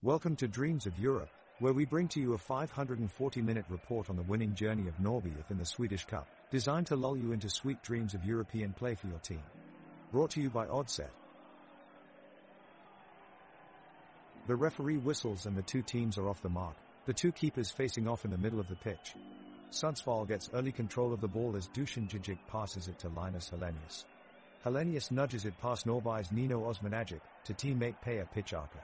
Welcome to Dreams of Europe, where we bring to you a 540-minute report on the winning journey of Norrby in the Swedish Cup, designed to lull you into sweet dreams of European play for your team. Brought to you by Oddset. The referee whistles and the two teams are off the mark, the two keepers facing off in the middle of the pitch. Sundsvall gets early control of the ball as Dusan Djurdjic passes it to Linus Hellenius. Hellenius nudges it past Norrby's Nino Osmanagic to teammate Peja Pičarka.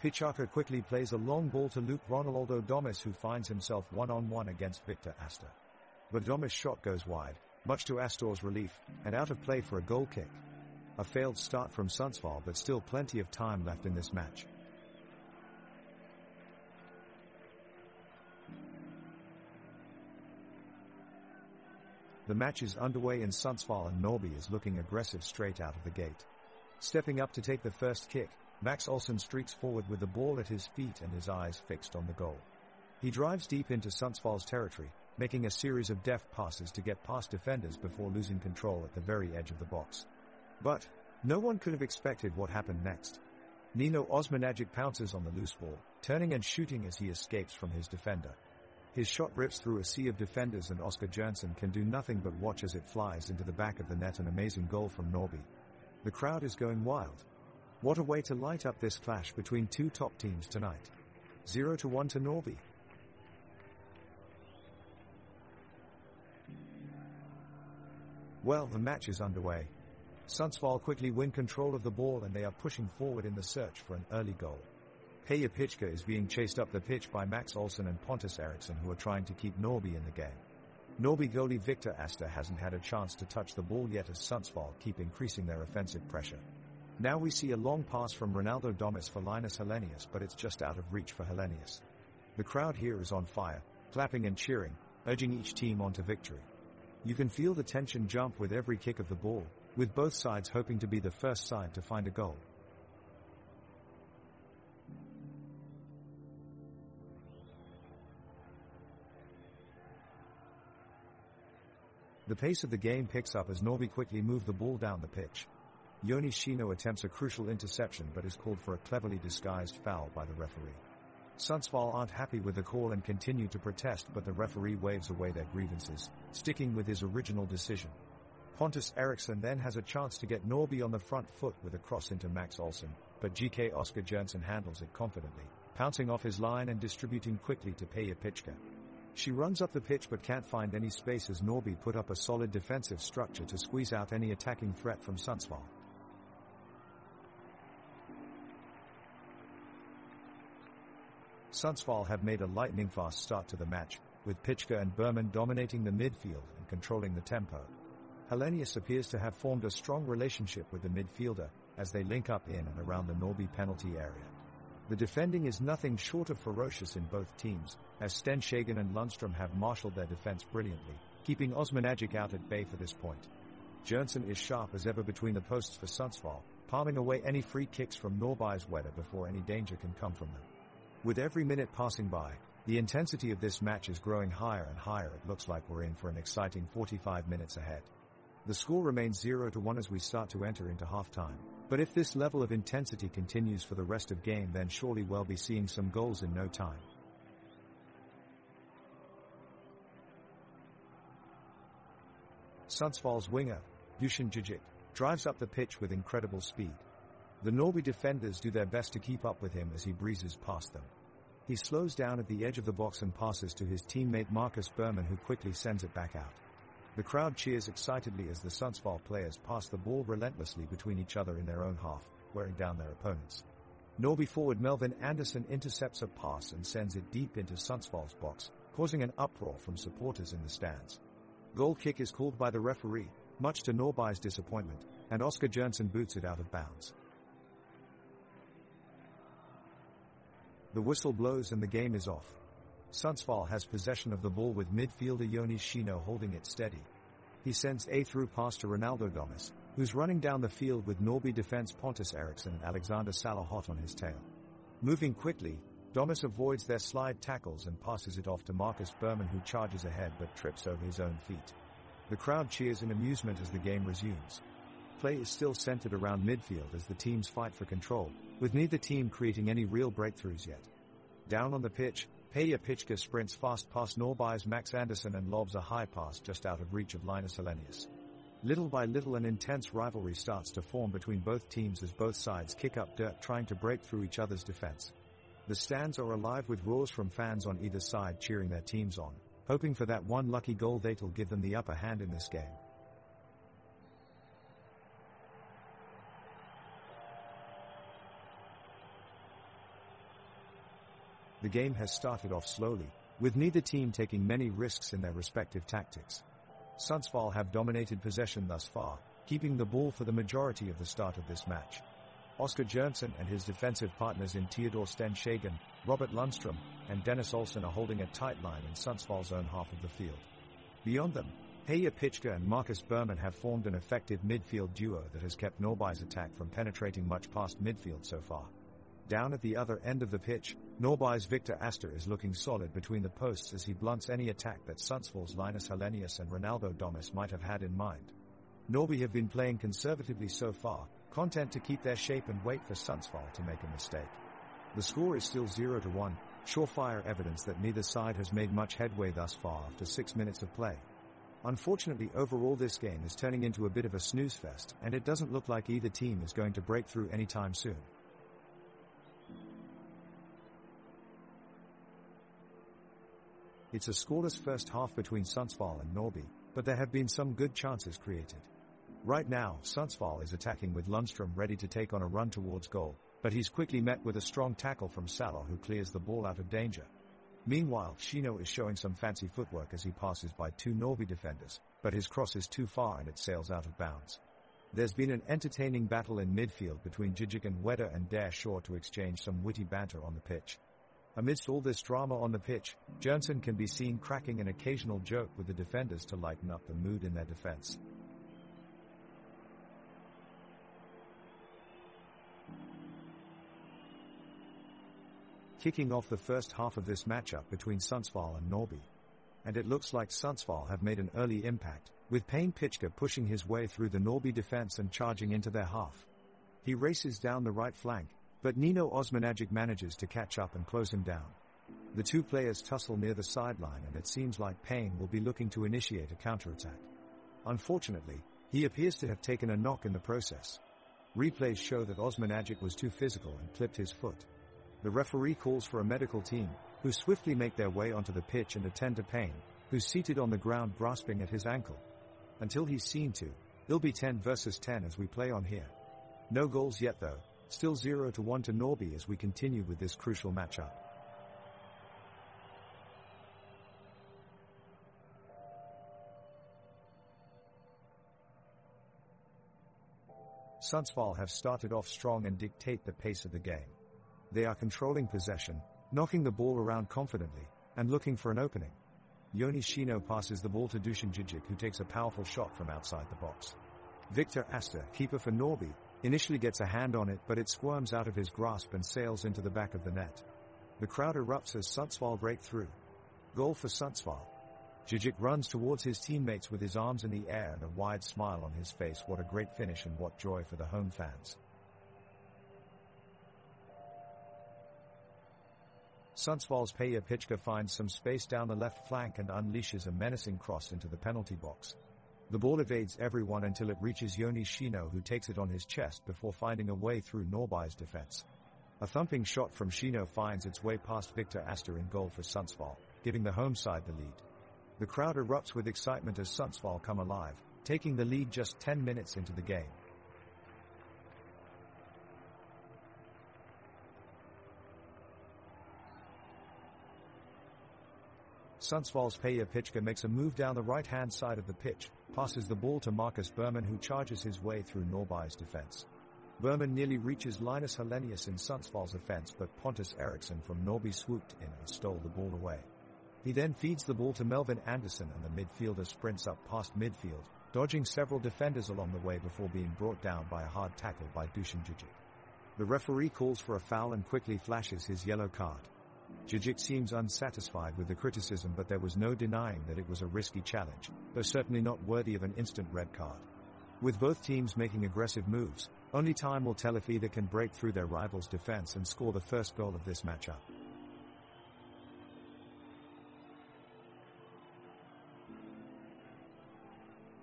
Pičarka quickly plays a long ball to Luke Ronaldo Domus, who finds himself one-on-one against Victor Astor. But Domus' shot goes wide, much to Astor's relief, and out of play for a goal kick. A failed start from Sundsvall, but still plenty of time left in this match. The match is underway in Sundsvall and Norrby is looking aggressive straight out of the gate. Stepping up to take the first kick, Max Olsson streaks forward with the ball at his feet and his eyes fixed on the goal. He drives deep into Sundsvall's territory, making a series of deft passes to get past defenders before losing control at the very edge of the box. But no one could have expected what happened next. Nino Osmanagic pounces on the loose ball, turning and shooting as he escapes from his defender. His shot rips through a sea of defenders and Oscar Jönsson can do nothing but watch as it flies into the back of the net. An amazing goal from Norrby. The crowd is going wild. What a way to light up this clash between two top teams tonight. 0-1 to Norrby. Well, the match is underway. Sundsvall quickly win control of the ball and they are pushing forward in the search for an early goal. Peja Pičarka is being chased up the pitch by Max Olsson and Pontus Eriksson, who are trying to keep Norrby in the game. Norrby goalie Victor Astor hasn't had a chance to touch the ball yet as Sundsvall keep increasing their offensive pressure. Now we see a long pass from Ronaldo Domus for Linus Hellenius, but it's just out of reach for Hellenius. The crowd here is on fire, clapping and cheering, urging each team on to victory. You can feel the tension jump with every kick of the ball, with both sides hoping to be the first side to find a goal. The pace of the game picks up as Norrby quickly move the ball down the pitch. Joni Shino attempts a crucial interception but is called for a cleverly disguised foul by the referee. Sundsvall aren't happy with the call and continue to protest, but the referee waves away their grievances, sticking with his original decision. Pontus Eriksson then has a chance to get Norrby on the front foot with a cross into Max Olsson, but GK Oscar Jönsson handles it confidently, pouncing off his line and distributing quickly to Peja Pičarka. She runs up the pitch but can't find any space as Norrby put up a solid defensive structure to squeeze out any attacking threat from Sundsvall. Sundsvall have made a lightning-fast start to the match, with Pičarka and Berman dominating the midfield and controlling the tempo. Hellenius appears to have formed a strong relationship with the midfielder as they link up in and around the Norrby penalty area. The defending is nothing short of ferocious in both teams, as Stenshagen and Lundström have marshaled their defense brilliantly, keeping Osmanagic out at bay for this point. Jönsson is sharp as ever between the posts for Sundsvall, palming away any free kicks from Norrby's Wedder before any danger can come from them. With every minute passing by, the intensity of this match is growing higher and higher. It looks like we're in for an exciting 45 minutes ahead. The score remains 0-1 as we start to enter into halftime, but if this level of intensity continues for the rest of game, then surely we'll be seeing some goals in no time. Sundsvall's winger, Dusan Djurdjic, drives up the pitch with incredible speed. The Norrby defenders do their best to keep up with him as he breezes past them. He slows down at the edge of the box and passes to his teammate Marcus Berman, who quickly sends it back out. The crowd cheers excitedly as the Sundsvall players pass the ball relentlessly between each other in their own half, wearing down their opponents. Norrby forward Melvin Andersson intercepts a pass and sends it deep into Sundsvall's box, causing an uproar from supporters in the stands. Goal kick is called by the referee, much to Norrby's disappointment, and Oscar Jönsson boots it out of bounds. The whistle blows and the game is off. Sundsvall has possession of the ball with midfielder Joni Shino holding it steady. He sends a through pass to Ronaldo Domus, who's running down the field with Norrby defense Pontus Eriksson and Alexander Salo hot on his tail. Moving quickly, Domus avoids their slide tackles and passes it off to Marcus Berman, who charges ahead but trips over his own feet. The crowd cheers in amusement as the game resumes. Play is still centered around midfield as the teams fight for control, with neither team creating any real breakthroughs yet. Down on the pitch, Peja Pichka sprints fast past Norby's Max Anderson and lobs a high pass just out of reach of Linus Hellenius. Little by little an intense rivalry starts to form between both teams as both sides kick up dirt trying to break through each other's defense. The stands are alive with roars from fans on either side cheering their teams on, hoping for that one lucky goal that'll give them the upper hand in this game. The game has started off slowly, with neither team taking many risks in their respective tactics. Sundsvall have dominated possession thus far, keeping the ball for the majority of the start of this match. Oscar Jönsson and his defensive partners in Theodor Stenshagen, Robert Lundström, and Dennis Olsen are holding a tight line in Sundsvall's own half of the field. Beyond them, Peja Pichka and Marcus Berman have formed an effective midfield duo that has kept Norby's attack from penetrating much past midfield so far. Down at the other end of the pitch, Norby's Victor Astor is looking solid between the posts as he blunts any attack that Sundsvall's Linus Hellenius and Ronaldo Domus might have had in mind. Norby have been playing conservatively so far, content to keep their shape and wait for Sundsvall to make a mistake. The score is still 0-1, surefire evidence that neither side has made much headway thus far after 6 minutes of play. Unfortunately, overall this game is turning into a bit of a snooze fest, and it doesn't look like either team is going to break through anytime soon. It's a scoreless first half between Sundsvall and Norby, but there have been some good chances created. Right now, Sundsvall is attacking with Lundström ready to take on a run towards goal, but he's quickly met with a strong tackle from Salo who clears the ball out of danger. Meanwhile, Shino is showing some fancy footwork as he passes by two Norby defenders, but his cross is too far and it sails out of bounds. There's been an entertaining battle in midfield between Jijic and Wedder and Dare Shaw to exchange some witty banter on the pitch. Amidst all this drama on the pitch, Jönsson can be seen cracking an occasional joke with the defenders to lighten up the mood in their defense. Kicking off the first half of this matchup between Sundsvall and Norby. And it looks like Sundsvall have made an early impact, with Peja Pichka pushing his way through the Norby defense and charging into their half. He races down the right flank, but Nino Osmanagic manages to catch up and close him down. The two players tussle near the sideline and it seems like Peja will be looking to initiate a counterattack. Unfortunately, he appears to have taken a knock in the process. Replays show that Osmanagic was too physical and clipped his foot. The referee calls for a medical team, who swiftly make their way onto the pitch and attend to Peja, who's seated on the ground grasping at his ankle. Until he's seen to, it'll be 10 versus 10 as we play on here. No goals yet though, still 0-1 to Norby as we continue with this crucial matchup. Sundsvall have started off strong and dictate the pace of the game. They are controlling possession, knocking the ball around confidently, and looking for an opening. Joni Shino passes the ball to Dusan Jijic who takes a powerful shot from outside the box. Victor Astor, keeper for Norby, initially gets a hand on it but it squirms out of his grasp and sails into the back of the net. The crowd erupts as Sundsvall break through. Goal for Sundsvall. Jijic runs towards his teammates with his arms in the air and a wide smile on his face. What a great finish and what joy for the home fans. Sundsvall's Peja Pichka finds some space down the left flank and unleashes a menacing cross into the penalty box. The ball evades everyone until it reaches Joni Shino who takes it on his chest before finding a way through Norby's defense. A thumping shot from Shino finds its way past Victor Astor in goal for Sundsvall, giving the home side the lead. The crowd erupts with excitement as Sundsvall come alive, taking the lead just 10 minutes into the game. Sundsvall's Peja Pichka makes a move down the right-hand side of the pitch, passes the ball to Marcus Berman who charges his way through Norby's defense. Berman nearly reaches Linus Hellenius in Sundsvall's offense but Pontus Eriksson from Norby swooped in and stole the ball away. He then feeds the ball to Melvin Andersson and the midfielder sprints up past midfield, dodging several defenders along the way before being brought down by a hard tackle by Dusan Jijic. The referee calls for a foul and quickly flashes his yellow card. Jijic seems unsatisfied with the criticism but there was no denying that it was a risky challenge, though certainly not worthy of an instant red card. With both teams making aggressive moves, Only time will tell if either can break through their rival's defense and score the first goal of this matchup.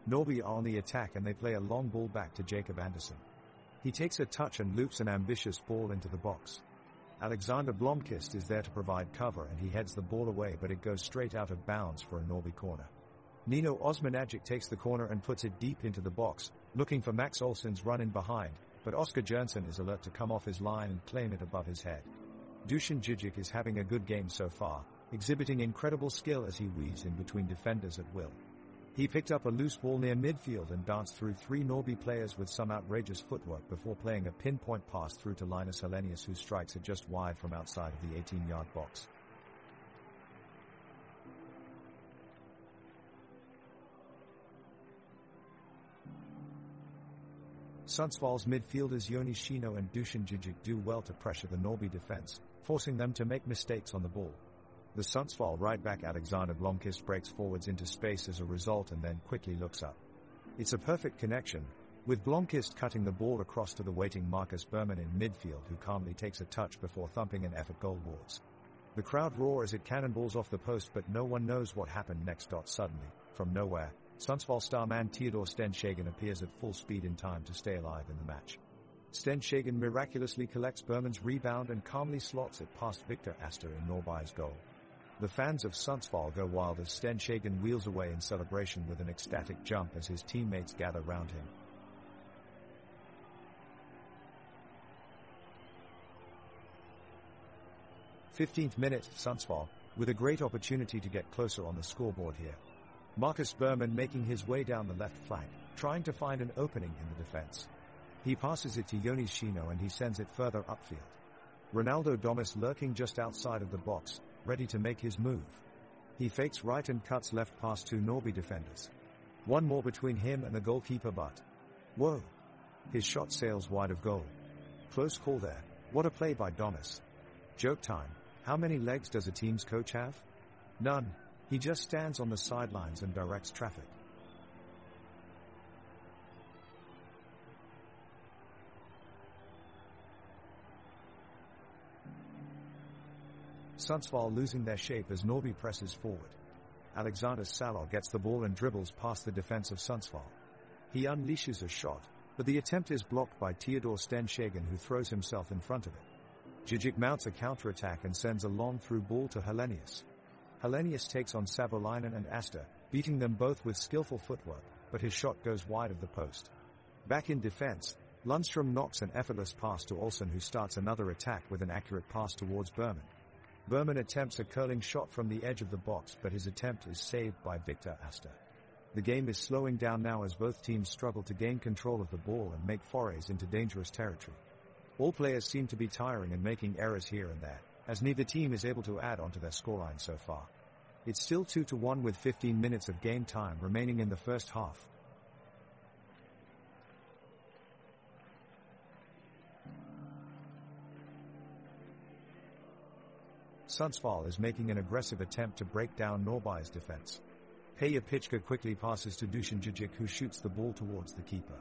Norby are on the attack and they play a long ball back to Jacob Anderson. He takes a touch and loops an ambitious ball into the box. Alexander Blomqvist is there to provide cover and he heads the ball away, but it goes straight out of bounds for a Norby corner. Nino Osmanagic takes the corner and puts it deep into the box, looking for Max Olsson's run in behind, but Oscar Jernson is alert to come off his line and claim it above his head. Dusan Djigic is having a good game so far, exhibiting incredible skill as he weaves in between defenders at will. He picked up a loose ball near midfield and danced through 3 Norby players with some outrageous footwork before playing a pinpoint pass through to Linus Hellenius, who strikes it just wide from outside of the 18-yard box. Sundsvall's midfielders Jonas Shino and Dusan Djigic do well to pressure the Norby defense, forcing them to make mistakes on the ball. The Sundsvall right-back Alexander Blomqvist breaks forwards into space as a result and then quickly looks up. It's a perfect connection, with Blomqvist cutting the ball across to the waiting Marcus Berman in midfield, who calmly takes a touch before thumping an effort goalwards. The crowd roar as it cannonballs off the post, but no one knows what happened next. Suddenly, from nowhere, Sundsvall star man Theodor Stenshagen appears at full speed in time to stay alive in the match. Stenshagen miraculously collects Berman's rebound and calmly slots it past Victor Astor in Norby's goal. The fans of Sundsvall go wild as Stenshagen wheels away in celebration with an ecstatic jump as his teammates gather round him. "15th minute, Sundsvall, with a great opportunity to get closer on the scoreboard here. Marcus Berman making his way down the left flank, trying to find an opening in the defense. He passes it to Jonas Shino and he sends it further upfield. Ronaldo Domus lurking just outside of the box, ready to make his move. He fakes right and cuts left past 2 Norby defenders. One more between him and the goalkeeper, but whoa! His shot sails wide of goal. Close call there. What a play by Domus. Joke time. How many legs does a team's coach have? None. He just stands on the sidelines and directs traffic. Sundsvall losing their shape as Norby presses forward. Alexander Salor gets the ball and dribbles past the defense of Sundsvall. He unleashes a shot, but the attempt is blocked by Theodor Stenshagen, who throws himself in front of it. Djigic mounts a counterattack and sends a long through ball to Hellenius. Hellenius takes on Savolainen and Astor, beating them both with skillful footwork, but his shot goes wide of the post. Back in defense, Lundstrom knocks an effortless pass to Olsson, who starts another attack with an accurate pass towards Berman. Berman attempts a curling shot from the edge of the box, but his attempt is saved by Victor Astor. The game is slowing down now as both teams struggle to gain control of the ball and make forays into dangerous territory. All players seem to be tiring and making errors here and there, as neither team is able to add onto their scoreline so far. It's still 2-1 with 15 minutes of game time remaining in the first half. Sundsvall is making an aggressive attempt to break down Norby's defense. Peja Pichka quickly passes to Dusan Djigic, who shoots the ball towards the keeper.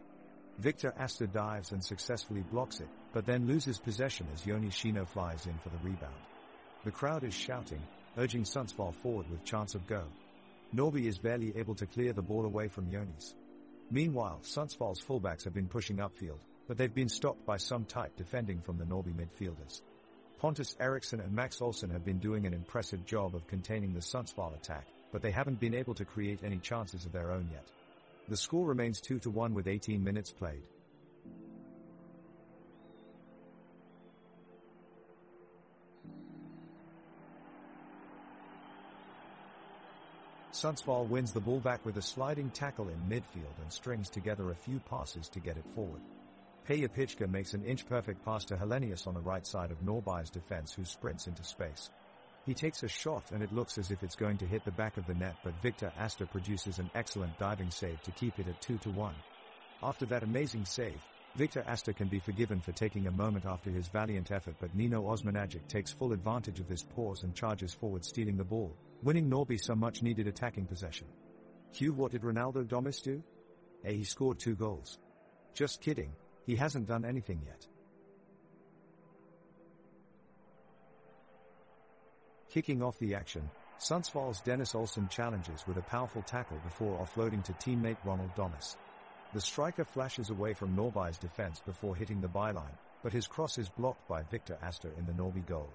Victor Astor dives and successfully blocks it, but then loses possession as Jonas Shino flies in for the rebound. The crowd is shouting, urging Sundsvall forward with chance of goal. Norby is barely able to clear the ball away from Jonas. Meanwhile, Sundsvall's fullbacks have been pushing upfield, but they've been stopped by some tight defending from the Norby midfielders. Pontus Eriksson and Max Olsson have been doing an impressive job of containing the Sundsvall attack, but they haven't been able to create any chances of their own yet. The score remains 2-1 with 18 minutes played. Sundsvall wins the ball back with a sliding tackle in midfield and strings together a few passes to get it forward. Peja Pichka makes an inch-perfect pass to Hellenius on the right side of Norby's defense, who sprints into space. He takes a shot and it looks as if it's going to hit the back of the net, but Victor Astor produces an excellent diving save to keep it at 2-1. After that amazing save, Victor Astor can be forgiven for taking a moment after his valiant effort, but Nino Osmanagic takes full advantage of this pause and charges forward, stealing the ball, winning Norby some much-needed attacking possession. What did Ronaldo Domus do? He scored 2 goals. Just kidding. He hasn't done anything yet. Kicking off the action, Sundsvall's Dennis Olsen challenges with a powerful tackle before offloading to teammate Ronald Domus. The striker flashes away from Norrby's defense before hitting the byline, but his cross is blocked by Victor Astor in the Norrby goal.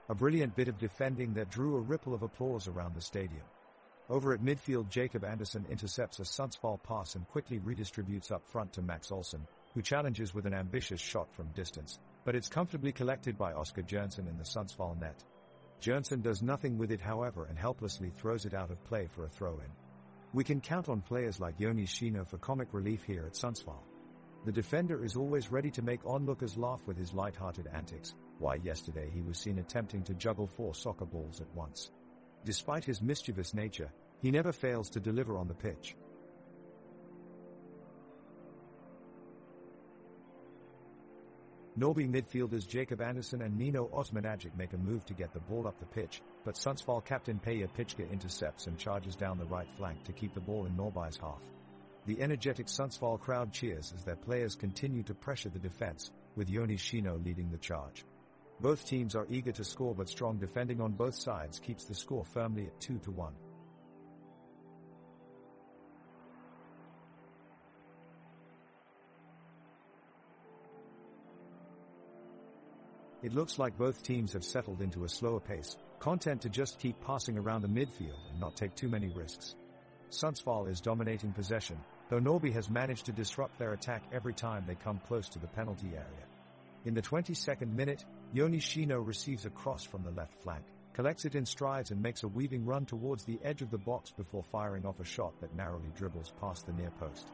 A brilliant bit of defending that drew a ripple of applause around the stadium. Over at midfield, Jacob Andersson intercepts a Sundsvall pass and quickly redistributes up front to Max Olsen, who challenges with an ambitious shot from distance, but it's comfortably collected by Oscar Jonsson in the Sundsvall net. Jonsson does nothing with it, however, and helplessly throws it out of play for a throw-in. We can count on players like Joni Shino for comic relief here at Sundsvall. The defender is always ready to make onlookers laugh with his light-hearted antics. Why, yesterday he was seen attempting to juggle 4 soccer balls at once. Despite his mischievous nature, he never fails to deliver on the pitch. Norrby midfielders Jacob Andersson and Nino Osmanagic make a move to get the ball up the pitch, but Sundsvall captain Peja Pichka intercepts and charges down the right flank to keep the ball in Norrby's half. The energetic Sundsvall crowd cheers as their players continue to pressure the defense, with Joni Shino leading the charge. Both teams are eager to score, but strong defending on both sides keeps the score firmly at 2-1. It looks like both teams have settled into a slower pace, content to just keep passing around the midfield and not take too many risks. Sundsvall is dominating possession, though Norrby has managed to disrupt their attack every time they come close to the penalty area. In the 22nd minute, Joni Shino receives a cross from the left flank, collects it in strides and makes a weaving run towards the edge of the box before firing off a shot that narrowly dribbles past the near post.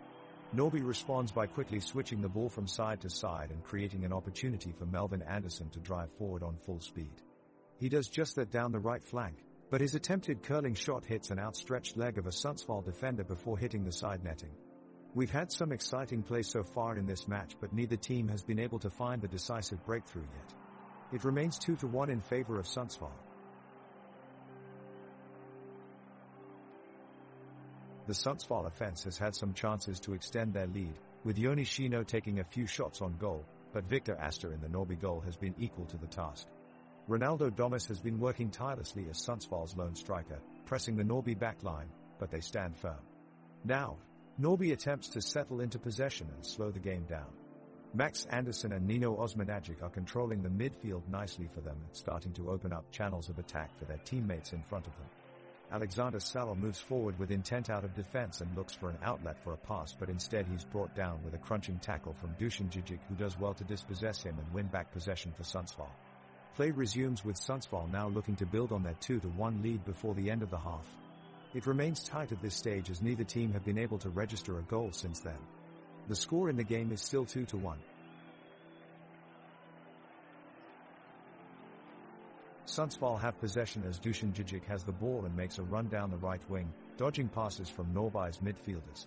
Norrby responds by quickly switching the ball from side to side and creating an opportunity for Melvin Andersson to drive forward on full speed. He does just that down the right flank, but his attempted curling shot hits an outstretched leg of a Sundsvall defender before hitting the side netting. We've had some exciting play so far in this match, but neither team has been able to find the decisive breakthrough yet. It remains 2-1 in favor of Sundsvall. The Sundsvall offense has had some chances to extend their lead, with Joni Shino taking a few shots on goal, but Victor Astor in the Norrby goal has been equal to the task. Ronaldo Domus has been working tirelessly as Sundsvall's lone striker, pressing the Norrby backline, but they stand firm. Now, Norrby attempts to settle into possession and slow the game down. Max Andersson and Nino Osmanagic are controlling the midfield nicely for them and starting to open up channels of attack for their teammates in front of them. Alexander Salo moves forward with intent out of defense and looks for an outlet for a pass, but instead he's brought down with a crunching tackle from Dusan Djigic, who does well to dispossess him and win back possession for Sundsvall. Play resumes with Sundsvall now looking to build on their 2-1 lead before the end of the half. It remains tight at this stage as neither team have been able to register a goal since then. The score in the game is still 2-1. Sundsvall have possession as Dusan Djigic has the ball and makes a run down the right wing, dodging passes from Norrby's midfielders.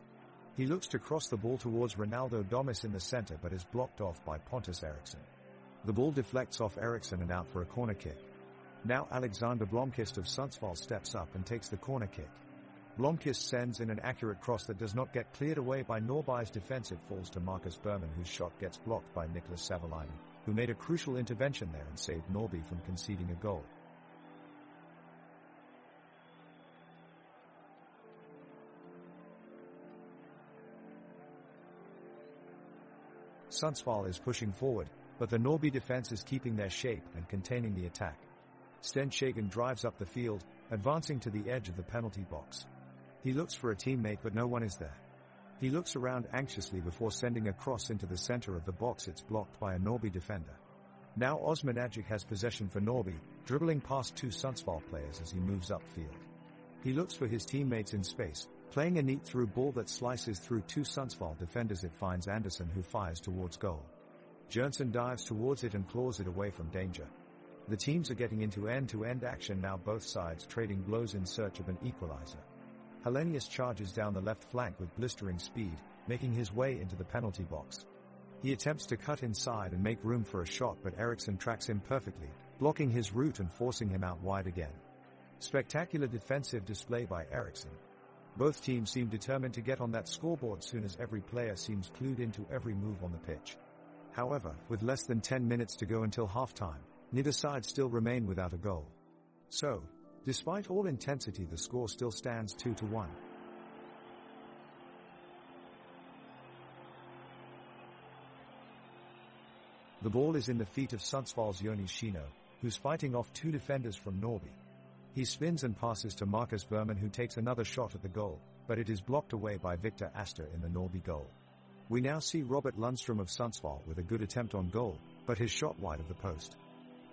He looks to cross the ball towards Ronaldo Domus in the center but is blocked off by Pontus Eriksson. The ball deflects off Eriksson and out for a corner kick. Now Alexander Blomqvist of Sundsvall steps up and takes the corner kick. Blomqvist sends in an accurate cross that does not get cleared away by Norrby's defense. It falls to Marcus Berman, whose shot gets blocked by Niklas Savolainen, who made a crucial intervention there and saved Norrby from conceding a goal. Sundsvall is pushing forward, but the Norrby defense is keeping their shape and containing the attack. Sten Shagan drives up the field, advancing to the edge of the penalty box. He looks for a teammate but no one is there. He looks around anxiously before sending a cross into the center of the box. It's blocked by a Norrby defender. Now Osmanagic has possession for Norrby, dribbling past 2 Sundsvall players as he moves upfield. He looks for his teammates in space, playing a neat through ball that slices through 2 Sundsvall defenders. It finds Andersson, who fires towards goal. Jonsson dives towards it and claws it away from danger. The teams are getting into end-to-end action now, both sides trading blows in search of an equalizer. Hellenius charges down the left flank with blistering speed, making his way into the penalty box. He attempts to cut inside and make room for a shot, but Eriksson tracks him perfectly, blocking his route and forcing him out wide again. Spectacular defensive display by Eriksson. Both teams seem determined to get on that scoreboard soon as every player seems clued into every move on the pitch. However, with less than 10 minutes to go until halftime, neither side still remain without a goal. So, despite all intensity, the score still stands 2-1. The ball is in the feet of Sundsvall's Jonas Shino, who's fighting off two defenders from Norrby. He spins and passes to Marcus Berman, who takes another shot at the goal, but it is blocked away by Victor Astor in the Norrby goal. We now see Robert Lundstrom of Sundsvall with a good attempt on goal, but his shot wide of the post.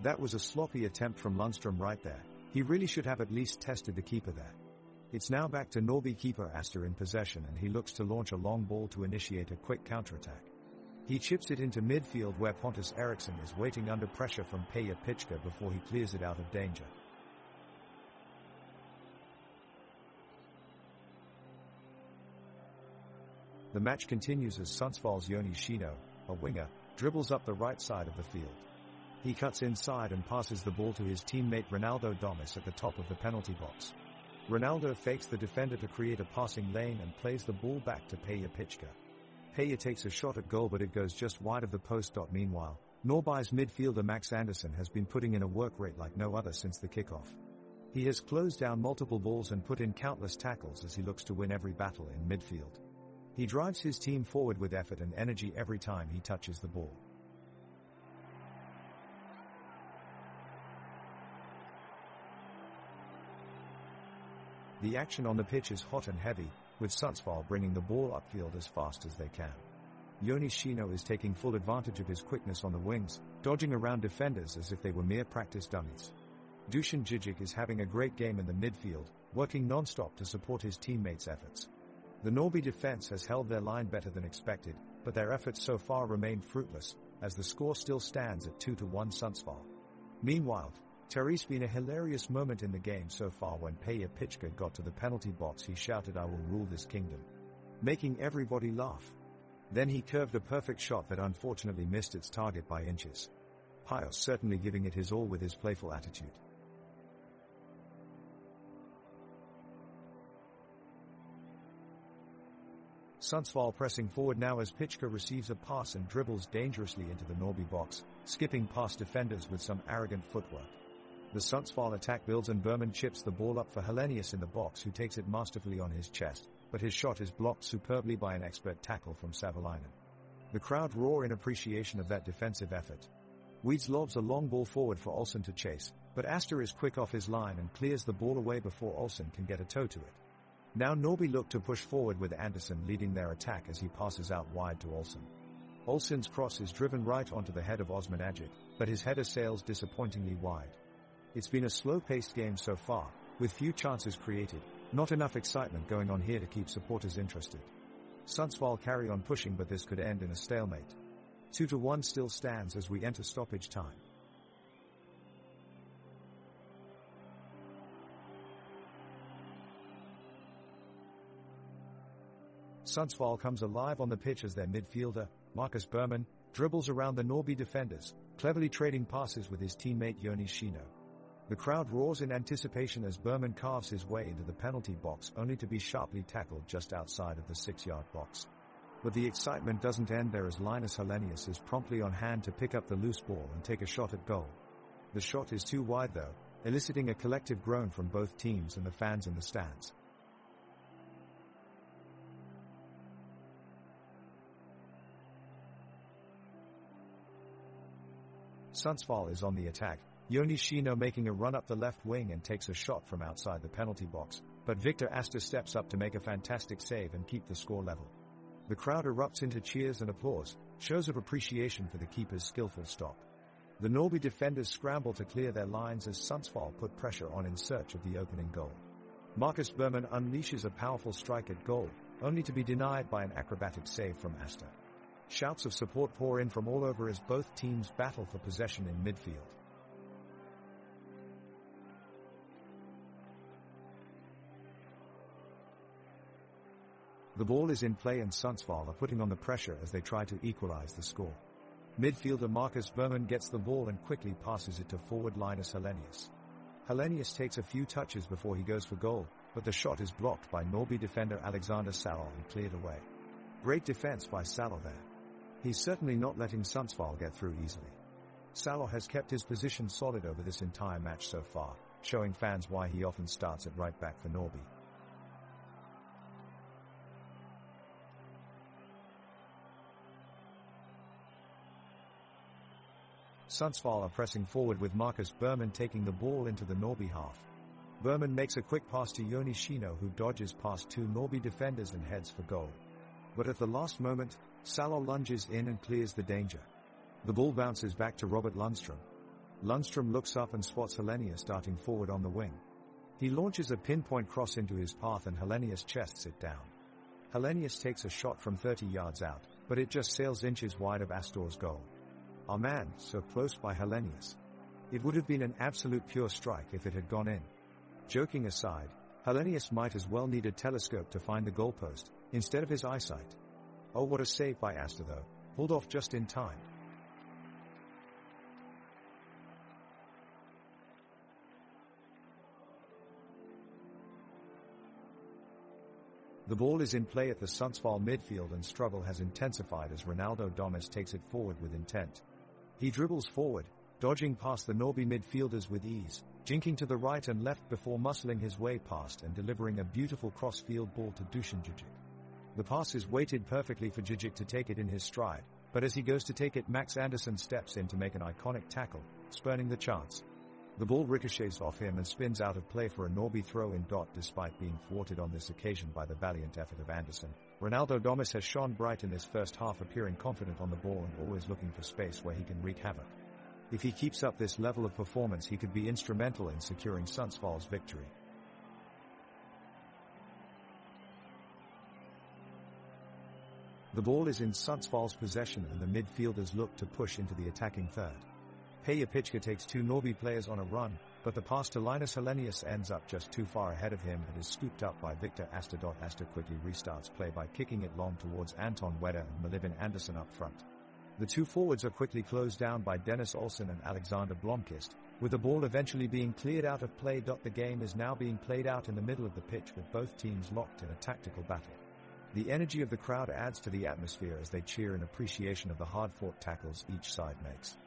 That was a sloppy attempt from Lundstrom right there. He really should have at least tested the keeper there. It's now back to Norrby keeper Astor in possession, and he looks to launch a long ball to initiate a quick counterattack. He chips it into midfield where Pontus Eriksson is waiting under pressure from Peja Pichka before he clears it out of danger. The match continues as Sundsvall's Jonas Shino, a winger, dribbles up the right side of the field. He cuts inside and passes the ball to his teammate Ronaldo Domus at the top of the penalty box. Ronaldo fakes the defender to create a passing lane and plays the ball back to Peja Pichka. Peja takes a shot at goal, but it goes just wide of the post. Meanwhile, Norrby's midfielder Max Andersson has been putting in a work rate like no other since the kickoff. He has closed down multiple balls and put in countless tackles as he looks to win every battle in midfield. He drives his team forward with effort and energy every time he touches the ball. The action on the pitch is hot and heavy, with Sundsvall bringing the ball upfield as fast as they can. Jonas Shino is taking full advantage of his quickness on the wings, dodging around defenders as if they were mere practice dummies. Dusan Djigic is having a great game in the midfield, working non-stop to support his teammates' efforts. The Norrby defense has held their line better than expected, but their efforts so far remain fruitless, as the score still stands at 2-1 Sundsvall. Meanwhile, there's been a hilarious moment in the game so far. When Peja Pichka got to the penalty box, he shouted, "I will rule this kingdom," making everybody laugh. Then he curved a perfect shot that unfortunately missed its target by inches. Pios certainly giving it his all with his playful attitude. Sundsvall pressing forward now as Pichka receives a pass and dribbles dangerously into the Norrby box, skipping past defenders with some arrogant footwork. The Sundsvall attack builds and Berman chips the ball up for Hellenius in the box, who takes it masterfully on his chest, but his shot is blocked superbly by an expert tackle from Savolainen. The crowd roar in appreciation of that defensive effort. Weeds lobs a long ball forward for Olsen to chase, but Astor is quick off his line and clears the ball away before Olsen can get a toe to it. Now Norrby look to push forward with Andersson leading their attack as he passes out wide to Olsen. Olsen's cross is driven right onto the head of Osman Agic, but his header sails disappointingly wide. It's been a slow-paced game so far, with few chances created, not enough excitement going on here to keep supporters interested. Sundsvall carry on pushing, but this could end in a stalemate. 2-1 still stands as we enter stoppage time. Sundsvall comes alive on the pitch as their midfielder, Marcus Berman, dribbles around the Norrby defenders, cleverly trading passes with his teammate Jonas Shino. The crowd roars in anticipation as Berman carves his way into the penalty box, only to be sharply tackled just outside of the 6-yard box. But the excitement doesn't end there as Linus Hellenius is promptly on hand to pick up the loose ball and take a shot at goal. The shot is too wide though, eliciting a collective groan from both teams and the fans in the stands. Sundsvall is on the attack, Jonas Shino making a run up the left wing and takes a shot from outside the penalty box, but Victor Astor steps up to make a fantastic save and keep the score level. The crowd erupts into cheers and applause, shows of appreciation for the keeper's skillful stop. The Norrby defenders scramble to clear their lines as Sundsvall put pressure on in search of the opening goal. Marcus Berman unleashes a powerful strike at goal, only to be denied by an acrobatic save from Astor. Shouts of support pour in from all over as both teams battle for possession in midfield. The ball is in play and Sundsvall are putting on the pressure as they try to equalize the score. Midfielder Marcus Berman gets the ball and quickly passes it to forward Linus Hellenius. Hellenius takes a few touches before he goes for goal, but the shot is blocked by Norrby defender Alexander Sarol and cleared away. Great defense by Sarol there. He's certainly not letting Sundsvall get through easily. Salo has kept his position solid over this entire match so far, showing fans why he often starts at right back for Norrby. Sundsvall are pressing forward with Marcus Berman taking the ball into the Norrby half. Berman makes a quick pass to Joni Shino, who dodges past two Norrby defenders and heads for goal. But at the last moment, Salo lunges in and clears the danger. The ball bounces back to Robert Lundstrom. Lundstrom looks up and spots Hellenius darting forward on the wing. He launches a pinpoint cross into his path and Hellenius chests it down. Hellenius takes a shot from 30 yards out, but it just sails inches wide of Astor's goal. Our man, so close by Hellenius. It would have been an absolute pure strike if it had gone in. Joking aside, Hellenius might as well need a telescope to find the goalpost, instead of his eyesight. Oh, what a save by Astor though, pulled off just in time. The ball is in play at the Sundsvall midfield and struggle has intensified as Ronaldo Domus takes it forward with intent. He dribbles forward, dodging past the Norrby midfielders with ease, jinking to the right and left before muscling his way past and delivering a beautiful cross-field ball to Dusan Djurdjic. The pass is weighted perfectly for Djurdjic to take it in his stride, but as he goes to take it, Max Andersson steps in to make an iconic tackle, spurning the chance. The ball ricochets off him and spins out of play for a Norrby throw-in. Despite being thwarted on this occasion by the valiant effort of Andersson, Ronaldo Domus has shone bright in this first half, appearing confident on the ball and always looking for space where he can wreak havoc. If he keeps up this level of performance, he could be instrumental in securing Sundsvall's victory. The ball is in Sundsvall's possession and the midfielders look to push into the attacking third. Peja Pichka takes two Norrby players on a run, but the pass to Linus Hellenius ends up just too far ahead of him and is scooped up by Victor Astor. Astor quickly restarts play by kicking it long towards Anton Wedder and Malivin Andersson up front. The two forwards are quickly closed down by Dennis Olsen and Alexander Blomqvist, with the ball eventually being cleared out of play. The game is now being played out in the middle of the pitch with both teams locked in a tactical battle. The energy of the crowd adds to the atmosphere as they cheer in appreciation of the hard-fought tackles each side makes.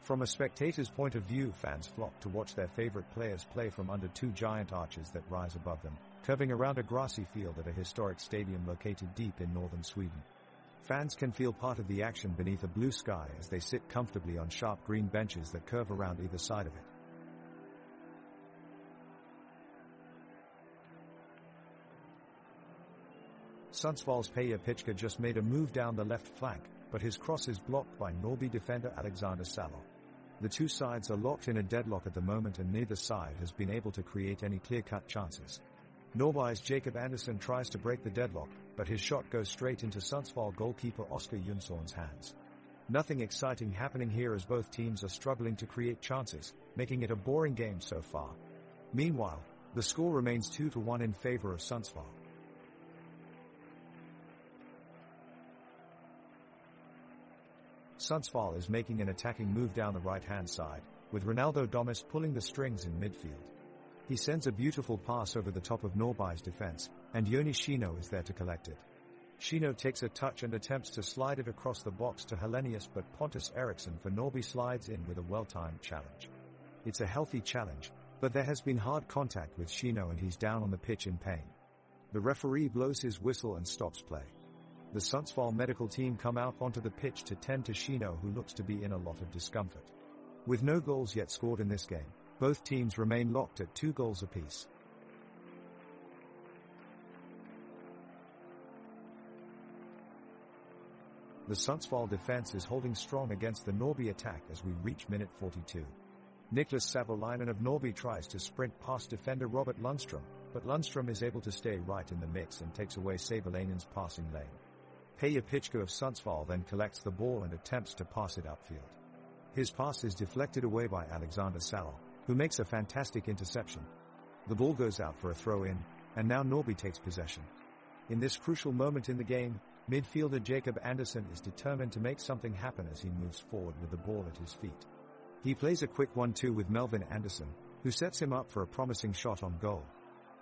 From a spectator's point of view, fans flock to watch their favorite players play from under two giant arches that rise above them, curving around a grassy field at a historic stadium located deep in northern Sweden. Fans can feel part of the action beneath a blue sky as they sit comfortably on sharp green benches that curve around either side of it. Sundsvall's Peja Pichka just made a move down the left flank, but his cross is blocked by Norrby defender Alexander Salo. The two sides are locked in a deadlock at the moment and neither side has been able to create any clear-cut chances. Norrby's Jacob Andersson tries to break the deadlock, but his shot goes straight into Sundsvall goalkeeper Oskar Jonsson's hands. Nothing exciting happening here as both teams are struggling to create chances, making it a boring game so far. Meanwhile, the score remains 2-1 in favor of Sundsvall. Sundsvall is making an attacking move down the right-hand side, with Ronaldo Domus pulling the strings in midfield. He sends a beautiful pass over the top of Norrby's defense, and Joni Shino is there to collect it. Shino takes a touch and attempts to slide it across the box to Hellenius, but Pontus Eriksson for Norrby slides in with a well-timed challenge. It's a healthy challenge, but there has been hard contact with Shino and he's down on the pitch in pain. The referee blows his whistle and stops play. The Sundsvall medical team come out onto the pitch to tend to Shino, who looks to be in a lot of discomfort. With no goals yet scored in this game, both teams remain locked at 2 goals apiece. The Sundsvall defense is holding strong against the Norrby attack as we reach minute 42. Niklas Savolainen of Norrby tries to sprint past defender Robert Lundstrom, but Lundstrom is able to stay right in the mix and takes away Savolainen's passing lane. Peja Pichka of Sundsvall then collects the ball and attempts to pass it upfield. His pass is deflected away by Alexander Salo, who makes a fantastic interception. The ball goes out for a throw-in, and now Norrby takes possession. In this crucial moment in the game, midfielder Jacob Andersson is determined to make something happen as he moves forward with the ball at his feet. He plays a quick 1-2 with Melvin Andersson, who sets him up for a promising shot on goal.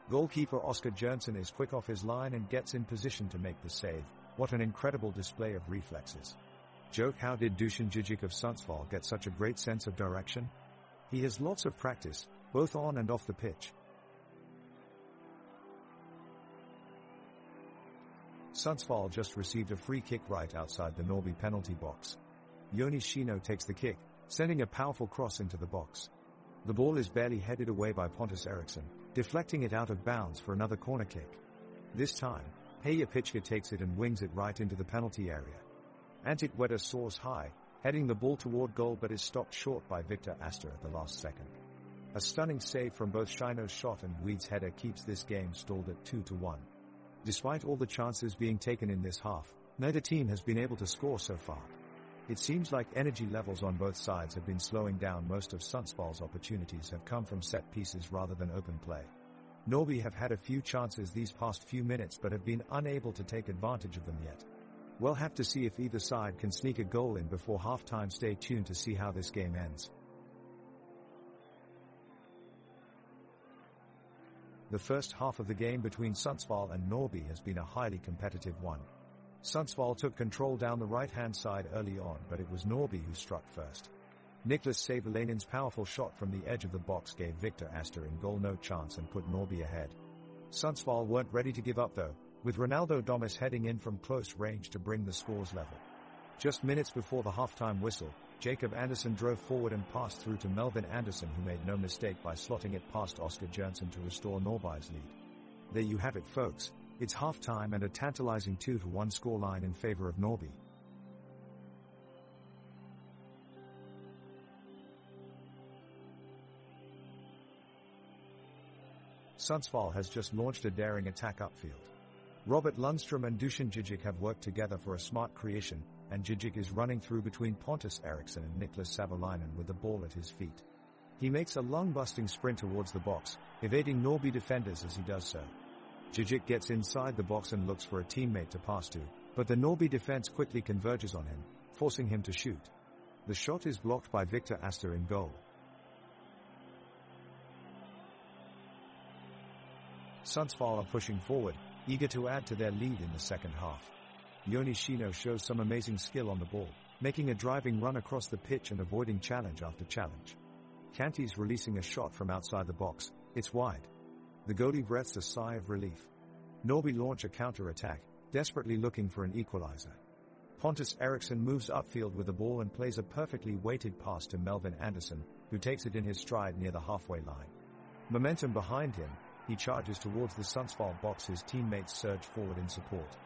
Goalkeeper Oskar Jonsson is quick off his line and gets in position to make the save. What an incredible display of reflexes. Joke, how did Dusan Jijic of Sundsvall get such a great sense of direction? He has lots of practice, both on and off the pitch. Sundsvall just received a free kick right outside the Norrby penalty box. Joni Shino takes the kick, sending a powerful cross into the box. The ball is barely headed away by Pontus Eriksson, deflecting it out of bounds for another corner kick. This time, Heya Pichka takes it and wings it right into the penalty area. Antit Weda soars high, heading the ball toward goal but is stopped short by Victor Astor at the last second. A stunning save from both Shino's shot and Weed's header keeps this game stalled at 2-1. Despite all the chances being taken in this half, neither team has been able to score so far. It seems like energy levels on both sides have been slowing down. Most of Sundsvall's opportunities have come from set pieces rather than open play. Norrby have had a few chances these past few minutes but have been unable to take advantage of them yet. We'll have to see if either side can sneak a goal in before halftime. Stay tuned to see how this game ends. The first half of the game between Sundsvall and Norrby has been a highly competitive one. Sundsvall took control down the right-hand side early on, but it was Norrby who struck first. Niklas Savalainen's powerful shot from the edge of the box gave Victor Astor in goal no chance and put Norrby ahead. Sundsvall weren't ready to give up though, with Ronaldo Domus heading in from close range to bring the scores level. Just minutes before the halftime whistle, Jacob Andersson drove forward and passed through to Melvin Andersson, who made no mistake by slotting it past Oscar Jernson to restore Norrby's lead. There you have it, folks. It's halftime and a tantalizing 2-1 scoreline in favor of Norrby. Sundsvall has just launched a daring attack upfield. Robert Lundstrom and Dusan Jijic have worked together for a smart creation, and Jijic is running through between Pontus Eriksson and Niklas Savalainen with the ball at his feet. He makes a lung-busting sprint towards the box, evading Norrby defenders as he does so. Jijic gets inside the box and looks for a teammate to pass to, but the Norrby defense quickly converges on him, forcing him to shoot. The shot is blocked by Victor Astor in goal. Sundsvall are pushing forward, eager to add to their lead in the second half. Joni Shino shows some amazing skill on the ball, making a driving run across the pitch and avoiding challenge after challenge. Kanti's releasing a shot from outside the box. It's wide. The goalie breathes a sigh of relief. Norrby launch a counter-attack, desperately looking for an equalizer. Pontus Eriksson moves upfield with the ball and plays a perfectly weighted pass to Melvin Andersson, who takes it in his stride near the halfway line. Momentum behind him, he charges towards the Sundsvall box. His teammates surge forward in support.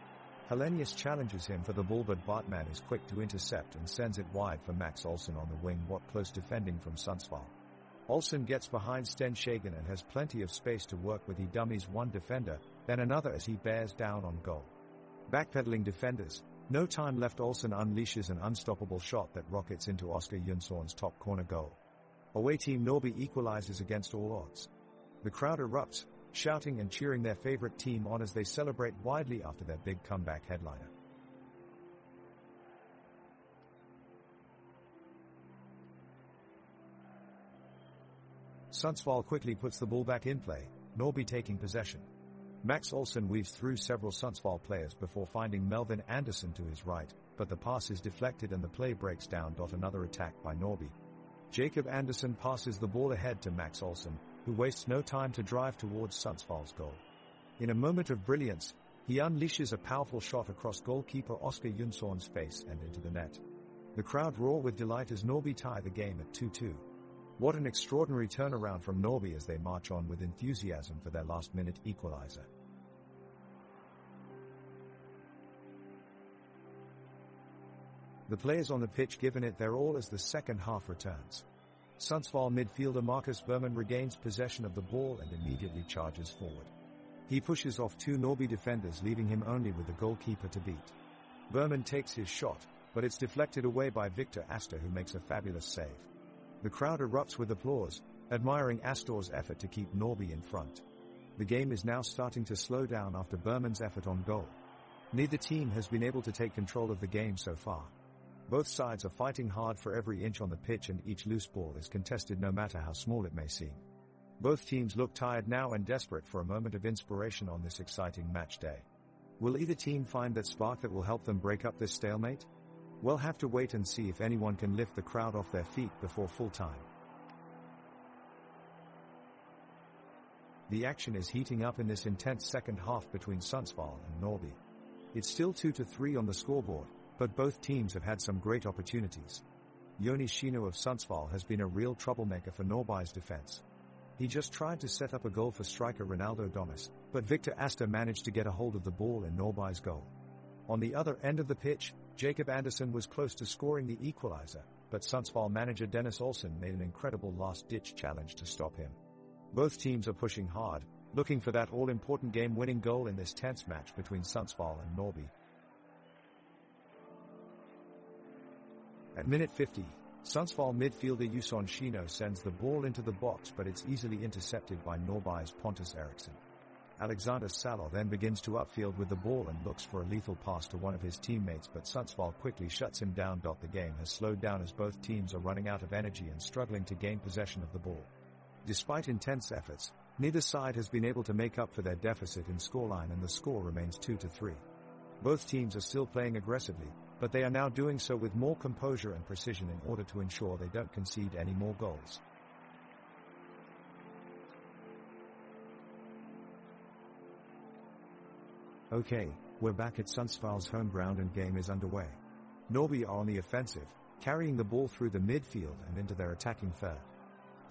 Hellenius challenges him for the ball, but Bartman is quick to intercept and sends it wide for Max Olsson on the wing. What close defending from Sundsvall. Olsson gets behind Sten Shagen and has plenty of space to work with. He dummies one defender, then another as he bears down on goal. Backpedaling defenders, no time left. Olsson unleashes an unstoppable shot that rockets into Oscar Jönsson's top corner goal. Away team Norrby equalizes against all odds. The crowd erupts, shouting and cheering their favorite team on as they celebrate widely after their big comeback headliner. Sundsvall quickly puts the ball back in play, Norrby taking possession. Max Olsson weaves through several Sundsvall players before finding Melvin Andersson to his right, but the pass is deflected and the play breaks down. Another attack by Norrby. Jacob Andersson passes the ball ahead to Max Olsson, who wastes no time to drive towards Sundsvall's goal. In a moment of brilliance, he unleashes a powerful shot across goalkeeper Oscar Jönsson's face and into the net. The crowd roar with delight as Norrby tie the game at 2-2. What an extraordinary turnaround from Norrby as they march on with enthusiasm for their last-minute equalizer. The players on the pitch given it their all as the second half returns. Sundsvall midfielder Marcus Berman regains possession of the ball and immediately charges forward. He pushes off two Norrby defenders, leaving him only with the goalkeeper to beat. Berman takes his shot, but it's deflected away by Victor Astor, who makes a fabulous save. The crowd erupts with applause, admiring Astor's effort to keep Norrby in front. The game is now starting to slow down after Berman's effort on goal. Neither team has been able to take control of the game so far. Both sides are fighting hard for every inch on the pitch, and each loose ball is contested no matter how small it may seem. Both teams look tired now and desperate for a moment of inspiration on this exciting match day. Will either team find that spark that will help them break up this stalemate? We'll have to wait and see if anyone can lift the crowd off their feet before full time. The action is heating up in this intense second half between Sundsvall and Norrby. It's still 2-3 on the scoreboard, but both teams have had some great opportunities. Joni Shino of Sundsvall has been a real troublemaker for Norrby's defense. He just tried to set up a goal for striker Ronaldo Domus, but Victor Astor managed to get a hold of the ball in Norrby's goal. On the other end of the pitch, Jacob Andersson was close to scoring the equalizer, but Sundsvall manager Dennis Olsen made an incredible last-ditch challenge to stop him. Both teams are pushing hard, looking for that all-important game-winning goal in this tense match between Sundsvall and Norrby. At minute 50, Sundsvall midfielder Yuson Shino sends the ball into the box, but it's easily intercepted by Norrby's Pontus Eriksson. Alexander Salo then begins to upfield with the ball and looks for a lethal pass to one of his teammates, but Sundsvall quickly shuts him down. The game has slowed down as both teams are running out of energy and struggling to gain possession of the ball. Despite intense efforts, neither side has been able to make up for their deficit in scoreline, and the score remains 2-3. Both teams are still playing aggressively, but they are now doing so with more composure and precision in order to ensure they don't concede any more goals. Okay, we're back at Sundsvall's home ground and game is underway. Norrby are on the offensive, carrying the ball through the midfield and into their attacking third.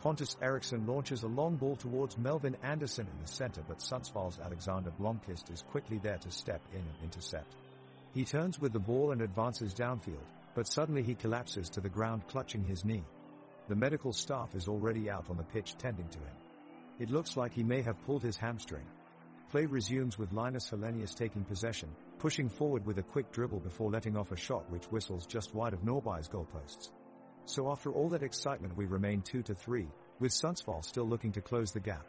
Pontus Eriksson launches a long ball towards Melvin Andersson in the center, but Sundsvall's Alexander Blomqvist is quickly there to step in and intercept. He turns with the ball and advances downfield, but suddenly he collapses to the ground, clutching his knee. The medical staff is already out on the pitch tending to him. It looks like he may have pulled his hamstring. Play resumes with Linus Hellenius taking possession, pushing forward with a quick dribble before letting off a shot which whistles just wide of Norrby's goalposts. So after all that excitement, we remain 2-3, with Sundsvall still looking to close the gap.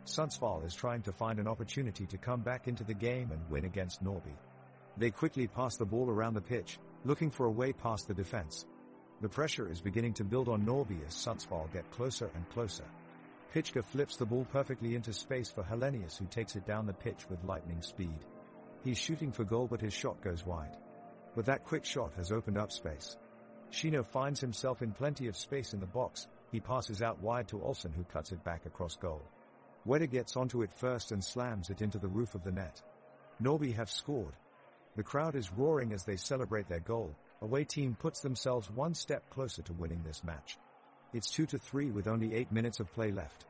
Sundsvall is trying to find an opportunity to come back into the game and win against Norrby. They quickly pass the ball around the pitch, looking for a way past the defense. The pressure is beginning to build on Norrby as Sundsvall get closer and closer. Pitchka flips the ball perfectly into space for Hellenius, who takes it down the pitch with lightning speed. He's shooting for goal, but his shot goes wide. But that quick shot has opened up space. Shino finds himself in plenty of space in the box. He passes out wide to Olsen, who cuts it back across goal. Wedder gets onto it first and slams it into the roof of the net. Norrby have scored. The crowd is roaring as they celebrate their goal. Away team puts themselves one step closer to winning this match. It's 2-3 with only 8 minutes of play left.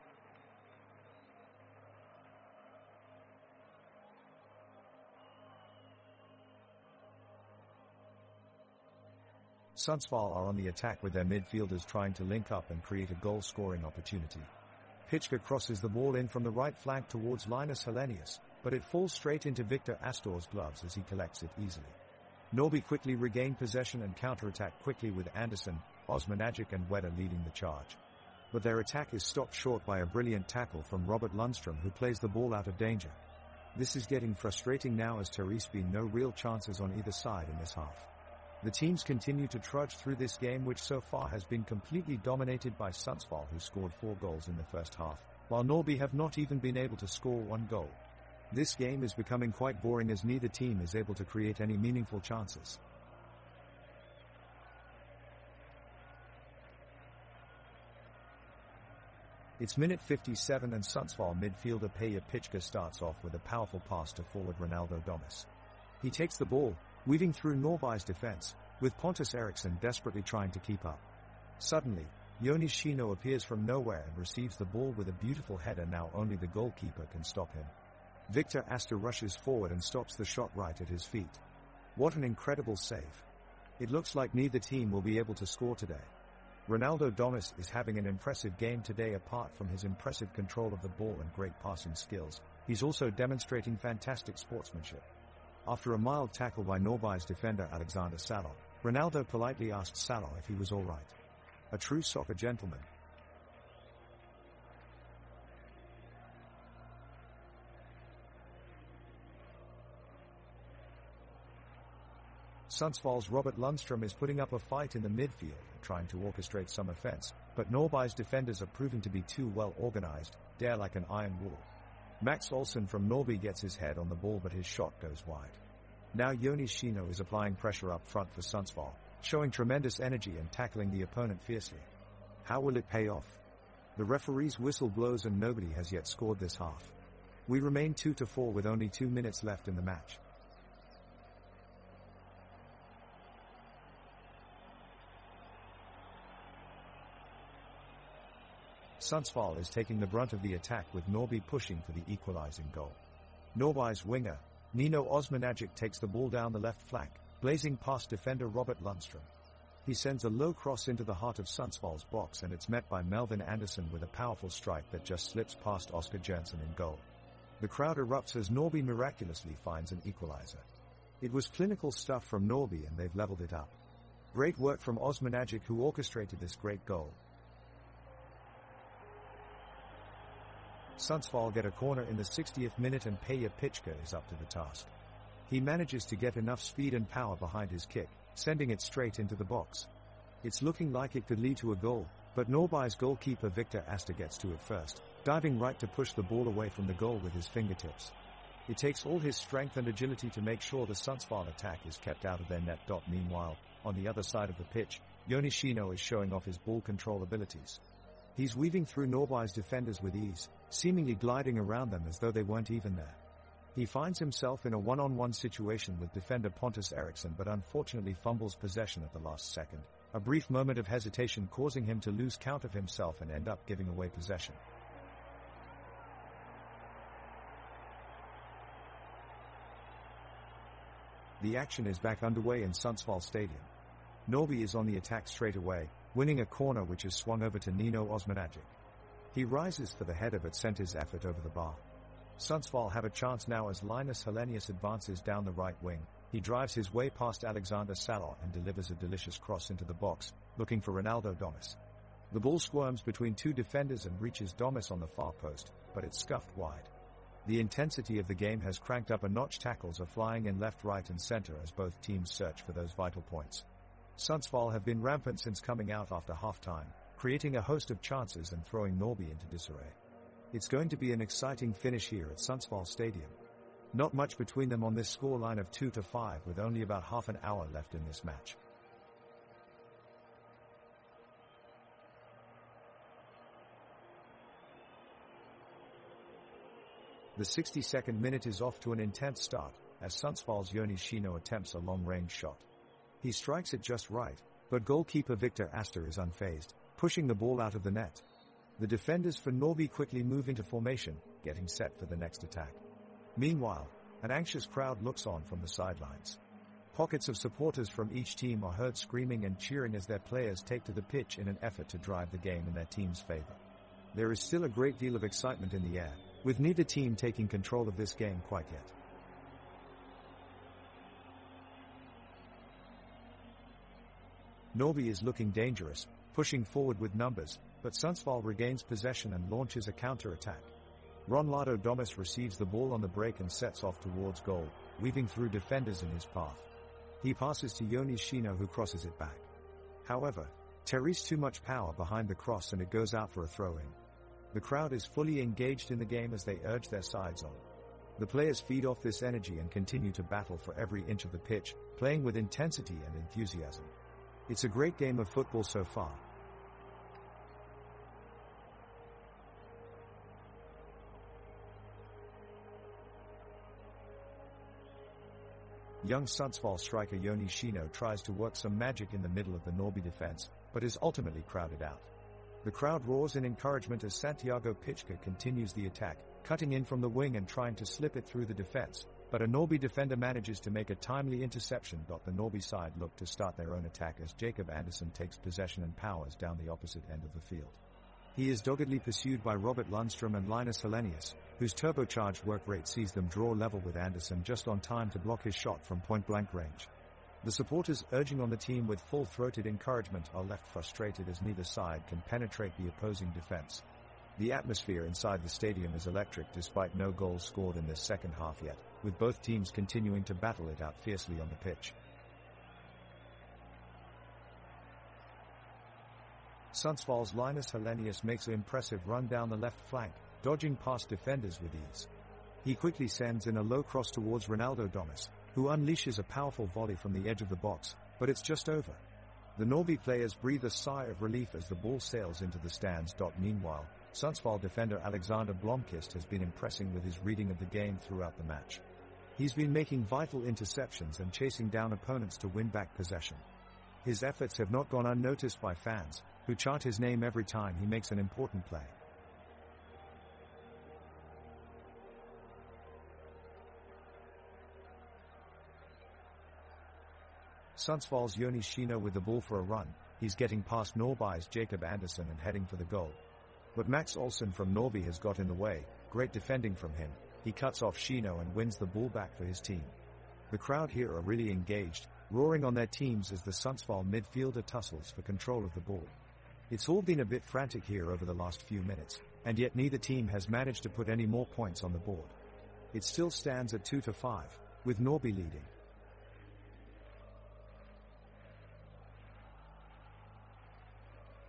Sundsvall are on the attack with their midfielders trying to link up and create a goal-scoring opportunity. Pitchka crosses the ball in from the right flank towards Linus Hellenius, but it falls straight into Victor Astor's gloves as he collects it easily. Norrby quickly regain possession and counterattack quickly with Andersson, Osmanagic and Wedder leading the charge. But their attack is stopped short by a brilliant tackle from Robert Lundstrom, who plays the ball out of danger. This is getting frustrating now as there has been no real chances on either side in this half. The teams continue to trudge through this game, which so far has been completely dominated by Sundsvall, who scored 4 goals in the first half, while Norrby have not even been able to score 1 goal. This game is becoming quite boring as neither team is able to create any meaningful chances. It's minute 57 and Sundsvall midfielder Peja Pitchka starts off with a powerful pass to forward Ronaldo Domus. He takes the ball, weaving through Norrby's defense, with Pontus Eriksson desperately trying to keep up. Suddenly, Joni Shino appears from nowhere and receives the ball with a beautiful header. Now only the goalkeeper can stop him. Victor Astor rushes forward and stops the shot right at his feet. What an incredible save. It looks like neither team will be able to score today. Ronaldo Domus is having an impressive game today. Apart from his impressive control of the ball and great passing skills, he's also demonstrating fantastic sportsmanship. After a mild tackle by Norrby's defender Alexander Salo, Ronaldo politely asked Salo if he was all right. A true soccer gentleman. Sundsvall's Robert Lundstrom is putting up a fight in the midfield and trying to orchestrate some offense, but Norrby's defenders are proving to be too well organized, they're like an iron wool. Max Olsen from Norby gets his head on the ball, but his shot goes wide. Now Jonas Shino is applying pressure up front for Sundsvall, showing tremendous energy and tackling the opponent fiercely. How will it pay off? The referee's whistle blows and nobody has yet scored this half. We remain 2-4 with only 2 minutes left in the match. Sundsvall is taking the brunt of the attack with Norby pushing for the equalizing goal. Norby's winger, Nino Osmanagic, takes the ball down the left flank, blazing past defender Robert Lundström. He sends a low cross into the heart of Sundsvall's box, and it's met by Melvin Andersson with a powerful strike that just slips past Oscar Jensen in goal. The crowd erupts as Norby miraculously finds an equalizer. It was clinical stuff from Norby and they've leveled it up. Great work from Osmanagic, who orchestrated this great goal. Sundsvall get a corner in the 60th minute and Peja Pichka is up to the task. He manages to get enough speed and power behind his kick, sending it straight into the box. It's looking like it could lead to a goal, but Norby's goalkeeper Victor Astor gets to it first, diving right to push the ball away from the goal with his fingertips. It takes all his strength and agility to make sure the Sundsvall attack is kept out of their net. Meanwhile, on the other side of the pitch, Jonas Shino is showing off his ball control abilities. He's weaving through Norby's defenders with ease, seemingly gliding around them as though they weren't even there. He finds himself in a one-on-one situation with defender Pontus Eriksson, but unfortunately fumbles possession at the last second, a brief moment of hesitation causing him to lose count of himself and end up giving away possession. The action is back underway in Sundsvall Stadium. Norby is on the attack straight away, winning a corner which is swung over to Nino Osmanagic. He rises for the header but sent his effort over the bar. Sundsvall have a chance now as Linus Hellenius advances down the right wing. He drives his way past Alexander Salor and delivers a delicious cross into the box, looking for Ronaldo Domus. The ball squirms between two defenders and reaches Domus on the far post, but it's scuffed wide. The intensity of the game has cranked up a notch. Tackles are flying in left, right and center as both teams search for those vital points. Sundsvall have been rampant since coming out after half-time, creating a host of chances and throwing Norby into disarray. It's going to be an exciting finish here at Sundsvall Stadium. Not much between them on this scoreline of 2-5 with only about half an hour left in this match. The 62nd minute is off to an intense start, as Sundsvall's Jonas Shino attempts a long-range shot. He strikes it just right, but goalkeeper Victor Astor is unfazed, pushing the ball out of the net. The defenders for Norby quickly move into formation, getting set for the next attack. Meanwhile, an anxious crowd looks on from the sidelines. Pockets of supporters from each team are heard screaming and cheering as their players take to the pitch in an effort to drive the game in their team's favor. There is still a great deal of excitement in the air, with neither team taking control of this game quite yet. Norby is looking dangerous, pushing forward with numbers, but Sundsvall regains possession and launches a counter-attack. Ronaldo Domus receives the ball on the break and sets off towards goal, weaving through defenders in his path. He passes to Jonas Shino, who crosses it back. However, Terry's too much power behind the cross and it goes out for a throw-in. The crowd is fully engaged in the game as they urge their sides on. The players feed off this energy and continue to battle for every inch of the pitch, playing with intensity and enthusiasm. It's a great game of football so far. Young Sundsvall striker Jonas Shino tries to work some magic in the middle of the Norby defense, but is ultimately crowded out. The crowd roars in encouragement as Santiago Pichka continues the attack, cutting in from the wing and trying to slip it through the defense, but a Norby defender manages to make a timely interception. The Norby side look to start their own attack as Jacob Andersson takes possession and powers down the opposite end of the field. He is doggedly pursued by Robert Lundström and Linus Hellenius, whose turbocharged work rate sees them draw level with Andersson just on time to block his shot from point-blank range. The supporters urging on the team with full-throated encouragement are left frustrated as neither side can penetrate the opposing defense. The atmosphere inside the stadium is electric despite no goals scored in this second half yet, with both teams continuing to battle it out fiercely on the pitch. Sundsvall's Linus Hellenius makes an impressive run down the left flank, dodging past defenders with ease. He quickly sends in a low cross towards Ronaldo Domus, who unleashes a powerful volley from the edge of the box, but it's just over. The Norby players breathe a sigh of relief as the ball sails into the stands. Meanwhile, Sundsvall defender Alexander Blomqvist has been impressing with his reading of the game throughout the match. He's been making vital interceptions and chasing down opponents to win back possession. His efforts have not gone unnoticed by fans, who chant his name every time he makes an important play. Sundsvall's Joni Shino with the ball for a run. He's getting past Norby's Jacob Andersson and heading for the goal. But Max Olsson from Norby has got in the way. Great defending from him. He cuts off Shino and wins the ball back for his team. The crowd here are really engaged, roaring on their teams as the Sundsvall midfielder tussles for control of the ball. It's all been a bit frantic here over the last few minutes, and yet neither team has managed to put any more points on the board. It still stands at 2-5, with Norby leading.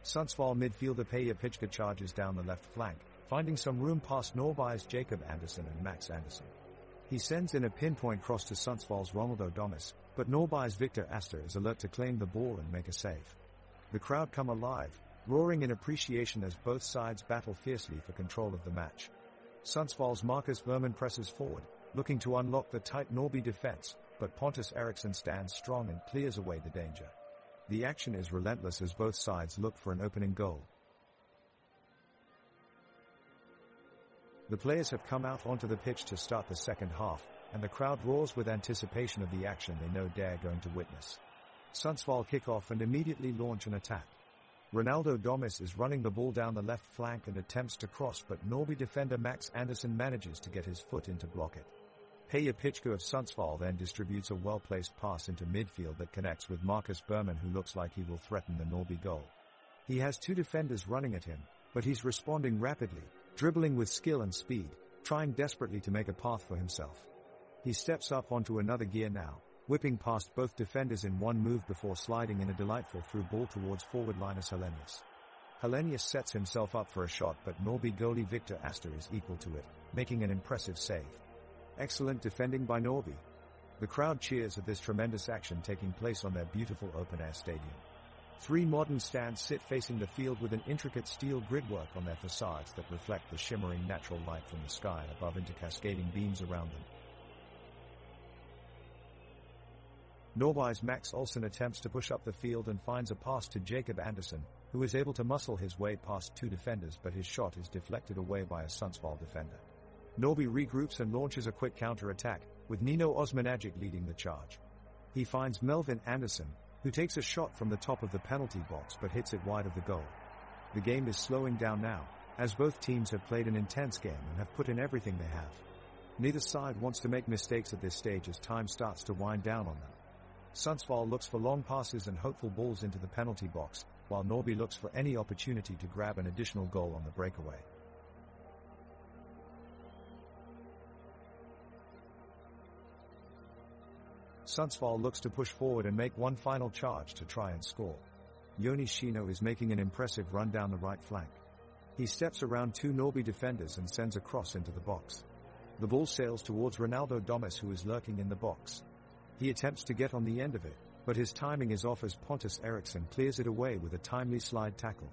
Sundsvall midfielder Peja Pichka charges down the left flank, finding some room past Norby's Jacob Andersson and Max Andersson. He sends in a pinpoint cross to Sundsvall's Ronaldo Domus, but Norby's Victor Astor is alert to claim the ball and make a save. The crowd come alive, roaring in appreciation as both sides battle fiercely for control of the match. Sundsvall's Marcus Berman presses forward, looking to unlock the tight Norby defense, but Pontus Eriksson stands strong and clears away the danger. The action is relentless as both sides look for an opening goal. The players have come out onto the pitch to start the second half, and the crowd roars with anticipation of the action they know they're going to witness. Sundsvall kick off and immediately launch an attack. Ronaldo Domus is running the ball down the left flank and attempts to cross, but Norby defender Max Andersson manages to get his foot in to block it. Peja Pichka of Sundsvall then distributes a well-placed pass into midfield that connects with Marcus Berman, who looks like he will threaten the Norby goal. He has two defenders running at him, but he's responding rapidly, dribbling with skill and speed, trying desperately to make a path for himself. He steps up onto another gear now, whipping past both defenders in one move before sliding in a delightful through ball towards forward Linus Hellenius. Hellenius sets himself up for a shot, but Norby goalie Victor Astor is equal to it, making an impressive save. Excellent defending by Norby. The crowd cheers at this tremendous action taking place on their beautiful open-air stadium. Three modern stands sit facing the field with an intricate steel gridwork on their facades that reflect the shimmering natural light from the sky above into cascading beams around them. Norby's Max Olsson attempts to push up the field and finds a pass to Jacob Andersson, who is able to muscle his way past two defenders, but his shot is deflected away by a Sundsvall defender. Norby regroups and launches a quick counter-attack, with Nino Osmanagic leading the charge. He finds Melvin Andersson, who takes a shot from the top of the penalty box but hits it wide of the goal. The game is slowing down now, as both teams have played an intense game and have put in everything they have. Neither side wants to make mistakes at this stage as time starts to wind down on them. Sundsvall looks for long passes and hopeful balls into the penalty box, while Norby looks for any opportunity to grab an additional goal on the breakaway. Sundsvall looks to push forward and make one final charge to try and score. Joni Shino is making an impressive run down the right flank. He steps around two Norby defenders and sends a cross into the box. The ball sails towards Ronaldo Domus, who is lurking in the box. He attempts to get on the end of it, but his timing is off as Pontus Eriksson clears it away with a timely slide tackle.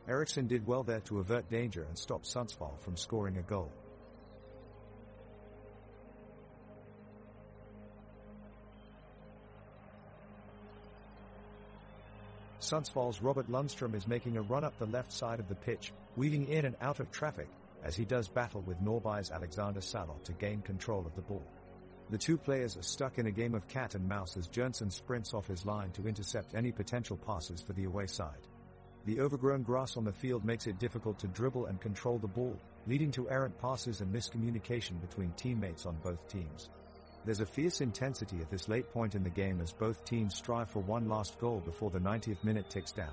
Eriksson did well there to avert danger and stop Sundsvall from scoring a goal. Sundsvall's Robert Lundstrom is making a run up the left side of the pitch, weaving in and out of traffic, as he does battle with Norby's Alexander Salot to gain control of the ball. The two players are stuck in a game of cat and mouse as Jernson sprints off his line to intercept any potential passes for the away side. The overgrown grass on the field makes it difficult to dribble and control the ball, leading to errant passes and miscommunication between teammates on both teams. There's a fierce intensity at this late point in the game as both teams strive for one last goal before the 90th minute ticks down.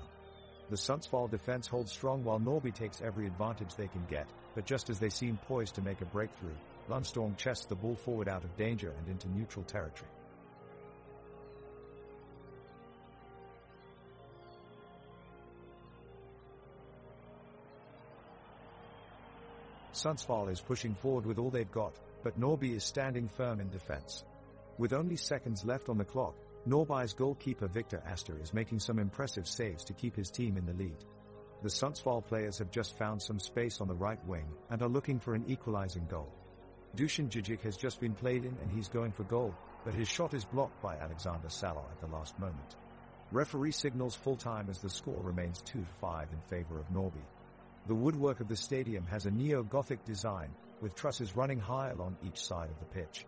The Sundsvall defense holds strong while Norby takes every advantage they can get, but just as they seem poised to make a breakthrough, Lundstrom chests the ball forward out of danger and into neutral territory. Sundsvall is pushing forward with all they've got, but Norrby is standing firm in defense. With only seconds left on the clock, Norrby's goalkeeper Victor Astor is making some impressive saves to keep his team in the lead. The Sundsvall players have just found some space on the right wing and are looking for an equalizing goal. Dusan Djidjic has just been played in and he's going for goal, but his shot is blocked by Alexander Salo at the last moment. Referee signals full time as the score remains 2-5 in favor of Norrby. The woodwork of the stadium has a neo-Gothic design, with trusses running high along each side of the pitch.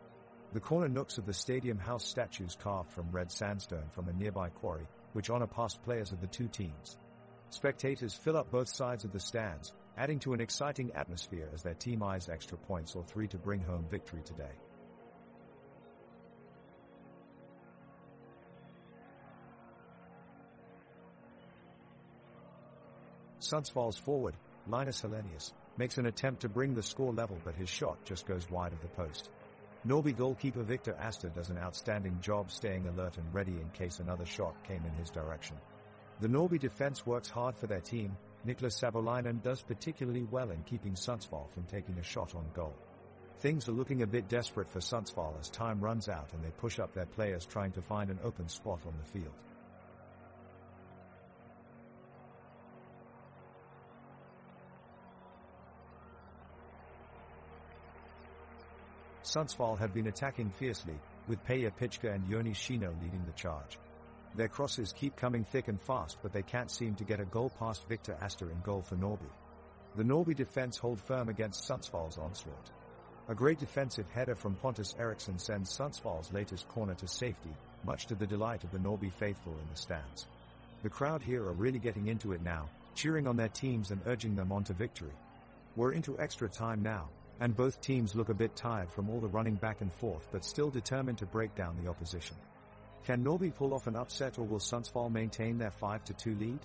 The corner nooks of the stadium house statues carved from red sandstone from a nearby quarry, which honor past players of the two teams. Spectators fill up both sides of the stands, adding to an exciting atmosphere as their team eyes extra points or 3 to bring home victory today. Sundsvall's forward, Linus Hellenius, makes an attempt to bring the score level, but his shot just goes wide of the post. Norrby goalkeeper Victor Astor does an outstanding job staying alert and ready in case another shot came in his direction. The Norrby defense works hard for their team. Niklas Savolainen does particularly well in keeping Sundsvall from taking a shot on goal. Things are looking a bit desperate for Sundsvall as time runs out and they push up their players trying to find an open spot on the field. Sundsvall have been attacking fiercely, with Peja Pichka and Joni Shino leading the charge. Their crosses keep coming thick and fast, but they can't seem to get a goal past Victor Astor in goal for Norrby. The Norrby defense hold firm against Sundsvall's onslaught. A great defensive header from Pontus Eriksson sends Sundsvall's latest corner to safety, much to the delight of the Norrby faithful in the stands. The crowd here are really getting into it now, cheering on their teams and urging them on to victory. We're into extra time now, and both teams look a bit tired from all the running back and forth, but still determined to break down the opposition. Can Norrby pull off an upset, or will Sundsvall maintain their 5-2 lead?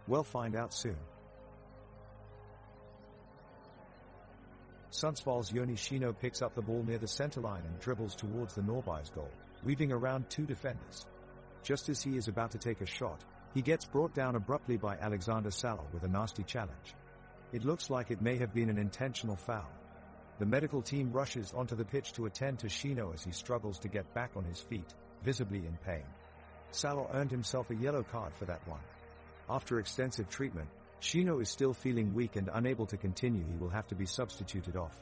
We'll find out soon. Sundsvall's Joni Shino picks up the ball near the center line and dribbles towards the Norrby's goal, weaving around two defenders. Just as he is about to take a shot, he gets brought down abruptly by Alexander Salo with a nasty challenge. It looks like it may have been an intentional foul. The medical team rushes onto the pitch to attend to Shino as he struggles to get back on his feet, visibly in pain. Salo earned himself a yellow card for that one. After extensive treatment, Shino is still feeling weak and unable to continue. He will have to be substituted off.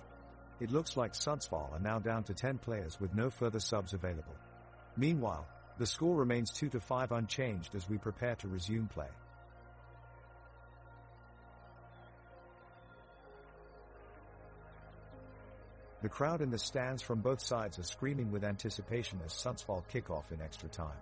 It looks like Sundsvall are now down to 10 players with no further subs available. Meanwhile, the score remains 2-5 unchanged as we prepare to resume play. The crowd in the stands from both sides are screaming with anticipation as Sundsvall kick off in extra time.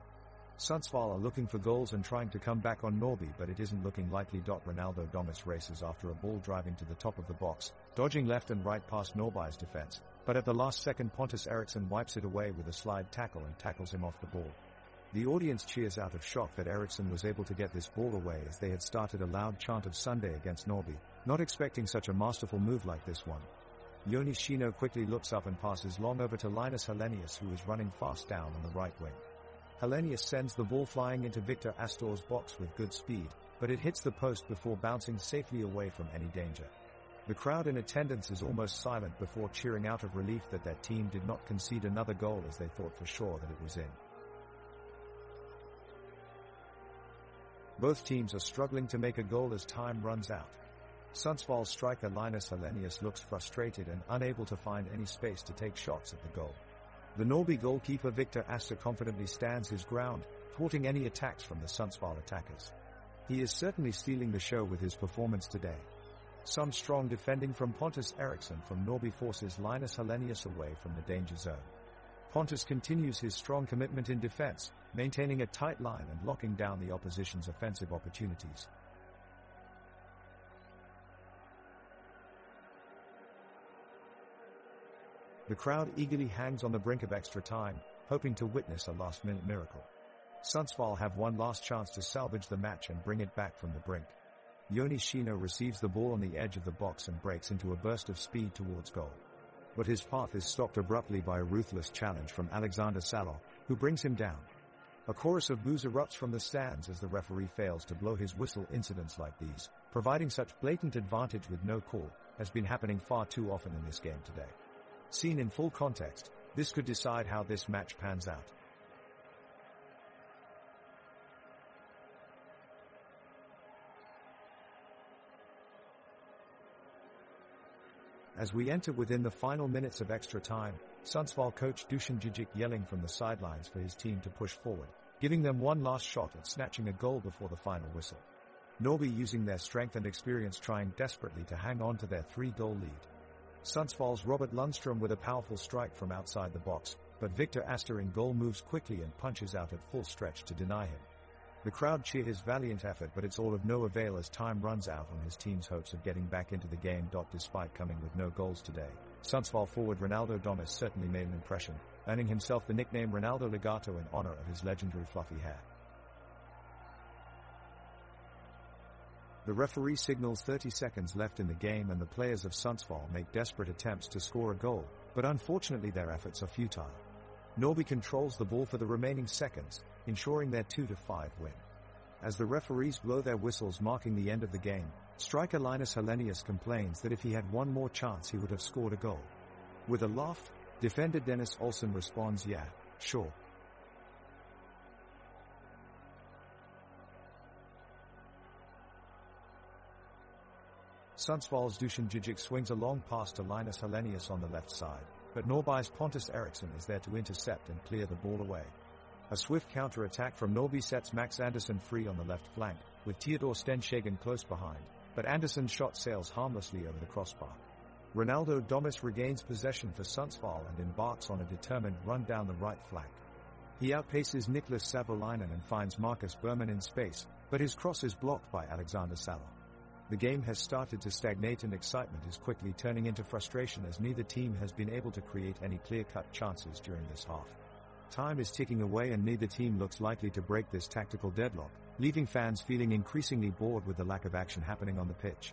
Sundsvall are looking for goals and trying to come back on Norrby, but it isn't looking likely. Ronaldo Domus races after a ball driving to the top of the box, dodging left and right past Norrby's defense, but at the last second Pontus Eriksson wipes it away with a slide tackle and tackles him off the ball. The audience cheers out of shock that Eriksson was able to get this ball away, as they had started a loud chant of Sunday against Norrby, not expecting such a masterful move like this one. Joni Shino quickly looks up and passes long over to Linus Hellenius, who is running fast down on the right wing. Hellenius sends the ball flying into Victor Astor's box with good speed, but it hits the post before bouncing safely away from any danger. The crowd in attendance is almost silent before cheering out of relief that their team did not concede another goal, as they thought for sure that it was in. Both teams are struggling to make a goal as time runs out. Sundsvall striker Linus Hellenius looks frustrated and unable to find any space to take shots at the goal. The Norrby goalkeeper Victor Astor confidently stands his ground, thwarting any attacks from the Sundsvall attackers. He is certainly stealing the show with his performance today. Some strong defending from Pontus Eriksson from Norrby forces Linus Hellenius away from the danger zone. Pontus continues his strong commitment in defense, maintaining a tight line and locking down the opposition's offensive opportunities. The crowd eagerly hangs on the brink of extra time, hoping to witness a last-minute miracle. Sundsvall have one last chance to salvage the match and bring it back from the brink. Joni Shino receives the ball on the edge of the box and breaks into a burst of speed towards goal. But his path is stopped abruptly by a ruthless challenge from Alexander Salo, who brings him down. A chorus of boos erupts from the stands as the referee fails to blow his whistle. Incidents like these, providing such blatant advantage with no call, has been happening far too often in this game today. Seen in full context, this could decide how this match pans out. As we enter within the final minutes of extra time, Sundsvall coach Dusan Djurdjic yelling from the sidelines for his team to push forward, giving them one last shot at snatching a goal before the final whistle. Norrby using their strength and experience trying desperately to hang on to their 3-goal lead. Sundsvall's Robert Lundstrom with a powerful strike from outside the box, but Victor Astor in goal moves quickly and punches out at full stretch to deny him. The crowd cheer his valiant effort, but it's all of no avail as time runs out on his team's hopes of getting back into the game. Despite coming with no goals today, Sundsvall forward Ronaldo Domus certainly made an impression, earning himself the nickname Ronaldo Legato in honor of his legendary fluffy hair. The referee signals 30 seconds left in the game and the players of Sundsvall make desperate attempts to score a goal, but unfortunately their efforts are futile. Norrby controls the ball for the remaining seconds, ensuring their 2-5 win. As the referees blow their whistles marking the end of the game, striker Linus Hellenius complains that if he had one more chance he would have scored a goal. With a laugh, defender Dennis Olsen responds, "Yeah, sure." Sundsvall's Dusan Djurdjic swings a long pass to Linus Hellenius on the left side, but Norrby's Pontus Eriksson is there to intercept and clear the ball away. A swift counter-attack from Norrby sets Max Andersson free on the left flank, with Theodor Stenshagen close behind, but Andersson's shot sails harmlessly over the crossbar. Ronaldo Domus regains possession for Sundsvall and embarks on a determined run down the right flank. He outpaces Niklas Savolainen and finds Marcus Berman in space, but his cross is blocked by Alexander Salo. The game has started to stagnate and excitement is quickly turning into frustration as neither team has been able to create any clear-cut chances during this half. Time is ticking away and neither team looks likely to break this tactical deadlock, leaving fans feeling increasingly bored with the lack of action happening on the pitch.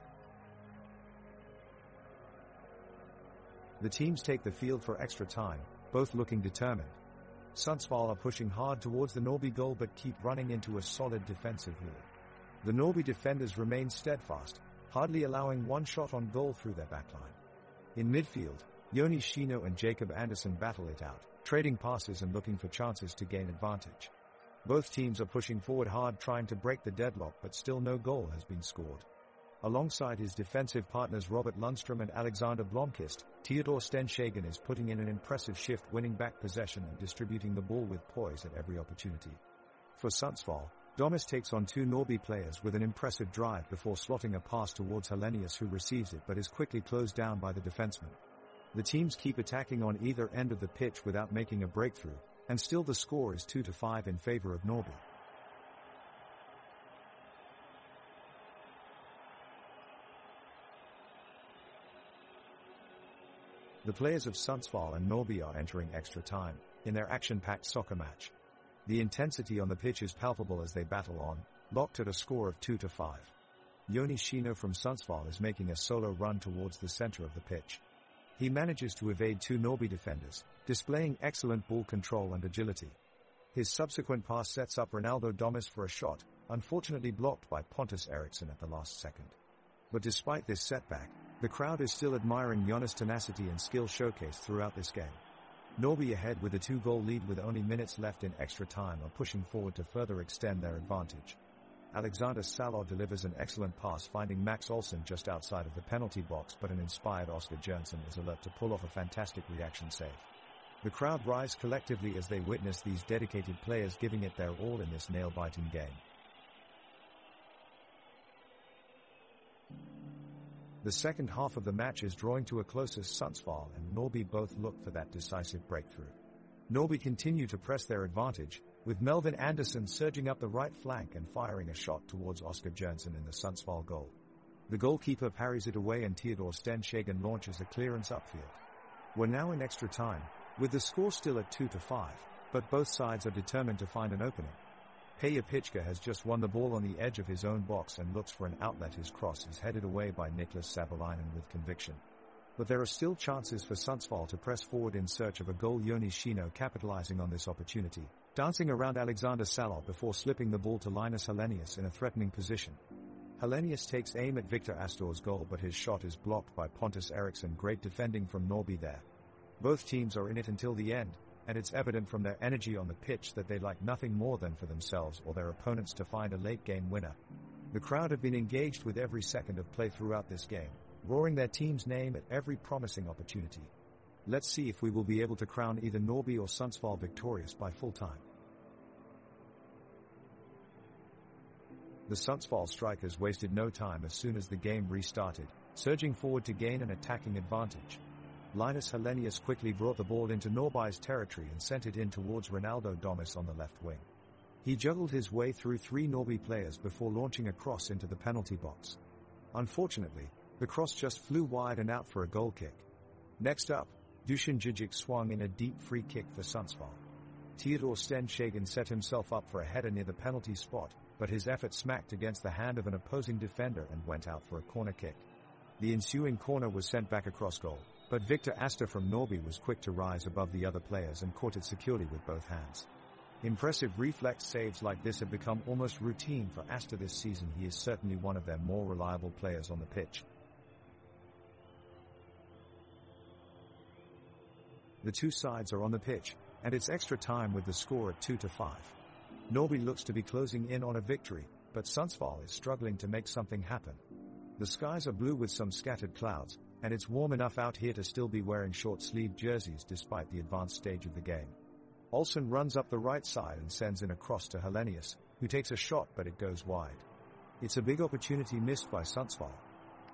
The teams take the field for extra time, both looking determined. Sundsvall are pushing hard towards the Norrby goal but keep running into a solid defensive wall. The Norrby defenders remain steadfast, hardly allowing one shot on goal through their backline. In midfield, Joni Shino and Jacob Andersson battle it out, trading passes and looking for chances to gain advantage. Both teams are pushing forward hard trying to break the deadlock but still no goal has been scored. Alongside his defensive partners Robert Lundstrom and Alexander Blomqvist, Theodor Stenshagen is putting in an impressive shift, winning back possession and distributing the ball with poise at every opportunity. For Sundsvall, Domus takes on two Norrby players with an impressive drive before slotting a pass towards Hellenius, who receives it but is quickly closed down by the defenseman. The teams keep attacking on either end of the pitch without making a breakthrough, and still the score is 2-5 in favor of Norrby. The players of Sundsvall and Norrby are entering extra time in their action-packed soccer match. The intensity on the pitch is palpable as they battle on, locked at a score of 2-5. Joni Shino from Sundsvall is making a solo run towards the center of the pitch. He manages to evade two Norrby defenders, displaying excellent ball control and agility. His subsequent pass sets up Ronaldo Domus for a shot, unfortunately blocked by Pontus Eriksson at the last second. But despite this setback, the crowd is still admiring Jonas' tenacity and skill showcased throughout this game. Norrby, ahead with a 2-goal lead with only minutes left in extra time, are pushing forward to further extend their advantage. Alexander Salo delivers an excellent pass, finding Max Olsen just outside of the penalty box, but an inspired Oscar Jernson is alert to pull off a fantastic reaction save. The crowd rise collectively as they witness these dedicated players giving it their all in this nail-biting game. The second half of the match is drawing to a close as Sundsvall and Norrby both look for that decisive breakthrough. Norrby continue to press their advantage, with Melvin Andersson surging up the right flank and firing a shot towards Oscar Jernson in the Sundsvall goal. The goalkeeper parries it away and Theodor Stenshagen launches a clearance upfield. We're now in extra time, with the score still at 2-5, but both sides are determined to find an opening. Peja Pichka has just won the ball on the edge of his own box and looks for an outlet. His cross is headed away by Niklas Savolainen with conviction. But there are still chances for Sundsvall to press forward in search of a goal. Joni Shino capitalizing on this opportunity, dancing around Alexander Salo before slipping the ball to Linus Hellenius in a threatening position. Hellenius takes aim at Victor Astor's goal, but his shot is blocked by Pontus Eriksson. Great defending from Norby there. Both teams are in it until the end, and it's evident from their energy on the pitch that they like nothing more than for themselves or their opponents to find a late-game winner. The crowd have been engaged with every second of play throughout this game, roaring their team's name at every promising opportunity. Let's see if we will be able to crown either Norby or Sundsvall victorious by full time. The Sundsvall strikers wasted no time as soon as the game restarted, surging forward to gain an attacking advantage. Linus Hellenius quickly brought the ball into Norby's territory and sent it in towards Ronaldo Domus on the left wing. He juggled his way through 3 Norby players before launching a cross into the penalty box. Unfortunately, the cross just flew wide and out for a goal kick. Next up, Dusan Djurdjic swung in a deep free kick for Sundsvall. Theodor Stenshagen set himself up for a header near the penalty spot, but his effort smacked against the hand of an opposing defender and went out for a corner kick. The ensuing corner was sent back across goal, but Victor Astor from Norby was quick to rise above the other players and caught it securely with both hands. Impressive reflex saves like this have become almost routine for Astor this season. He is certainly one of their more reliable players on the pitch. The two sides are on the pitch, and it's extra time with the score at 2-5. Norby looks to be closing in on a victory, but Sundsvall is struggling to make something happen. The skies are blue with some scattered clouds, and it's warm enough out here to still be wearing short-sleeved jerseys despite the advanced stage of the game. Olsen runs up the right side and sends in a cross to Hellenius, who takes a shot but it goes wide. It's a big opportunity missed by Sundsvall.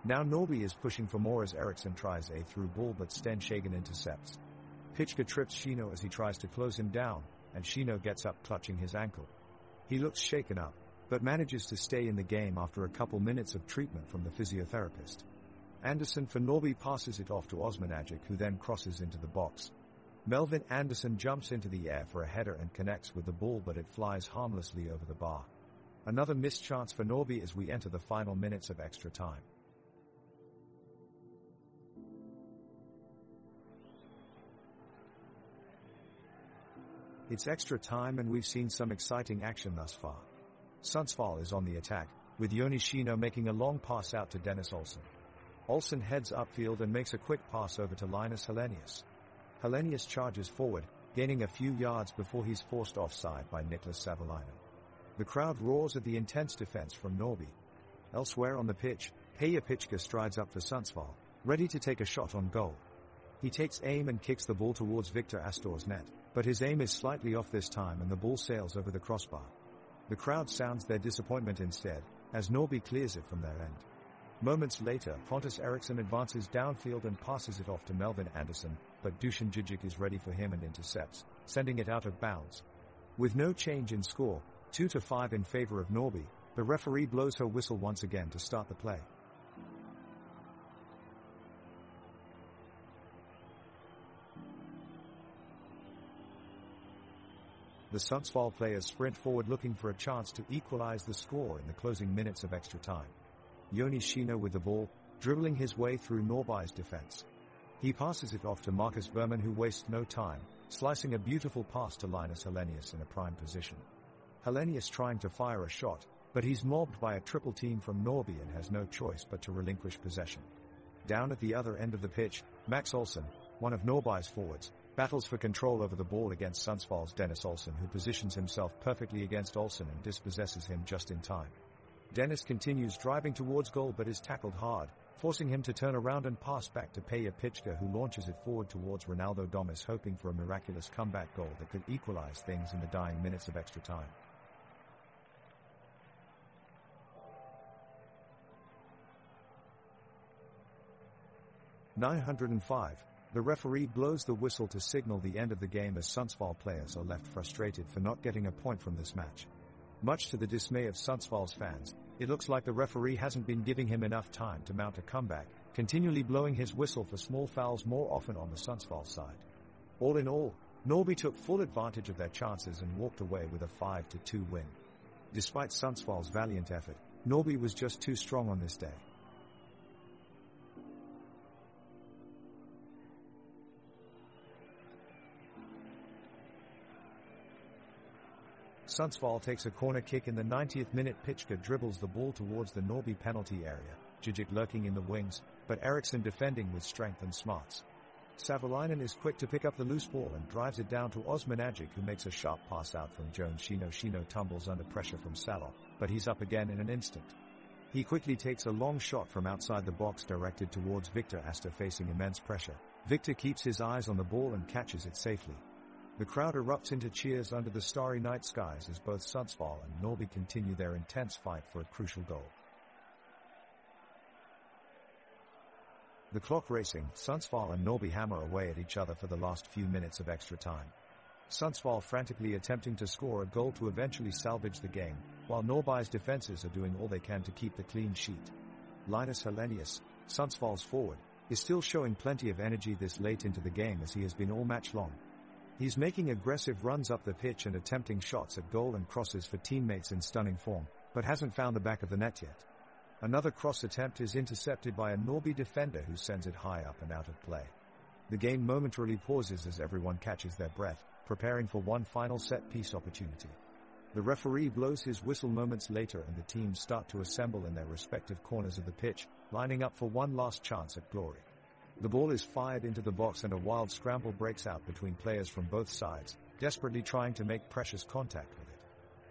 Now Norby is pushing for more as Eriksson tries a through ball but Stenshagen intercepts. Pitchka trips Shino as he tries to close him down, and Shino gets up clutching his ankle. He looks shaken up, but manages to stay in the game after a couple minutes of treatment from the physiotherapist. Anderson for Norby passes it off to Osmanagic, who then crosses into the box. Melvin Anderson jumps into the air for a header and connects with the ball, but it flies harmlessly over the bar. Another missed chance for Norby as we enter the final minutes of extra time. It's extra time and we've seen some exciting action thus far. Sundsvall is on the attack, with Joni Shino making a long pass out to Dennis Olsen. Olsen heads upfield and makes a quick pass over to Linus Hellenius. Hellenius charges forward, gaining a few yards before he's forced offside by Niklas Savolainen. The crowd roars at the intense defense from Norby. Elsewhere on the pitch, Peja Pitchka strides up for Sundsvall, ready to take a shot on goal. He takes aim and kicks the ball towards Victor Astor's net, but his aim is slightly off this time and the ball sails over the crossbar. The crowd sounds their disappointment instead, as Norby clears it from their end. Moments later, Pontus Eriksson advances downfield and passes it off to Melvin Anderson, but Dusan Djurdjic is ready for him and intercepts, sending it out of bounds. With no change in score, 2-5 in favor of Norby, the referee blows her whistle once again to start the play. The Sundsvall players sprint forward looking for a chance to equalize the score in the closing minutes of extra time. Joni Shino with the ball, dribbling his way through Norby's defense. He passes it off to Marcus Berman, who wastes no time, slicing a beautiful pass to Linus Hellenius in a prime position. Hellenius trying to fire a shot, but he's mobbed by a triple team from Norby and has no choice but to relinquish possession. Down at the other end of the pitch, Max Olsen, one of Norby's forwards, battles for control over the ball against Sundsvall's Dennis Olsen, who positions himself perfectly against Olsen and dispossesses him just in time. Dennis continues driving towards goal but is tackled hard, forcing him to turn around and pass back to Peja Pitchka, who launches it forward towards Ronaldo Domus, hoping for a miraculous comeback goal that could equalize things in the dying minutes of extra time. (905). The referee blows the whistle to signal the end of the game as Sundsvall players are left frustrated for not getting a point from this match. Much to the dismay of Sundsvall's fans, it looks like the referee hasn't been giving him enough time to mount a comeback, continually blowing his whistle for small fouls more often on the Sundsvall side. All in all, Norby took full advantage of their chances and walked away with a 5-2 win. Despite Sundsvall's valiant effort, Norby was just too strong on this day. Sundsvall takes a corner kick in the 90th minute. Pichka dribbles the ball towards the Norrby penalty area, Djurdjic lurking in the wings, but Eriksson defending with strength and smarts. Savolainen is quick to pick up the loose ball and drives it down to Osmanagic, who makes a sharp pass out from Jones. Shino tumbles under pressure from Salo, but he's up again in an instant. He quickly takes a long shot from outside the box directed towards Victor Astor, facing immense pressure. Victor keeps his eyes on the ball and catches it safely. The crowd erupts into cheers under the starry night skies as both Sundsvall and Norrby continue their intense fight for a crucial goal. The clock racing, Sundsvall and Norrby hammer away at each other for the last few minutes of extra time. Sundsvall frantically attempting to score a goal to eventually salvage the game, while Norrby's defenses are doing all they can to keep the clean sheet. Linus Hallenius, Sundsvall's forward, is still showing plenty of energy this late into the game, as he has been all match long. He's making aggressive runs up the pitch and attempting shots at goal and crosses for teammates in stunning form, but hasn't found the back of the net yet. Another cross attempt is intercepted by a Norrby defender who sends it high up and out of play. The game momentarily pauses as everyone catches their breath, preparing for one final set-piece opportunity. The referee blows his whistle moments later and the teams start to assemble in their respective corners of the pitch, lining up for one last chance at glory. The ball is fired into the box and a wild scramble breaks out between players from both sides, desperately trying to make precious contact with it.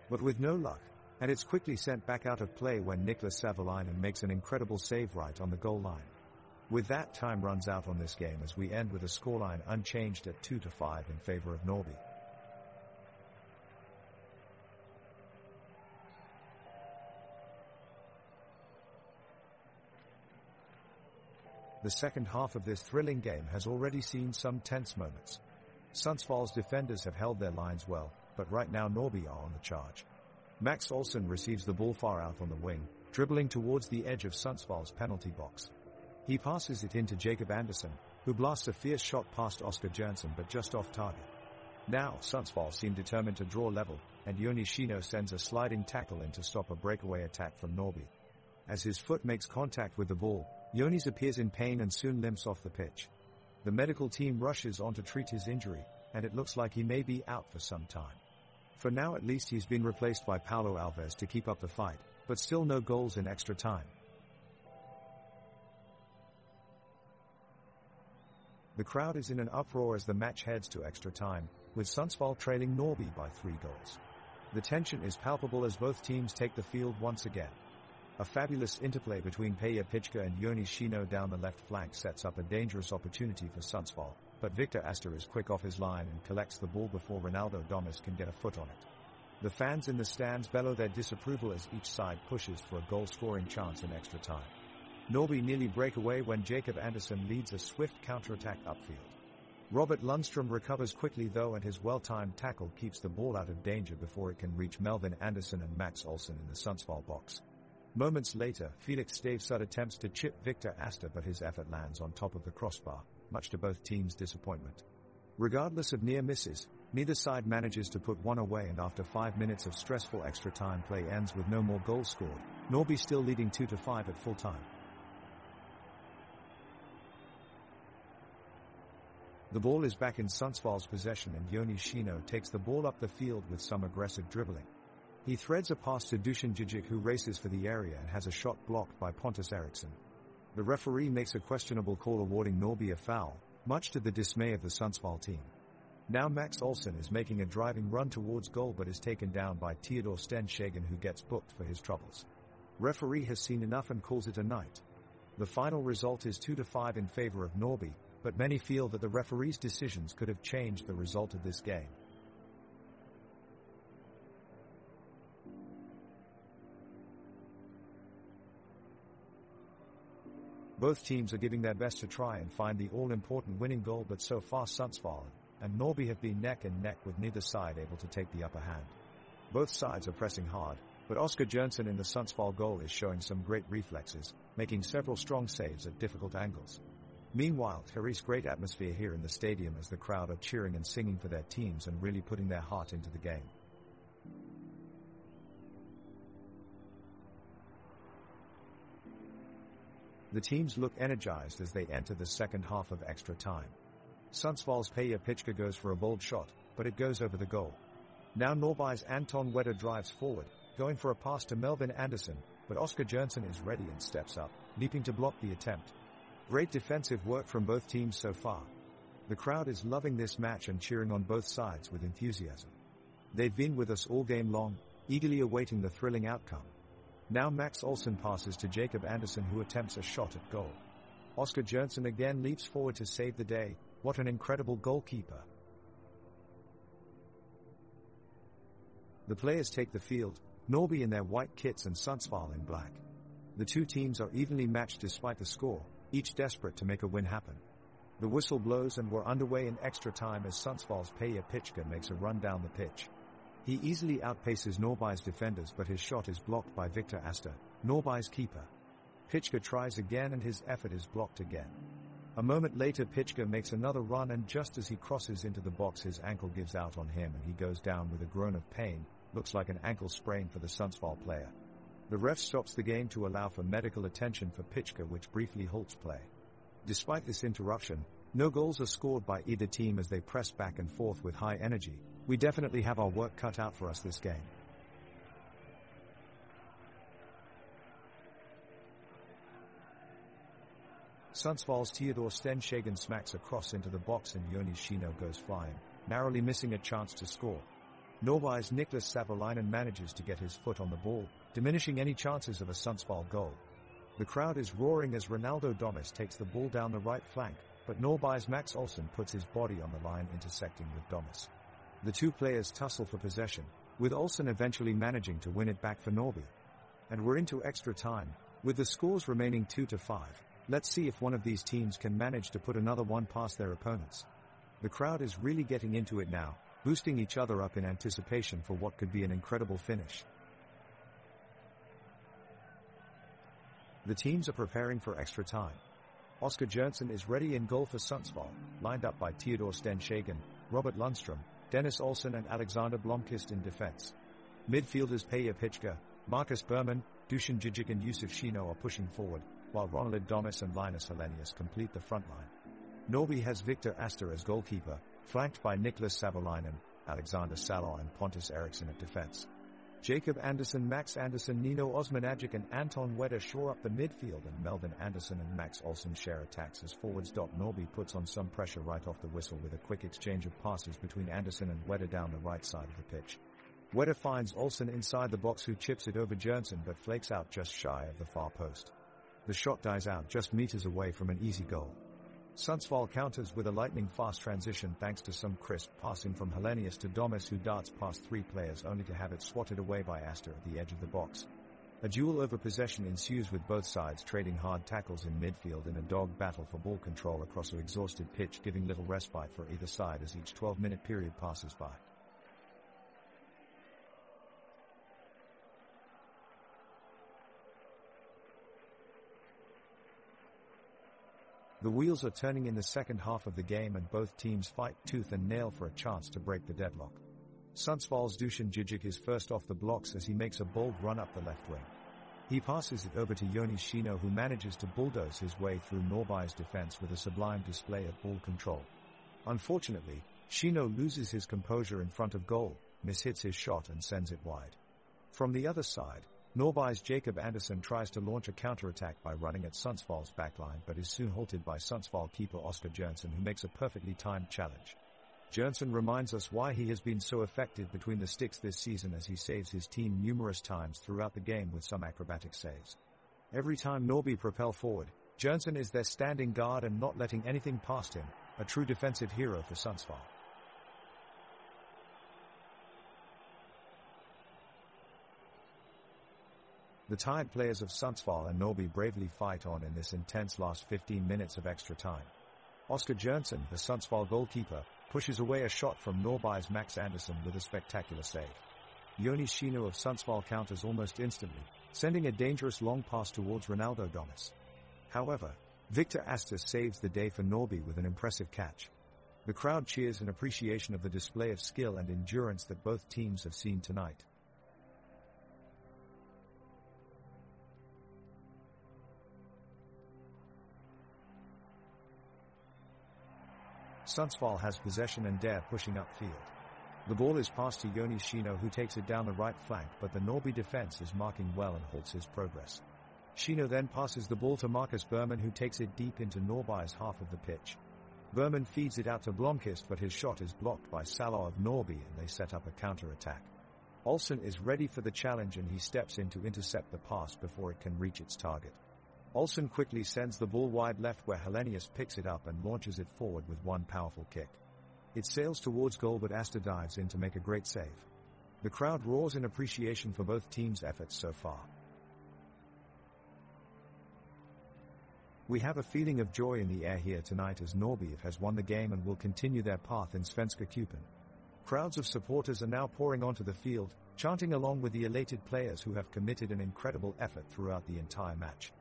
But with no luck, and it's quickly sent back out of play when Niklas Savolainen makes an incredible save right on the goal line. With that, time runs out on this game as we end with a scoreline unchanged at 2-5 in favor of Norrby. The second half of this thrilling game has already seen some tense moments. Sundsvall's defenders have held their lines well, but right now Norrby are on the charge. Max Olsson receives the ball far out on the wing, dribbling towards the edge of Sundsvall's penalty box. He passes it into Jacob Andersson, who blasts a fierce shot past Oscar Jönsson but just off target. Now, Sundsvall seem determined to draw level, and Joni Shino sends a sliding tackle in to stop a breakaway attack from Norrby. As his foot makes contact with the ball, Jonis appears in pain and soon limps off the pitch. The medical team rushes on to treat his injury, and it looks like he may be out for some time. For now at least, he's been replaced by Paulo Alves to keep up the fight, but still no goals in extra time. The crowd is in an uproar as the match heads to extra time, with Sundsvall trailing Norrby by 3 goals. The tension is palpable as both teams take the field once again. A fabulous interplay between Peja Pichka and Joni Shino down the left flank sets up a dangerous opportunity for Sundsvall, but Victor Astor is quick off his line and collects the ball before Ronaldo Domus can get a foot on it. The fans in the stands bellow their disapproval as each side pushes for a goal-scoring chance in extra time. Norrby nearly break away when Jacob Andersson leads a swift counter-attack upfield. Robert Lundstrom recovers quickly though, and his well-timed tackle keeps the ball out of danger before it can reach Melvin Andersson and Max Olsson in the Sundsvall box. Moments later, Felix Stavesud attempts to chip Victor Astor, but his effort lands on top of the crossbar, much to both teams' disappointment. Regardless of near misses, neither side manages to put one away, and after 5 minutes of stressful extra time play ends with no more goals scored, Norrby still leading 2-5 at full time. The ball is back in Sundsvall's possession and Joni Shino takes the ball up the field with some aggressive dribbling. He threads a pass to Dusan Djurdjic, who races for the area and has a shot blocked by Pontus Eriksson. The referee makes a questionable call awarding Norrby a foul, much to the dismay of the Sundsvall team. Now Max Olsson is making a driving run towards goal but is taken down by Theodor Stenshagen, who gets booked for his troubles. Referee has seen enough and calls it a night. The final result is 2-5 in favor of Norrby, but many feel that the referee's decisions could have changed the result of this game. Both teams are giving their best to try and find the all-important winning goal, but so far Sundsvall and Norrby have been neck and neck, with neither side able to take the upper hand. Both sides are pressing hard, but Oscar Jönsson in the Sundsvall goal is showing some great reflexes, making several strong saves at difficult angles. Meanwhile, there is great atmosphere here in the stadium as the crowd are cheering and singing for their teams and really putting their heart into the game. The teams look energized as they enter the second half of extra time. Sundsvall's Peja Pichka goes for a bold shot, but it goes over the goal. Now Norby's Anton Wedder drives forward, going for a pass to Melvin Anderson, but Oscar Jonsson is ready and steps up, leaping to block the attempt. Great defensive work from both teams so far. The crowd is loving this match and cheering on both sides with enthusiasm. They've been with us all game long, eagerly awaiting the thrilling outcome. Now Max Olsson passes to Jacob Anderson, who attempts a shot at goal. Oscar Jonsson again leaps forward to save the day. What an incredible goalkeeper. The players take the field, Norby in their white kits and Sundsvall in black. The two teams are evenly matched despite the score, each desperate to make a win happen. The whistle blows and we're underway in extra time as Sundsvall's Peja Pichka makes a run down the pitch. He easily outpaces Norby's defenders, but his shot is blocked by Victor Astor, Norby's keeper. Pichka tries again and his effort is blocked again. A moment later Pichka makes another run, and just as he crosses into the box his ankle gives out on him and he goes down with a groan of pain. Looks like an ankle sprain for the Sundsvall player. The ref stops the game to allow for medical attention for Pichka, which briefly halts play. Despite this interruption, no goals are scored by either team as they press back and forth with high energy. We definitely have our work cut out for us this game. Sundsvall's Theodor Stenshagen smacks a cross into the box and Joni Shino goes flying, narrowly missing a chance to score. Norby's Niklas Savolainen manages to get his foot on the ball, diminishing any chances of a Sundsvall goal. The crowd is roaring as Ronaldo Domus takes the ball down the right flank, but Norby's Max Olsson puts his body on the line, intersecting with Domus. The two players tussle for possession, with Olsson eventually managing to win it back for Norby. And we're into extra time, with the scores remaining 2-5. Let's see if one of these teams can manage to put another one past their opponents. The crowd is really getting into it now, boosting each other up in anticipation for what could be an incredible finish. The teams are preparing for extra time. Oscar Jonsson is ready in goal for Sundsvall, lined up by Theodor Stenshagen, Robert Lundstrom, Dennis Olsson and Alexander Blomqvist in defense. Midfielders Peja Pichka, Marcus Berman, Dusan Djidjic and Yusuf Shino are pushing forward, while Ronald Domus and Linus Hellenius complete the front line. Norby has Victor Astor as goalkeeper, flanked by Niklas Savolainen, Alexander Salor and Pontus Eriksson at defense. Jacob Anderson, Max Anderson, Nino Osmanagic and Anton Wedder shore up the midfield, and Melvin Anderson and Max Olsson share attacks as forwards. Norby puts on some pressure right off the whistle with a quick exchange of passes between Anderson and Wedder down the right side of the pitch. Wedder finds Olsson inside the box, who chips it over Jonsson but flakes out just shy of the far post. The shot dies out just meters away from an easy goal. Sundsvall counters with a lightning-fast transition thanks to some crisp passing from Hellenius to Domus, who darts past three players only to have it swatted away by Astor at the edge of the box. A duel over possession ensues, with both sides trading hard tackles in midfield in a dog battle for ball control across an exhausted pitch, giving little respite for either side as each 12-minute period passes by. The wheels are turning in the second half of the game and both teams fight tooth and nail for a chance to break the deadlock. Sundsvall's Dusan Djidjic is first off the blocks as he makes a bold run up the left wing. He passes it over to Joni Shino, who manages to bulldoze his way through Norby's defense with a sublime display of ball control. Unfortunately, Shino loses his composure in front of goal, mishits his shot and sends it wide. From the other side, Norby's Jacob Anderson tries to launch a counter-attack by running at Sundsvall's backline, but is soon halted by Sundsvall keeper Oscar Jonsson, who makes a perfectly timed challenge. Jonsson reminds us why he has been so effective between the sticks this season, as he saves his team numerous times throughout the game with some acrobatic saves. Every time Norby propel forward, Jonsson is their standing guard and not letting anything past him, a true defensive hero for Sundsvall. The tired players of Sundsvall and Norby bravely fight on in this intense last 15 minutes of extra time. Oscar Jonsson, the Sundsvall goalkeeper, pushes away a shot from Norby's Max Anderson with a spectacular save. Joni Shino of Sundsvall counters almost instantly, sending a dangerous long pass towards Ronaldo Domus. However, Victor Astor saves the day for Norby with an impressive catch. The crowd cheers in appreciation of the display of skill and endurance that both teams have seen tonight. Sundsvall has possession and Dare pushing upfield. The ball is passed to Yonis Shino, who takes it down the right flank, but the Norby defense is marking well and halts his progress. Shino then passes the ball to Marcus Berman, who takes it deep into Norby's half of the pitch. Berman feeds it out to Blomqvist, but his shot is blocked by Salah of Norby and they set up a counter-attack. Olsen is ready for the challenge and he steps in to intercept the pass before it can reach its target. Olsen quickly sends the ball wide left, where Hellenius picks it up and launches it forward with one powerful kick. It sails towards goal, but Asta dives in to make a great save. The crowd roars in appreciation for both teams' efforts so far. We have a feeling of joy in the air here tonight, as Norby has won the game and will continue their path in Svenska Cupen. Crowds of supporters are now pouring onto the field, chanting along with the elated players who have committed an incredible effort throughout the entire match.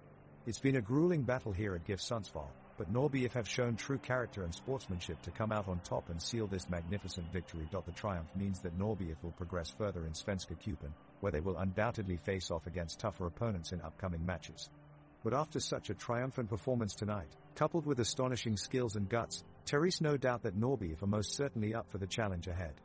It's been a grueling battle here at GIF Sundsvall, but Norby have shown true character and sportsmanship to come out on top and seal this magnificent victory. The triumph means that Norby will progress further in Svenska Cupen, where they will undoubtedly face off against tougher opponents in upcoming matches. But after such a triumphant performance tonight, coupled with astonishing skills and guts, there is no doubt that Norby are most certainly up for the challenge ahead.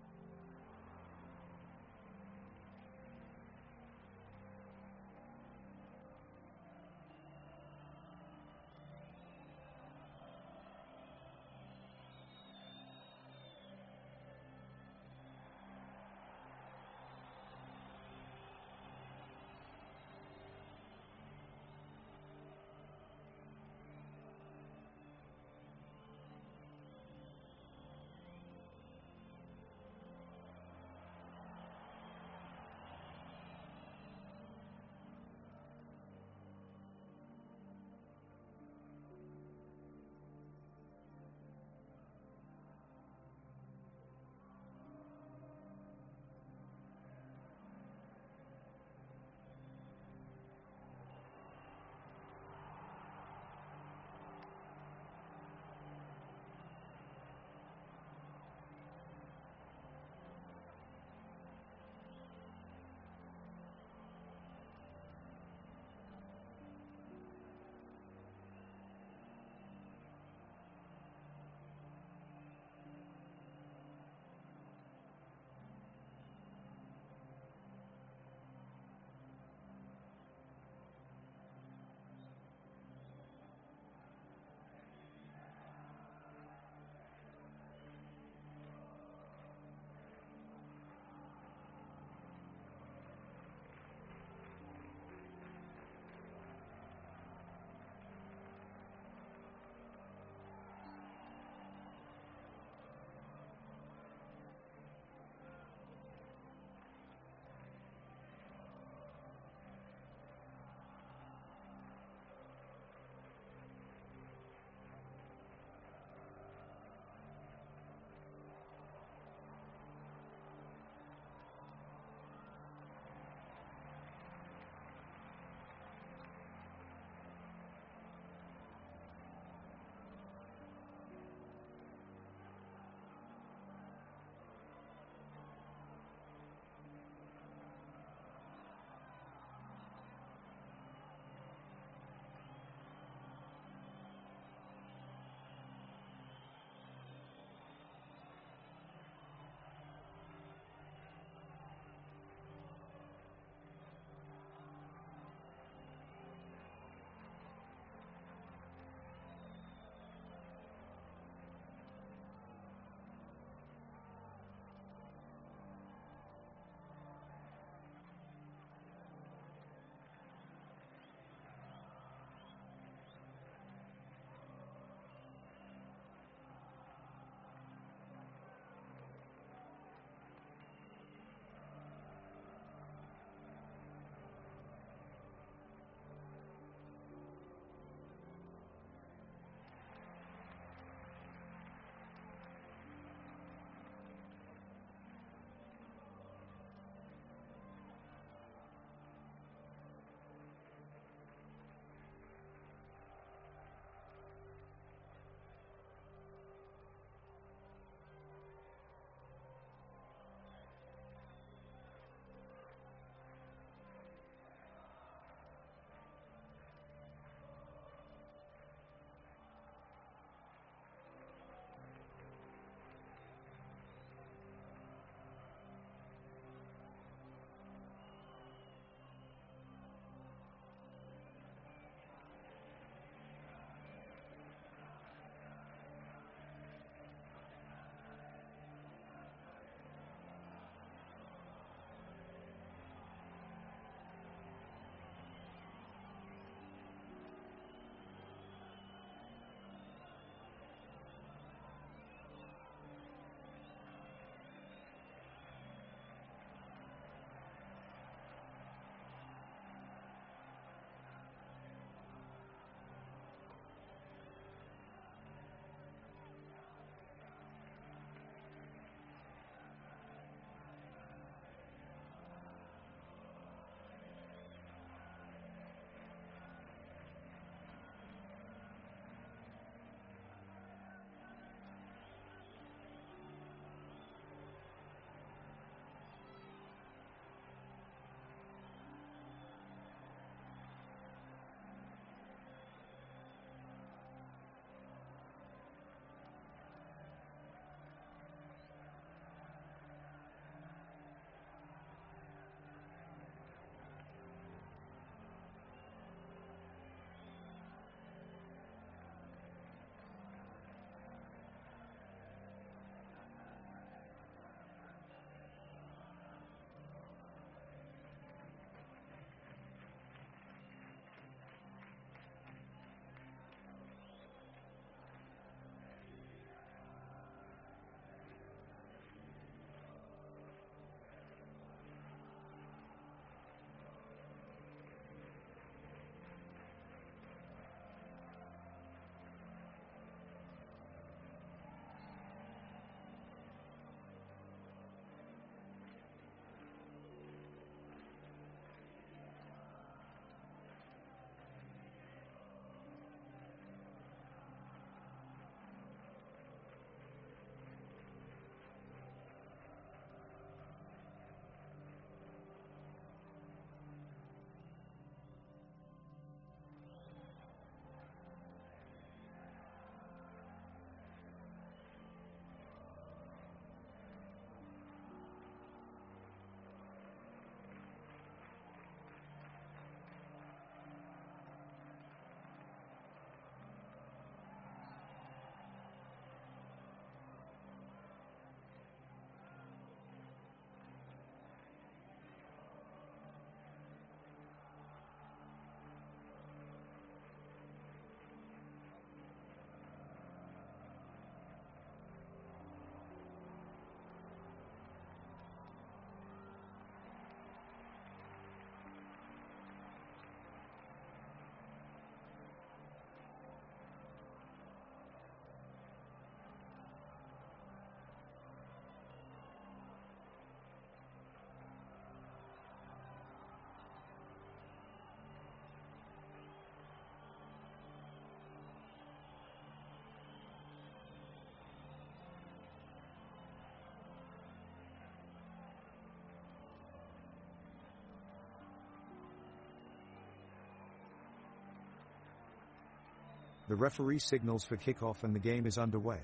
The referee signals for kickoff and the game is underway.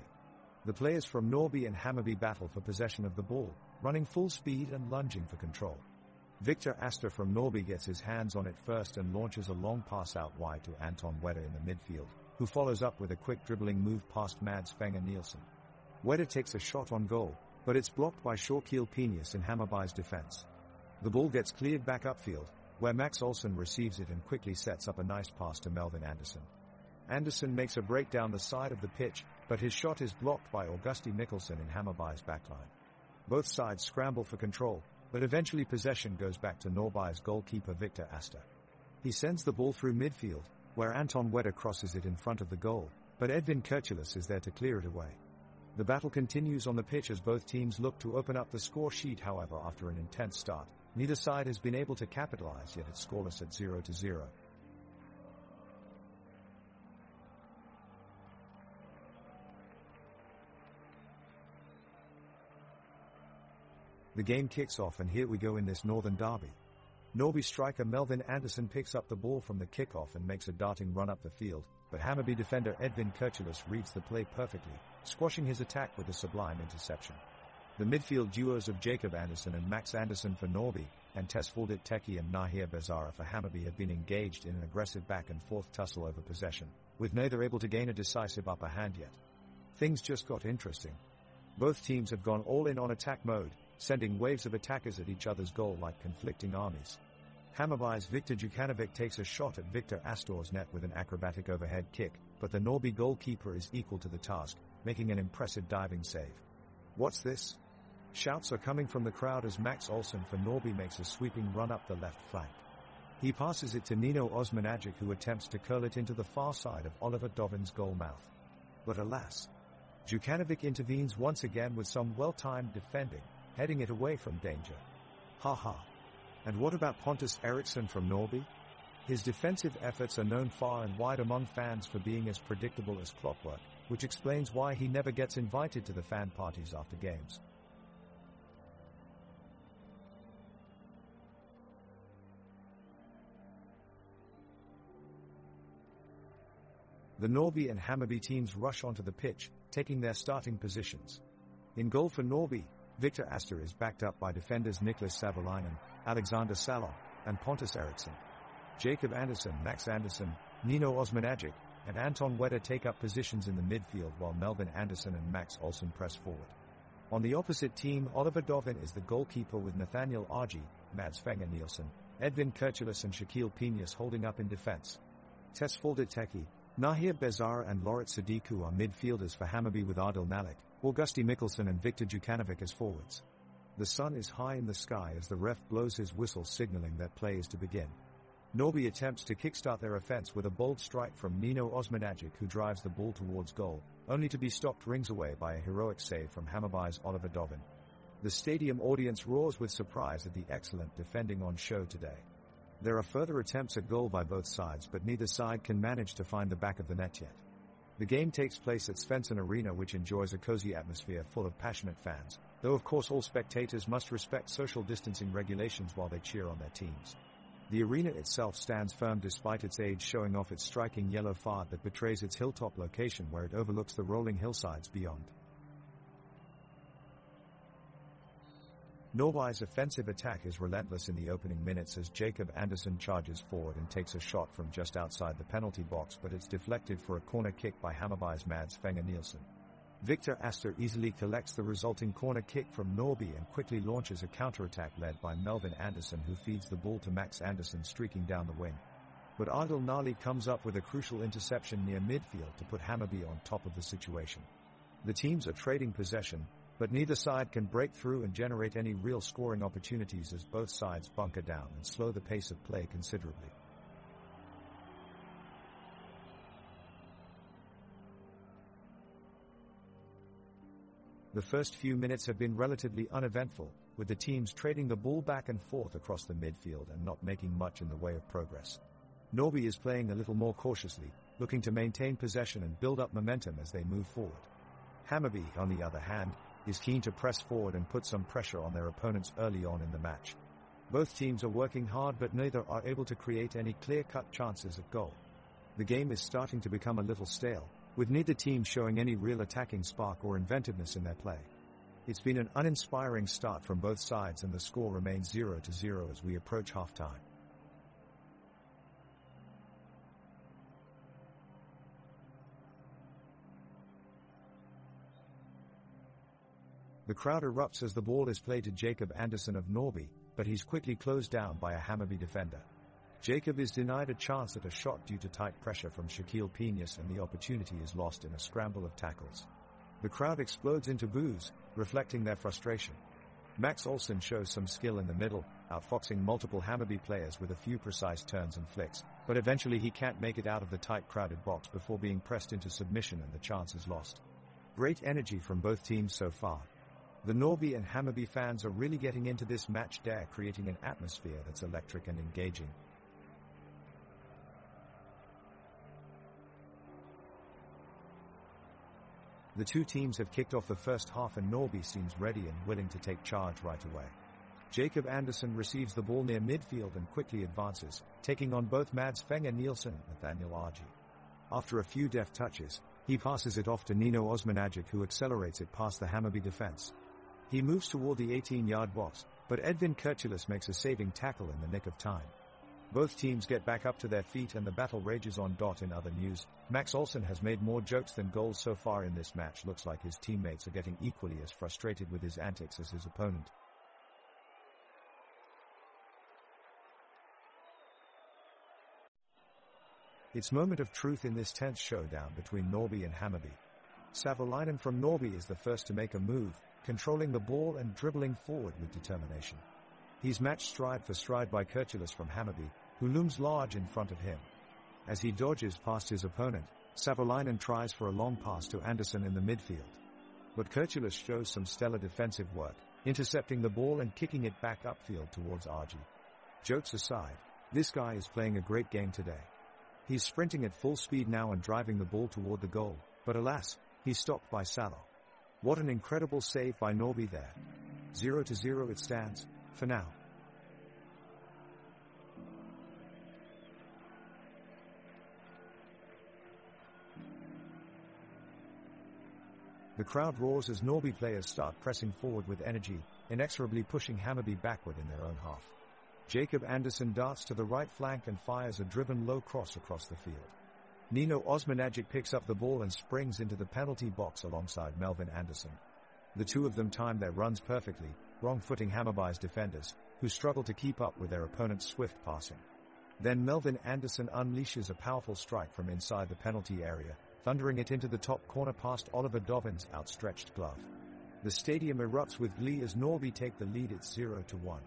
The players from Norrby and Hammarby battle for possession of the ball, running full speed and lunging for control. Victor Astor from Norrby gets his hands on it first and launches a long pass out wide to Anton Wedder in the midfield, who follows up with a quick dribbling move past Mads Fenger Nielsen. Wedder takes a shot on goal, but it's blocked by Shorkiel Penius in Hammarby's defense. The ball gets cleared back upfield, where Max Olsson receives it and quickly sets up a nice pass to Melvin Andersson. Andersson makes a break down the side of the pitch, but his shot is blocked by Augusti Mikkelsen in Hammarby's backline. Both sides scramble for control, but eventually possession goes back to Norrby's goalkeeper Victor Astor. He sends the ball through midfield, where Anton Wedder crosses it in front of the goal, but Edvin Kurtulus is there to clear it away. The battle continues on the pitch as both teams look to open up the score sheet. However, after an intense start, neither side has been able to capitalize, yet it's scoreless at 0-0. The game kicks off and here we go in this northern derby. Norrby striker Melvin Andersson picks up the ball from the kickoff and makes a darting run up the field, but Hammarby defender Edvin Kurtulus reads the play perfectly, squashing his attack with a sublime interception. The midfield duos of Jacob Andersson and Max Andersson for Norrby, and Tesfaldet Teki and Nahir Bezara for Hammarby have been engaged in an aggressive back and forth tussle over possession, with neither able to gain a decisive upper hand yet. Things just got interesting. Both teams have gone all in on attack mode, sending waves of attackers at each other's goal like conflicting armies. Hammarby's Viktor Jukanovic takes a shot at Victor Astor's net with an acrobatic overhead kick, but the Norrby goalkeeper is equal to the task, making an impressive diving save. What's this? Shouts are coming from the crowd as Max Olsson for Norrby makes a sweeping run up the left flank. He passes it to Nino Osmanagic, who attempts to curl it into the far side of Oliver Dovin's goal mouth. But alas, Jukanovic intervenes once again with some well-timed defending, heading it away from danger. Ha. And what about Pontus Eriksson from Norrby? His defensive efforts are known far and wide among fans for being as predictable as clockwork, which explains why he never gets invited to the fan parties after games. The Norrby and Hammarby teams rush onto the pitch, taking their starting positions. In goal for Norrby, Victor Astor is backed up by defenders Niklas Savolainen, Alexander Salon, and Pontus Eriksson. Jacob Andersson, Max Andersson, Nino Osmanagic, and Anton Wedder take up positions in the midfield while Melvin Andersson and Max Olsson press forward. On the opposite team, Oliver Dovin is the goalkeeper with Nathaniel Argy, Mads Fenger Nielsen, Edvin Kurtulus and Shaquille Penius holding up in defense. Tesfaldet Teki, Nahir Bezara and Lorit Sadiku are midfielders for Hammarby with Adil Malik, Augusti Mikkelsen and Victor Jukanovic as forwards. The sun is high in the sky as the ref blows his whistle signaling that play is to begin. Norrby attempts to kickstart their offense with a bold strike from Nino Osmanagic, who drives the ball towards goal, only to be stopped rings away by a heroic save from Hammarby's Oliver Dovin. The stadium audience roars with surprise at the excellent defending on show today. There are further attempts at goal by both sides, but neither side can manage to find the back of the net yet. The game takes place at Svensson Arena, which enjoys a cozy atmosphere full of passionate fans, though of course all spectators must respect social distancing regulations while they cheer on their teams. The arena itself stands firm despite its age, showing off its striking yellow facade that betrays its hilltop location where it overlooks the rolling hillsides beyond. Norrby's offensive attack is relentless in the opening minutes as Jacob Andersson charges forward and takes a shot from just outside the penalty box, but it's deflected for a corner kick by Hammarby's Mads Fenger Nielsen. Victor Astor easily collects the resulting corner kick from Norrby and quickly launches a counterattack led by Melvin Andersson, who feeds the ball to Max Andersson streaking down the wing. But Adil Nali comes up with a crucial interception near midfield to put Hammarby on top of the situation. The teams are trading possession, but neither side can break through and generate any real scoring opportunities as both sides bunker down and slow the pace of play considerably. The first few minutes have been relatively uneventful, with the teams trading the ball back and forth across the midfield and not making much in the way of progress. Norrby is playing a little more cautiously, looking to maintain possession and build up momentum as they move forward. Hammarby, on the other hand, is keen to press forward and put some pressure on their opponents early on in the match. Both teams are working hard, but neither are able to create any clear-cut chances of goal. The game is starting to become a little stale, with neither team showing any real attacking spark or inventiveness in their play. It's been an uninspiring start from both sides and the score remains 0-0 as we approach halftime. The crowd erupts as the ball is played to Jacob Anderson of Norrby, but he's quickly closed down by a Hammarby defender. Jacob is denied a chance at a shot due to tight pressure from Shaquille Peñas and the opportunity is lost in a scramble of tackles. The crowd explodes into boos, reflecting their frustration. Max Olsson shows some skill in the middle, outfoxing multiple Hammarby players with a few precise turns and flicks, but eventually he can't make it out of the tight crowded box before being pressed into submission and the chance is lost. Great energy from both teams so far. The Norrby and Hammarby fans are really getting into this match day, creating an atmosphere that's electric and engaging. The two teams have kicked off the first half and Norrby seems ready and willing to take charge right away. Jacob Anderson receives the ball near midfield and quickly advances, taking on both Mads Fenger Nielsen and Nathaniel Argy. After a few deft touches, he passes it off to Nino Osmanagic who accelerates it past the Hammarby defense. He moves toward the 18-yard box, but Edvin Kurtulus makes a saving tackle in the nick of time. Both teams get back up to their feet and the battle rages on. In other news, Max Olsson has made more jokes than goals so far in this match. Looks like his teammates are getting equally as frustrated with his antics as his opponent. It's moment of truth in this tense showdown between Norrby and Hammarby. Savolainen from Norrby is the first to make a move, controlling the ball and dribbling forward with determination. He's matched stride for stride by Kurtulus from Hammarby, who looms large in front of him. As he dodges past his opponent, Savolainen tries for a long pass to Anderson in the midfield. But Kurtulus shows some stellar defensive work, intercepting the ball and kicking it back upfield towards Argy. Jokes aside, this guy is playing a great game today. He's sprinting at full speed now and driving the ball toward the goal, but alas, he's stopped by Salo. What an incredible save by Norrby there. 0-0 it stands, for now. The crowd roars as Norrby players start pressing forward with energy, inexorably pushing Hammarby backward in their own half. Jacob Anderson darts to the right flank and fires a driven low cross across the field. Nino Osmanagic picks up the ball and springs into the penalty box alongside Melvin Anderson. The two of them time their runs perfectly, wrong-footing Hammarby's defenders, who struggle to keep up with their opponent's swift passing. Then Melvin Anderson unleashes a powerful strike from inside the penalty area, thundering it into the top corner past Oliver Dovin's outstretched glove. The stadium erupts with glee as Norrby take the lead. It's 0-1.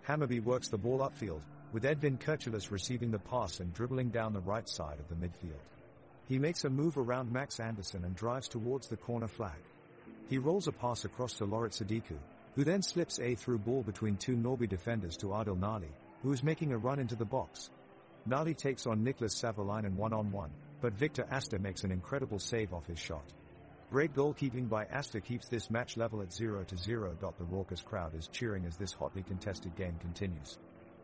Hammarby works the ball upfield, with Edvin Kurtulus receiving the pass and dribbling down the right side of the midfield. He makes a move around Max Anderson and drives towards the corner flag. He rolls a pass across to Lorit Sadiku, who then slips a through ball between two Norrby defenders to Adil Nali, who is making a run into the box. Nali takes on Niklas Savolainen one-on-one, but Victor Asta makes an incredible save off his shot. Great goalkeeping by Asta keeps this match level at 0-0. The raucous crowd is cheering as this hotly contested game continues.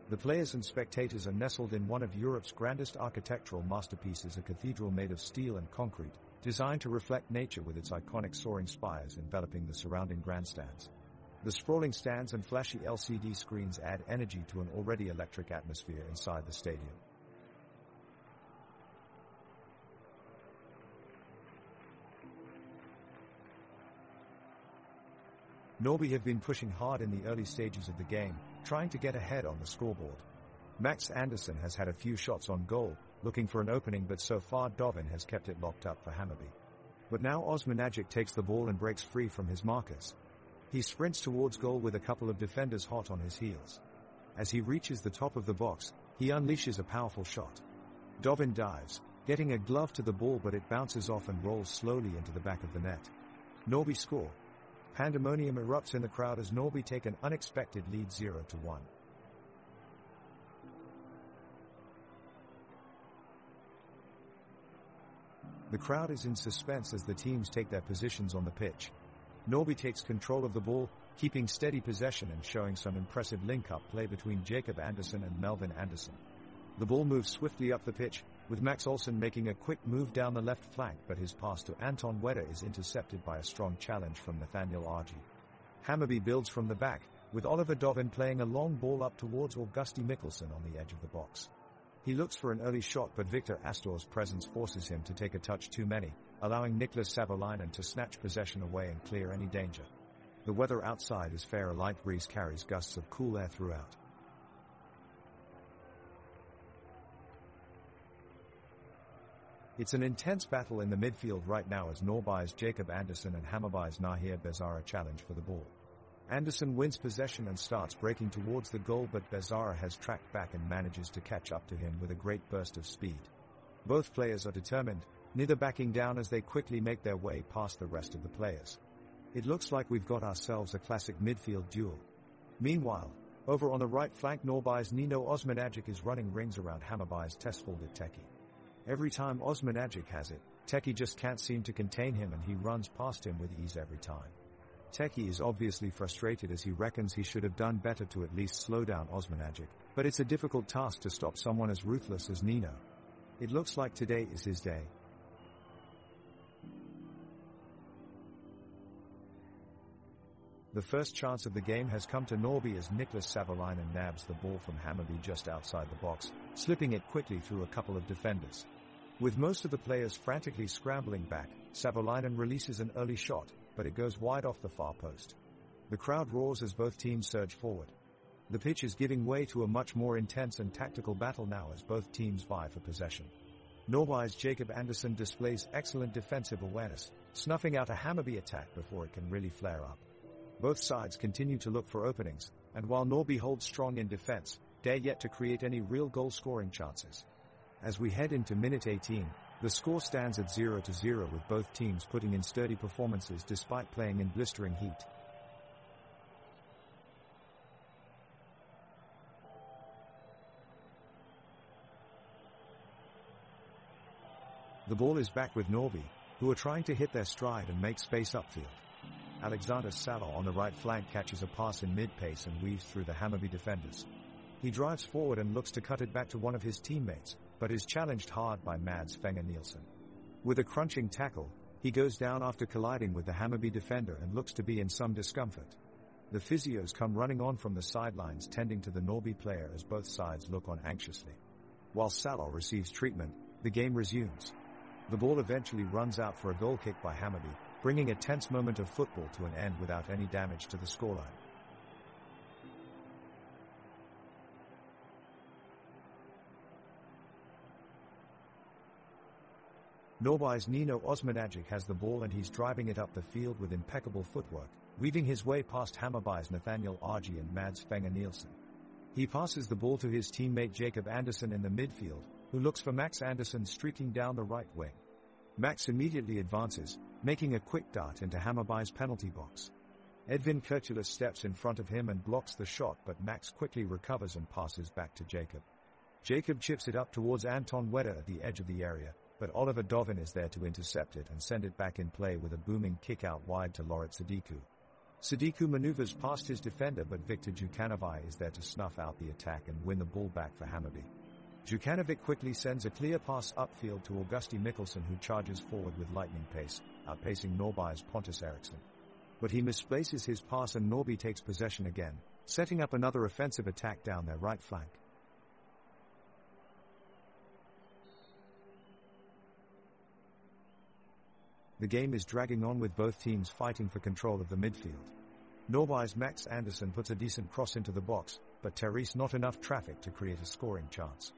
The players and spectators are nestled in one of Europe's grandest architectural masterpieces, a cathedral made of steel and concrete, designed to reflect nature with its iconic soaring spires enveloping the surrounding grandstands. The sprawling stands and flashy LCD screens add energy to an already electric atmosphere inside the stadium. Norrby have been pushing hard in the early stages of the game, trying to get ahead on the scoreboard. Max Anderson has had a few shots on goal, looking for an opening, but so far Dovin has kept it locked up for Hammarby. But now Osmanagic takes the ball and breaks free from his markers. He sprints towards goal with a couple of defenders hot on his heels. As he reaches the top of the box, he unleashes a powerful shot. Dovin dives, getting a glove to the ball, but it bounces off and rolls slowly into the back of the net. Norrby score. Pandemonium erupts in the crowd as Norrby take an unexpected lead 0-1. The crowd is in suspense as the teams take their positions on the pitch. Norby takes control of the ball, keeping steady possession and showing some impressive link-up play between Jacob Anderson and Melvin Anderson. The ball moves swiftly up the pitch, with Max Olsen making a quick move down the left flank, but his pass to Anton Wedder is intercepted by a strong challenge from Nathaniel Argy. Hammarby builds from the back, with Oliver Dovin playing a long ball up towards Augusti Mikkelsen on the edge of the box. He looks for an early shot, but Victor Astor's presence forces him to take a touch too many, allowing Niklas Savolainen to snatch possession away and clear any danger. The weather outside is fair, a light breeze carries gusts of cool air throughout. It's an intense battle in the midfield right now as Norby's Jacob Anderson and Hammarby's Nahir Bezara challenge for the ball. Anderson wins possession and starts breaking towards the goal, but Bezara has tracked back and manages to catch up to him with a great burst of speed. Both players are determined, neither backing down as they quickly make their way past the rest of the players. It looks like we've got ourselves a classic midfield duel. Meanwhile, over on the right flank, Norby's Nino Osmanagic is running rings around Hammarby's Tesfaldet Teki. Every time Osmanagic has it, Teki just can't seem to contain him and he runs past him with ease every time. Teki is obviously frustrated as he reckons he should have done better to at least slow down Osmanagic, but it's a difficult task to stop someone as ruthless as Nino. It looks like today is his day. The first chance of the game has come to Norby as Niklas Savolainen nabs the ball from Hammarby just outside the box, slipping it quickly through a couple of defenders. With most of the players frantically scrambling back, Savolainen releases an early shot, but it goes wide off the far post. The crowd roars as both teams surge forward. The pitch is giving way to a much more intense and tactical battle now as both teams vie for possession. Norby's Jacob Anderson displays excellent defensive awareness, snuffing out a Hammarby attack before it can really flare up. Both sides continue to look for openings, and while Norby holds strong in defense, they're yet to create any real goal-scoring chances. As we head into minute 18, the score stands at 0-0 with both teams putting in sturdy performances despite playing in blistering heat. The ball is back with Norby, who are trying to hit their stride and make space upfield. Alexander Salah on the right flank catches a pass in mid-pace and weaves through the Hammarby defenders. He drives forward and looks to cut it back to one of his teammates, but is challenged hard by Mads Fenger Nielsen. With a crunching tackle, he goes down after colliding with the Hammarby defender and looks to be in some discomfort. The physios come running on from the sidelines tending to the Norby player as both sides look on anxiously. While Salah receives treatment, the game resumes. The ball eventually runs out for a goal kick by Hammarby, bringing a tense moment of football to an end without any damage to the scoreline. Norby's Nino Osmanagic has the ball and he's driving it up the field with impeccable footwork, weaving his way past Hammarby's Nathaniel Argy and Mads Fenger Nielsen. He passes the ball to his teammate Jacob Anderson in the midfield, who looks for Max Anderson streaking down the right wing. Max immediately advances, making a quick dart into Hammarby's penalty box. Edvin Kurtula steps in front of him and blocks the shot, but Max quickly recovers and passes back to Jacob. Jacob chips it up towards Anton Wedder at the edge of the area, but Oliver Dovin is there to intercept it and send it back in play with a booming kick out wide to Loret Sadiku. Sadiku maneuvers past his defender, but Victor Jukanovic is there to snuff out the attack and win the ball back for Hammarby. Jukanovic quickly sends a clear pass upfield to Augusti Mikkelsen, who charges forward with lightning pace, outpacing Norby's Pontus Eriksson. But he misplaces his pass and Norby takes possession again, setting up another offensive attack down their right flank. The game is dragging on with both teams fighting for control of the midfield. Norby's Max Anderson puts a decent cross into the box, but Therese not enough traffic to create a scoring chance.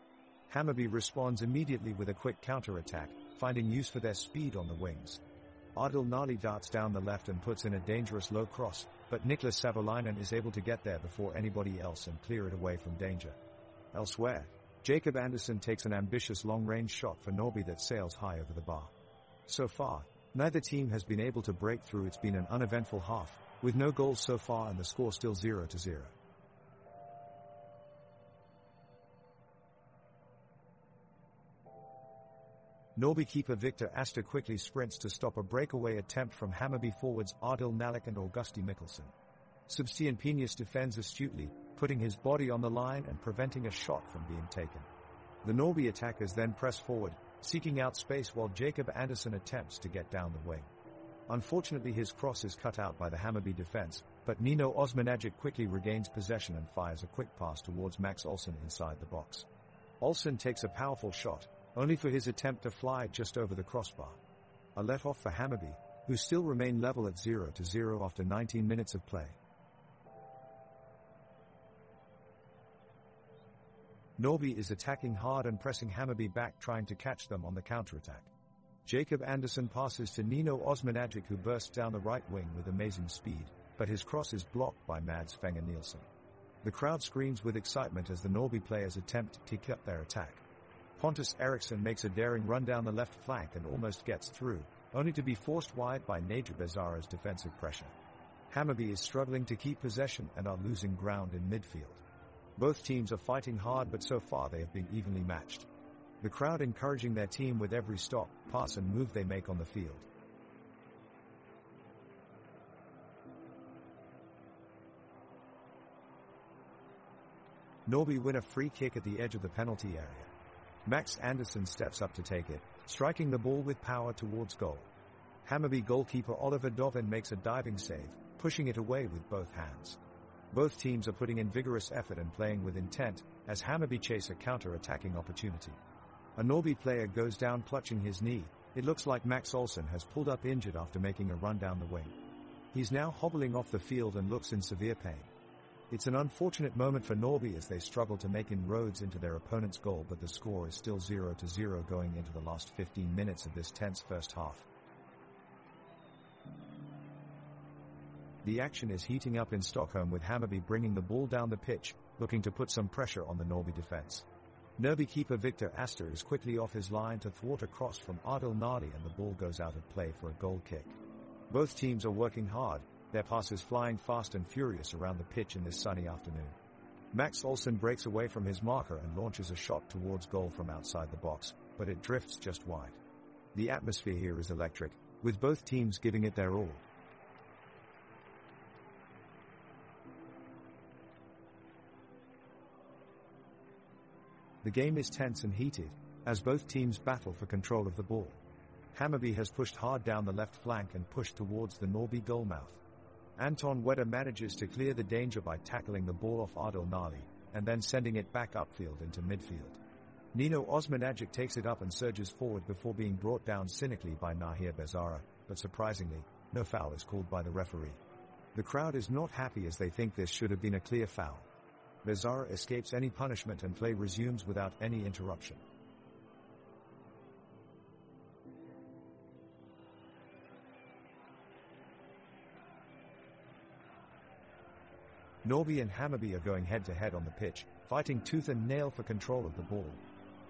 Hammarby responds immediately with a quick counter-attack, finding use for their speed on the wings. Adil Nali darts down the left and puts in a dangerous low cross, but Niklas Savolainen is able to get there before anybody else and clear it away from danger. Elsewhere, Jacob Anderson takes an ambitious long-range shot for Norby that sails high over the bar. So far, neither team has been able to break through. It's been an uneventful half, with no goals so far and the score still 0-0. Norby keeper Victor Astor quickly sprints to stop a breakaway attempt from Hammarby forwards Ardil Nalik and Augusti Mikkelsen. Sebastian Piñas defends astutely, putting his body on the line and preventing a shot from being taken. The Norby attackers then press forward, seeking out space while Jacob Andersson attempts to get down the wing. Unfortunately, his cross is cut out by the Hammarby defense, but Nino Osmanagic quickly regains possession and fires a quick pass towards Max Olsson inside the box. Olsson takes a powerful shot, only for his attempt to fly just over the crossbar. A let-off for Hammarby, who still remain level at 0-0 after 19 minutes of play. Norby is attacking hard and pressing Hammarby back, trying to catch them on the counter-attack. Jacob Andersson passes to Nino Osmanagic, who bursts down the right wing with amazing speed, but his cross is blocked by Mads Fenger Nielsen. The crowd screams with excitement as the Norby players attempt to kick up their attack. Pontus Eriksson makes a daring run down the left flank and almost gets through, only to be forced wide by Nader Bezara's defensive pressure. Hammarby is struggling to keep possession and are losing ground in midfield. Both teams are fighting hard, but so far they have been evenly matched. The crowd encouraging their team with every stop, pass and move they make on the field. Norby win a free kick at the edge of the penalty area. Max Andersson steps up to take it, striking the ball with power towards goal. Hammarby goalkeeper Oliver Dovin makes a diving save, pushing it away with both hands. Both teams are putting in vigorous effort and playing with intent, as Hammarby chase a counter-attacking opportunity. A Norby player goes down clutching his knee. It looks like Max Olsson has pulled up injured after making a run down the wing. He's now hobbling off the field and looks in severe pain. It's an unfortunate moment for Norby as they struggle to make inroads into their opponent's goal, but the score is still 0-0 going into the last 15 minutes of this tense first half. The action is heating up in Stockholm, with Hammarby bringing the ball down the pitch, looking to put some pressure on the Norby defense. Norby keeper Victor Astor is quickly off his line to thwart a cross from Ardil Nali, and the ball goes out of play for a goal kick. Both teams are working hard, their passes flying fast and furious around the pitch in this sunny afternoon. Max Olsson breaks away from his marker and launches a shot towards goal from outside the box, but it drifts just wide. The atmosphere here is electric, with both teams giving it their all. The game is tense and heated, as both teams battle for control of the ball. Hammarby has pushed hard down the left flank and pushed towards the Norby goalmouth. Anton Wedder manages to clear the danger by tackling the ball off Ardil Nali, and then sending it back upfield into midfield. Nino Osmanagic takes it up and surges forward before being brought down cynically by Nahir Bezara, but surprisingly, no foul is called by the referee. The crowd is not happy as they think this should have been a clear foul. Bezara escapes any punishment and play resumes without any interruption. Norby and Hammarby are going head-to-head on the pitch, fighting tooth and nail for control of the ball.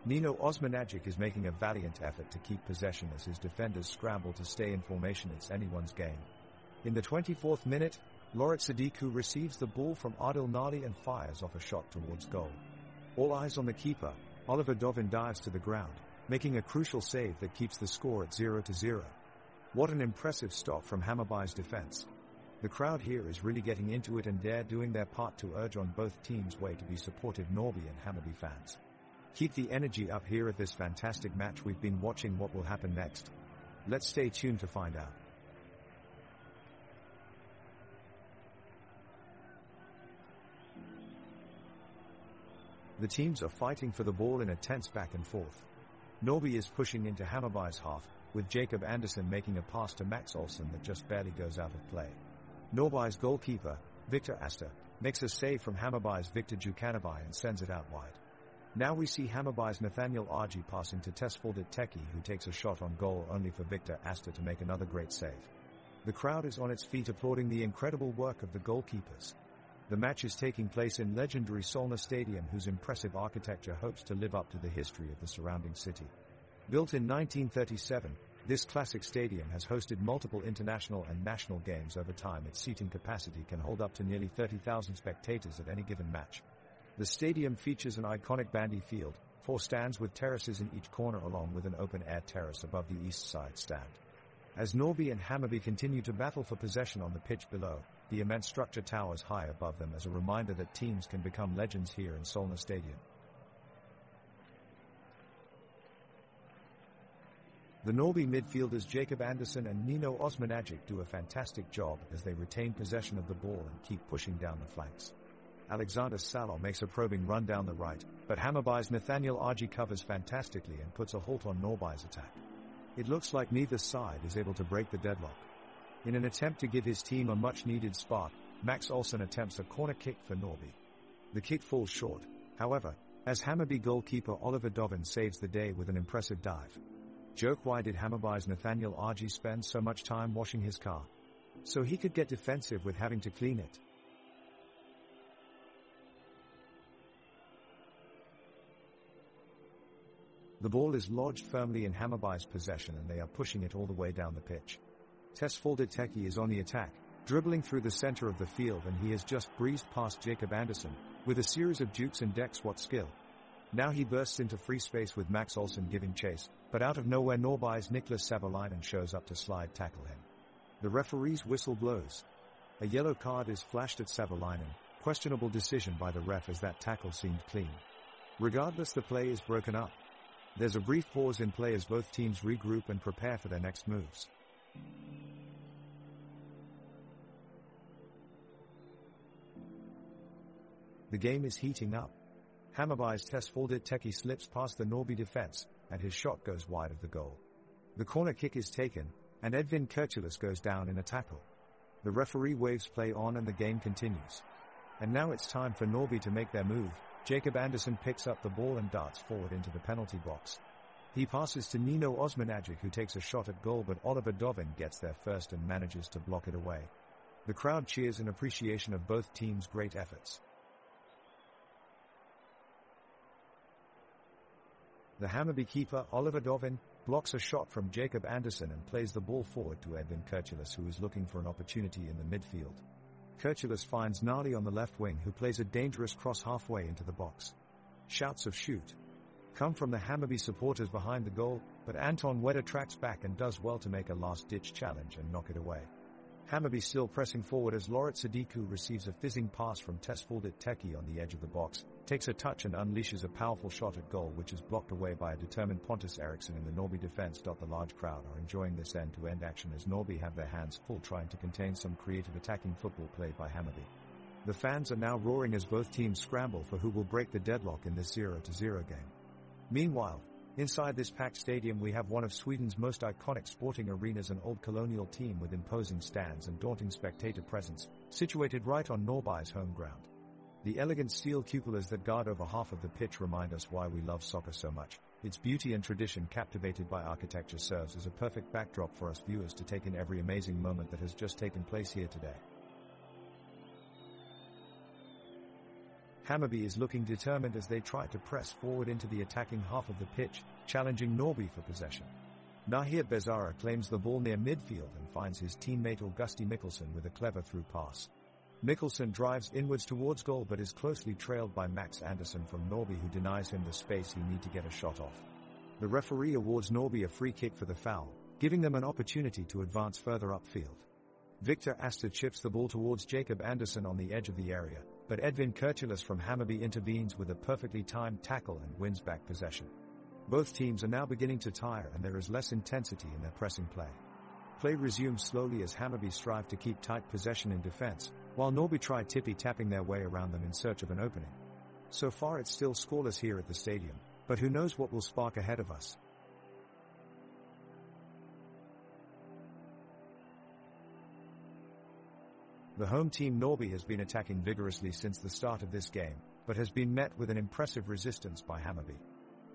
Nino Osmanagic is making a valiant effort to keep possession as his defenders scramble to stay in formation. It's anyone's game. In the 24th minute, Loret Sadiku receives the ball from Ardil Nali and fires off a shot towards goal. All eyes on the keeper, Oliver Dovin dives to the ground, making a crucial save that keeps the score at 0-0. What an impressive stop from Hammarby's defense. The crowd here is really getting into it, and they're doing their part to urge on both teams' way to be supportive Norby and Hammarby fans. Keep the energy up here at this fantastic match we've been watching. What will happen next? Let's stay tuned to find out. The teams are fighting for the ball in a tense back and forth. Norby is pushing into Hammarby's half, with Jacob Andersson making a pass to Max Olsson that just barely goes out of play. Norby's goalkeeper, Victor Astor, makes a save from Hammarby's Victor Jukanovic and sends it out wide. Now we see Hammarby's Nathaniel Argy passing to Tesfaldet Teki, who takes a shot on goal, only for Victor Astor to make another great save. The crowd is on its feet applauding the incredible work of the goalkeepers. The match is taking place in legendary Solna Stadium, whose impressive architecture hopes to live up to the history of the surrounding city. Built in 1937, this classic stadium has hosted multiple international and national games over time. Its seating capacity can hold up to nearly 30,000 spectators at any given match. The stadium features an iconic bandy field, 4 stands with terraces in each corner along with an open-air terrace above the east side stand. As Norby and Hammarby continue to battle for possession on the pitch below, the immense structure towers high above them as a reminder that teams can become legends here in Solna Stadium. The Norby midfielders Jacob Andersson and Nino Osmanagic do a fantastic job as they retain possession of the ball and keep pushing down the flanks. Alexander Salo makes a probing run down the right, but Hammarby's Nathaniel Argy covers fantastically and puts a halt on Norby's attack. It looks like neither side is able to break the deadlock. In an attempt to give his team a much-needed spark, Max Olsson attempts a corner kick for Norby. The kick falls short, however, as Hammarby goalkeeper Oliver Dovin saves the day with an impressive dive. Joke: why did Hammarby's Nathaniel Argy spend so much time washing his car? So he could get defensive with having to clean it. The ball is lodged firmly in Hammarby's possession and they are pushing it all the way down the pitch. Tesfalde Teki is on the attack, dribbling through the center of the field, and he has just breezed past Jacob Andersson with a series of dukes and decks. What skill! Now he bursts into free space with Max Olsson giving chase, but out of nowhere Norby's Niklas Savolainen shows up to slide tackle him. The referee's whistle blows. A yellow card is flashed at Savolainen, questionable decision by the ref as that tackle seemed clean. Regardless, the play is broken up. There's a brief pause in play as both teams regroup and prepare for their next moves. The game is heating up. Hammarby's Tesfalde Teki slips past the Norby defense, and his shot goes wide of the goal. The corner kick is taken, and Edvin Kurtulus goes down in a tackle. The referee waves play on and the game continues. And now it's time for Norby to make their move. Jacob Andersson picks up the ball and darts forward into the penalty box. He passes to Nino Osmanagic, who takes a shot at goal, but Oliver Dovin gets there first and manages to block it away. The crowd cheers in appreciation of both teams' great efforts. The Hammarby keeper, Oliver Dovin, blocks a shot from Jacob Andersson and plays the ball forward to Edvin Kurtulus, who is looking for an opportunity in the midfield. Kurtulus finds Nali on the left wing, who plays a dangerous cross halfway into the box. Shouts of "shoot" come from the Hammarby supporters behind the goal, but Anton Wedder tracks back and does well to make a last-ditch challenge and knock it away. Hammarby still pressing forward as Loret Sadiku receives a fizzing pass from Tesfalde Teki on the edge of the box, takes a touch and unleashes a powerful shot at goal, which is blocked away by a determined Pontus Eriksson in the Norby defense. The large crowd are enjoying this end-to-end action as Norby have their hands full trying to contain some creative attacking football played by Hammarby. The fans are now roaring as both teams scramble for who will break the deadlock in this 0-0 game. Meanwhile, inside this packed stadium we have one of Sweden's most iconic sporting arenas, an old colonial team with imposing stands and daunting spectator presence, situated right on Norby's home ground. The elegant steel cupolas that guard over half of the pitch remind us why we love soccer so much. Its beauty and tradition, captivated by architecture, serves as a perfect backdrop for us viewers to take in every amazing moment that has just taken place here today. Hammarby is looking determined as they try to press forward into the attacking half of the pitch, challenging Norby for possession. Nahir Bezara claims the ball near midfield and finds his teammate Augusti Mikkelsen with a clever through pass. Mikkelsen drives inwards towards goal but is closely trailed by Max Andersson from Norby, who denies him the space he needs to get a shot off. The referee awards Norby a free kick for the foul, giving them an opportunity to advance further upfield. Victor Asta chips the ball towards Jacob Andersson on the edge of the area, but Edvin Kurtulus from Hammarby intervenes with a perfectly timed tackle and wins back possession. Both teams are now beginning to tire and there is less intensity in their pressing play. Play resumes slowly as Hammarby strive to keep tight possession in defense, while Norby try tippy-tapping their way around them in search of an opening. So far it's still scoreless here at the stadium, but who knows what will spark ahead of us. The home team Norby has been attacking vigorously since the start of this game, but has been met with an impressive resistance by Hammarby.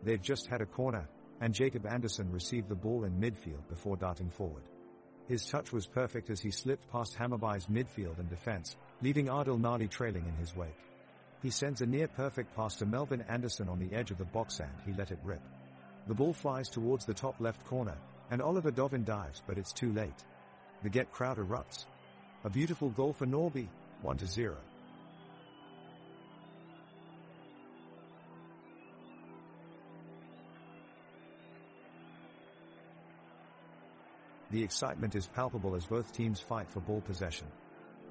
They've just had a corner, and Jacob Andersson received the ball in midfield before darting forward. His touch was perfect as he slipped past Hammarby's midfield and defense, leaving Adil Nali trailing in his wake. He sends a near-perfect pass to Melvin Andersson on the edge of the box and he let it rip. The ball flies towards the top left corner, and Oliver Dovin dives, but it's too late. The Get crowd erupts. A beautiful goal for Norby, 1-0. The excitement is palpable as both teams fight for ball possession.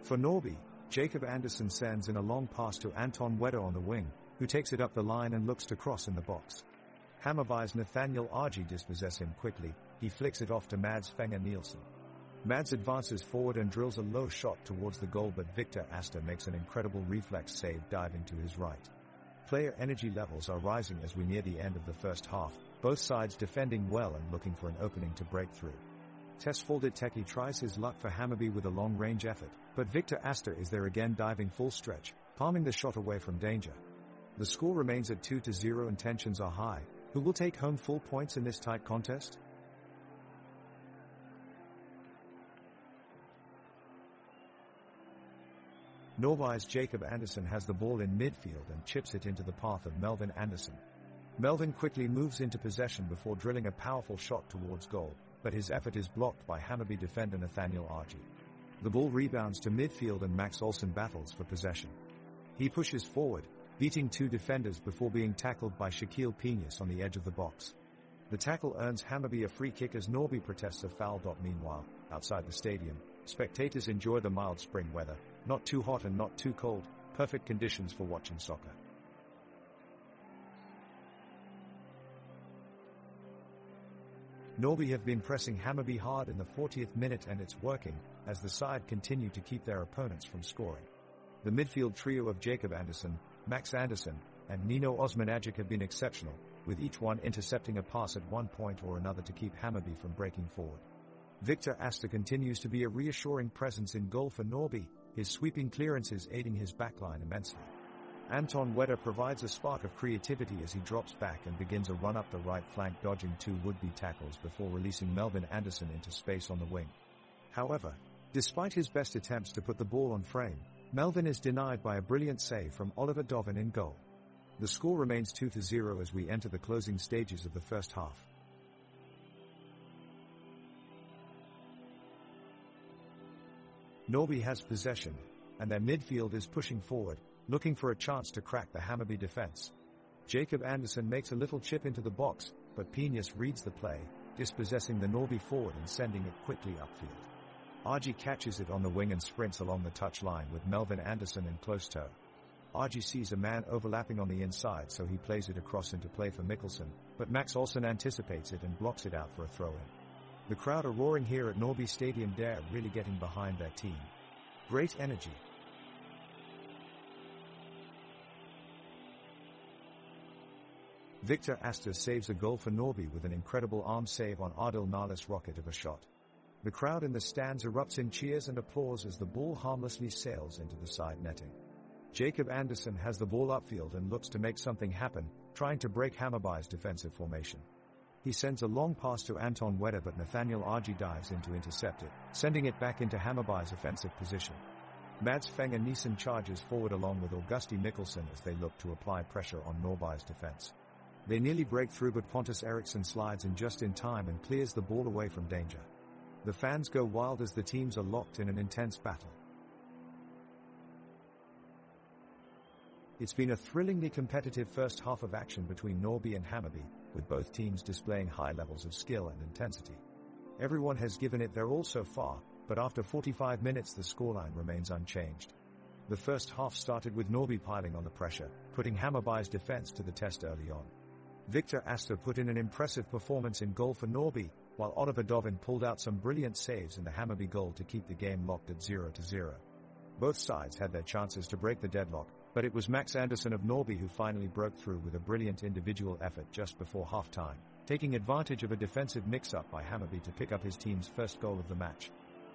For Norby, Jacob Anderson sends in a long pass to Anton Wedder on the wing, who takes it up the line and looks to cross in the box. Hammarby's Nathaniel Argy dispossesses him quickly. He flicks it off to Mads Fenger Nielsen. Mads advances forward and drills a low shot towards the goal, but Victor Astor makes an incredible reflex save diving to his right. Player energy levels are rising as we near the end of the first half, both sides defending well and looking for an opening to break through. Tesfaldet Teki tries his luck for Hammarby with a long-range effort, but Victor Astor is there again diving full stretch, palming the shot away from danger. The score remains at 2-0 and tensions are high. Who will take home full points in this tight contest? Norby's Jacob Anderson has the ball in midfield and chips it into the path of Melvin Anderson. Melvin quickly moves into possession before drilling a powerful shot towards goal, but his effort is blocked by Hammarby defender Nathaniel Argy. The ball rebounds to midfield and Max Olsson battles for possession. He pushes forward, beating two defenders before being tackled by Shaquille Piñas on the edge of the box. The tackle earns Hammarby a free kick as Norby protests a foul. Meanwhile, outside the stadium, spectators enjoy the mild spring weather, not too hot and not too cold, perfect conditions for watching soccer. Norby have been pressing Hammarby hard in the 40th minute and it's working, as the side continue to keep their opponents from scoring. The midfield trio of Jacob Anderson, Max Anderson, and Nino Osmanagic have been exceptional, with each one intercepting a pass at one point or another to keep Hammarby from breaking forward. Victor Astor continues to be a reassuring presence in goal for Norby, his sweeping clearances aiding his backline immensely. Anton Wedder provides a spark of creativity as he drops back and begins a run up the right flank, dodging two would-be tackles before releasing Melvin Anderson into space on the wing. However, despite his best attempts to put the ball on frame, Melvin is denied by a brilliant save from Oliver Dovin in goal. The score remains 2-0 as we enter the closing stages of the first half. Norby has possession, and their midfield is pushing forward, looking for a chance to crack the Hammarby defense. Jacob Anderson makes a little chip into the box, but Piñas reads the play, dispossessing the Norby forward and sending it quickly upfield. Argy catches it on the wing and sprints along the touchline with Melvin Anderson in close tow. Argy sees a man overlapping on the inside, so he plays it across into play for Mikkelsen, but Max Olsson anticipates it and blocks it out for a throw-in. The crowd are roaring here at Norby Stadium. They're really getting behind their team. Great energy. Victor Astor saves a goal for Norby with an incredible arm save on Ardil Nahles' rocket of a shot. The crowd in the stands erupts in cheers and applause as the ball harmlessly sails into the side netting. Jacob Anderson has the ball upfield and looks to make something happen, trying to break Hammarby's defensive formation. He sends a long pass to Anton Wedder, but Nathaniel Argy dives in to intercept it, sending it back into Hammarby's offensive position. Mads Fenger Nielsen charges forward along with Augusti Mikkelsen as they look to apply pressure on Norby's defense. They nearly break through, but Pontus Eriksson slides in just in time and clears the ball away from danger. The fans go wild as the teams are locked in an intense battle. It's been a thrillingly competitive first half of action between Norby and Hammarby, with both teams displaying high levels of skill and intensity. Everyone has given it their all so far, but after 45 minutes the scoreline remains unchanged. The first half started with Norby piling on the pressure, putting Hammarby's defense to the test early on. Victor Astor put in an impressive performance in goal for Norby, while Oliver Dovin pulled out some brilliant saves in the Hammarby goal to keep the game locked at 0-0. Both sides had their chances to break the deadlock, but it was Max Anderson of Norby who finally broke through with a brilliant individual effort just before half-time, taking advantage of a defensive mix-up by Hammarby to pick up his team's first goal of the match.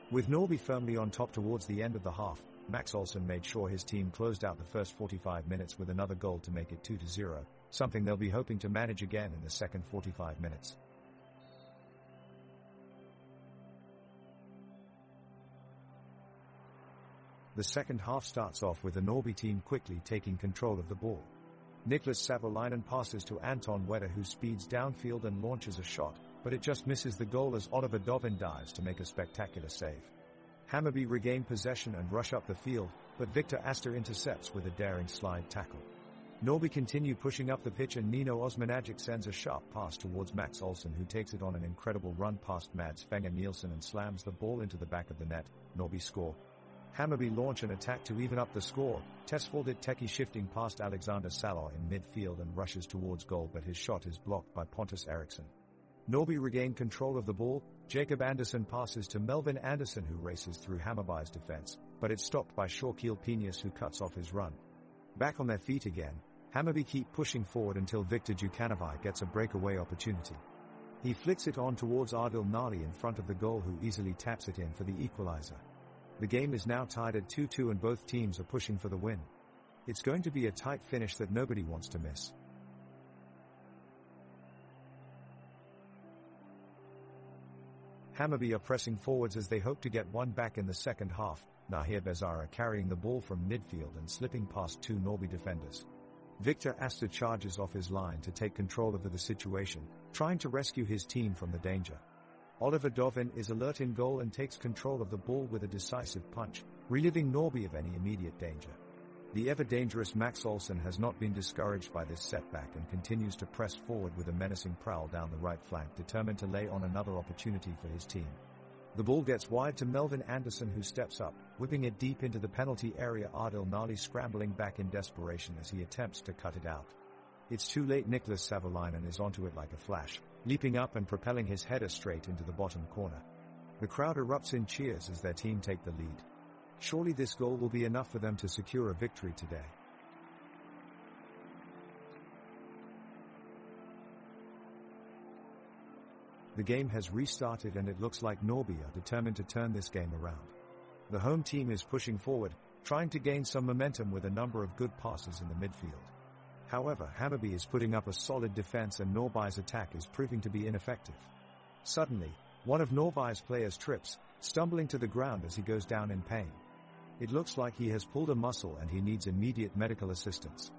With Norby firmly on top towards the end of the half, Max Olsson made sure his team closed out the first 45 minutes with another goal to make it 2-0, something they'll be hoping to manage again in the second 45 minutes. The second half starts off with the Norby team quickly taking control of the ball. Niklas Savolainen passes to Anton Wedder, who speeds downfield and launches a shot, but it just misses the goal as Oliver Dovin dives to make a spectacular save. Hammarby regain possession and rush up the field, but Victor Astor intercepts with a daring slide tackle. Norby continue pushing up the pitch and Nino Osmanagic sends a sharp pass towards Max Olsen, who takes it on an incredible run past Mads Fenger Nielsen and slams the ball into the back of the net. Norby score. Hammarby launch an attack to even up the score. Tesfaldet Teki shifting past Alexander Salah in midfield and rushes towards goal, but his shot is blocked by Pontus Eriksson. Norby regain control of the ball. Jacob Andersson passes to Melvin Andersson, who races through Hammarby's defense, but it's stopped by Shorkil Penius, who cuts off his run. Back on their feet again, Hammarby keep pushing forward until Victor Djukanovic gets a breakaway opportunity. He flicks it on towards Adil Nali in front of the goal, who easily taps it in for the equalizer. The game is now tied at 2-2 and both teams are pushing for the win. It's going to be a tight finish that nobody wants to miss. Hammarby are pressing forwards as they hope to get one back in the second half. Nahir Bezara carrying the ball from midfield and slipping past two Norby defenders. Victor Asta charges off his line to take control of the situation, trying to rescue his team from the danger. Oliver Dovin is alert in goal and takes control of the ball with a decisive punch, relieving Norby of any immediate danger. The ever-dangerous Max Olsen has not been discouraged by this setback and continues to press forward with a menacing prowl down the right flank, determined to lay on another opportunity for his team. The ball gets wide to Melvin Andersson, who steps up, whipping it deep into the penalty area. Adil Nali scrambling back in desperation as he attempts to cut it out. It's too late. Niklas Savolainen is onto it like a flash, leaping up and propelling his header straight into the bottom corner. The crowd erupts in cheers as their team take the lead. Surely this goal will be enough for them to secure a victory today. The game has restarted and it looks like Norby are determined to turn this game around. The home team is pushing forward, trying to gain some momentum with a number of good passes in the midfield. However, Hammarby is putting up a solid defense and Norby's attack is proving to be ineffective. Suddenly, one of Norby's players trips, stumbling to the ground as he goes down in pain. It looks like he has pulled a muscle and he needs immediate medical assistance.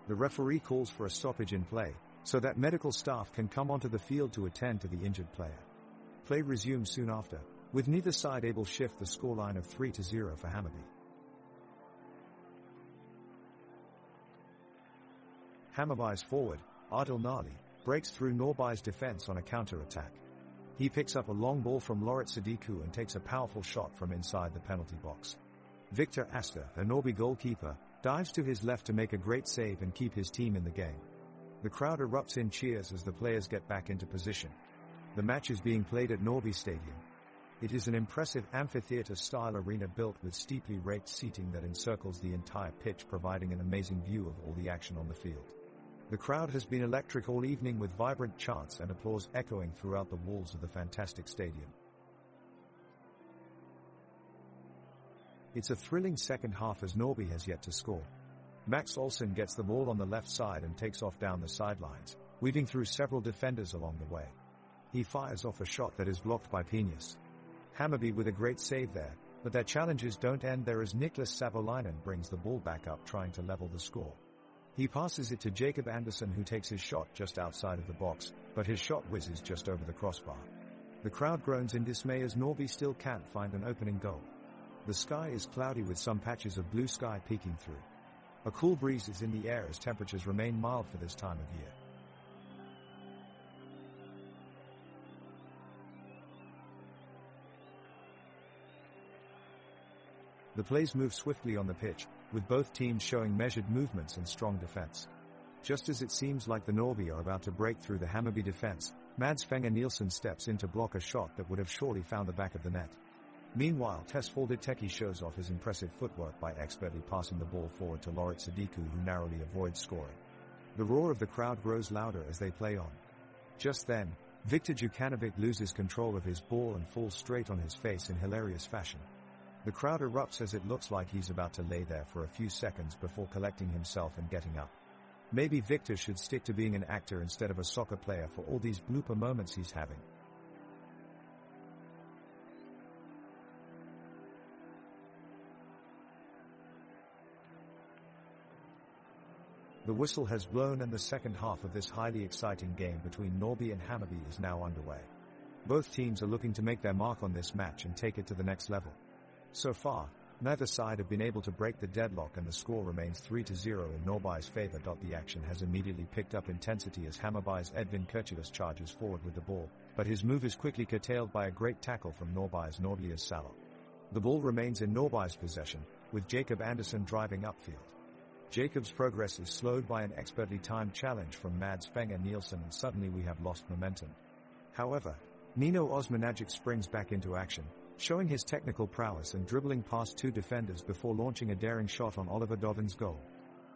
The referee calls for a stoppage in play, so that medical staff can come onto the field to attend to the injured player. Play resumes soon after, with neither side able to shift the scoreline of 3-0 for Hammarby. Hammarby's forward, Adil Nali, breaks through Norby's defense on a counter-attack. He picks up a long ball from Loret Sadiku and takes a powerful shot from inside the penalty box. Victor Asta, a Norby goalkeeper, dives to his left to make a great save and keep his team in the game. The crowd erupts in cheers as the players get back into position. The match is being played at Norby Stadium. It is an impressive amphitheater-style arena built with steeply raked seating that encircles the entire pitch, providing an amazing view of all the action on the field. The crowd has been electric all evening, with vibrant chants and applause echoing throughout the walls of the fantastic stadium. It's a thrilling second half as Norby has yet to score. Max Olsen gets the ball on the left side and takes off down the sidelines, weaving through several defenders along the way. He fires off a shot that is blocked by Penius. Hammarby with a great save there, but their challenges don't end there as Niklas Savolainen brings the ball back up, trying to level the score. He passes it to Jacob Andersson, who takes his shot just outside of the box, but his shot whizzes just over the crossbar. The crowd groans in dismay as Norby still can't find an opening goal. The sky is cloudy with some patches of blue sky peeking through. A cool breeze is in the air as temperatures remain mild for this time of year. The plays move swiftly on the pitch, with both teams showing measured movements and strong defense. Just as it seems like the Norby are about to break through the Hammarby defense, Mads Fenger Nielsen steps in to block a shot that would have surely found the back of the net. Meanwhile, Tesfaldet Teki shows off his impressive footwork by expertly passing the ball forward to Loret Sadiku, who narrowly avoids scoring. The roar of the crowd grows louder as they play on. Just then, Victor Djukanovic loses control of his ball and falls straight on his face in hilarious fashion. The crowd erupts as it looks like he's about to lay there for a few seconds before collecting himself and getting up. Maybe Victor should stick to being an actor instead of a soccer player for all these blooper moments he's having. The whistle has blown and the second half of this highly exciting game between Norby and Hammarby is now underway. Both teams are looking to make their mark on this match and take it to the next level. So far, Neither side have been able to break the deadlock and the score remains 3-0 in Norbai's favor. The action has immediately picked up intensity as Hammarbai's Edvin Kirchilas charges forward with the ball, but his move is quickly curtailed by a great tackle from Norbai's Nordlias Salo. The ball remains in Norbai's possession, with Jacob Andersson driving upfield. Jacob's progress is slowed by an expertly timed challenge from Mads Fenger Nielsen and suddenly we have lost momentum. However, Nino Osmanagic springs back into action, showing his technical prowess and dribbling past two defenders before launching a daring shot on Oliver Dovin's goal.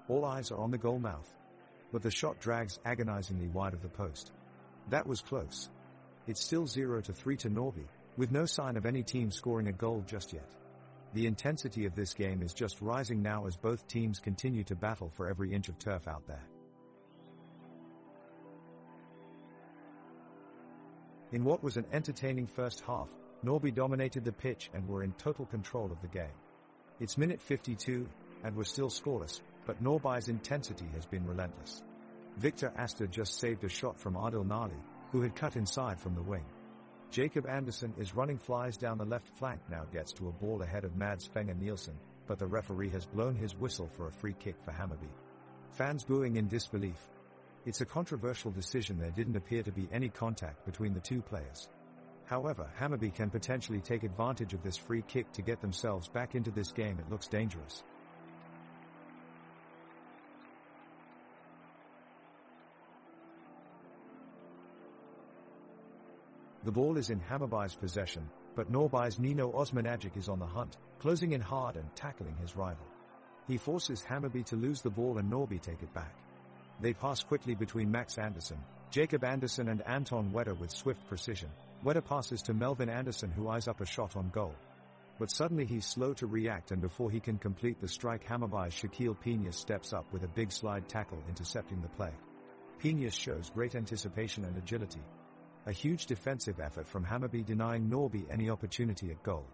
All eyes are on the goal mouth, but the shot drags agonizingly wide of the post. That was close. It's still 0-3 to Norby, with no sign of any team scoring a goal just yet. The intensity of this game is just rising now as both teams continue to battle for every inch of turf out there. In what was an entertaining first half, Norby dominated the pitch and were in total control of the game. It's minute 52, and we're still scoreless, but Norbai's intensity has been relentless. Victor Astor just saved a shot from Adil Nali, who had cut inside from the wing. Jacob Andersson is running flies down the left flank now gets to a ball ahead of Mads Fenger Nielsen, but the referee has blown his whistle for a free kick for Hammarby. Fans booing in disbelief. It's a controversial decision. There didn't appear to be any contact between the two players. However, Hammarby can potentially take advantage of this free kick to get themselves back into this game. It looks dangerous. The ball is in Hammarbai's possession, but Norbai's Nino Osmanagic is on the hunt, closing in hard and tackling his rival. He forces Hammarby to lose the ball and Norby take it back. They pass quickly between Max Andersson, Jacob Andersson and Anton Wedder with swift precision. Wedder passes to Melvin Andersson who eyes up a shot on goal. But suddenly he's slow to react and before he can complete the strike Hammarbai's Shaquille Piñas steps up with a big slide tackle intercepting the play. Piñas shows great anticipation and agility. A huge defensive effort from Hammarby denying Norby any opportunity at goal.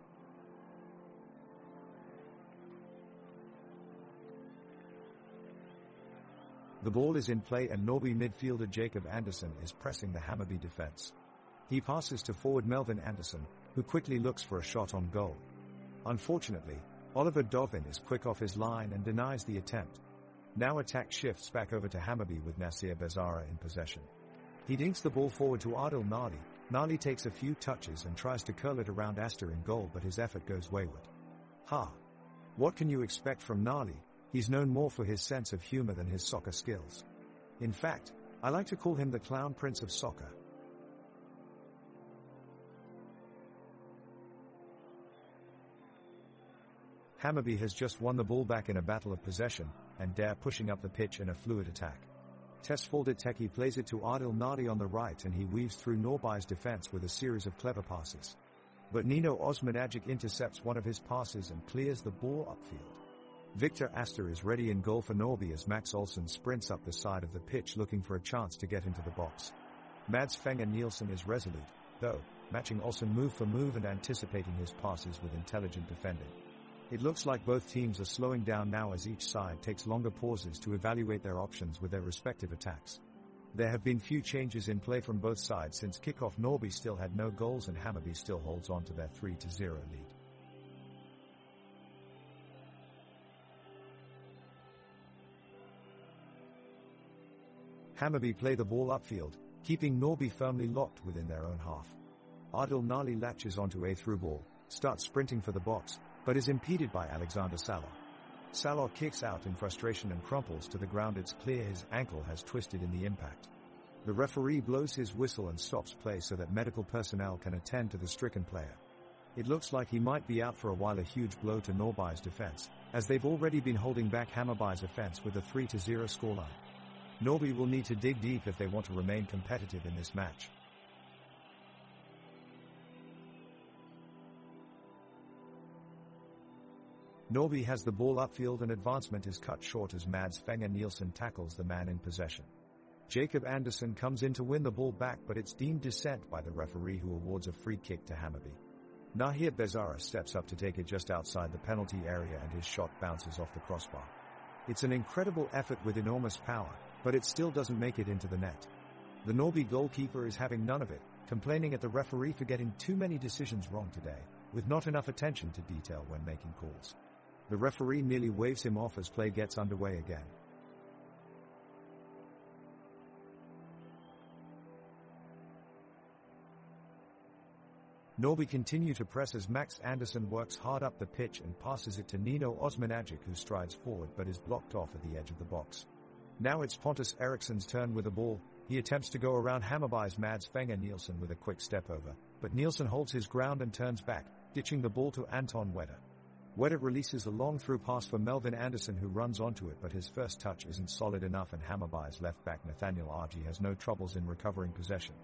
The ball is in play and Norby midfielder Jacob Andersson is pressing the Hammarby defense. He passes to forward Melvin Andersson, who quickly looks for a shot on goal. Unfortunately, Oliver Dovin is quick off his line and denies the attempt. Now attack shifts back over to Hammarby with Nasir Bezara in possession. He dinks the ball forward to Adil Nali. Nali takes a few touches and tries to curl it around Astor in goal but his effort goes wayward. What can you expect from Nali? He's known more for his sense of humor than his soccer skills. In fact, I like to call him the clown prince of soccer. Hammarby has just won the ball back in a battle of possession, and Dare pushing up the pitch in a fluid attack. Tesfaldet Teki plays it to Adil Nadi on the right and he weaves through Norbai's defense with a series of clever passes. But Nino Osmanagic intercepts one of his passes and clears the ball upfield. Victor Astor is ready in goal for Norby as Max Olsson sprints up the side of the pitch looking for a chance to get into the box. Mads Fenger Nielsen is resolute, though, matching Olsson move for move and anticipating his passes with intelligent defending. It looks like both teams are slowing down now as each side takes longer pauses to evaluate their options with their respective attacks. There have been few changes in play from both sides since kickoff. Norby still had no goals and Hammarby still holds on to their 3-0 lead. Hammarby play the ball upfield, keeping Norby firmly locked within their own half. Adil Nali latches onto a through ball, starts sprinting for the box, but is impeded by Alexander Salor. Salor kicks out in frustration and crumples to the ground. It's clear his ankle has twisted in the impact. The referee blows his whistle and stops play so that medical personnel can attend to the stricken player. It looks like he might be out for a while. A huge blow to Norbai's defense, as they've already been holding back Hammarbai's offense with a 3-0 scoreline. Norby will need to dig deep if they want to remain competitive in this match. Norby has the ball upfield and advancement is cut short as Mads Fenger Nielsen tackles the man in possession. Jacob Andersson comes in to win the ball back but it's deemed dissent by the referee who awards a free kick to Hammarby. Nahir Bezara steps up to take it just outside the penalty area and his shot bounces off the crossbar. It's an incredible effort with enormous power, but it still doesn't make it into the net. The Norby goalkeeper is having none of it, complaining at the referee for getting too many decisions wrong today. with not enough attention to detail when making calls. The referee merely waves him off as play gets underway again. Norby continue to press as Max Anderson works hard up the pitch and passes it to Nino Osmanagic, who strides forward but is blocked off at the edge of the box. Now it's Pontus Eriksson's turn with the ball. He attempts to go around Hammarby's Mads Fenger Nielsen with a quick step over, but Nielsen holds his ground and turns back, ditching the ball to Anton Wedder. Wedder releases a long through pass for Melvin Anderson, who runs onto it, but his first touch isn't solid enough and Hammarby's left back Nathaniel Argy has no troubles in recovering possession.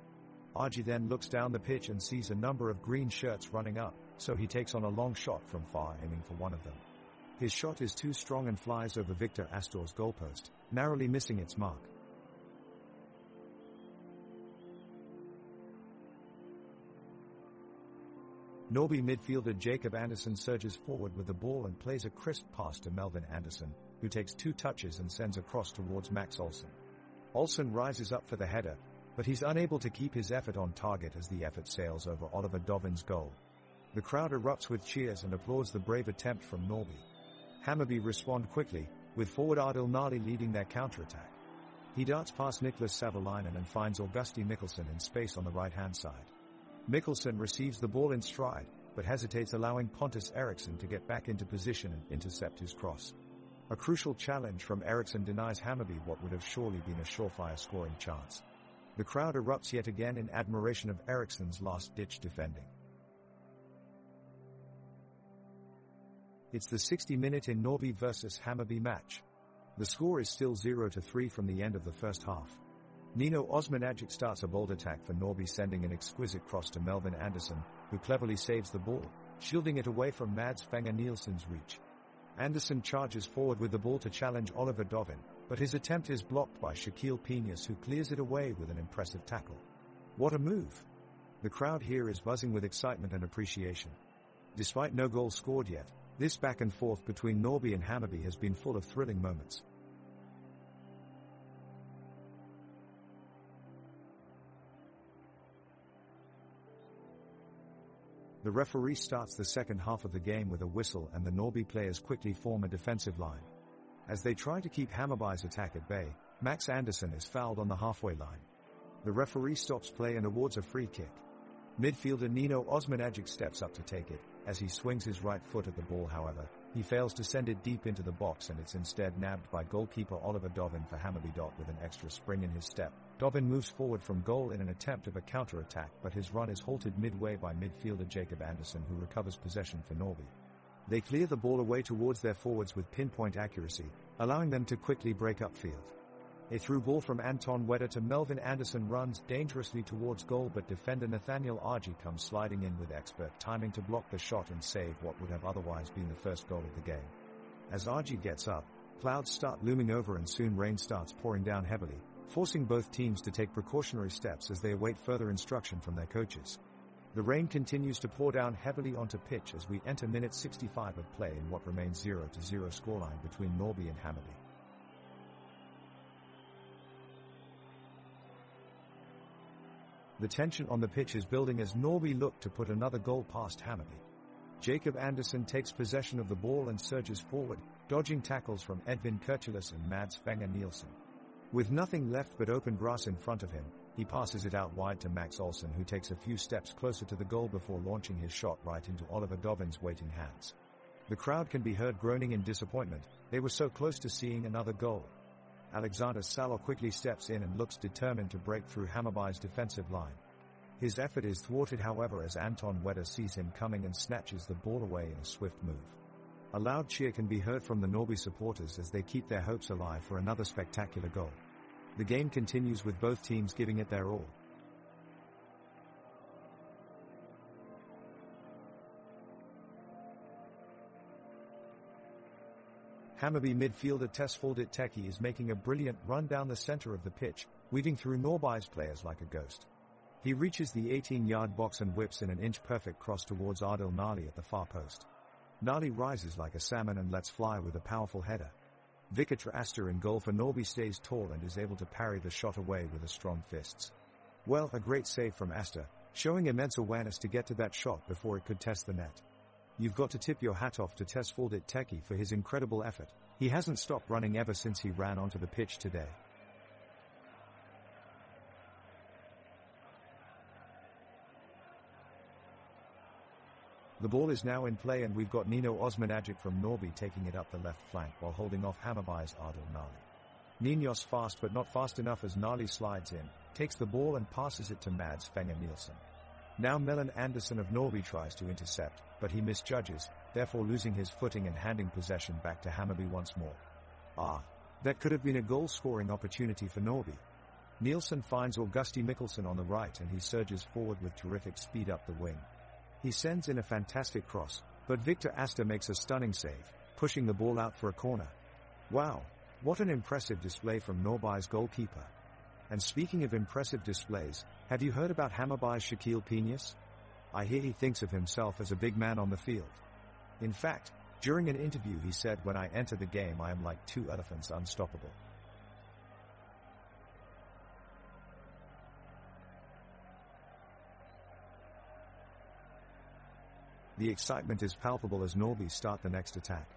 Argy then looks down the pitch and sees a number of green shirts running up, so he takes on a long shot from far, aiming for one of them. His shot is too strong and flies over Victor Astor's goalpost, narrowly missing its mark. Norby midfielder Jacob Anderson surges forward with the ball and plays a crisp pass to Melvin Anderson, who takes 2 touches and sends a cross towards Max Olsson. Olsson rises up for the header, but he's unable to keep his effort on target as the effort sails over Oliver Dovin's goal. The crowd erupts with cheers and applauds the brave attempt from Norby. Hammarby respond quickly, with forward Adil Nali leading their counter-attack. He darts past Niklas Savolainen and finds Augusti Mikkelsen in space on the right-hand side. Mikkelsen receives the ball in stride, but hesitates, allowing Pontus Eriksson to get back into position and intercept his cross. A crucial challenge from Eriksson denies Hammarby what would have surely been a surefire scoring chance. The crowd erupts yet again in admiration of Eriksson's last-ditch defending. It's the 60th minute in Norby vs Hammarby match. The score is still 0-3 from the end of the first half. Nino Osmanagic starts a bold attack for Norby, sending an exquisite cross to Melvin Anderson, who cleverly saves the ball, shielding it away from Mads Fenger Nielsen's reach. Anderson charges forward with the ball to challenge Oliver Dovin, but his attempt is blocked by Shaquille Piñas, who clears it away with an impressive tackle. What a move! The crowd here is buzzing with excitement and appreciation. Despite no goal scored yet, this back and forth between Norby and Hammarby has been full of thrilling moments. The referee starts the second half of the game with a whistle, and the Norby players quickly form a defensive line. As they try to keep Hammarby's attack at bay, Max Anderson is fouled on the halfway line. The referee stops play and awards a free kick. Midfielder Nino Osmanagic steps up to take it. As he swings his right foot at the ball, however, he fails to send it deep into the box, and it's instead nabbed by goalkeeper Oliver Dovin for Hammarby. With an extra spring in his step, Dovin moves forward from goal in an attempt of a counter-attack, but his run is halted midway by midfielder Jacob Anderson, who recovers possession for Norby. They clear the ball away towards their forwards with pinpoint accuracy, allowing them to quickly break upfield. A through ball from Anton Wedder to Melvin Anderson runs dangerously towards goal, but defender Nathaniel Argy comes sliding in with expert timing to block the shot and save what would have otherwise been the first goal of the game. As Argy gets up, clouds start looming over and soon rain starts pouring down heavily, forcing both teams to take precautionary steps as they await further instruction from their coaches. The rain continues to pour down heavily onto pitch as we enter minute 65 of play in what remains 0-0 scoreline between Norby and Hammarby. The tension on the pitch is building as Norby look to put another goal past Hammarby. Jacob Anderson takes possession of the ball and surges forward, dodging tackles from Edvin Kurtulus and Mads Fenger Nielsen. With nothing left but open grass in front of him, he passes it out wide to Max Olsson, who takes a few steps closer to the goal before launching his shot right into Oliver Dovin's waiting hands. The crowd can be heard groaning in disappointment. They were so close to seeing another goal. Alexander Salo quickly steps in and looks determined to break through Hammarby's defensive line. His effort is thwarted, however, as Anton Wedder sees him coming and snatches the ball away in a swift move. A loud cheer can be heard from the Norby supporters as they keep their hopes alive for another spectacular goal. The game continues with both teams giving it their all. Hammarby midfielder Tesfaldet Teki is making a brilliant run down the center of the pitch, weaving through Norby's players like a ghost. He reaches the 18-yard box and whips in an inch-perfect cross towards Adil Nali at the far post. Nali rises like a salmon and lets fly with a powerful header. Victor Astor in goal for Norby stays tall and is able to parry the shot away with a strong fists. Well, a great save from Astor, showing immense awareness to get to that shot before it could test the net. You've got to tip your hat off to Tesfaldet Teki for his incredible effort. He hasn't stopped running ever since he ran onto the pitch today. The ball is now in play and we've got Nino Osmanagic from Norby taking it up the left flank while holding off Hammarby's Ardal Nali. Ninos fast but not fast enough as Nali slides in, takes the ball and passes it to Mads Fenger Nielsen. Now Melon Anderson of Norby tries to intercept, but he misjudges, therefore losing his footing and handing possession back to Hammarby once more. That could have been a goal-scoring opportunity for Norby. Nielsen finds Augusti Mikkelsen on the right and he surges forward with terrific speed up the wing. He sends in a fantastic cross, but Victor Astor makes a stunning save, pushing the ball out for a corner. Wow, what an impressive display from Norby's goalkeeper. And speaking of impressive displays, have you heard about Hammarby's Shaquille Peñas? I hear he thinks of himself as a big man on the field. In fact, during an interview he said, "When I enter the game I am like two elephants, unstoppable." The excitement is palpable as Norby start the next attack.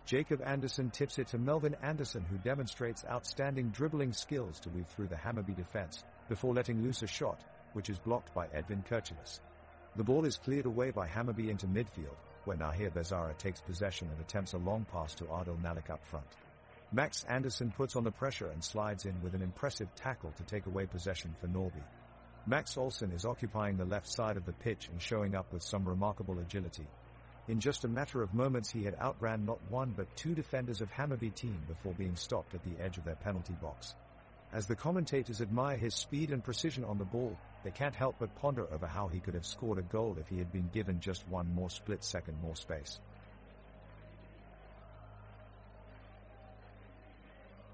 Jacob Anderson tips it to Melvin Anderson, who demonstrates outstanding dribbling skills to weave through the Hammarby defense, before letting loose a shot, which is blocked by Edvin Kirchilas. The ball is cleared away by Hammarby into midfield, where Nahir Bezara takes possession and attempts a long pass to Ardal Nalic up front. Max Anderson puts on the pressure and slides in with an impressive tackle to take away possession for Norby. Max Olsen is occupying the left side of the pitch and showing up with some remarkable agility. In just a matter of moments he had outran not one but two defenders of Hammarby team before being stopped at the edge of their penalty box. As the commentators admire his speed and precision on the ball, they can't help but ponder over how he could have scored a goal if he had been given just one more split second more space.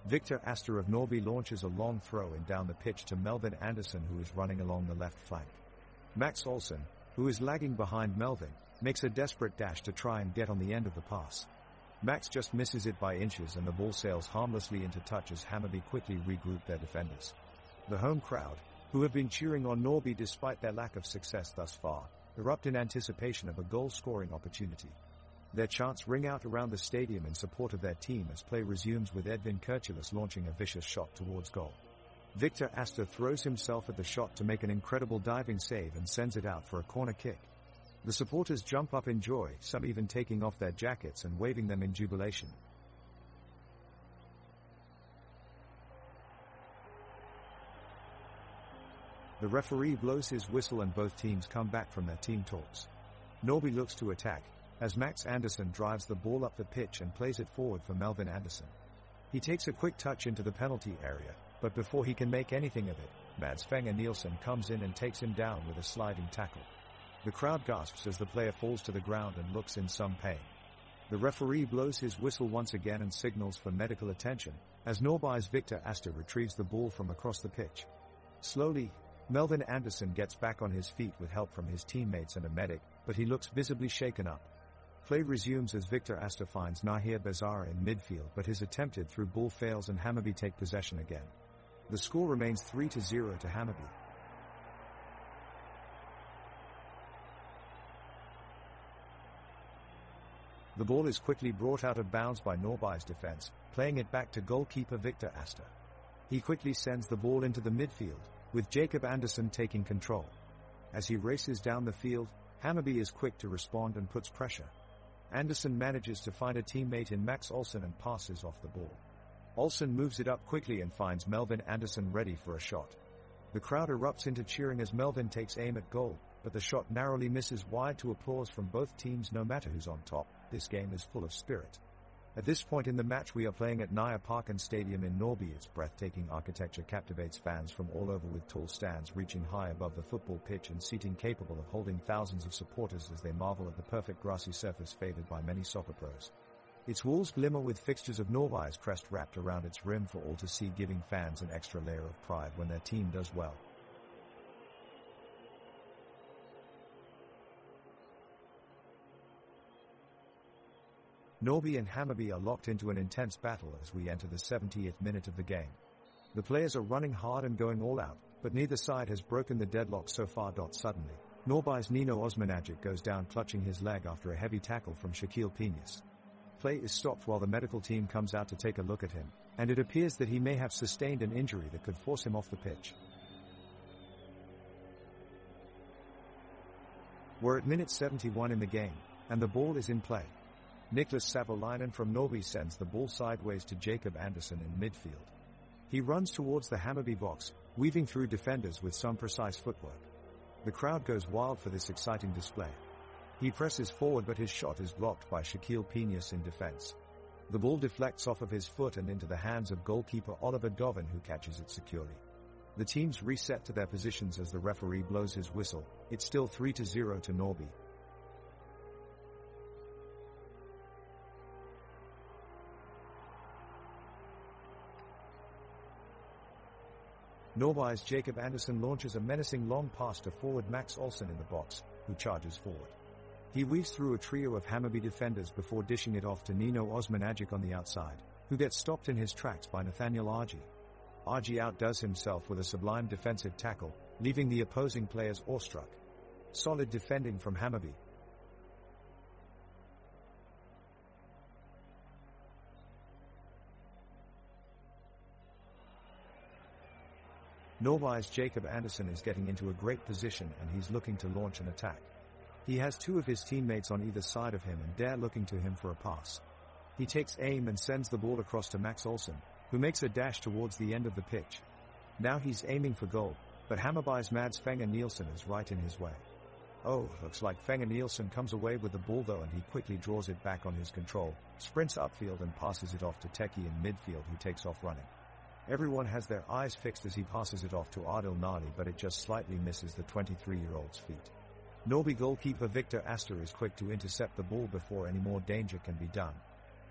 Victor Astor of Norby launches a long throw in down the pitch to Melvin Anderson, who is running along the left flank. Max Olsen, who is lagging behind Melvin, makes a desperate dash to try and get on the end of the pass. Max just misses it by inches and the ball sails harmlessly into touch as Hammarby quickly regroup their defenders. The home crowd, who have been cheering on Norby despite their lack of success thus far, erupt in anticipation of a goal-scoring opportunity. Their chants ring out around the stadium in support of their team as play resumes, with Edvin Kirchilas launching a vicious shot towards goal. Victor Astor throws himself at the shot to make an incredible diving save and sends it out for a corner kick. The supporters jump up in joy, some even taking off their jackets and waving them in jubilation. The referee blows his whistle and both teams come back from their team talks. Norby looks to attack, as Max Anderson drives the ball up the pitch and plays it forward for Melvin Anderson. He takes a quick touch into the penalty area, but before he can make anything of it, Mads Fenger Nielsen comes in and takes him down with a sliding tackle. The crowd gasps as the player falls to the ground and looks in some pain. The referee blows his whistle once again and signals for medical attention, as Norby's Victor Astor retrieves the ball from across the pitch. Slowly, Melvin Anderson gets back on his feet with help from his teammates and a medic, but he looks visibly shaken up. Play resumes as Victor Astor finds Nahir Bezara in midfield, but his attempted through ball fails and Hammarby take possession again. The score remains 3-0 to Hammarby. The ball is quickly brought out of bounds by Norby's defense, playing it back to goalkeeper Victor Astor. He quickly sends the ball into the midfield, with Jacob Anderson taking control. As he races down the field, Hammarby is quick to respond and puts pressure. Anderson manages to find a teammate in Max Olsen and passes off the ball. Olsen moves it up quickly and finds Melvin Anderson ready for a shot. The crowd erupts into cheering as Melvin takes aim at goal, but the shot narrowly misses wide to applause from both teams. No matter who's on top, this game is full of spirit. At this point in the match we are playing at Naya Parken Stadium in Norby. Its breathtaking architecture captivates fans from all over, with tall stands reaching high above the football pitch and seating capable of holding thousands of supporters as they marvel at the perfect grassy surface favored by many soccer pros. Its walls glimmer with fixtures of Norby's crest wrapped around its rim for all to see, giving fans an extra layer of pride when their team does well. Norby and Hammarby are locked into an intense battle as we enter the 70th minute of the game. The players are running hard and going all out, but neither side has broken the deadlock so far. Suddenly, Norby's Nino Osmanagic goes down clutching his leg after a heavy tackle from Shaquille Peñas. Play is stopped while the medical team comes out to take a look at him, and it appears that he may have sustained an injury that could force him off the pitch. We're at minute 71 in the game, and the ball is in play. Niklas Savolainen from Norby sends the ball sideways to Jacob Andersson in midfield. He runs towards the Hammarby box, weaving through defenders with some precise footwork. The crowd goes wild for this exciting display. He presses forward, but his shot is blocked by Shaquille Peñas in defense. The ball deflects off of his foot and into the hands of goalkeeper Oliver Dovin, who catches it securely. The teams reset to their positions as the referee blows his whistle. It's still 3-0 to Norby. Norby's Jacob Andersson launches a menacing long pass to forward Max Olsson in the box, who charges forward. He weaves through a trio of Hammarby defenders before dishing it off to Nino Osmanagic on the outside, who gets stopped in his tracks by Nathaniel Argy. Argy outdoes himself with a sublime defensive tackle, leaving the opposing players awestruck. Solid defending from Hammarby. Norby's Jacob Andersson is getting into a great position and he's looking to launch an attack. He has two of his teammates on either side of him and they're looking to him for a pass. He takes aim and sends the ball across to Max Olsson, who makes a dash towards the end of the pitch. Now he's aiming for goal, but Hammarby's Mads Fenger Nielsen is right in his way. Oh, looks like Fenger Nielsen comes away with the ball though, and he quickly draws it back on his control, sprints upfield and passes it off to Teki in midfield, who takes off running. Everyone has their eyes fixed as he passes it off to Adil Nali, but it just slightly misses the 23-year-old's feet. Norby goalkeeper Victor Astor is quick to intercept the ball before any more danger can be done.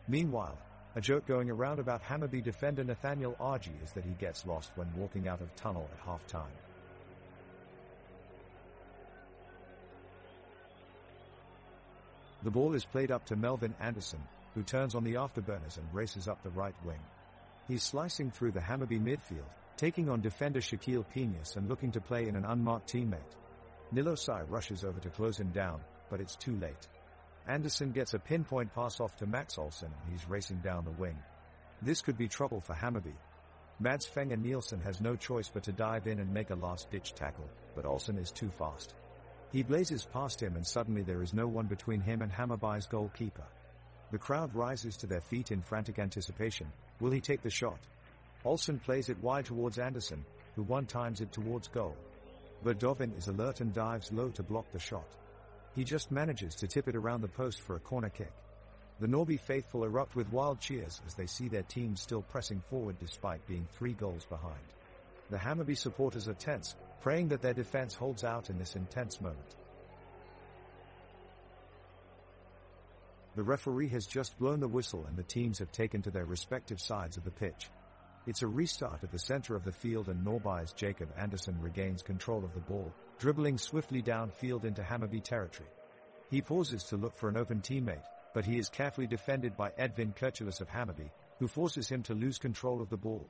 Meanwhile, a joke going around about Hammarby defender Nathaniel Argy is that he gets lost when walking out of tunnel at half-time. The ball is played up to Melvin Andersson, who turns on the afterburners and races up the right wing. He's slicing through the Hammarby midfield, taking on defender Shaquille Peñas and looking to play in an unmarked teammate. Nilosai rushes over to close him down, but it's too late. Andersson gets a pinpoint pass off to Max Olsson and he's racing down the wing. This could be trouble for Hammarby. Mads Fenger Nielsen has no choice but to dive in and make a last-ditch tackle, but Olsson is too fast. He blazes past him and suddenly there is no one between him and Hammarby's goalkeeper. The crowd rises to their feet in frantic anticipation. Will he take the shot? Olsson plays it wide towards Andersson, who one-times it towards goal. But Dovin is alert and dives low to block the shot. He just manages to tip it around the post for a corner kick. The Norby faithful erupt with wild cheers as they see their team still pressing forward despite being 3 goals behind. The Hammarby supporters are tense, praying that their defense holds out in this intense moment. The referee has just blown the whistle and the teams have taken to their respective sides of the pitch. It's a restart at the center of the field and Norby's Jacob Andersson regains control of the ball, dribbling swiftly downfield into Hammarby territory. He pauses to look for an open teammate, but he is carefully defended by Edvin Kirchulus of Hammarby, who forces him to lose control of the ball.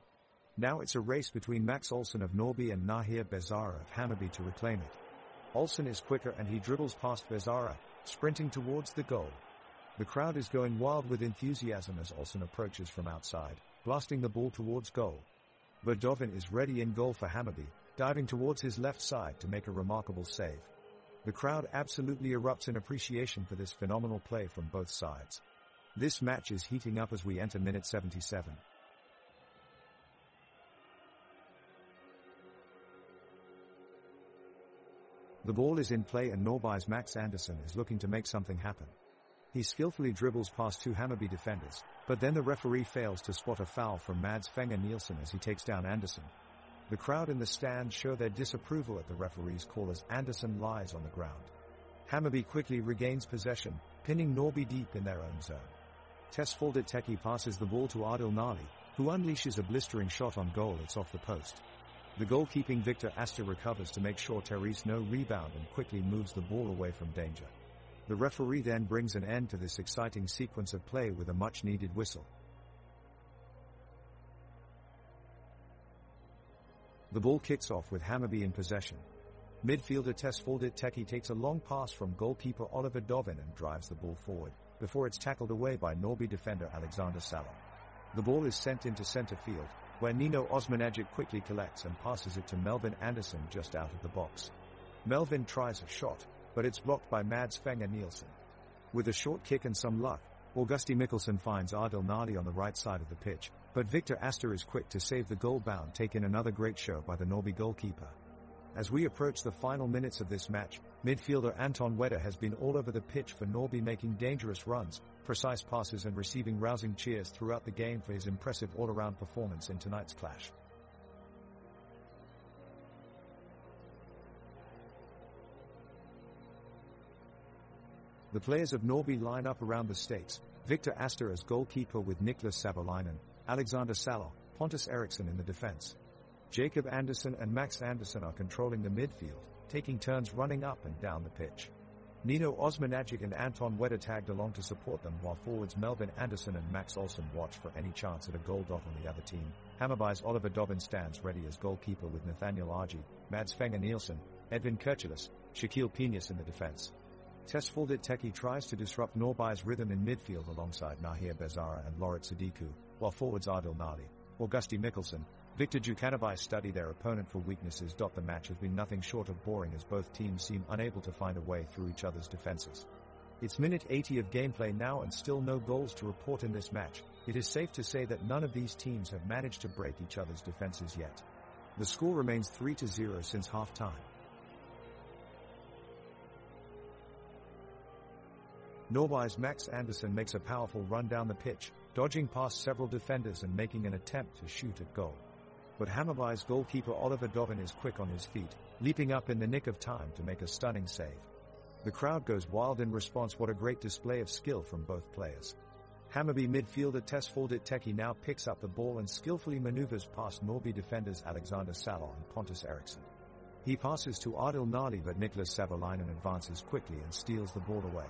Now it's a race between Max Olsson of Norby and Nahir Bezara of Hammarby to reclaim it. Olsson is quicker and he dribbles past Bezara, sprinting towards the goal. The crowd is going wild with enthusiasm as Olsson approaches from outside, blasting the ball towards goal. Verdovin is ready in goal for Hammarby, diving towards his left side to make a remarkable save. The crowd absolutely erupts in appreciation for this phenomenal play from both sides. This match is heating up as we enter minute 77. The ball is in play and Norby's Max Andersson is looking to make something happen. He skillfully dribbles past 2 Hammarby defenders, but then the referee fails to spot a foul from Mads Fenger Nielsen as he takes down Andersson. The crowd in the stands show their disapproval at the referee's call as Andersson lies on the ground. Hammarby quickly regains possession, pinning Norby deep in their own zone. Tesfaldet Teki passes the ball to Adil Nali, who unleashes a blistering shot on goal. It's off the post. The goalkeeping Victor Astor recovers to make sure Therese no rebound and quickly moves the ball away from danger. The referee then brings an end to this exciting sequence of play with a much-needed whistle. The ball kicks off with Hammarby in possession. Midfielder Tesfaldet Teki takes a long pass from goalkeeper Oliver Dovin and drives the ball forward, before it's tackled away by Norrby defender Alexander Salo. The ball is sent into centre field, where Nino Osmanagic quickly collects and passes it to Melvin Andersson just out of the box. Melvin tries a shot, but it's blocked by Mads Fenger Nielsen. With a short kick and some luck, Augusti Mikkelsen finds Ardil Nadi on the right side of the pitch, but Victor Astor is quick to save the goal-bound take in another great show by the Norrby goalkeeper. As we approach the final minutes of this match, midfielder Anton Wedder has been all over the pitch for Norrby, making dangerous runs, precise passes and receiving rousing cheers throughout the game for his impressive all-around performance in tonight's clash. The players of Norrby line up around the stakes, Victor Astor as goalkeeper with Niklas Savolainen, Alexander Salo, Pontus Eriksson in the defense. Jacob Andersson and Max Andersson are controlling the midfield, taking turns running up and down the pitch. Nino Osmanagic and Anton Wedder tagged along to support them, while forwards Melvin Andersson and Max Olsson watch for any chance at a goal dot on the other team. Hammarby's Oliver Dovin stands ready as goalkeeper with Nathaniel Argy, Mads Fenger Nielsen, Edvin Kirchilas, Shaquille Penius in the defense. Tesfaldet Teki tries to disrupt Norrby's rhythm in midfield alongside Nahir Bezara and Lorit Sadiku, while forwards Ardil Nadi, Augusti Mikkelsen, Victor Djukanovic study their opponent for weaknesses. The match has been nothing short of boring as both teams seem unable to find a way through each other's defenses. It's minute 80 of gameplay now and still no goals to report in this match. It is safe to say that none of these teams have managed to break each other's defenses yet. The score remains 3-0 since half-time. Norrby's Max Andersson makes a powerful run down the pitch, dodging past several defenders and making an attempt to shoot at goal. But Hammarby's goalkeeper Oliver Dovin is quick on his feet, leaping up in the nick of time to make a stunning save. The crowd goes wild in response. What a great display of skill from both players. Hammarby midfielder Tesfaldet Teki now picks up the ball and skillfully maneuvers past Norrby defenders Alexander Salo and Pontus Eriksson. He passes to Ardil Nadi, but Niklas Savolainen advances quickly and steals the ball away.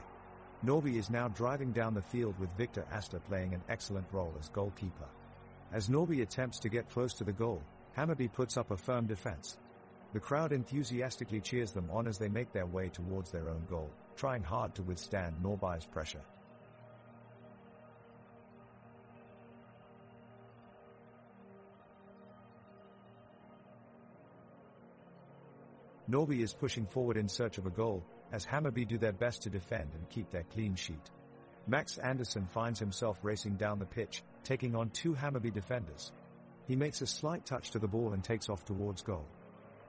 Norrby is now driving down the field with Victor Astor playing an excellent role as goalkeeper. As Norrby attempts to get close to the goal, Hammarby puts up a firm defense. The crowd enthusiastically cheers them on as they make their way towards their own goal, trying hard to withstand Norrby's pressure. Norrby is pushing forward in search of a goal, as Hammarby do their best to defend and keep their clean sheet. Max Andersson finds himself racing down the pitch, taking on two Hammarby defenders. He makes a slight touch to the ball and takes off towards goal.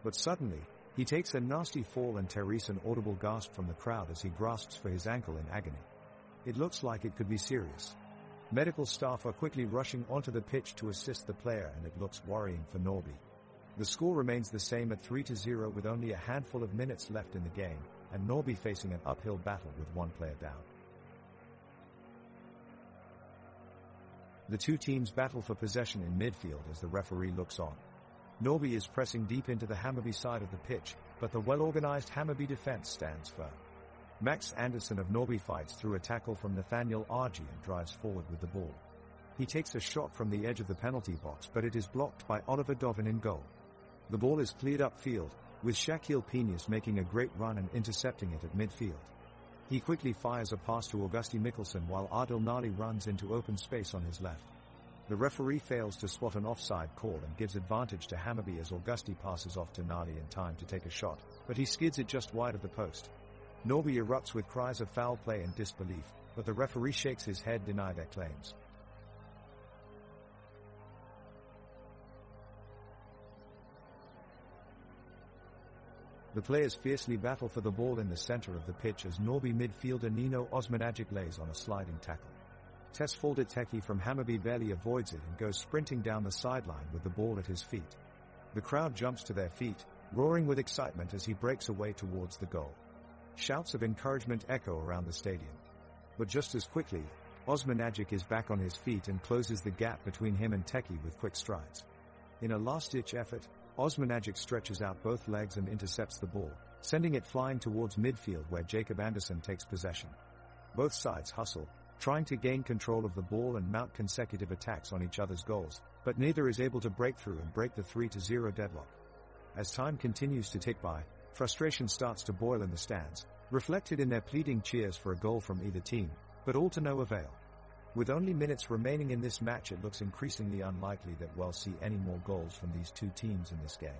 But suddenly, he takes a nasty fall and tears an audible gasp from the crowd as he grasps for his ankle in agony. It looks like it could be serious. Medical staff are quickly rushing onto the pitch to assist the player, and it looks worrying for Norrby. The score remains the same at 3-0 with only a handful of minutes left in the game, and Norrby facing an uphill battle with one player down. The two teams battle for possession in midfield as the referee looks on. Norrby is pressing deep into the Hammarby side of the pitch, but the well-organized Hammarby defense stands firm. Max Andersson of Norrby fights through a tackle from Nathaniel Argy and drives forward with the ball. He takes a shot from the edge of the penalty box, but it is blocked by Oliver Dovin in goal. The ball is cleared upfield, with Shaquille Penius making a great run and intercepting it at midfield. He quickly fires a pass to Augusti Mikkelsen while Ardil Nadi runs into open space on his left. The referee fails to spot an offside call and gives advantage to Hammarby as Augusti passes off to Nadi in time to take a shot, but he skids it just wide of the post. Norrby erupts with cries of foul play and disbelief, but the referee shakes his head, denying their claims. The players fiercely battle for the ball in the center of the pitch as Norrby midfielder Nino Osmanagic lays on a sliding tackle. Tesfaldet Teki from Hammarby barely avoids it and goes sprinting down the sideline with the ball at his feet. The crowd jumps to their feet, roaring with excitement as he breaks away towards the goal. Shouts of encouragement echo around the stadium. But just as quickly, Osmanagic is back on his feet and closes the gap between him and Teki with quick strides. In a last-ditch effort, Osmanagic stretches out both legs and intercepts the ball, sending it flying towards midfield where Jacob Andersson takes possession. Both sides hustle, trying to gain control of the ball and mount consecutive attacks on each other's goals, but neither is able to break through and break the 3-0 deadlock. As time continues to tick by, frustration starts to boil in the stands, reflected in their pleading cheers for a goal from either team, but all to no avail. With only minutes remaining in this match, it looks increasingly unlikely that we'll see any more goals from these two teams in this game.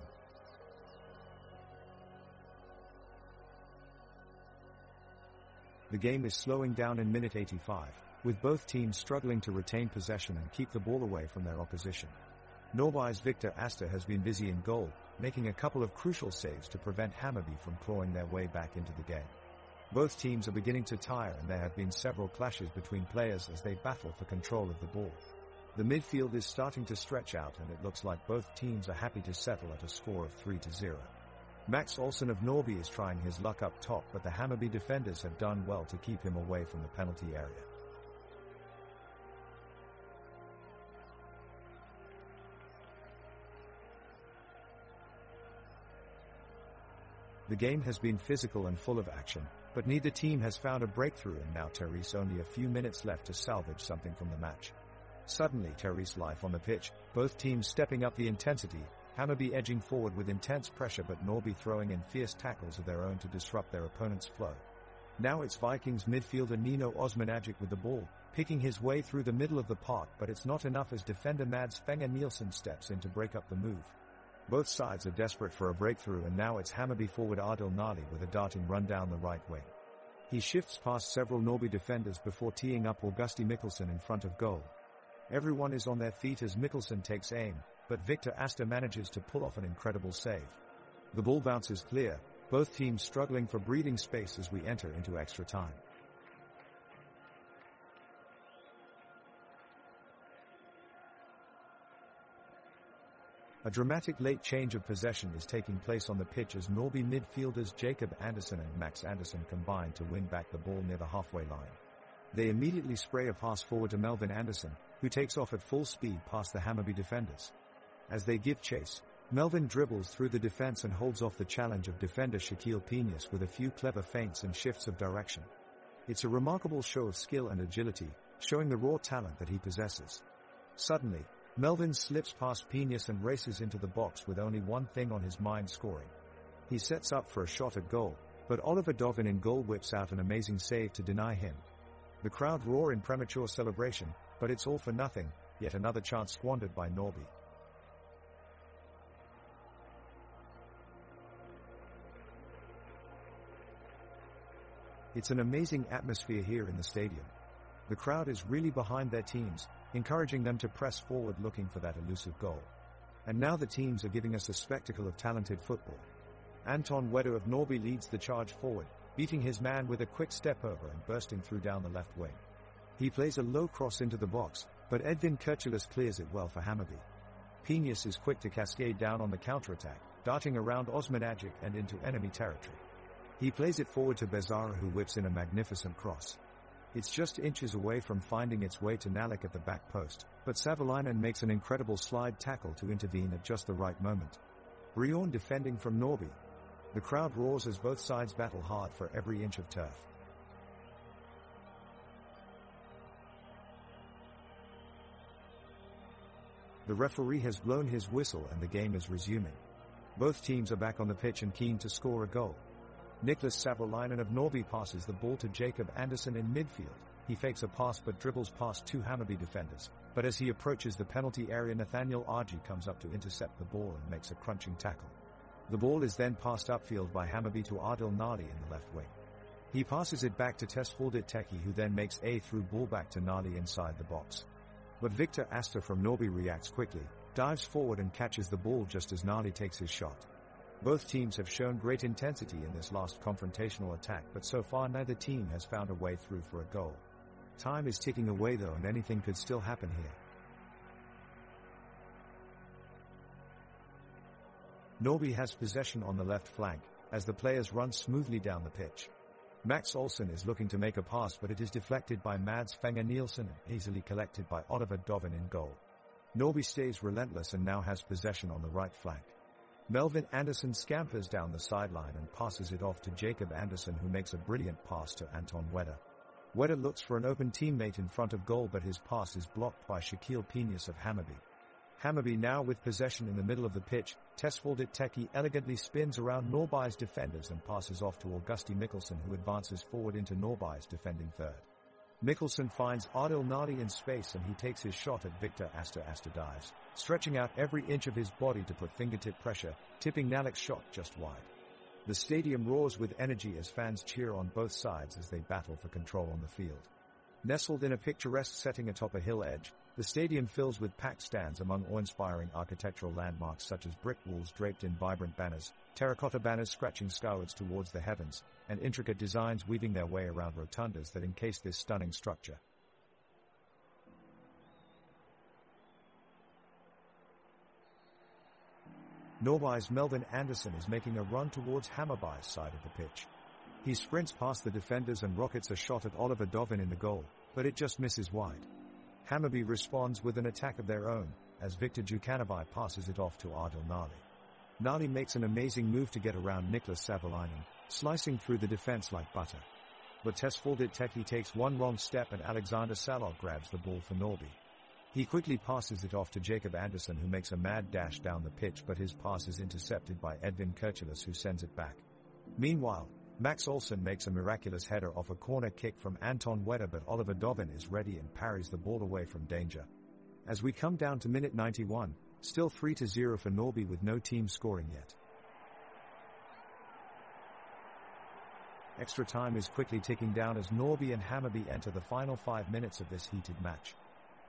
The game is slowing down in minute 85, with both teams struggling to retain possession and keep the ball away from their opposition. Norby's Victor Astor has been busy in goal, making a couple of crucial saves to prevent Hammarby from clawing their way back into the game. Both teams are beginning to tire, and there have been several clashes between players as they battle for control of the ball. The midfield is starting to stretch out, and it looks like both teams are happy to settle at a score of 3-0. Max Olsson of Norby is trying his luck up top, but the Hammarby defenders have done well to keep him away from the penalty area. The game has been physical and full of action, but neither team has found a breakthrough, and now Therese only a few minutes left to salvage something from the match. Suddenly Therese life on the pitch, both teams stepping up the intensity, Hammarby edging forward with intense pressure but Norby throwing in fierce tackles of their own to disrupt their opponent's flow. Now it's Vikings midfielder Nino Osmanagic with the ball, picking his way through the middle of the park, but it's not enough as defender Mads Fenger Nielsen steps in to break up the move. Both sides are desperate for a breakthrough, and now it's Hammarby forward Adil Nali with a darting run down the right wing. He shifts past several Norby defenders before teeing up Augusti Mikkelsen in front of goal. Everyone is on their feet as Mikkelsen takes aim, but Victor Astor manages to pull off an incredible save. The ball bounces clear, both teams struggling for breathing space as we enter into extra time. A dramatic late change of possession is taking place on the pitch as Norby midfielders Jacob Andersson and Max Andersson combine to win back the ball near the halfway line. They immediately spray a pass forward to Melvin Andersson, who takes off at full speed past the Hammarby defenders. As they give chase, Melvin dribbles through the defense and holds off the challenge of defender Shaquille Piñas with a few clever feints and shifts of direction. It's a remarkable show of skill and agility, showing the raw talent that he possesses. Suddenly, Melvin slips past Piñas and races into the box with only one thing on his mind: scoring. He sets up for a shot at goal, but Oliver Dovin in goal whips out an amazing save to deny him. The crowd roar in premature celebration, but it's all for nothing, yet another chance squandered by Norby. It's an amazing atmosphere here in the stadium. The crowd is really behind their teams, encouraging them to press forward looking for that elusive goal. And now the teams are giving us a spectacle of talented football. Anton Wedder of Norby leads the charge forward, beating his man with a quick step over and bursting through down the left wing. He plays a low cross into the box, but Edvin Kirchelis clears it well for Hammarby. Piñas is quick to cascade down on the counter-attack, darting around Osmanagic and into enemy territory. He plays it forward to Bezara, who whips in a magnificent cross. It's just inches away from finding its way to Nalik at the back post, but Savolainen makes an incredible slide tackle to intervene at just the right moment. Briorn defending from Norby. The crowd roars as both sides battle hard for every inch of turf. The referee has blown his whistle and the game is resuming. Both teams are back on the pitch and keen to score a goal. Niklas Savolainen of Norby passes the ball to Jacob Andersson in midfield. He fakes a pass but dribbles past two Hammarby defenders, but as he approaches the penalty area, Nathaniel Argy comes up to intercept the ball and makes a crunching tackle. The ball is then passed upfield by Hammarby to Adil Nali in the left wing. He passes it back to Tesfaldet Teki, who then makes a through ball back to Nali inside the box. But Victor Astor from Norby reacts quickly, dives forward and catches the ball just as Nali takes his shot. Both teams have shown great intensity in this last confrontational attack, but so far neither team has found a way through for a goal. Time is ticking away though, and anything could still happen here. Norby has possession on the left flank, as the players run smoothly down the pitch. Max Olsson is looking to make a pass, but it is deflected by Mads Fenger Nielsen and easily collected by Oliver Dovin in goal. Norby stays relentless and now has possession on the right flank. Melvin Andersson scampers down the sideline and passes it off to Jacob Andersson, who makes a brilliant pass to Anton Wedder. Wedder looks for an open teammate in front of goal, but his pass is blocked by Shaquille Piñas of Hammarby. Hammarby now with possession in the middle of the pitch, Tesfaldet Teki elegantly spins around Norrby's defenders and passes off to Augusti Mikkelsen, who advances forward into Norrby's defending third. Mikkelsen finds Adil Nadi in space and he takes his shot at Victor Astor. Astor dives, stretching out every inch of his body to put fingertip pressure, tipping Nalik's shot just wide. The stadium roars with energy as fans cheer on both sides as they battle for control on the field. Nestled in a picturesque setting atop a hill edge, the stadium fills with packed stands among awe-inspiring architectural landmarks such as brick walls draped in vibrant banners, terracotta banners scratching skywards towards the heavens, and intricate designs weaving their way around rotundas that encase this stunning structure. Norrby's Melvin Andersson is making a run towards Hammarby's side of the pitch. He sprints past the defenders and rockets a shot at Oliver Dovin in the goal, but it just misses wide. Hammarby responds with an attack of their own, as Victor Jukanovic passes it off to Adil Nadi. Nadi makes an amazing move to get around Niklas Savolainen, slicing through the defense like butter. But Tesfaldet Teki takes one wrong step and Alexander Salov grabs the ball for Norrby. He quickly passes it off to Jacob Andersson, who makes a mad dash down the pitch, but his pass is intercepted by Edvin Kirchilas, who sends it back. Meanwhile, Max Olsson makes a miraculous header off a corner kick from Anton Wedder, but Oliver Dovin is ready and parries the ball away from danger. As we come down to minute 91, still 3-0 for Norrby with no team scoring yet. Extra time is quickly ticking down as Norrby and Hammarby enter the final 5 minutes of this heated match.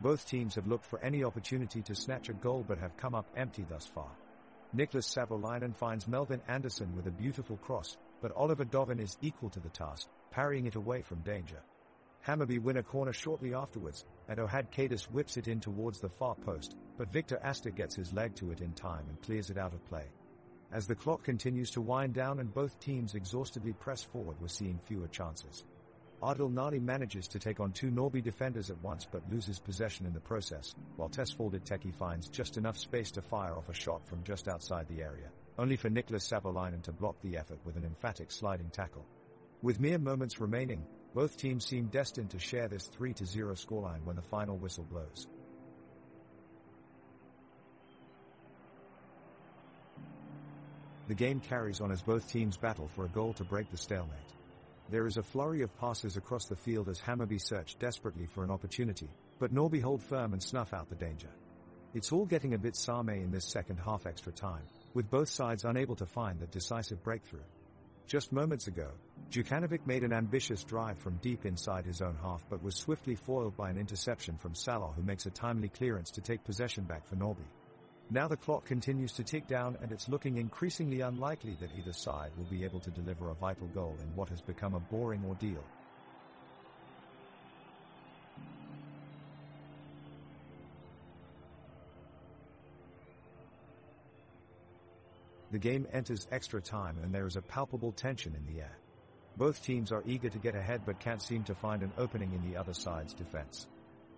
Both teams have looked for any opportunity to snatch a goal but have come up empty thus far. Niklas Savolainen finds Melvin Andersson with a beautiful cross, but Oliver Dovin is equal to the task, parrying it away from danger. Hammarby win a corner shortly afterwards, and Ohad Kadis whips it in towards the far post, but Victor Astor gets his leg to it in time and clears it out of play. As the clock continues to wind down and both teams exhaustively press forward, we're seeing fewer chances. Adil Nadi manages to take on two Norrby defenders at once but loses possession in the process, while Tesfaldet Teki finds just enough space to fire off a shot from just outside the area, only for Niklas Savolainen to block the effort with an emphatic sliding tackle. With mere moments remaining, both teams seem destined to share this 3-0 scoreline when the final whistle blows. The game carries on as both teams battle for a goal to break the stalemate. There is a flurry of passes across the field as Hammarby search desperately for an opportunity, but Norrby hold firm and snuff out the danger. It's all getting a bit Same in this second half extra time, with both sides unable to find the decisive breakthrough. Just moments ago, Jukanovic made an ambitious drive from deep inside his own half but was swiftly foiled by an interception from Salah, who makes a timely clearance to take possession back for Norrby. Now the clock continues to tick down and it's looking increasingly unlikely that either side will be able to deliver a vital goal in what has become a boring ordeal. The game enters extra time and there is a palpable tension in the air. Both teams are eager to get ahead but can't seem to find an opening in the other side's defense.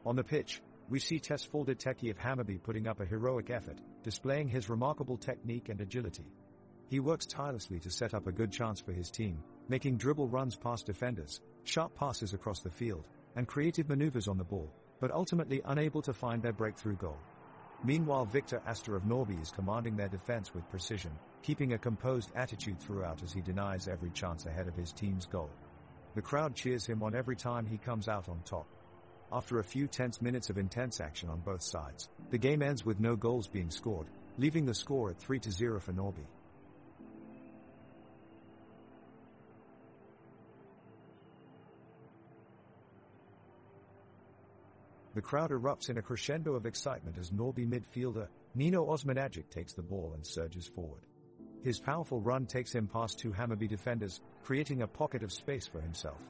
On the pitch, we see Tesfaldet Teki of Hammarby putting up a heroic effort, displaying his remarkable technique and agility. He works tirelessly to set up a good chance for his team, making dribble runs past defenders, sharp passes across the field, and creative maneuvers on the ball, but ultimately unable to find their breakthrough goal. Meanwhile, Victor Astor of Norrby is commanding their defense with precision, keeping a composed attitude throughout as he denies every chance ahead of his team's goal. The crowd cheers him on every time he comes out on top. After a few tense minutes of intense action on both sides, the game ends with no goals being scored, leaving the score at 3-0 for Norrby. The crowd erupts in a crescendo of excitement as Norrby midfielder Nino Osmanagic takes the ball and surges forward. His powerful run takes him past two Hammarby defenders, creating a pocket of space for himself.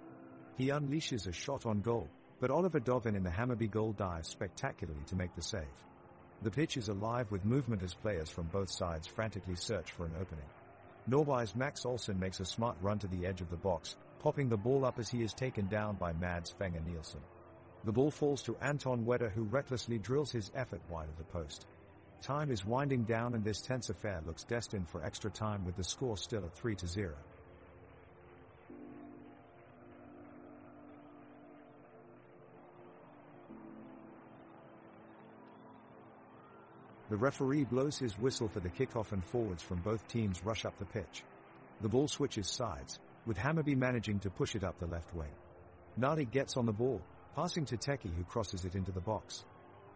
He unleashes a shot on goal, but Oliver Dovin in the Hammarby goal dives spectacularly to make the save. The pitch is alive with movement as players from both sides frantically search for an opening. Norrby's Max Olsson makes a smart run to the edge of the box, popping the ball up as he is taken down by Mads Fenger Nielsen. The ball falls to Anton Wedder, who recklessly drills his effort wide of the post. Time is winding down and this tense affair looks destined for extra time with the score still at 3-0. The referee blows his whistle for the kickoff and forwards from both teams rush up the pitch. The ball switches sides, with Hammarby managing to push it up the left wing. Nadi gets on the ball, passing to Teki who crosses it into the box.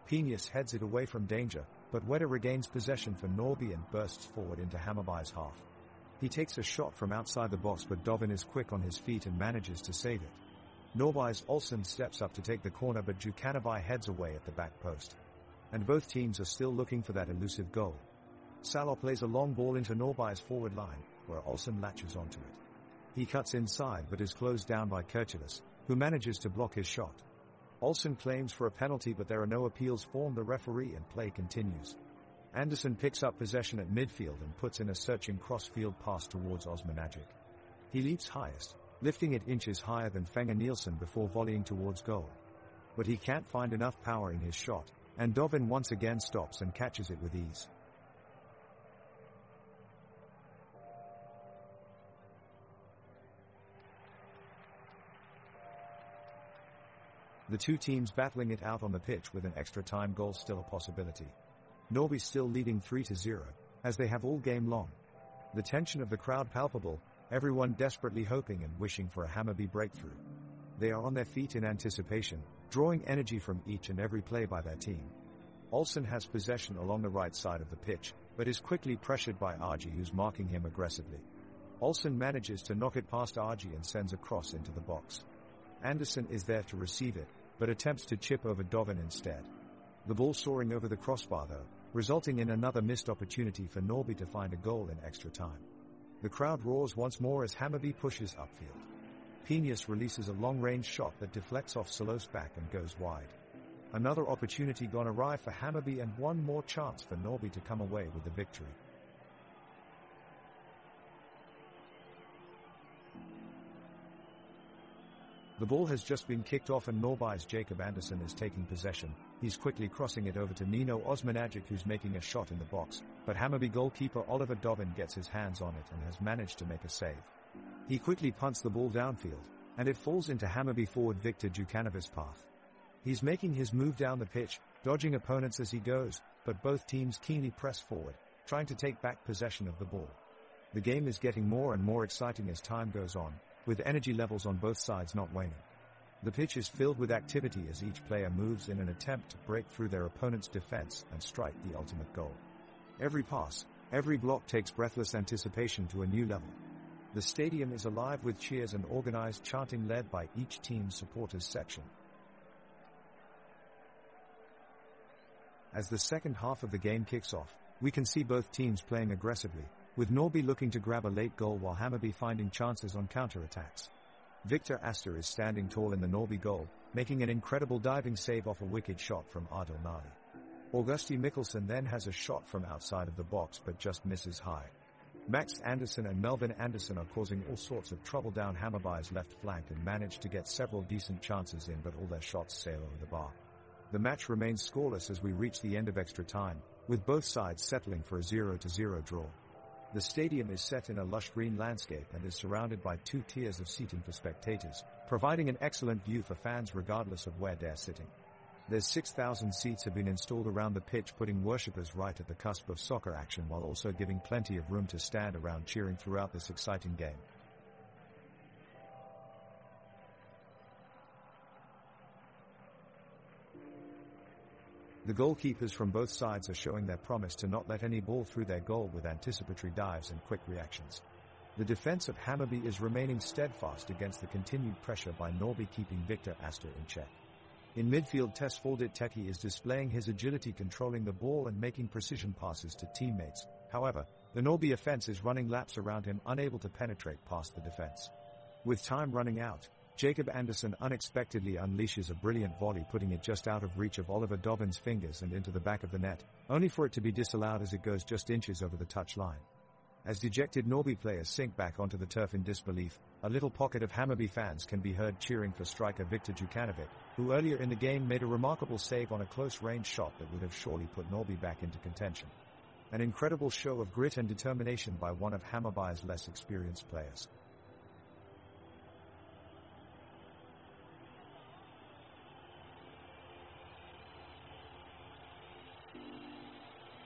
Penius heads it away from danger, but Weda regains possession for Norby and bursts forward into Hammarby's half. He takes a shot from outside the box but Dovin is quick on his feet and manages to save it. Norby's Olsen steps up to take the corner but Djukanovic heads away at the back post. And both teams are still looking for that elusive goal. Salah plays a long ball into Norby's forward line, where Olsen latches onto it. He cuts inside but is closed down by Kirchilas, who manages to block his shot. Olsen claims for a penalty but there are no appeals from the referee and play continues. Anderson picks up possession at midfield and puts in a searching cross-field pass towards Osmanagic. He leaps highest, lifting it inches higher than Fenger Nielsen before volleying towards goal. But he can't find enough power in his shot, and Dovin once again stops and catches it with ease. The two teams battling it out on the pitch with an extra time goal still a possibility. Norby still leading 3-0, as they have all game long. The tension of the crowd palpable, everyone desperately hoping and wishing for a Hammarby breakthrough. They are on their feet in anticipation, drawing energy from each and every play by their team. Olsen has possession along the right side of the pitch, but is quickly pressured by Argy who's marking him aggressively. Olsen manages to knock it past Argy and sends a cross into the box. Anderson is there to receive it, but attempts to chip over Dovin instead. The ball soaring over the crossbar though, resulting in another missed opportunity for Norby to find a goal in extra time. The crowd roars once more as Hammarby pushes upfield. Penius releases a long-range shot that deflects off Salo's back and goes wide. Another opportunity gone awry for Hammarby and one more chance for Norby to come away with the victory. The ball has just been kicked off and Norby's Jacob Anderson is taking possession. He's quickly crossing it over to Nino Osmanagic who's making a shot in the box, but Hammarby goalkeeper Oliver Dovin gets his hands on it and has managed to make a save. He quickly punts the ball downfield, and it falls into Hammarby forward Victor Djukanovic's path. He's making his move down the pitch, dodging opponents as he goes, but both teams keenly press forward, trying to take back possession of the ball. The game is getting more and more exciting as time goes on, with energy levels on both sides not waning. The pitch is filled with activity as each player moves in an attempt to break through their opponent's defense and strike the ultimate goal. Every pass, every block takes breathless anticipation to a new level. The stadium is alive with cheers and organized chanting led by each team's supporters section. As the second half of the game kicks off, we can see both teams playing aggressively, with Norby looking to grab a late goal while Hammarby finding chances on counter-attacks. Victor Astor is standing tall in the Norby goal, making an incredible diving save off a wicked shot from Adil Nadi. Augusti Mikkelsen then has a shot from outside of the box but just misses high. Max Anderson and Melvin Anderson are causing all sorts of trouble down Hammarby's left flank and manage to get several decent chances in but all their shots sail over the bar. The match remains scoreless as we reach the end of extra time, with both sides settling for a 0-0 draw. The stadium is set in a lush green landscape and is surrounded by two tiers of seating for spectators, providing an excellent view for fans regardless of where they're sitting. There's 6,000 seats have been installed around the pitch, putting worshippers right at the cusp of soccer action while also giving plenty of room to stand around cheering throughout this exciting game. The goalkeepers from both sides are showing their promise to not let any ball through their goal with anticipatory dives and quick reactions. The defense of Hammarby is remaining steadfast against the continued pressure by Norby keeping Victor Astor in check. In midfield, Tesfaldit Teki is displaying his agility controlling the ball and making precision passes to teammates. However, the Norby offense is running laps around him, unable to penetrate past the defense. With time running out, Jacob Anderson unexpectedly unleashes a brilliant volley, putting it just out of reach of Oliver Dovin's fingers and into the back of the net, only for it to be disallowed as it goes just inches over the touch line. As dejected Norby players sink back onto the turf in disbelief, a little pocket of Hammarby fans can be heard cheering for striker Victor Djukanovic, who earlier in the game made a remarkable save on a close-range shot that would have surely put Norby back into contention. An incredible show of grit and determination by one of Hammarby's less experienced players.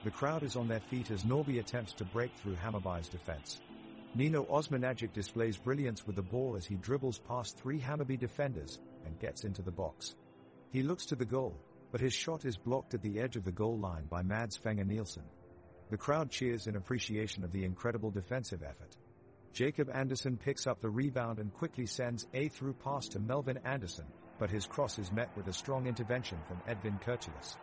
The crowd is on their feet as Norby attempts to break through Hammarby's defense. Nino Osmanagic displays brilliance with the ball as he dribbles past 3 Hammarby defenders and gets into the box. He looks to the goal, but his shot is blocked at the edge of the goal line by Mads Fenger Nielsen. The crowd cheers in appreciation of the incredible defensive effort. Jacob Anderson picks up the rebound and quickly sends a through pass to Melvin Anderson, but his cross is met with a strong intervention from Edvin Kirchilas.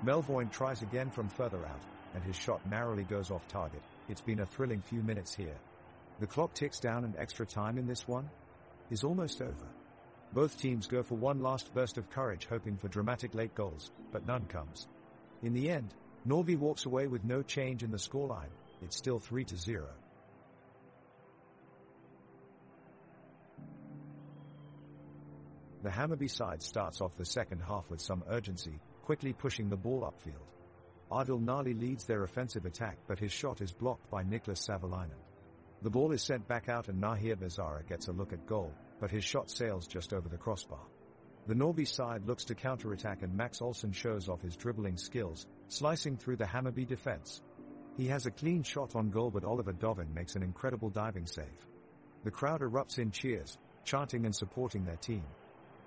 Melvoin tries again from further out, and his shot narrowly goes off target. It's been a thrilling few minutes here. The clock ticks down and extra time in this one is almost over. Both teams go for one last burst of courage, hoping for dramatic late goals, but none comes. In the end, Norby walks away with no change in the scoreline. It's still 3-0. The Hammarby side starts off the second half with some urgency, quickly pushing the ball upfield. Adil Nali leads their offensive attack, but his shot is blocked by Niklas Savolainen. The ball is sent back out and Nahir Bezara gets a look at goal, but his shot sails just over the crossbar. The Norby side looks to counter-attack and Max Olsson shows off his dribbling skills, slicing through the Hammarby defense. He has a clean shot on goal, but Oliver Dovin makes an incredible diving save. The crowd erupts in cheers, chanting and supporting their team.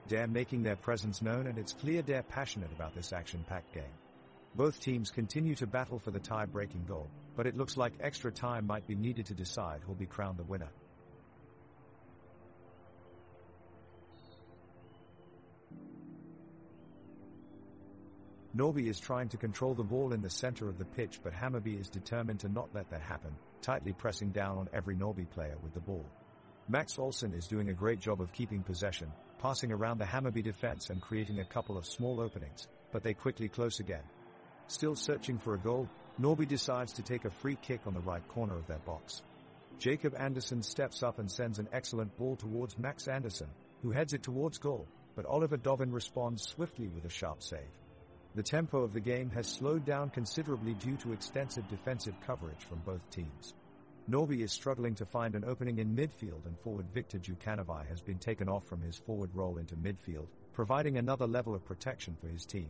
They're making their presence known, and it's clear they're passionate about this action-packed game. Both teams continue to battle for the tie-breaking goal, but it looks like extra time might be needed to decide who'll be crowned the winner. Norby is trying to control the ball in the center of the pitch, but Hammarby is determined to not let that happen, tightly pressing down on every Norby player with the ball. Max Olsson is doing a great job of keeping possession, passing around the Hammarby defense and creating a couple of small openings, but they quickly close again. Still searching for a goal, Norby decides to take a free kick on the right corner of their box. Jacob Anderson steps up and sends an excellent ball towards Max Anderson, who heads it towards goal, but Oliver Dovin responds swiftly with a sharp save. The tempo of the game has slowed down considerably due to extensive defensive coverage from both teams. Norby is struggling to find an opening in midfield, and forward Victor Djukanovic has been taken off from his forward role into midfield, providing another level of protection for his team.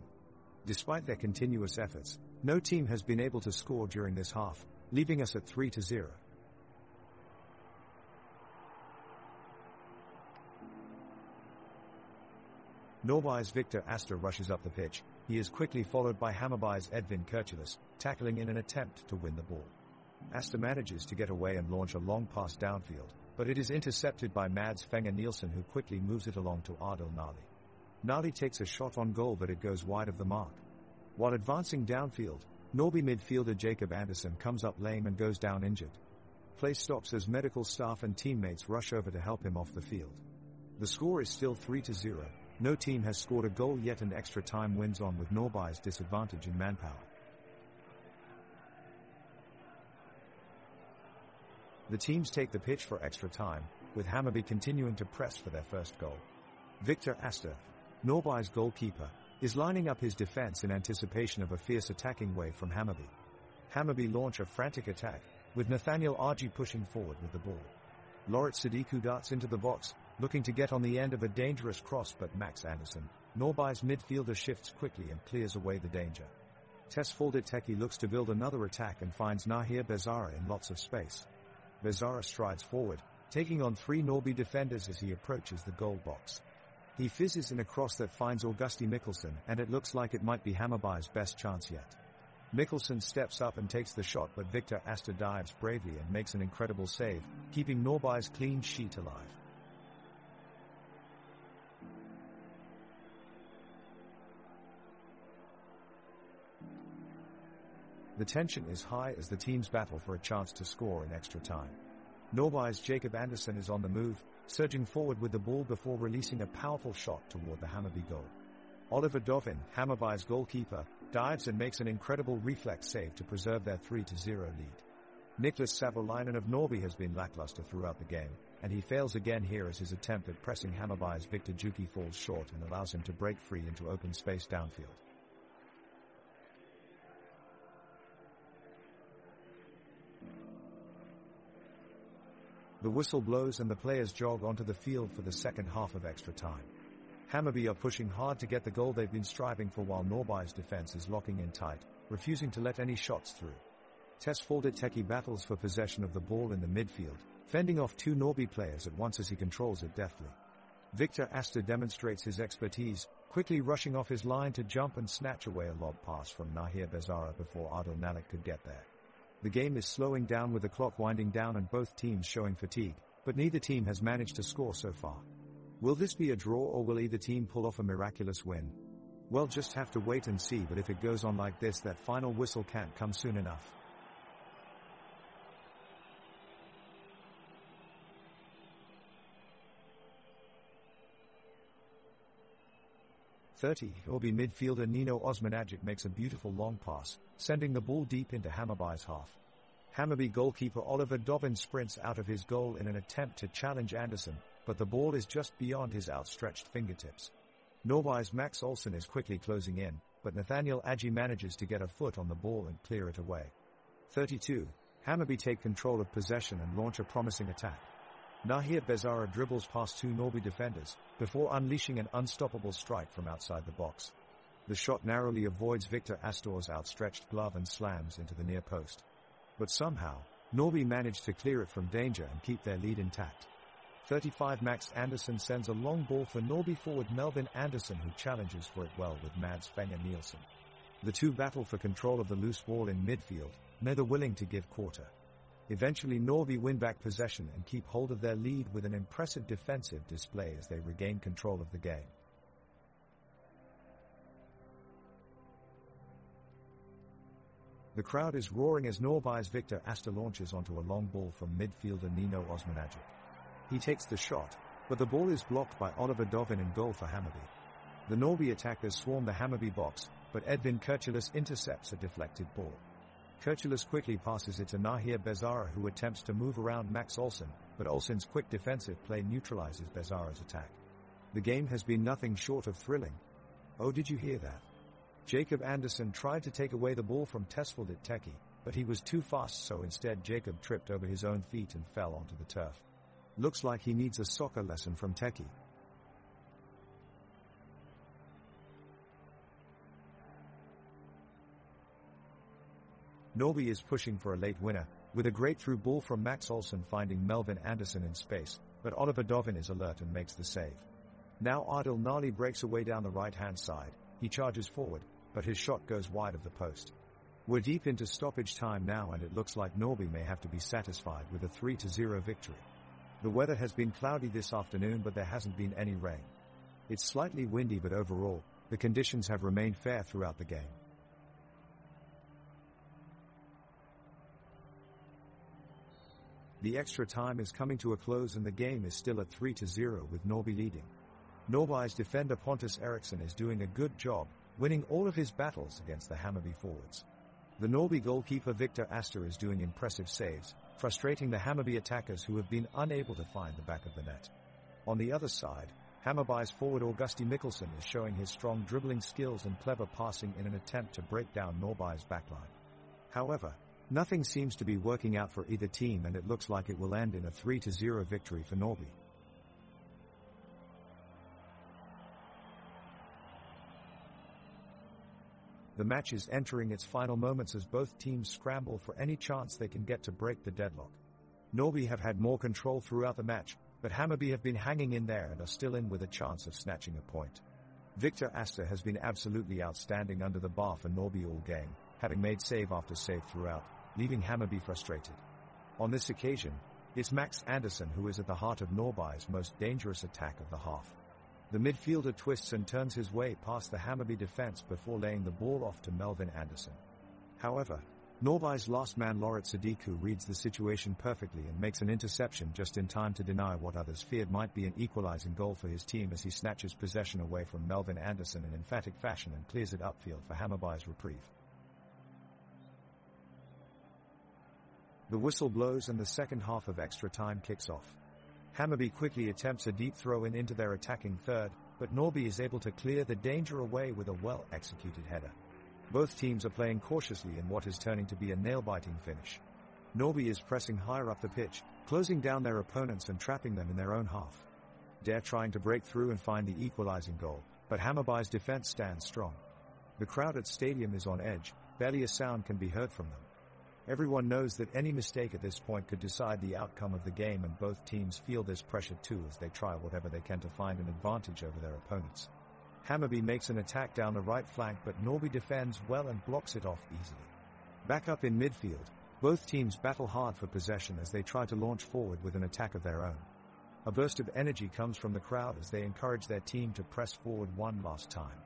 Despite their continuous efforts, no team has been able to score during this half, leaving us at 3-0. Norby's Victor Astor rushes up the pitch. He is quickly followed by Hammarby's Edvin Kirchilas, tackling in an attempt to win the ball. Astor manages to get away and launch a long pass downfield, but it is intercepted by Mads Fenger Nielsen, who quickly moves it along to Adil Nali. Nali takes a shot on goal, but it goes wide of the mark. While advancing downfield, Norby midfielder Jacob Anderson comes up lame and goes down injured. Play stops as medical staff and teammates rush over to help him off the field. The score is still 3-0. No team has scored a goal yet, and extra time wins on with Norby's disadvantage in manpower. The teams take the pitch for extra time, with Hammarby continuing to press for their first goal. Victor Astor, Norby's goalkeeper, is lining up his defense in anticipation of a fierce attacking wave from Hammarby. Hammarby launch a frantic attack, with Nathaniel Argy pushing forward with the ball. Lorit Sadiku darts into the box, looking to get on the end of a dangerous cross, but Max Anderson, Norby's midfielder, shifts quickly and clears away the danger. Tesfaldet Teki looks to build another attack and finds Nahir Bezara in lots of space. Bezara strides forward, taking on 3 Norby defenders as he approaches the goal box. He fizzes in a cross that finds Augusti Mikkelsen, and it looks like it might be Hammarby's best chance yet. Mikkelsen steps up and takes the shot, but Victor Astor dives bravely and makes an incredible save, keeping Norby's clean sheet alive. The tension is high as the teams battle for a chance to score in extra time. Norby's Jacob Anderson is on the move, surging forward with the ball before releasing a powerful shot toward the Hammarby goal. Oliver Dovin, Hammarby's goalkeeper, dives and makes an incredible reflex save to preserve their 3-0 lead. Niklas Savolainen of Norby has been lackluster throughout the game, and he fails again here as his attempt at pressing Hammarby's Victor Djuki falls short and allows him to break free into open space downfield. The whistle blows and the players jog onto the field for the second half of extra time. Hammarby are pushing hard to get the goal they've been striving for while Norrby's defense is locking in tight, refusing to let any shots through. Tesfaldet Teki battles for possession of the ball in the midfield, fending off two Norrby players at once as he controls it deftly. Victor Astor demonstrates his expertise, quickly rushing off his line to jump and snatch away a lob pass from Nahir Bezara before Adil Malik could get there. The game is slowing down with the clock winding down and both teams showing fatigue, but neither team has managed to score so far. Will this be a draw or will either team pull off a miraculous win? We'll just have to wait and see, but if it goes on like this, that final whistle can't come soon enough. Norrby midfielder Nino Osmanagic makes a beautiful long pass, sending the ball deep into Hammarby's half. Hammarby goalkeeper Oliver Dovin sprints out of his goal in an attempt to challenge Andersson, but the ball is just beyond his outstretched fingertips. Norrby's Max Olsson is quickly closing in, but Nathaniel Adji manages to get a foot on the ball and clear it away. 32. Hammarby take control of possession and launch a promising attack. Nahir Bezara dribbles past two Norrby defenders, before unleashing an unstoppable strike from outside the box. The shot narrowly avoids Victor Astor's outstretched glove and slams into the near post. But somehow, Norrby managed to clear it from danger and keep their lead intact. 35. Max Andersson sends a long ball for Norrby forward Melvin Andersson, who challenges for it well with Mads Fenger Nielsen. The two battle for control of the loose ball in midfield, neither willing to give quarter. Eventually Norrby win back possession and keep hold of their lead with an impressive defensive display as they regain control of the game. The crowd is roaring as Norrby's Victor Astor launches onto a long ball from midfielder Nino Osmanagic. He takes the shot, but the ball is blocked by Oliver Dovin in goal for Hammarby. The Norrby attackers swarm the Hammarby box, but Edvin Kurtulus intercepts a deflected ball. Kurtulus quickly passes it to Nahir Bezara, who attempts to move around Max Olsson, but Olsson's quick defensive play neutralizes Bezara's attack. The game has been nothing short of thrilling. Oh, did you hear that? Jacob Andersson tried to take away the ball from Tesfaldet Teki, but he was too fast, so instead Jacob tripped over his own feet and fell onto the turf. Looks like he needs a soccer lesson from Teki. Norrby is pushing for a late winner, with a great through ball from Max Olsson finding Melvin Andersson in space, but Oliver Dovin is alert and makes the save. Now Adil Nali breaks away down the right-hand side. He charges forward, but his shot goes wide of the post. We're deep into stoppage time now, and it looks like Norrby may have to be satisfied with a 3-0 victory. The weather has been cloudy this afternoon, but there hasn't been any rain. It's slightly windy, but overall, the conditions have remained fair throughout the game. The extra time is coming to a close and the game is still at 3-0 with Norrby leading. Norrby's defender Pontus Eriksson is doing a good job, winning all of his battles against the Hammarby forwards. The Norrby goalkeeper Victor Astor is doing impressive saves, frustrating the Hammarby attackers who have been unable to find the back of the net. On the other side, Hammarby's forward Augusti Mikkelsen is showing his strong dribbling skills and clever passing in an attempt to break down Norrby's backline. However, nothing seems to be working out for either team, and it looks like it will end in a 3-0 victory for Norrby. The match is entering its final moments as both teams scramble for any chance they can get to break the deadlock. Norrby have had more control throughout the match, but Hammarby have been hanging in there and are still in with a chance of snatching a point. Victor Astor has been absolutely outstanding under the bar for Norrby all game, having made save after save throughout, leaving Hammarby frustrated. On this occasion, it's Max Andersson who is at the heart of Norrby's most dangerous attack of the half. The midfielder twists and turns his way past the Hammarby defense before laying the ball off to Melvin Andersson. However, Norrby's last man Loret Sadiku reads the situation perfectly and makes an interception just in time to deny what others feared might be an equalizing goal for his team as he snatches possession away from Melvin Andersson in emphatic fashion and clears it upfield for Hammarby's reprieve. The whistle blows and the second half of extra time kicks off. Hammarby quickly attempts a deep throw-in into their attacking third, but Norrby is able to clear the danger away with a well-executed header. Both teams are playing cautiously in what is turning to be a nail-biting finish. Norrby is pressing higher up the pitch, closing down their opponents and trapping them in their own half. Dare trying to break through and find the equalizing goal, but Hammarby's defense stands strong. The crowd at stadium is on edge, barely a sound can be heard from them. Everyone knows that any mistake at this point could decide the outcome of the game, and both teams feel this pressure too as they try whatever they can to find an advantage over their opponents. Hammarby makes an attack down the right flank, but Norrby defends well and blocks it off easily. Back up in midfield, both teams battle hard for possession as they try to launch forward with an attack of their own. A burst of energy comes from the crowd as they encourage their team to press forward one last time.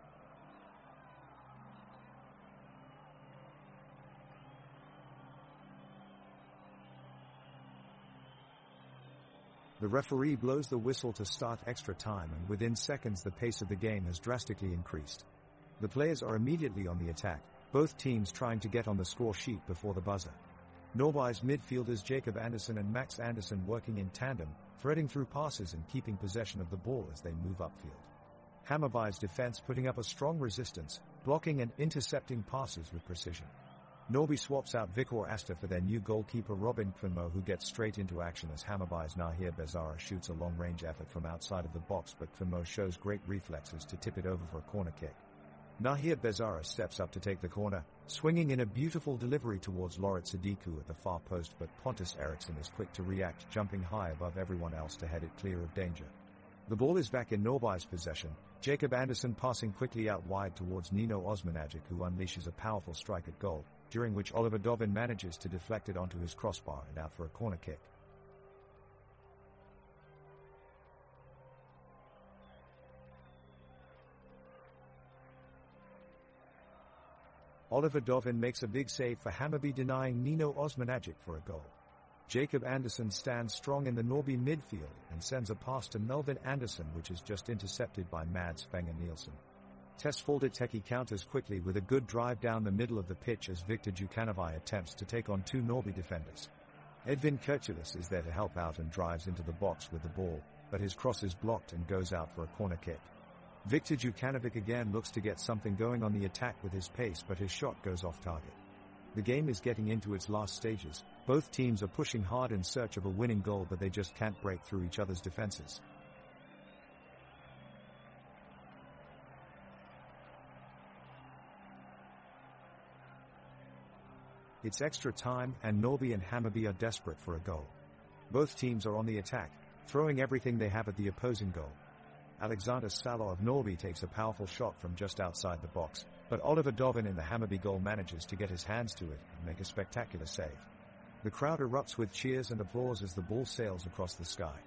The referee blows the whistle to start extra time, and within seconds the pace of the game has drastically increased. The players are immediately on the attack, both teams trying to get on the score sheet before the buzzer. Norrby's midfielders Jacob Andersson and Max Andersson working in tandem, threading through passes and keeping possession of the ball as they move upfield. Hammarby's defense putting up a strong resistance, blocking and intercepting passes with precision. Norrby swaps out Viktor Asta for their new goalkeeper Robin Kvinmo, who gets straight into action as Hammarby's Nahir Bezara shoots a long-range effort from outside of the box, but Kvinmo shows great reflexes to tip it over for a corner kick. Nahir Bezara steps up to take the corner, swinging in a beautiful delivery towards Loret Sadiku at the far post, but Pontus Eriksson is quick to react, jumping high above everyone else to head it clear of danger. The ball is back in Norrby's possession, Jacob Andersson passing quickly out wide towards Nino Osmanagic, who unleashes a powerful strike at goal, during which Oliver Dovin manages to deflect it onto his crossbar and out for a corner kick. Oliver Dovin makes a big save for Hammarby, denying Nino Osmanagic for a goal. Jacob Andersson stands strong in the Norrby midfield and sends a pass to Melvin Andersson, which is just intercepted by Mads Fenger Nielsen. Tesfaldet Teki counters quickly with a good drive down the middle of the pitch as Victor Jukanovic attempts to take on two Norrby defenders. Edvin Kirchulis is there to help out and drives into the box with the ball, but his cross is blocked and goes out for a corner kick. Victor Jukanovic again looks to get something going on the attack with his pace, but his shot goes off target. The game is getting into its last stages. Both teams are pushing hard in search of a winning goal, but they just can't break through each other's defenses. It's extra time, and Norrby and Hammarby are desperate for a goal. Both teams are on the attack, throwing everything they have at the opposing goal. Alexander Salo of Norrby takes a powerful shot from just outside the box, but Oliver Dovin in the Hammarby goal manages to get his hands to it and make a spectacular save. The crowd erupts with cheers and applause as the ball sails across the sky.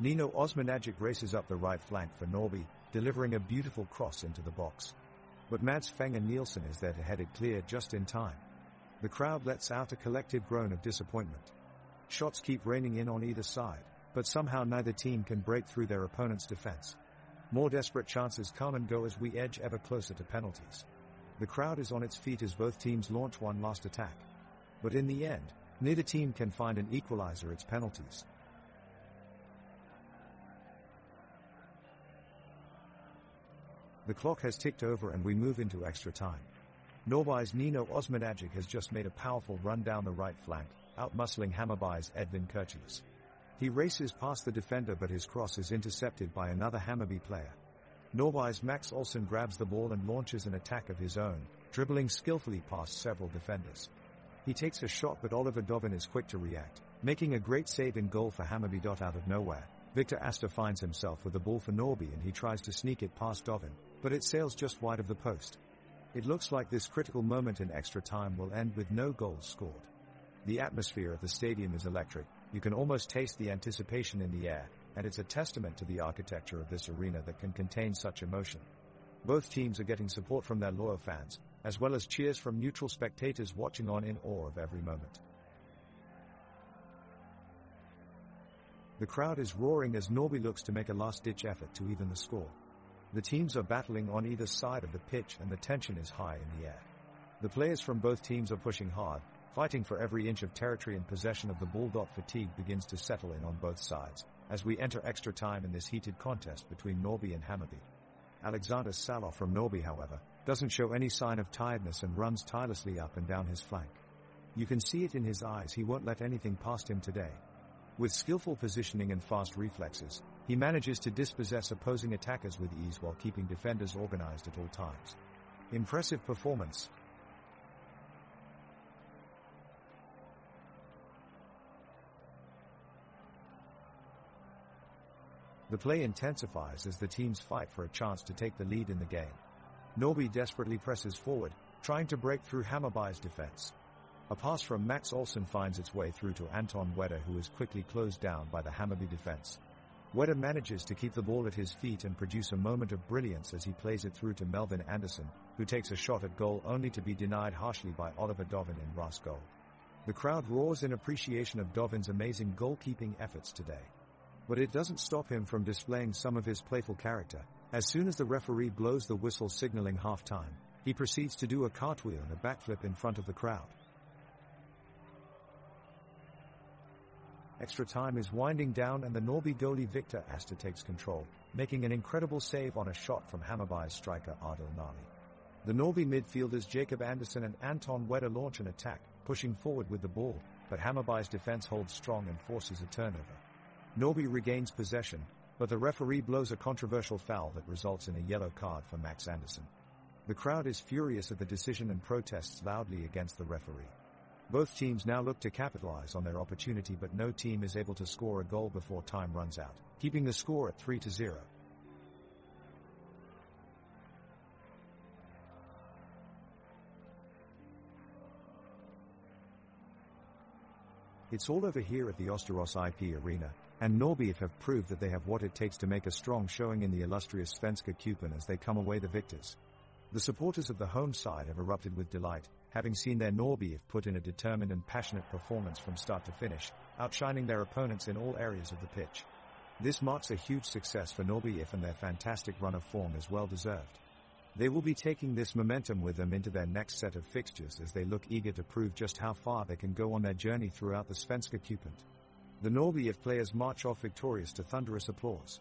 Nino Osmanagic races up the right flank for Norrby, delivering a beautiful cross into the box. But Mads Fenger Nielsen is there to head it clear just in time. The crowd lets out a collective groan of disappointment. Shots keep raining in on either side, but somehow neither team can break through their opponent's defense. More desperate chances come and go as we edge ever closer to penalties. The crowd is on its feet as both teams launch one last attack. But in the end, neither team can find an equalizer. It's penalties. The clock has ticked over and we move into extra time. Norrby's Nino Osmanagic has just made a powerful run down the right flank, outmuscling Hammarby's Edvin Kirchulis. He races past the defender, but his cross is intercepted by another Hammarby player. Norrby's Max Olsson grabs the ball and launches an attack of his own, dribbling skillfully past several defenders. He takes a shot, but Oliver Dovin is quick to react, making a great save in goal for Hammarby. Out of nowhere, Victor Asta finds himself with the ball for Norrby and he tries to sneak it past Dovin, but it sails just wide of the post. It looks like this critical moment in extra time will end with no goals scored. The atmosphere at the stadium is electric. You can almost taste the anticipation in the air, and it's a testament to the architecture of this arena that can contain such emotion. Both teams are getting support from their loyal fans, as well as cheers from neutral spectators watching on in awe of every moment. The crowd is roaring as Norrby looks to make a last-ditch effort to even the score. The teams are battling on either side of the pitch and the tension is high in the air. The players from both teams are pushing hard, fighting for every inch of territory and possession of the ball. Fatigue begins to settle in on both sides as we enter extra time in this heated contest between Norrby and Hammarby. Alexander Salo from Norrby, however, doesn't show any sign of tiredness and runs tirelessly up and down his flank. You can see it in his eyes. He won't let anything past him today. With skillful positioning and fast reflexes, He manages to dispossess opposing attackers with ease while keeping defenders organized at all times. Impressive performance. The play intensifies as the teams fight for a chance to take the lead in the game. Norby desperately presses forward, trying to break through Hammarbye's defense. A pass from Max Olsen finds its way through to Anton Wedder, who is quickly closed down by the Hammarby defense. Wedder manages to keep the ball at his feet and produce a moment of brilliance as he plays it through to Melvin Andersson, who takes a shot at goal only to be denied harshly by Oliver Dovin in Ras goal. The crowd roars in appreciation of Dovin's amazing goalkeeping efforts today. But it doesn't stop him from displaying some of his playful character. As soon as the referee blows the whistle signaling half-time, he proceeds to do a cartwheel and a backflip in front of the crowd. Extra time is winding down and the Norby goalie Victor Asta takes control, making an incredible save on a shot from Hammarbye's striker Adil Nali. The Norby midfielders Jacob Andersson and Anton Wedder launch an attack, pushing forward with the ball, but Hammarbye's defense holds strong and forces a turnover. Norby regains possession, but the referee blows a controversial foul that results in a yellow card for Max Andersson. The crowd is furious at the decision and protests loudly against the referee. Both teams now look to capitalize on their opportunity, but no team is able to score a goal before time runs out, keeping the score at 3-0. It's all over here at the Österås IP Arena, and Norby have proved that they have what it takes to make a strong showing in the illustrious Svenska Cupen as they come away the victors. The supporters of the home side have erupted with delight, having seen their Norby put in a determined and passionate performance from start to finish, outshining their opponents in all areas of the pitch. This marks a huge success for Norby and their fantastic run of form is well deserved. They will be taking this momentum with them into their next set of fixtures as they look eager to prove just how far they can go on their journey throughout the Svenska Cupen. The Norby players march off victorious to thunderous applause.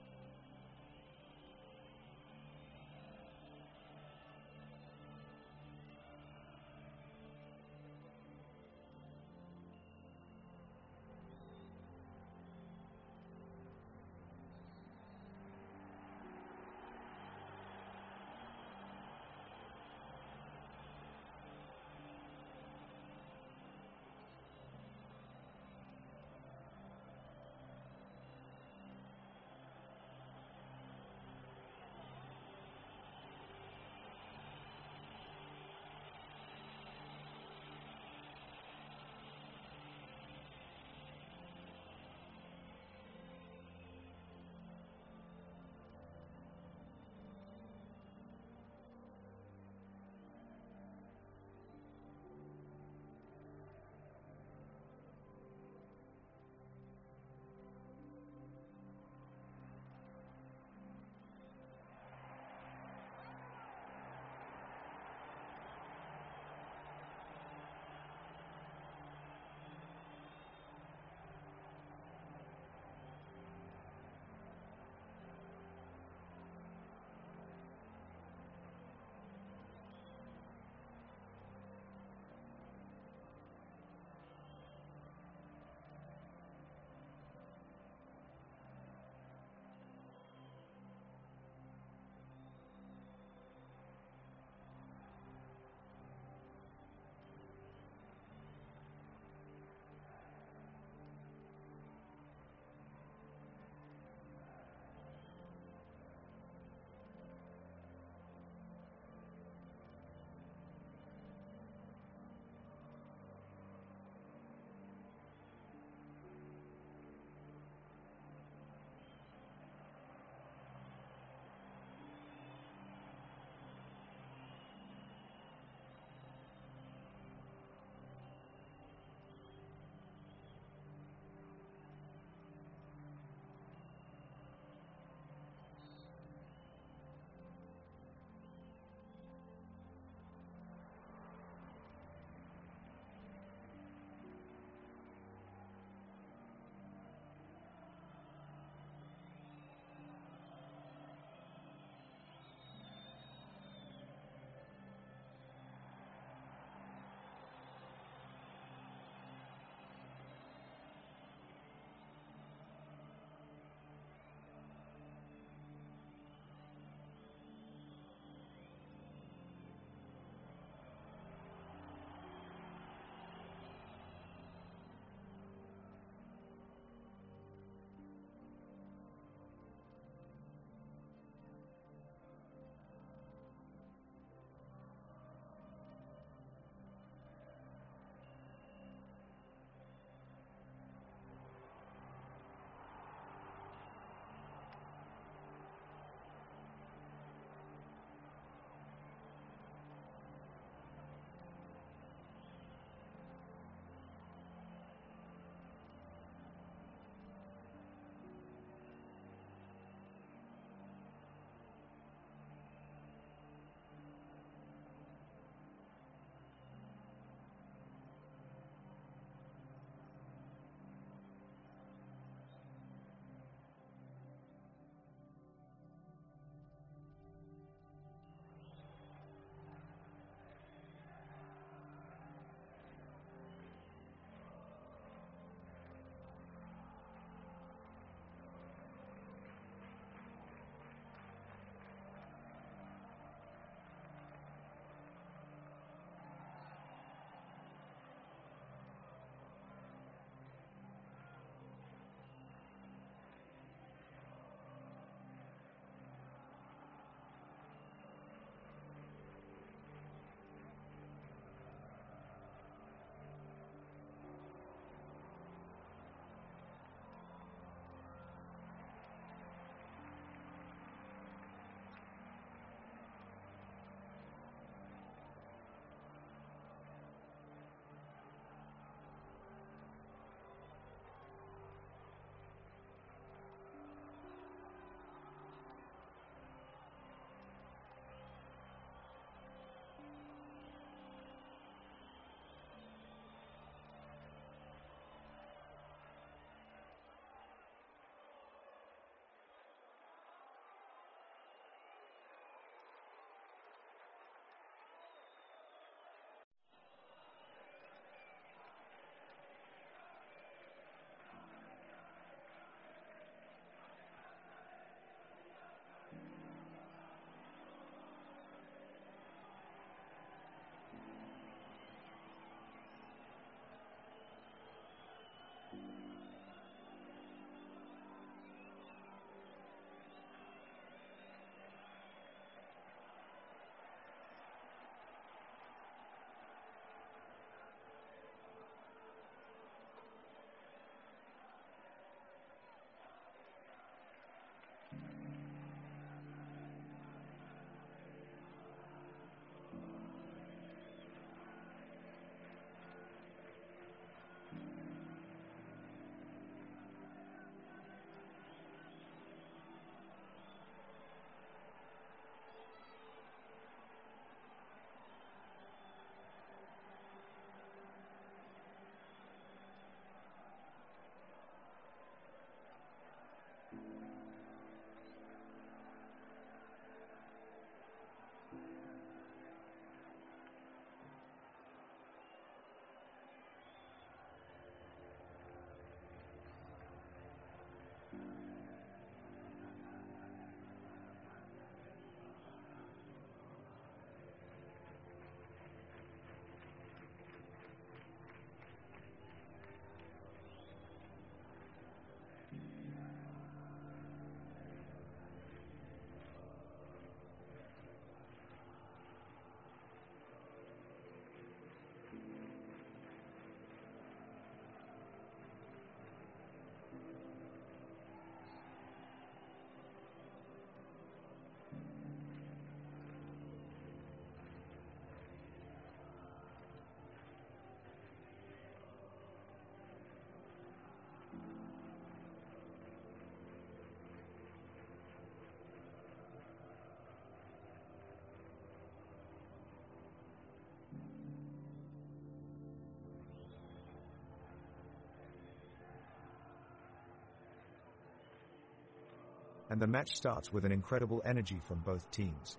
and the match starts with an incredible energy from both teams.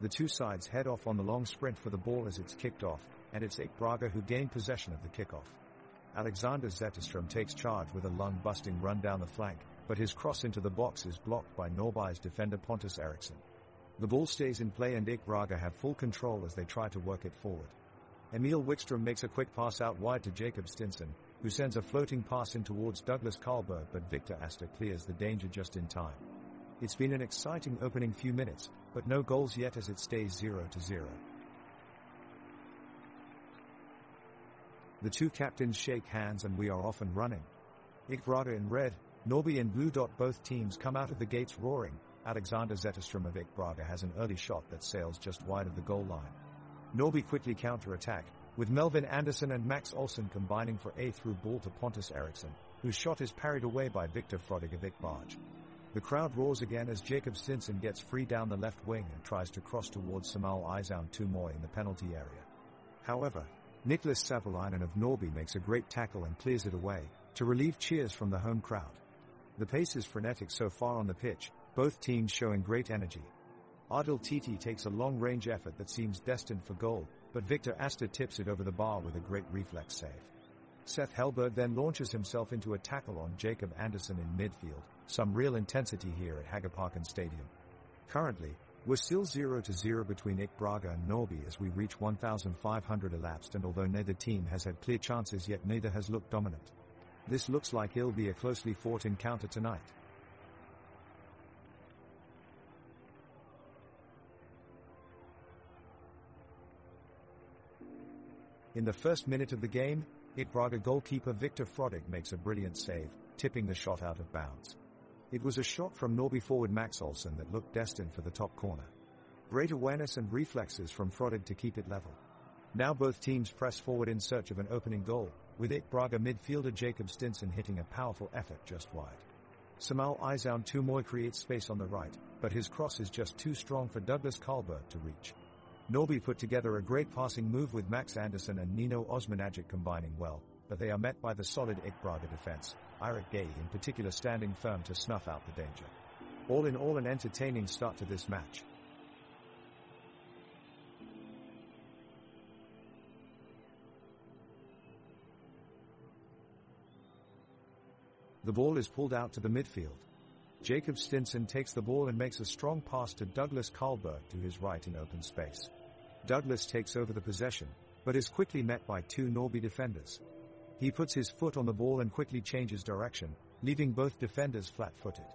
The two sides head off on the long sprint for the ball as it's kicked off, and it's Ik Braga who gain possession of the kickoff. Alexander Zetterstrom takes charge with a lung-busting run down the flank, but his cross into the box is blocked by Norrby's defender Pontus Eriksson. The ball stays in play and Ik Braga have full control as they try to work it forward. Emil Wickstrom makes a quick pass out wide to Jacob Stinson, who sends a floating pass in towards Douglas Karlberg, but Victor Astor clears the danger just in time. It's been an exciting opening few minutes, but no goals yet as it stays 0-0. The two captains shake hands and we are off and running. Ik Braga in red, Norrby in blue. Both teams come out of the gates roaring. Alexander Zetterstrom of Ik Braga has an early shot that sails just wide of the goal line. Norrby quickly counter-attack, with Melvin Andersson and Max Olsson combining for a through ball to Pontus Eriksson, whose shot is parried away by Victor Frodig of Ik Braga. The crowd roars again as Jacob Stinson gets free down the left wing and tries to cross towards Samuel Izaun Tumoy in the penalty area. However, Niklas Savolainen of Norrby makes a great tackle and clears it away, to relieve cheers from the home crowd. The pace is frenetic so far on the pitch, both teams showing great energy. Adil Titi takes a long-range effort that seems destined for goal, but Victor Astor tips it over the bar with a great reflex save. Seth Hellberg then launches himself into a tackle on Jacob Andersson in midfield, some real intensity here at Hagaparken Stadium. Currently, we're still 0-0 between Ik Braga and Norrby as we reach 1,500 elapsed, and although neither team has had clear chances yet, neither has looked dominant. This looks like it'll be a closely fought encounter tonight. In the first minute of the game, Ik Braga goalkeeper Victor Frodig makes a brilliant save, tipping the shot out of bounds. It was a shot from Norrby forward Max Olsson that looked destined for the top corner. Great awareness and reflexes from Frodig to keep it level. Now both teams press forward in search of an opening goal, with Ik Braga midfielder Jacob Stinson hitting a powerful effort just wide. Samuel Izaun Tumoy creates space on the right, but his cross is just too strong for Douglas Karlberg to reach. Norrby put together a great passing move with Max Andersson and Nino Osmanagic combining well, but they are met by the solid Ik Braga defense, Eirik Gay in particular standing firm to snuff out the danger. All in all, an entertaining start to this match. The ball is pulled out to the midfield. Jacob Stinson takes the ball and makes a strong pass to Douglas Karlberg to his right in open space. Douglas takes over the possession, but is quickly met by two Norrby defenders. He puts his foot on the ball and quickly changes direction, leaving both defenders flat-footed.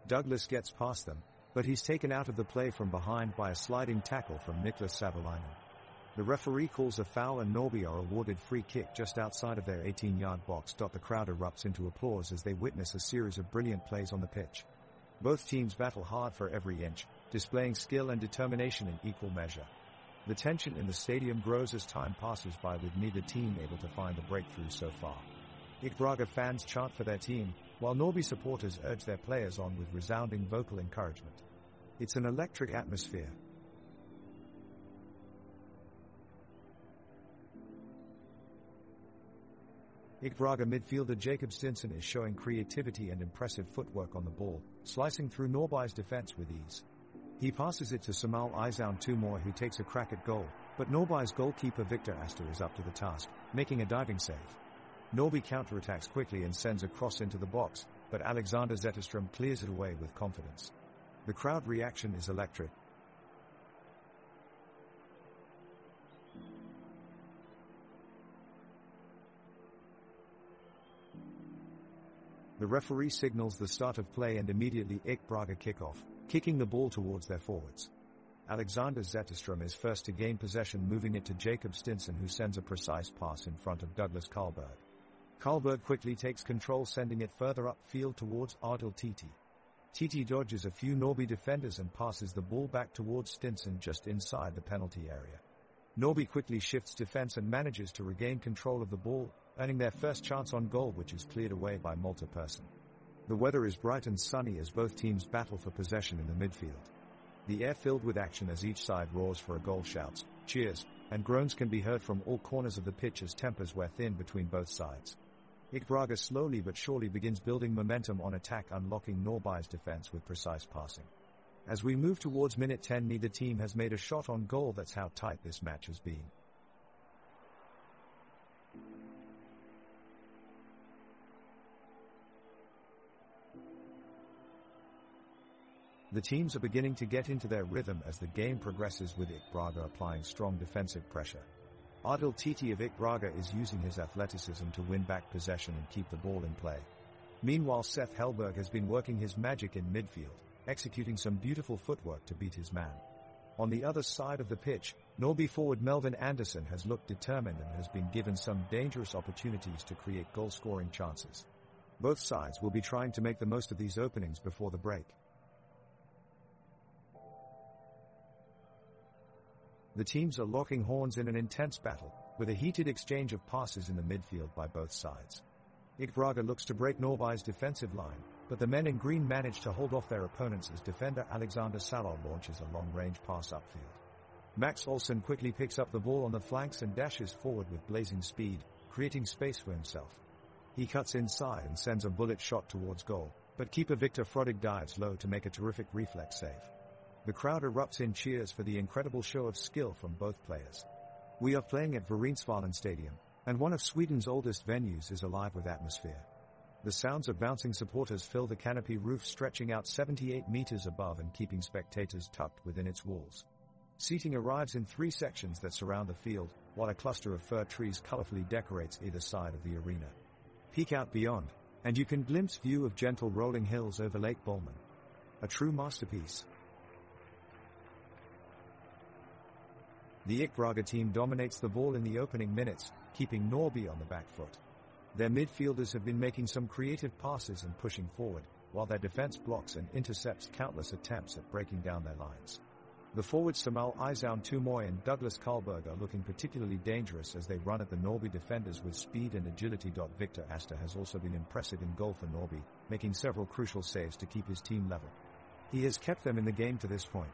Douglas gets past them, but he's taken out of the play from behind by a sliding tackle from Niklas Savolainen. The referee calls a foul and Norrby are awarded free kick just outside of their 18-yard box. The crowd erupts into applause as they witness a series of brilliant plays on the pitch. Both teams battle hard for every inch, displaying skill and determination in equal measure. The tension in the stadium grows as time passes by, with neither team able to find a breakthrough so far. Ik Braga fans chant for their team, while Norrby supporters urge their players on with resounding vocal encouragement. It's an electric atmosphere. Ik Braga midfielder Jacob Stinson is showing creativity and impressive footwork on the ball, slicing through Norrby's defense with ease. He passes it to Samuel Izaun Tumoy, who takes a crack at goal, but Norrby's goalkeeper Victor Astor is up to the task, making a diving save. Norrby counterattacks quickly and sends a cross into the box, but Alexander Zetterstrom clears it away with confidence. The crowd reaction is electric. The referee signals the start of play and immediately Ik Braga kick off, kicking the ball towards their forwards. Alexander Zetterstrom is first to gain possession, moving it to Jacob Stinson, who sends a precise pass in front of Douglas Karlberg. Karlberg quickly takes control, sending it further upfield towards Adil Titi. Titi dodges a few Norrby defenders and passes the ball back towards Stinson just inside the penalty area. Norrby quickly shifts defense and manages to regain control of the ball, earning their first chance on goal, which is cleared away by Malte Persson. The weather is bright and sunny as both teams battle for possession in the midfield. The air filled with action as each side roars for a goal. Shouts, cheers, and groans can be heard from all corners of the pitch as tempers wear thin between both sides. IK Braga slowly but surely begins building momentum on attack, unlocking Norby's defense with precise passing. As we move towards minute 10, neither team has made a shot on goal. That's how tight this match has been. The teams are beginning to get into their rhythm as the game progresses, with IK Braga applying strong defensive pressure. Adil Titi of IK Braga is using his athleticism to win back possession and keep the ball in play. Meanwhile, Seth Hellberg has been working his magic in midfield, executing some beautiful footwork to beat his man. On the other side of the pitch, Norby forward Melvin Anderson has looked determined and has been given some dangerous opportunities to create goal-scoring chances. Both sides will be trying to make the most of these openings before the break. The teams are locking horns in an intense battle, with a heated exchange of passes in the midfield by both sides. IK Braga looks to break Norby's defensive line, but the men in green manage to hold off their opponents as defender Alexander Salor launches a long-range pass upfield. Max Olsen quickly picks up the ball on the flanks and dashes forward with blazing speed, creating space for himself. He cuts inside and sends a bullet shot towards goal, but keeper Victor Frodig dives low to make a terrific reflex save. The crowd erupts in cheers for the incredible show of skill from both players. We are playing at Varinsvallen Stadium, and one of Sweden's oldest venues is alive with atmosphere. The sounds of bouncing supporters fill the canopy roof, stretching out 78 meters above and keeping spectators tucked within its walls. Seating arrives in 3 sections that surround the field, while a cluster of fir trees colorfully decorates either side of the arena. Peek out beyond, and you can glimpse view of gentle rolling hills over Lake Bolman. A true masterpiece. The IK Braga team dominates the ball in the opening minutes, keeping Norby on the back foot. Their midfielders have been making some creative passes and pushing forward, while their defense blocks and intercepts countless attempts at breaking down their lines. The forwards Samal Izaun Tumoy and Douglas Karlberg are looking particularly dangerous as they run at the Norby defenders with speed and agility. Victor Asta has also been impressive in goal for Norby, making several crucial saves to keep his team level. He has kept them in the game to this point.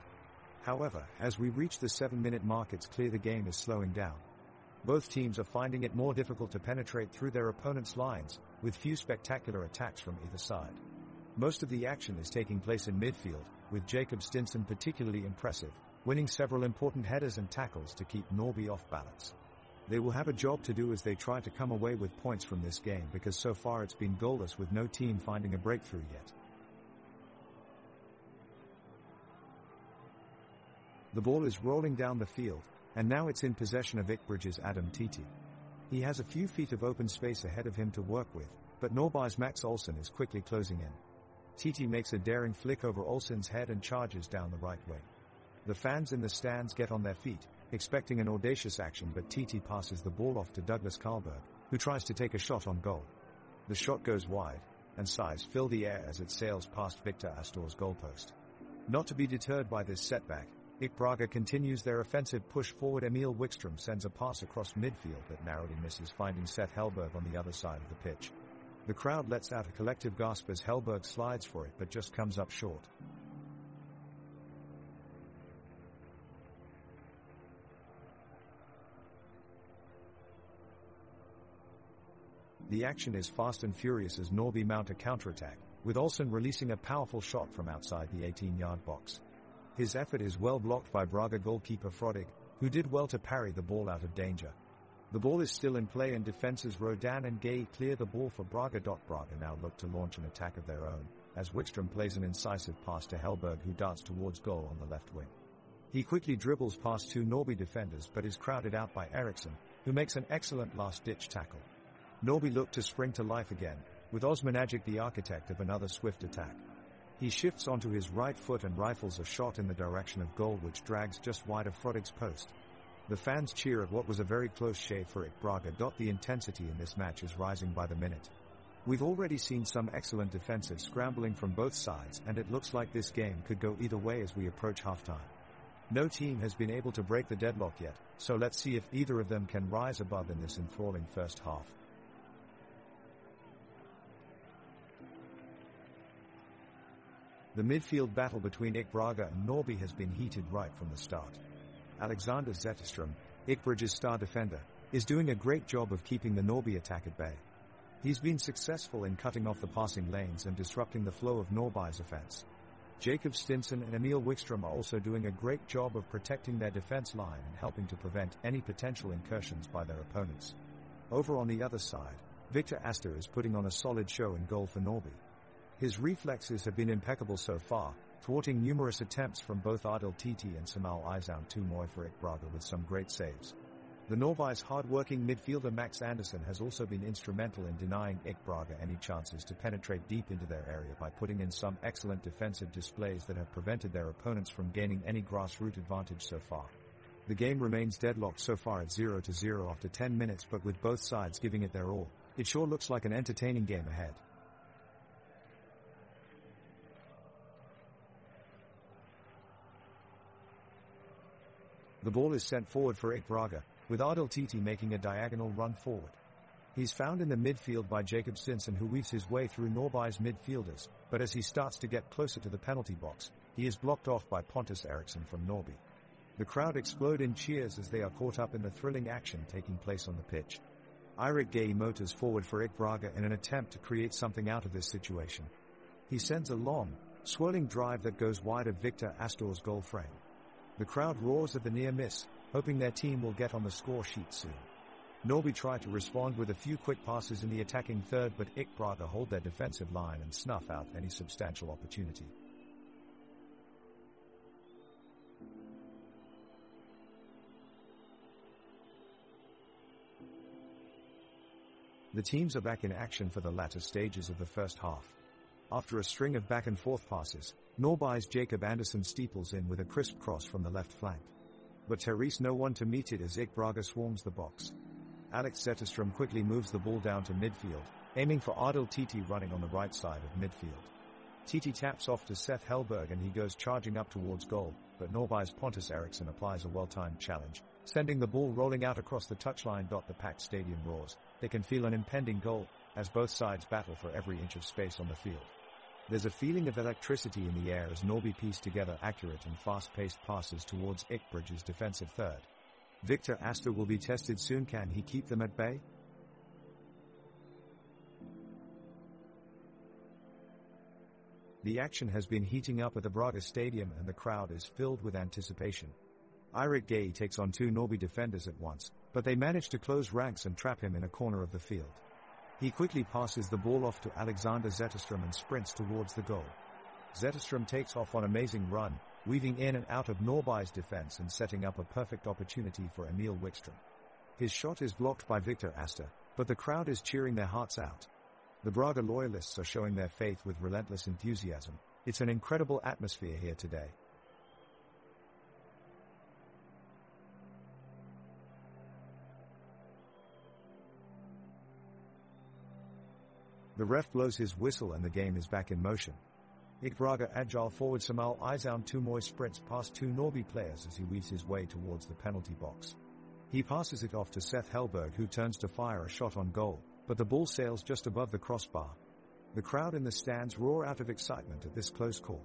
However, as we reach the 7-minute mark, it's clear the game is slowing down. Both teams are finding it more difficult to penetrate through their opponents' lines, with few spectacular attacks from either side. Most of the action is taking place in midfield, with Jacob Stinson particularly impressive, winning several important headers and tackles to keep Norby off balance. They will have a job to do as they try to come away with points from this game, because so far it's been goalless with no team finding a breakthrough yet. The ball is rolling down the field, and now it's in possession of Ikbridge's Adam Titi. He has a few feet of open space ahead of him to work with, but Norby's Max Olsen is quickly closing in. Titi makes a daring flick over Olsen's head and charges down the right wing. The fans in the stands get on their feet, expecting an audacious action, but Titi passes the ball off to Douglas Karlberg, who tries to take a shot on goal. The shot goes wide, and sighs fill the air as it sails past Victor Astor's goalpost. Not to be deterred by this setback, IK Braga continues their offensive push forward. Emil Wikström sends a pass across midfield that narrowly misses, finding Seth Hellberg on the other side of the pitch. The crowd lets out a collective gasp as Hellberg slides for it but just comes up short. The action is fast and furious as Norby mount a counterattack, with Olsen releasing a powerful shot from outside the 18-yard box. His effort is well blocked by Braga goalkeeper Frodig, who did well to parry the ball out of danger. The ball is still in play and defenses Rodan and Gay clear the ball for Braga. Braga now look to launch an attack of their own, as Wikström plays an incisive pass to Hellberg, who darts towards goal on the left wing. He quickly dribbles past 2 Norby defenders but is crowded out by Eriksson, who makes an excellent last-ditch tackle. Norby look to spring to life again, with Osmanagic the architect of another swift attack. He shifts onto his right foot and rifles a shot in the direction of goal, which drags just wide of Frodig's post. The fans cheer at what was a very close shave for IK Braga. The intensity in this match is rising by the minute. We've already seen some excellent defensive scrambling from both sides, and it looks like this game could go either way as we approach halftime. No team has been able to break the deadlock yet, so let's see if either of them can rise above in this enthralling first half. The midfield battle between IK Braga and Norby has been heated right from the start. Alexander Zetterström, Ikbridge's star defender, is doing a great job of keeping the Norby attack at bay. He's been successful in cutting off the passing lanes and disrupting the flow of Norby's offense. Jacob Stinson and Emil Wickstrom are also doing a great job of protecting their defense line and helping to prevent any potential incursions by their opponents. Over on the other side, Victor Astor is putting on a solid show in goal for Norby. His reflexes have been impeccable so far, thwarting numerous attempts from both Adil Titi and Samal Aizoun Tumoy for Ik Braga with some great saves. The Norby's hard-working midfielder Max Anderson has also been instrumental in denying Ik Braga any chances to penetrate deep into their area by putting in some excellent defensive displays that have prevented their opponents from gaining any grassroots advantage so far. The game remains deadlocked so far at 0-0 after 10 minutes, but with both sides giving it their all, it sure looks like an entertaining game ahead. The ball is sent forward for Ik Braga, with Adil Titi making a diagonal run forward. He's found in the midfield by Jacob Stinson, who weaves his way through Norby's midfielders, but as he starts to get closer to the penalty box, he is blocked off by Pontus Eriksson from Norby. The crowd explode in cheers as they are caught up in the thrilling action taking place on the pitch. Eirik Gay motors forward for Ik Braga in an attempt to create something out of this situation. He sends a long, swirling drive that goes wide of Victor Astor's goal frame. The crowd roars at the near miss, hoping their team will get on the score sheet soon. Norby try to respond with a few quick passes in the attacking third, but Ik Braga hold their defensive line and snuff out any substantial opportunity. The teams are back in action for the latter stages of the first half. After a string of back-and-forth passes, Norby's Jacob Anderson steeples in with a crisp cross from the left flank. But Therese no one to meet it as Ik Braga swarms the box. Alex Zetterstrom quickly moves the ball down to midfield, aiming for Adil Titi running on the right side of midfield. Titi taps off to Seth Helberg and he goes charging up towards goal, but Norby's Pontus Eriksson applies a well-timed challenge, sending the ball rolling out across the touchline. The packed stadium roars. They can feel an impending goal, as both sides battle for every inch of space on the field. There's a feeling of electricity in the air as Norby piece together accurate and fast-paced passes towards Ikbridge's defensive third. Victor Astor will be tested soon. Can he keep them at bay? The action has been heating up at the Braga Stadium and the crowd is filled with anticipation. Eirik Gay takes on two Norby defenders at once, but they manage to close ranks and trap him in a corner of the field. He quickly passes the ball off to Alexander Zetterstrom and sprints towards the goal. Zetterstrom takes off on an amazing run, weaving in and out of Norby's defense and setting up a perfect opportunity for Emil Wickstrom. His shot is blocked by Victor Astor, but the crowd is cheering their hearts out. The Braga loyalists are showing their faith with relentless enthusiasm. It's an incredible atmosphere here today. The ref blows his whistle and the game is back in motion. Ik Braga agile forward Samal Aizoun Tumoy sprints past two Norby players as he weaves his way towards the penalty box. He passes it off to Seth Helberg, who turns to fire a shot on goal, but the ball sails just above the crossbar. The crowd in the stands roar out of excitement at this close call.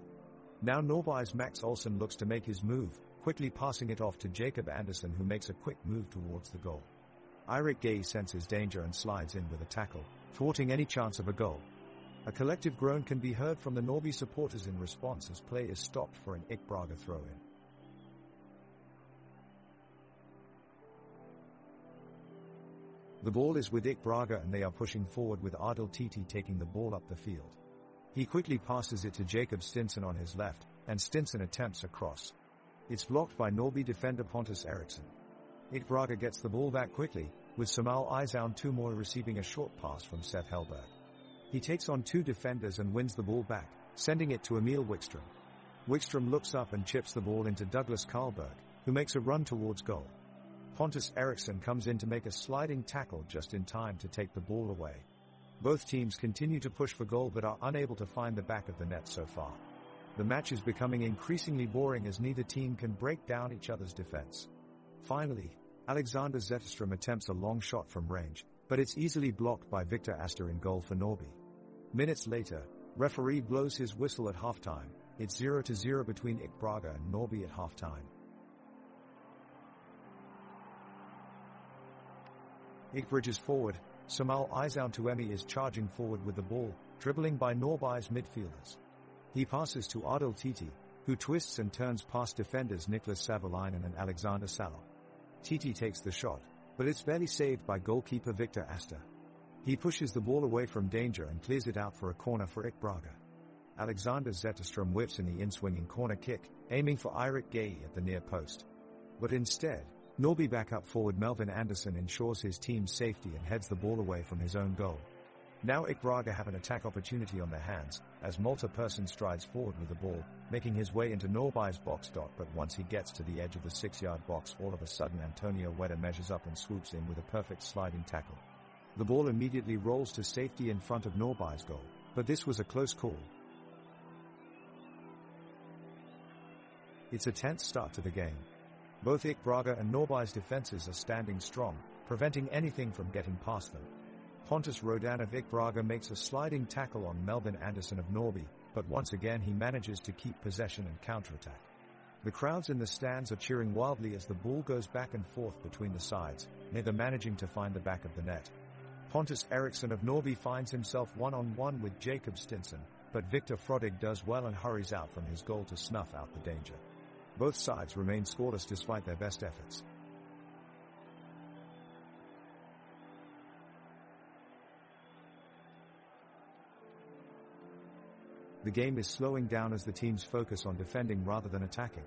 Now Norby's Max Olsson looks to make his move, quickly passing it off to Jacob Anderson, who makes a quick move towards the goal. Eirik Gay senses danger and slides in with a tackle, thwarting any chance of a goal. A collective groan can be heard from the Norby supporters in response as play is stopped for an Ik Braga throw-in. The ball is with Ik Braga and they are pushing forward with Adil Titi taking the ball up the field. He quickly passes it to Jacob Stinson on his left, and Stinson attempts a cross. It's blocked by Norby defender Pontus Eriksson. Ik Braga gets the ball back quickly, with Samal Aizoun Tumoy receiving a short pass from Seth Helberg. He takes on two defenders and wins the ball back, sending it to Emil Wickstrom. Wickstrom looks up and chips the ball into Douglas Karlberg, who makes a run towards goal. Pontus Eriksson comes in to make a sliding tackle just in time to take the ball away. Both teams continue to push for goal but are unable to find the back of the net so far. The match is becoming increasingly boring as neither team can break down each other's defense. Finally, Alexander Zetterstrom attempts a long shot from range, but it's easily blocked by Victor Astor in goal for Norby. Minutes later, referee blows his whistle at halftime. It's 0-0 between Ik Braga and Norby at halftime. Ikbridge's forward, Samal Tuemi is charging forward with the ball, dribbling by Norby's midfielders. He passes to Adil Titi, who twists and turns past defenders Niklas Savolainen and Alexander Salo. Titi takes the shot, but it's barely saved by goalkeeper Victor Asta. He pushes the ball away from danger and clears it out for a corner for IK Braga. Alexander Zetterstrom whips in the in-swinging corner kick, aiming for Eirik Gay at the near post. But instead, Norby backup forward Melvin Andersson ensures his team's safety and heads the ball away from his own goal. Now IK Braga have an attack opportunity on their hands, as Malte Persson strides forward with the ball, making his way into Norby's box. But once he gets to the edge of the 6-yard box, all of a sudden Antonio Weda measures up and swoops in with a perfect sliding tackle. The ball immediately rolls to safety in front of Norby's goal, but this was a close call. It's a tense start to the game. Both IK Braga and Norby's defenses are standing strong, preventing anything from getting past them. Pontus Rodan of IK Braga makes a sliding tackle on Melvin Andersson of Norby, but once again he manages to keep possession and counterattack. The crowds in the stands are cheering wildly as the ball goes back and forth between the sides, neither managing to find the back of the net. Pontus Eriksson of Norby finds himself one-on-one with Jacob Stinson, but Victor Frodig does well and hurries out from his goal to snuff out the danger. Both sides remain scoreless despite their best efforts. The game is slowing down as the teams focus on defending rather than attacking.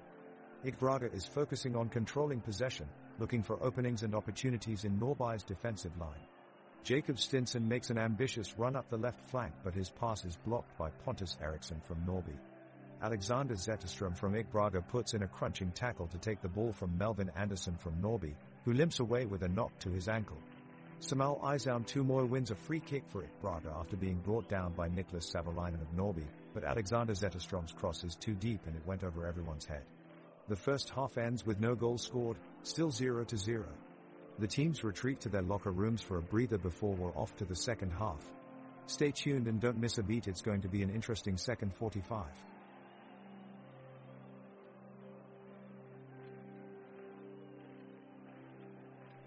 IK Braga is focusing on controlling possession, looking for openings and opportunities in Norby's defensive line. Jacob Stinson makes an ambitious run up the left flank, but his pass is blocked by Pontus Eriksson from Norby. Alexander Zetterstrom from IK Braga puts in a crunching tackle to take the ball from Melvin Andersson from Norby, who limps away with a knock to his ankle. Samal Tumoy wins a free kick for IK Braga after being brought down by Niklas Savolainen of Norby, but Alexander Zetterstrom's cross is too deep and it went over everyone's head. The first half ends with no goals scored, still 0-0. The teams retreat to their locker rooms for a breather before we're off to the second half. Stay tuned and don't miss a beat, it's going to be an interesting second 45.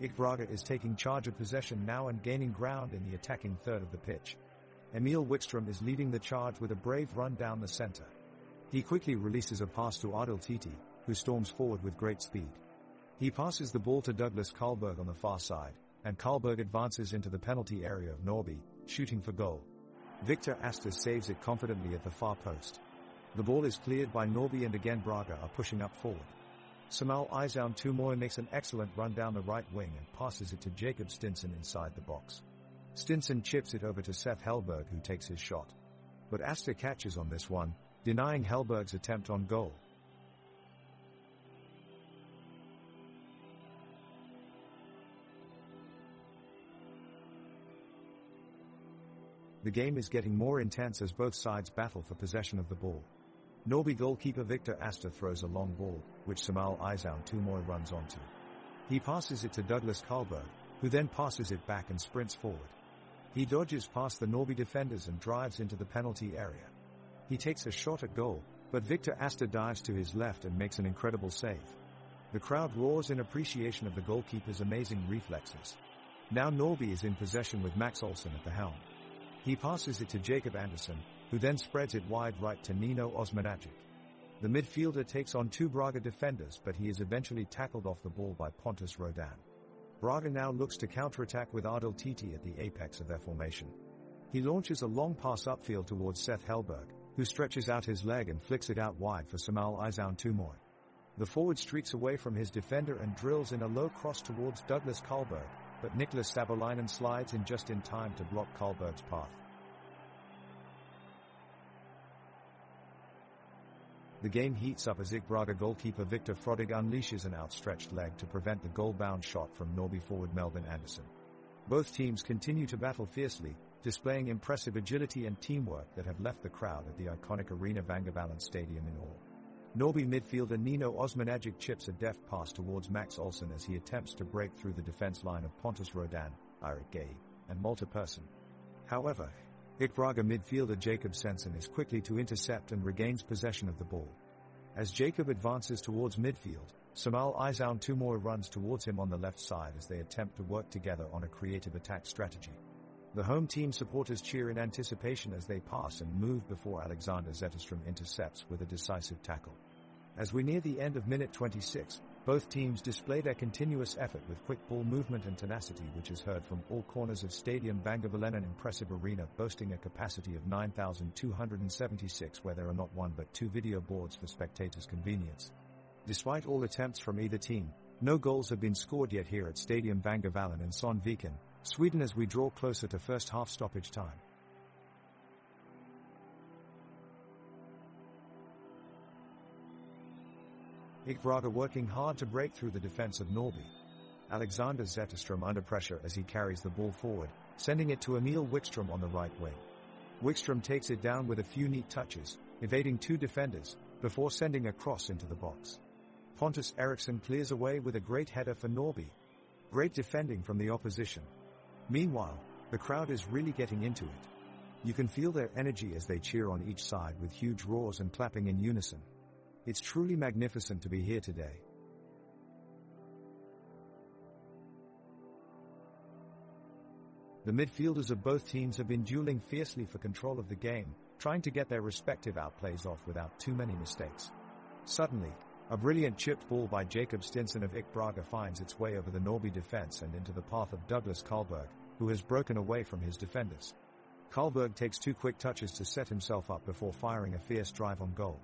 IK Braga is taking charge of possession now and gaining ground in the attacking third of the pitch. Emil Wickstrom is leading the charge with a brave run down the center. He quickly releases a pass to Adil Titi, who storms forward with great speed. He passes the ball to Douglas Karlberg on the far side, and Karlberg advances into the penalty area of Norby, shooting for goal. Victor Asta saves it confidently at the far post. The ball is cleared by Norby and again Braga are pushing up forward. Samal Tumoy makes an excellent run down the right wing and passes it to Jacob Stinson inside the box. Stinson chips it over to Seth Hellberg, who takes his shot. But Asta catches on this one, denying Hellberg's attempt on goal. The game is getting more intense as both sides battle for possession of the ball. Norby goalkeeper Victor Asta throws a long ball, which Samal Tumoy runs onto. He passes it to Douglas Karlberg, who then passes it back and sprints forward. He dodges past the Norby defenders and drives into the penalty area. He takes a shot at goal, but Victor Asta dives to his left and makes an incredible save. The crowd roars in appreciation of the goalkeeper's amazing reflexes. Now Norby is in possession with Max Olsson at the helm. He passes it to Jacob Andersson, who then spreads it wide right to Nino Osmanagic. The midfielder takes on two Braga defenders, but he is eventually tackled off the ball by Pontus Rodan. Braga now looks to counterattack with Adil Titi at the apex of their formation. He launches a long pass upfield towards Seth Hellberg, who stretches out his leg and flicks it out wide for Samal Tumoy. The forward streaks away from his defender and drills in a low cross towards Douglas Karlberg, but Niklas Savolainen slides in just in time to block Karlberg's path. The game heats up as IK Braga goalkeeper Victor Frodig unleashes an outstretched leg to prevent the goal-bound shot from Norby forward Melvin Andersson. Both teams continue to battle fiercely, displaying impressive agility and teamwork that have left the crowd at the iconic Arena Vangavalan Stadium in awe. Norby midfielder Nino Osmanagic chips a deft pass towards Max Olsson as he attempts to break through the defense line of Pontus Rodan, Eirik Gay, and Malte Persson. However, IK Braga midfielder Jacob Stinson is quickly to intercept and regains possession of the ball. As Jacob advances towards midfield, Samal Aizaun Tumoy runs towards him on the left side as they attempt to work together on a creative attack strategy. The home team supporters cheer in anticipation as they pass and move before Alexander Zetterstrom intercepts with a decisive tackle. As we near the end of minute 26, both teams display their continuous effort with quick ball movement and tenacity, which is heard from all corners of Stadium Bangavalan, an impressive arena boasting a capacity of 9,276, where there are not one but two video boards for spectators' convenience. Despite all attempts from either team, no goals have been scored yet here at Stadium Bangavalan in Sandviken, Sweden, as we draw closer to first half stoppage time. IK Braga working hard to break through the defense of Norrby. Alexander Zetterstrom under pressure as he carries the ball forward, sending it to Emil Wikström on the right wing. Wikström takes it down with a few neat touches, evading two defenders, before sending a cross into the box. Pontus Eriksson clears away with a great header for Norrby. Great defending from the opposition. Meanwhile, the crowd is really getting into it. You can feel their energy as they cheer on each side with huge roars and clapping in unison. It's truly magnificent to be here today. The midfielders of both teams have been dueling fiercely for control of the game, trying to get their respective outplays off without too many mistakes. Suddenly, a brilliant chipped ball by Jacob Stinson of IK Braga finds its way over the Norrby defense and into the path of Douglas Karlberg, who has broken away from his defenders. Karlberg takes two quick touches to set himself up before firing a fierce drive on goal.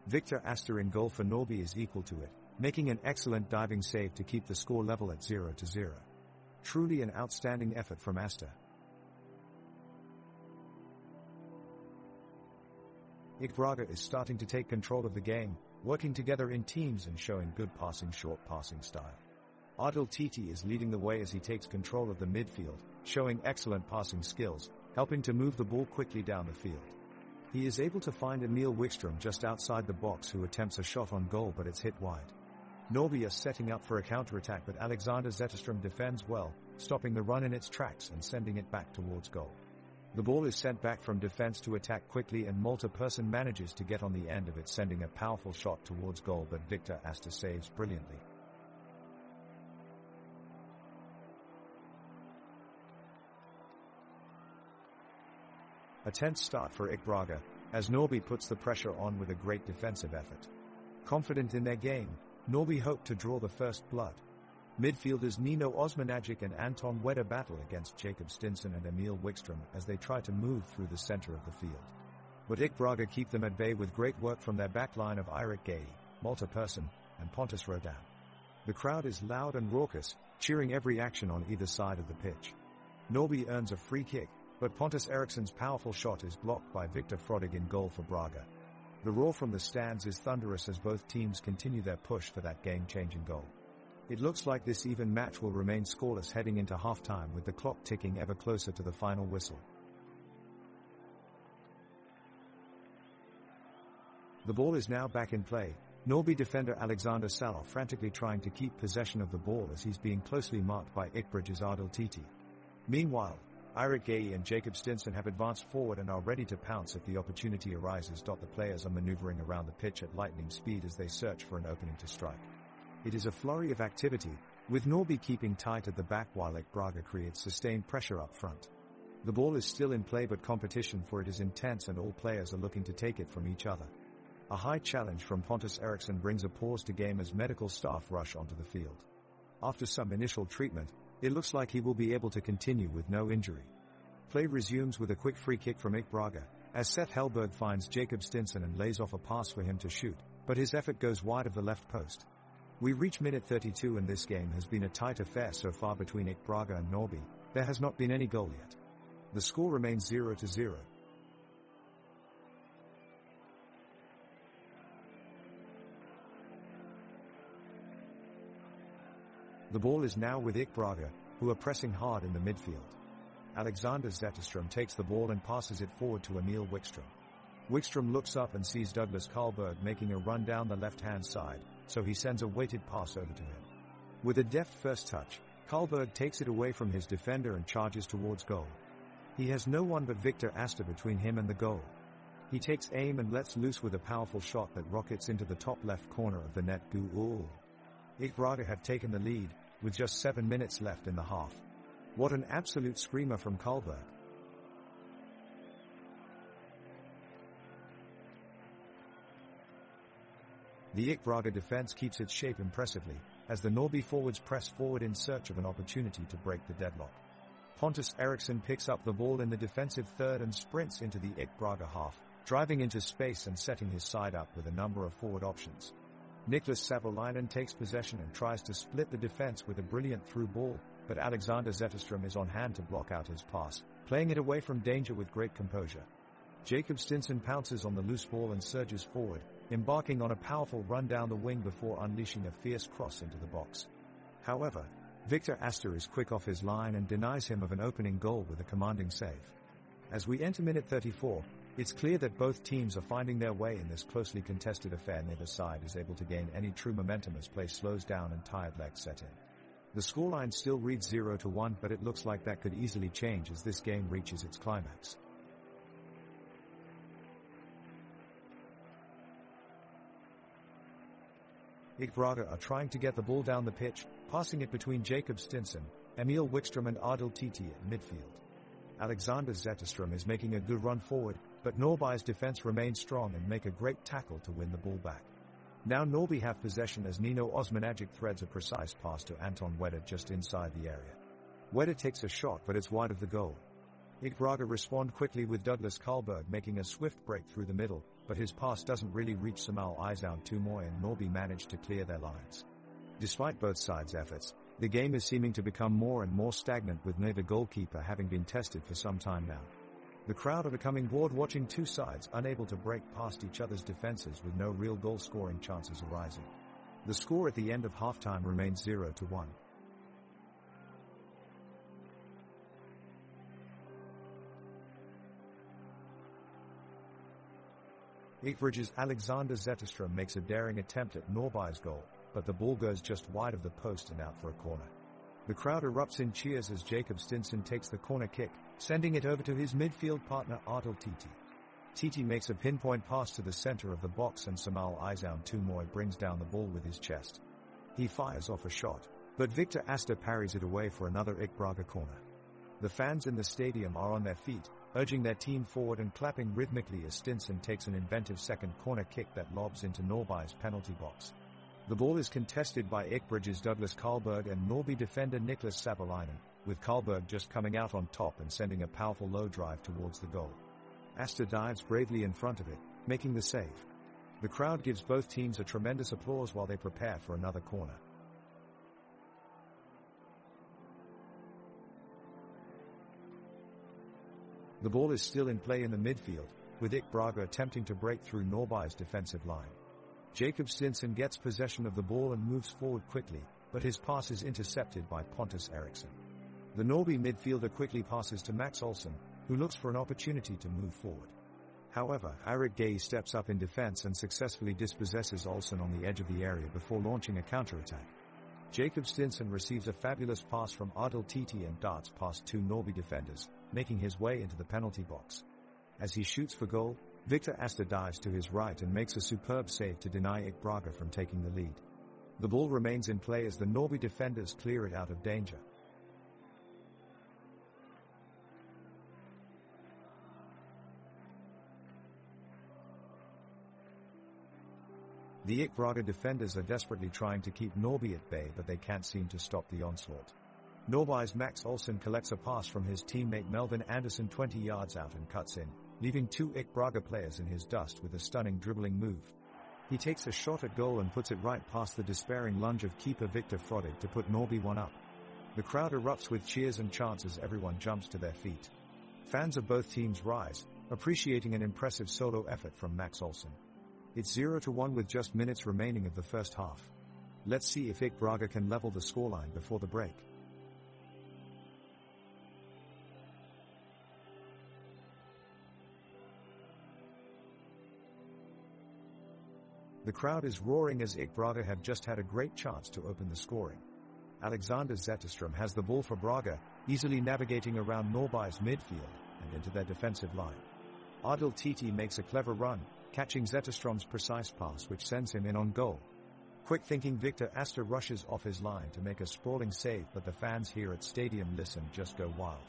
Victor Astor in goal for Norrby is equal to it, making an excellent diving save to keep the score level at 0-0. Truly an outstanding effort from Astor. IK Braga is starting to take control of the game, working together in teams and showing good short passing style. Adil Titi is leading the way as he takes control of the midfield, showing excellent passing skills, helping to move the ball quickly down the field. He is able to find Emil Wikström just outside the box, who attempts a shot on goal but it's hit wide. Norrby is setting up for a counter-attack, but Alexander Zetterstrom defends well, stopping the run in its tracks and sending it back towards goal. The ball is sent back from defense to attack quickly, and Malte Persson manages to get on the end of it, sending a powerful shot towards goal, but Victor Astor saves brilliantly. A tense start for IK Braga, as Norrby puts the pressure on with a great defensive effort. Confident in their game, Norrby hope to draw the first blood. Midfielders Nino Osmanagic and Anton Wedder battle against Jacob Stinson and Emil Wikström as they try to move through the center of the field. But IK Braga keep them at bay with great work from their backline of Eirik Gay, Malte Persson, and Pontus Rodan. The crowd is loud and raucous, cheering every action on either side of the pitch. Norrby earns a free kick, but Pontus Eriksson's powerful shot is blocked by Victor Frodig in goal for Braga. The roar from the stands is thunderous as both teams continue their push for that game-changing goal. It looks like this even match will remain scoreless heading into halftime, with the clock ticking ever closer to the final whistle. The ball is now back in play, Norrby defender Alexander Saloff frantically trying to keep possession of the ball as he's being closely marked by IKBridge's Adil Titi. Meanwhile, Eirik Gay and Jacob Stinson have advanced forward and are ready to pounce if the opportunity arises. The players are maneuvering around the pitch at lightning speed as they search for an opening to strike. It is a flurry of activity, with Norrby keeping tight at the back while IK Braga creates sustained pressure up front. The ball is still in play, but competition for it is intense and all players are looking to take it from each other. A high challenge from Pontus Eriksson brings a pause to game as medical staff rush onto the field. After some initial treatment, it looks like he will be able to continue with no injury. Play resumes with a quick free kick from IK Braga, as Seth Hellberg finds Jacob Stinson and lays off a pass for him to shoot, but his effort goes wide of the left post. We reach minute 32 and this game has been a tight affair so far between IK Braga and Norrby. There has not been any goal yet. The score remains 0-0. The ball is now with IK Braga, who are pressing hard in the midfield. Alexander Zetterstrom takes the ball and passes it forward to Emil Wikström. Wikström looks up and sees Douglas Karlberg making a run down the left-hand side, so he sends a weighted pass over to him. With a deft first touch, Karlberg takes it away from his defender and charges towards goal. He has no one but Victor Astor between him and the goal. He takes aim and lets loose with a powerful shot that rockets into the top left corner of the net. Goal. Ik Braga have taken the lead, with just 7 minutes left in the half. What an absolute screamer from Karlberg. The Ik Braga defense keeps its shape impressively, as the Norrby forwards press forward in search of an opportunity to break the deadlock. Pontus Eriksson picks up the ball in the defensive third and sprints into the Ik Braga half, driving into space and setting his side up with a number of forward options. Niklas Savolainen takes possession and tries to split the defense with a brilliant through ball, but Alexander Zetterström is on hand to block out his pass, playing it away from danger with great composure. Jacob Stinson pounces on the loose ball and surges forward, embarking on a powerful run down the wing before unleashing a fierce cross into the box. However, Victor Astor is quick off his line and denies him of an opening goal with a commanding save. As we enter minute 34, it's clear that both teams are finding their way in this closely contested affair. Neither side is able to gain any true momentum as play slows down and tired legs set in. The scoreline still reads 0-1, but it looks like that could easily change as this game reaches its climax. Ik Braga are trying to get the ball down the pitch, passing it between Jacob Stinson, Emil Wickstrom and Adil Titi at midfield. Alexander Zetterström is making a good run forward, but Norrby's defense remains strong and make a great tackle to win the ball back. Now Norrby have possession as Nino Osmanagic threads a precise pass to Anton Wedder just inside the area. Wedder takes a shot, but it's wide of the goal. Ik Braga respond quickly with Douglas Karlberg making a swift break through the middle, but his pass doesn't really reach Samal Aizoun Tumoy and Norrby manage to clear their lines. Despite both sides' efforts, the game is seeming to become more and more stagnant, with neither goalkeeper having been tested for some time now. The crowd are becoming bored watching two sides unable to break past each other's defenses with no real goal-scoring chances arising. The score at the end of halftime remains 0-1. Ekbridge's Alexander Zetterström makes a daring attempt at Norrby's goal, but the ball goes just wide of the post and out for a corner. The crowd erupts in cheers as Jacob Stinson takes the corner kick, sending it over to his midfield partner Adil Titi. Titi makes a pinpoint pass to the center of the box and Samal Aizoun Tumoy brings down the ball with his chest. He fires off a shot, but Victor Astor parries it away for another Ik Braga corner. The fans in the stadium are on their feet, urging their team forward and clapping rhythmically as Stinson takes an inventive second corner kick that lobs into Norrby's penalty box. The ball is contested by Ekbridge's Douglas Karlberg and Norrby defender Niklas Savolainen, with Karlberg just coming out on top and sending a powerful low drive towards the goal. Astor dives bravely in front of it, making the save. The crowd gives both teams a tremendous applause while they prepare for another corner. The ball is still in play in the midfield, with Ik Braga attempting to break through Norrby's defensive line. Jacob Stinson gets possession of the ball and moves forward quickly, but his pass is intercepted by Pontus Eriksson. The Norrby midfielder quickly passes to Max Olsson, who looks for an opportunity to move forward. However, Eirik Gay steps up in defense and successfully dispossesses Olsson on the edge of the area before launching a counterattack. Jacob Stinson receives a fabulous pass from Adil Titi and darts past two Norrby defenders, making his way into the penalty box. As he shoots for goal, Victor Astor dives to his right and makes a superb save to deny Ik Braga from taking the lead. The ball remains in play as the Norrby defenders clear it out of danger. The Ik Braga defenders are desperately trying to keep Norrby at bay, but they can't seem to stop the onslaught. Norrby's Max Olsson collects a pass from his teammate Melvin Andersson 20 yards out and cuts in, leaving two Ik Braga players in his dust with a stunning dribbling move. He takes a shot at goal and puts it right past the despairing lunge of keeper Victor Frodig to put Norrby one up. The crowd erupts with cheers and chants as everyone jumps to their feet. Fans of both teams rise, appreciating an impressive solo effort from Max Olsson. It's 0-1 with just minutes remaining of the first half. Let's see if Ik Braga can level the scoreline before the break. The crowd is roaring as Ik Braga have just had a great chance to open the scoring. Alexander Zetterström has the ball for Braga, easily navigating around Norrby's midfield and into their defensive line. Adil Titi makes a clever run, catching Zetterström's precise pass which sends him in on goal. Quick-thinking Victor Astor rushes off his line to make a sprawling save, but the fans here at Stadium Listen just go wild.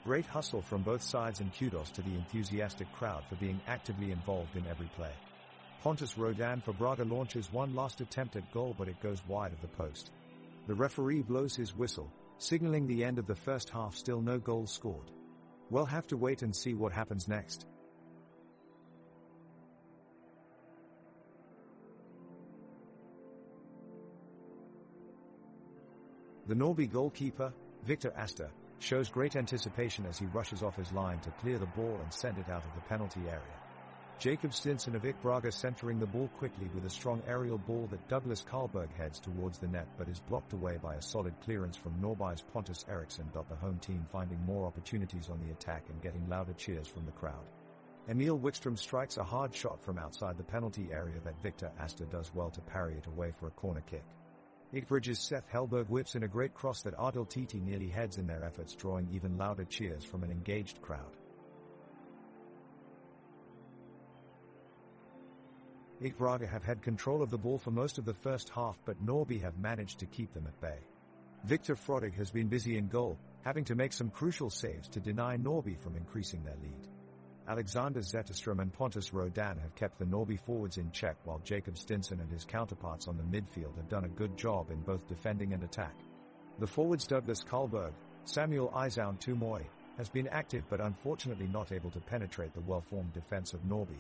Great hustle from both sides and kudos to the enthusiastic crowd for being actively involved in every play. Pontus Rodan for Braga launches one last attempt at goal, but it goes wide of the post. The referee blows his whistle, signaling the end of the first half. Still no goals scored. We'll have to wait and see what happens next. The Norrby goalkeeper, Victor Astor, shows great anticipation as he rushes off his line to clear the ball and send it out of the penalty area. Jacob Stinson of IK Braga centering the ball quickly with a strong aerial ball that Douglas Karlberg heads towards the net, but is blocked away by a solid clearance from Norrby's Pontus Eriksson. The home team finding more opportunities on the attack and getting louder cheers from the crowd. Emil Wickstrom strikes a hard shot from outside the penalty area that Victor Astor does well to parry it away for a corner kick. Ikbridge's Seth Hellberg whips in a great cross that Adil Titi nearly heads in their efforts, drawing even louder cheers from an engaged crowd. IK Braga have had control of the ball for most of the first half, but Norrby have managed to keep them at bay. Victor Frodig has been busy in goal, having to make some crucial saves to deny Norrby from increasing their lead. Alexander Zetterstrom and Pontus Rodan have kept the Norrby forwards in check, while Jacob Stinson and his counterparts on the midfield have done a good job in both defending and attack. The forwards Douglas Karlberg, Samuel Izaun Tumoy, has been active but unfortunately not able to penetrate the well-formed defense of Norrby.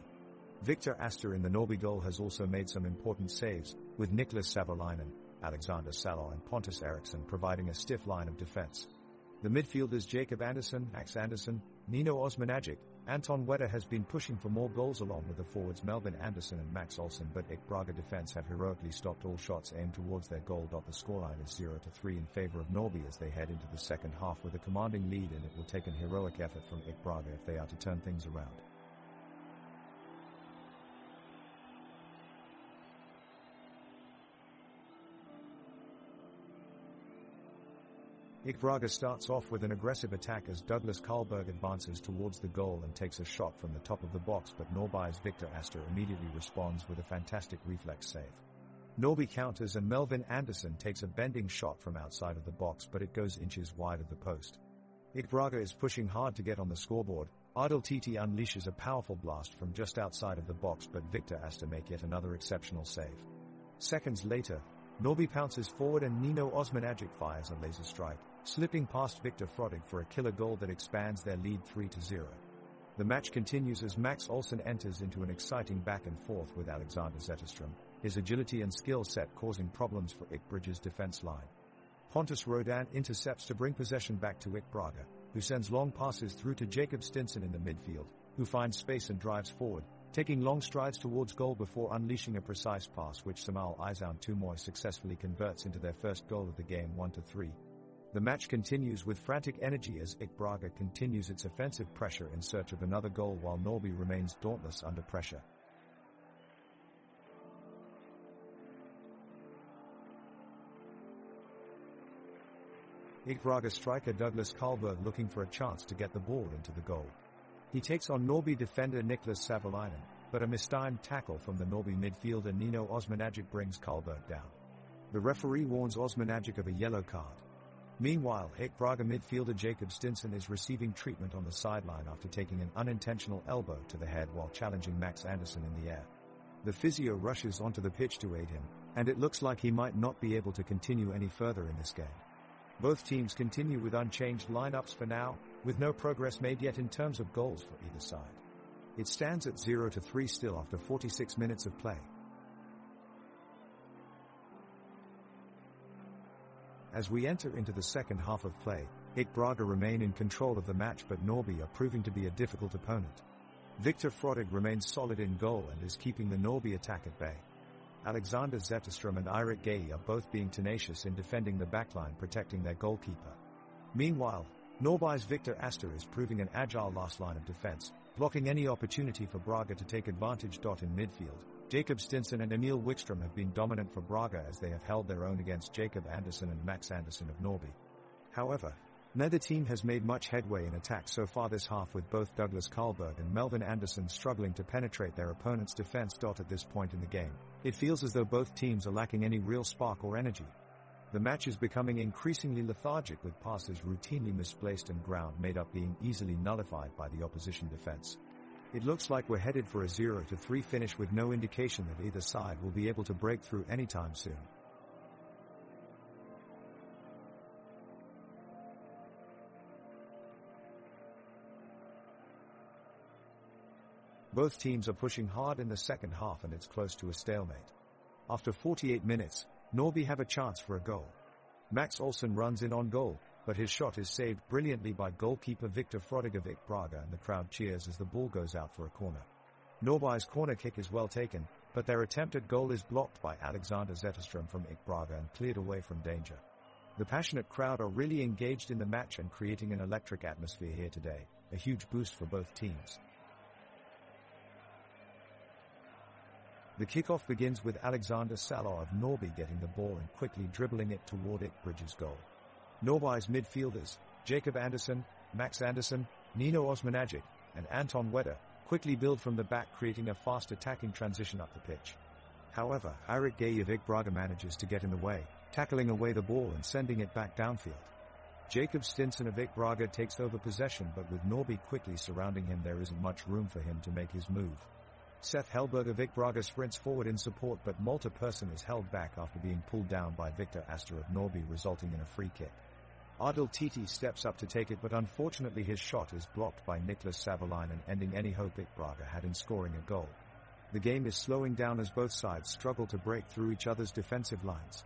Victor Astor in the Norrby goal has also made some important saves, with Niklas Savolainen, Alexander Salo and Pontus Eriksson providing a stiff line of defense. The midfielders Jacob Andersson, Max Andersson, Nino Osmanagic, Anton Wedder has been pushing for more goals along with the forwards Melvin Anderson and Max Olsson, but IK Braga defense have heroically stopped all shots aimed towards their goal. The scoreline is 0-3 in favor of Norrby as they head into the second half with a commanding lead, and it will take an heroic effort from IK Braga if they are to turn things around. IK Braga starts off with an aggressive attack as Douglas Karlberg advances towards the goal and takes a shot from the top of the box, but Norrby's Victor Astor immediately responds with a fantastic reflex save. Norrby counters and Melvin Andersson takes a bending shot from outside of the box, but it goes inches wide of the post. IK Braga is pushing hard to get on the scoreboard. Adil Titi unleashes a powerful blast from just outside of the box, but Victor Astor make yet another exceptional save. Seconds later, Norrby pounces forward and Nino Osmanagic fires a laser strike, slipping past Victor Frodig for a killer goal that expands their lead 3-0. The match continues as Max Olsson enters into an exciting back and forth with Alexander Zetterstrom, his agility and skill set causing problems for Ikbridge's defense line. Pontus Rodan intercepts to bring possession back to IK Braga, who sends long passes through to Jacob Stinson in the midfield, who finds space and drives forward, taking long strides towards goal before unleashing a precise pass which Samuel Izaun Tumoy successfully converts into their first goal of the game 1-3. The match continues with frantic energy as IK Braga continues its offensive pressure in search of another goal, while Norrby remains dauntless under pressure. IK Braga striker Douglas Karlberg looking for a chance to get the ball into the goal. He takes on Norrby defender Niklas Savolainen, but a mistimed tackle from the Norrby midfielder Nino Osmanagic brings Karlberg down. The referee warns Osmanagic of a yellow card. Meanwhile, IK Braga midfielder Jacob Stinson is receiving treatment on the sideline after taking an unintentional elbow to the head while challenging Max Andersson in the air. The physio rushes onto the pitch to aid him, and it looks like he might not be able to continue any further in this game. Both teams continue with unchanged lineups for now, with no progress made yet in terms of goals for either side. It stands at 0-3 still after 46 minutes of play. As we enter into the second half of play, IK Braga remain in control of the match, but Norrby are proving to be a difficult opponent. Victor Frodig remains solid in goal and is keeping the Norrby attack at bay. Alexander Zetterstrom and Eirik Gaye are both being tenacious in defending the backline, protecting their goalkeeper. Meanwhile, Norrby's Victor Astor is proving an agile last line of defense, blocking any opportunity for Braga to take advantage. In midfield, Jacob Stinson and Emil Wickstrom have been dominant for Braga as they have held their own against Jacob Andersson and Max Andersson of Norrby. However, Neither team has made much headway in attack so far this half, with both Douglas Karlberg and Melvin Anderson struggling to penetrate their opponent's defense. At this point in the game, it feels as though both teams are lacking any real spark or energy. The match is becoming increasingly lethargic, with passes routinely misplaced and ground made up being easily nullified by the opposition defense. It looks like we're headed for a 0-3 finish, with no indication that either side will be able to break through anytime soon. Both teams are pushing hard in the second half, and it's close to a stalemate. After 48 minutes, Norrby have a chance for a goal. Max Olsson runs in on goal, but his shot is saved brilliantly by goalkeeper Victor Frodigovic Braga, and the crowd cheers as the ball goes out for a corner. Norrby's corner kick is well taken, but their attempt at goal is blocked by Alexander Zetterström from IK Braga and cleared away from danger. The passionate crowd are really engaged in the match and creating an electric atmosphere here today, a huge boost for both teams. The kickoff begins with Alexander Salar of Norrby getting the ball and quickly dribbling it toward Ikbridge's goal. Norrby's midfielders, Jacob Andersson, Max Andersson, Nino Osmanagic, and Anton Wedder, quickly build from the back, creating a fast attacking transition up the pitch. However, Eirik Gay of IK Braga manages to get in the way, tackling away the ball and sending it back downfield. Jacob Stinson of IK Braga takes over possession, but with Norrby quickly surrounding him, there isn't much room for him to make his move. Seth Hellberg of IK Braga sprints forward in support, but Malte Persson is held back after being pulled down by Victor Astor of Norrby, resulting in a free kick. Adil Titi steps up to take it, but unfortunately his shot is blocked by Niklas Savolainen, ending any hope IK Braga had in scoring a goal. The game is slowing down as both sides struggle to break through each other's defensive lines.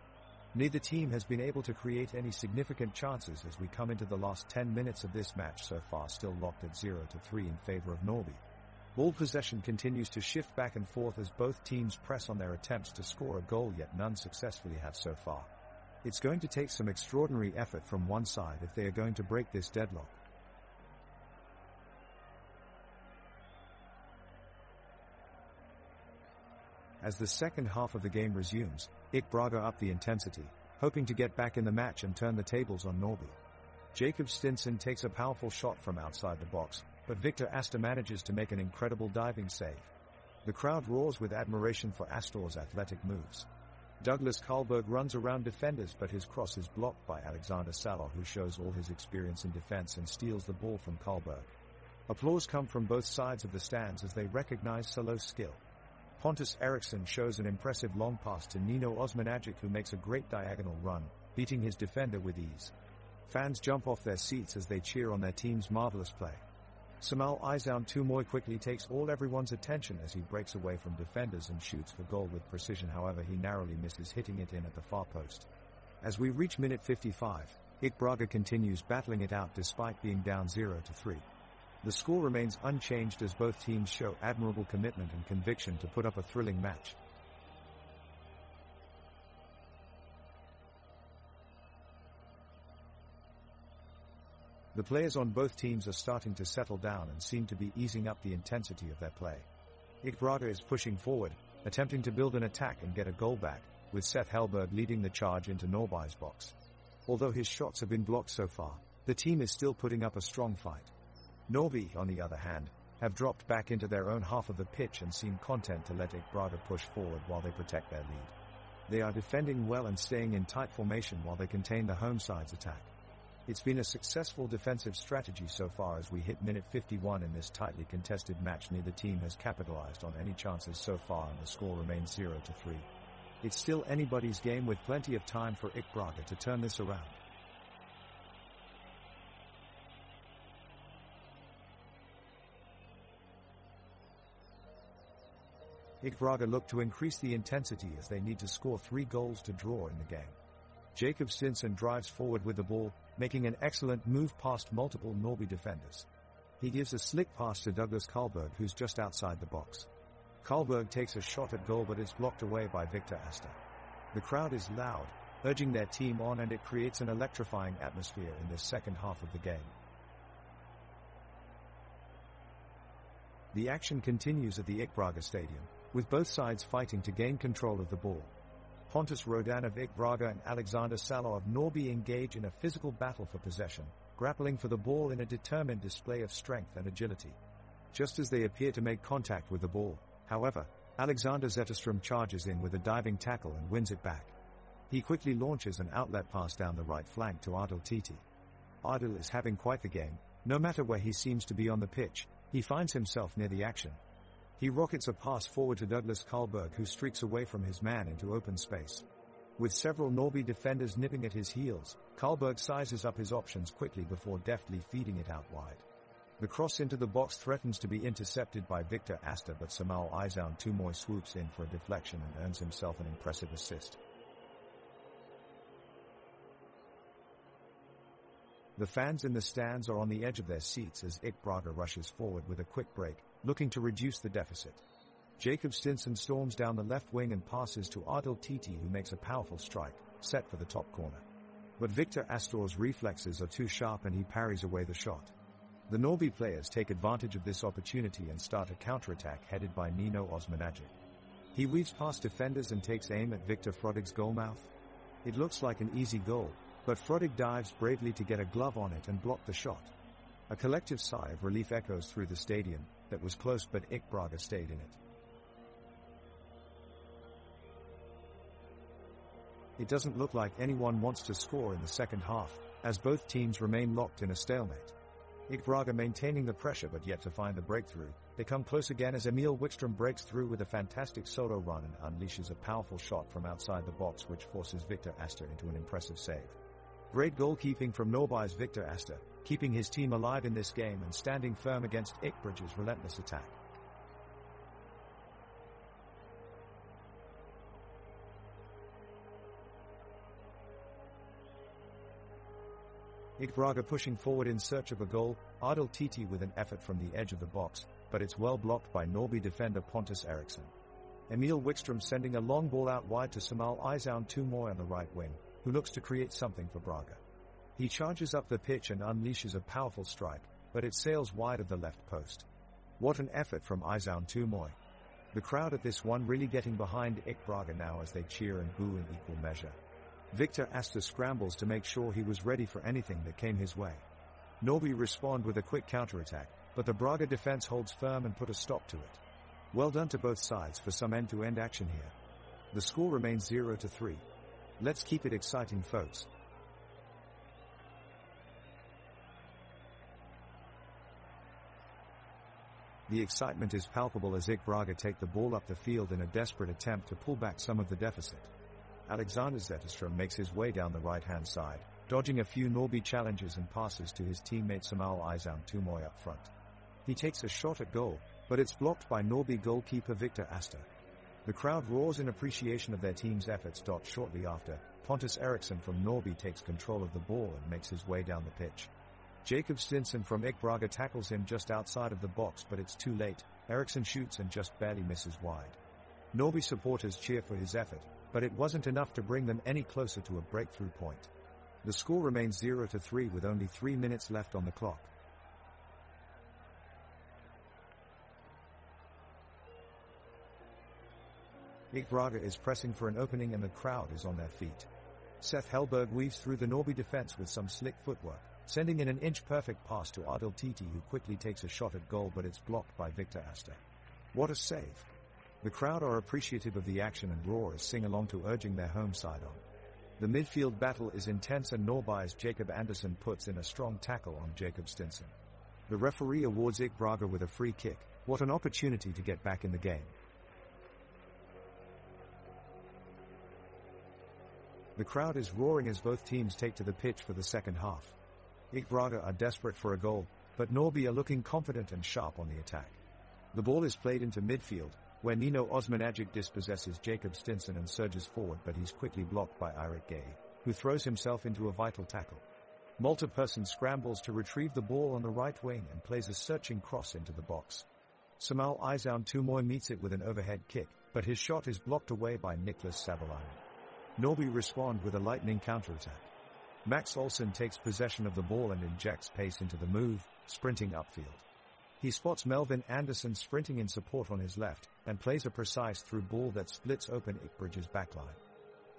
Neither team has been able to create any significant chances as we come into the last 10 minutes of this match, so far still locked at 0-3 in favor of Norrby. Ball possession continues to shift back and forth as both teams press on their attempts to score a goal, yet none successfully have so far. It's going to take some extraordinary effort from one side if they are going to break this deadlock. As the second half of the game resumes, IK Braga up the intensity, hoping to get back in the match and turn the tables on Norrby. Jacob Stinson takes a powerful shot from outside the box, but Victor Astor manages to make an incredible diving save. The crowd roars with admiration for Astor's athletic moves. Douglas Karlberg runs around defenders, but his cross is blocked by Alexander Salar, who shows all his experience in defense and steals the ball from Karlberg. Applause come from both sides of the stands as they recognize Salar's skill. Pontus Eriksson shows an impressive long pass to Nino Osmanagic, who makes a great diagonal run, beating his defender with ease. Fans jump off their seats as they cheer on their team's marvelous play. Samal Izoun Tumoy quickly takes everyone's attention as he breaks away from defenders and shoots for goal with precision. However, he narrowly misses hitting it in at the far post. As we reach minute 55, IK Braga continues battling it out despite being down 0-3. The score remains unchanged as both teams show admirable commitment and conviction to put up a thrilling match. The players on both teams are starting to settle down and seem to be easing up the intensity of their play. IK Braga is pushing forward, attempting to build an attack and get a goal back, with Seth Hellberg leading the charge into Norrby's box. Although his shots have been blocked so far, the team is still putting up a strong fight. Norrby, on the other hand, have dropped back into their own half of the pitch and seem content to let IK Braga push forward while they protect their lead. They are defending well and staying in tight formation while they contain the home side's attack. It's been a successful defensive strategy so far as we hit minute 51 in this tightly contested match. Neither team has capitalized on any chances so far and the score remains 0-3. It's still anybody's game with plenty of time for IK Braga to turn this around. IK Braga look to increase the intensity as they need to score 3 goals to draw in the game. Jacob Stinson drives forward with the ball, making an excellent move past multiple Norrby defenders. He gives a slick pass to Douglas Karlberg, who's just outside the box. Karlberg takes a shot at goal, but is blocked away by Victor Astor. The crowd is loud, urging their team on, and it creates an electrifying atmosphere in the second half of the game. The action continues at the IK Braga Stadium, with both sides fighting to gain control of the ball. Pontus Rodan of IK Braga and Alexander Salar of Norrby engage in a physical battle for possession, grappling for the ball in a determined display of strength and agility. Just as they appear to make contact with the ball, however, Alexander Zetterstrom charges in with a diving tackle and wins it back. He quickly launches an outlet pass down the right flank to Adil Titi. Adil is having quite the game. No matter where he seems to be on the pitch, he finds himself near the action. He rockets a pass forward to Douglas Karlberg, who streaks away from his man into open space. With several Norrby defenders nipping at his heels, Karlberg sizes up his options quickly before deftly feeding it out wide. The cross into the box threatens to be intercepted by Victor Asta, but Samuel Aizaun Tumoy swoops in for a deflection and earns himself an impressive assist. The fans in the stands are on the edge of their seats as IK Braga rushes forward with a quick break, looking to reduce the deficit. Jacob Stinson storms down the left wing and passes to Adil Titi, who makes a powerful strike, set for the top corner. But Victor Astor's reflexes are too sharp and he parries away the shot. The Norrby players take advantage of this opportunity and start a counterattack headed by Nino Osmanagic. He weaves past defenders and takes aim at Victor Frodig's goalmouth. It looks like an easy goal, but Frodig dives bravely to get a glove on it and block the shot. A collective sigh of relief echoes through the stadium. That was close, but IK Braga stayed in it. It doesn't look like anyone wants to score in the second half, as both teams remain locked in a stalemate. IK Braga maintaining the pressure but yet to find the breakthrough. They come close again as Emil Wickstrom breaks through with a fantastic solo run and unleashes a powerful shot from outside the box, which forces Victor Asta into an impressive save. Great goalkeeping from Norrby's Victor Asta, keeping his team alive in this game and standing firm against IK Braga's relentless attack. IK Braga pushing forward in search of a goal, Adil Titi with an effort from the edge of the box, but it's well blocked by Norrby defender Pontus Eriksson. Emil Wickstrom sending a long ball out wide to Samuel Aizaun Tumoy on the right wing, who looks to create something for Braga. He charges up the pitch and unleashes a powerful strike, but it sails wide of the left post. What an effort from Aizaun Tumoy. The crowd at this one really getting behind IK Braga now as they cheer and boo in equal measure. Victor Asta scrambles to make sure he was ready for anything that came his way. Norrby respond with a quick counterattack, but the Braga defense holds firm and put a stop to it. Well done to both sides for some end-to-end action here. The score remains 0-3. Let's keep it exciting, folks. The excitement is palpable as IK Braga take the ball up the field in a desperate attempt to pull back some of the deficit. Alexander Zetterstrom makes his way down the right-hand side, dodging a few Norrby challenges and passes to his teammate Samuel Aizaun Tumoy up front. He takes a shot at goal, but it's blocked by Norrby goalkeeper Victor Asta. The crowd roars in appreciation of their team's efforts. Shortly after, Pontus Eriksson from Norrby takes control of the ball and makes his way down the pitch. Jacob Stinson from IK Braga tackles him just outside of the box, but it's too late. Eriksson shoots and just barely misses wide. Norrby supporters cheer for his effort, but it wasn't enough to bring them any closer to a breakthrough point. The score remains 0-3 with only 3 minutes left on the clock. IK Braga is pressing for an opening and the crowd is on their feet. Seth Hellberg weaves through the Norrby defense with some slick footwork, sending in an inch-perfect pass to Adil Titi, who quickly takes a shot at goal, but it's blocked by Victor Asta. What a save! The crowd are appreciative of the action and roar as sing along to urging their home side on. The midfield battle is intense and Norrby's Jacob Andersson puts in a strong tackle on Jacob Stinson. The referee awards IK Braga with a free kick. What an opportunity to get back in the game. The crowd is roaring as both teams take to the pitch for the second half. IK Braga are desperate for a goal, but Norrby are looking confident and sharp on the attack. The ball is played into midfield, where Nino Osmanagic dispossesses Jacob Stinson and surges forward, but he's quickly blocked by Eirik Gay, who throws himself into a vital tackle. Malte Persson scrambles to retrieve the ball on the right wing and plays a searching cross into the box. Samuel Aizaun Tumoy meets it with an overhead kick, but his shot is blocked away by Niklas Savolainen. Norrby respond with a lightning counterattack. Max Olsson takes possession of the ball and injects pace into the move, sprinting upfield. He spots Melvin Andersson sprinting in support on his left, and plays a precise through ball that splits open IK Braga's backline.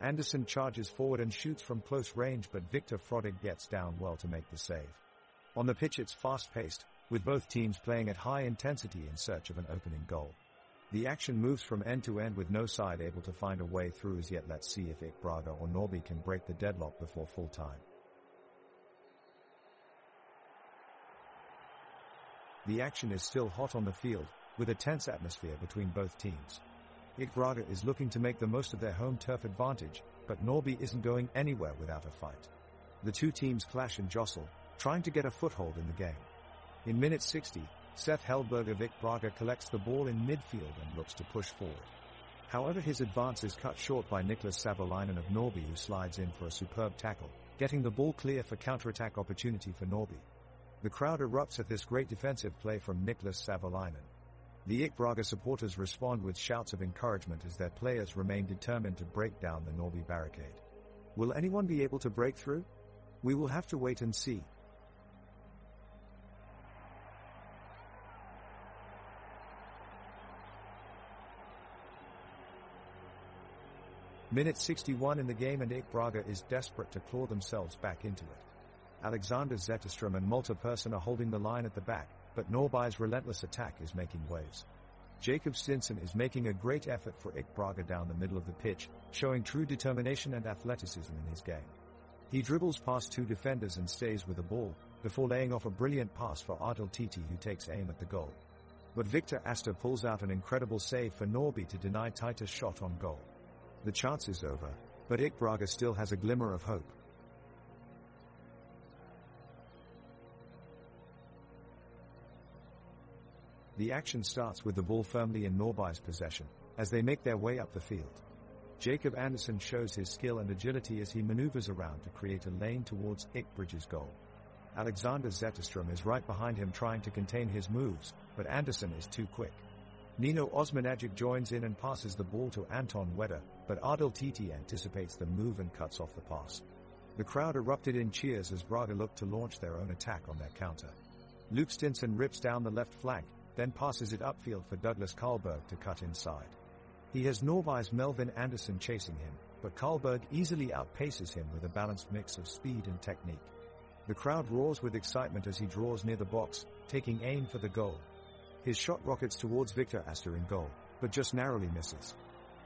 Andersson charges forward and shoots from close range, but Victor Frodig gets down well to make the save. On the pitch it's fast-paced, with both teams playing at high intensity in search of an opening goal. The action moves from end to end with no side able to find a way through as yet. Let's see if IK Braga or Norby can break the deadlock before full time. The action is still hot on the field, with a tense atmosphere between both teams. IK Braga is looking to make the most of their home turf advantage, but Norby isn't going anywhere without a fight. The two teams clash and jostle, trying to get a foothold in the game. In minute 60, Seth Hellberg of IK Braga collects the ball in midfield and looks to push forward. However, his advance is cut short by Niklas Savolainen of Norby, who slides in for a superb tackle, getting the ball clear for counter-attack opportunity for Norby. The crowd erupts at this great defensive play from Niklas Savolainen. The IK Braga supporters respond with shouts of encouragement as their players remain determined to break down the Norby barricade. Will anyone be able to break through? We will have to wait and see. Minute 61 in the game and IK Braga is desperate to claw themselves back into it. Alexander Zetterstrom and Malte Persson are holding the line at the back, but Norby's relentless attack is making waves. Jacob Stinson is making a great effort for IK Braga down the middle of the pitch, showing true determination and athleticism in his game. He dribbles past two defenders and stays with the ball, before laying off a brilliant pass for Adil Titi, who takes aim at the goal. But Victor Astor pulls out an incredible save for Norby to deny Titus' shot on goal. The chance is over, but IK Braga still has a glimmer of hope. The action starts with the ball firmly in Norby's possession, as they make their way up the field. Jacob Anderson shows his skill and agility as he maneuvers around to create a lane towards IK Bridge's goal. Alexander Zetterstrom is right behind him trying to contain his moves, but Anderson is too quick. Nino Osmanagic joins in and passes the ball to Anton Wedder, but Adil Titi anticipates the move and cuts off the pass. The crowd erupted in cheers as Braga looked to launch their own attack on their counter. Luke Stinson rips down the left flank, then passes it upfield for Douglas Karlberg to cut inside. He has Norby's Melvin Anderson chasing him, but Karlberg easily outpaces him with a balanced mix of speed and technique. The crowd roars with excitement as he draws near the box, taking aim for the goal. His shot rockets towards Victor Astor in goal, but just narrowly misses.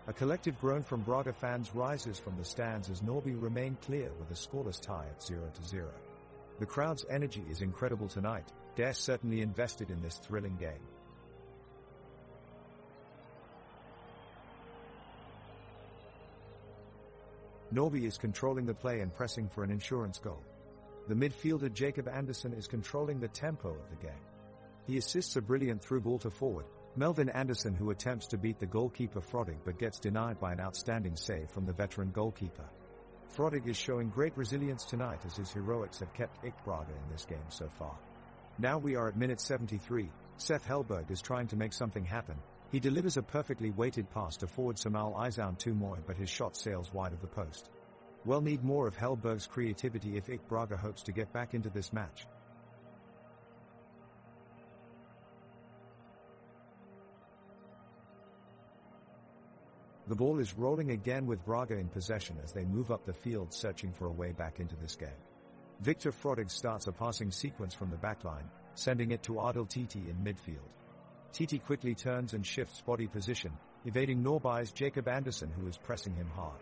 A collective groan from Braga fans rises from the stands as Norby remain clear with a scoreless tie at 0-0. The crowd's energy is incredible tonight. They're certainly invested in this thrilling game. Norby is controlling the play and pressing for an insurance goal. The midfielder Jacob Anderson is controlling the tempo of the game. He assists a brilliant through ball to forward, Melvin Anderson, who attempts to beat the goalkeeper Frodig but gets denied by an outstanding save from the veteran goalkeeper. Frodig is showing great resilience tonight as his heroics have kept IK Braga in this game so far. Now we are at minute 73, Seth Hellberg is trying to make something happen. He delivers a perfectly weighted pass to forward Samal Aizoun Tumoy, but his shot sails wide of the post. We'll need more of Hellberg's creativity if IK Braga hopes to get back into this match. The ball is rolling again with Braga in possession as they move up the field searching for a way back into this game. Victor Frodig starts a passing sequence from the backline, sending it to Adil Titi in midfield. Titi quickly turns and shifts body position, evading Norby's Jacob Anderson, who is pressing him hard.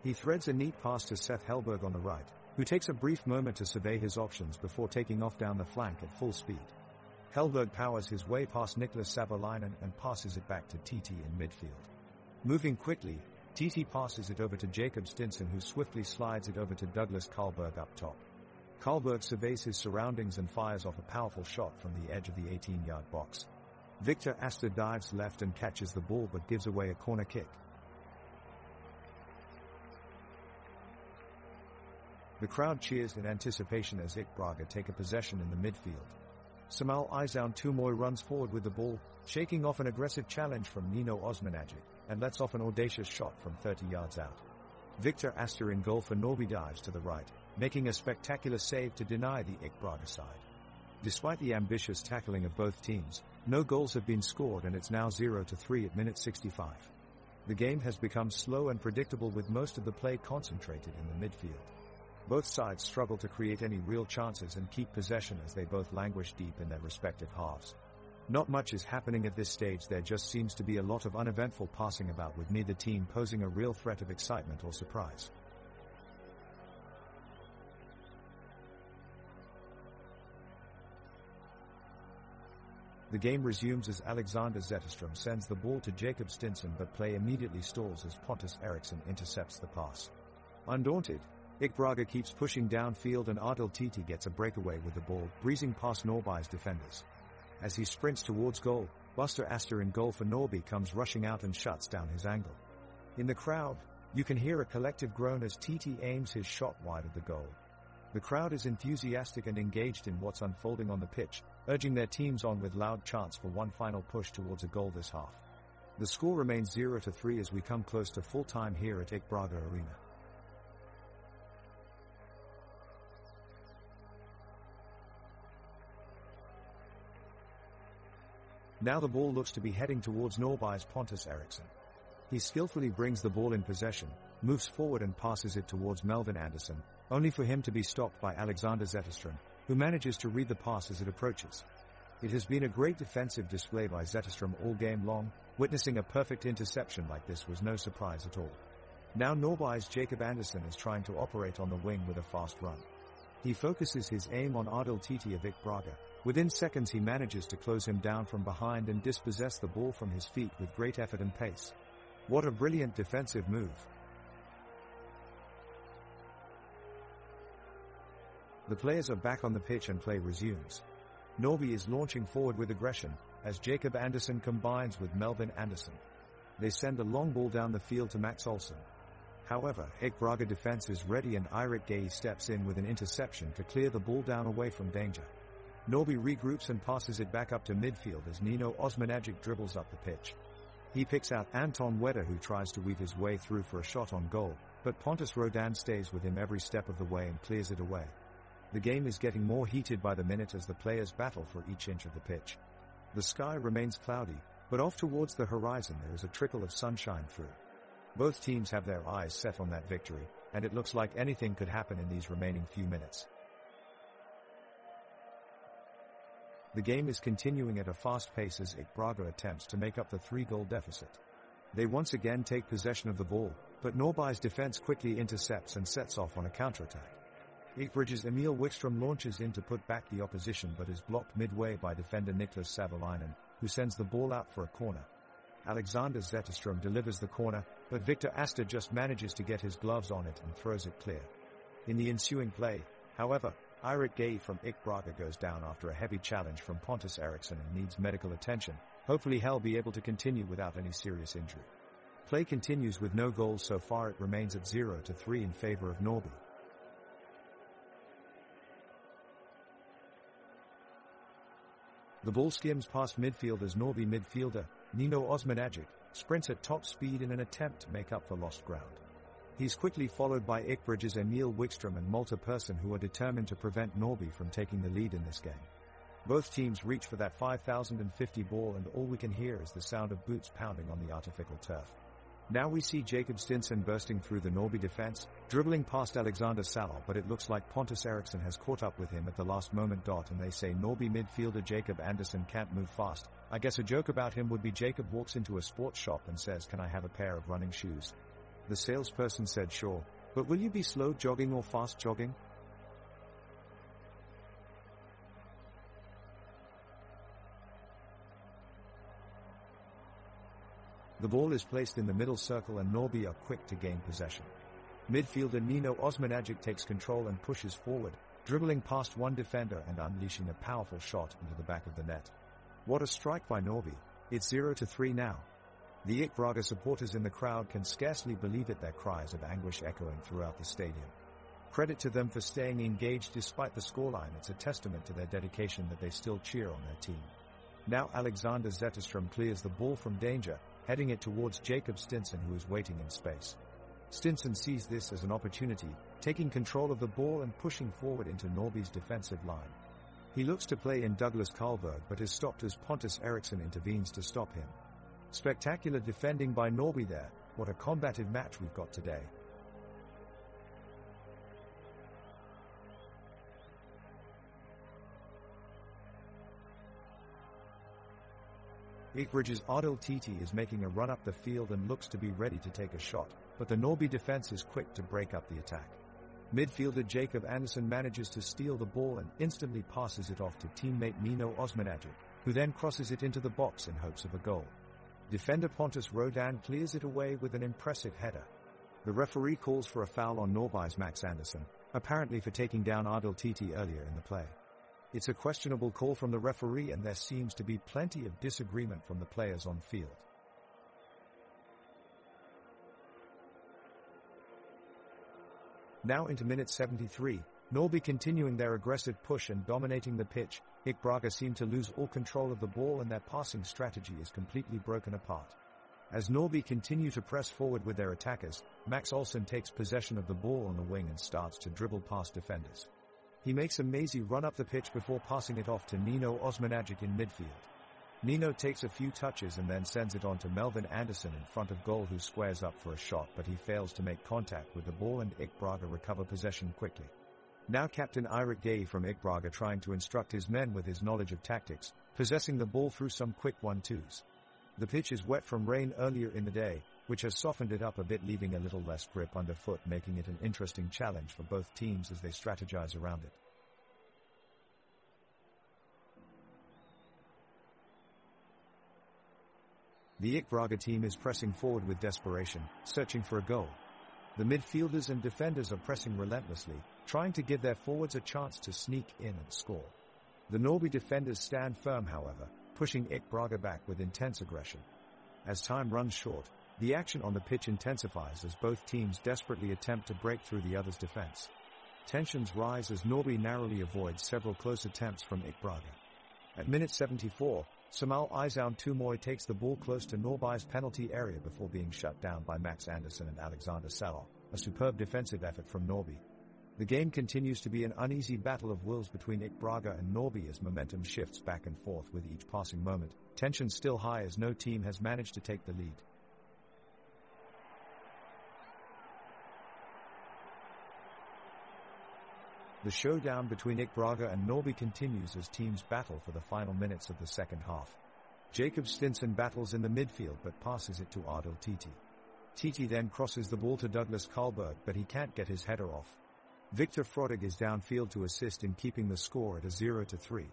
He threads a neat pass to Seth Hellberg on the right, who takes a brief moment to survey his options before taking off down the flank at full speed. Hellberg powers his way past Niklas Savolainen and passes it back to Titi in midfield. Moving quickly, Titi passes it over to Jacob Stinson, who swiftly slides it over to Douglas Karlberg up top. Karlberg surveys his surroundings and fires off a powerful shot from the edge of the 18-yard box. Victor Astor dives left and catches the ball but gives away a corner kick. The crowd cheers in anticipation as IK Braga take a possession in the midfield. Samal Aizoun Tumoy runs forward with the ball, shaking off an aggressive challenge from Nino Osmanagic, and lets off an audacious shot from 30 yards out. Victor Astor in goal for Norby dives to the right, making a spectacular save to deny the IK Braga side. Despite the ambitious tackling of both teams, no goals have been scored and it's now 0-3 at minute 65. The game has become slow and predictable with most of the play concentrated in the midfield. Both sides struggle to create any real chances and keep possession as they both languish deep in their respective halves. Not much is happening at this stage. There just seems to be a lot of uneventful passing about, with neither team posing a real threat of excitement or surprise. The game resumes as Alexander Zetterstrom sends the ball to Jacob Stinson, but play immediately stalls as Pontus Eriksson intercepts the pass. Undaunted, IK Braga keeps pushing downfield and Adil Titi gets a breakaway with the ball, breezing past Norrby's defenders. As he sprints towards goal, Buster Astor in goal for Norrby comes rushing out and shuts down his angle. In the crowd, you can hear a collective groan as Titi aims his shot wide of the goal. The crowd is enthusiastic and engaged in what's unfolding on the pitch, urging their teams on with loud chants for one final push towards a goal this half. The score remains 0-3 as we come close to full time here at IK Braga Arena. Now the ball looks to be heading towards Norrby's Pontus Eriksson. He skillfully brings the ball in possession, moves forward and passes it towards Melvin Andersson, only for him to be stopped by Alexander Zetterstrom, who manages to read the pass as it approaches. It has been a great defensive display by Zetterstrom all game long. Witnessing a perfect interception like this was no surprise at all. Now Norrby's Jacob Andersson is trying to operate on the wing with a fast run. He focuses his aim on Adil Titi of IK Braga. Within seconds he manages to close him down from behind and dispossess the ball from his feet with great effort and pace. What a brilliant defensive move. The players are back on the pitch and play resumes. Norrby is launching forward with aggression, as Jacob Andersson combines with Melvin Andersson. They send a long ball down the field to Max Olsson. However, IK Braga defense is ready and Eirik Gay steps in with an interception to clear the ball down away from danger. Norrby regroups and passes it back up to midfield as Nino Osmanagic dribbles up the pitch. He picks out Anton Wedder, who tries to weave his way through for a shot on goal, but Pontus Rodan stays with him every step of the way and clears it away. The game is getting more heated by the minute as the players battle for each inch of the pitch. The sky remains cloudy, but off towards the horizon there is a trickle of sunshine through. Both teams have their eyes set on that victory, and it looks like anything could happen in these remaining few minutes. The game is continuing at a fast pace as IK Braga attempts to make up the 3-goal deficit. They once again take possession of the ball, but Norrby's defense quickly intercepts and sets off on a counterattack. IK Braga's Emil Wikström launches in to put back the opposition but is blocked midway by defender Niklas Savolainen, who sends the ball out for a corner. Alexander Zetterstrom delivers the corner, but Victor Astor just manages to get his gloves on it and throws it clear. In the ensuing play, however, Eirik Gay from IK Braga goes down after a heavy challenge from Pontus Eriksson and needs medical attention. Hopefully he'll be able to continue without any serious injury. Play continues with no goals so far. It remains at 0-3 in favor of Norrby. The ball skims past midfield as Norrby midfielder, Nino Osmanagic, sprints at top speed in an attempt to make up for lost ground. He's quickly followed by IK Braga's Emil Wikström and Malte Persson, who are determined to prevent Norrby from taking the lead in this game. Both teams reach for that 5050 ball and all we can hear is the sound of boots pounding on the artificial turf. Now we see Jacob Stinson bursting through the Norrby defense, dribbling past Alexander Salov, but it looks like Pontus Eriksson has caught up with him at the last moment. And they say Norrby midfielder Jacob Andersson can't move fast. I guess a joke about him would be Jacob walks into a sports shop and says, "Can I have a pair of running shoes?" The salesperson said, "Sure, but will you be slow jogging or fast jogging?" The ball is placed in the middle circle and Norrby are quick to gain possession. Midfielder Nino Osmanagic takes control and pushes forward, dribbling past one defender and unleashing a powerful shot into the back of the net. What a strike by Norrby. It's 0-3 now. The IK Braga supporters in the crowd can scarcely believe it, their cries of anguish echoing throughout the stadium. Credit to them for staying engaged despite the scoreline. It's a testament to their dedication that they still cheer on their team. Now Alexander Zetterstrom clears the ball from danger, heading it towards Jacob Stinson, who is waiting in space. Stinson sees this as an opportunity, taking control of the ball and pushing forward into Norrby's defensive line. He looks to play in Douglas Karlberg but is stopped as Pontus Eriksson intervenes to stop him. Spectacular defending by Norrby there. What a combative match we've got today. Ekbridge's Adil Titi is making a run up the field and looks to be ready to take a shot, but the Norby defense is quick to break up the attack. Midfielder Jacob Anderson manages to steal the ball and instantly passes it off to teammate Nino Osmanagic, who then crosses it into the box in hopes of a goal. Defender Pontus Rodan clears it away with an impressive header. The referee calls for a foul on Norby's Max Anderson, apparently for taking down Adil Titi earlier in the play. It's a questionable call from the referee and there seems to be plenty of disagreement from the players on field. Now into minute 73, Norby continuing their aggressive push and dominating the pitch. IK Braga seem to lose all control of the ball and their passing strategy is completely broken apart. As Norby continue to press forward with their attackers, Max Olsson takes possession of the ball on the wing and starts to dribble past defenders. He makes a mazy run up the pitch before passing it off to Nino Osmanagic in midfield. Nino takes a few touches and then sends it on to Melvin Anderson in front of goal, who squares up for a shot, but he fails to make contact with the ball and IK Braga recover possession quickly. Now captain Eirik Gay from IK Braga trying to instruct his men with his knowledge of tactics, possessing the ball through some quick 1-2s. The pitch is wet from rain earlier in the day, which has softened it up a bit, leaving a little less grip underfoot, making it an interesting challenge for both teams as they strategize around it. The IK Braga team is pressing forward with desperation, searching for a goal. The midfielders and defenders are pressing relentlessly, trying to give their forwards a chance to sneak in and score. The Norby defenders stand firm, however, pushing IK Braga back with intense aggression. As time runs short, the action on the pitch intensifies as both teams desperately attempt to break through the other's defense. Tensions rise as Norby narrowly avoids several close attempts from IK Braga. At minute 74, Samal Izaun Tumoy takes the ball close to Norby's penalty area before being shut down by Max Anderson and Alexander Salo, a superb defensive effort from Norby. The game continues to be an uneasy battle of wills between IK Braga and Norby as momentum shifts back and forth with each passing moment, tension still high as no team has managed to take the lead. The showdown between IK Braga and Norby continues as teams battle for the final minutes of the second half. Jacob Stinson battles in the midfield but passes it to Adil Titi. Titi then crosses the ball to Douglas Karlberg, but he can't get his header off. Victor Frodig is downfield to assist in keeping the score at a 0-3.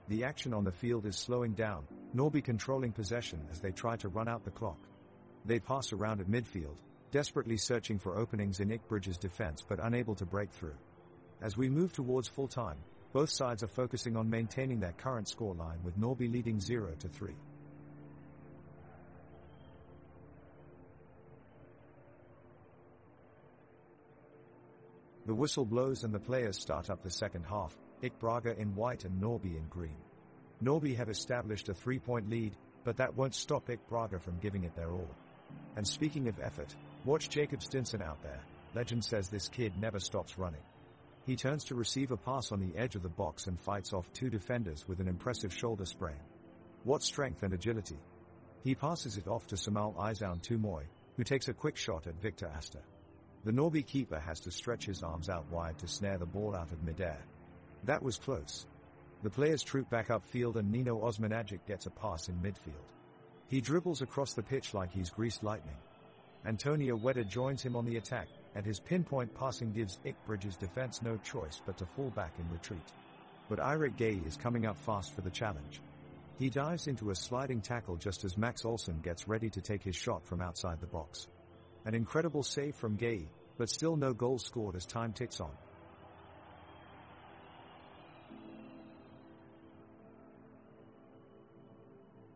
The action on the field is slowing down, Norby controlling possession as they try to run out the clock. They pass around at midfield, desperately searching for openings in Ekbridge's defense but unable to break through. As we move towards full time, both sides are focusing on maintaining their current scoreline, with Norby leading 0-3. The whistle blows and the players start up the second half, IK Braga in white and Norby in green. Norby have established a 3-point lead, but that won't stop IK Braga from giving it their all. And speaking of effort, watch Jacob Stinson out there. Legend says this kid never stops running. He turns to receive a pass on the edge of the box and fights off two defenders with an impressive shoulder sprain. What strength and agility! He passes it off to Samal Izaun Tumoy, who takes a quick shot at Victor Asta. The Norby keeper has to stretch his arms out wide to snare the ball out of midair. That was close. The players troop back upfield and Nino Osmanagic gets a pass in midfield. He dribbles across the pitch like he's greased lightning. Antonio Wedder joins him on the attack, and his pinpoint passing gives Ekbridge's defense no choice but to fall back in retreat. But Eirik Gay is coming up fast for the challenge. He dives into a sliding tackle just as Max Olsson gets ready to take his shot from outside the box. An incredible save from Gay, but still no goals scored as time ticks on.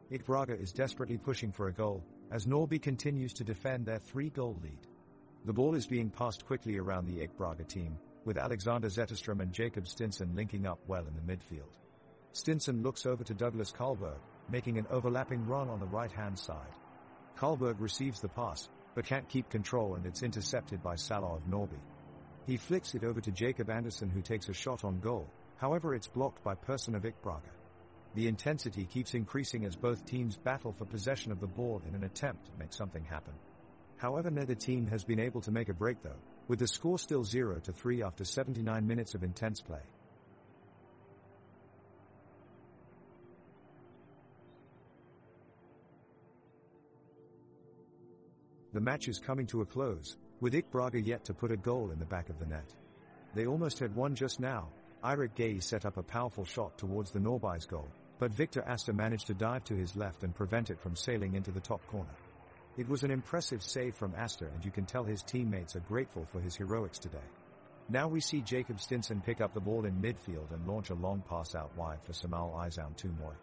IK Braga is desperately pushing for a goal, as Norby continues to defend their 3-goal lead. The ball is being passed quickly around the IK Braga team, with Alexander Zetterstrom and Jacob Stinson linking up well in the midfield. Stinson looks over to Douglas Karlberg, making an overlapping run on the right-hand side. Karlberg receives the pass, but can't keep control and it's intercepted by Salah of Norby. He flicks it over to Jacob Anderson, who takes a shot on goal, however it's blocked by Persson of IK Braga. The intensity keeps increasing as both teams battle for possession of the ball in an attempt to make something happen. However, neither team has been able to make a break though, with the score still 0-3 after 79 minutes of intense play. The match is coming to a close, with IK Braga yet to put a goal in the back of the net. They almost had won just now. Eirik Gay set up a powerful shot towards the Norby's goal, but Victor Astor managed to dive to his left and prevent it from sailing into the top corner. It was an impressive save from Astor, and you can tell his teammates are grateful for his heroics today. Now we see Jacob Stinson pick up the ball in midfield and launch a long pass out wide for Samal Izam Tumoy.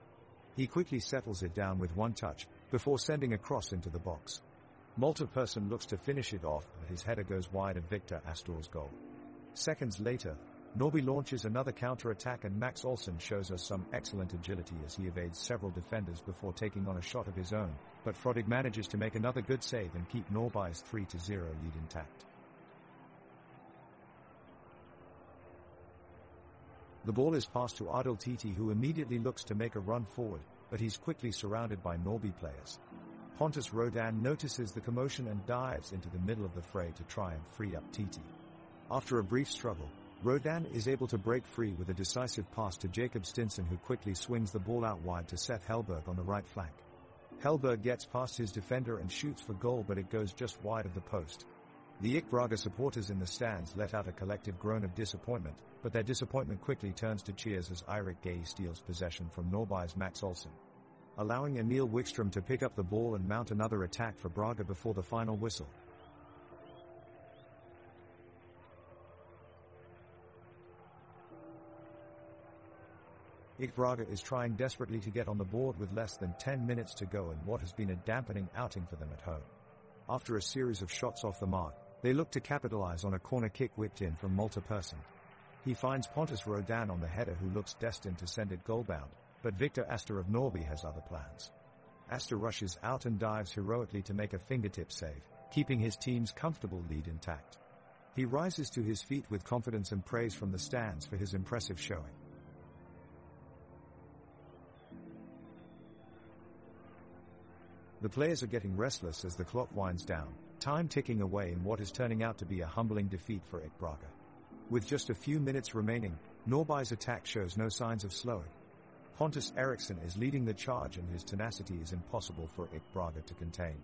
He quickly settles it down with one touch, before sending a cross into the box. Malta Persson looks to finish it off, but his header goes wide of Victor Astor's goal. Seconds later, Norby launches another counter-attack, and Max Olsen shows us some excellent agility as he evades several defenders before taking on a shot of his own, but Frodig manages to make another good save and keep Norby's 3-0 lead intact. The ball is passed to Adil Titi, who immediately looks to make a run forward, but he's quickly surrounded by Norby players. Pontus Rodan notices the commotion and dives into the middle of the fray to try and free up Titi. After a brief struggle, Rodan is able to break free with a decisive pass to Jacob Stinson, who quickly swings the ball out wide to Seth Helberg on the right flank. Helberg gets past his defender and shoots for goal, but it goes just wide of the post. The IK Braga supporters in the stands let out a collective groan of disappointment, but their disappointment quickly turns to cheers as Eirik Gay steals possession from Norby's Max Olsen, allowing Emil Wikström to pick up the ball and mount another attack for Braga before the final whistle. IK Braga is trying desperately to get on the board with less than 10 minutes to go in what has been a dampening outing for them at home. After a series of shots off the mark, they look to capitalize on a corner kick whipped in from Malta Persson. He finds Pontus Rodan on the header, who looks destined to send it goalbound, but Victor Astor of Norby has other plans. Astor rushes out and dives heroically to make a fingertip save, keeping his team's comfortable lead intact. He rises to his feet with confidence and praise from the stands for his impressive showing. The players are getting restless as the clock winds down, time ticking away in what is turning out to be a humbling defeat for IK Braga. With just a few minutes remaining, Norby's attack shows no signs of slowing. Pontus Eriksson is leading the charge, and his tenacity is impossible for IK Braga to contain.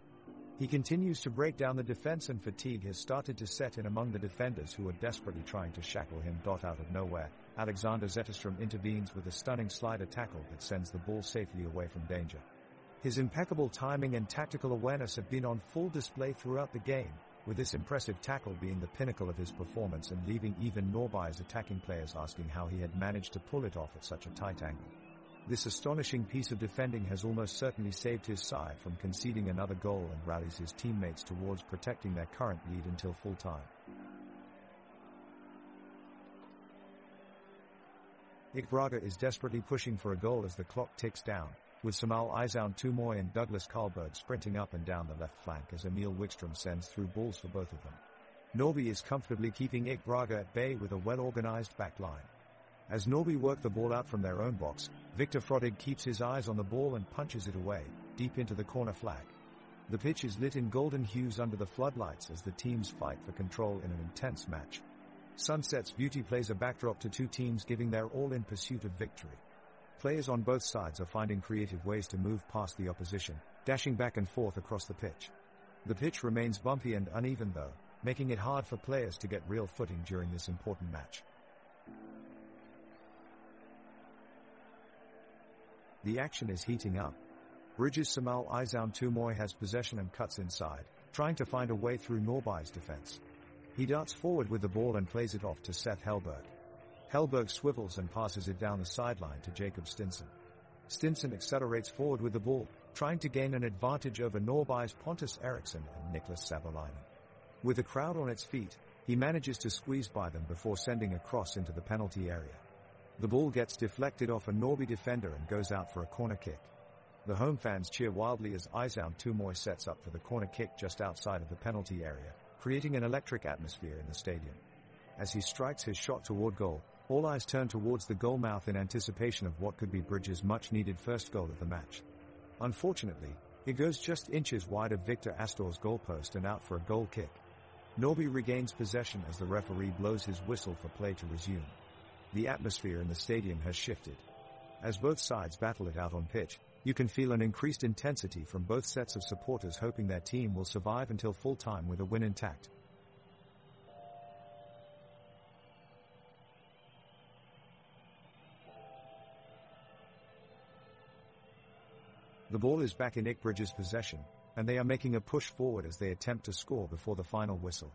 He continues to break down the defense, and fatigue has started to set in among the defenders, who are desperately trying to shackle him. Out of nowhere, Alexander Zetterstrom intervenes with a stunning slider tackle that sends the ball safely away from danger. His impeccable timing and tactical awareness have been on full display throughout the game, with this impressive tackle being the pinnacle of his performance and leaving even Norby's attacking players asking how he had managed to pull it off at such a tight angle. This astonishing piece of defending has almost certainly saved his side from conceding another goal and rallies his teammates towards protecting their current lead until full time. IK Braga is desperately pushing for a goal as the clock ticks down, with Samal Izam Tumoy and Douglas Karlberg sprinting up and down the left flank as Emil Wikström sends through balls for both of them. Norby is comfortably keeping IK Braga at bay with a well-organized back line. As Norby work the ball out from their own box, Victor Frodig keeps his eyes on the ball and punches it away, deep into the corner flag. The pitch is lit in golden hues under the floodlights as the teams fight for control in an intense match. Sunset's beauty plays a backdrop to two teams giving their all in pursuit of victory. Players on both sides are finding creative ways to move past the opposition, dashing back and forth across the pitch. The pitch remains bumpy and uneven though, making it hard for players to get real footing during this important match. The action is heating up. Bridges Samal Izam Tumoy has possession and cuts inside, trying to find a way through Norby's defense. He darts forward with the ball and plays it off to Seth Helberg. Helberg swivels and passes it down the sideline to Jacob Stinson. Stinson accelerates forward with the ball, trying to gain an advantage over Norby's Pontus Eriksson and Niklas Savolainen. With the crowd on its feet, he manages to squeeze by them before sending a cross into the penalty area. The ball gets deflected off a Norby defender and goes out for a corner kick. The home fans cheer wildly as Izam Tumoy sets up for the corner kick just outside of the penalty area, creating an electric atmosphere in the stadium. As he strikes his shot toward goal, all eyes turn towards the goal mouth in anticipation of what could be Bridges' much-needed first goal of the match. Unfortunately, it goes just inches wide of Victor Astor's goalpost and out for a goal kick. Norby regains possession as the referee blows his whistle for play to resume. The atmosphere in the stadium has shifted. As both sides battle it out on pitch, You can feel an increased intensity from both sets of supporters hoping their team will survive until full time with a win intact. The ball is back in Ikbridge's possession, and they are making a push forward as they attempt to score before the final whistle.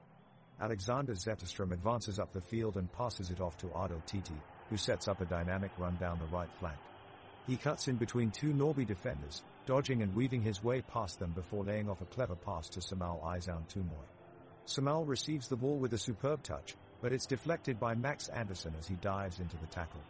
Alexander Zetterstrom advances up the field and passes it off to Adil Titi, who sets up a dynamic run down the right flank. He cuts in between two Norby defenders, dodging and weaving his way past them before laying off a clever pass to Samal Aizan Tumoy. Samal receives the ball with a superb touch, but it's deflected by Max Anderson as he dives into the tackle.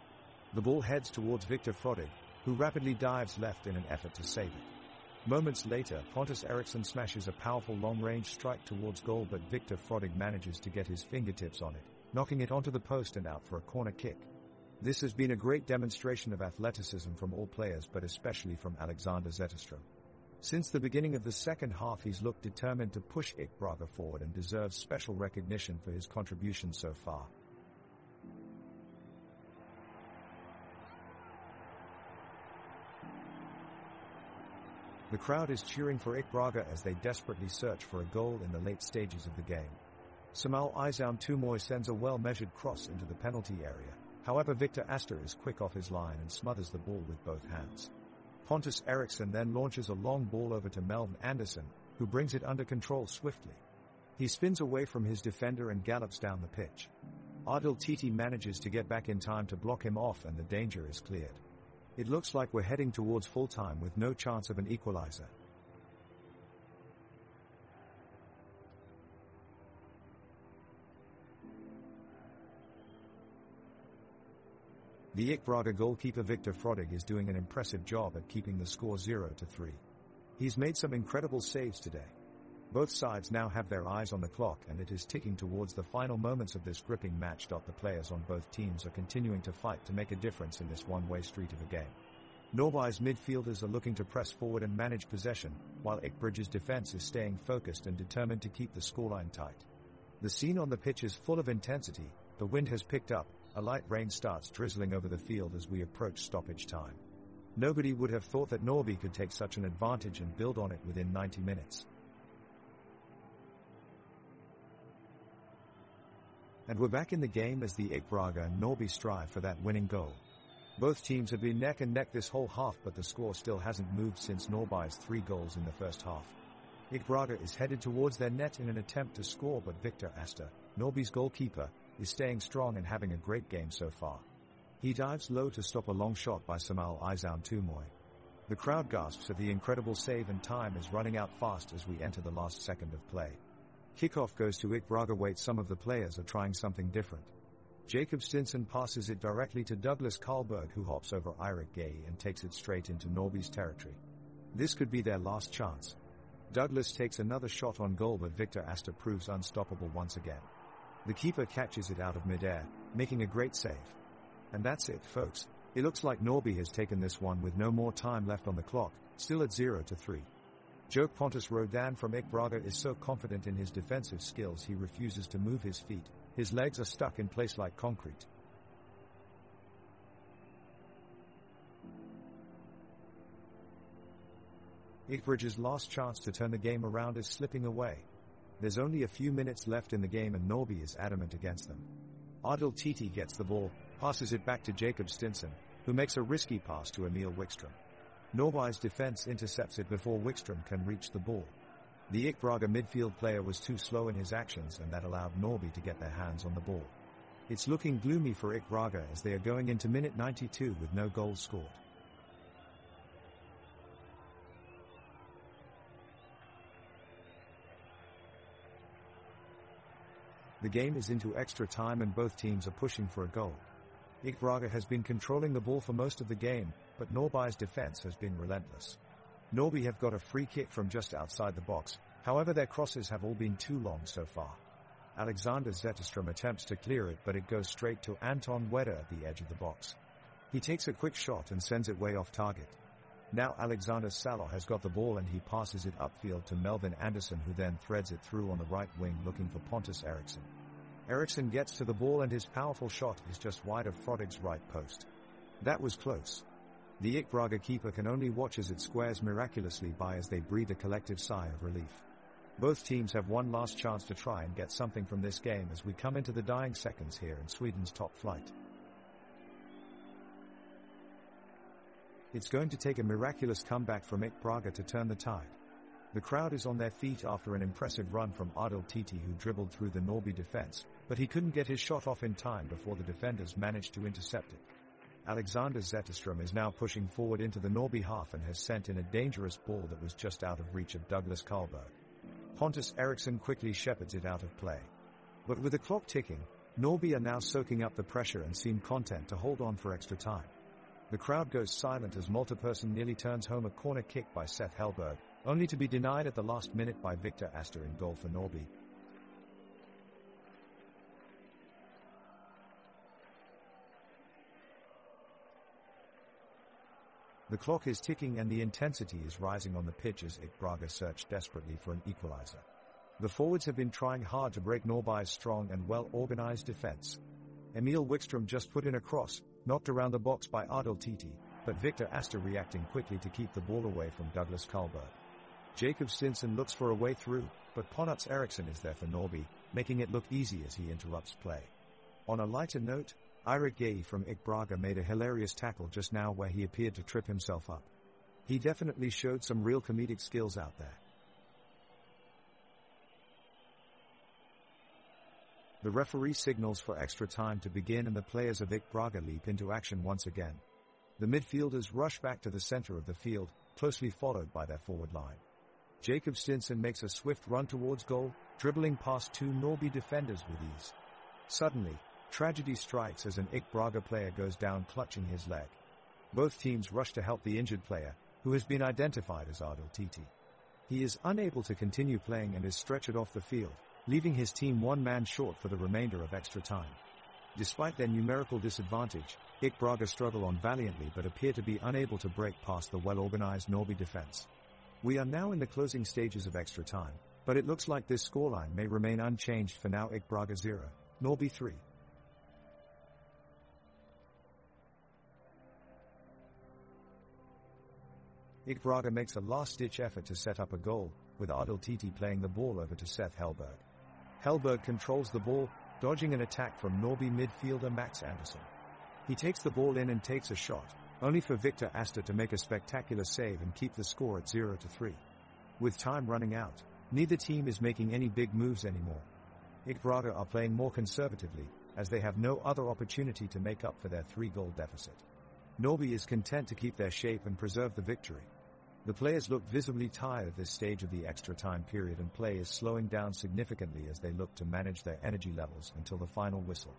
The ball heads towards Victor Frodig, who rapidly dives left in an effort to save it. Moments later, Pontus Eriksson smashes a powerful long-range strike towards goal, but Victor Frodig manages to get his fingertips on it, knocking it onto the post and out for a corner kick. This has been a great demonstration of athleticism from all players, but especially from Alexander Zetterstrom. Since the beginning of the second half, he's looked determined to push IK Braga forward and deserves special recognition for his contribution so far. The crowd is cheering for IK Braga as they desperately search for a goal in the late stages of the game. Samal Aizan Tumoy sends a well-measured cross into the penalty area. However, Victor Astor is quick off his line and smothers the ball with both hands. Pontus Eriksson then launches a long ball over to Melvin Anderson, who brings it under control swiftly. He spins away from his defender and gallops down the pitch. Adil Titi manages to get back in time to block him off, and the danger is cleared. It looks like we're heading towards full time with no chance of an equalizer. The IK Braga goalkeeper Victor Frodig is doing an impressive job at keeping the score 0-3. He's made some incredible saves today. Both sides now have their eyes on the clock, and it is ticking towards the final moments of this gripping match. The players on both teams are continuing to fight to make a difference in this one-way street of a game. Norby's midfielders are looking to press forward and manage possession, while Ikbridge's defense is staying focused and determined to keep the scoreline tight. The scene on the pitch is full of intensity. The wind has picked up. A light rain starts drizzling over the field as we approach stoppage time. Nobody would have thought that Norby could take such an advantage and build on it within 90 minutes. And we're back in the game as the IK Braga and Norby strive for that winning goal. Both teams have been neck and neck this whole half, but the score still hasn't moved since Norby's 3 goals in the first half. IK Braga is headed towards their net in an attempt to score, but Victor Astor, Norby's goalkeeper, is staying strong and having a great game so far. He dives low to stop a long shot by Samal Aizan Tumoy. The crowd gasps at the incredible save, and time is running out fast as we enter the last second of play. Kickoff goes to IK Braga. Wait, some of the players are trying something different. Jacob Stinson passes it directly to Douglas Karlberg, who hops over Eirik Gay and takes it straight into Norby's territory. This could be their last chance. Douglas takes another shot on goal, but Victor Astor proves unstoppable once again. The keeper catches it out of midair, making a great save. And that's it, folks. It looks like Norby has taken this one with no more time left on the clock, still at 0-3. Joke Pontus Rodan from IK Braga is so confident in his defensive skills he refuses to move his feet. His legs are stuck in place like concrete. Ikbridge's last chance to turn the game around is slipping away. There's only a few minutes left in the game and Norby is adamant against them. Adil Titi gets the ball, passes it back to Jacob Stinson, who makes a risky pass to Emil Wickstrom. Norby's defense intercepts it before Wickstrom can reach the ball. The IK Braga midfield player was too slow in his actions, and that allowed Norby to get their hands on the ball. It's looking gloomy for IK Braga as they are going into minute 92 with no goals scored. The game is into extra time and both teams are pushing for a goal. IK Braga has been controlling the ball for most of the game, but Norby's defense has been relentless. Norby have got a free kick from just outside the box, however their crosses have all been too long so far. Alexander Zetterstrom attempts to clear it, but it goes straight to Anton Wedder at the edge of the box. He takes a quick shot and sends it way off target. Now Alexander Salo has got the ball and he passes it upfield to Melvin Anderson, who then threads it through on the right wing looking for Pontus Eriksson. Eriksson gets to the ball and his powerful shot is just wide of Frodig's right post. That was close. The IK Braga keeper can only watch as it squares miraculously by as they breathe a collective sigh of relief. Both teams have one last chance to try and get something from this game as we come into the dying seconds here in Sweden's top flight. It's going to take a miraculous comeback from IK Braga to turn the tide. The crowd is on their feet after an impressive run from Adil Titi, who dribbled through the Norrby defense, but he couldn't get his shot off in time before the defenders managed to intercept it. Alexander Zetterström is now pushing forward into the Norrby half and has sent in a dangerous ball that was just out of reach of Douglas Karlberg. Pontus Eriksson quickly shepherds it out of play. But with the clock ticking, Norrby are now soaking up the pressure and seem content to hold on for extra time. The crowd goes silent as Multiperson nearly turns home a corner kick by Seth Hellberg, only to be denied at the last minute by Victor Astor in goal for Norrby. The clock is ticking and the intensity is rising on the pitch as IK Braga search desperately for an equalizer. The forwards have been trying hard to break Norrby's strong and well-organized defense. Emil Wickstrom just put in a cross, knocked around the box by Adil Titi, but Victor Astor reacting quickly to keep the ball away from Douglas Karlberg. Jacob Stinson looks for a way through, but Pontus Eriksson is there for Norrby, making it look easy as he interrupts play. On a lighter note, Eirik Gaye from IK Braga made a hilarious tackle just now where he appeared to trip himself up. He definitely showed some real comedic skills out there. The referee signals for extra time to begin and the players of IK Braga leap into action once again. The midfielders rush back to the center of the field, closely followed by their forward line. Jacob Stinson makes a swift run towards goal, dribbling past two Norrby defenders with ease. Suddenly, tragedy strikes as an IK Braga player goes down clutching his leg. Both teams rush to help the injured player, who has been identified as Adil Titi. He is unable to continue playing and is stretchered off the field, leaving his team one man short for the remainder of extra time. Despite their numerical disadvantage, IK Braga struggle on valiantly but appear to be unable to break past the well-organized Norrby defense. We are now in the closing stages of extra time, but it looks like this scoreline may remain unchanged for now. IK Braga 0, Norrby 3. IK Braga makes a last-ditch effort to set up a goal, with Adil Titi playing the ball over to Seth Hellberg. Hellberg controls the ball, dodging an attack from Norrby midfielder Max Andersson. He takes the ball in and takes a shot, only for Victor Astor to make a spectacular save and keep the score at 0-3. With time running out, neither team is making any big moves anymore. IK Braga are playing more conservatively, as they have no other opportunity to make up for their 3-goal deficit. Norrby is content to keep their shape and preserve the victory. The players look visibly tired at this stage of the extra time period and play is slowing down significantly as they look to manage their energy levels until the final whistle.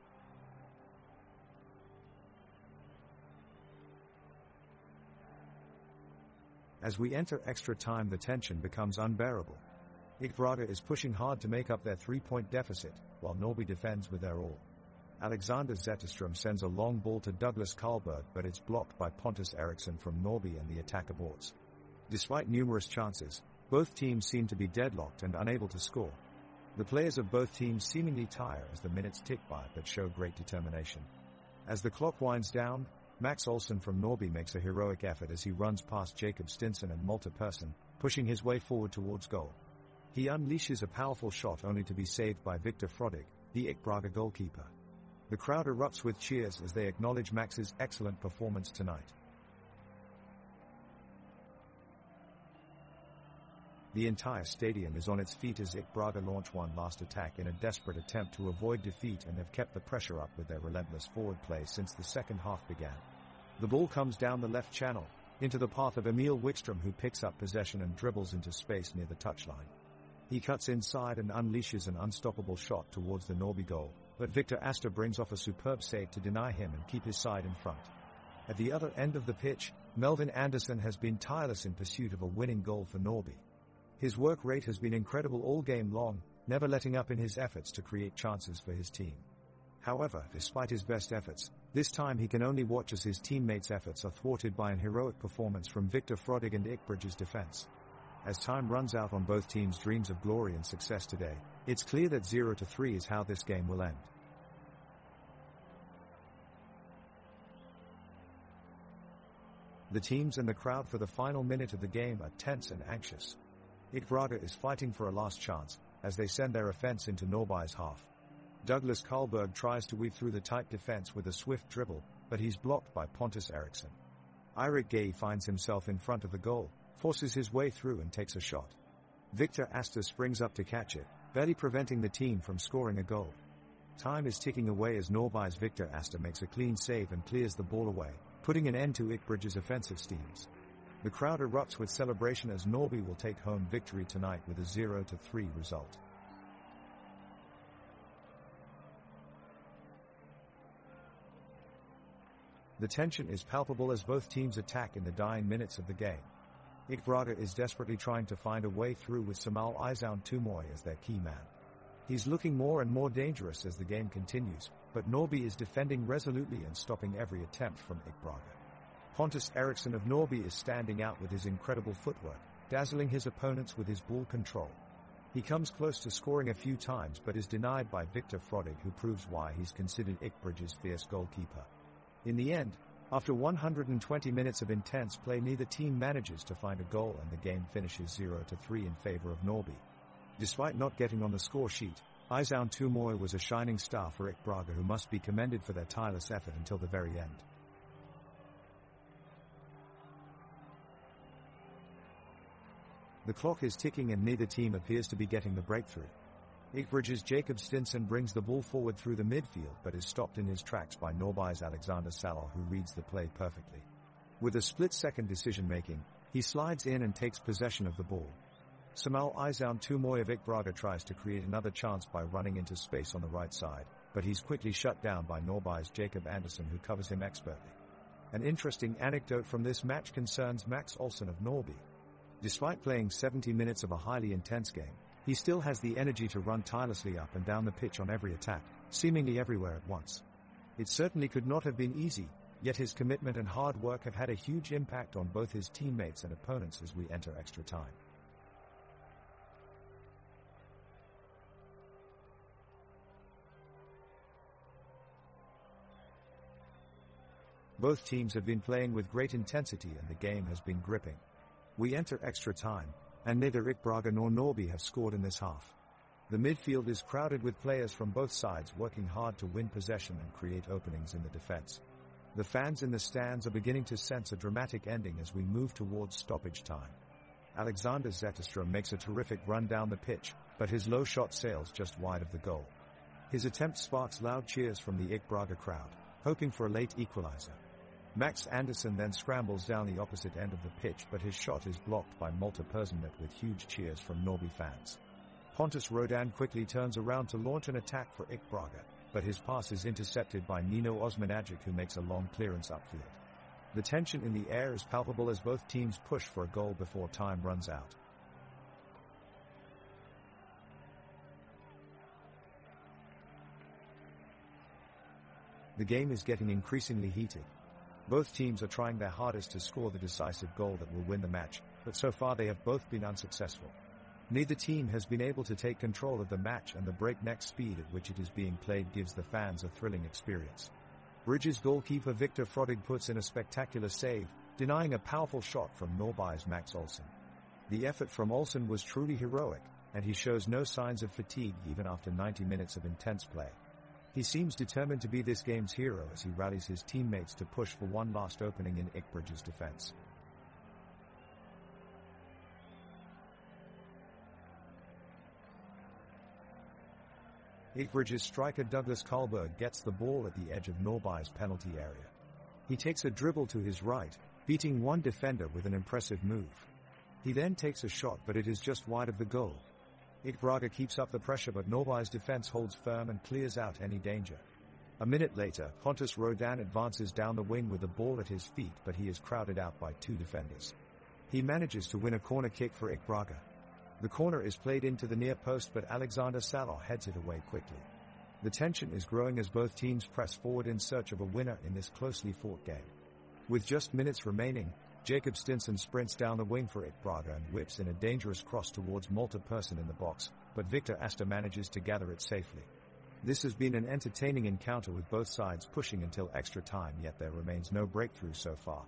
As we enter extra time, the tension becomes unbearable. IK Braga is pushing hard to make up their 3-point deficit, while Norrby defends with their all. Alexander Zetterström sends a long ball to Douglas Karlberg, but it's blocked by Pontus Eriksson from Norrby and the attack aborts. Despite numerous chances, both teams seem to be deadlocked and unable to score. The players of both teams seemingly tire as the minutes tick by but show great determination. As the clock winds down, Max Olsson from Norrby makes a heroic effort as he runs past Jacob Stinson and Multiperson, pushing his way forward towards goal. He unleashes a powerful shot only to be saved by Victor Frodig, the IK Braga goalkeeper. The crowd erupts with cheers as they acknowledge Max's excellent performance tonight. The entire stadium is on its feet as IK Braga launch one last attack in a desperate attempt to avoid defeat and have kept the pressure up with their relentless forward play since the second half began. The ball comes down the left channel, into the path of Emil Wickstrom, who picks up possession and dribbles into space near the touchline. He cuts inside and unleashes an unstoppable shot towards the Norrby goal, but Victor Astor brings off a superb save to deny him and keep his side in front. At the other end of the pitch, Melvin Andersson has been tireless in pursuit of a winning goal for Norrby. His work rate has been incredible all game long, never letting up in his efforts to create chances for his team. However, despite his best efforts, this time he can only watch as his teammates' efforts are thwarted by an heroic performance from Victor Frodig and Ikbridge's defense. As time runs out on both teams' dreams of glory and success today, it's clear that 0-3 is how this game will end. The teams and the crowd for the final minute of the game are tense and anxious. IK Braga is fighting for a last chance, as they send their offense into Norrby's half. Douglas Karlberg tries to weave through the tight defense with a swift dribble, but he's blocked by Pontus Eriksson. Eirik Gay finds himself in front of the goal, forces his way through and takes a shot. Victor Asta springs up to catch it, barely preventing the team from scoring a goal. Time is ticking away as Norrby's Victor Asta makes a clean save and clears the ball away, putting an end to Ikbridge's offensive schemes. The crowd erupts with celebration as Norrby will take home victory tonight with a 0-3 result. The tension is palpable as both teams attack in the dying minutes of the game. IK Braga is desperately trying to find a way through with Samal Izan Tumoy as their key man. He's looking more and more dangerous as the game continues, but Norrby is defending resolutely and stopping every attempt from IK Braga. Pontus Eriksson of Norrby is standing out with his incredible footwork, dazzling his opponents with his ball control. He comes close to scoring a few times but is denied by Victor Frodig, who proves why he's considered Ikbridge's fierce goalkeeper. In the end, after 120 minutes of intense play, neither team manages to find a goal and the game finishes 0-3 in favor of Norrby. Despite not getting on the score sheet, Izan Tumoy was a shining star for IK Braga, who must be commended for their tireless effort until the very end. The clock is ticking and neither team appears to be getting the breakthrough. Ikbridge's Jacob Stinson brings the ball forward through the midfield but is stopped in his tracks by Norrby's Alexander Salo, who reads the play perfectly. With a split-second decision-making, he slides in and takes possession of the ball. Samal Izan Tumoy of IK Braga tries to create another chance by running into space on the right side, but he's quickly shut down by Norrby's Jacob Andersson, who covers him expertly. An interesting anecdote from this match concerns Max Olsson of Norrby. Despite playing 70 minutes of a highly intense game, he still has the energy to run tirelessly up and down the pitch on every attack, seemingly everywhere at once. It certainly could not have been easy, yet his commitment and hard work have had a huge impact on both his teammates and opponents as we enter extra time. Both teams have been playing with great intensity and the game has been gripping. We enter extra time, and neither IK Braga nor Norrby have scored in this half. The midfield is crowded with players from both sides working hard to win possession and create openings in the defense. The fans in the stands are beginning to sense a dramatic ending as we move towards stoppage time. Alexander Zetterstrom makes a terrific run down the pitch, but his low shot sails just wide of the goal. His attempt sparks loud cheers from the IK Braga crowd, hoping for a late equalizer. Max Andersson then scrambles down the opposite end of the pitch, but his shot is blocked by Malte Persson with huge cheers from Norrby fans. Pontus Rodan quickly turns around to launch an attack for IK Braga, but his pass is intercepted by Nino Osmanagic, who makes a long clearance upfield. The tension in the air is palpable as both teams push for a goal before time runs out. The game is getting increasingly heated. Both teams are trying their hardest to score the decisive goal that will win the match, but so far they have both been unsuccessful. Neither team has been able to take control of the match, and the breakneck speed at which it is being played gives the fans a thrilling experience. Bridges goalkeeper Victor Frodig puts in a spectacular save, denying a powerful shot from Norrby's Max Olsson. The effort from Olsson was truly heroic, and he shows no signs of fatigue even after 90 minutes of intense play. He seems determined to be this game's hero as he rallies his teammates to push for one last opening in Ikbridge's defense. Ikbridge's striker Douglas Karlberg gets the ball at the edge of Norrby's penalty area. He takes a dribble to his right, beating one defender with an impressive move. He then takes a shot, but it is just wide of the goal. IK Braga keeps up the pressure, but Norrby's defense holds firm and clears out any danger. A minute later, Pontus Rodan advances down the wing with the ball at his feet, but he is crowded out by two defenders. He manages to win a corner kick for IK Braga. The corner is played into the near post, but Alexander Salo heads it away quickly. The tension is growing as both teams press forward in search of a winner in this closely fought game. With just minutes remaining, Jacob Stinson sprints down the wing for IK Braga and whips in a dangerous cross towards Malte Persson in the box, but Victor Asta manages to gather it safely. This has been an entertaining encounter with both sides pushing until extra time, yet there remains no breakthrough so far.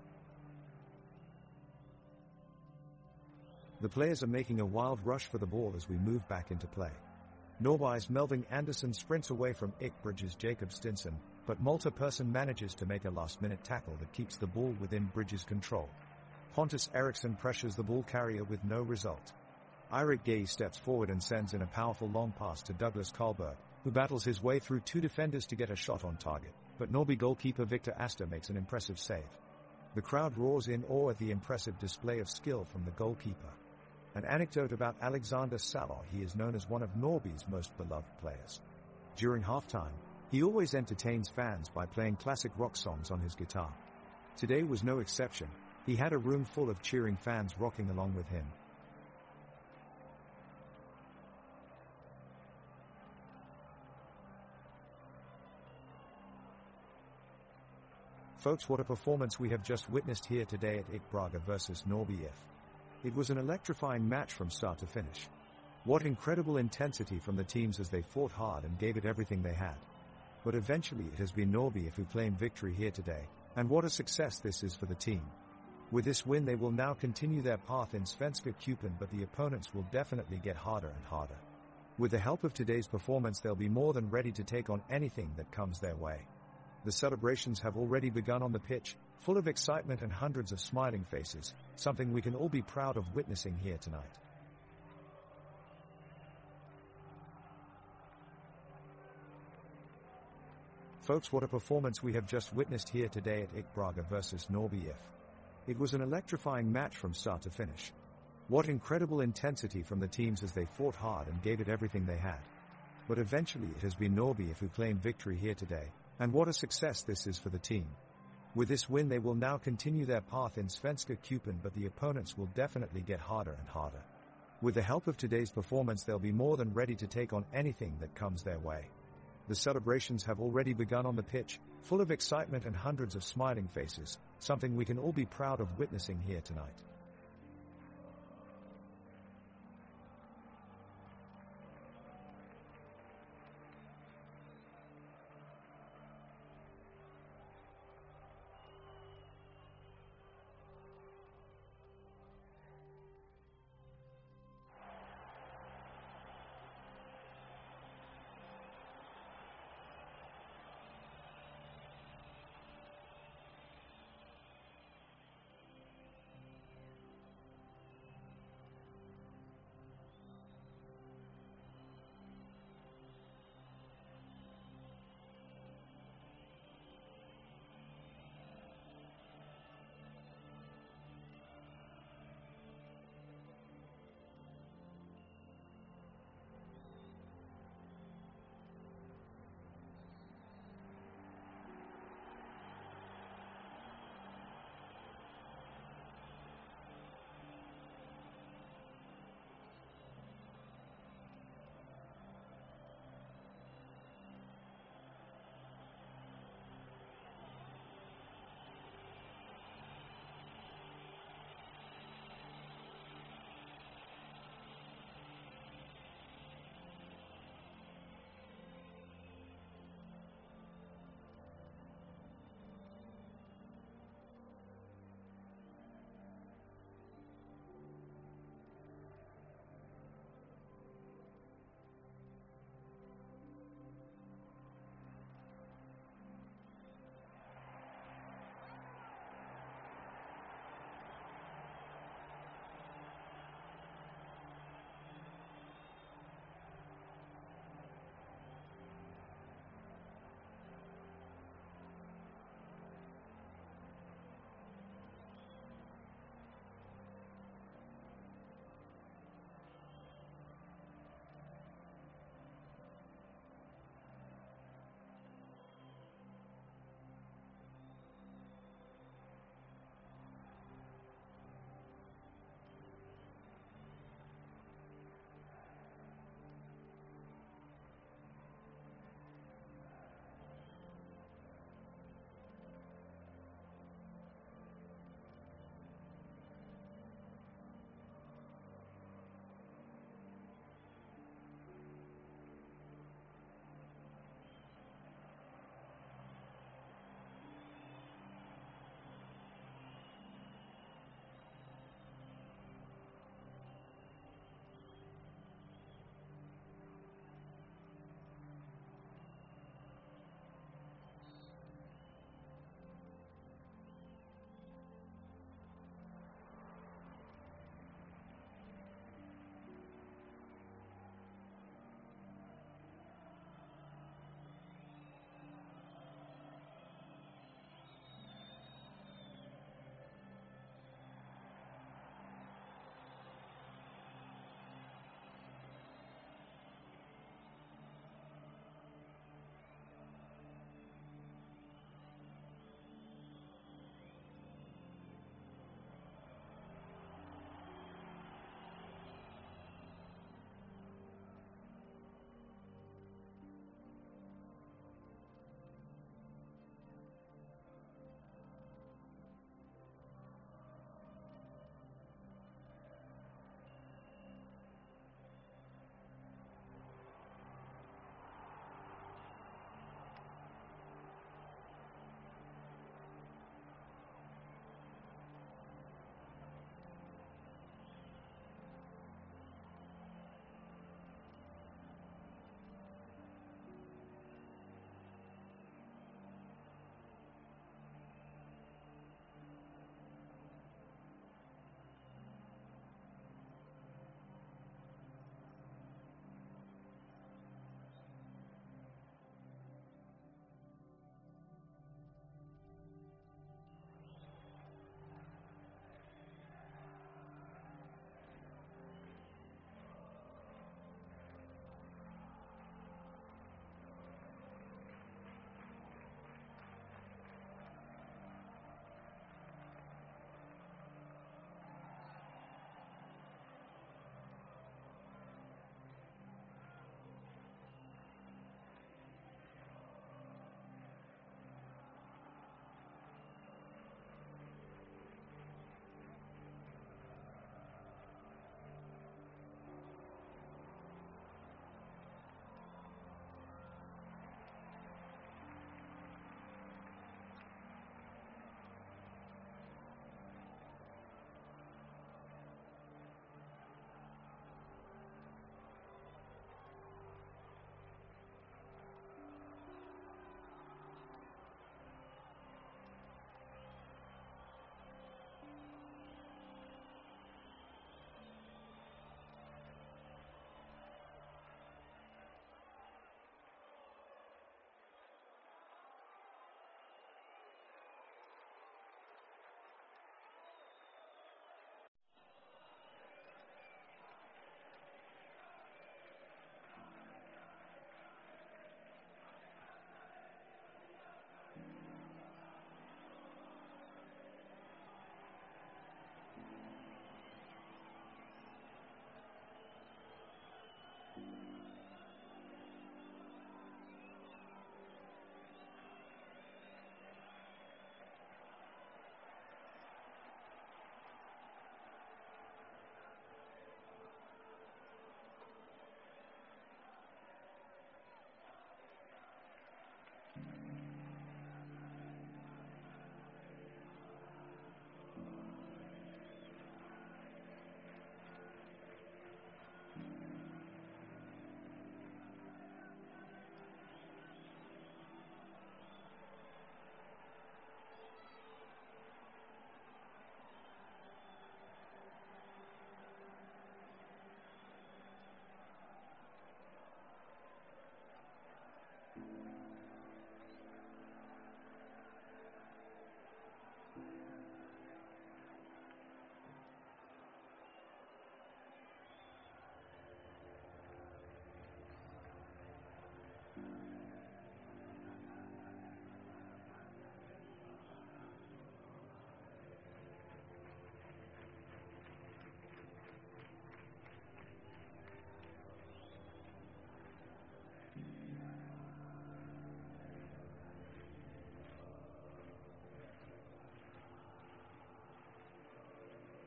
The players are making a wild rush for the ball as we move back into play. Norby's Melvin Anderson sprints away from Bridges' Jacob Stinson, but Malta Persson manages to make a last-minute tackle that keeps the ball within Bridges' control. Pontus Eriksson pressures the ball carrier with no result. Eirik Gay steps forward and sends in a powerful long pass to Douglas Karlberg, who battles his way through two defenders to get a shot on target, but Norby goalkeeper Victor Astor makes an impressive save. The crowd roars in awe at the impressive display of skill from the goalkeeper. An anecdote about Alexander Salo: he is known as one of Norby's most beloved players. During halftime, he always entertains fans by playing classic rock songs on his guitar. Today was no exception. He had a room full of cheering fans rocking along with him. Folks, what a performance we have just witnessed here today at IK Braga versus Norby IF. It was an electrifying match from start to finish. What incredible intensity from the teams as they fought hard and gave it everything they had. But eventually it has been Norby IF who claimed victory here today, and what a success this is for the team. With this win they will now continue their path in Svenska Cupen, but the opponents will definitely get harder and harder. With the help of today's performance they'll be more than ready to take on anything that comes their way. The celebrations have already begun on the pitch, full of excitement and hundreds of smiling faces, something we can all be proud of witnessing here tonight. Folks, what a performance we have just witnessed here today at IK Braga versus Norby IF. It was an electrifying match from start to finish. What incredible intensity from the teams as they fought hard and gave it everything they had. But eventually it has been Norby IF who claimed victory here today, and what a success this is for the team. With this win they will now continue their path in Svenska Cupen, but the opponents will definitely get harder and harder. With the help of today's performance they'll be more than ready to take on anything that comes their way. The celebrations have already begun on the pitch, full of excitement and hundreds of smiling faces, something we can all be proud of witnessing here tonight.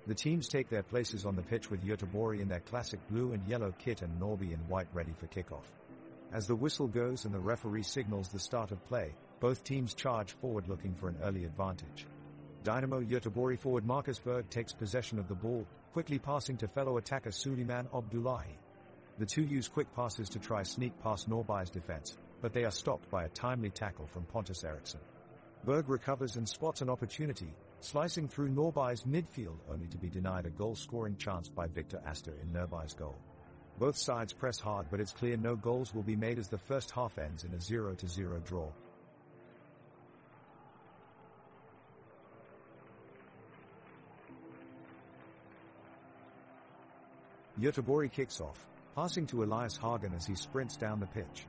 The teams take their places on the pitch with Göteborg in their classic blue and yellow kit and Norrby in white ready for kickoff. As the whistle goes and the referee signals the start of play, both teams charge forward looking for an early advantage. Dynamo Göteborg forward Marcus Berg takes possession of the ball, quickly passing to fellow attacker Suleiman Abdullahi. The two use quick passes to try sneak past Norrby's defense, but they are stopped by a timely tackle from Pontus Eriksson. Berg recovers and spots an opportunity, slicing through Norrby's midfield only to be denied a goal-scoring chance by Victor Astor in Norrby's goal. Both sides press hard, but it's clear no goals will be made as the first half ends in a 0-0 draw. Göteborg kicks off, passing to Elias Hagen as he sprints down the pitch.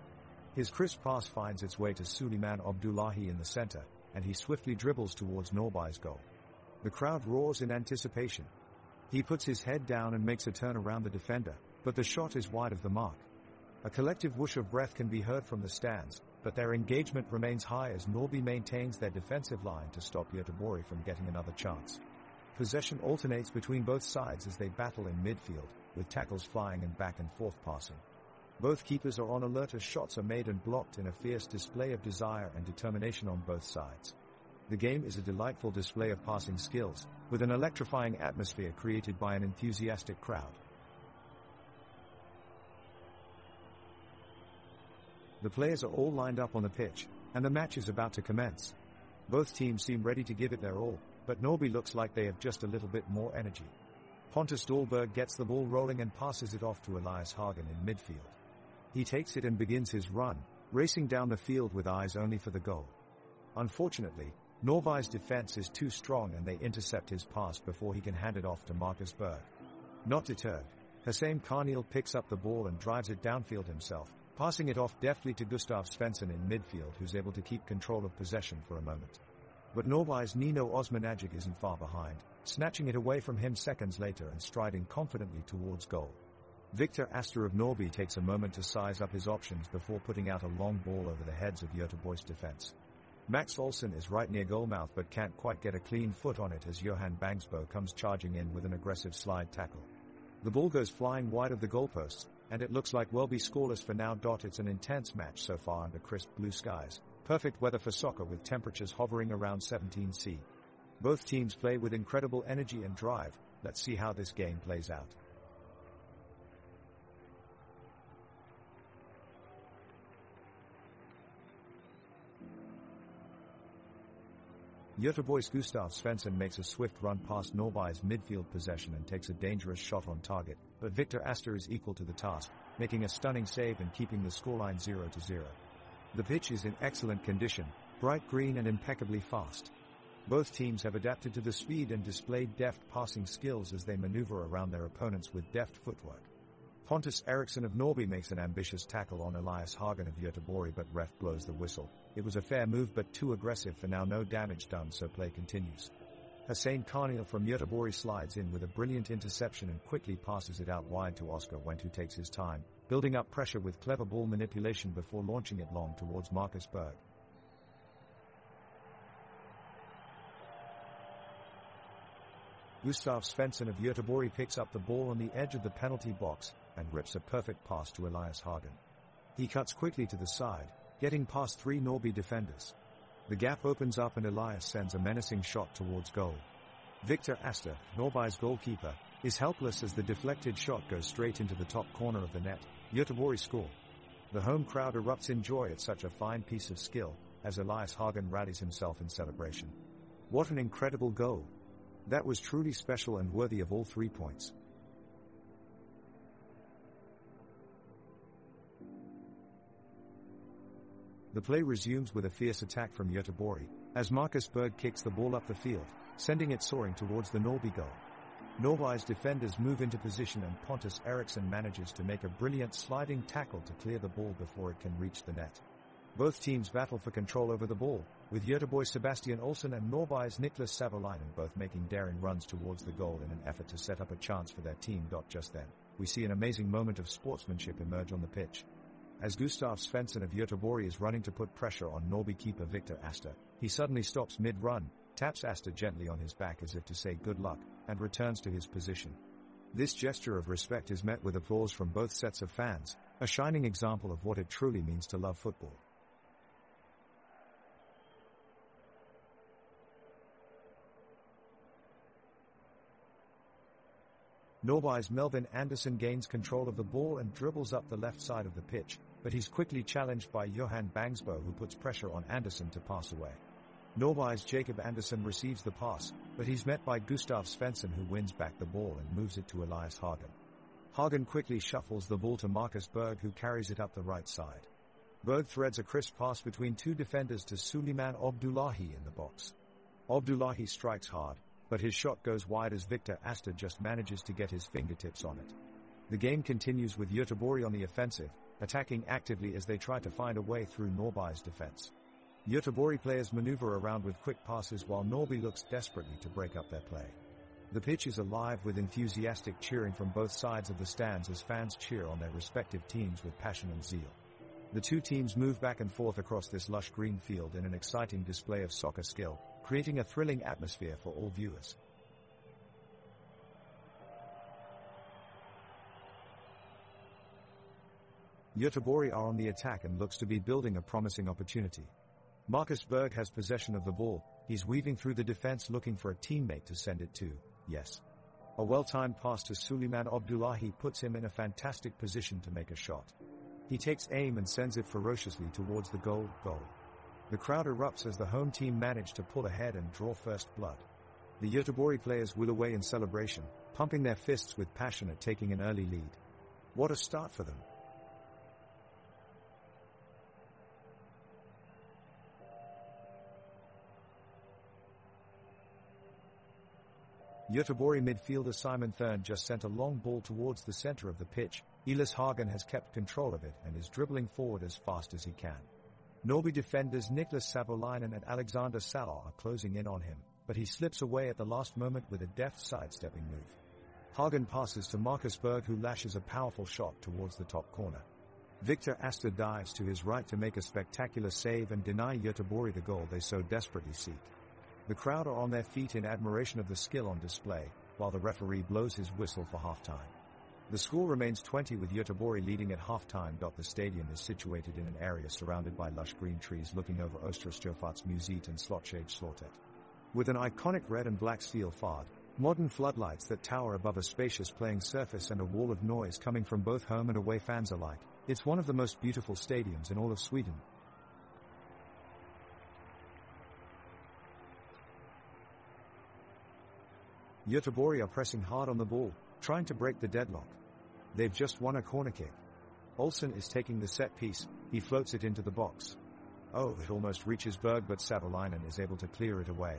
His crisp pass finds its way to Suleiman Abdullahi in the center, and he swiftly dribbles towards Norrby's goal. The crowd roars in anticipation. He puts his head down and makes a turn around the defender, but the shot is wide of the mark. A collective whoosh of breath can be heard from the stands, but their engagement remains high as Norrby maintains their defensive line to stop Göteborg from getting another chance. Possession alternates between both sides as they battle in midfield, with tackles flying and back and forth passing. Both keepers are on alert as shots are made and blocked in a fierce display of desire and determination on both sides. The game is a delightful display of passing skills, with an electrifying atmosphere created by an enthusiastic crowd. The players are all lined up on the pitch, and the match is about to commence. Both teams seem ready to give it their all, but Norrby looks like they have just a little bit more energy. Pontus Dahlberg gets the ball rolling and passes it off to Elias Hagen in midfield. He takes it and begins his run, racing down the field with eyes only for the goal. Unfortunately, Norrby's defense is too strong and they intercept his pass before he can hand it off to Marcus Berg. Not deterred, Hussein Karniel picks up the ball and drives it downfield himself, passing it off deftly to Gustav Svensson in midfield, who's able to keep control of possession for a moment. But Norrby's Nino Osmanagic isn't far behind, snatching it away from him seconds later and striding confidently towards goal. Victor Astor of Norrby takes a moment to size up his options before putting out a long ball over the heads of Göteborg's defense. Max Olsson is right near goalmouth but can't quite get a clean foot on it as Johan Bangsbo comes charging in with an aggressive slide tackle. The ball goes flying wide of the goalposts, and it looks like we'll be scoreless for now. It's an intense match so far under crisp blue skies. Perfect weather for soccer with temperatures hovering around 17°C. Both teams play with incredible energy and drive. Let's see how this game plays out. Göteborg's Gustav Svensson makes a swift run past Norrby's midfield possession and takes a dangerous shot on target, but Victor Astor is equal to the task, making a stunning save and keeping the scoreline 0-0. The pitch is in excellent condition, bright green and impeccably fast. Both teams have adapted to the speed and displayed deft passing skills as they maneuver around their opponents with deft footwork. Pontus Eriksson of Norrby makes an ambitious tackle on Elias Hagen of Göteborg, but ref blows the whistle. It was a fair move but too aggressive for now. No damage done, so play continues. Hussein Karniel from Göteborg slides in with a brilliant interception and quickly passes it out wide to Oscar Wendt, who takes his time, building up pressure with clever ball manipulation before launching it long towards Marcus Berg. Gustav Svensson of Göteborg picks up the ball on the edge of the penalty box and rips a perfect pass to Elias Hagen. He cuts quickly to the side, getting past three Norrby defenders. The gap opens up and Elias sends a menacing shot towards goal. Victor Astor, Norrby's goalkeeper, is helpless as the deflected shot goes straight into the top corner of the net. Göteborg score. The home crowd erupts in joy at such a fine piece of skill, as Elias Hagen rallies himself in celebration. What an incredible goal! That was truly special and worthy of all 3 points. The play resumes with a fierce attack from Göteborg, as Marcus Berg kicks the ball up the field, sending it soaring towards the Norrby goal. Norrby's defenders move into position and Pontus Eriksson manages to make a brilliant sliding tackle to clear the ball before it can reach the net. Both teams battle for control over the ball, with Göteborg's Sebastian Olsson and Norrby's Niklas Savolainen both making daring runs towards the goal in an effort to set up a chance for their team. Just then, we see an amazing moment of sportsmanship emerge on the pitch. As Gustav Svensson of Göteborg is running to put pressure on Norrby keeper Victor Astor, he suddenly stops mid-run, taps Astor gently on his back as if to say good luck, and returns to his position. This gesture of respect is met with applause from both sets of fans, a shining example of what it truly means to love football. Norby's Melvin Anderson gains control of the ball and dribbles up the left side of the pitch, but he's quickly challenged by Johan Bangsbo, who puts pressure on Anderson to pass away. Norby's Jacob Anderson receives the pass, but he's met by Gustav Svensson, who wins back the ball and moves it to Elias Hagen. Hagen quickly shuffles the ball to Marcus Berg, who carries it up the right side. Berg threads a crisp pass between two defenders to Suleiman Abdullahi in the box. Abdullahi strikes hard, but his shot goes wide as Victor Asta just manages to get his fingertips on it. The game continues with Göteborg on the offensive, attacking actively as they try to find a way through Norby's defense. Göteborg players maneuver around with quick passes while Norby looks desperately to break up their play. The pitch is alive with enthusiastic cheering from both sides of the stands as fans cheer on their respective teams with passion and zeal. The two teams move back and forth across this lush green field in an exciting display of soccer skill, creating a thrilling atmosphere for all viewers. Göteborg are on the attack and looks to be building a promising opportunity. Marcus Berg has possession of the ball. He's weaving through the defense looking for a teammate to send it to. Yes. A well-timed pass to Suleiman Abdullahi puts him in a fantastic position to make a shot. He takes aim and sends it ferociously towards the goal. The crowd erupts as the home team manage to pull ahead and draw first blood. The Göteborg players wheel away in celebration, pumping their fists with passion at taking an early lead. What a start for them. Göteborg midfielder Simon Thurn just sent a long ball towards the center of the pitch. Elias Hagen has kept control of it and is dribbling forward as fast as he can. Norby defenders Niklas Savolainen and Alexander Salah are closing in on him, but he slips away at the last moment with a deft sidestepping move. Hagen passes to Marcus Berg, who lashes a powerful shot towards the top corner. Victor Asta dives to his right to make a spectacular save and deny Göteborg the goal they so desperately seek. The crowd are on their feet in admiration of the skill on display, while the referee blows his whistle for halftime. The score remains 20 with Göteborg leading at halftime. The stadium is situated in an area surrounded by lush green trees looking over Österstjöfatsmuseet and Slottshed. With an iconic red and black steel facade, modern floodlights that tower above a spacious playing surface and a wall of noise coming from both home and away fans alike, it's one of the most beautiful stadiums in all of Sweden. Göteborg are pressing hard on the ball, trying to break the deadlock. They've just won a corner kick. Olsen is taking the set piece. He floats it into the box. Oh, it almost reaches Berg, but Savolainen is able to clear it away.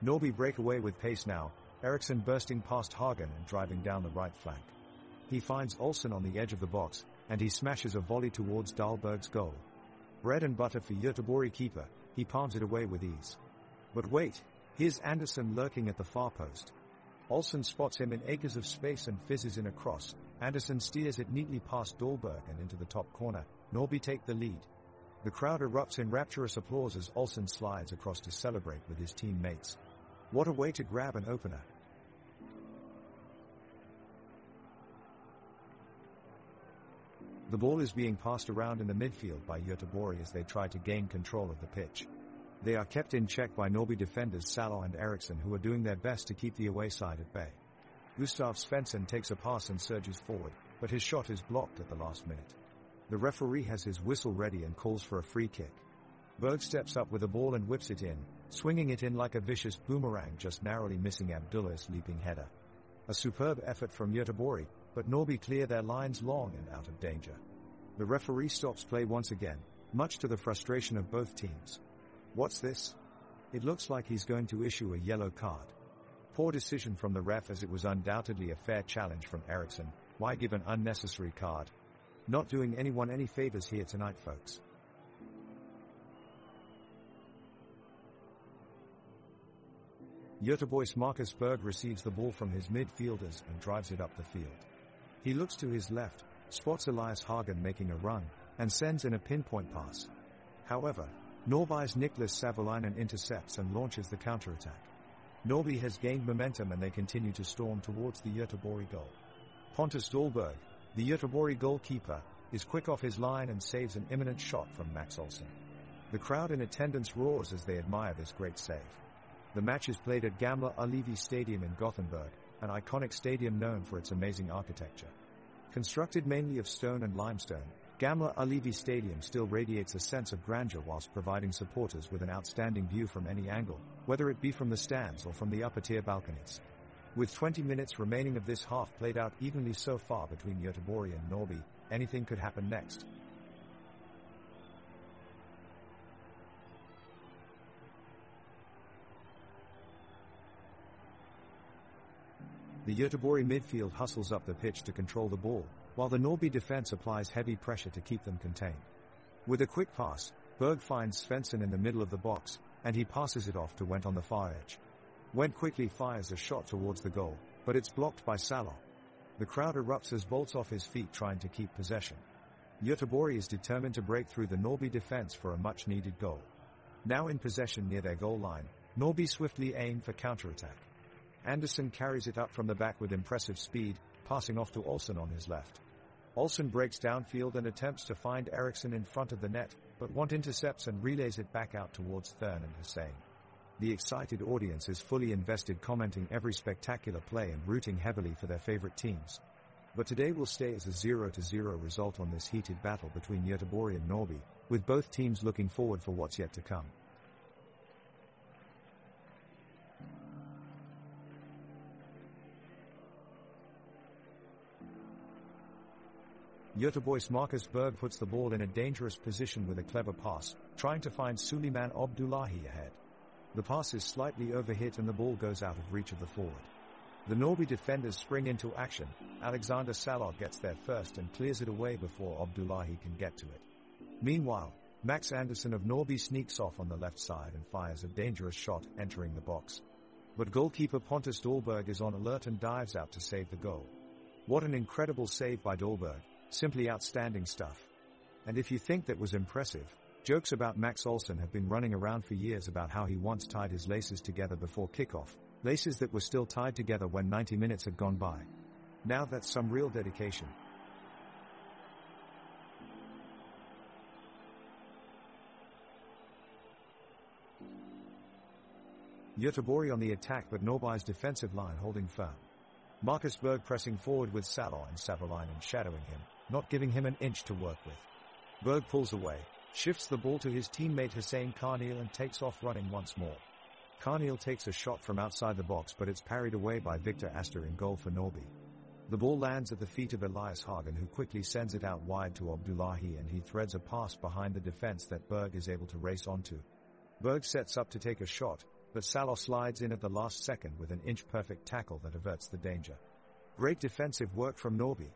Norby break away with pace now, Eriksson bursting past Hagen and driving down the right flank. He finds Olsen on the edge of the box, and he smashes a volley towards Dahlberg's goal. Bread and butter for Göteborg keeper, he palms it away with ease. But wait, here's Anderson lurking at the far post. Olsen spots him in acres of space and fizzes in a cross. Anderson steers it neatly past Dahlberg and into the top corner. Norby take the lead. The crowd erupts in rapturous applause as Olsen slides across to celebrate with his teammates. What a way to grab an opener. The ball is being passed around in the midfield by Göteborg as they try to gain control of the pitch. They are kept in check by Norby defenders Salah and Eriksson, who are doing their best to keep the away side at bay. Gustav Svensson takes a pass and surges forward, but his shot is blocked at the last minute. The referee has his whistle ready and calls for a free kick. Berg steps up with the ball and whips it in, swinging it in like a vicious boomerang, just narrowly missing Abdullah's leaping header. A superb effort from Göteborg, but Norby clear their lines long and out of danger. The referee stops play once again, much to the frustration of both teams. What's this? It looks like he's going to issue a yellow card. Poor decision from the ref, as it was undoubtedly a fair challenge from Eriksson. Why give an unnecessary card? Not doing anyone any favors here tonight, folks. Göteborg's Marcus Berg receives the ball from his midfielders and drives it up the field. He looks to his left, spots Elias Hagen making a run, and sends in a pinpoint pass. However, Norby's Niklas Savolainen intercepts and launches the counterattack. Norby has gained momentum and they continue to storm towards the Göteborg goal. Pontus Dahlberg, the Göteborg goalkeeper, is quick off his line and saves an imminent shot from Max Olsson. The crowd in attendance roars as they admire this great save. The match is played at Gamla Ullevi Stadium in Gothenburg, an iconic stadium known for its amazing architecture. Constructed mainly of stone and limestone, Gamla Ullevi Stadium still radiates a sense of grandeur whilst providing supporters with an outstanding view from any angle, whether it be from the stands or from the upper-tier balconies. With 20 minutes remaining of this half played out evenly so far between Göteborg and Norby, anything could happen next. The Göteborg midfield hustles up the pitch to control the ball, while the Norby defense applies heavy pressure to keep them contained. With a quick pass, Berg finds Svensson in the middle of the box, and he passes it off to Wendt on the far edge. Wendt quickly fires a shot towards the goal, but it's blocked by Salo. The crowd erupts as bolts off his feet trying to keep possession. Göteborg is determined to break through the Norby defense for a much-needed goal. Now in possession near their goal line, Norby swiftly aim for counterattack. Andersson carries it up from the back with impressive speed, passing off to Olsson on his left. Olsson breaks downfield and attempts to find Eriksson in front of the net, but Wendt intercepts and relays it back out towards Thern and Hussein. The excited audience is fully invested, commenting every spectacular play and rooting heavily for their favorite teams. But today will stay as a 0-0 result on this heated battle between Göteborg and Norby, with both teams looking forward for what's yet to come. Göteborg's Marcus Berg puts the ball in a dangerous position with a clever pass, trying to find Suleiman Abdullahi ahead. The pass is slightly overhit and the ball goes out of reach of the forward. The Norby defenders spring into action. Alexander Salo gets there first and clears it away before Abdullahi can get to it. Meanwhile, Max Andersson of Norby sneaks off on the left side and fires a dangerous shot, entering the box. But goalkeeper Pontus Dahlberg is on alert and dives out to save the goal. What an incredible save by Dahlberg. Simply outstanding stuff. And if you think that was impressive, jokes about Max Olsson have been running around for years about how he once tied his laces together before kickoff, laces that were still tied together when 90 minutes had gone by. Now that's some real dedication. Göteborg on the attack, but Norby's defensive line holding firm. Marcus Berg pressing forward with Salo and Savolainen shadowing him, not giving him an inch to work with. Berg pulls away, shifts the ball to his teammate Hussein Karnil and takes off running once more. Karnil takes a shot from outside the box, but it's parried away by Victor Astor in goal for Norby. The ball lands at the feet of Elias Hagen, who quickly sends it out wide to Abdullahi, and he threads a pass behind the defense that Berg is able to race onto. Berg sets up to take a shot, but Salo slides in at the last second with an inch-perfect tackle that averts the danger. Great defensive work from Norby.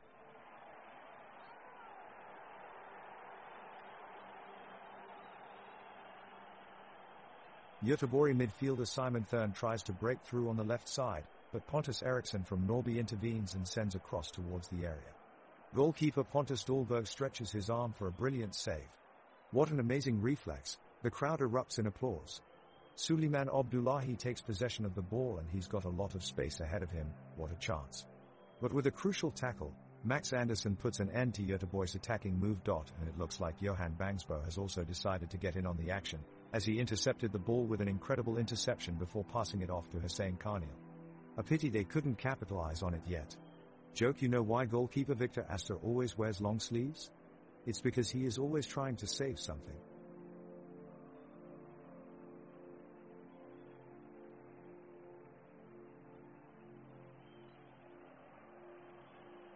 Göteborg midfielder Simon Thern tries to break through on the left side, but Pontus Eriksson from Norby intervenes and sends a cross towards the area. Goalkeeper Pontus Dahlberg stretches his arm for a brilliant save. What an amazing reflex! The crowd erupts in applause. Suleiman Abdullahi takes possession of the ball and he's got a lot of space ahead of him. What a chance. But with a crucial tackle, Max Andersson puts an end to Göteborg's attacking move. And it looks like Johan Bangsbo has also decided to get in on the action, as he intercepted the ball with an incredible interception before passing it off to Hussein Karnil. A pity they couldn't capitalize on it yet. Joke, you know why goalkeeper Victor Astor always wears long sleeves? It's because he is always trying to save something.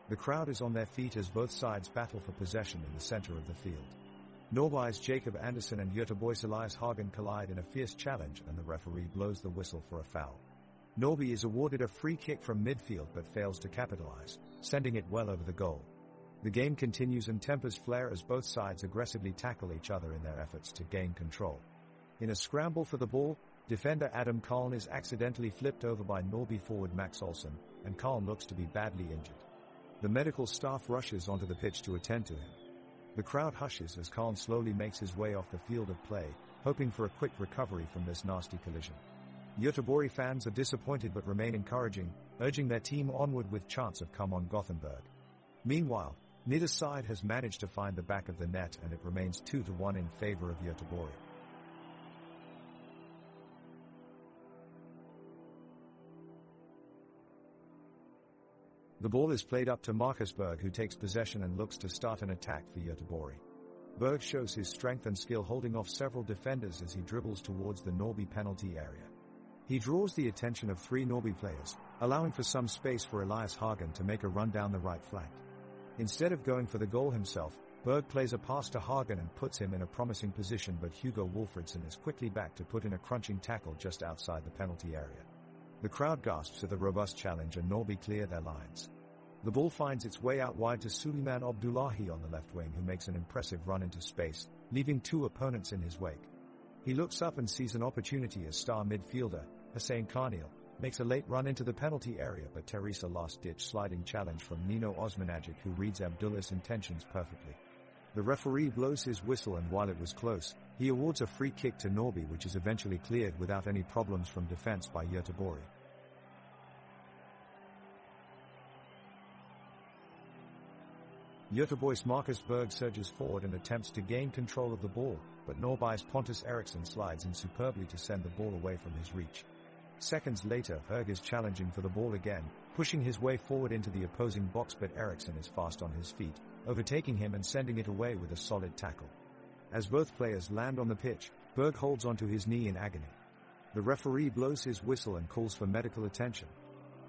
The crowd is on their feet as both sides battle for possession in the center of the field. Norby's Jacob Andersson and Göteborg's Elias Hagen collide in a fierce challenge, and the referee blows the whistle for a foul. Norby is awarded a free kick from midfield but fails to capitalize, sending it well over the goal. The game continues and tempers flare as both sides aggressively tackle each other in their efforts to gain control. In a scramble for the ball, defender Adam Kaln is accidentally flipped over by Norby forward Max Olsson, and Kaln looks to be badly injured. The medical staff rushes onto the pitch to attend to him. The crowd hushes as Kaln slowly makes his way off the field of play, hoping for a quick recovery from this nasty collision. Göteborg fans are disappointed but remain encouraging, urging their team onward with chance of come on Gothenburg. Meanwhile, neither side has managed to find the back of the net and it remains 2-1 in favor of Göteborg. The ball is played up to Marcus Berg, who takes possession and looks to start an attack for Göteborg. Berg shows his strength and skill holding off several defenders as he dribbles towards the Norrby penalty area. He draws the attention of 3 Norrby players, allowing for some space for Elias Hagen to make a run down the right flank. Instead of going for the goal himself, Berg plays a pass to Hagen and puts him in a promising position, but Hugo Wolfredson is quickly back to put in a crunching tackle just outside the penalty area. The crowd gasps at the robust challenge and Norrby clear their lines. The ball finds its way out wide to Suleiman Abdullahi on the left wing, who makes an impressive run into space, leaving 2 opponents in his wake. He looks up and sees an opportunity as star midfielder, Hussein Karnil, makes a late run into the penalty area, but Teresa last-ditch sliding challenge from Nino Osmanagic, who reads Abdullah's intentions perfectly. The referee blows his whistle, and while it was close, he awards a free kick to Norrby, which is eventually cleared without any problems from defense by Göteborg. Göteborg's Marcus Berg surges forward and attempts to gain control of the ball, but Norrby's Pontus Eriksson slides in superbly to send the ball away from his reach. Seconds later, Berg is challenging for the ball again, pushing his way forward into the opposing box, but Eriksson is fast on his feet, overtaking him and sending it away with a solid tackle. As both players land on the pitch, Berg holds onto his knee in agony. The referee blows his whistle and calls for medical attention.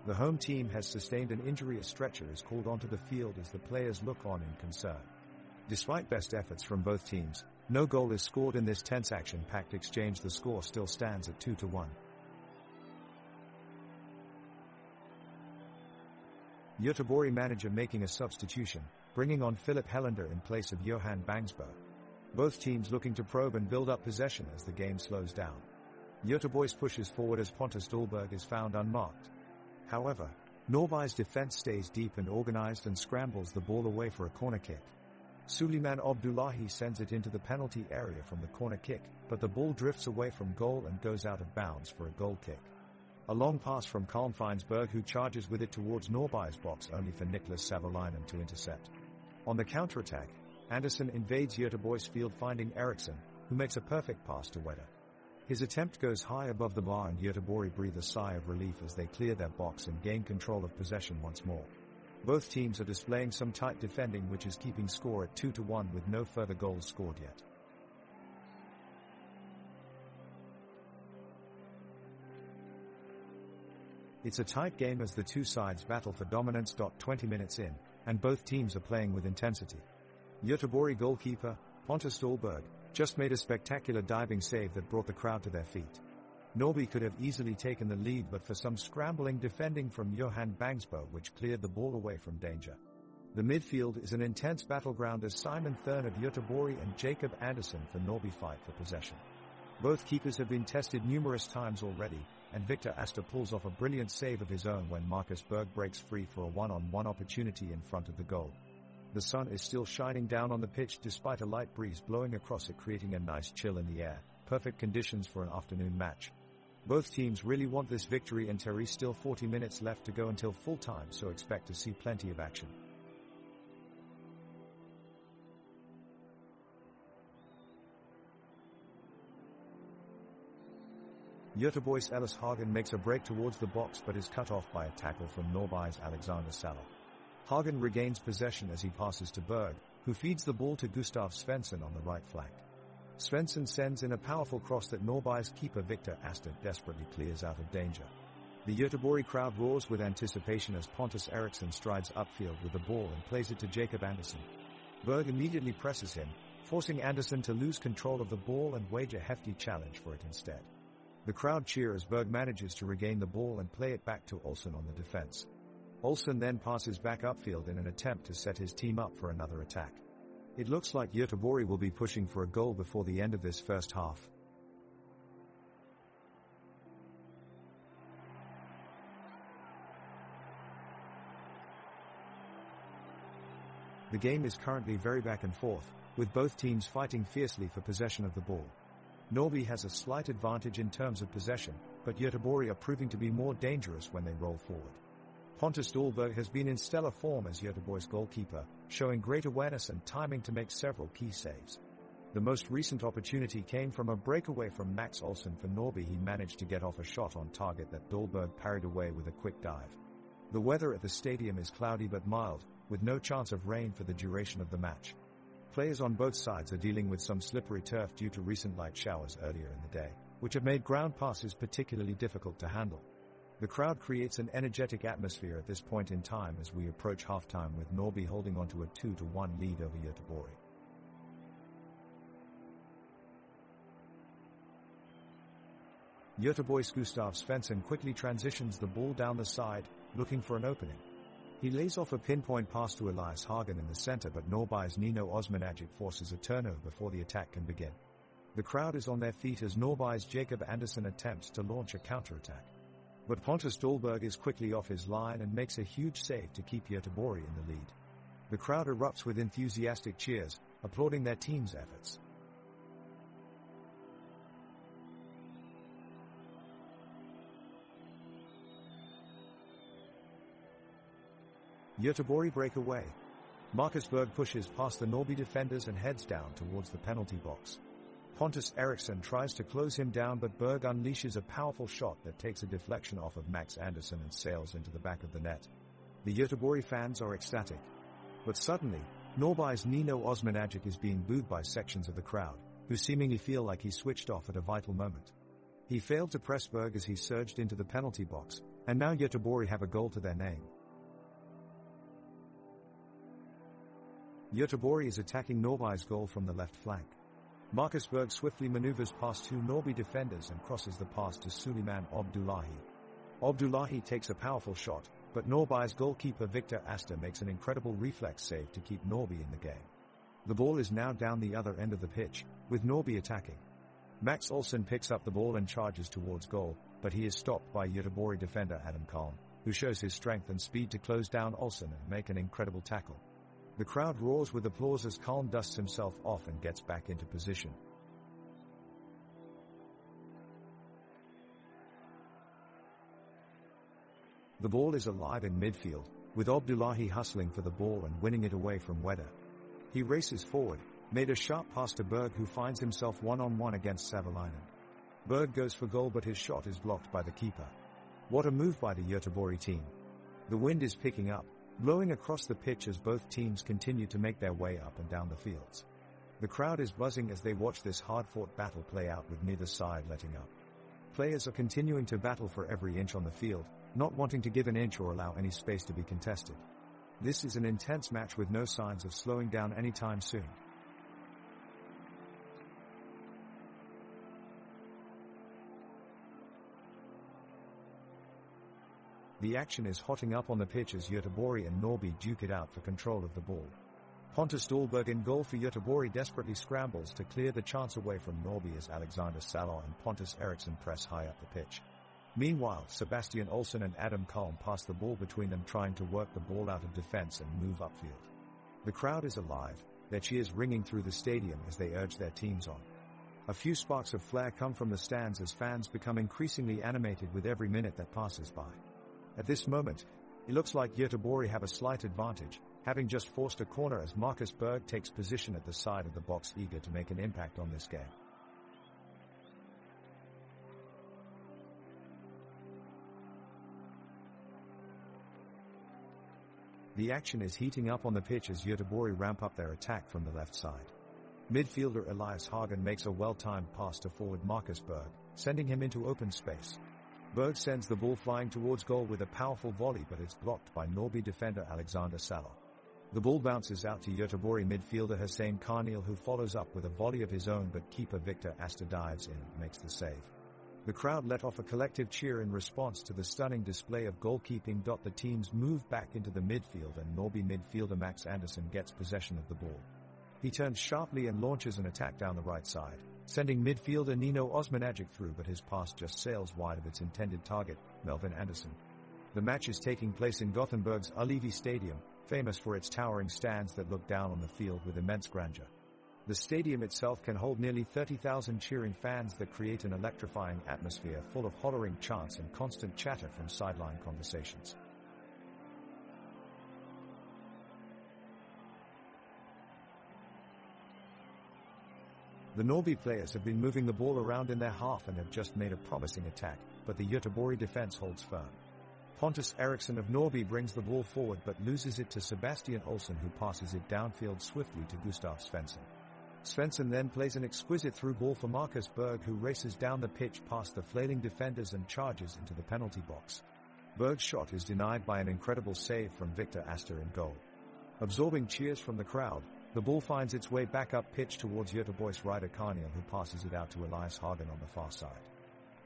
The home team has sustained an injury. A stretcher is called onto the field as the players look on in concern. Despite best efforts from both teams, no goal is scored in this tense action-packed exchange. The score still stands at 2-1. Göteborg manager making a substitution, bringing on Philip Helander in place of Johan Bangsbo. Both teams looking to probe and build up possession as the game slows down. Göteborg pushes forward as Pontus Dahlberg is found unmarked. However, Norrby's defense stays deep and organized and scrambles the ball away for a corner kick. Suleiman Abdullahi sends it into the penalty area from the corner kick, but the ball drifts away from goal and goes out of bounds for a goal kick. A long pass from Kalm finds Berg, who charges with it towards Norrby's box, only for Niklas Savolainen to intercept. On the counter-attack, Andersson invades Göteborg's field, finding Eriksson, who makes a perfect pass to Wedder. His attempt goes high above the bar and Göteborg breathe a sigh of relief as they clear their box and gain control of possession once more. Both teams are displaying some tight defending, which is keeping score at 2-1 with no further goals scored yet. It's a tight game as the two sides battle for dominance. 20 minutes in, and both teams are playing with intensity. Göteborg goalkeeper, Pontus Dahlberg, just made a spectacular diving save that brought the crowd to their feet. Norrby could have easily taken the lead but for some scrambling defending from Johan Bangsbo, which cleared the ball away from danger. The midfield is an intense battleground as Simon Thurn of Göteborg and Jacob Andersson for Norrby fight for possession. Both keepers have been tested numerous times already, and Victor Astor pulls off a brilliant save of his own when Marcus Berg breaks free for a one-on-one opportunity in front of the goal. The sun is still shining down on the pitch despite a light breeze blowing across it, creating a nice chill in the air. Perfect conditions for an afternoon match. Both teams really want this victory, and there is still 40 minutes left to go until full time, so expect to see plenty of action. Göteborg's Ellis Hagen makes a break towards the box but is cut off by a tackle from Norrby's Alexander Salah. Hagen regains possession as he passes to Berg, who feeds the ball to Gustav Svensson on the right flank. Svensson sends in a powerful cross that Norrby's keeper Victor Astor desperately clears out of danger. The Göteborg crowd roars with anticipation as Pontus Eriksson strides upfield with the ball and plays it to Jacob Andersson. Berg immediately presses him, forcing Andersson to lose control of the ball and wage a hefty challenge for it instead. The crowd cheer as Berg manages to regain the ball and play it back to Olsson on the defense. Olsson then passes back upfield in an attempt to set his team up for another attack. It looks like Göteborg will be pushing for a goal before the end of this first half. The game is currently very back and forth, with both teams fighting fiercely for possession of the ball. Norrby has a slight advantage in terms of possession, but Göteborg are proving to be more dangerous when they roll forward. Pontus Dahlberg has been in stellar form as Göteborg's goalkeeper, showing great awareness and timing to make several key saves. The most recent opportunity came from a breakaway from Max Olsson for Norrby. He managed to get off a shot on target that Dahlberg parried away with a quick dive. The weather at the stadium is cloudy but mild, with no chance of rain for the duration of the match. Players on both sides are dealing with some slippery turf due to recent light showers earlier in the day, which have made ground passes particularly difficult to handle. The crowd creates an energetic atmosphere at this point in time as we approach halftime, with Norrby holding on to a 2-1 lead over Göteborg. Göteborg's Gustav Svensson quickly transitions the ball down the side, looking for an opening. He lays off a pinpoint pass to Elias Hagen in the center, but Norrby's Nino Osmanagic forces a turnover before the attack can begin. The crowd is on their feet as Norrby's Jacob Andersson attempts to launch a counterattack. But Pontus Dahlberg is quickly off his line and makes a huge save to keep Göteborg in the lead. The crowd erupts with enthusiastic cheers, applauding their team's efforts. Göteborg break away. Marcus Berg pushes past the Norrby defenders and heads down towards the penalty box. Pontus Eriksson tries to close him down, but Berg unleashes a powerful shot that takes a deflection off of Max Andersson and sails into the back of the net. The Göteborg fans are ecstatic. But suddenly, Norrby's Nino Osmanagic is being booed by sections of the crowd, who seemingly feel like he switched off at a vital moment. He failed to press Berg as he surged into the penalty box, and now Göteborg have a goal to their name. Göteborg is attacking Norrby's goal from the left flank. Marcus Berg swiftly maneuvers past two Norrby defenders and crosses the pass to Suleiman Abdullahi. Abdullahi takes a powerful shot, but Norrby's goalkeeper Victor Asta makes an incredible reflex save to keep Norrby in the game. The ball is now down the other end of the pitch, with Norrby attacking. Max Olsson picks up the ball and charges towards goal, but he is stopped by Göteborg defender Adam Kalm, who shows his strength and speed to close down Olsson and make an incredible tackle. The crowd roars with applause as Kalm dusts himself off and gets back into position. The ball is alive in midfield, with Abdullahi hustling for the ball and winning it away from Wedder. He races forward, made a sharp pass to Berg, who finds himself one-on-one against Savalainen. Berg goes for goal, but his shot is blocked by the keeper. What a move by the Göteborg team. The wind is picking up, blowing across the pitch as both teams continue to make their way up and down the fields. The crowd is buzzing as they watch this hard-fought battle play out, with neither side letting up. Players are continuing to battle for every inch on the field, not wanting to give an inch or allow any space to be contested. This is an intense match with no signs of slowing down anytime soon. The action is hotting up on the pitch as Göteborg and Norrby duke it out for control of the ball. Pontus Dahlberg in goal for Göteborg desperately scrambles to clear the chance away from Norrby as Alexander Salor and Pontus Eriksson press high up the pitch. Meanwhile, Sebastian Olsson and Adam Kalm pass the ball between them, trying to work the ball out of defense and move upfield. The crowd is alive, their cheers ringing through the stadium as they urge their teams on. A few sparks of flair come from the stands as fans become increasingly animated with every minute that passes by. At this moment, it looks like Göteborg have a slight advantage, having just forced a corner as Marcus Berg takes position at the side of the box, eager to make an impact on this game. The action is heating up on the pitch as Göteborg ramp up their attack from the left side. Midfielder Elias Hagen makes a well-timed pass to forward Marcus Berg, sending him into open space. Berg sends the ball flying towards goal with a powerful volley, but it's blocked by Norrby defender Alexander Salor. The ball bounces out to Göteborg midfielder Hussein Karniel, who follows up with a volley of his own, but keeper Victor Asta dives in and makes the save. The crowd let off a collective cheer in response to the stunning display of goalkeeping. The teams move back into the midfield and Norrby midfielder Max Andersson gets possession of the ball. He turns sharply and launches an attack down the right side, sending midfielder Nino Osmanagic through, but his pass just sails wide of its intended target, Melvin Andersson. The match is taking place in Gothenburg's Ullevi Stadium, famous for its towering stands that look down on the field with immense grandeur. The stadium itself can hold nearly 30,000 cheering fans that create an electrifying atmosphere full of hollering chants and constant chatter from sideline conversations. The Norrby players have been moving the ball around in their half and have just made a promising attack, but the Göteborg defense holds firm. Pontus Eriksson of Norrby brings the ball forward but loses it to Sebastian Olsson, who passes it downfield swiftly to Gustav Svensson. Svensson then plays an exquisite through ball for Marcus Berg, who races down the pitch past the flailing defenders and charges into the penalty box. Berg's shot is denied by an incredible save from Victor Astor in goal. Absorbing cheers from the crowd, the ball finds its way back up pitch towards Göteborg's Ryder Karniel, who passes it out to Elias Hagen on the far side.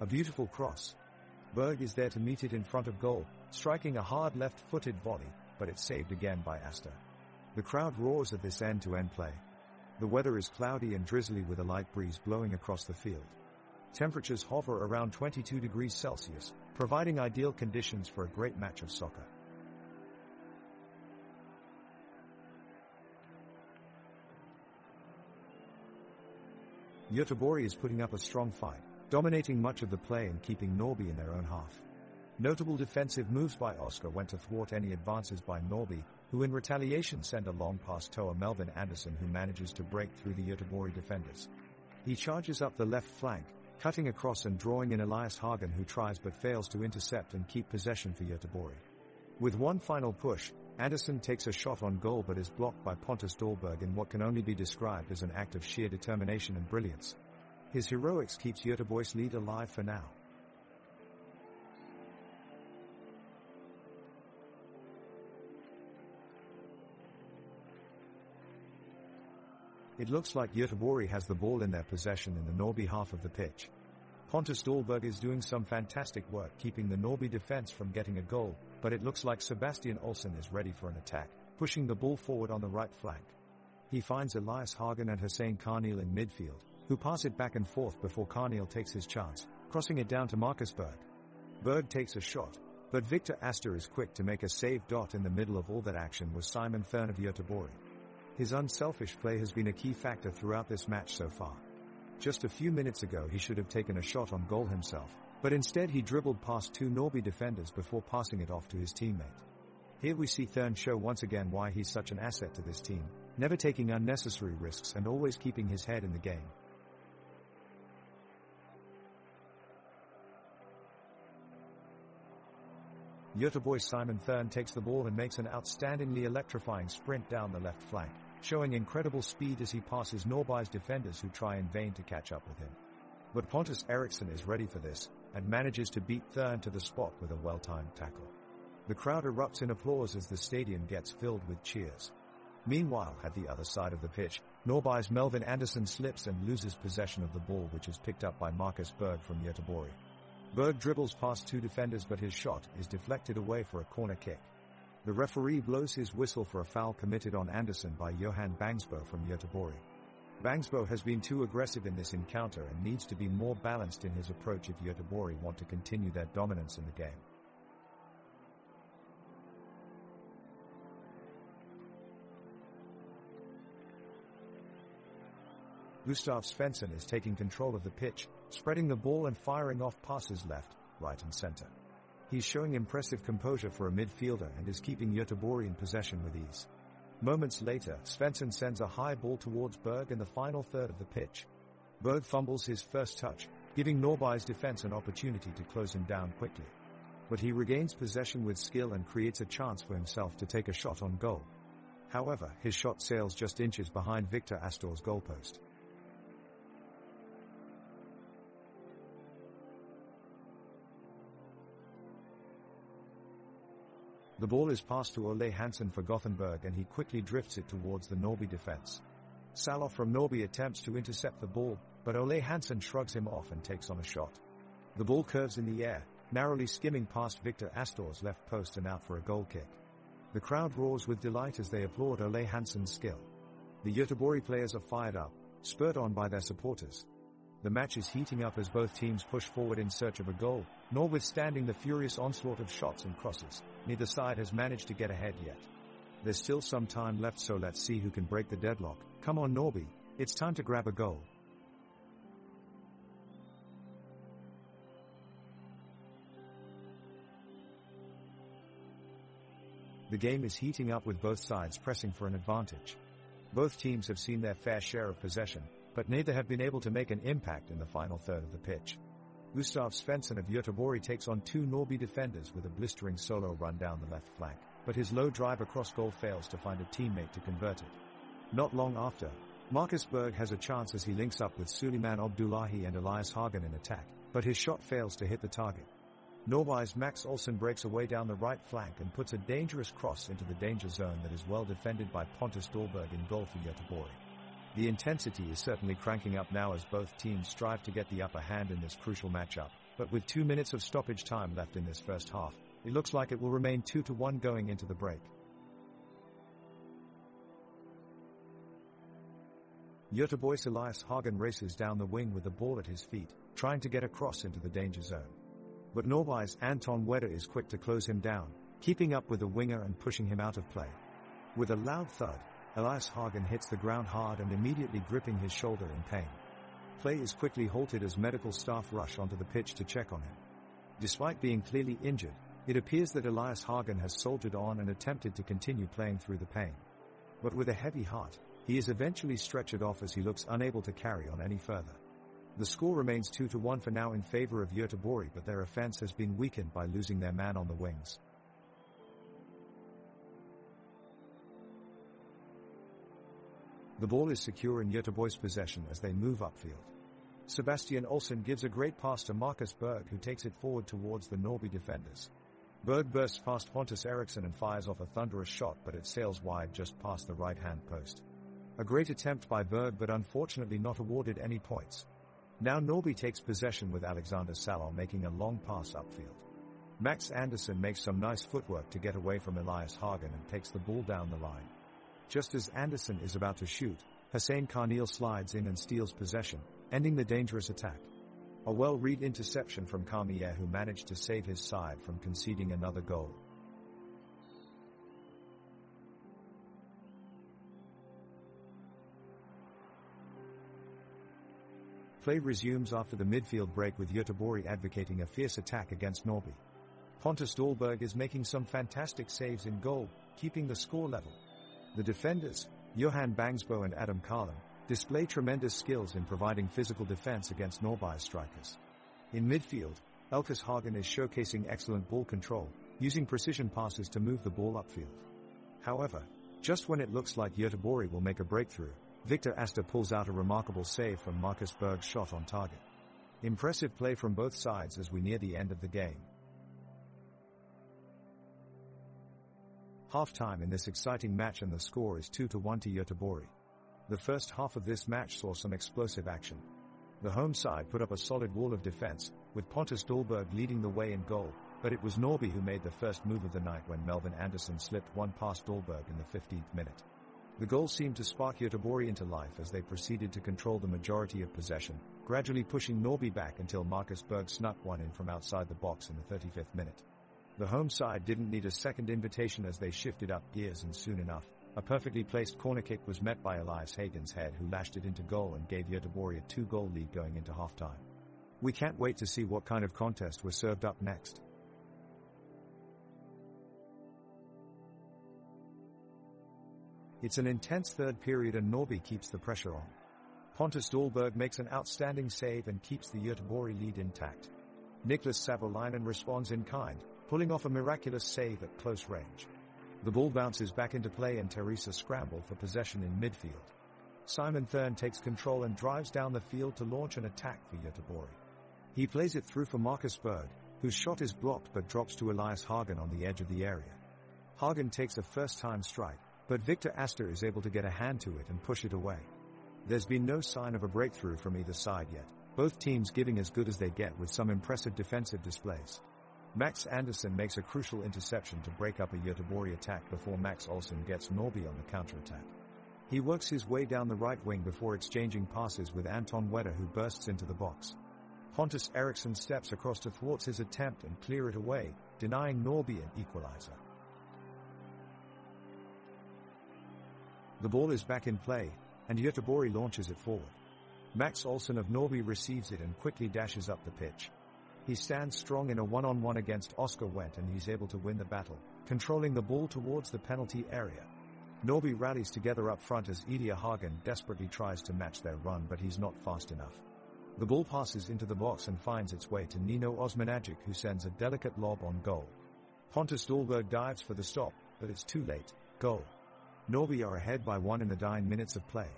A beautiful cross. Berg is there to meet it in front of goal, striking a hard left-footed volley, but it's saved again by Astor. The crowd roars at this end-to-end play. The weather is cloudy and drizzly with a light breeze blowing across the field. Temperatures hover around 22 degrees Celsius, providing ideal conditions for a great match of soccer. Göteborg is putting up a strong fight, dominating much of the play and keeping Norrby in their own half. Notable defensive moves by Oscar went to thwart any advances by Norrby, who in retaliation sent a long pass to Melvin Andersson, who manages to break through the Göteborg defenders. He charges up the left flank, cutting across and drawing in Elias Hagen, who tries but fails to intercept and keep possession for Göteborg. With one final push, Andersson takes a shot on goal but is blocked by Pontus Dahlberg in what can only be described as an act of sheer determination and brilliance. His heroics keeps Göteborg's lead alive for now. It looks like Göteborg has the ball in their possession in the Norrby half of the pitch. Pontus Dahlberg is doing some fantastic work keeping the Norrby defense from getting a goal, but it looks like Sebastian Olsson is ready for an attack, pushing the ball forward on the right flank. He finds Elias Hagen and Hussein Karniel in midfield, who pass it back and forth before Karniel takes his chance, crossing it down to Marcus Berg. Berg takes a shot, but Victor Astor is quick to make a save. In the middle of all that action was Simon Thurn of Göteborg. His unselfish play has been a key factor throughout this match so far. Just a few minutes ago he should have taken a shot on goal himself, but instead he dribbled past two Norrby defenders before passing it off to his teammate. Here we see Thurn show once again why he's such an asset to this team, never taking unnecessary risks and always keeping his head in the game. Göteborg's Simon Thurn takes the ball and makes an outstandingly electrifying sprint down the left flank, showing incredible speed as he passes Norrby's defenders who try in vain to catch up with him. But Pontus Eriksson is ready for this, and manages to beat Thurn to the spot with a well-timed tackle. The crowd erupts in applause as the stadium gets filled with cheers. Meanwhile, at the other side of the pitch, Norrby's Melvin Andersson slips and loses possession of the ball, which is picked up by Marcus Berg from Göteborg. Berg dribbles past two defenders, but his shot is deflected away for a corner kick. The referee blows his whistle for a foul committed on Andersson by Johan Bangsbo from Göteborg. Bangsbo has been too aggressive in this encounter and needs to be more balanced in his approach if Göteborg want to continue their dominance in the game. Gustav Svensson is taking control of the pitch, spreading the ball and firing off passes left, right and center. He's showing impressive composure for a midfielder and is keeping Göteborg in possession with ease. Moments later, Svensson sends a high ball towards Berg in the final third of the pitch. Berg fumbles his first touch, giving Norrby's defense an opportunity to close him down quickly. But he regains possession with skill and creates a chance for himself to take a shot on goal. However, his shot sails just inches behind Victor Astor's goalpost. The ball is passed to Ole Hansen for Gothenburg and he quickly drifts it towards the Norrby defense. Salof from Norrby attempts to intercept the ball, but Ole Hansen shrugs him off and takes on a shot. The ball curves in the air, narrowly skimming past Victor Astor's left post and out for a goal kick. The crowd roars with delight as they applaud Ole Hansen's skill. The Göteborg players are fired up, spurred on by their supporters. The match is heating up as both teams push forward in search of a goal, notwithstanding the furious onslaught of shots and crosses. Neither side has managed to get ahead yet. There's still some time left, so let's see who can break the deadlock. Come on Norrby, It's time to grab a goal. The game is heating up with both sides pressing for an advantage. Both teams have seen their fair share of possession, but neither have been able to make an impact in the final third of the pitch. Gustav Svensson of Göteborg takes on two Norrby defenders with a blistering solo run down the left flank, but his low drive across goal fails to find a teammate to convert it. Not long after, Marcus Berg has a chance as he links up with Suleiman Abdullahi and Elias Hagen in attack, but his shot fails to hit the target. Norrby's Max Olsson breaks away down the right flank and puts a dangerous cross into the danger zone that is well defended by Pontus Dahlberg in goal for Göteborg. The intensity is certainly cranking up now as both teams strive to get the upper hand in this crucial matchup, but with 2 minutes of stoppage time left in this first half, it looks like it will remain 2-1 going into the break. Göteborg's Elias Hagen races down the wing with the ball at his feet, trying to get across into the danger zone. But Norrby's Anton Wedder is quick to close him down, keeping up with the winger and pushing him out of play. With a loud thud, Elias Hagen hits the ground hard and immediately gripping his shoulder in pain. Play is quickly halted as medical staff rush onto the pitch to check on him. Despite being clearly injured, it appears that Elias Hagen has soldiered on and attempted to continue playing through the pain. But with a heavy heart, he is eventually stretchered off as he looks unable to carry on any further. The score remains 2-1 for now in favor of Göteborg, but their offense has been weakened by losing their man on the wings. The ball is secure in Göteborg's possession as they move upfield. Sebastian Olsson gives a great pass to Marcus Berg, who takes it forward towards the Norrby defenders. Berg bursts past Pontus Eriksson and fires off a thunderous shot, but it sails wide just past the right-hand post. A great attempt by Berg, but unfortunately not awarded any points. Now Norrby takes possession with Alexander Salon making a long pass upfield. Max Andersson makes some nice footwork to get away from Elias Hagen and takes the ball down the line. Just as Andersson is about to shoot, Hussein Karnil slides in and steals possession, ending the dangerous attack. A well-read interception from Carmier, who managed to save his side from conceding another goal. Play resumes after the midfield break with Göteborg advocating a fierce attack against Norrby. Pontus Dahlberg is making some fantastic saves in goal, keeping the score level. The defenders, Johan Bangsbo and Adam Karlin, display tremendous skills in providing physical defense against Norrby's strikers. In midfield, Elkas Hagen is showcasing excellent ball control, using precision passes to move the ball upfield. However, just when it looks like Göteborg will make a breakthrough, Victor Astor pulls out a remarkable save from Marcus Berg's shot on target. Impressive play from both sides as we near the end of the game. Half-time in this exciting match and the score is 2-1 to Göteborg. The first half of this match saw some explosive action. The home side put up a solid wall of defense, with Pontus Dahlberg leading the way in goal, but it was Norrby who made the first move of the night when Melvin Andersson slipped one past Dahlberg in the 15th minute. The goal seemed to spark Göteborg into life as they proceeded to control the majority of possession, gradually pushing Norrby back until Marcus Berg snuck one in from outside the box in the 35th minute. The home side didn't need a second invitation as they shifted up gears, and soon enough, a perfectly placed corner kick was met by Elias Hagen's head, who lashed it into goal and gave Göteborg a 2-goal lead going into halftime. We can't wait to see what kind of contest was served up next. It's an intense third period and Norrby keeps the pressure on. Pontus Dahlberg makes an outstanding save and keeps the Göteborg lead intact. Niklas Savolainen responds in kind, pulling off a miraculous save at close range. The ball bounces back into play and Teresa scrambled for possession in midfield. Simon Thurn takes control and drives down the field to launch an attack for Göteborg. He plays it through for Marcus Berg, whose shot is blocked but drops to Elias Hagen on the edge of the area. Hagen takes a first-time strike, but Victor Astor is able to get a hand to it and push it away. There's been no sign of a breakthrough from either side yet, both teams giving as good as they get with some impressive defensive displays. Max Andersson makes a crucial interception to break up a Göteborg attack before Max Olsson gets Norrby on the counter-attack. He works his way down the right wing before exchanging passes with Anton Wedder, who bursts into the box. Pontus Eriksson steps across to thwart his attempt and clear it away, denying Norrby an equalizer. The ball is back in play, and Göteborg launches it forward. Max Olsson of Norrby receives it and quickly dashes up the pitch. He stands strong in a one-on-one against Oscar Wendt and he's able to win the battle, controlling the ball towards the penalty area. Norrby rallies together up front as Edia Hagen desperately tries to match their run, but he's not fast enough. The ball passes into the box and finds its way to Nino Osmanagic, who sends a delicate lob on goal. Pontus Dahlberg dives for the stop, but it's too late. Goal. Norrby are ahead by 1 in the 9 minutes of play.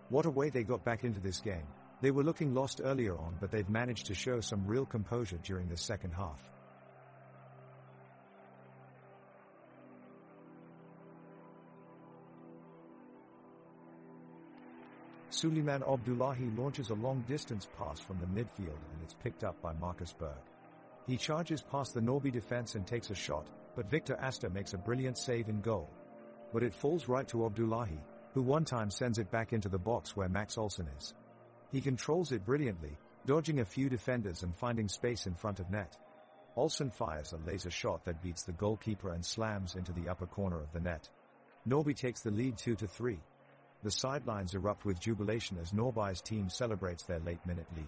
What a way they got back into this game. They were looking lost earlier on, but they've managed to show some real composure during the second half. Suleiman Abdullahi launches a long-distance pass from the midfield and it's picked up by Marcus Berg. He charges past the Norrby defense and takes a shot, but Victor Astor makes a brilliant save in goal. But it falls right to Abdullahi, who one time sends it back into the box where Max Olsson is. He controls it brilliantly, dodging a few defenders and finding space in front of net. Olsson fires a laser shot that beats the goalkeeper and slams into the upper corner of the net. Norrby takes the lead 2-3. The sidelines erupt with jubilation as Norrby's team celebrates their late-minute lead.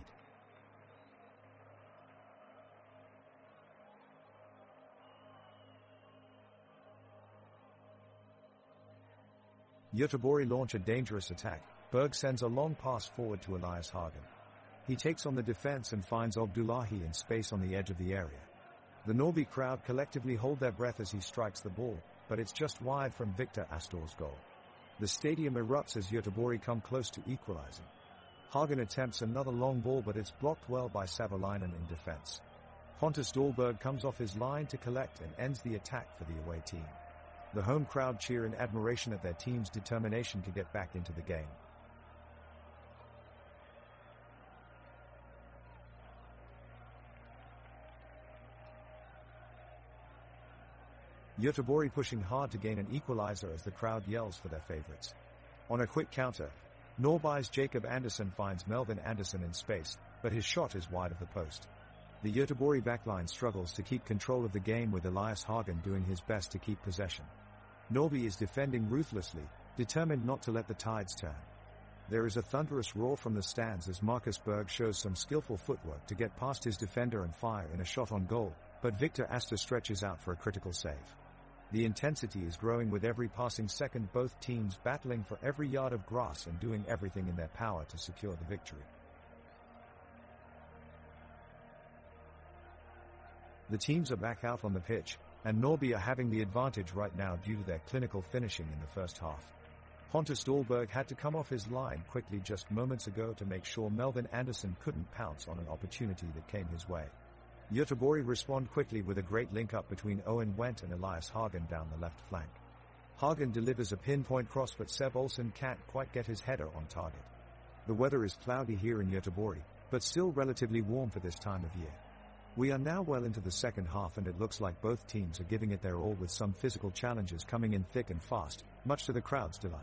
Göteborg launch a dangerous attack. Berg sends a long pass forward to Elias Hagen. He takes on the defense and finds Abdullahi in space on the edge of the area. The Norrby crowd collectively hold their breath as he strikes the ball, but it's just wide from Victor Astor's goal. The stadium erupts as Göteborg come close to equalizing. Hagen attempts another long ball, but it's blocked well by Savolainen in defense. Pontus Dahlberg comes off his line to collect and ends the attack for the away team. The home crowd cheer in admiration at their team's determination to get back into the game. Göteborg pushing hard to gain an equalizer as the crowd yells for their favorites. On a quick counter, Norrby's Jacob Andersson finds Melvin Andersson in space, but his shot is wide of the post. The Göteborg backline struggles to keep control of the game, with Elias Hagen doing his best to keep possession. Norrby is defending ruthlessly, determined not to let the tides turn. There is a thunderous roar from the stands as Marcus Berg shows some skillful footwork to get past his defender and fire in a shot on goal, but Victor Astor stretches out for a critical save. The intensity is growing with every passing second, both teams battling for every yard of grass and doing everything in their power to secure the victory. The teams are back out on the pitch, and Norrby are having the advantage right now due to their clinical finishing in the first half. Pontus Dahlberg had to come off his line quickly just moments ago to make sure Melvin Andersson couldn't pounce on an opportunity that came his way. Göteborg respond quickly with a great link-up between Owen Wendt and Elias Hagen down the left flank. Hagen delivers a pinpoint cross, but Seb Olsson can't quite get his header on target. The weather is cloudy here in Göteborg, but still relatively warm for this time of year. We are now well into the second half and it looks like both teams are giving it their all, with some physical challenges coming in thick and fast, much to the crowd's delight.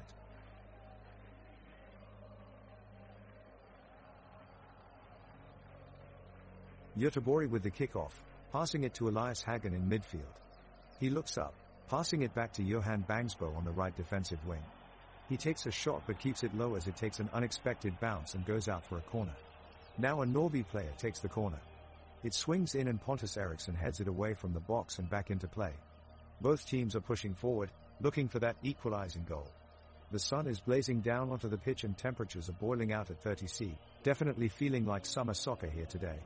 Göteborg with the kickoff, passing it to Elias Hagen in midfield. He looks up, passing it back to Johan Bangsbo on the right defensive wing. He takes a shot but keeps it low as it takes an unexpected bounce and goes out for a corner. Now a Norrby player takes the corner. It swings in and Pontus Eriksson heads it away from the box and back into play. Both teams are pushing forward, looking for that equalizing goal. The sun is blazing down onto the pitch and temperatures are boiling out at 30°C, definitely feeling like summer soccer here today.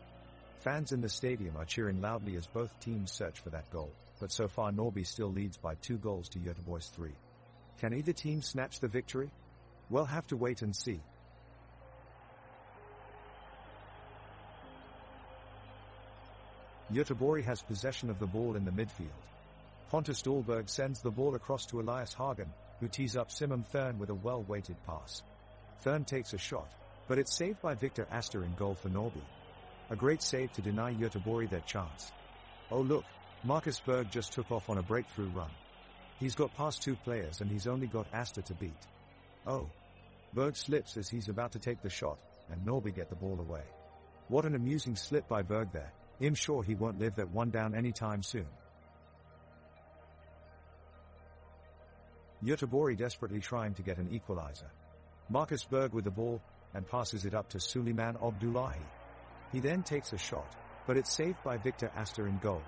Fans in the stadium are cheering loudly as both teams search for that goal, but so far Norrby still leads by 2 goals to Göteborg's 3. Can either team snatch the victory? We'll have to wait and see. Göteborg has possession of the ball in the midfield. Pontus Dahlberg sends the ball across to Elias Hagen, who tees up Simon Thurn with a well-weighted pass. Thurn takes a shot, but it's saved by Victor Astor in goal for Norrby. A great save to deny Göteborg their chance. Oh look, Marcus Berg just took off on a breakthrough run. He's got past 2 players and he's only got Astor to beat. Oh. Berg slips as he's about to take the shot, and Norrby get the ball away. What an amusing slip by Berg there. I'm sure he won't live that one down anytime soon. Göteborg desperately trying to get an equalizer. Marcus Berg with the ball, and passes it up to Suleiman Abdullahi. He then takes a shot, but it's saved by Victor Astor in goal.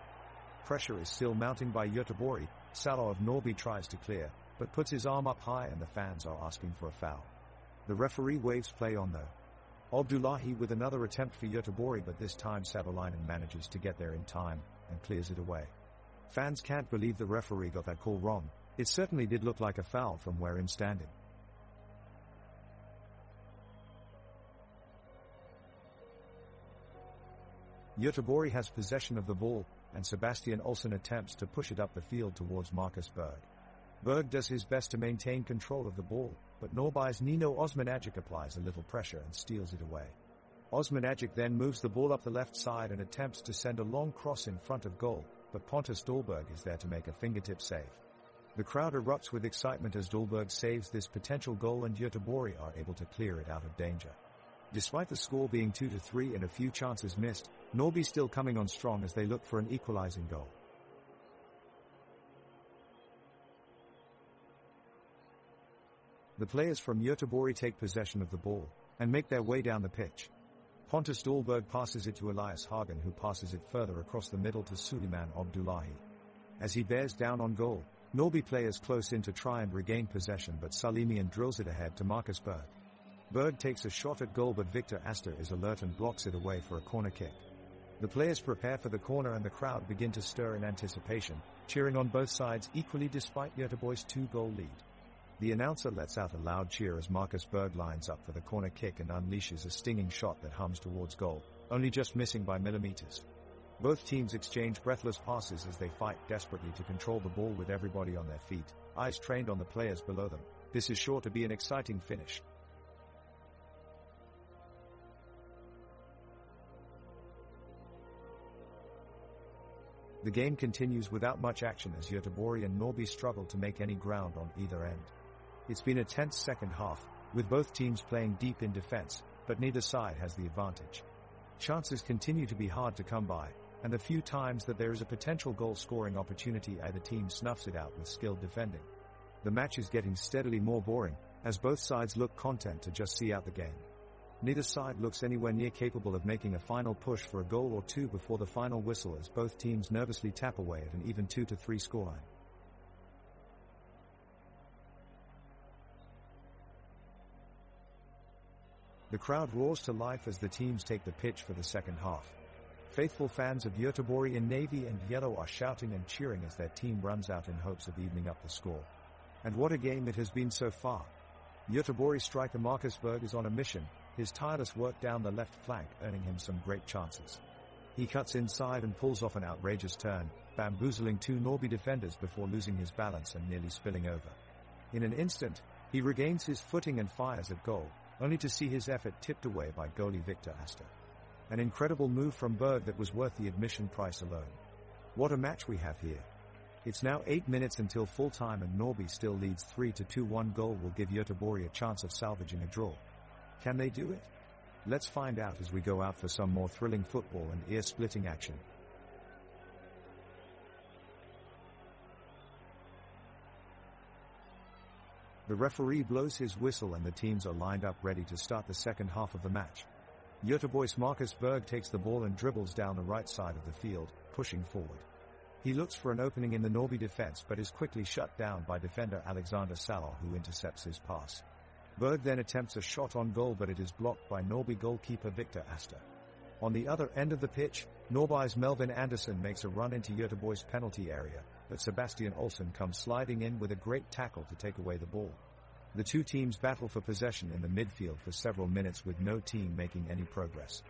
Pressure is still mounting by Göteborg. Salah of Norrby tries to clear, but puts his arm up high and the fans are asking for a foul. The referee waves play on though. Abdullahi with another attempt for Göteborg, but this time Savolainen manages to get there in time and clears it away. Fans can't believe the referee got that call wrong. It certainly did look like a foul from where I'm standing. Göteborg has possession of the ball, and Sebastian Olsson attempts to push it up the field towards Marcus Berg. Berg does his best to maintain control of the ball, but Norrby's Nino Osmanagic applies a little pressure and steals it away. Osmanagic then moves the ball up the left side and attempts to send a long cross in front of goal, but Pontus Dahlberg is there to make a fingertip save. The crowd erupts with excitement as Dahlberg saves this potential goal and Göteborg are able to clear it out of danger. Despite the score being 2-3 and a few chances missed, Norrby still coming on strong as they look for an equalizing goal. The players from Göteborg take possession of the ball and make their way down the pitch. Pontus Dahlberg passes it to Elias Hagen, who passes it further across the middle to Suleiman Abdullahi. As he bears down on goal, Norrby players close in to try and regain possession, but Salimian drills it ahead to Marcus Berg. Berg takes a shot at goal, but Victor Astor is alert and blocks it away for a corner kick. The players prepare for the corner and the crowd begin to stir in anticipation, cheering on both sides equally despite Göteborg's 2-goal lead. The announcer lets out a loud cheer as Marcus Berg lines up for the corner kick and unleashes a stinging shot that hums towards goal, only just missing by millimeters. Both teams exchange breathless passes as they fight desperately to control the ball with everybody on their feet, eyes trained on the players below them. This is sure to be an exciting finish. The game continues without much action as Göteborg and Norrby struggle to make any ground on either end. It's been a tense second half, with both teams playing deep in defense, but neither side has the advantage. Chances continue to be hard to come by, and the few times that there is a potential goal-scoring opportunity, either team snuffs it out with skilled defending. The match is getting steadily more boring, as both sides look content to just see out the game. Neither side looks anywhere near capable of making a final push for a goal or two before the final whistle, as both teams nervously tap away at an even 2-3 scoreline. The crowd roars to life as the teams take the pitch for the second half. Faithful fans of Göteborg in navy and yellow are shouting and cheering as their team runs out in hopes of evening up the score. And what a game it has been so far. Göteborg striker Marcus Berg is on a mission, his tireless work down the left flank earning him some great chances. He cuts inside and pulls off an outrageous turn, bamboozling 2 Norrby defenders before losing his balance and nearly spilling over. In an instant, he regains his footing and fires at goal, only to see his effort tipped away by goalie Victor Astor. An incredible move from Berg that was worth the admission price alone. What a match we have here. It's now 8 minutes until full time and Norrby still leads 3-2. One goal will give Göteborg a chance of salvaging a draw. Can they do it? Let's find out as we go out for some more thrilling football and ear-splitting action. The referee blows his whistle and the teams are lined up ready to start the second half of the match. Göteborg's Marcus Berg takes the ball and dribbles down the right side of the field, pushing forward. He looks for an opening in the Norrby defense but is quickly shut down by defender Alexander Salah, who intercepts his pass. Berg then attempts a shot on goal, but it is blocked by Norrby goalkeeper Victor Astor. On the other end of the pitch, Norrby's Melvin Andersson makes a run into Göteborg's penalty area, but Sebastian Olsson comes sliding in with a great tackle to take away the ball. The two teams battle for possession in the midfield for several minutes with no team making any progress.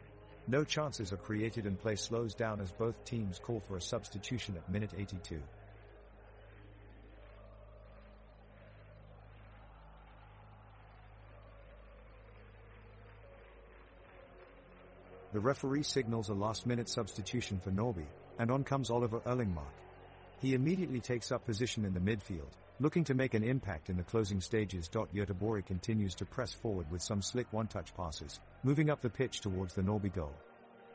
No chances are created and play slows down as both teams call for a substitution at minute 82. The referee signals a last-minute substitution for Norrby, and on comes Oliver Erlingmark. He immediately takes up position in the midfield, looking to make an impact in the closing stages. Göteborg continues to press forward with some slick one-touch passes, moving up the pitch towards the Norrby goal.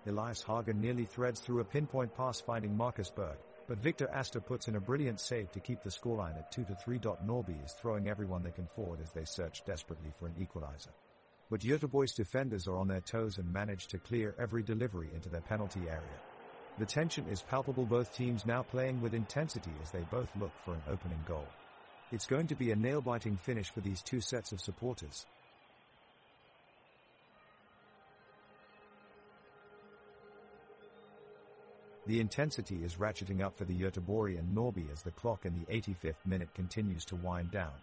Elias Hagen nearly threads through a pinpoint pass finding Marcus Berg, but Victor Astor puts in a brilliant save to keep the scoreline at 2-3. Norby is throwing everyone they can forward as they search desperately for an equalizer. But Göteborg's defenders are on their toes and manage to clear every delivery into their penalty area. The tension is palpable, both teams now playing with intensity as they both look for an opening goal. It's going to be a nail-biting finish for these two sets of supporters. The intensity is ratcheting up for the Göteborg and Norby as the clock in the 85th minute continues to wind down.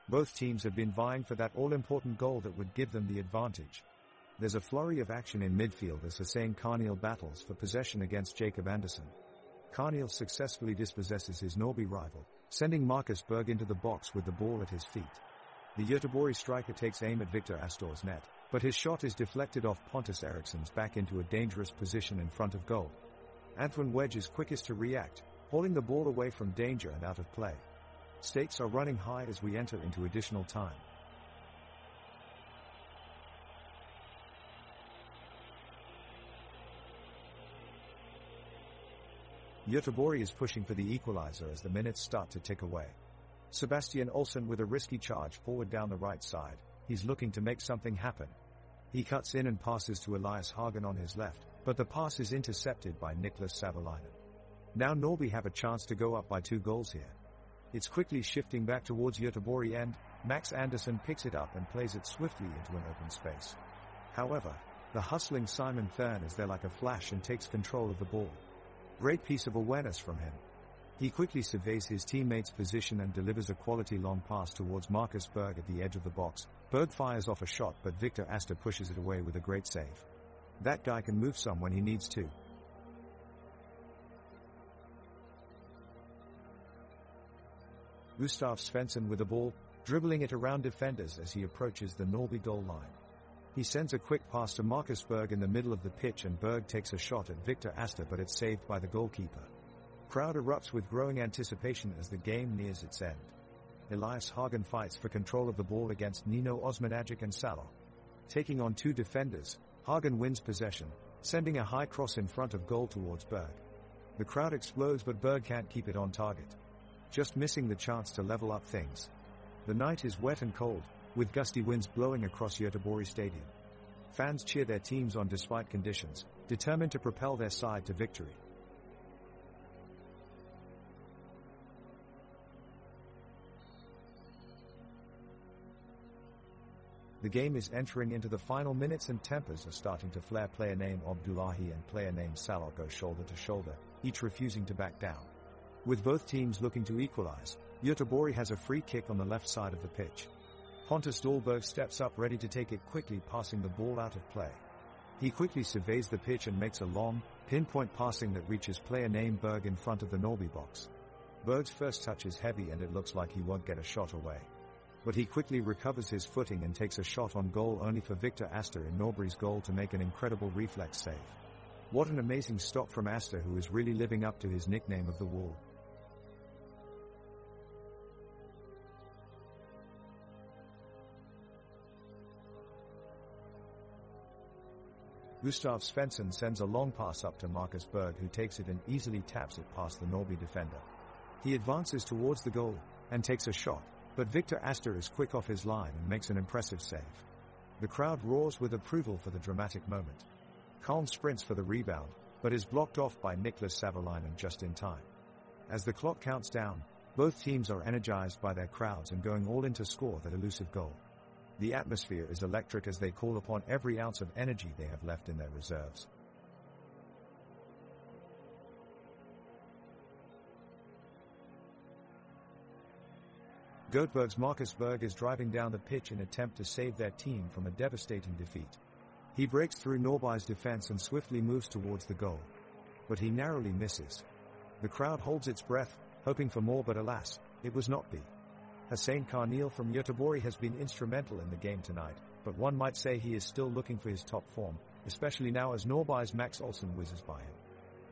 Both teams have been vying for that all-important goal that would give them the advantage. There's a flurry of action in midfield as Hussein Carneal battles for possession against Jacob Andersson. Carneal successfully dispossesses his Norby rival, sending Marcus Berg into the box with the ball at his feet. The Göteborg striker takes aim at Victor Astor's net, but his shot is deflected off Pontus Eriksson's back into a dangerous position in front of goal. Antoine Wedge is quickest to react, hauling the ball away from danger and out of play. Stakes are running high as we enter into additional time. Göteborg is pushing for the equalizer as the minutes start to tick away. Sebastian Olsson with a risky charge forward down the right side. He's looking to make something happen. He cuts in and passes to Elias Hagen on his left, but the pass is intercepted by Niklas Savolainen. Now Norby have a chance to go up by 2 goals here. It's quickly shifting back towards Göteborg and Max Andersson picks it up and plays it swiftly into an open space. However, the hustling Simon Thurn is there like a flash and takes control of the ball. Great piece of awareness from him. He quickly surveys his teammate's position and delivers a quality long pass towards Marcus Berg at the edge of the box. Berg fires off a shot, but Victor Astor pushes it away with a great save. That guy can move some when he needs to. Gustav Svensson with the ball, dribbling it around defenders as he approaches the Norby goal line. He sends a quick pass to Marcus Berg in the middle of the pitch and Berg takes a shot at Victor Astor, but it's saved by the goalkeeper. Crowd erupts with growing anticipation as the game nears its end. Elias Hagen fights for control of the ball against Nino Osmanagic and Salo. Taking on 2 defenders, Hagen wins possession, sending a high cross in front of goal towards Berg. The crowd explodes, but Berg can't keep it on target, just missing the chance to level up things. The night is wet and cold, with gusty winds blowing across Göteborg Stadium. Fans cheer their teams on despite conditions, determined to propel their side to victory. The game is entering into the final minutes and tempers are starting to flare. Player name Abdullahi and player name Salah go shoulder to shoulder, each refusing to back down. With both teams looking to equalize, Göteborg has a free kick on the left side of the pitch. Pontus Dahlberg steps up ready to take it quickly, passing the ball out of play. He quickly surveys the pitch and makes a long, pinpoint passing that reaches player name Berg in front of the Norby box. Berg's first touch is heavy and it looks like he won't get a shot away. But he quickly recovers his footing and takes a shot on goal, only for Victor Astor in Norby's goal to make an incredible reflex save. What an amazing stop from Astor, who is really living up to his nickname of the Wall. Gustav Svensson sends a long pass up to Marcus Berg, who takes it and easily taps it past the Norby defender. He advances towards the goal and takes a shot, but Victor Astor is quick off his line and makes an impressive save. The crowd roars with approval for the dramatic moment. Kalm sprints for the rebound, but is blocked off by Niklas Savolainen just in time. As the clock counts down, both teams are energized by their crowds and going all in to score that elusive goal. The atmosphere is electric as they call upon every ounce of energy they have left in their reserves. Göteborg's Marcus Berg is driving down the pitch in an attempt to save their team from a devastating defeat. He breaks through Norby's defense and swiftly moves towards the goal. But he narrowly misses. The crowd holds its breath, hoping for more, but alas, it was not be. Hussein Carneal from Göteborg has been instrumental in the game tonight, but one might say he is still looking for his top form, especially now as Norby's Max Olsson whizzes by him.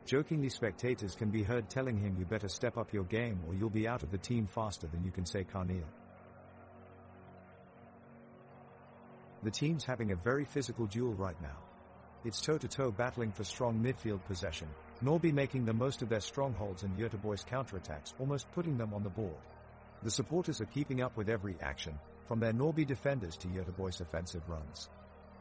Jokingly, spectators can be heard telling him, "You better step up your game or you'll be out of the team faster than you can say Carneal." The team's having a very physical duel right now. It's toe-to-toe battling for strong midfield possession, Norby making the most of their strongholds and Göteborg's counterattacks, almost putting them on the board. The supporters are keeping up with every action, from their Norby defenders to Göteborg's offensive runs.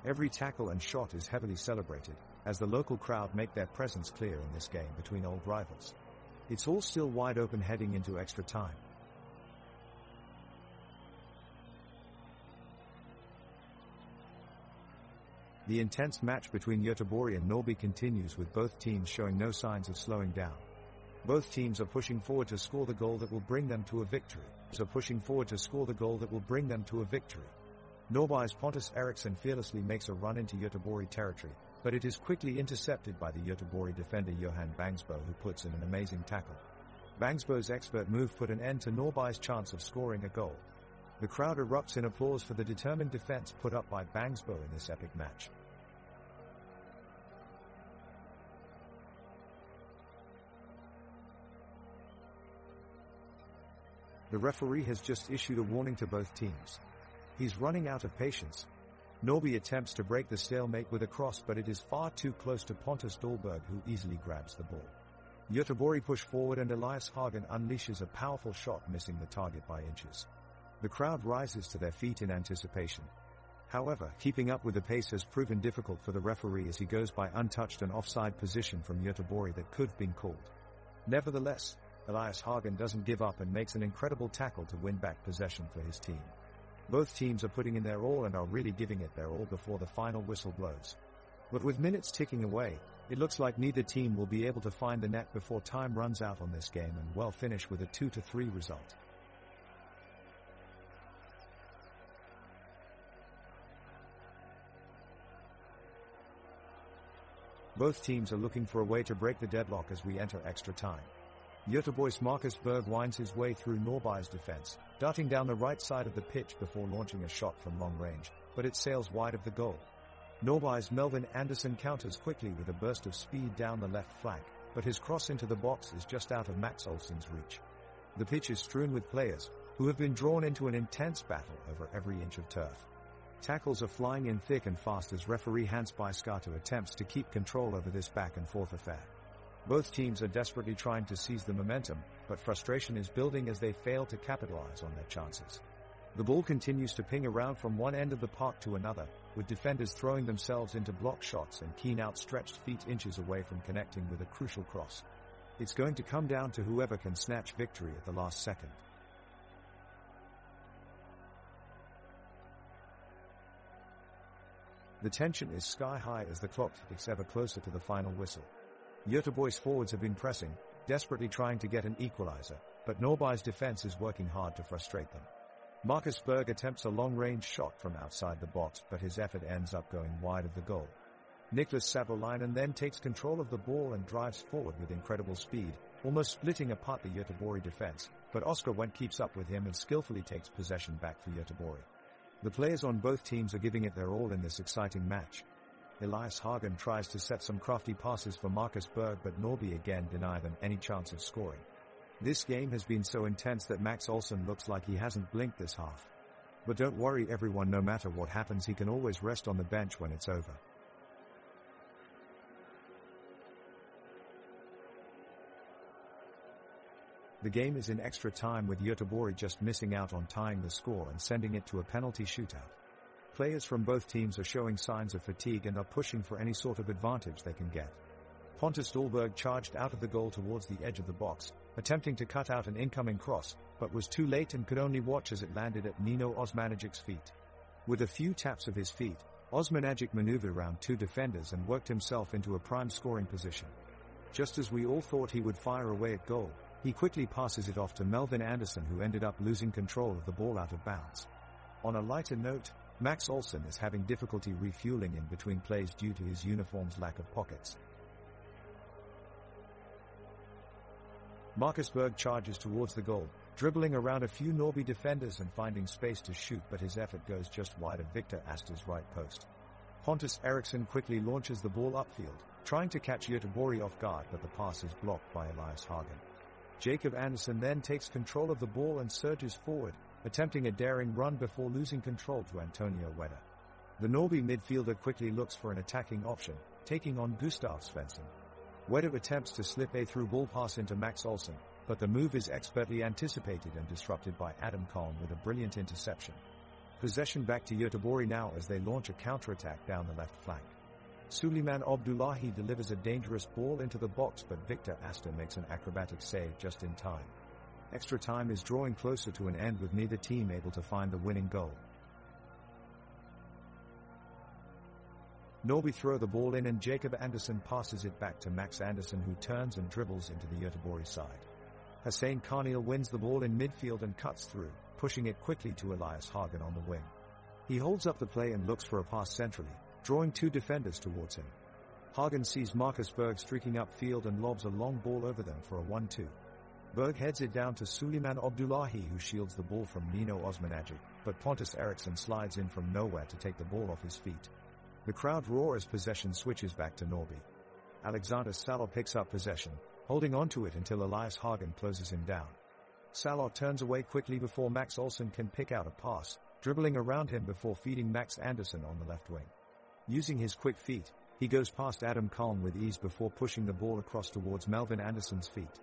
Every tackle and shot is heavily celebrated, as the local crowd make their presence clear in this game between old rivals. It's all still wide open heading into extra time. The intense match between Göteborg and Norby continues, with both teams showing no signs of slowing down. Both teams are pushing forward to score the goal that will bring them to a victory. Norby's Pontus Eriksson fearlessly makes a run into Göteborg territory, but it is quickly intercepted by the Göteborg defender Johan Bangsbo, who puts in an amazing tackle. Bangsbo's expert move put an end to Norby's chance of scoring a goal. The crowd erupts in applause for the determined defense put up by Bangsbo in this epic match. The referee has just issued a warning to both teams. He's running out of patience. Norby attempts to break the stalemate with a cross, but it is far too close to Pontus Dahlberg, who easily grabs the ball. Göteborg push forward and Elias Hagen unleashes a powerful shot, missing the target by inches. The crowd rises to their feet in anticipation. However, keeping up with the pace has proven difficult for the referee, as he goes by untouched an offside position from Göteborg that could have been called. Nevertheless, Elias Hagen doesn't give up and makes an incredible tackle to win back possession for his team. Both teams are putting in their all and are really giving it their all before the final whistle blows. But with minutes ticking away, it looks like neither team will be able to find the net before time runs out on this game, and will finish with a 2-3 result. Both teams are looking for a way to break the deadlock as we enter extra time. Göteborg's Marcus Berg winds his way through Norby's defense, darting down the right side of the pitch before launching a shot from long range, but it sails wide of the goal. Norby's Melvin Andersson counters quickly with a burst of speed down the left flank, but his cross into the box is just out of Max Olsson's reach. The pitch is strewn with players, who have been drawn into an intense battle over every inch of turf. Tackles are flying in thick and fast as referee Hans Byskato attempts to keep control over this back and forth affair. Both teams are desperately trying to seize the momentum, but frustration is building as they fail to capitalize on their chances. The ball continues to ping around from one end of the park to another, with defenders throwing themselves into block shots and keen outstretched feet inches away from connecting with a crucial cross. It's going to come down to whoever can snatch victory at the last second. The tension is sky high as the clock ticks ever closer to the final whistle. Göteborg's forwards have been pressing, desperately trying to get an equalizer, but Norby's defense is working hard to frustrate them. Marcus Berg attempts a long-range shot from outside the box, but his effort ends up going wide of the goal. Niklas Savolainen then takes control of the ball and drives forward with incredible speed, almost splitting apart the Göteborg defense, but Oscar Wendt keeps up with him and skillfully takes possession back for Göteborg. The players on both teams are giving it their all in this exciting match. Elias Hagen tries to set some crafty passes for Marcus Berg, but Norby again deny them any chance of scoring. This game has been so intense that Max Olsson looks like he hasn't blinked this half. But don't worry everyone, no matter what happens he can always rest on the bench when it's over. The game is in extra time, with Göteborg just missing out on tying the score and sending it to a penalty shootout. Players from both teams are showing signs of fatigue and are pushing for any sort of advantage they can get. Pontus Dahlberg charged out of the goal towards the edge of the box, attempting to cut out an incoming cross, but was too late and could only watch as it landed at Nino Osmanagic's feet. With a few taps of his feet, Osmanagic maneuvered around two defenders and worked himself into a prime scoring position. Just as we all thought he would fire away at goal, he quickly passes it off to Melvin Andersson, who ended up losing control of the ball out of bounds. On a lighter note, Max Olsson is having difficulty refueling in between plays due to his uniform's lack of pockets. Marcus Berg charges towards the goal, dribbling around a few Norby defenders and finding space to shoot, but his effort goes just wide of Victor Astor's right post. Pontus Eriksson quickly launches the ball upfield, trying to catch Göteborg off guard, but the pass is blocked by Elias Hagen. Jacob Andersson then takes control of the ball and surges forward, attempting a daring run before losing control to Antonio Wedder. The Norby midfielder quickly looks for an attacking option, taking on Gustav Svensson. Wedo attempts to slip a through ball pass into Max Olsen, but the move is expertly anticipated and disrupted by Adam Kalm with a brilliant interception. Possession back to Göteborg now as they launch a counterattack down the left flank. Suleiman Abdullahi delivers a dangerous ball into the box, but Victor Astor makes an acrobatic save just in time. Extra time is drawing closer to an end with neither team able to find the winning goal. Norby throw the ball in and Jacob Andersson passes it back to Max Andersson, who turns and dribbles into the Göteborg side. Hussein Karniel wins the ball in midfield and cuts through, pushing it quickly to Elias Hagen on the wing. He holds up the play and looks for a pass centrally, drawing two defenders towards him. Hagen sees Marcus Berg streaking upfield and lobs a long ball over them for a 1-2. Berg heads it down to Suleiman Abdullahi, who shields the ball from Nino Osmanagic, but Pontus Eriksson slides in from nowhere to take the ball off his feet. The crowd roar as possession switches back to Norby. Alexander Salor picks up possession, holding onto it until Elias Hagen closes him down. Salor turns away quickly before Max Olsen can pick out a pass, dribbling around him before feeding Max Andersson on the left wing. Using his quick feet, he goes past Adam Kalm with ease before pushing the ball across towards Melvin Andersson's feet.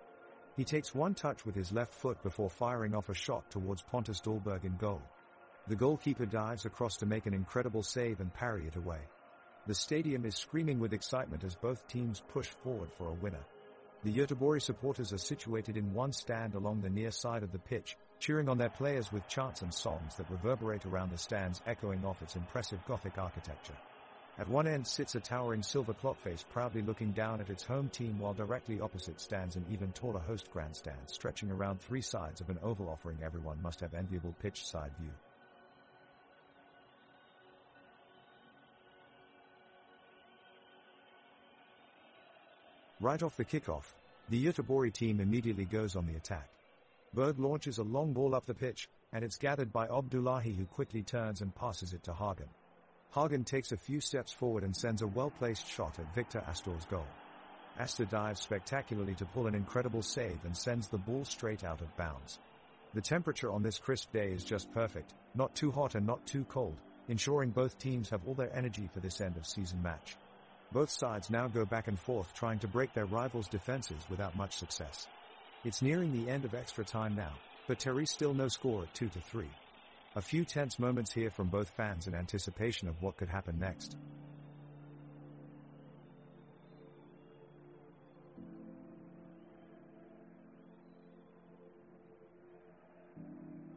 He takes one touch with his left foot before firing off a shot towards Pontus Dahlberg in goal. The goalkeeper dives across to make an incredible save and parry it away. The stadium is screaming with excitement as both teams push forward for a winner. The Göteborg supporters are situated in one stand along the near side of the pitch, cheering on their players with chants and songs that reverberate around the stands, echoing off its impressive Gothic architecture. At one end sits a towering silver clockface proudly looking down at its home team, while directly opposite stands an even taller host grandstand stretching around three sides of an oval, offering everyone must have enviable pitch side view. Right off the kickoff, the Göteborg team immediately goes on the attack. Berg launches a long ball up the pitch, and it's gathered by Abdullahi, who quickly turns and passes it to Hagen. Hagen takes a few steps forward and sends a well-placed shot at Victor Astor's goal. Astor dives spectacularly to pull an incredible save and sends the ball straight out of bounds. The temperature on this crisp day is just perfect, not too hot and not too cold, ensuring both teams have all their energy for this end-of-season match. Both sides now go back and forth trying to break their rivals' defenses without much success. It's nearing the end of extra time now, but there is still no score at 2-3. A few tense moments here from both fans in anticipation of what could happen next.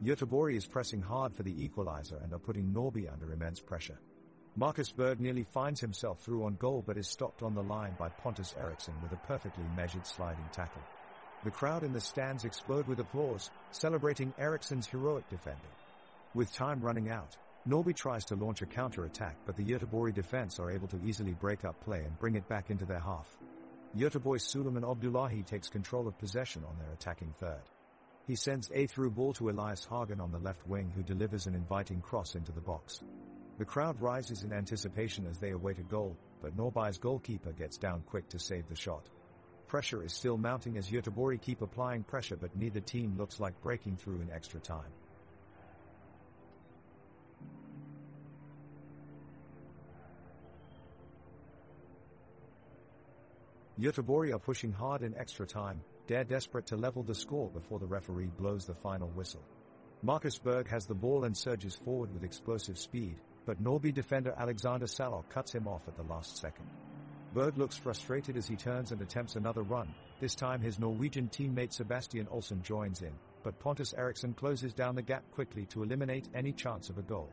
Göteborg is pressing hard for the equalizer and are putting Norby under immense pressure. Marcus Berg nearly finds himself through on goal but is stopped on the line by Pontus Eriksson with a perfectly measured sliding tackle. The crowd in the stands explode with applause, celebrating Eriksson's heroic defending. With time running out, Norby tries to launch a counter-attack, but the Göteborg defense are able to easily break up play and bring it back into their half. Göteborg's Suleiman Abdullahi takes control of possession on their attacking third. He sends a through ball to Elias Hagen on the left wing, who delivers an inviting cross into the box. The crowd rises in anticipation as they await a goal, but Norby's goalkeeper gets down quick to save the shot. Pressure is still mounting as Göteborg keep applying pressure, but neither team looks like breaking through in extra time. Göteborg are pushing hard in extra time, they're desperate to level the score before the referee blows the final whistle. Marcus Berg has the ball and surges forward with explosive speed, but Norby defender Alexander Salor cuts him off at the last second. Berg looks frustrated as he turns and attempts another run. This time his Norwegian teammate Sebastian Olsen joins in, but Pontus Eriksson closes down the gap quickly to eliminate any chance of a goal.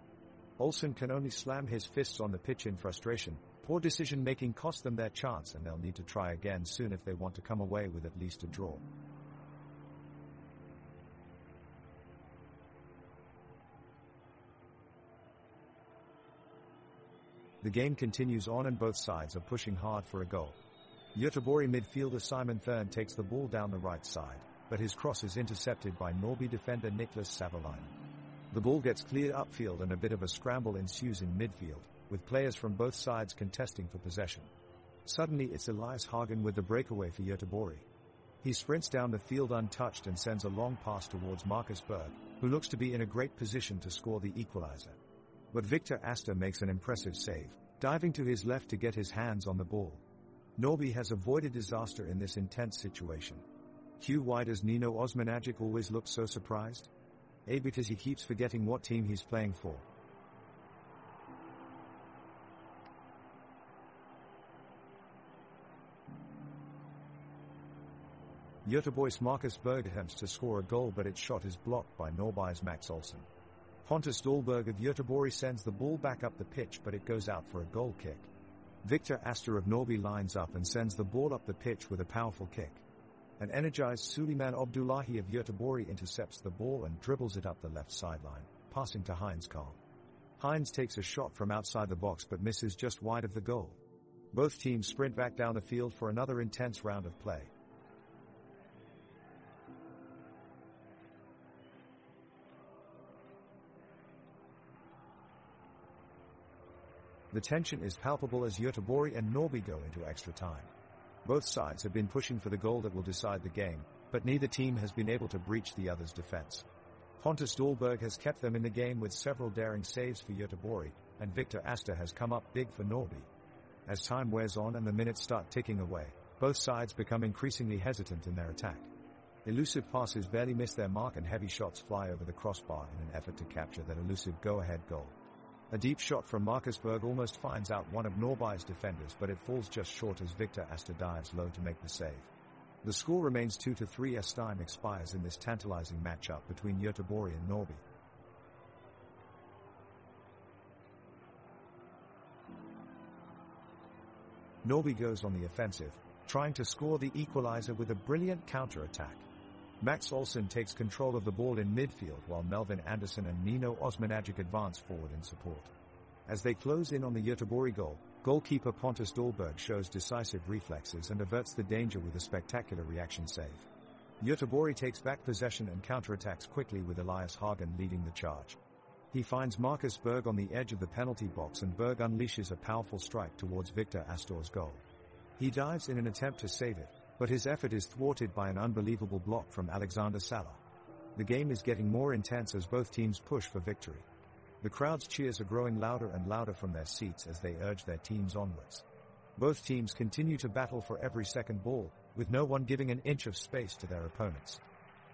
Olsen can only slam his fists on the pitch in frustration. Poor decision-making cost them their chance, and they'll need to try again soon if they want to come away with at least a draw. The game continues on and both sides are pushing hard for a goal. Göteborg midfielder Simon Thurn takes the ball down the right side, but his cross is intercepted by Norby defender Niklas Savalainen. The ball gets cleared upfield and a bit of a scramble ensues in midfield, with players from both sides contesting for possession. Suddenly it's Elias Hagen with the breakaway for Göteborg. He sprints down the field untouched and sends a long pass towards Marcus Berg, who looks to be in a great position to score the equalizer. But Victor Astor makes an impressive save, diving to his left to get his hands on the ball. Norby has avoided disaster in this intense situation. Q. Why does Nino Osmanagic always look so surprised? A. Because he keeps forgetting what team he's playing for. Göteborg's Marcus Berg attempts to score a goal, but its shot is blocked by Norby's Max Olsson. Pontus Dahlberg of Göteborg sends the ball back up the pitch, but it goes out for a goal kick. Victor Astor of Norby lines up and sends the ball up the pitch with a powerful kick. An energized Suleiman Abdullahi of Göteborg intercepts the ball and dribbles it up the left sideline, passing to Heinz Karl. Heinz takes a shot from outside the box but misses just wide of the goal. Both teams sprint back down the field for another intense round of play. The tension is palpable as Göteborg and Norby go into extra time. Both sides have been pushing for the goal that will decide the game, but neither team has been able to breach the other's defense. Pontus Dahlberg has kept them in the game with several daring saves for Göteborg, and Victor Astor has come up big for Norby. As time wears on and the minutes start ticking away, both sides become increasingly hesitant in their attack. Elusive passes barely miss their mark and heavy shots fly over the crossbar in an effort to capture that elusive go-ahead goal. A deep shot from Marcus Berg almost finds out one of Norby's defenders, but it falls just short as Victor Astor dives low to make the save. The score remains 2-3 as time expires in this tantalizing matchup between Göteborg and Norby. Norby goes on the offensive, trying to score the equalizer with a brilliant counter-attack. Max Olsson takes control of the ball in midfield while Melvin Andersson and Nino Osmanagic advance forward in support. As they close in on the Göteborg goal, goalkeeper Pontus Dahlberg shows decisive reflexes and averts the danger with a spectacular reaction save. Göteborg takes back possession and counterattacks quickly with Elias Hagen leading the charge. He finds Marcus Berg on the edge of the penalty box and Berg unleashes a powerful strike towards Victor Astor's goal. He dives in an attempt to save it, but his effort is thwarted by an unbelievable block from Alexander Sala. The game is getting more intense as both teams push for victory. The crowd's cheers are growing louder and louder from their seats as they urge their teams onwards. Both teams continue to battle for every second ball, with no one giving an inch of space to their opponents.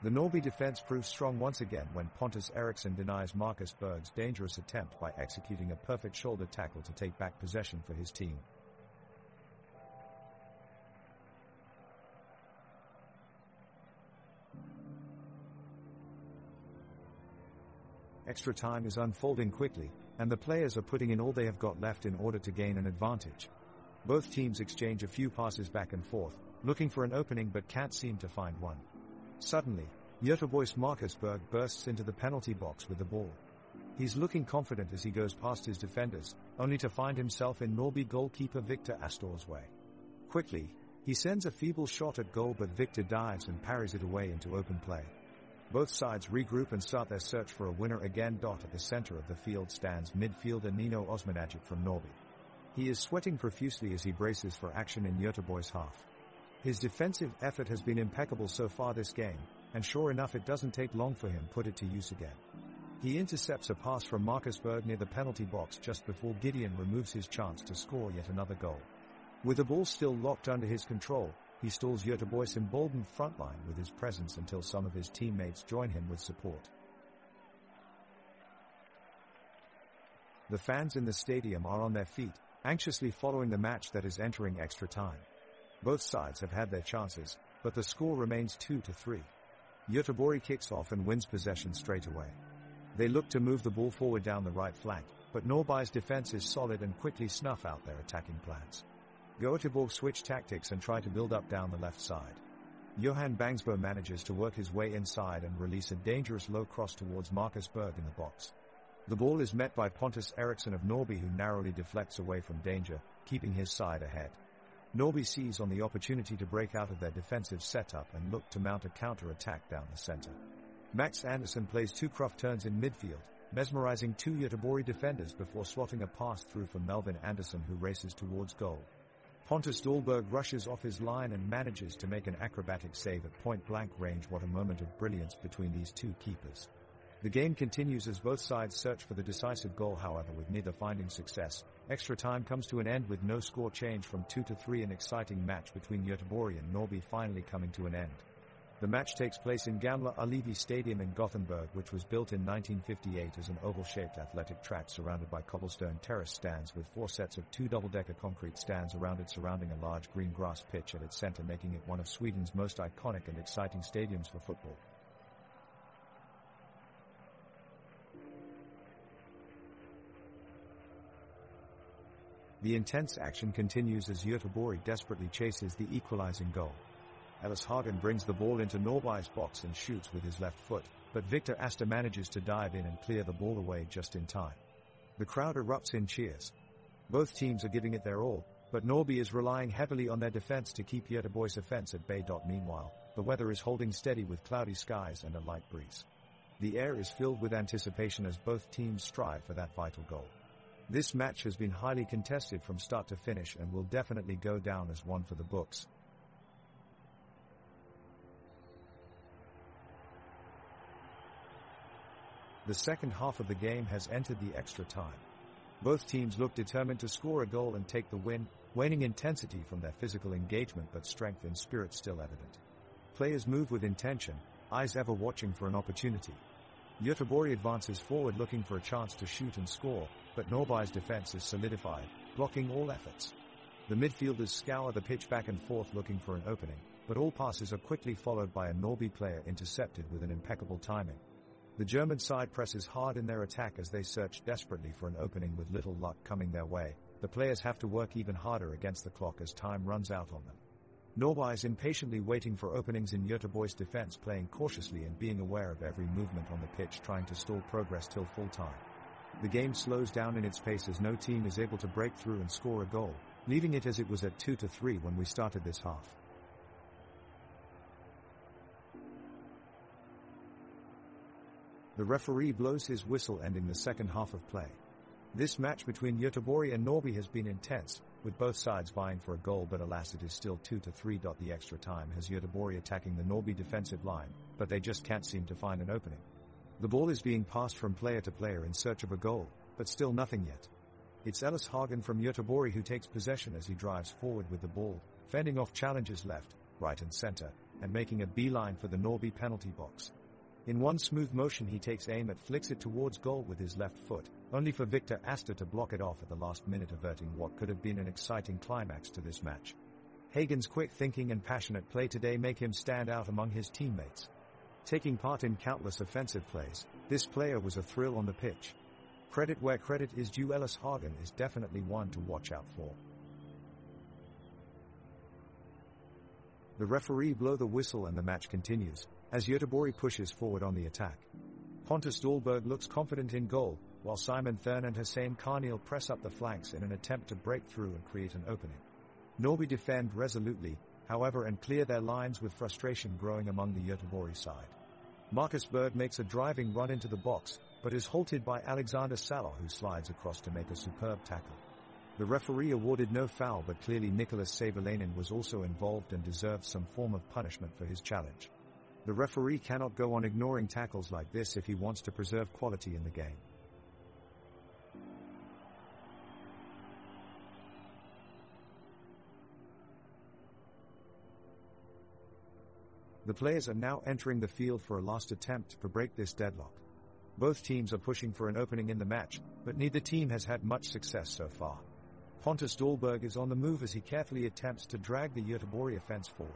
The Norby defense proves strong once again when Pontus Eriksson denies Marcus Berg's dangerous attempt by executing a perfect shoulder tackle to take back possession for his team. Extra time is unfolding quickly, and the players are putting in all they have got left in order to gain an advantage. Both teams exchange a few passes back and forth, looking for an opening but can't seem to find one. Suddenly, Göteborg's Marcus Berg bursts into the penalty box with the ball. He's looking confident as he goes past his defenders, only to find himself in Norby goalkeeper Victor Astor's way. Quickly, he sends a feeble shot at goal, but Victor dives and parries it away into open play. Both sides regroup and start their search for a winner again. At the center of the field stands midfielder Nino Osmanagic from Norby. He is sweating profusely as he braces for action in Göteborg's half. His defensive effort has been impeccable so far this game, and sure enough it doesn't take long for him to put it to use again. He intercepts a pass from Marcus Berg near the penalty box just before Gideon removes his chance to score yet another goal. With the ball still locked under his control, he stalls Göteborg's emboldened frontline with his presence until some of his teammates join him with support. The fans in the stadium are on their feet, anxiously following the match that is entering extra time. Both sides have had their chances, but the score remains 2-3. Göteborg kicks off and wins possession straight away. They look to move the ball forward down the right flank, but Norby's defense is solid and quickly snuff out their attacking plans. Göteborg switch tactics and try to build up down the left side. Johan Bangsbo manages to work his way inside and release a dangerous low cross towards Marcus Berg in the box. The ball is met by Pontus Eriksson of Norby, who narrowly deflects away from danger, keeping his side ahead. Norby seize on the opportunity to break out of their defensive setup and look to mount a counter-attack down the center. Max Andersson plays two cross turns in midfield, mesmerizing two Göteborg defenders before slotting a pass through for Melvin Andersson, who races towards goal. Pontus Dahlberg rushes off his line and manages to make an acrobatic save at point-blank range. What a moment of brilliance between these two keepers. The game continues as both sides search for the decisive goal, however, with neither finding success. Extra time comes to an end with no score change from 2-3. An exciting match between Göteborg and Norrby finally coming to an end. The match takes place in Gamla Ullevi Stadium in Gothenburg, which was built in 1958 as an oval-shaped athletic track surrounded by cobblestone terrace stands with 4 sets of 2 double-decker concrete stands around it, surrounding a large green grass pitch at its center, making it one of Sweden's most iconic and exciting stadiums for football. The intense action continues as Göteborg desperately chases the equalizing goal. Ellis Hagen brings the ball into Norrby's box and shoots with his left foot, but Victor Asta manages to dive in and clear the ball away just in time. The crowd erupts in cheers. Both teams are giving it their all, but Norrby is relying heavily on their defense to keep Göteborg's offense at bay. Meanwhile, the weather is holding steady with cloudy skies and a light breeze. The air is filled with anticipation as both teams strive for that vital goal. This match has been highly contested from start to finish and will definitely go down as one for the books. The second half of the game has entered the extra time. Both teams look determined to score a goal and take the win, waning intensity from their physical engagement, but strength and spirit still evident. Players move with intention, eyes ever watching for an opportunity. Göteborg advances forward looking for a chance to shoot and score, but Norrby's defense is solidified, blocking all efforts. The midfielders scour the pitch back and forth looking for an opening, but all passes are quickly followed by a Norrby player intercepted with an impeccable timing. The German side presses hard in their attack as they search desperately for an opening with little luck coming their way. The players have to work even harder against the clock as time runs out on them. Norrby is impatiently waiting for openings in Göteborg's defense, playing cautiously and being aware of every movement on the pitch, trying to stall progress till full time. The game slows down in its pace as no team is able to break through and score a goal, leaving it as it was at 2-3 when we started this half. The referee blows his whistle, ending the second half of play. This match between Göteborg and Norrby has been intense, with both sides vying for a goal, but alas, it is still 2-3. The extra time has Göteborg attacking the Norrby defensive line, but they just can't seem to find an opening. The ball is being passed from player to player in search of a goal, but still nothing yet. It's Ellis Hagen from Göteborg who takes possession as he drives forward with the ball, fending off challengers left, right and center, and making a beeline for the Norrby penalty box. In one smooth motion he takes aim and flicks it towards goal with his left foot, only for Victor Asta to block it off at the last minute, averting what could have been an exciting climax to this match. Hagen's quick thinking and passionate play today make him stand out among his teammates. Taking part in countless offensive plays, this player was a thrill on the pitch. Credit where credit is due. Ellis Hagen is definitely one to watch out for. The referee blows the whistle and the match continues, as Göteborg pushes forward on the attack. Pontus Dahlberg looks confident in goal, while Simon Thurn and Hussein Carneal press up the flanks in an attempt to break through and create an opening. Norrby defend resolutely, however, and clear their lines, with frustration growing among the Göteborg side. Marcus Berg makes a driving run into the box, but is halted by Alexander Salah, who slides across to make a superb tackle. The referee awarded no foul, but clearly Nicholas Savalainen was also involved and deserved some form of punishment for his challenge. The referee cannot go on ignoring tackles like this if he wants to preserve quality in the game. The players are now entering the field for a last attempt to break this deadlock. Both teams are pushing for an opening in the match, but neither team has had much success so far. Pontus Dahlberg is on the move as he carefully attempts to drag the Göteborg offense forward.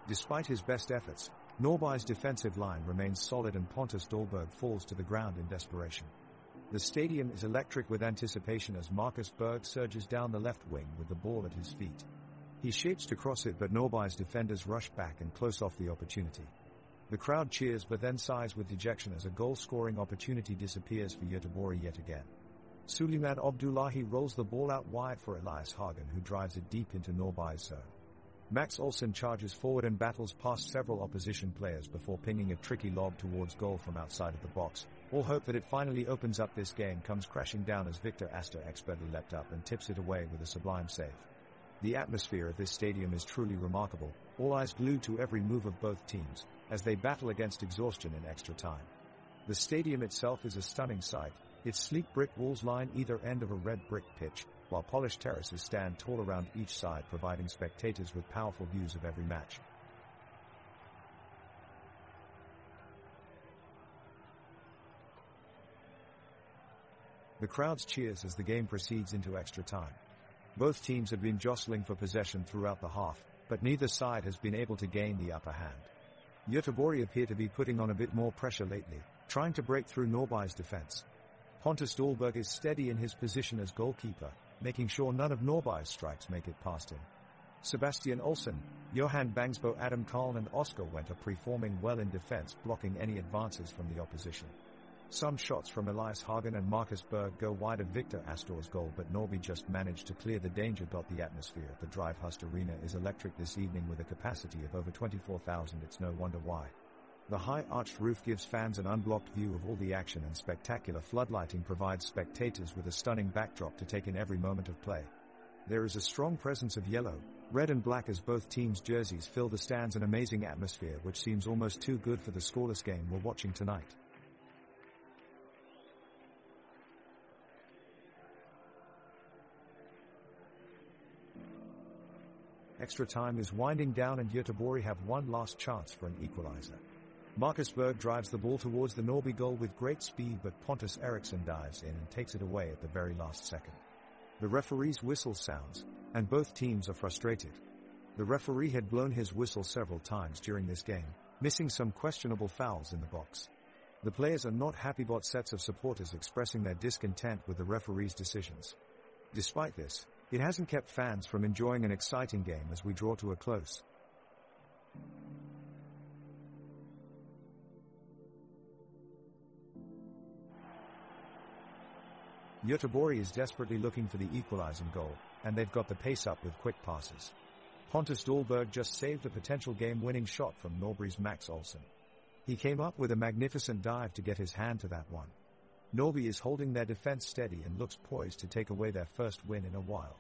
Despite his best efforts, Norrby's defensive line remains solid and Pontus Dahlberg falls to the ground in desperation. The stadium is electric with anticipation as Marcus Berg surges down the left wing with the ball at his feet. He shapes to cross it, but Norrby's defenders rush back and close off the opportunity. The crowd cheers but then sighs with dejection as a goal-scoring opportunity disappears for Göteborg yet again. Suleiman Abdullahi rolls the ball out wide for Elias Hagen, who drives it deep into Norrby's zone. Max Olsson charges forward and battles past several opposition players before pinging a tricky lob towards goal from outside of the box. All hope that it finally opens up this game comes crashing down as Victor Asta expertly leapt up and tips it away with a sublime save. The atmosphere of this stadium is truly remarkable, all eyes glued to every move of both teams, as they battle against exhaustion in extra time. The stadium itself is a stunning sight, its sleek brick walls line either end of a red brick pitch, while polished terraces stand tall around each side, providing spectators with powerful views of every match. The crowd cheers as the game proceeds into extra time. Both teams have been jostling for possession throughout the half, but neither side has been able to gain the upper hand. Göteborg appear to be putting on a bit more pressure lately, trying to break through Norrby's defense. Pontus Dahlberg is steady in his position as goalkeeper, making sure none of Norrby's strikes make it past him. Sebastian Olsson, Johan Bangsbo, Adam Karln and Oscar Wendt are performing well in defense, blocking any advances from the opposition. Some shots from Elias Hagen and Marcus Berg go wide of Victor Astor's goal, but Norrby just managed to clear the danger. The atmosphere at the Drivhust Arena is electric this evening with a capacity of over 24,000. It's no wonder why. The high arched roof gives fans an unblocked view of all the action, and spectacular floodlighting provides spectators with a stunning backdrop to take in every moment of play. There is a strong presence of yellow, red and black as both teams' jerseys fill the stands, an amazing atmosphere which seems almost too good for the scoreless game we're watching tonight. Extra time is winding down and Göteborg have one last chance for an equalizer. Marcus Berg drives the ball towards the Norrby goal with great speed, but Pontus Eriksson dives in and takes it away at the very last second. The referee's whistle sounds, and both teams are frustrated. The referee had blown his whistle several times during this game, missing some questionable fouls in the box. The players are not happy, but sets of supporters expressing their discontent with the referee's decisions. Despite this, it hasn't kept fans from enjoying an exciting game as we draw to a close. Göteborg is desperately looking for the equalizing goal, and they've got the pace up with quick passes. Pontus Dahlberg just saved a potential game-winning shot from Norrby's Max Olsson. He came up with a magnificent dive to get his hand to that one. Norrby is holding their defense steady and looks poised to take away their first win in a while.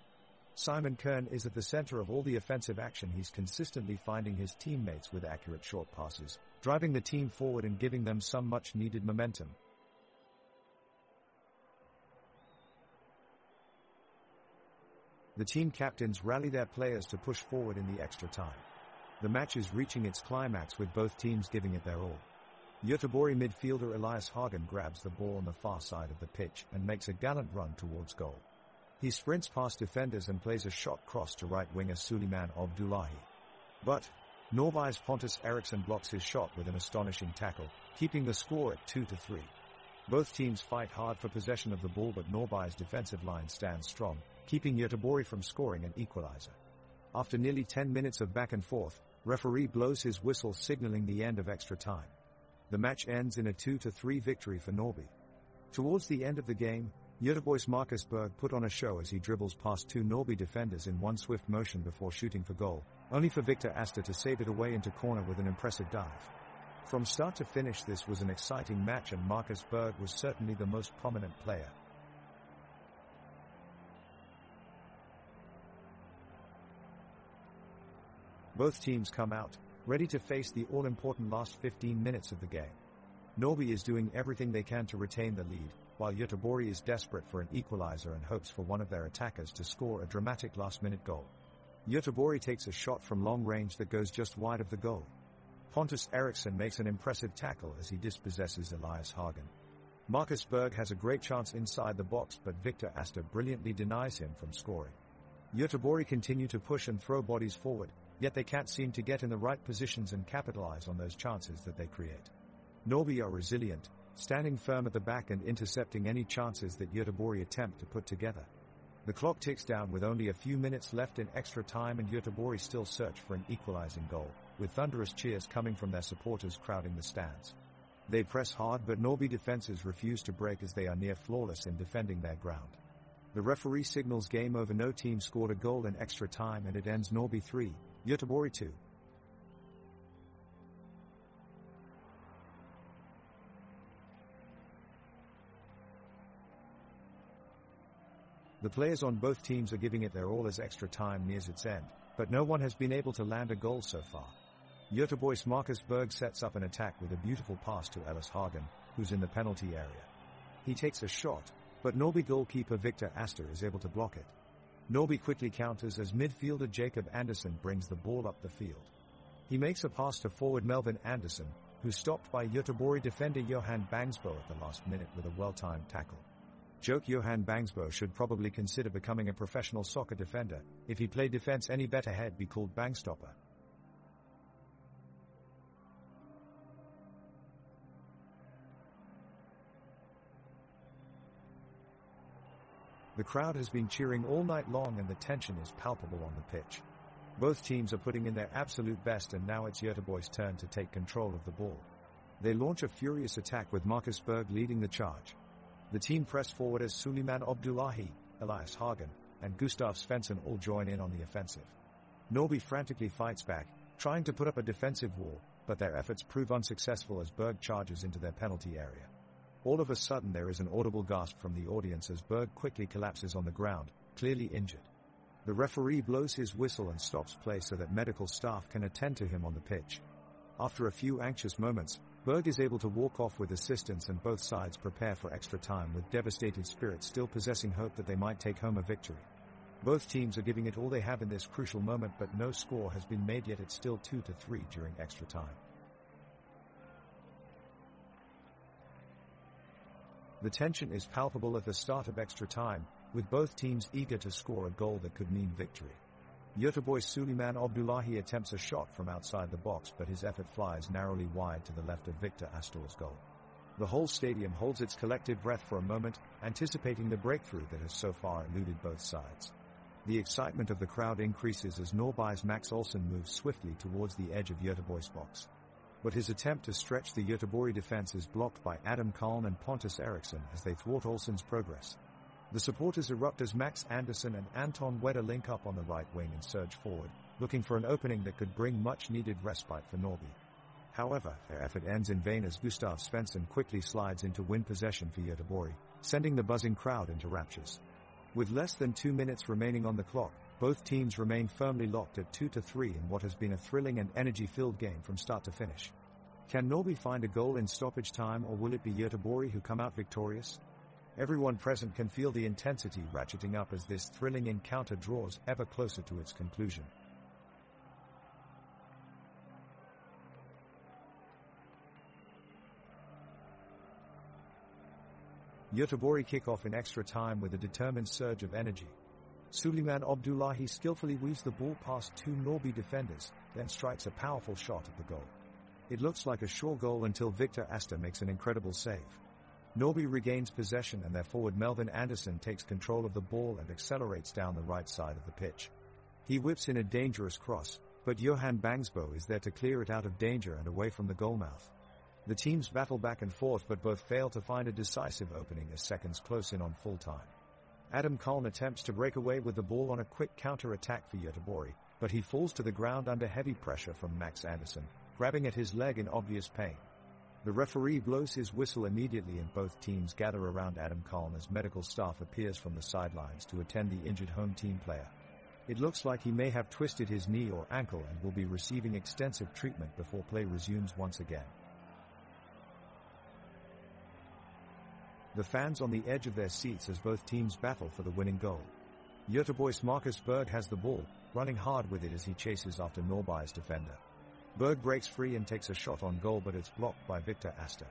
Simon Kern is at the center of all the offensive action. He's consistently finding his teammates with accurate short passes, driving the team forward and giving them some much-needed momentum. The team captains rally their players to push forward in the extra time. The match is reaching its climax with both teams giving it their all. Göteborg midfielder Elias Hagen grabs the ball on the far side of the pitch and makes a gallant run towards goal. He sprints past defenders and plays a shot cross to right winger Suleiman Abdullahi. But Norrby's Pontus Eriksson blocks his shot with an astonishing tackle, keeping the score at 2-3. Both teams fight hard for possession of the ball, but Norrby's defensive line stands strong, keeping Göteborg from scoring an equalizer. After nearly 10 minutes of back and forth, referee blows his whistle signaling the end of extra time. The match ends in a 2-3 victory for Norrby. Towards the end of the game, Göteborg's Marcus Berg put on a show as he dribbles past two Norrby defenders in one swift motion before shooting for goal, only for Victor Astor to save it away into corner with an impressive dive. From start to finish, this was an exciting match and Marcus Berg was certainly the most prominent player. Both teams come out, ready to face the all-important last 15 minutes of the game. Norrby is doing everything they can to retain the lead, while Göteborg is desperate for an equalizer and hopes for one of their attackers to score a dramatic last-minute goal. Göteborg takes a shot from long range that goes just wide of the goal. Pontus Eriksson makes an impressive tackle as he dispossesses Elias Hagen. Marcus Berg has a great chance inside the box, but Victor Astor brilliantly denies him from scoring. Göteborg continue to push and throw bodies forward, yet they can't seem to get in the right positions and capitalize on those chances that they create. Norrby are resilient, standing firm at the back and intercepting any chances that Göteborg attempt to put together. The clock ticks down with only a few minutes left in extra time and Göteborg still search for an equalizing goal, with thunderous cheers coming from their supporters crowding the stands. They press hard, but Norrby defenses refuse to break as they are near flawless in defending their ground. The referee signals game over. No team scored a goal in extra time and it ends Norrby 3, Göteborg 2. The players on both teams are giving it their all as extra time nears its end, but no one has been able to land a goal so far. Göteborg's Marcus Berg sets up an attack with a beautiful pass to Elias Hagen, who's in the penalty area. He takes a shot, but Norby goalkeeper Victor Astor is able to block it. Norby quickly counters as midfielder Jacob Anderson brings the ball up the field. He makes a pass to forward Melvin Anderson, who's stopped by Göteborg defender Johan Bangsbo at the last minute with a well-timed tackle. Johan Bangsbo should probably consider becoming a professional soccer defender. If he played defense any better, he'd be called Bangstopper. The crowd has been cheering all night long and the tension is palpable on the pitch. Both teams are putting in their absolute best and now it's Göteborg's turn to take control of the ball. They launch a furious attack with Marcus Berg leading the charge. The team press forward as Suleiman Abdullahi, Elias Hagen, and Gustav Svensson all join in on the offensive. Norby frantically fights back, trying to put up a defensive wall, but their efforts prove unsuccessful as Berg charges into their penalty area. All of a sudden there is an audible gasp from the audience as Berg quickly collapses on the ground, clearly injured. The referee blows his whistle and stops play so that medical staff can attend to him on the pitch. After a few anxious moments, Berg is able to walk off with assistance and both sides prepare for extra time with devastated spirits still possessing hope that they might take home a victory. Both teams are giving it all they have in this crucial moment, but no score has been made yet. It's still 2-3 during extra time. The tension is palpable at the start of extra time, with both teams eager to score a goal that could mean victory. Göteborg's Suleiman Abdullahi attempts a shot from outside the box, but his effort flies narrowly wide to the left of Victor Astor's goal. The whole stadium holds its collective breath for a moment, anticipating the breakthrough that has so far eluded both sides. The excitement of the crowd increases as Norby's Max Olsson moves swiftly towards the edge of Göteborg's box. But his attempt to stretch the Göteborg defense is blocked by Adam Kalm and Pontus Eriksson as they thwart Olsson's progress. The supporters erupt as Max Anderson and Anton Wedder link up on the right wing and surge forward, looking for an opening that could bring much-needed respite for Norby. However, their effort ends in vain as Gustav Svensson quickly slides in to win possession for Göteborg, sending the buzzing crowd into raptures. With less than 2 minutes remaining on the clock, both teams remain firmly locked at 2-3 in what has been a thrilling and energy-filled game from start to finish. Can Norby find a goal in stoppage time, or will it be Göteborg who come out victorious? Everyone present can feel the intensity ratcheting up as this thrilling encounter draws ever closer to its conclusion. Göteborg kick off in extra time with a determined surge of energy. Suleiman Abdullahi skillfully weaves the ball past two Norby defenders, then strikes a powerful shot at the goal. It looks like a sure goal until Victor Astor makes an incredible save. Norby regains possession and their forward Melvin Anderson takes control of the ball and accelerates down the right side of the pitch. He whips in a dangerous cross, but Johan Bangsbo is there to clear it out of danger and away from the goalmouth. The teams battle back and forth but both fail to find a decisive opening as seconds close in on full time. Adam Kalm attempts to break away with the ball on a quick counter-attack for Göteborg, but he falls to the ground under heavy pressure from Max Anderson, grabbing at his leg in obvious pain. The referee blows his whistle immediately and both teams gather around Adam Kalm as medical staff appears from the sidelines to attend the injured home team player. It looks like he may have twisted his knee or ankle and will be receiving extensive treatment before play resumes once again. The fans on the edge of their seats as both teams battle for the winning goal. Göteborg's Marcus Berg has the ball, running hard with it as he chases after Norby's defender. Berg breaks free and takes a shot on goal, but it's blocked by Victor Astor.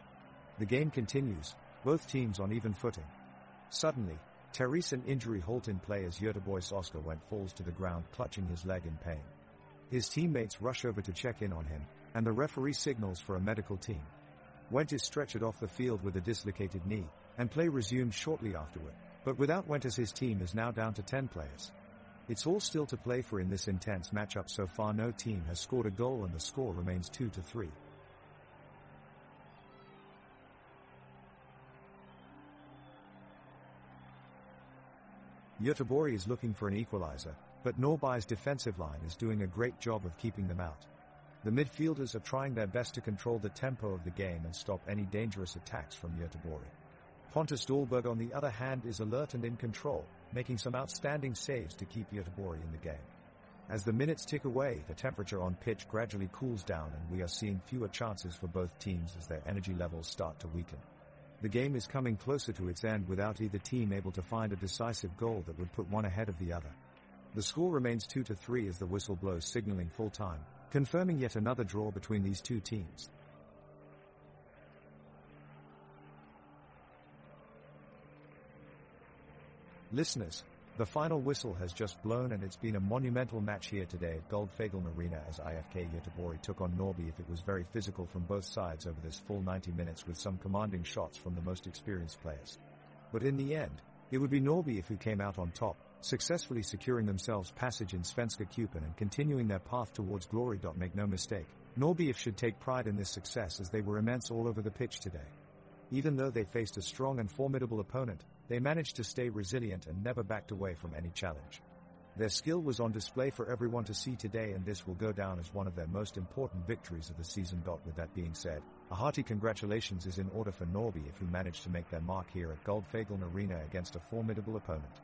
The game continues, both teams on even footing. Suddenly, an injury halt in play as Göteborg's Oscar Wendt falls to the ground clutching his leg in pain. His teammates rush over to check in on him, and the referee signals for a medical team. Wendt is stretchered off the field with a dislocated knee, and play resumes shortly afterward, but without Wendt as his team is now down to 10 players. It's all still to play for in this intense matchup. So far no team has scored a goal and the score remains 2-3. Göteborg is looking for an equalizer, but Norby's defensive line is doing a great job of keeping them out. The midfielders are trying their best to control the tempo of the game and stop any dangerous attacks from Göteborg. Pontus Dahlberg on the other hand is alert and in control, making some outstanding saves to keep Göteborg in the game. As the minutes tick away, the temperature on pitch gradually cools down and we are seeing fewer chances for both teams as their energy levels start to weaken. The game is coming closer to its end without either team able to find a decisive goal that would put one ahead of the other. The score remains 2-3 as the whistle blows, signaling full time, confirming yet another draw between these two teams. Listeners, the final whistle has just blown and it's been a monumental match here today at Guldfaglen Arena as IFK Göteborg took on Norrby. It was very physical from both sides over this full 90 minutes with some commanding shots from the most experienced players. But in the end, it would be Norrby who came out on top, successfully securing themselves passage in Svenska Cupen and continuing their path towards glory. Make no mistake, Norrby should take pride in this success as they were immense all over the pitch today. Even though they faced a strong and formidable opponent, they managed to stay resilient and never backed away from any challenge. Their skill was on display for everyone to see today, and this will go down as one of their most important victories of the season. With that being said, a hearty congratulations is in order for Norrby who managed to make their mark here at Guldfaglen Arena against a formidable opponent.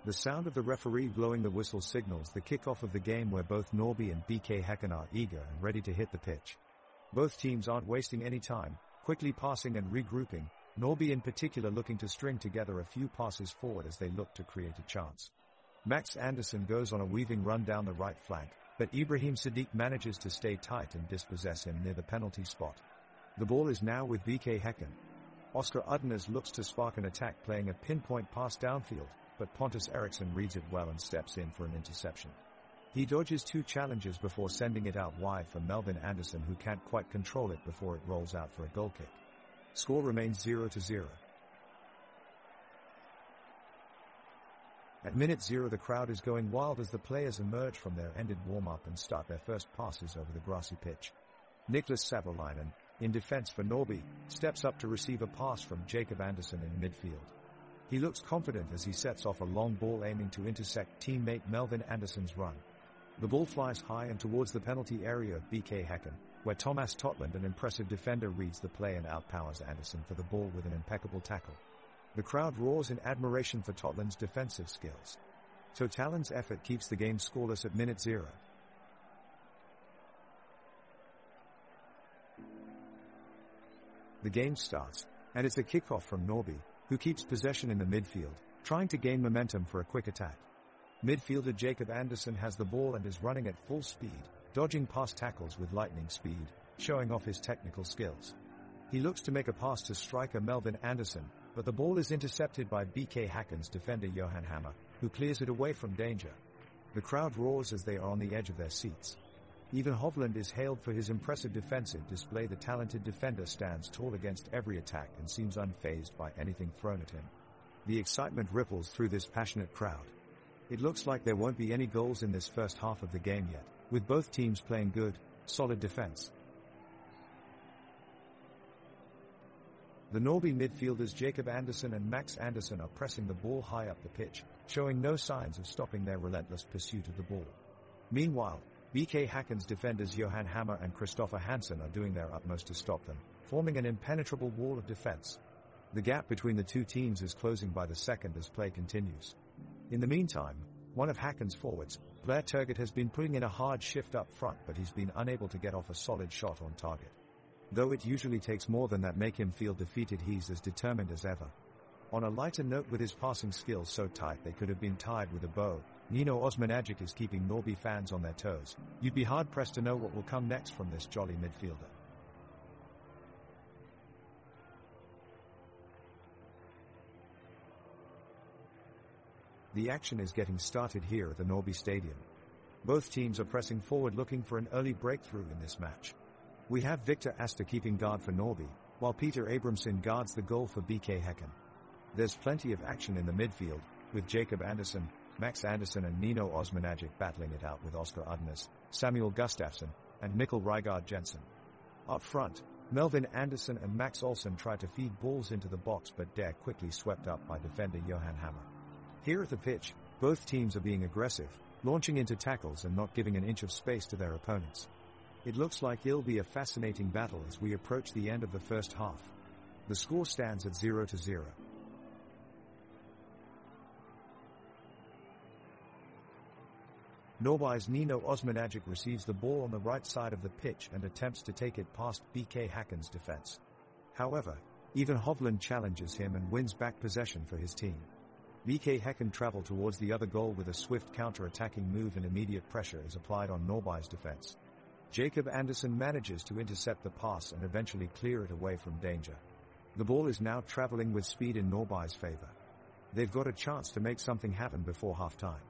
The sound of the referee blowing the whistle signals the kickoff of the game, where both Norby and BK Häcken are eager and ready to hit the pitch. Both teams aren't wasting any time, quickly passing and regrouping, Norby in particular looking to string together a few passes forward as they look to create a chance. Max Anderson goes on a weaving run down the right flank, but Ibrahim Sadiq manages to stay tight and dispossess him near the penalty spot. The ball is now with BK Häcken. Oscar Udnes looks to spark an attack, playing a pinpoint pass downfield, but Pontus Eriksson reads it well and steps in for an interception. He dodges two challenges before sending it out wide for Melvin Anderson, who can't quite control it before it rolls out for a goal kick. Score remains 0-0. At minute 0, the crowd is going wild as the players emerge from their ended warm-up and start their first passes over the grassy pitch. Niklas Savolainen, in defense for Norby, steps up to receive a pass from Jacob Anderson in midfield. He looks confident as he sets off a long ball aiming to intersect teammate Melvin Anderson's run. The ball flies high and towards the penalty area of BK Häcken, where Thomas Totland, an impressive defender, reads the play and outpowers Anderson for the ball with an impeccable tackle. The crowd roars in admiration for Totland's defensive skills. Totalen's effort keeps the game scoreless at minute 0. The game starts, and it's a kickoff from Norby, who keeps possession in the midfield, trying to gain momentum for a quick attack. Midfielder Jacob Anderson has the ball and is running at full speed, dodging past tackles with lightning speed, showing off his technical skills. He looks to make a pass to striker Melvin Anderson, but the ball is intercepted by BK Häcken's defender Johan Hammer, who clears it away from danger. The crowd roars as they are on the edge of their seats. Even Hovland is hailed for his impressive defensive display. The talented defender stands tall against every attack and seems unfazed by anything thrown at him. The excitement ripples through this passionate crowd. It looks like there won't be any goals in this first half of the game yet, with both teams playing good, solid defense. The Norby midfielders Jacob Anderson and Max Anderson are pressing the ball high up the pitch, showing no signs of stopping their relentless pursuit of the ball. Meanwhile, BK Häcken's defenders Johan Hammer and Christopher Hansen are doing their utmost to stop them, forming an impenetrable wall of defense. The gap between the two teams is closing by the second as play continues. In the meantime, one of Häcken's forwards, Blair Turgott, has been putting in a hard shift up front, but he's been unable to get off a solid shot on target. Though it usually takes more than that make him feel defeated, he's as determined as ever. On a lighter note, with his passing skills so tight they could have been tied with a bow, Nino Osmanagic is keeping Norby fans on their toes. You'd be hard-pressed to know what will come next from this jolly midfielder. The action is getting started here at the Norby Stadium. Both teams are pressing forward looking for an early breakthrough in this match. We have Victor Asta keeping guard for Norby, while Peter Abramson guards the goal for BK Häcken. There's plenty of action in the midfield, with Jacob Anderson, Max Anderson and Nino Osmanagic battling it out with Oscar Udnes, Samuel Gustafsson, and Mikkel Rygaard Jensen. Up front, Melvin Anderson and Max Olsen try to feed balls into the box, but they're quickly swept up by defender Johan Hammer. Here at the pitch, both teams are being aggressive, launching into tackles and not giving an inch of space to their opponents. It looks like it'll be a fascinating battle as we approach the end of the first half. The score stands at 0-0. Norby's Nino Osmanagic receives the ball on the right side of the pitch and attempts to take it past BK Häcken's defense. However, even Hovland challenges him and wins back possession for his team. BK Häcken travel towards the other goal with a swift counter-attacking move, and immediate pressure is applied on Norby's defense. Jacob Anderson manages to intercept the pass and eventually clear it away from danger. The ball is now traveling with speed in Norby's favor. They've got a chance to make something happen before half-time.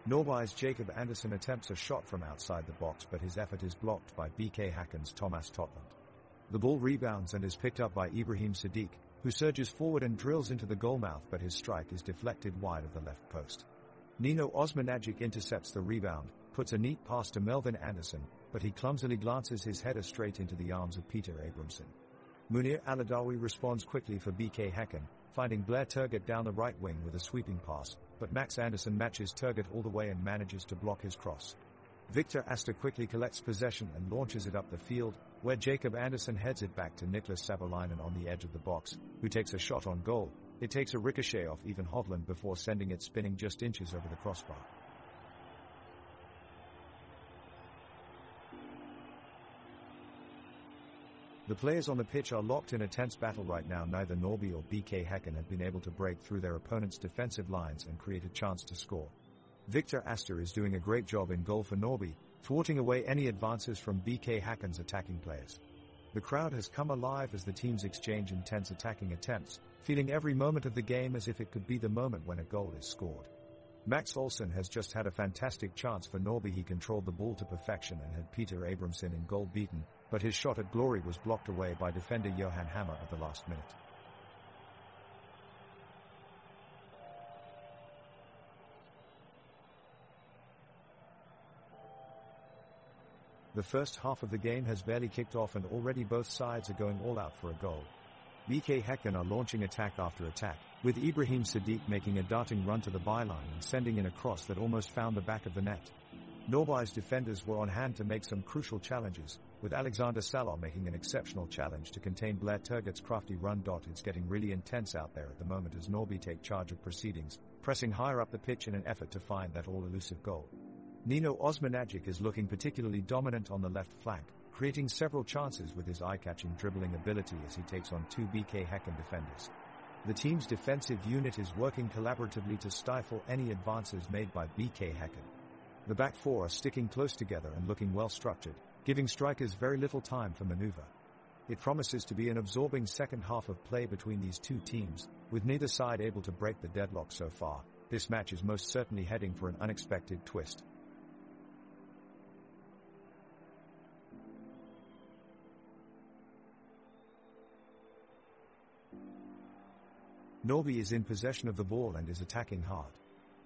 Norby's Jacob Anderson attempts a shot from outside the box, but his effort is blocked by BK Häcken's Thomas Totland. The ball rebounds and is picked up by Ibrahim Sadiq, who surges forward and drills into the goalmouth, but his strike is deflected wide of the left post. Nino Osmanagic intercepts the rebound, puts a neat pass to Melvin Anderson, but he clumsily glances his header straight into the arms of Peter Abramson. Munir Aladawi responds quickly for BK Häcken, finding Blair Turgott down the right wing with a sweeping pass, but Max Anderson matches Turgott all the way and manages to block his cross. Victor Astor quickly collects possession and launches it up the field, where Jacob Anderson heads it back to Niklas Savolainen on the edge of the box, who takes a shot on goal. It takes a ricochet off Ivan Hovland before sending it spinning just inches over the crossbar. The players on the pitch are locked in a tense battle right now. Neither Norrby or BK Häcken have been able to break through their opponent's defensive lines and create a chance to score. Victor Astor is doing a great job in goal for Norrby, thwarting away any advances from BK Häcken's attacking players. The crowd has come alive as the teams exchange intense attacking attempts, feeling every moment of the game as if it could be the moment when a goal is scored. Max Olsson has just had a fantastic chance for Norrby. He controlled the ball to perfection and had Peter Abramson in goal beaten, but his shot at glory was blocked away by defender Johan Hammer at the last minute. The first half of the game has barely kicked off and already both sides are going all out for a goal. BK Häcken are launching attack after attack, with Ibrahim Sadiq making a darting run to the byline and sending in a cross that almost found the back of the net. Norrby's defenders were on hand to make some crucial challenges, with Alexander Salor making an exceptional challenge to contain Blair Turgot's crafty run. It's getting really intense out there at the moment as Norrby take charge of proceedings, pressing higher up the pitch in an effort to find that all-elusive goal. Nino Osmanagic is looking particularly dominant on the left flank, creating several chances with his eye-catching dribbling ability as he takes on two BK Häcken defenders. The team's defensive unit is working collaboratively to stifle any advances made by BK Häcken. The back four are sticking close together and looking well structured, giving strikers very little time for maneuver. It promises to be an absorbing second half of play between these two teams, with neither side able to break the deadlock so far. This match is most certainly heading for an unexpected twist. Norrby is in possession of the ball and is attacking hard.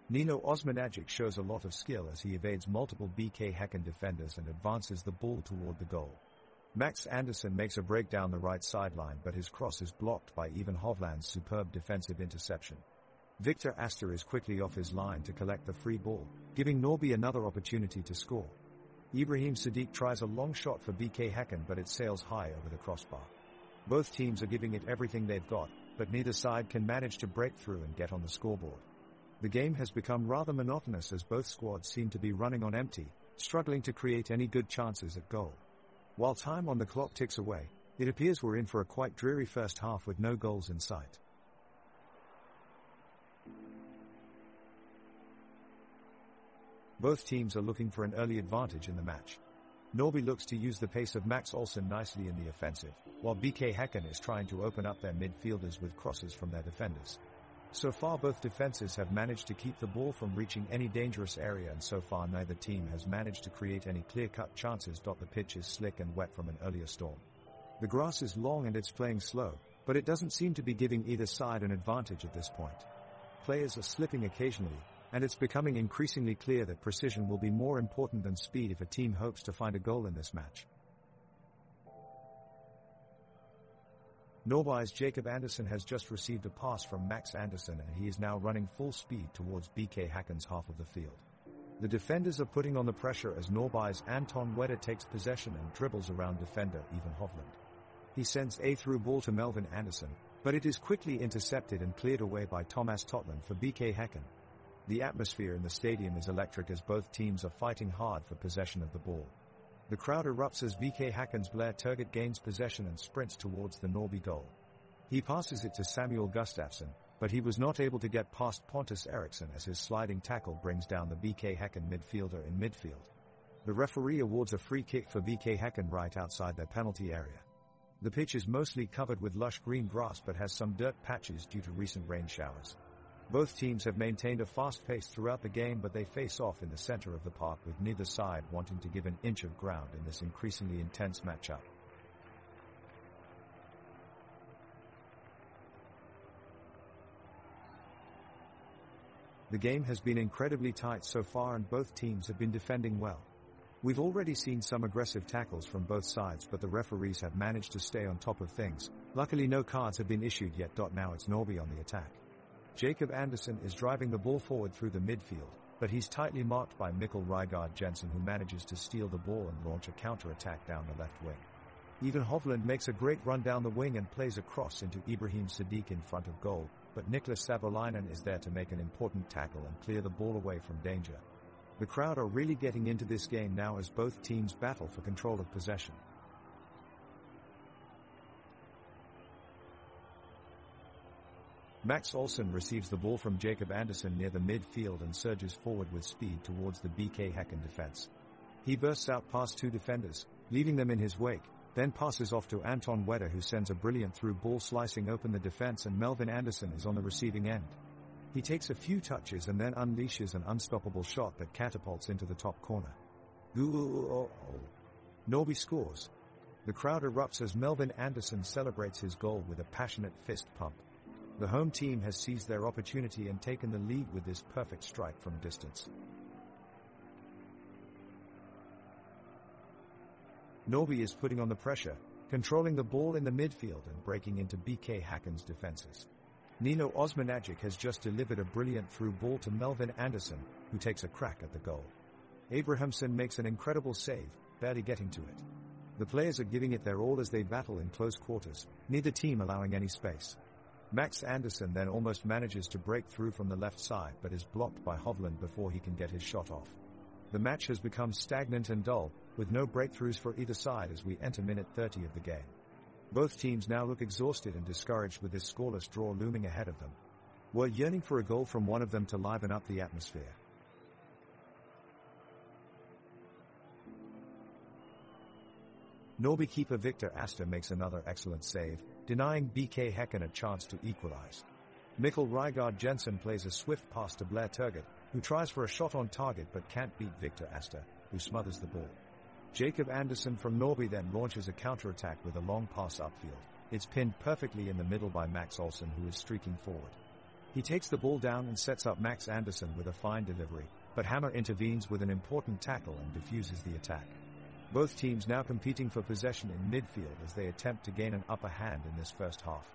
Nino Osmanagic shows a lot of skill as he evades multiple BK Häcken defenders and advances the ball toward the goal. Max Anderson makes a break down the right sideline, but his cross is blocked by Ivan Hovland's superb defensive interception. Victor Astor is quickly off his line to collect the free ball, giving Norrby another opportunity to score. Ibrahim Sadiq tries a long shot for BK Häcken, but it sails high over the crossbar. Both teams are giving it everything they've got, but neither side can manage to break through and get on the scoreboard. The game has become rather monotonous as both squads seem to be running on empty, struggling to create any good chances at goal. While time on the clock ticks away, it appears we're in for a quite dreary first half with no goals in sight. Both teams are looking for an early advantage in the match. Norrby looks to use the pace of Max Olsson nicely in the offensive, while BK Häcken is trying to open up their midfielders with crosses from their defenders. So far both defenses have managed to keep the ball from reaching any dangerous area, and so far neither team has managed to create any clear-cut chances. The pitch is slick and wet from an earlier storm. The grass is long and it's playing slow, but it doesn't seem to be giving either side an advantage at this point. Players are slipping occasionally, and it's becoming increasingly clear that precision will be more important than speed if a team hopes to find a goal in this match. Norrby's Jacob Anderson has just received a pass from Max Anderson and he is now running full speed towards BK Häcken's half of the field. The defenders are putting on the pressure as Norrby's Anton Wedder takes possession and dribbles around defender Ivan Hovland. He sends a through ball to Melvin Anderson, but it is quickly intercepted and cleared away by Thomas Totland for BK Häcken. The atmosphere in the stadium is electric as both teams are fighting hard for possession of the ball. The crowd erupts as BK Häcken's Blair Turgot gains possession and sprints towards the Norrby goal. He passes it to Samuel Gustafsson, but he was not able to get past Pontus Eriksson as his sliding tackle brings down the BK Häcken midfielder in midfield. The referee awards a free kick for BK Häcken right outside their penalty area. The pitch is mostly covered with lush green grass but has some dirt patches due to recent rain showers. Both teams have maintained a fast pace throughout the game, but they face off in the center of the park with neither side wanting to give an inch of ground in this increasingly intense matchup. The game has been incredibly tight so far and both teams have been defending well. We've already seen some aggressive tackles from both sides, but the referees have managed to stay on top of things. Luckily no cards have been issued yet. Now it's Norrby on the attack. Jacob Anderson is driving the ball forward through the midfield, but he's tightly marked by Mikkel Rygaard Jensen, who manages to steal the ball and launch a counter-attack down the left wing. Even Hovland makes a great run down the wing and plays a cross into Ibrahim Sadiq in front of goal, but Niklas Savolainen is there to make an important tackle and clear the ball away from danger. The crowd are really getting into this game now as both teams battle for control of possession. Max Olsen receives the ball from Jacob Andersson near the midfield and surges forward with speed towards the BK Häcken defense. He bursts out past two defenders, leaving them in his wake, then passes off to Anton Wedder, who sends a brilliant through ball slicing open the defense, and Melvin Andersson is on the receiving end. He takes a few touches and then unleashes an unstoppable shot that catapults into the top corner. Norby scores. The crowd erupts as Melvin Andersson celebrates his goal with a passionate fist pump. The home team has seized their opportunity and taken the lead with this perfect strike from distance. Norby is putting on the pressure, controlling the ball in the midfield and breaking into BK Häcken's defenses. Nino Osmanagic has just delivered a brilliant through ball to Melvin Andersson, who takes a crack at the goal. Abrahamsson makes an incredible save, barely getting to it. The players are giving it their all as they battle in close quarters, neither team allowing any space. Max Andersson then almost manages to break through from the left side but is blocked by Hovland before he can get his shot off. The match has become stagnant and dull, with no breakthroughs for either side as we enter minute 30 of the game. Both teams now look exhausted and discouraged with this scoreless draw looming ahead of them. We're yearning for a goal from one of them to liven up the atmosphere. Norby keeper Victor Astor makes another excellent save, denying BK Häcken a chance to equalize. Mikkel Rygaard Jensen plays a swift pass to Blair Turgott, who tries for a shot on target but can't beat Victor Astor, who smothers the ball. Jacob Andersson from Norby then launches a counter-attack with a long pass upfield. It's pinned perfectly in the middle by Max Olsen, who is streaking forward. He takes the ball down and sets up Max Andersson with a fine delivery, but Hammer intervenes with an important tackle and defuses the attack. Both teams now competing for possession in midfield as they attempt to gain an upper hand in this first half.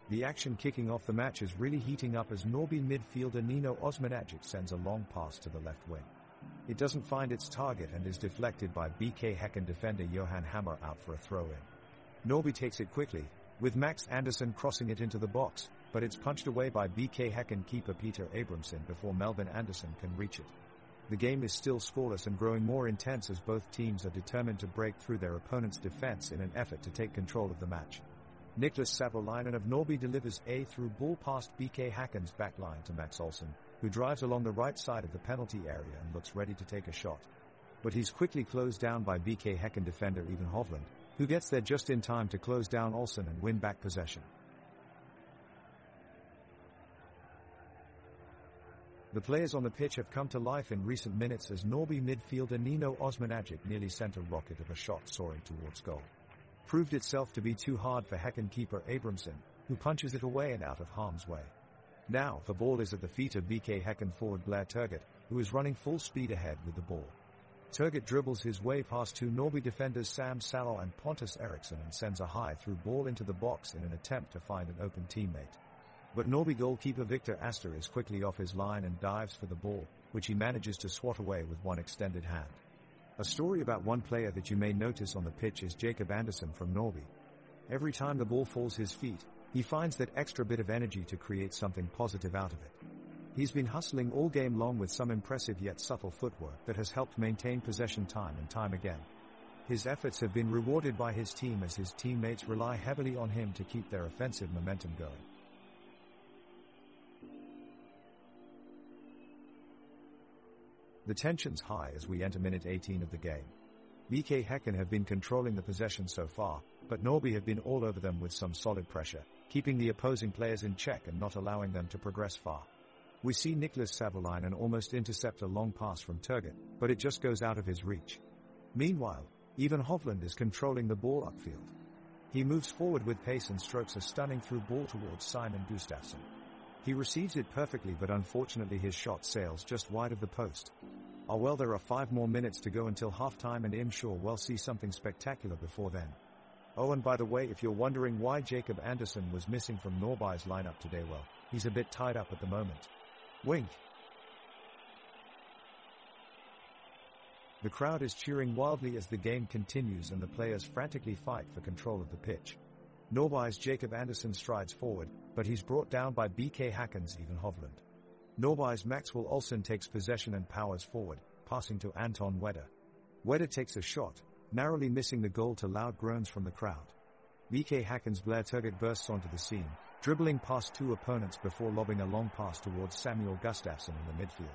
The action kicking off the match is really heating up as Norby midfielder Nino Osmanagic sends a long pass to the left wing. It doesn't find its target and is deflected by BK Häcken defender Johan Hammer out for a throw-in. Norby takes it quickly, with Max Andersson crossing it into the box, but it's punched away by BK Häcken keeper Peter Abramson before Melvin Andersson can reach it. The game is still scoreless and growing more intense as both teams are determined to break through their opponent's defense in an effort to take control of the match. Niklas Savolainen of Norby delivers a through ball past BK Häcken's backline to Max Olsen, who drives along the right side of the penalty area and looks ready to take a shot. But he's quickly closed down by BK Häcken defender Ivan Hovland, who gets there just in time to close down Olsen and win back possession. The players on the pitch have come to life in recent minutes as Norby midfielder Nino Osmanagic nearly sent a rocket of a shot soaring towards goal. Proved itself to be too hard for Häcken keeper Abramson, who punches it away and out of harm's way. Now the ball is at the feet of BK Häcken forward Blair Turgott, who is running full speed ahead with the ball. Turgott dribbles his way past two Norby defenders Sam Salo and Pontus Eriksson and sends a high through ball into the box in an attempt to find an open teammate. But Norby goalkeeper Victor Astor is quickly off his line and dives for the ball, which he manages to swat away with one extended hand. A story about one player that you may notice on the pitch is Jacob Andersson from Norby. Every time the ball falls his feet, he finds that extra bit of energy to create something positive out of it. He's been hustling all game long with some impressive yet subtle footwork that has helped maintain possession time and time again. His efforts have been rewarded by his team as his teammates rely heavily on him to keep their offensive momentum going. The tension's high as we enter minute 18 of the game. BK Häcken have been controlling the possession so far, but Norby have been all over them with some solid pressure, keeping the opposing players in check and not allowing them to progress far. We see Niklas Savolainen almost intercept a long pass from Turgott, but it just goes out of his reach. Meanwhile, Ivan Hovland is controlling the ball upfield. He moves forward with pace and strokes a stunning through ball towards Simon Gustafsson. He receives it perfectly, but unfortunately his shot sails just wide of the post. There are 5 more minutes to go until halftime and I'm sure we'll see something spectacular before then. Oh, and by the way, if you're wondering why Jacob Anderson was missing from Norby's lineup today, well, he's a bit tied up at the moment. Wink. The crowd is cheering wildly as the game continues and the players frantically fight for control of the pitch. Norby's Jacob Anderson strides forward, but he's brought down by BK Häcken's Even Hovland. Norby's Maxwell Olsen takes possession and powers forward, passing to Anton Wedder. Wedder takes a shot, narrowly missing the goal to loud groans from the crowd. BK Häcken's Blair Turgott bursts onto the scene, dribbling past two opponents before lobbing a long pass towards Samuel Gustafsson in the midfield.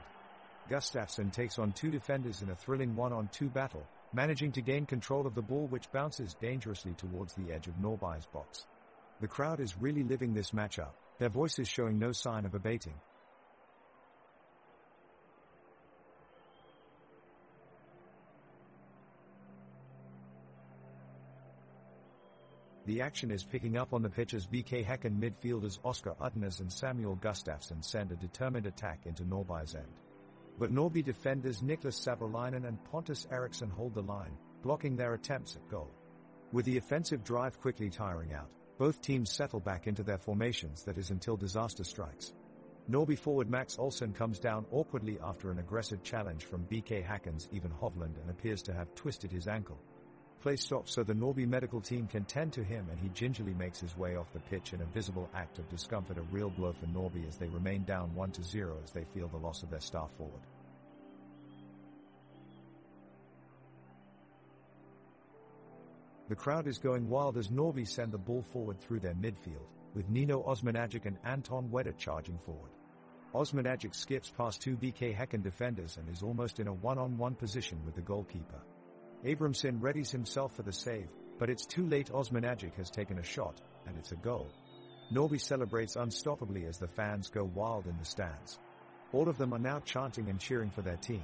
Gustafsson takes on two defenders in a thrilling 1-on-2 battle, managing to gain control of the ball which bounces dangerously towards the edge of Norby's box. The crowd is really living this matchup, their voices showing no sign of abating. The action is picking up on the pitch as BK Häcken midfielders Oscar Uttenes and Samuel Gustafsson send a determined attack into Norby's end. But Norby defenders Niklas Savolainen and Pontus Eriksson hold the line, blocking their attempts at goal. With the offensive drive quickly tiring out, both teams settle back into their formations, that is until disaster strikes. Norby forward Max Olsen comes down awkwardly after an aggressive challenge from BK Häcken's Even Hovland and appears to have twisted his ankle. Play stops so the Norby medical team can tend to him and he gingerly makes his way off the pitch in a visible act of discomfort, a real blow for Norby as they remain down 1-0 as they feel the loss of their star forward. The crowd is going wild as Norby send the ball forward through their midfield, with Nino Osmanagic and Anton Wedder charging forward. Osmanagic skips past two BK Häcken defenders and is almost in a one-on-one position with the goalkeeper. Abramson readies himself for the save, but it's too late. Osmanagic has taken a shot, and it's a goal. Norby celebrates unstoppably as the fans go wild in the stands. All of them are now chanting and cheering for their team.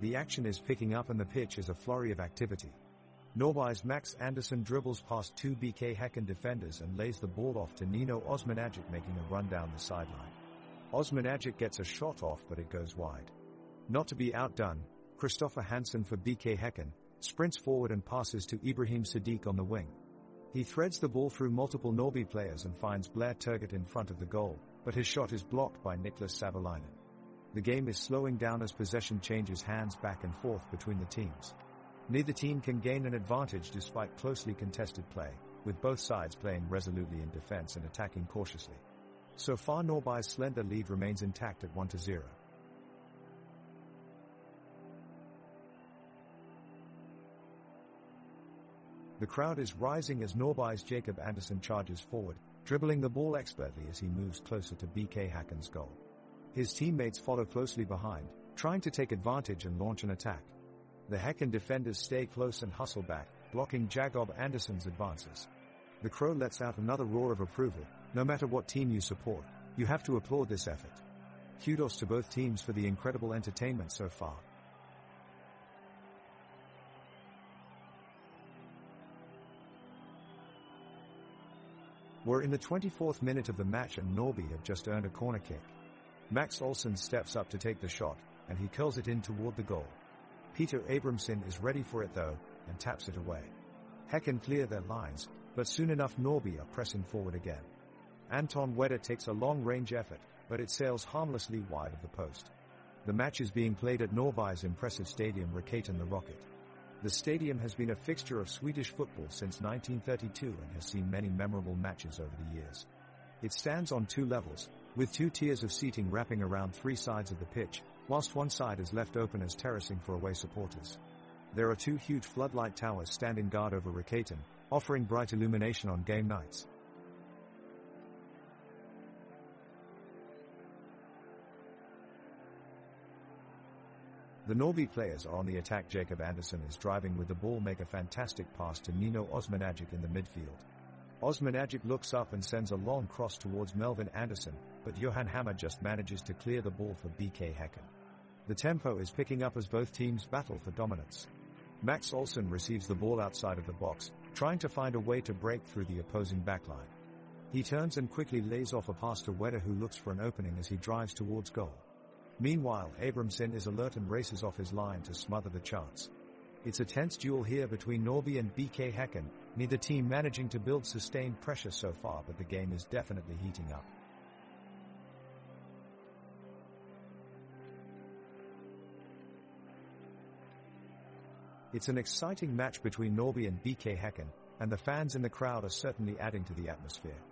The action is picking up and the pitch is a flurry of activity. Norby's Max Anderson dribbles past two BK Häcken defenders and lays the ball off to Nino Osmanagic, making a run down the sideline. Osmanagic gets a shot off, but it goes wide. Not to be outdone, Christopher Hansen for BK Häcken sprints forward and passes to Ibrahim Sadiq on the wing. He threads the ball through multiple Norby players and finds Blair Turgott in front of the goal, but his shot is blocked by Niklas Savolainen. The game is slowing down as possession changes hands back and forth between the teams. Neither team can gain an advantage despite closely contested play, with both sides playing resolutely in defense and attacking cautiously. So far Norby's slender lead remains intact at 1-0. The crowd is rising as Norby's Jacob Anderson charges forward, dribbling the ball expertly as he moves closer to BK Häcken's goal. His teammates follow closely behind, trying to take advantage and launch an attack. The Häcken defenders stay close and hustle back, blocking Jacob Anderson's advances. The Crow lets out another roar of approval. No matter what team you support, you have to applaud this effort. Kudos to both teams for the incredible entertainment so far. We're in the 24th minute of the match and Norby have just earned a corner kick. Max Olsen steps up to take the shot, and he curls it in toward the goal. Peter Abramson is ready for it though, and taps it away. Häcken clear their lines, but soon enough Norby are pressing forward again. Anton Wedder takes a long-range effort, but it sails harmlessly wide of the post. The match is being played at Norby's impressive stadium Rakaten the Rocket. The stadium has been a fixture of Swedish football since 1932 and has seen many memorable matches over the years. It stands on two levels, with two tiers of seating wrapping around three sides of the pitch, whilst one side is left open as terracing for away supporters. There are two huge floodlight towers standing guard over Rakaten, offering bright illumination on game nights. The Norby players are on the attack. Jacob Anderson is driving with the ball, make a fantastic pass to Nino Osmanagic in the midfield. Osmanagic looks up and sends a long cross towards Melvin Anderson, but Johan Hammer just manages to clear the ball for BK Häcken. The tempo is picking up as both teams battle for dominance. Max Olsen receives the ball outside of the box, trying to find a way to break through the opposing backline. He turns and quickly lays off a pass to Wedder, who looks for an opening as he drives towards goal. Meanwhile, Abramson is alert and races off his line to smother the chance. It's a tense duel here between Norby and BK Häcken, neither team managing to build sustained pressure so far, but the game is definitely heating up. It's an exciting match between Norby and BK Häcken, and the fans in the crowd are certainly adding to the atmosphere.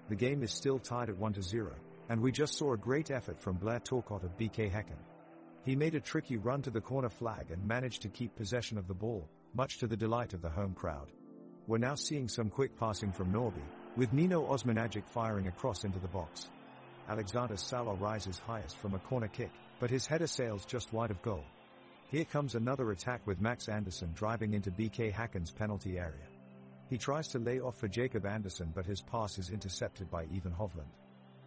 The game is still tied at 1-0, and we just saw a great effort from Blair Torcott of BK Häcken. He made a tricky run to the corner flag and managed to keep possession of the ball, much to the delight of the home crowd. We're now seeing some quick passing from Norby, with Nino Osmanagic firing across into the box. Alexander Salor rises highest from a corner kick, but his header sails just wide of goal. Here comes another attack with Max Andersson driving into BK Häcken's penalty area. He tries to lay off for Jacob Andersson, but his pass is intercepted by Ivan Hovland.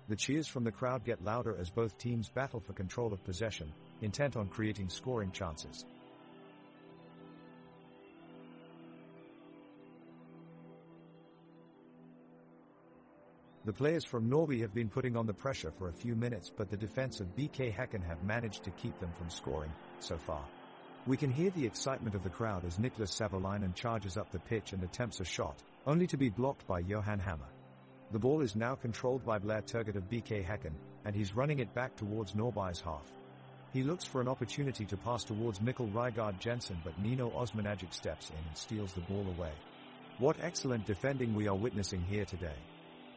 The cheers from the crowd get louder as both teams battle for control of possession, intent on creating scoring chances. The players from Norby have been putting on the pressure for a few minutes, but the defense of BK Häcken have managed to keep them from scoring so far. We can hear the excitement of the crowd as Niklas Savolainen charges up the pitch and attempts a shot, only to be blocked by Johan Hammer. The ball is now controlled by Blair Turgott of BK Häcken, and he's running it back towards Norby's half. He looks for an opportunity to pass towards Mikkel Rygaard Jensen, but Nino Osmanagic steps in and steals the ball away. What excellent defending we are witnessing here today.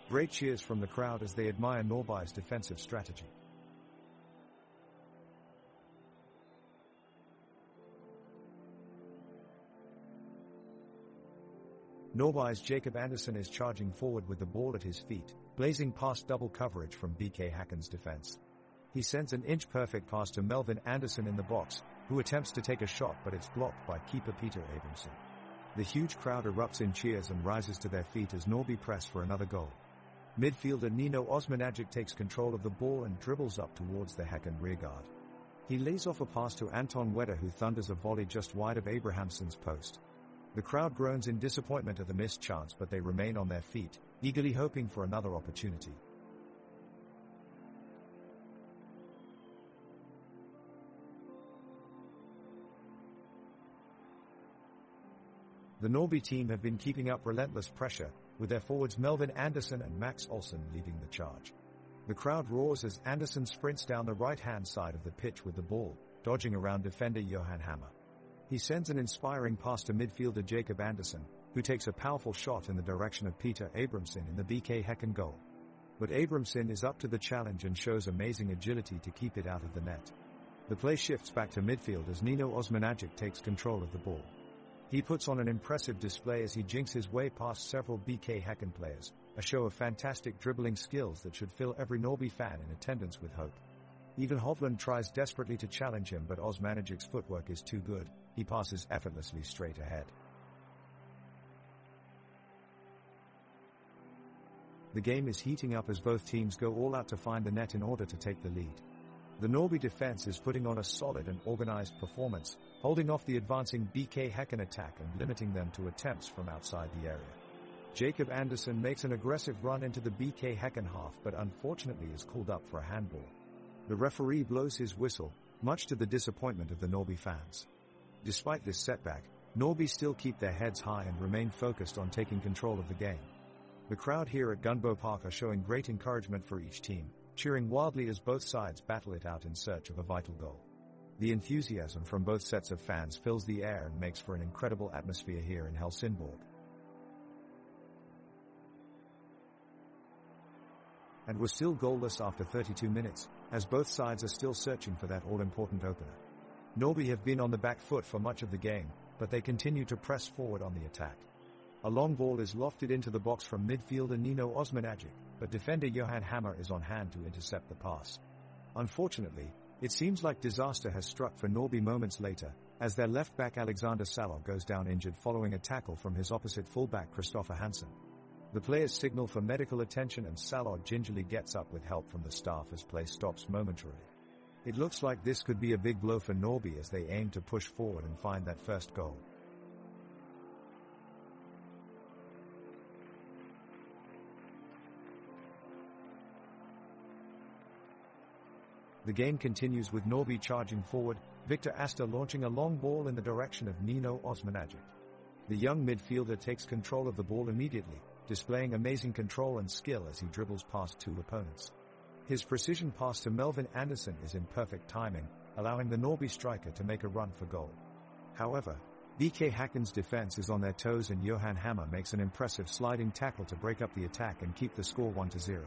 Great cheers from the crowd as they admire Norby's defensive strategy. Norby's Jacob Andersson is charging forward with the ball at his feet, blazing past double coverage from BK Häcken's defense. He sends an inch-perfect pass to Melvin Andersson in the box, who attempts to take a shot, but it's blocked by keeper Peter Abramson. The huge crowd erupts in cheers and rises to their feet as Norby press for another goal. Midfielder Nino Osmanagic takes control of the ball and dribbles up towards the Häcken rearguard. He lays off a pass to Anton Wedder, who thunders a volley just wide of Abrahamsson's post. The crowd groans in disappointment at the missed chance, but they remain on their feet, eagerly hoping for another opportunity. The Norby team have been keeping up relentless pressure, with their forwards Melvin Andersson and Max Olsson leading the charge. The crowd roars as Andersson sprints down the right-hand side of the pitch with the ball, dodging around defender Johan Hammer. He sends an inspiring pass to midfielder Jacob Andersson, who takes a powerful shot in the direction of Peter Abramson in the BK Häcken goal. But Abramson is up to the challenge and shows amazing agility to keep it out of the net. The play shifts back to midfield as Nino Osmanagic takes control of the ball. He puts on an impressive display as he jinks his way past several BK Häcken players, a show of fantastic dribbling skills that should fill every Norby fan in attendance with hope. Even Hovland tries desperately to challenge him, but Osmanagic's footwork is too good. He passes effortlessly straight ahead. The game is heating up as both teams go all out to find the net in order to take the lead. The Norby defense is putting on a solid and organized performance, holding off the advancing BK Häcken attack and limiting them to attempts from outside the area. Jacob Andersson makes an aggressive run into the BK Häcken half, but unfortunately is called up for a handball. The referee blows his whistle, much to the disappointment of the Norby fans. Despite this setback, Norby still keep their heads high and remain focused on taking control of the game. The crowd here at Gunbo Park are showing great encouragement for each team, cheering wildly as both sides battle it out in search of a vital goal. The enthusiasm from both sets of fans fills the air and makes for an incredible atmosphere here in Helsingborg. And we're still goalless after 32 minutes, as both sides are still searching for that all-important opener. Norby have been on the back foot for much of the game, but they continue to press forward on the attack. A long ball is lofted into the box from midfielder Nino Osmanagic, but defender Johan Hammer is on hand to intercept the pass. Unfortunately, it seems like disaster has struck for Norby moments later, as their left-back Alexander Salor goes down injured following a tackle from his opposite fullback Christopher Hansen. The players signal for medical attention and Salor gingerly gets up with help from the staff as play stops momentarily. It looks like this could be a big blow for Norby as they aim to push forward and find that first goal. The game continues with Norby charging forward, Victor Asta launching a long ball in the direction of Nino Osmanagic. The young midfielder takes control of the ball immediately, displaying amazing control and skill as he dribbles past two opponents. His precision pass to Melvin Anderson is in perfect timing, allowing the Norby striker to make a run for goal. However, BK Häcken's defense is on their toes and Johan Hammer makes an impressive sliding tackle to break up the attack and keep the score 1-0.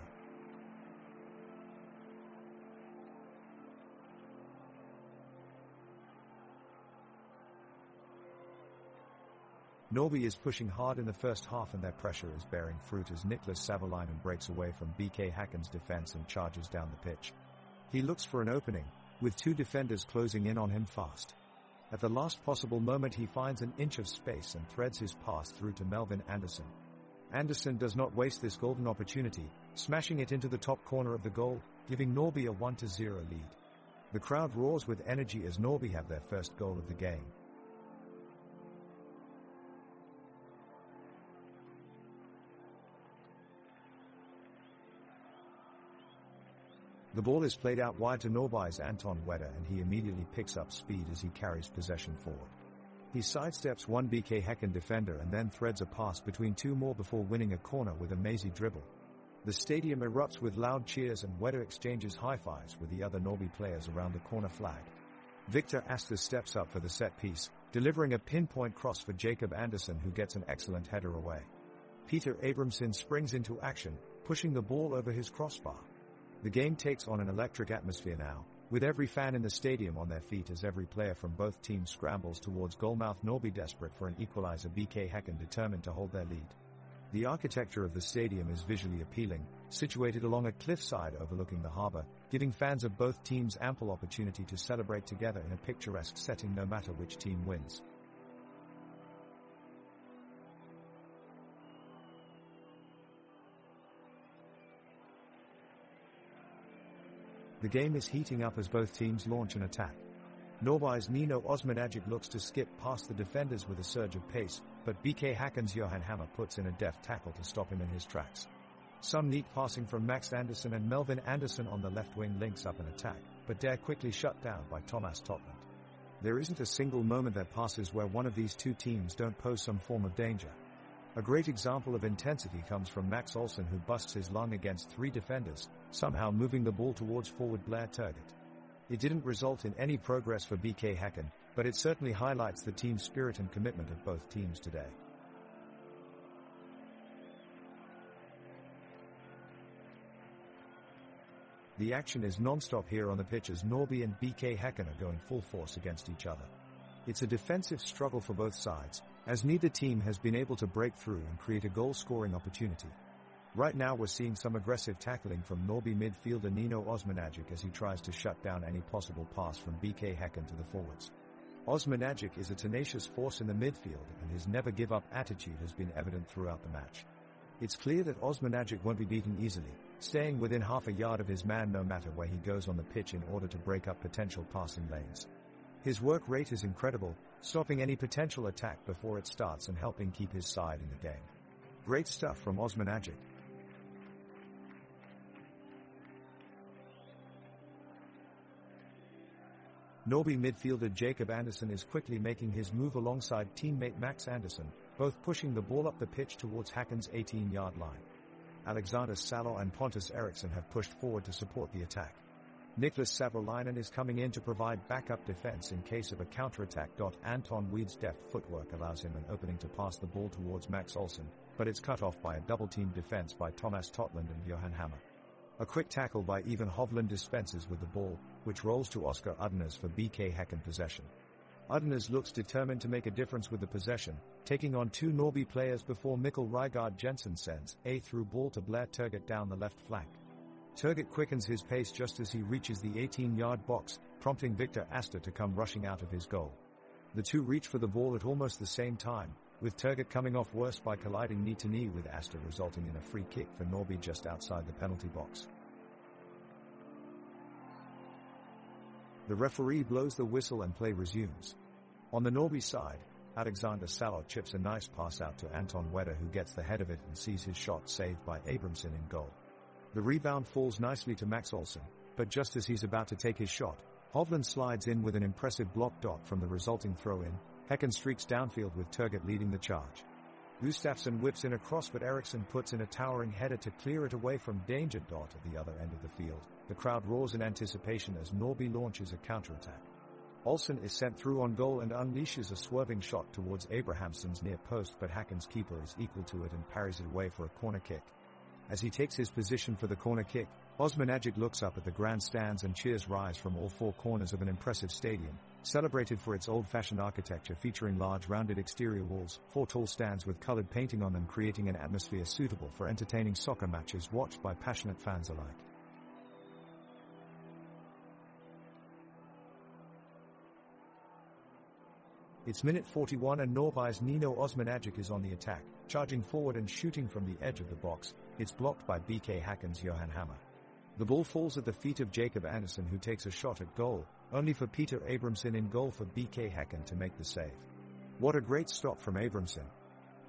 Norby is pushing hard in the first half and their pressure is bearing fruit as Niklas Savolainen breaks away from BK Häcken's defense and charges down the pitch. He looks for an opening, with two defenders closing in on him fast. At the last possible moment he finds an inch of space and threads his pass through to Melvin Anderson. Anderson does not waste this golden opportunity, smashing it into the top corner of the goal, giving Norby a 1-0 lead. The crowd roars with energy as Norby have their first goal of the game. The ball is played out wide to Norby's Anton Wedder and he immediately picks up speed as he carries possession forward. He sidesteps one BK Häcken defender and then threads a pass between two more before winning a corner with a mazy dribble. The stadium erupts with loud cheers and Wedder exchanges high-fives with the other Norby players around the corner flag. Victor Asta steps up for the set piece, delivering a pinpoint cross for Jacob Anderson who gets an excellent header away. Peter Abramson springs into action, pushing the ball over his crossbar. The game takes on an electric atmosphere now, with every fan in the stadium on their feet as every player from both teams scrambles towards goalmouth Norby desperate for an equalizer. BK Häcken determined to hold their lead. The architecture of the stadium is visually appealing, situated along a cliffside overlooking the harbour, giving fans of both teams ample opportunity to celebrate together in a picturesque setting no matter which team wins. The game is heating up as both teams launch an attack. Norby's Nino Osmanagic looks to skip past the defenders with a surge of pace, but BK Häcken's Johan Hammer puts in a deft tackle to stop him in his tracks. Some neat passing from Max Anderson and Melvin Anderson on the left wing links up an attack, but they're quickly shut down by Thomas Totland. There isn't a single moment that passes where one of these two teams don't pose some form of danger. A great example of intensity comes from Max Olsen who busts his lung against three defenders, somehow moving the ball towards forward Blair Turgott. It didn't result in any progress for BK Häcken, but it certainly highlights the team spirit and commitment of both teams today. The action is non-stop here on the pitch as Norby and BK Häcken are going full force against each other. It's a defensive struggle for both sides, as neither team has been able to break through and create a goal-scoring opportunity. Right now we're seeing some aggressive tackling from Norby midfielder Nino Osmanagic as he tries to shut down any possible pass from BK Häcken to the forwards. Osmanagic is a tenacious force in the midfield and his never-give-up attitude has been evident throughout the match. It's clear that Osmanagic won't be beaten easily, staying within half a yard of his man no matter where he goes on the pitch in order to break up potential passing lanes. His work rate is incredible, stopping any potential attack before it starts and helping keep his side in the game. Great stuff from Osmanagic. Norby midfielder Jacob Anderson is quickly making his move alongside teammate Max Anderson, both pushing the ball up the pitch towards Häcken's 18-yard line. Alexander Salo and Pontus Eriksson have pushed forward to support the attack. Niklas Savolainen is coming in to provide backup defense in case of a counterattack. Anton Weed's deft footwork allows him an opening to pass the ball towards Max Olsen, but it's cut off by a double-team defense by Thomas Totland and Johan Hammer. A quick tackle by Ivan Hovland dispenses with the ball, which rolls to Oscar Udinese for BK Häcken possession. Udinese looks determined to make a difference with the possession, taking on two Norby players before Mikkel Rygaard Jensen sends a through ball to Blair Turgott down the left flank. Turgott quickens his pace just as he reaches the 18-yard box, prompting Victor Asta to come rushing out of his goal. The two reach for the ball at almost the same time, with Turgott coming off worse by colliding knee-to-knee with Asta, resulting in a free kick for Norby just outside the penalty box. The referee blows the whistle and play resumes. On the Norby side, Alexander Salo chips a nice pass out to Anton Wedder who gets the head of it and sees his shot saved by Abramson in goal. The rebound falls nicely to Max Olsen, But just as he's about to take his shot, Hovland slides in with an impressive block dot from the resulting throw-in. Häcken streaks downfield with Turgut leading the charge. Gustafsson whips in a cross, but Eriksson puts in a towering header to clear it away from danger. At the other end of the field, the crowd roars in anticipation as Norby launches a counterattack. Olsen is sent through on goal and unleashes a swerving shot towards Abrahamsson's near post, but Häcken's keeper is equal to it and parries it away for a corner kick. As he takes his position for the corner kick, Osmanagic looks up at the grandstands and cheers rise from all four corners of an impressive stadium, celebrated for its old-fashioned architecture featuring large rounded exterior walls, four tall stands with colored painting on them, creating an atmosphere suitable for entertaining soccer matches watched by passionate fans alike. It's minute 41 and Norby's Nino Osmanagic is on the attack, charging forward and shooting from the edge of the box. It's blocked by BK Häcken's Johan Hammer. The ball falls at the feet of Jacob Andersson, who takes a shot at goal, only for Peter Abramson in goal for BK Häcken to make the save. What a great stop from Abramson.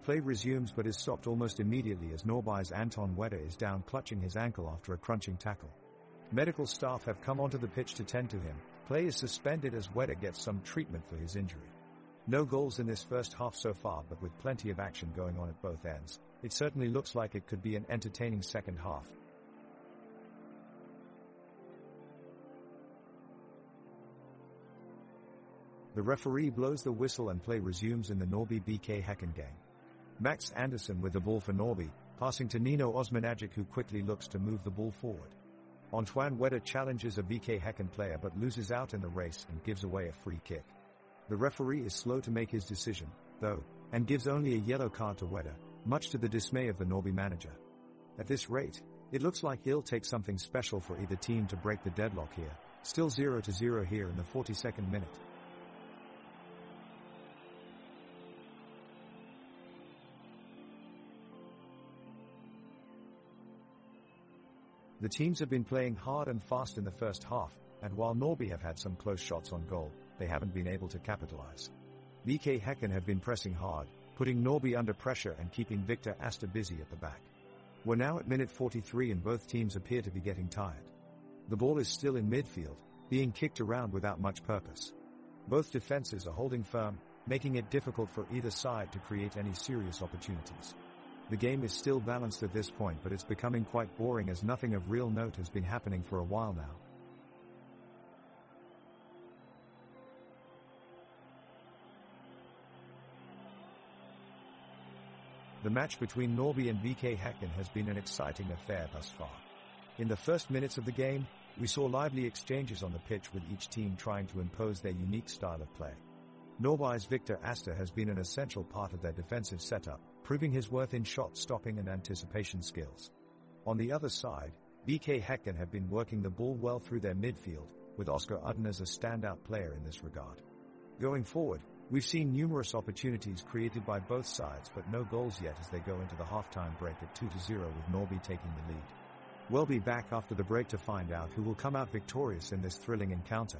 Play resumes but is stopped almost immediately as Norby's Anton Wedder is down clutching his ankle after a crunching tackle. Medical staff have come onto the pitch to tend to him. Play is suspended as Wedder gets some treatment for his injury. No goals in this first half so far, but with plenty of action going on at both ends, it certainly looks like it could be an entertaining second half. The referee blows the whistle and play resumes in the Norby BK Häcken game. Max Andersson with the ball for Norby, passing to Nino Osmanagic, who quickly looks to move the ball forward. Antoine Wedder challenges a BK Häcken player but loses out in the race and gives away a free kick. The referee is slow to make his decision, though, and gives only a yellow card to Wedder, much to the dismay of the Norby manager. At this rate, it looks like he'll take something special for either team to break the deadlock here. Still 0-0 here in the 42nd minute. The teams have been playing hard and fast in the first half, and while Norby have had some close shots on goal, they haven't been able to capitalize. BK Häcken have been pressing hard, putting Norby under pressure and keeping Victor Astor busy at the back. We're now at minute 43 and both teams appear to be getting tired. The ball is still in midfield, being kicked around without much purpose. Both defenses are holding firm, making it difficult for either side to create any serious opportunities. The game is still balanced at this point, but it's becoming quite boring as nothing of real note has been happening for a while now. The match between Norby and BK Häcken has been an exciting affair thus far. In the first minutes of the game, we saw lively exchanges on the pitch with each team trying to impose their unique style of play. Norby's Victor Astor has been an essential part of their defensive setup, proving his worth in shot stopping and anticipation skills. On the other side, BK Häcken have been working the ball well through their midfield, with Oscar Udden as a standout player in this regard. Going forward, we've seen numerous opportunities created by both sides, but no goals yet as they go into the halftime break at 2-0 with Norby taking the lead. We'll be back after the break to find out who will come out victorious in this thrilling encounter.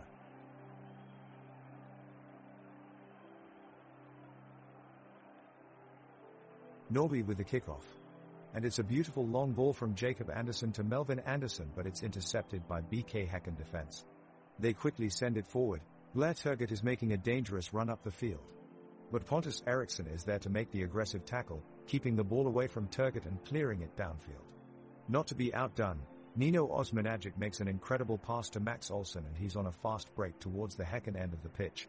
Norby with the kickoff. And it's a beautiful long ball from Jacob Andersson to Melvin Andersson, but it's intercepted by BK Häcken defense. They quickly send it forward. Blair Turgut is making a dangerous run up the field. But Pontus Eriksson is there to make the aggressive tackle, keeping the ball away from Turgut and clearing it downfield. Not to be outdone, Nino Osmanagic makes an incredible pass to Max Olsen and he's on a fast break towards the Häcken end of the pitch.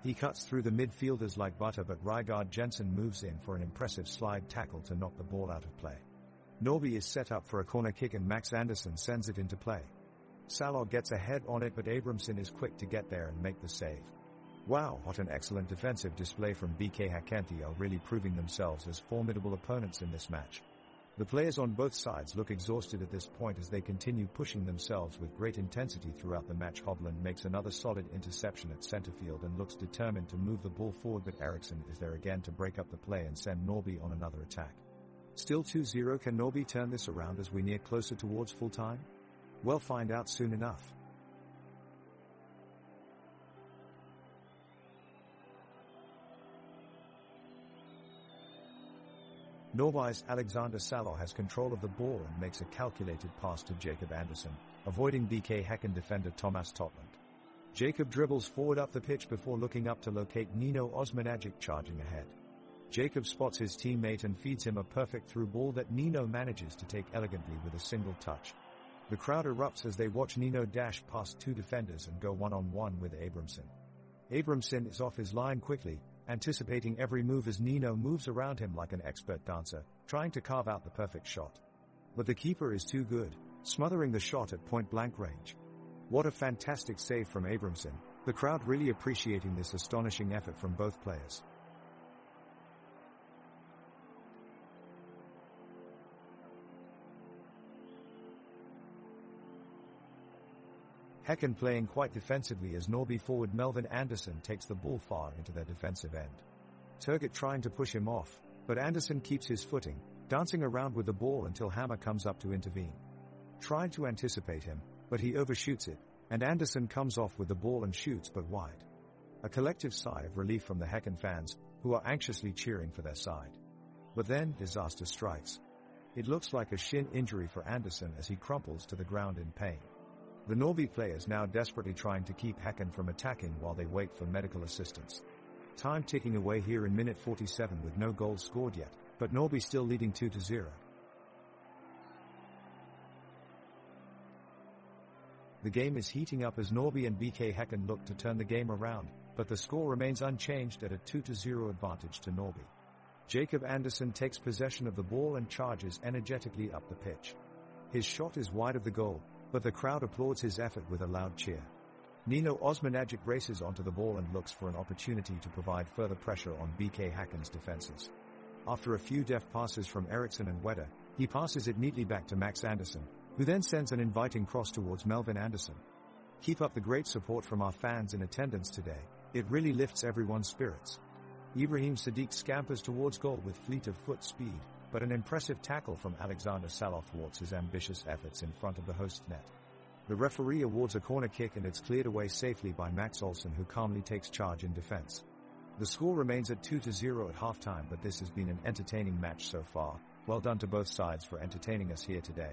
He cuts through the midfielders like butter, but Rygaard Jensen moves in for an impressive slide tackle to knock the ball out of play. Norby is set up for a corner kick and Max Andersson sends it into play. Salog gets a head on it, but Abramson is quick to get there and make the save. Wow, what an excellent defensive display from BK Häcken. They are really proving themselves as formidable opponents in this match. The players on both sides look exhausted at this point as they continue pushing themselves with great intensity throughout the match. Hovland makes another solid interception at center field and looks determined to move the ball forward, but Eriksson is there again to break up the play and send Norby on another attack. Still 2-0. Can Norby turn this around as we near closer towards full time? We'll find out soon enough. Norby's Alexander Saloh has control of the ball and makes a calculated pass to Jacob Anderson, avoiding BK Häcken defender Thomas Totland. Jacob dribbles forward up the pitch before looking up to locate Nino Osmanagic charging ahead. Jacob spots his teammate and feeds him a perfect through ball that Nino manages to take elegantly with a single touch. The crowd erupts as they watch Nino dash past two defenders and go one-on-one with Abramson. Abramson is off his line quickly, anticipating every move as Nino moves around him like an expert dancer, trying to carve out the perfect shot. But the keeper is too good, smothering the shot at point-blank range. What a fantastic save from Abramson, the crowd really appreciating this astonishing effort from both players. Häcken playing quite defensively as Norby forward Melvin Anderson takes the ball far into their defensive end. Turgut trying to push him off, but Anderson keeps his footing, dancing around with the ball until Hammer comes up to intervene. Trying to anticipate him, but he overshoots it, and Anderson comes off with the ball and shoots but wide. A collective sigh of relief from the Häcken fans, who are anxiously cheering for their side. But then, disaster strikes. It looks like a shin injury for Anderson as he crumples to the ground in pain. The Norby players now desperately trying to keep Häcken from attacking while they wait for medical assistance. Time ticking away here in minute 47 with no goals scored yet, but Norby still leading 2-0. The game is heating up as Norby and BK Häcken look to turn the game around, but the score remains unchanged at a 2-0 advantage to Norby. Jacob Anderson takes possession of the ball and charges energetically up the pitch. His shot is wide of the goal, but the crowd applauds his effort with a loud cheer. Nino Osmanagic races onto the ball and looks for an opportunity to provide further pressure on BK Häcken's defenses. After a few deft passes from Eriksson and Wedder, he passes it neatly back to Max Anderson, who then sends an inviting cross towards Melvin Anderson. Keep up the great support from our fans in attendance today, it really lifts everyone's spirits. Ibrahim Sadiq scampers towards goal with fleet-of-foot speed, but an impressive tackle from Alexander Saloh thwarts his ambitious efforts in front of the host net. The referee awards a corner kick and it's cleared away safely by Max Olsson, who calmly takes charge in defense. The score remains at 2-0 at halftime, but this has been an entertaining match so far. Well done to both sides for entertaining us here today.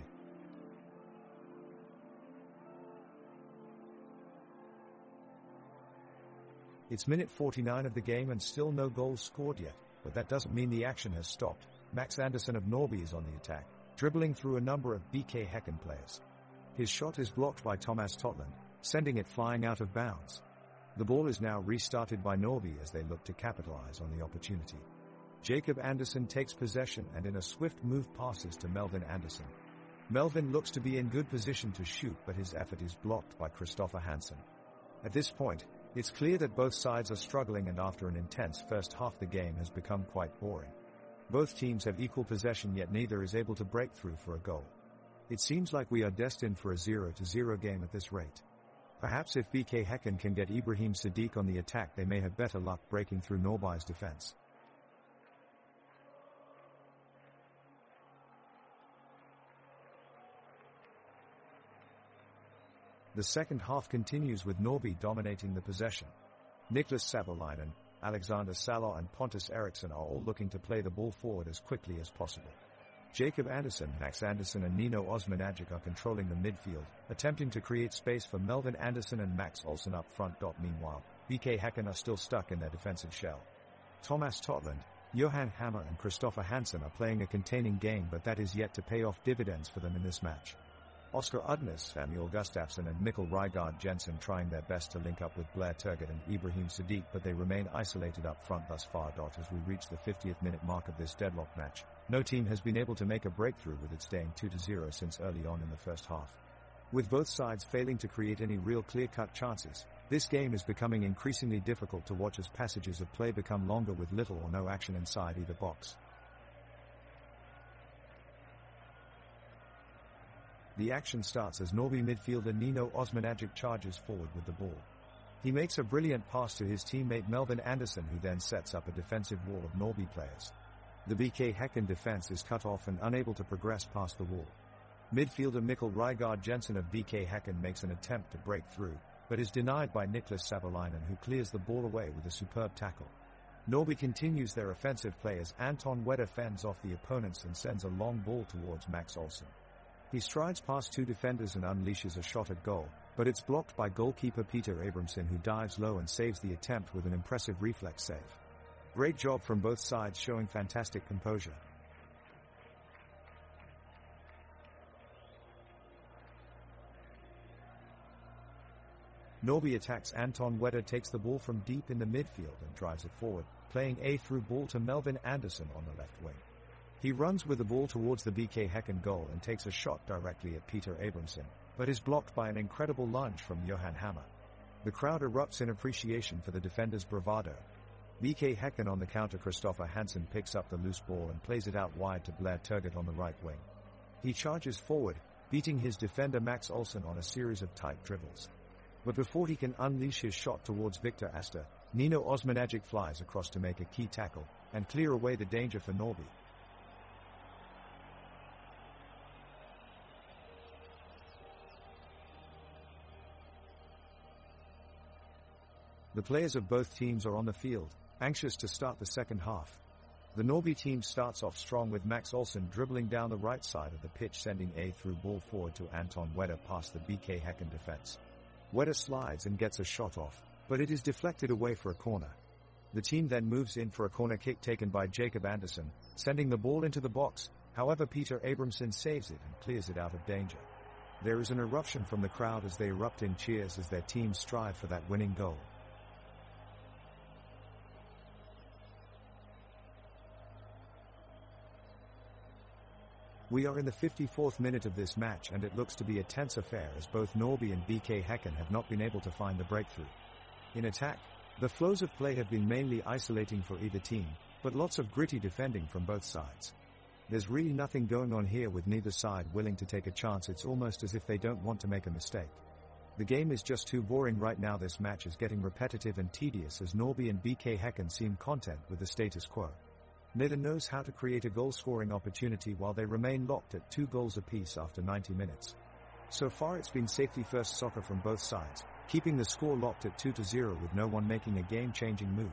It's minute 49 of the game and still no goals scored yet, but that doesn't mean the action has stopped. Max Anderson of Norby is on the attack, dribbling through a number of BK Häcken players. His shot is blocked by Thomas Totland, sending it flying out of bounds. The ball is now restarted by Norby as they look to capitalize on the opportunity. Jacob Anderson takes possession and in a swift move passes to Melvin Anderson. Melvin looks to be in good position to shoot, but his effort is blocked by Christopher Hansen. At this point, it's clear that both sides are struggling, and after an intense first half the game has become quite boring. Both teams have equal possession, yet neither is able to break through for a goal. It seems like we are destined for a 0-0 game at this rate. Perhaps if BK Häcken can get Ibrahim Sadiq on the attack, they may have better luck breaking through Norby's defense. The second half continues with Norby dominating the possession. Niklas Savolainen, Alexander Saloh and Pontus Eriksson are all looking to play the ball forward as quickly as possible. Jacob Anderson, Max Anderson and Nino Osmanagic are controlling the midfield, attempting to create space for Melvin Anderson and Max Olsson up front. Meanwhile, BK Häcken are still stuck in their defensive shell. Thomas Totland, Johan Hammer and Christopher Hansen are playing a containing game, but that is yet to pay off dividends for them in this match. Oscar Udnes, Samuel Gustafsson and Mikkel Rygaard Jensen trying their best to link up with Blair Turgut and Ibrahim Sadiq, but they remain isolated up front thus far. As we reach the 50th minute mark of this deadlock match, no team has been able to make a breakthrough, with it staying 2-0 since early on in the first half. With both sides failing to create any real clear-cut chances, this game is becoming increasingly difficult to watch as passages of play become longer with little or no action inside either box. The action starts as Norby midfielder Nino Osmanagic charges forward with the ball. He makes a brilliant pass to his teammate Melvin Anderson, who then sets up a defensive wall of Norby players. The BK Häcken defense is cut off and unable to progress past the wall. Midfielder Mikkel Rygaard Jensen of BK Häcken makes an attempt to break through, but is denied by Niklas Savolainen, who clears the ball away with a superb tackle. Norby continues their offensive play as Anton Wedder fends off the opponents and sends a long ball towards Max Olsen. He strides past two defenders and unleashes a shot at goal, but it's blocked by goalkeeper Peter Abramson, who dives low and saves the attempt with an impressive reflex save. Great job from both sides, showing fantastic composure. Norby attacks. Anton Wedder takes the ball from deep in the midfield and drives it forward, playing a through ball to Melvin Anderson on the left wing. He runs with the ball towards the BK Häcken goal and takes a shot directly at Peter Abramson, but is blocked by an incredible lunge from Johan Hammer. The crowd erupts in appreciation for the defender's bravado. BK Häcken on the counter. Christopher Hansen picks up the loose ball and plays it out wide to Blair Turgott on the right wing. He charges forward, beating his defender Max Olsen on a series of tight dribbles. But before he can unleash his shot towards Victor Astor, Nino Osmanagic flies across to make a key tackle and clear away the danger for Norby. The players of both teams are on the field, anxious to start the second half. The Norby team starts off strong with Max Olsen dribbling down the right side of the pitch, sending a through ball forward to Anton Wedder past the BK Häcken defense. Wedder slides and gets a shot off, but it is deflected away for a corner. The team then moves in for a corner kick taken by Jacob Anderson, sending the ball into the box. However, Peter Abramson saves it and clears it out of danger. There is an eruption from the crowd as they erupt in cheers as their teams strive for that winning goal. We are in the 54th minute of this match, and it looks to be a tense affair as both Norby and BK Häcken have not been able to find the breakthrough. In attack, the flows of play have been mainly isolating for either team, but lots of gritty defending from both sides. There's really nothing going on here, with neither side willing to take a chance. It's almost as if they don't want to make a mistake. The game is just too boring right now. This match is getting repetitive and tedious as Norby and BK Häcken seem content with the status quo. Neither knows how to create a goal-scoring opportunity while they remain locked at 2 goals apiece after 90 minutes. So far it's been safety-first soccer from both sides, keeping the score locked at 2-0 with no one making a game-changing move.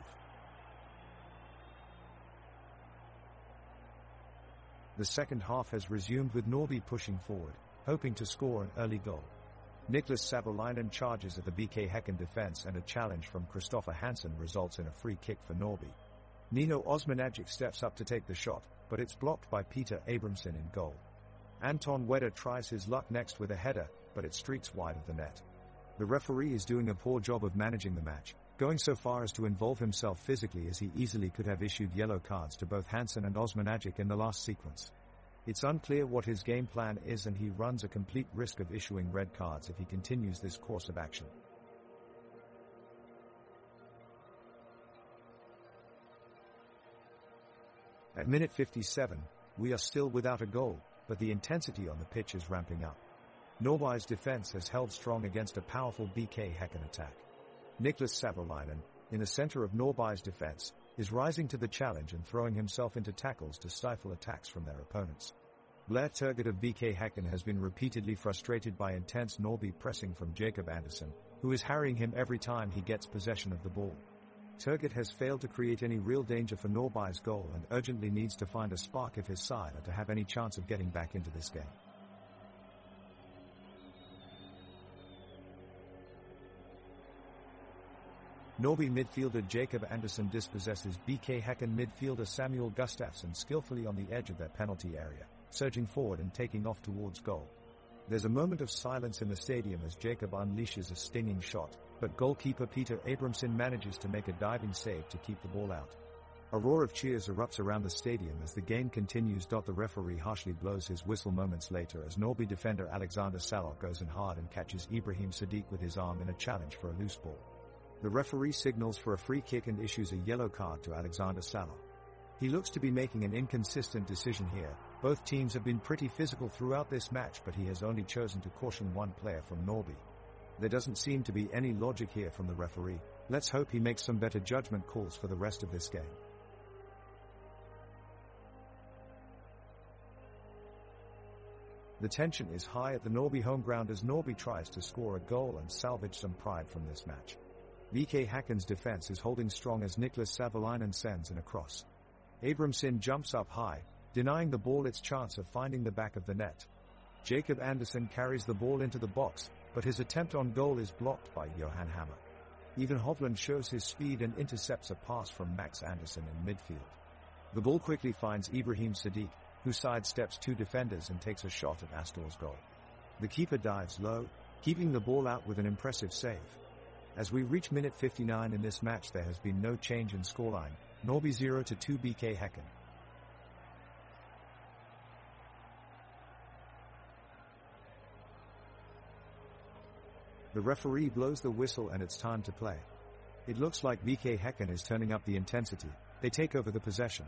The second half has resumed with Norby pushing forward, hoping to score an early goal. Niklas Savolainen charges at the BK Häcken defense, and a challenge from Christopher Hansen results in a free kick for Norby. Nino Osmanagic steps up to take the shot, but it's blocked by Peter Abramson in goal. Anton Wedder tries his luck next with a header, but it streaks wide of the net. The referee is doing a poor job of managing the match, going so far as to involve himself physically, as he easily could have issued yellow cards to both Hansen and Osmanagic in the last sequence. It's unclear what his game plan is, and he runs a complete risk of issuing red cards if he continues this course of action. At minute 57, we are still without a goal, but the intensity on the pitch is ramping up. Norby's defense has held strong against a powerful BK Häcken attack. Niklas Savolainen, in the center of Norby's defense, is rising to the challenge and throwing himself into tackles to stifle attacks from their opponents. Blair Turgott of BK Häcken has been repeatedly frustrated by intense Norby pressing from Jacob Anderson, who is harrying him every time he gets possession of the ball. Turgott has failed to create any real danger for Norby's goal and urgently needs to find a spark if his side are to have any chance of getting back into this game. Norby midfielder Jacob Anderson dispossesses BK Häcken midfielder Samuel Gustafsson skillfully on the edge of their penalty area, surging forward and taking off towards goal. There's a moment of silence in the stadium as Jacob unleashes a stinging shot, but goalkeeper Peter Abramson manages to make a diving save to keep the ball out. A roar of cheers erupts around the stadium as the game continues. The referee harshly blows his whistle moments later as Norby defender Alexander Salok goes in hard and catches Ibrahim Sadiq with his arm in a challenge for a loose ball. The referee signals for a free kick and issues a yellow card to Alexander Salok. He looks to be making an inconsistent decision here. Both teams have been pretty physical throughout this match, but he has only chosen to caution one player from Norby. There doesn't seem to be any logic here from the referee. Let's hope he makes some better judgment calls for the rest of this game. The tension is high at the Norby home ground as Norby tries to score a goal and salvage some pride from this match. BK Häcken's defense is holding strong as Niklas Savolainen sends in a cross. Abramson jumps up high, denying the ball its chance of finding the back of the net. Jacob Andersson carries the ball into the box, but his attempt on goal is blocked by Johan Hammer. Even Hovland shows his speed and intercepts a pass from Max Andersson in midfield. The ball quickly finds Ibrahim Sadiq, who sidesteps two defenders and takes a shot at Astor's goal. The keeper dives low, keeping the ball out with an impressive save. As we reach minute 59 in this match, there has been no change in scoreline, Norrby 0-2 BK Häcken. The referee blows the whistle and it's time to play. It looks like BK Häcken is turning up the intensity. They take over the possession.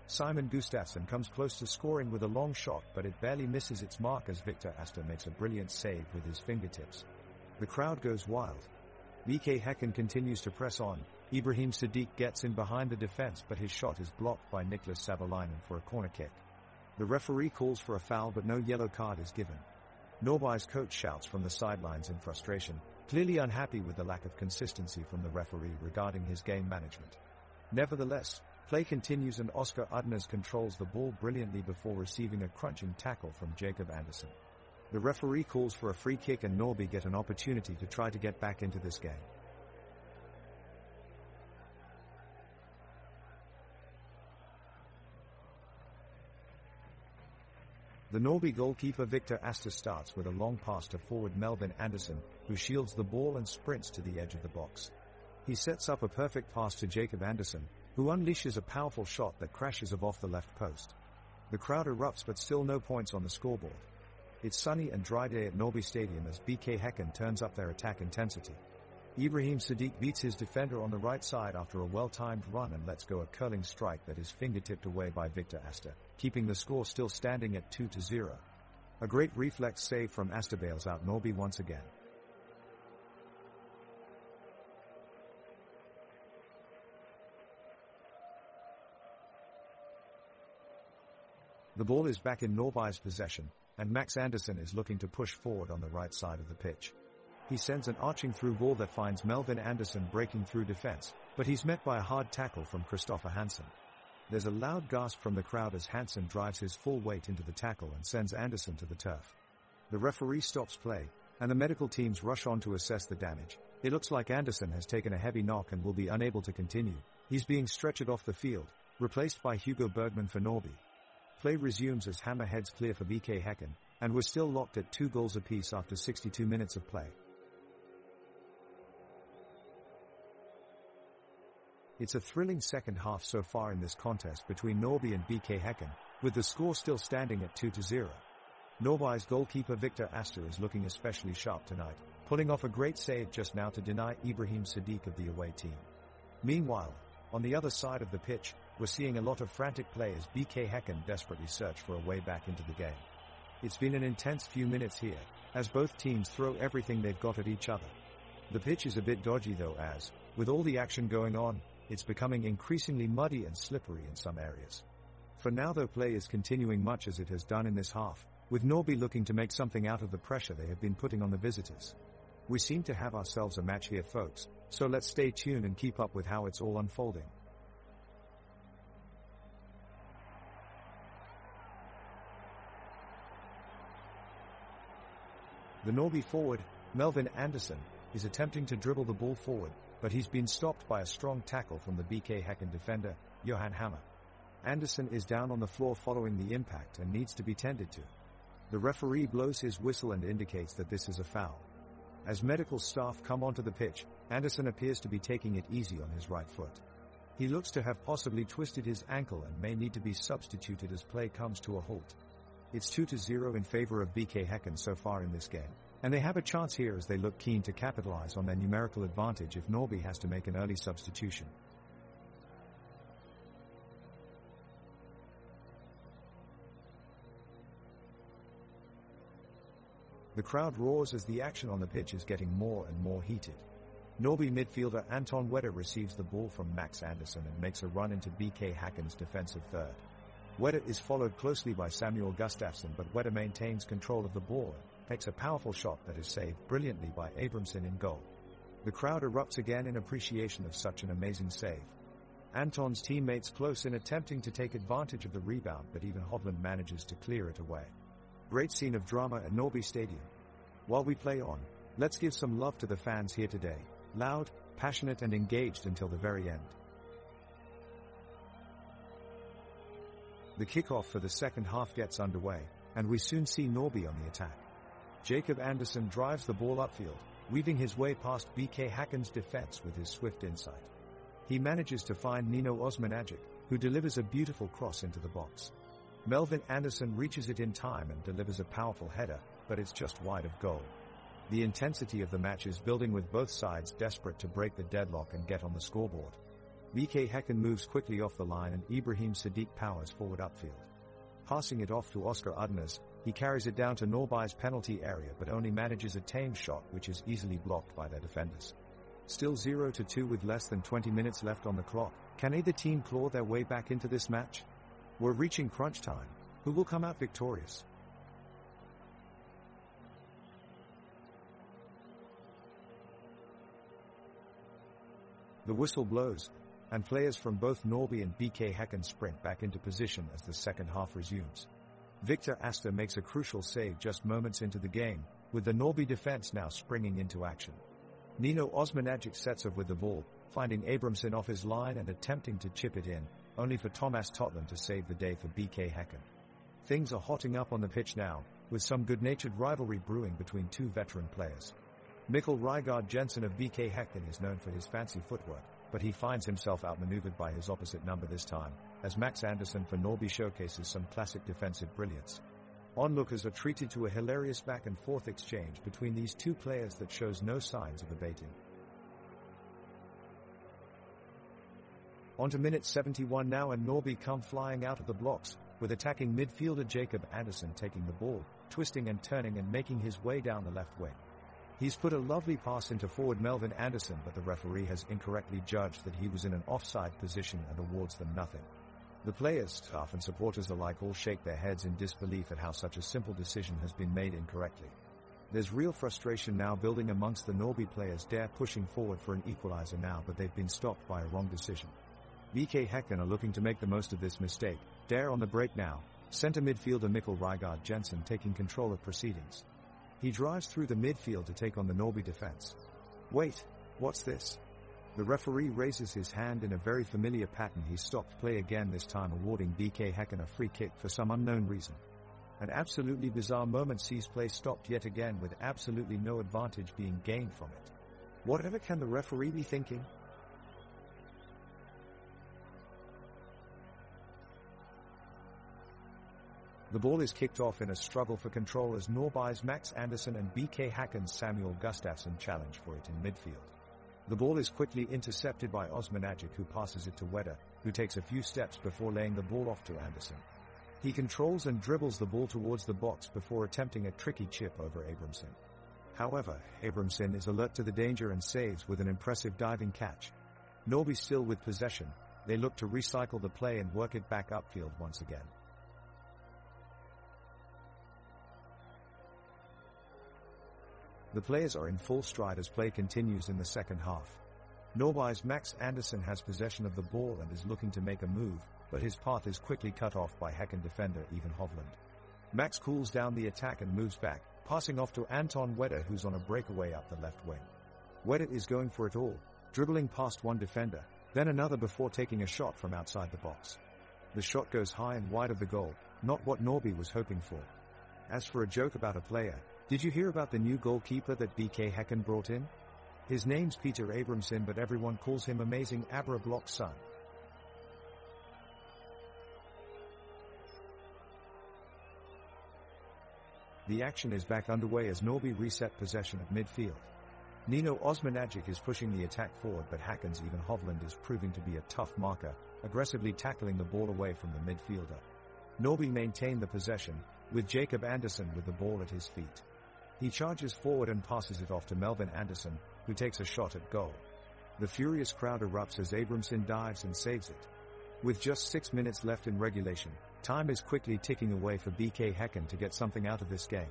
Simon Gustafsson comes close to scoring with a long shot, but it barely misses its mark as Victor Astor makes a brilliant save with his fingertips. The crowd goes wild. BK Häcken continues to press on. Ibrahim Sadiq gets in behind the defense, but his shot is blocked by Niklas Savolainen for a corner kick. The referee calls for a foul, but no yellow card is given. Norrby's coach shouts from the sidelines in frustration, clearly unhappy with the lack of consistency from the referee regarding his game management. Nevertheless, play continues and Oscar Udners controls the ball brilliantly before receiving a crunching tackle from Jacob Andersson. The referee calls for a free kick and Norrby get an opportunity to try to get back into this game. The Norrby goalkeeper Victor Astor starts with a long pass to forward Melvin Andersson, who shields the ball and sprints to the edge of the box. He sets up a perfect pass to Jacob Andersson, who unleashes a powerful shot that crashes off the left post. The crowd erupts, but still no points on the scoreboard. It's sunny and dry day at Norrby Stadium as BK Häcken turns up their attack intensity. Ibrahim Sadiq beats his defender on the right side after a well-timed run and lets go a curling strike that is finger-tipped away by Victor Astor, keeping the score still standing at 2-0. A great reflex save from Astor bails out Norrby once again. The ball is back in Norrby's possession, and Max Andersson is looking to push forward on the right side of the pitch. He sends an arching through ball that finds Melvin Andersson breaking through defense, but he's met by a hard tackle from Christopher Hansen. There's a loud gasp from the crowd as Hansen drives his full weight into the tackle and sends Andersson to the turf. The referee stops play, and the medical teams rush on to assess the damage. It looks like Andersson has taken a heavy knock and will be unable to continue. He's being stretchered off the field, replaced by Hugo Bergman for Norrby. Play resumes as Hammer heads clear for BK Häcken, and was still locked at 2 goals apiece after 62 minutes of play. It's a thrilling second half so far in this contest between Norrby and BK Häcken, with the score still standing at 2-0. Norrby's goalkeeper Victor Astor is looking especially sharp tonight, pulling off a great save just now to deny Ibrahim Sadiq of the away team. Meanwhile, on the other side of the pitch, we're seeing a lot of frantic play as BK Häcken desperately search for a way back into the game. It's been an intense few minutes here, as both teams throw everything they've got at each other. The pitch is a bit dodgy though, as, with all the action going on, it's becoming increasingly muddy and slippery in some areas. For now though, play is continuing much as it has done in this half, with Norrby looking to make something out of the pressure they have been putting on the visitors. We seem to have ourselves a match here, folks, so let's stay tuned and keep up with how it's all unfolding. The Norrby forward, Melvin Andersson, is attempting to dribble the ball forward, but he's been stopped by a strong tackle from the BK Häcken defender, Johan Hammer. Andersson is down on the floor following the impact and needs to be tended to. The referee blows his whistle and indicates that this is a foul. As medical staff come onto the pitch, Andersson appears to be taking it easy on his right foot. He looks to have possibly twisted his ankle and may need to be substituted as play comes to a halt. It's 2-0 in favor of BK Häcken so far in this game, and they have a chance here as they look keen to capitalize on their numerical advantage if Norrby has to make an early substitution. The crowd roars as the action on the pitch is getting more and more heated. Norrby midfielder Anton Wedder receives the ball from Max Andersson and makes a run into BK Häcken's defensive third. Wedder is followed closely by Samuel Gustafsson, but Wedder maintains control of the ball and takes a powerful shot that is saved brilliantly by Abramson in goal. The crowd erupts again in appreciation of such an amazing save. Anton's teammates close in attempting to take advantage of the rebound, but even Hovland manages to clear it away. Great scene of drama at Norrby Stadium. While we play on, let's give some love to the fans here today. Loud, passionate and engaged until the very end. The kickoff for the second half gets underway, and we soon see Norrby on the attack. Jacob Andersson drives the ball upfield, weaving his way past BK Häcken's defense with his swift insight. He manages to find Nino Osmanagic, who delivers a beautiful cross into the box. Melvin Andersson reaches it in time and delivers a powerful header, but it's just wide of goal. The intensity of the match is building with both sides desperate to break the deadlock and get on the scoreboard. BK Häcken moves quickly off the line and Ibrahim Sadiq powers forward upfield. Passing it off to Oscar Udnes, he carries it down to Norrby's penalty area but only manages a tame shot which is easily blocked by their defenders. Still 0-2 with less than 20 minutes left on the clock. Can either team claw their way back into this match? We're reaching crunch time. Who will come out victorious? The whistle blows, and players from both Norrby and BK Häcken sprint back into position as the second half resumes. Victor Asta makes a crucial save just moments into the game, with the Norrby defense now springing into action. Nino Osmanagic sets up with the ball, finding Abramson off his line and attempting to chip it in, only for Thomas Totland to save the day for BK Häcken. Things are hotting up on the pitch now, with some good-natured rivalry brewing between two veteran players. Mikkel Rygaard Jensen of BK Häcken is known for his fancy footwork, but he finds himself outmaneuvered by his opposite number this time, as Max Andersson for Norrby showcases some classic defensive brilliance. Onlookers are treated to a hilarious back-and-forth exchange between these two players that shows no signs of abating. On to minute 71 now, and Norrby come flying out of the blocks, with attacking midfielder Jacob Andersson taking the ball, twisting and turning and making his way down the left wing. He's put a lovely pass into forward Melvin Andersson, but the referee has incorrectly judged that he was in an offside position and awards them nothing. The players, staff and supporters alike all shake their heads in disbelief at how such a simple decision has been made incorrectly. There's real frustration now building amongst the Norrby players. They're pushing forward for an equalizer now, but they've been stopped by a wrong decision. BK Häcken are looking to make the most of this mistake. Dare on the break now, centre midfielder Mikkel Rygaard Jensen taking control of proceedings. He drives through the midfield to take on the Norrby defense. Wait, what's this? The referee raises his hand in a very familiar pattern. He stopped play again, this time awarding BK Häcken a free kick for some unknown reason. An absolutely bizarre moment sees play stopped yet again, with absolutely no advantage being gained from it. Whatever can the referee be thinking? The ball is kicked off in a struggle for control as Norrby's Max Andersson and BK Häcken's Samuel Gustafsson challenge for it in midfield. The ball is quickly intercepted by Osmanagic, who passes it to Wedder, who takes a few steps before laying the ball off to Andersson. He controls and dribbles the ball towards the box before attempting a tricky chip over Abramson. However, Abramson is alert to the danger and saves with an impressive diving catch. Norrby still with possession. They look to recycle the play and work it back upfield once again. The players are in full stride as play continues in the second half. Norrby's Max Andersson has possession of the ball and is looking to make a move, but his path is quickly cut off by Häcken defender Ivan Hovland. Max cools down the attack and moves back, passing off to Anton Wedder, who's on a breakaway up the left wing. Wedder is going for it all, dribbling past one defender, then another before taking a shot from outside the box. The shot goes high and wide of the goal, not what Norrby was hoping for. As for a joke about a player, did you hear about the new goalkeeper that BK Häcken brought in? His name's Peter Abramson, but everyone calls him Amazing Abra Block's son. The action is back underway as Norrby reset possession of midfield. Nino Osmanagic is pushing the attack forward, but Häcken's Ivan Hovland is proving to be a tough marker, aggressively tackling the ball away from the midfielder. Norrby maintain the possession, with Jacob Andersson with the ball at his feet. He charges forward and passes it off to Melvin Andersson, who takes a shot at goal. The furious crowd erupts as Abramson dives and saves it. With just 6 minutes left in regulation, time is quickly ticking away for BK Häcken to get something out of this game.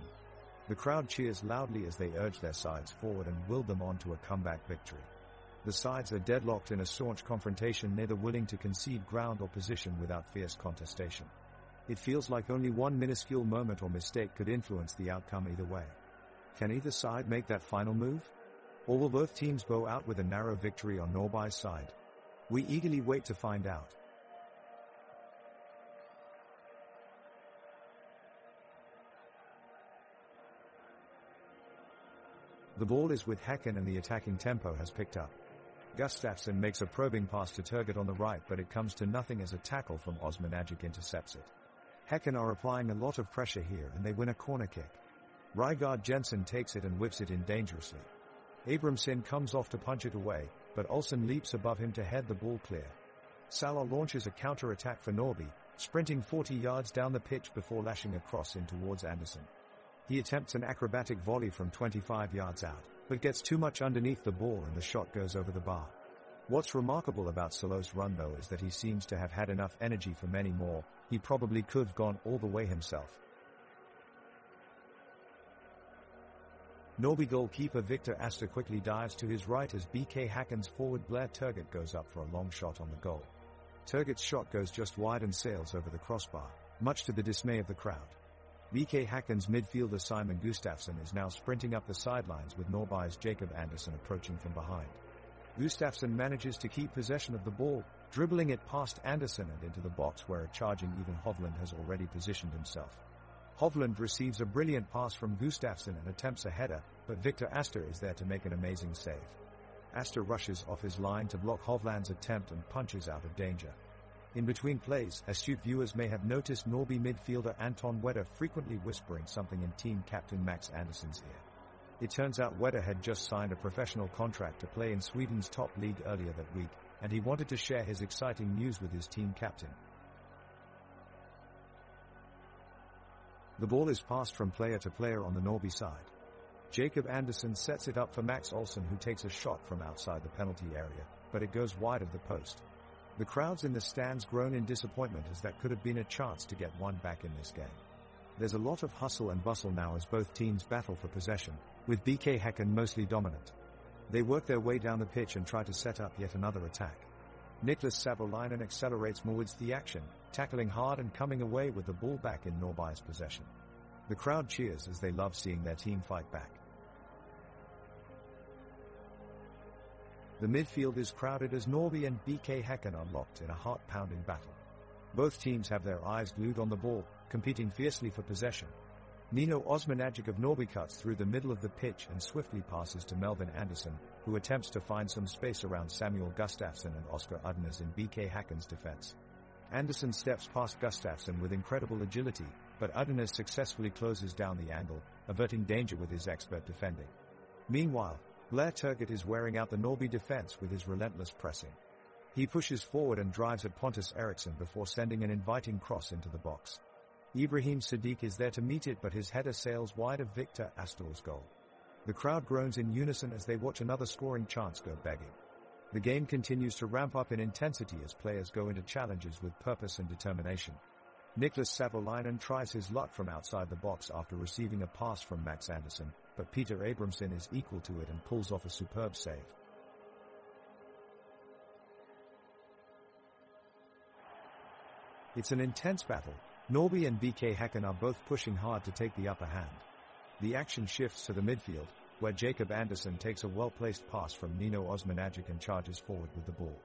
The crowd cheers loudly as they urge their sides forward and will them on to a comeback victory. The sides are deadlocked in a staunch confrontation, neither willing to concede ground or position without fierce contestation. It feels like only one minuscule moment or mistake could influence the outcome either way. Can either side make that final move? Or will both teams bow out with a narrow victory on Norby's side? We eagerly wait to find out. The ball is with Häcken and the attacking tempo has picked up. Gustafsson makes a probing pass to Turgut on the right, but it comes to nothing as a tackle from Osmanagic intercepts it. Häcken are applying a lot of pressure here and they win a corner kick. Rygaard Jensen takes it and whips it in dangerously. Abramson comes off to punch it away, but Olsen leaps above him to head the ball clear. Salah launches a counter-attack for Norby, sprinting 40 yards down the pitch before lashing across in towards Anderson. He attempts an acrobatic volley from 25 yards out, but gets too much underneath the ball and the shot goes over the bar. What's remarkable about Salah's run though is that he seems to have had enough energy for many more. He probably could have gone all the way himself. Norby goalkeeper Victor Astor quickly dives to his right as BK Häcken's forward Blair Turgut goes up for a long shot on the goal. Turgut's shot goes just wide and sails over the crossbar, much to the dismay of the crowd. BK Häcken's midfielder Simon Gustafsson is now sprinting up the sidelines with Norby's Jacob Andersson approaching from behind. Gustafsson manages to keep possession of the ball, dribbling it past Andersson and into the box where a charging Even Hovland has already positioned himself. Hovland receives a brilliant pass from Gustafsson and attempts a header, but Victor Astor is there to make an amazing save. Astor rushes off his line to block Hovland's attempt and punches out of danger. In between plays, astute viewers may have noticed Norby midfielder Anton Wedder frequently whispering something in team captain Max Andersson's ear. It turns out Wedder had just signed a professional contract to play in Sweden's top league earlier that week, and he wanted to share his exciting news with his team captain. The ball is passed from player to player on the Norby side. Jacob Andersson sets it up for Max Olsen, who takes a shot from outside the penalty area, but it goes wide of the post. The crowds in the stands groan in disappointment as that could have been a chance to get one back in this game. There's a lot of hustle and bustle now as both teams battle for possession, with BK Häcken mostly dominant. They work their way down the pitch and try to set up yet another attack. Niklas Savolainen accelerates more with the action, tackling hard and coming away with the ball back in Norby's possession. The crowd cheers as they love seeing their team fight back. The midfield is crowded as Norby and BK Häcken are locked in a heart-pounding battle. Both teams have their eyes glued on the ball, competing fiercely for possession. Nino Osmanagic of Norby cuts through the middle of the pitch and swiftly passes to Melvin Andersson, who attempts to find some space around Samuel Gustafsson and Oscar Udnes in BK Häcken's defense. Andersson steps past Gustafsson with incredible agility, but Udnes successfully closes down the angle, averting danger with his expert defending. Meanwhile, Blair Turgut is wearing out the Norby defense with his relentless pressing. He pushes forward and drives at Pontus Eriksson before sending an inviting cross into the box. Ibrahim Sadiq is there to meet it, but his header sails wide of Victor Astor's goal. The crowd groans in unison as they watch another scoring chance go begging. The game continues to ramp up in intensity as players go into challenges with purpose and determination. Niklas Savolainen tries his luck from outside the box after receiving a pass from Max Andersson, but Peter Abramson is equal to it and pulls off a superb save. It's an intense battle. Norby and BK Häcken are both pushing hard to take the upper hand. The action shifts to the midfield, where Jacob Andersson takes a well-placed pass from Nino Osmanagic and charges forward with the ball.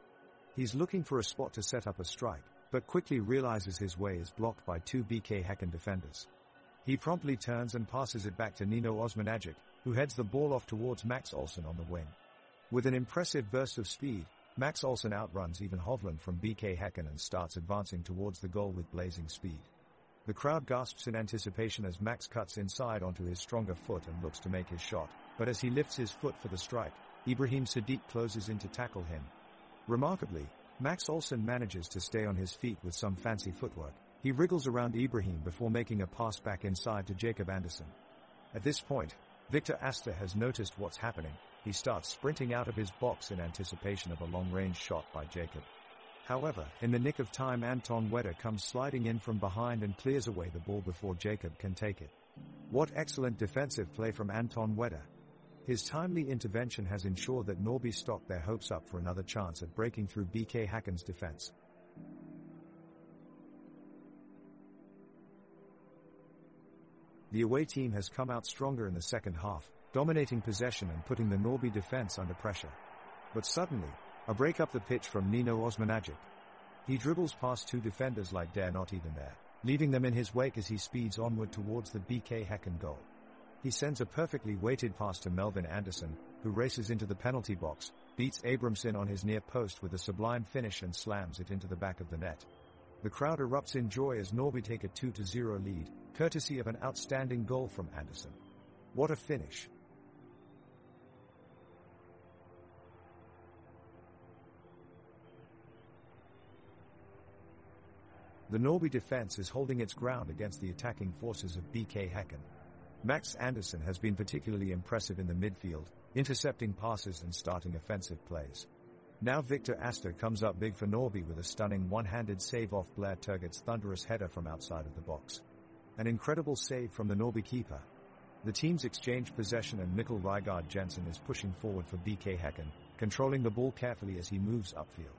He's looking for a spot to set up a strike, but quickly realizes his way is blocked by two BK Häcken defenders. He promptly turns and passes it back to Nino Osmanagic, who heads the ball off towards Max Olsen on the wing. With an impressive burst of speed, Max Olsen outruns Even Hovland from BK Häcken and starts advancing towards the goal with blazing speed. The crowd gasps in anticipation as Max cuts inside onto his stronger foot and looks to make his shot, but as he lifts his foot for the strike, Ibrahim Sadiq closes in to tackle him. Remarkably, Max Olsen manages to stay on his feet with some fancy footwork. He wriggles around Ibrahim before making a pass back inside to Jacob Andersson. At this point, Victor Astor has noticed what's happening. He starts sprinting out of his box in anticipation of a long-range shot by Jacob. However, in the nick of time, Anton Wedder comes sliding in from behind and clears away the ball before Jacob can take it. What excellent defensive play from Anton Wedder. His timely intervention has ensured that Norrby stocked their hopes up for another chance at breaking through BK Häcken's defense. The away team has come out stronger in the second half, dominating possession and putting the Norrby defense under pressure. But suddenly, a break up the pitch from Nino Osmanagic. He dribbles past two defenders like they're not even there, leaving them in his wake as he speeds onward towards the BK Häcken goal. He sends a perfectly weighted pass to Melvin Andersson, who races into the penalty box, beats Abramson on his near post with a sublime finish and slams it into the back of the net. The crowd erupts in joy as Norrby take a 2-0 lead, courtesy of an outstanding goal from Andersson. What a finish! The Norrby defense is holding its ground against the attacking forces of BK Häcken. Max Andersson has been particularly impressive in the midfield, intercepting passes and starting offensive plays. Now Victor Astor comes up big for Norrby with a stunning one-handed save off Blair Turgot's thunderous header from outside of the box. An incredible save from the Norrby keeper. The teams exchange possession and Mikkel Rygaard Jensen is pushing forward for BK Häcken, controlling the ball carefully as he moves upfield.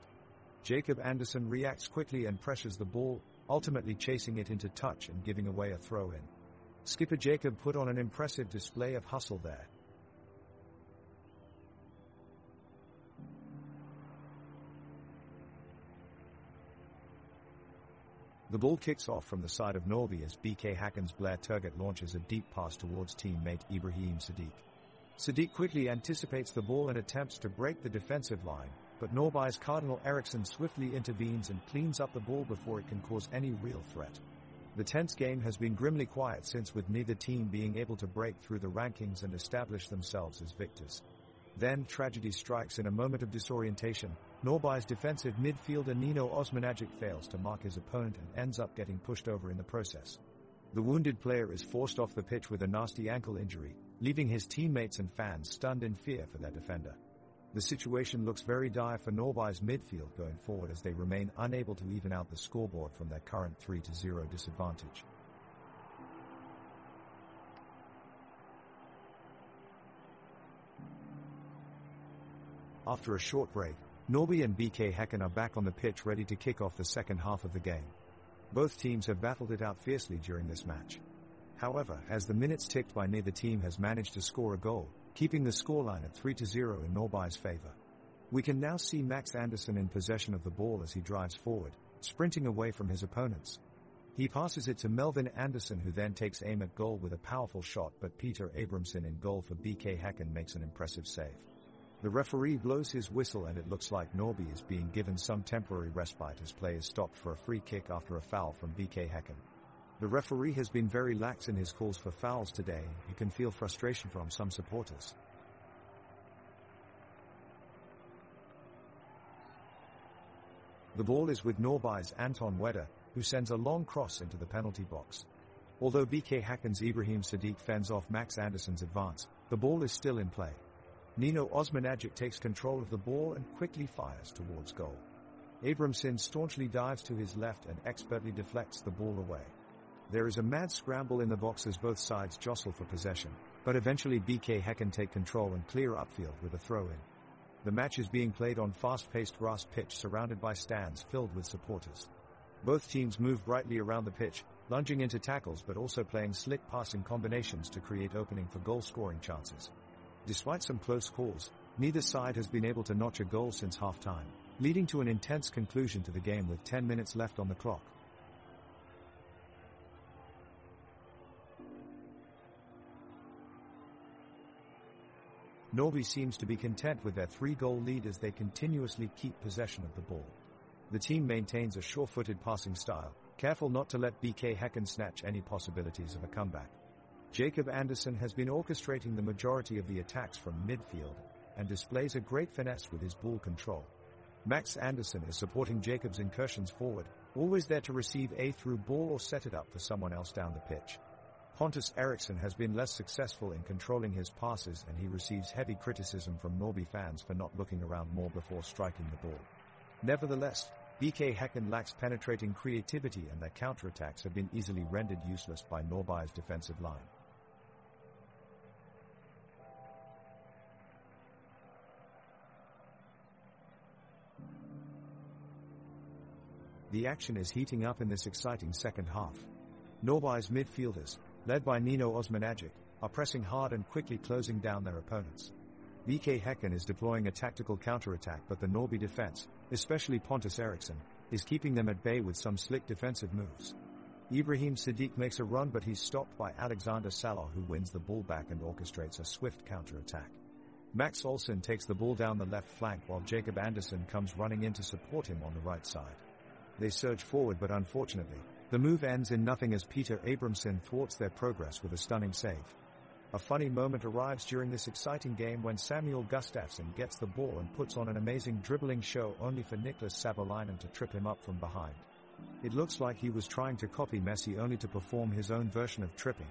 Jacob Andersson reacts quickly and pressures the ball, ultimately chasing it into touch and giving away a throw-in. Skipper Jacob put on an impressive display of hustle there. The ball kicks off from the side of Norrby as BK Häcken's Blair Turgott launches a deep pass towards teammate Ibrahim Sadiq. Sadiq quickly anticipates the ball and attempts to break the defensive line, but Norrby's Cardinal Eriksson swiftly intervenes and cleans up the ball before it can cause any real threat. The tense game has been grimly quiet since, with neither team being able to break through the rankings and establish themselves as victors. Then tragedy strikes in a moment of disorientation. Norrby's defensive midfielder Nino Osmanagic fails to mark his opponent and ends up getting pushed over in the process. The wounded player is forced off the pitch with a nasty ankle injury, leaving his teammates and fans stunned in fear for their defender. The situation looks very dire for Norrby's midfield going forward as they remain unable to even out the scoreboard from their current 3-0 disadvantage. After a short break, Norrby and BK Häcken are back on the pitch ready to kick off the second half of the game. Both teams have battled it out fiercely during this match. However, as the minutes ticked by, neither team has managed to score a goal, keeping the scoreline at 3-0 in Norrby's favor. We can now see Max Andersson in possession of the ball as he drives forward, sprinting away from his opponents. He passes it to Melvin Andersson, who then takes aim at goal with a powerful shot, but Peter Abramson in goal for BK Häcken makes an impressive save. The referee blows his whistle and it looks like Norrby is being given some temporary respite as play is stopped for a free kick after a foul from BK Häcken. The referee has been very lax in his calls for fouls today. You can feel frustration from some supporters. The ball is with Norrby's Anton Wedder, who sends a long cross into the penalty box. Although BK Häcken's Ibrahim Sadiq fends off Max Andersson's advance, the ball is still in play. Nino Osmanagic takes control of the ball and quickly fires towards goal. Abramson staunchly dives to his left and expertly deflects the ball away. There is a mad scramble in the box as both sides jostle for possession, but eventually BK Häcken take control and clear upfield with a throw-in. The match is being played on fast-paced grass pitch surrounded by stands filled with supporters. Both teams move brightly around the pitch, lunging into tackles but also playing slick passing combinations to create opening for goal-scoring chances. Despite some close calls, neither side has been able to notch a goal since half-time, leading to an intense conclusion to the game with 10 minutes left on the clock. Norrby seems to be content with their 3-goal lead as they continuously keep possession of the ball. The team maintains a sure-footed passing style, careful not to let BK Häcken snatch any possibilities of a comeback. Jacob Andersson has been orchestrating the majority of the attacks from midfield and displays a great finesse with his ball control. Max Andersson is supporting Jacob's incursions forward, always there to receive a through ball or set it up for someone else down the pitch. Pontus Eriksson has been less successful in controlling his passes and he receives heavy criticism from Norrby fans for not looking around more before striking the ball. Nevertheless, BK Häcken lacks penetrating creativity and their counterattacks have been easily rendered useless by Norrby's defensive line. The action is heating up in this exciting second half. Norby's midfielders, led by Nino Osmanagic, are pressing hard and quickly closing down their opponents. BK Häcken is deploying a tactical counter-attack, but the Norby defense, especially Pontus Eriksson, is keeping them at bay with some slick defensive moves. Ibrahim Sadiq makes a run, but he's stopped by Alexander Salah, who wins the ball back and orchestrates a swift counter-attack. Max Olsson takes the ball down the left flank while Jacob Andersson comes running in to support him on the right side. They surge forward, but unfortunately, the move ends in nothing as Peter Abramson thwarts their progress with a stunning save. A funny moment arrives during this exciting game when Samuel Gustafsson gets the ball and puts on an amazing dribbling show, only for Niklas Savolainen to trip him up from behind. It looks like he was trying to copy Messi, only to perform his own version of tripping.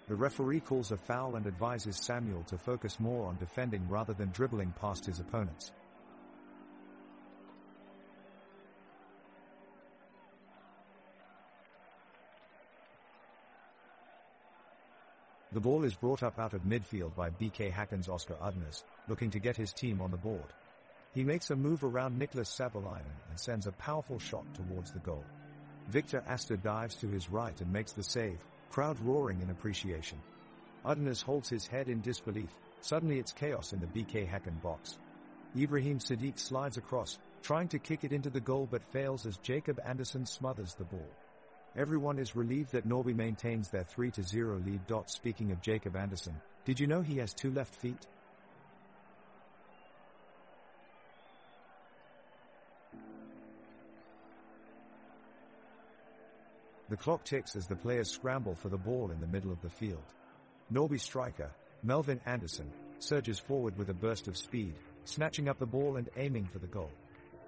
The referee calls a foul and advises Samuel to focus more on defending rather than dribbling past his opponents. The ball is brought up out of midfield by BK Häcken's Oscar Udnes, looking to get his team on the board. He makes a move around Niklas Savolainen and sends a powerful shot towards the goal. Victor Astor dives to his right and makes the save, crowd roaring in appreciation. Udnes holds his head in disbelief. Suddenly it's chaos in the BK Häcken box. Ibrahim Sadiq slides across, trying to kick it into the goal, but fails as Jacob Andersson smothers the ball. Everyone is relieved that Norby maintains their 3-0 lead. Speaking of Jacob Andersson, did you know he has 2 left feet? The clock ticks as the players scramble for the ball in the middle of the field. Norby striker, Melvin Andersson, surges forward with a burst of speed, snatching up the ball and aiming for the goal.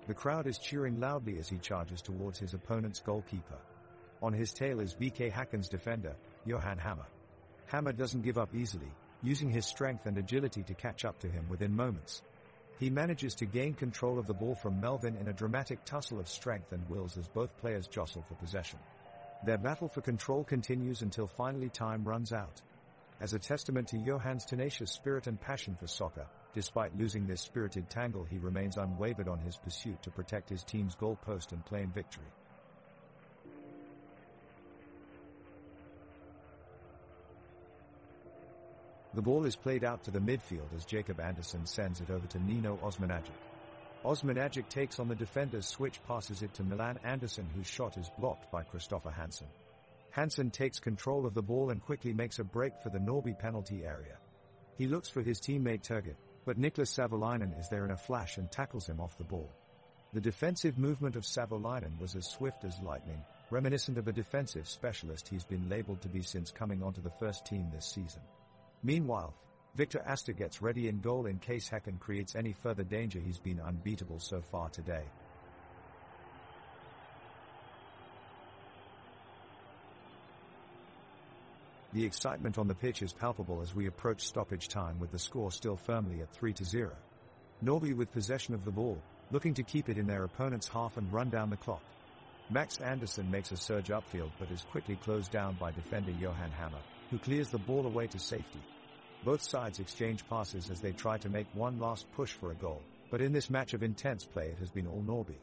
The crowd is cheering loudly as he charges towards his opponent's goalkeeper. On his tail is BK Häcken's defender, Johan Hammer. Hammer doesn't give up easily, using his strength and agility to catch up to him within moments. He manages to gain control of the ball from Melvin in a dramatic tussle of strength and wills as both players jostle for possession. Their battle for control continues until finally time runs out. As a testament to Johan's tenacious spirit and passion for soccer, despite losing this spirited tangle, he remains unwavered on his pursuit to protect his team's goal post and claim victory. The ball is played out to the midfield as Jacob Andersson sends it over to Nino Osmanagic. Osmanagic takes on the defender's switch, passes it to Milan Andersson, whose shot is blocked by Christopher Hansen. Hansen takes control of the ball and quickly makes a break for the Norby penalty area. He looks for his teammate Turgut, but Niklas Savolainen is there in a flash and tackles him off the ball. The defensive movement of Savolainen was as swift as lightning, reminiscent of a defensive specialist he's been labeled to be since coming onto the first team this season. Meanwhile, Victor Astor gets ready in goal in case Häcken creates any further danger. He's been unbeatable so far today. The excitement on the pitch is palpable as we approach stoppage time, with the score still firmly at 3-0. Norby with possession of the ball, looking to keep it in their opponent's half and run down the clock. Max Andersson makes a surge upfield but is quickly closed down by defender Johan Hammer, who clears the ball away to safety. Both sides exchange passes as they try to make one last push for a goal, but in this match of intense play it has been all Norby.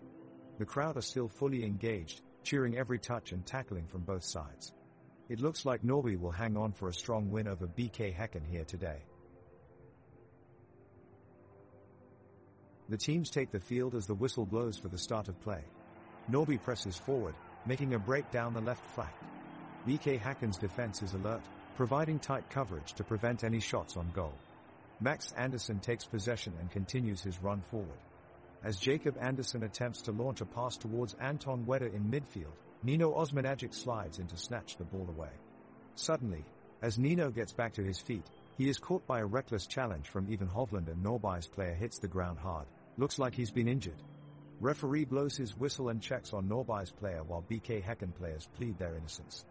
The crowd are still fully engaged, cheering every touch and tackling from both sides. It looks like Norby will hang on for a strong win over BK Häcken here today. The teams take the field as the whistle blows for the start of play. Norby presses forward, making a break down the left flank. BK Häcken's defense is alert, providing tight coverage to prevent any shots on goal. Max Andersson takes possession and continues his run forward. As Jacob Andersson attempts to launch a pass towards Anton Wedder in midfield, Nino Osmanagic slides in to snatch the ball away. Suddenly, as Nino gets back to his feet, he is caught by a reckless challenge from Ivan Hovland and Norby's player hits the ground hard. Looks like he's been injured. Referee blows his whistle and checks on Norby's player while BK Häcken players plead their innocence.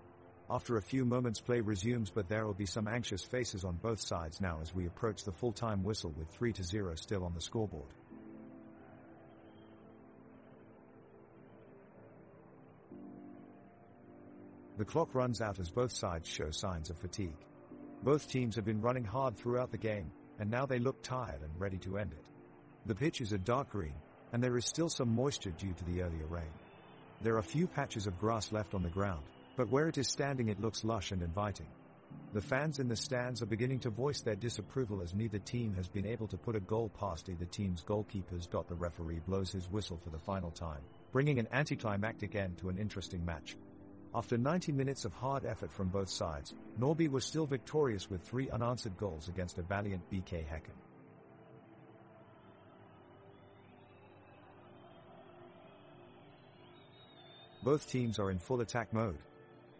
After a few moments, play resumes, but there will be some anxious faces on both sides now as we approach the full-time whistle with 3-0 still on the scoreboard. The clock runs out as both sides show signs of fatigue. Both teams have been running hard throughout the game, and now they look tired and ready to end it. The pitch is a dark green, and there is still some moisture due to the earlier rain. There are few patches of grass left on the ground, but where it is standing it looks lush and inviting. The fans in the stands are beginning to voice their disapproval as neither team has been able to put a goal past either team's goalkeepers. The referee blows his whistle for the final time, bringing an anticlimactic end to an interesting match. After 90 minutes of hard effort from both sides, Norrby was still victorious with 3 unanswered goals against a valiant BK Häcken. Both teams are in full attack mode.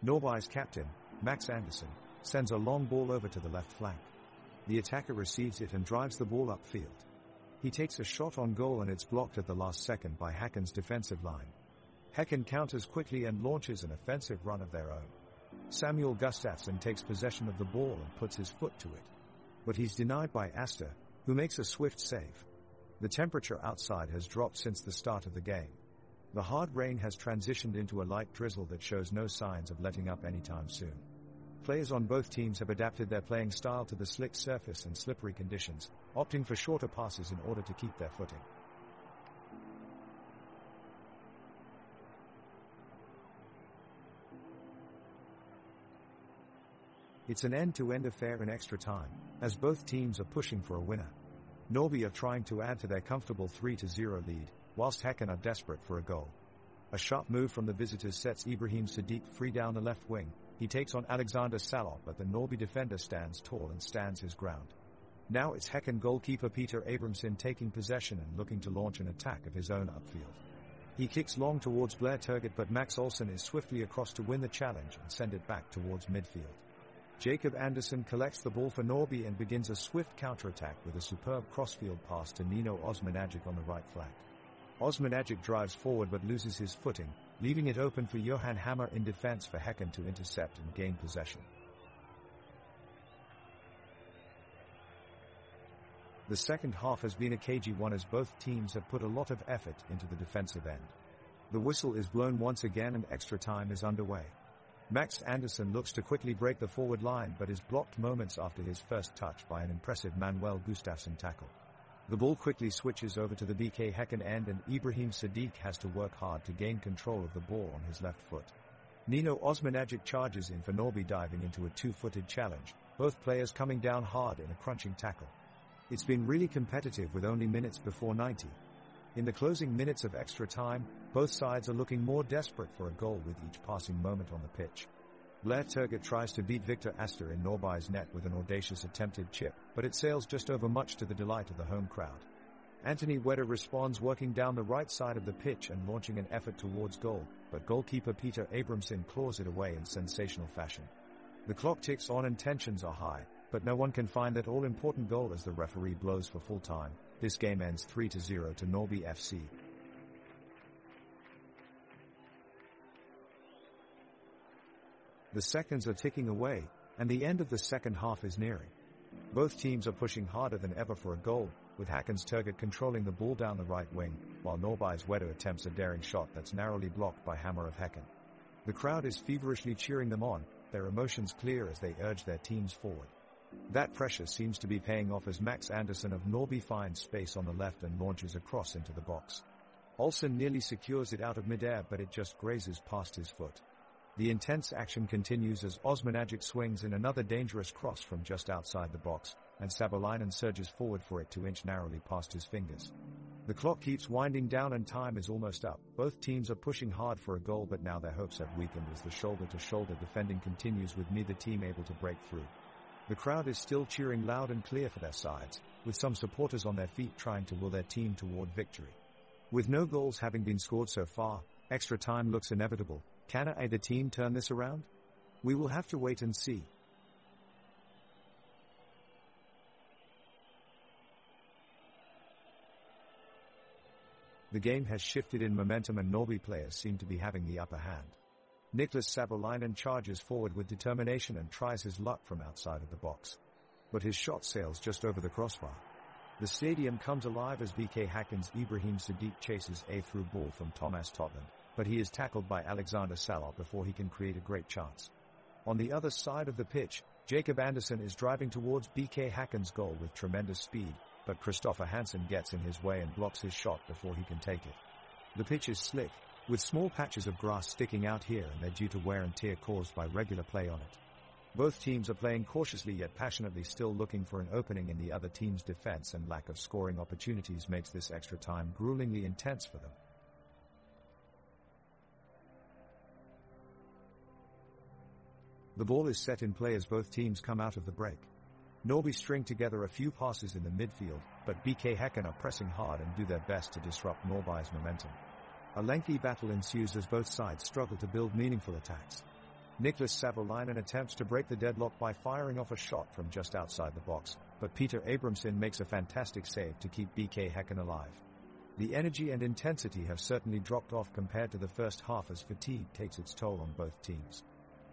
Norrby's captain, Max Andersson, sends a long ball over to the left flank. The attacker receives it and drives the ball upfield. He takes a shot on goal and it's blocked at the last second by Häcken's defensive line. Häcken counters quickly and launches an offensive run of their own. Samuel Gustafsson takes possession of the ball and puts his foot to it. But he's denied by Astor, who makes a swift save. The temperature outside has dropped since the start of the game. The hard rain has transitioned into a light drizzle that shows no signs of letting up anytime soon. Players on both teams have adapted their playing style to the slick surface and slippery conditions, opting for shorter passes in order to keep their footing. It's an end-to-end affair in extra time, as both teams are pushing for a winner. Norrby are trying to add to their comfortable 3-0 lead, whilst Häcken are desperate for a goal. A sharp move from the visitors sets Ibrahim Sadiq free down the left wing. He takes on Alexander Salop, but the Norrby defender stands tall and stands his ground. Now it's Häcken goalkeeper Peter Abramson taking possession and looking to launch an attack of his own upfield. He kicks long towards Blair Turgott, but Max Olsson is swiftly across to win the challenge and send it back towards midfield. Jacob Andersson collects the ball for Norrby and begins a swift counter-attack with a superb crossfield pass to Nino Osmanagic on the right flank. Osmanagic drives forward but loses his footing, leaving it open for Johan Hammer in defense for Häcken to intercept and gain possession. The second half has been a cagey one as both teams have put a lot of effort into the defensive end. The whistle is blown once again and extra time is underway. Max Andersson looks to quickly break the forward line but is blocked moments after his first touch by an impressive Manuel Gustafsson tackle. The ball quickly switches over to the BK Häcken end and Ibrahim Sadiq has to work hard to gain control of the ball on his left foot. Nino Osmanagic charges in for Norrby, diving into a two-footed challenge, both players coming down hard in a crunching tackle. It's been really competitive with only minutes before 90. In the closing minutes of extra time, both sides are looking more desperate for a goal with each passing moment on the pitch. Blair Turgott tries to beat Victor Astor in Norrby's net with an audacious attempted chip, but it sails just over, much to the delight of the home crowd. Anthony Wedder responds, working down the right side of the pitch and launching an effort towards goal, but goalkeeper Peter Abramson claws it away in sensational fashion. The clock ticks on and tensions are high, but no one can find that all-important goal as the referee blows for full time. This game ends 3-0 to Norrby FC. The seconds are ticking away, and the end of the second half is nearing. Both teams are pushing harder than ever for a goal, with Häcken's Turgott controlling the ball down the right wing, while Norrby's Wedder attempts a daring shot that's narrowly blocked by Hammer of Häcken. The crowd is feverishly cheering them on, their emotions clear as they urge their teams forward. That pressure seems to be paying off as Max Andersson of Norrby finds space on the left and launches a cross into the box. Olsson nearly secures it out of midair, but it just grazes past his foot. The intense action continues as Osmanagic swings in another dangerous cross from just outside the box, and Savolainen surges forward for it to inch narrowly past his fingers. The clock keeps winding down and time is almost up. Both teams are pushing hard for a goal, but now their hopes have weakened as the shoulder-to-shoulder defending continues with neither team able to break through. The crowd is still cheering loud and clear for their sides, with some supporters on their feet trying to will their team toward victory. With no goals having been scored so far, extra time looks inevitable. Can either team turn this around? We will have to wait and see. The game has shifted in momentum and Norrby players seem to be having the upper hand. Niklas Savolainen charges forward with determination and tries his luck from outside of the box. But his shot sails just over the crossbar. The stadium comes alive as BK Häcken's Ibrahim Sadiq chases a through ball from Thomas Totland, but he is tackled by Alexander Salop before he can create a great chance. On the other side of the pitch, Jacob Andersson is driving towards BK Häcken's goal with tremendous speed, but Christopher Hansen gets in his way and blocks his shot before he can take it. The pitch is slick, with small patches of grass sticking out here and there due to wear and tear caused by regular play on it. Both teams are playing cautiously yet passionately, still looking for an opening in the other team's defense, and lack of scoring opportunities makes this extra time gruelingly intense for them. The ball is set in play as both teams come out of the break. Norby string together a few passes in the midfield, but BK Häcken are pressing hard and do their best to disrupt Norby's momentum. A lengthy battle ensues as both sides struggle to build meaningful attacks. Niklas Savolainen attempts to break the deadlock by firing off a shot from just outside the box, but Peter Abramson makes a fantastic save to keep BK Häcken alive. The energy and intensity have certainly dropped off compared to the first half as fatigue takes its toll on both teams.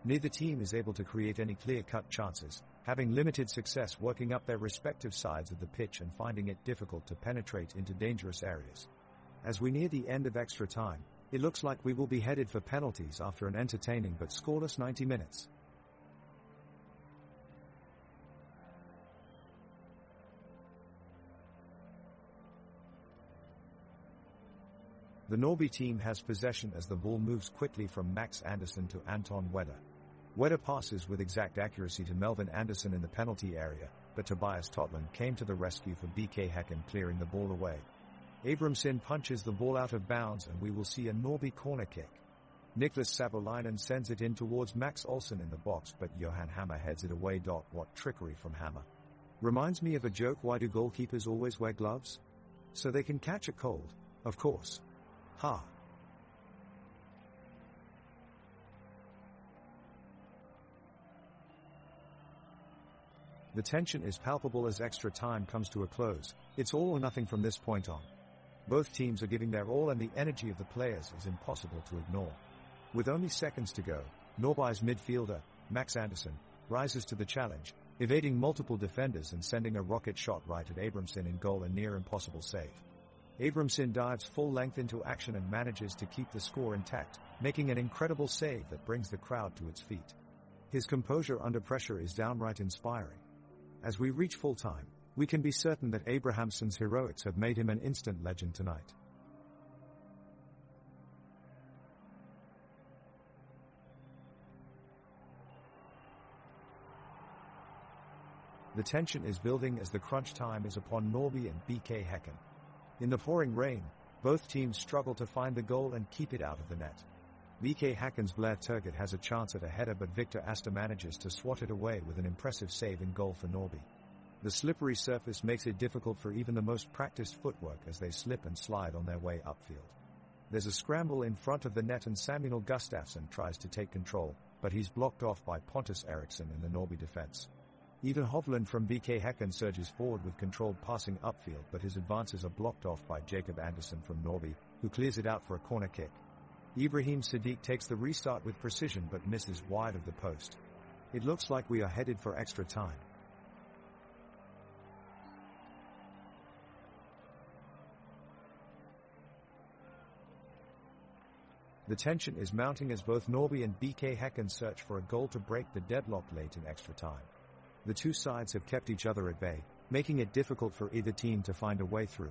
Neither team is able to create any clear-cut chances, having limited success working up their respective sides of the pitch and finding it difficult to penetrate into dangerous areas. As we near the end of extra time, it looks like we will be headed for penalties after an entertaining but scoreless 90 minutes. The Norby team has possession as the ball moves quickly from Max Andersson to Anton Wedder. Wedder passes with exact accuracy to Melvin Andersson in the penalty area, but Tobias Totland came to the rescue for BK Häcken, clearing the ball away. Abramson punches the ball out of bounds and we will see a Norby corner kick. Niklas Savolainen sends it in towards Max Olsson in the box, but Johan Hammer heads it away. What trickery from Hammer. Reminds me of a joke: why do goalkeepers always wear gloves? So they can catch a cold, of course. Ha. The tension is palpable as extra time comes to a close. It's all or nothing from this point on. Both teams are giving their all and the energy of the players is impossible to ignore. With only seconds to go, Norby's midfielder, Max Andersson, rises to the challenge, evading multiple defenders and sending a rocket shot right at Abramson in goal, a near impossible save. Abramson dives full length into action and manages to keep the score intact, making an incredible save that brings the crowd to its feet. His composure under pressure is downright inspiring. As we reach full time, we can be certain that Abrahamsson's heroics have made him an instant legend tonight. The tension is building as the crunch time is upon Norby and BK Häcken. In the pouring rain, both teams struggle to find the goal and keep it out of the net. BK Häcken's Blair Turgott has a chance at a header, but Victor Asta manages to swat it away with an impressive save in goal for Norby. The slippery surface makes it difficult for even the most practiced footwork as they slip and slide on their way upfield. There's a scramble in front of the net and Samuel Gustafsson tries to take control, but he's blocked off by Pontus Eriksson in the Norby defense. Even Hovland from BK Häcken surges forward with controlled passing upfield, but his advances are blocked off by Jacob Andersson from Norby, who clears it out for a corner kick. Ibrahim Sadiq takes the restart with precision but misses wide of the post. It looks like we are headed for extra time. The tension is mounting as both Norby and BK Häcken search for a goal to break the deadlock late in extra time. The two sides have kept each other at bay, making it difficult for either team to find a way through.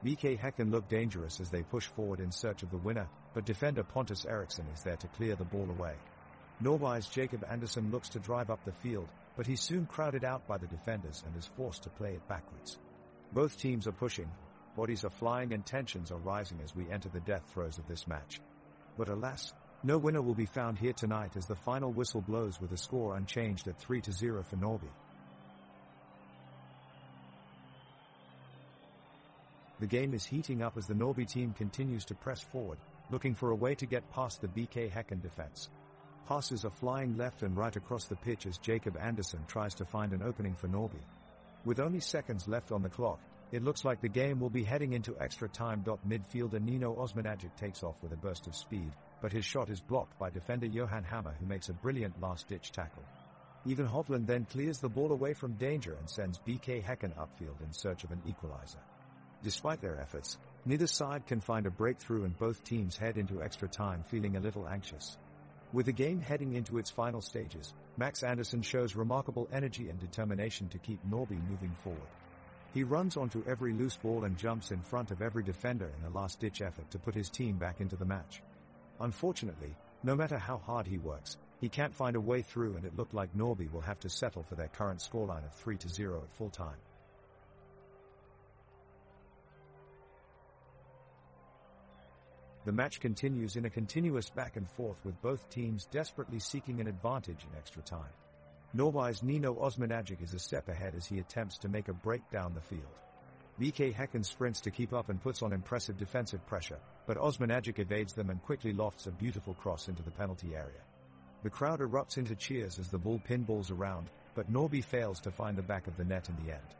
BK Häcken look dangerous as they push forward in search of the winner, but defender Pontus Eriksson is there to clear the ball away. Norby's Jacob Andersson looks to drive up the field, but he's soon crowded out by the defenders and is forced to play it backwards. Both teams are pushing, bodies are flying and tensions are rising as we enter the death throes of this match. But alas, no winner will be found here tonight as the final whistle blows with the score unchanged at 3-0 for Norby. The game is heating up as the Norby team continues to press forward, looking for a way to get past the BK Häcken defense. Passes are flying left and right across the pitch as Jacob Andersson tries to find an opening for Norby. With only seconds left on the clock, it looks like the game will be heading into extra time. Midfielder Nino Osmanagic takes off with a burst of speed, but his shot is blocked by defender Johan Hammer, who makes a brilliant last-ditch tackle. Even Hovland then clears the ball away from danger and sends BK Häcken upfield in search of an equalizer. Despite their efforts, neither side can find a breakthrough and both teams head into extra time feeling a little anxious. With the game heading into its final stages, Max Andersson shows remarkable energy and determination to keep Norby moving forward. He runs onto every loose ball and jumps in front of every defender in a last-ditch effort to put his team back into the match. Unfortunately, no matter how hard he works, he can't find a way through, and it looked like Norby will have to settle for their current scoreline of 3-0 at full time. The match continues in a continuous back and forth, with both teams desperately seeking an advantage in extra time. Norby's Nino Osmanagic is a step ahead as he attempts to make a break down the field. BK Häcken sprints to keep up and puts on impressive defensive pressure, but Osmanagic evades them and quickly lofts a beautiful cross into the penalty area. The crowd erupts into cheers as the ball pinballs around, but Norby fails to find the back of the net in the end.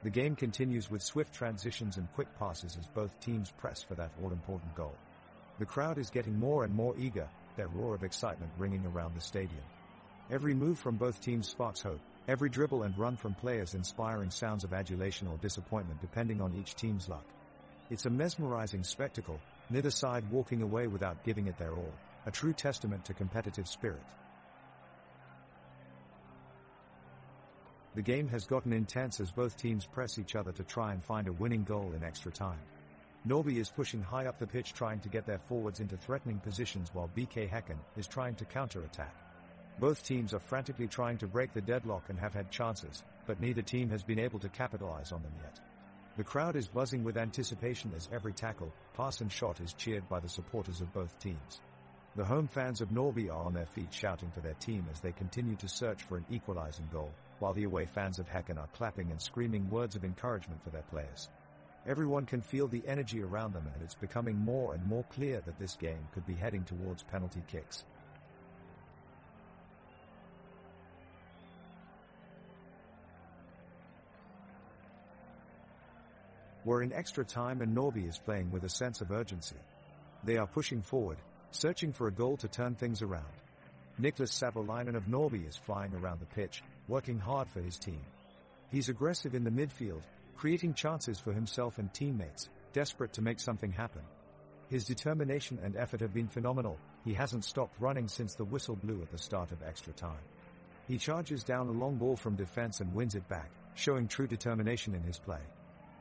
The game continues with swift transitions and quick passes as both teams press for that all-important goal. The crowd is getting more and more eager, their roar of excitement ringing around the stadium. Every move from both teams sparks hope, every dribble and run from players inspiring sounds of adulation or disappointment depending on each team's luck. It's a mesmerizing spectacle, neither side walking away without giving it their all, a true testament to competitive spirit. The game has gotten intense as both teams press each other to try and find a winning goal in extra time. Norby is pushing high up the pitch trying to get their forwards into threatening positions while BK Häcken is trying to counter-attack. Both teams are frantically trying to break the deadlock and have had chances, but neither team has been able to capitalize on them yet. The crowd is buzzing with anticipation as every tackle, pass and shot is cheered by the supporters of both teams. The home fans of Norby are on their feet shouting for their team as they continue to search for an equalizing goal, while the away fans of Häcken are clapping and screaming words of encouragement for their players. Everyone can feel the energy around them, and it's becoming more and more clear that this game could be heading towards penalty kicks. We're in extra time and Norby is playing with a sense of urgency. They are pushing forward, searching for a goal to turn things around. Niklas Savolainen of Norby is flying around the pitch, working hard for his team. He's aggressive in the midfield, creating chances for himself and teammates, desperate to make something happen. His determination and effort have been phenomenal. He hasn't stopped running since the whistle blew at the start of extra time. He charges down a long ball from defense and wins it back, showing true determination in his play.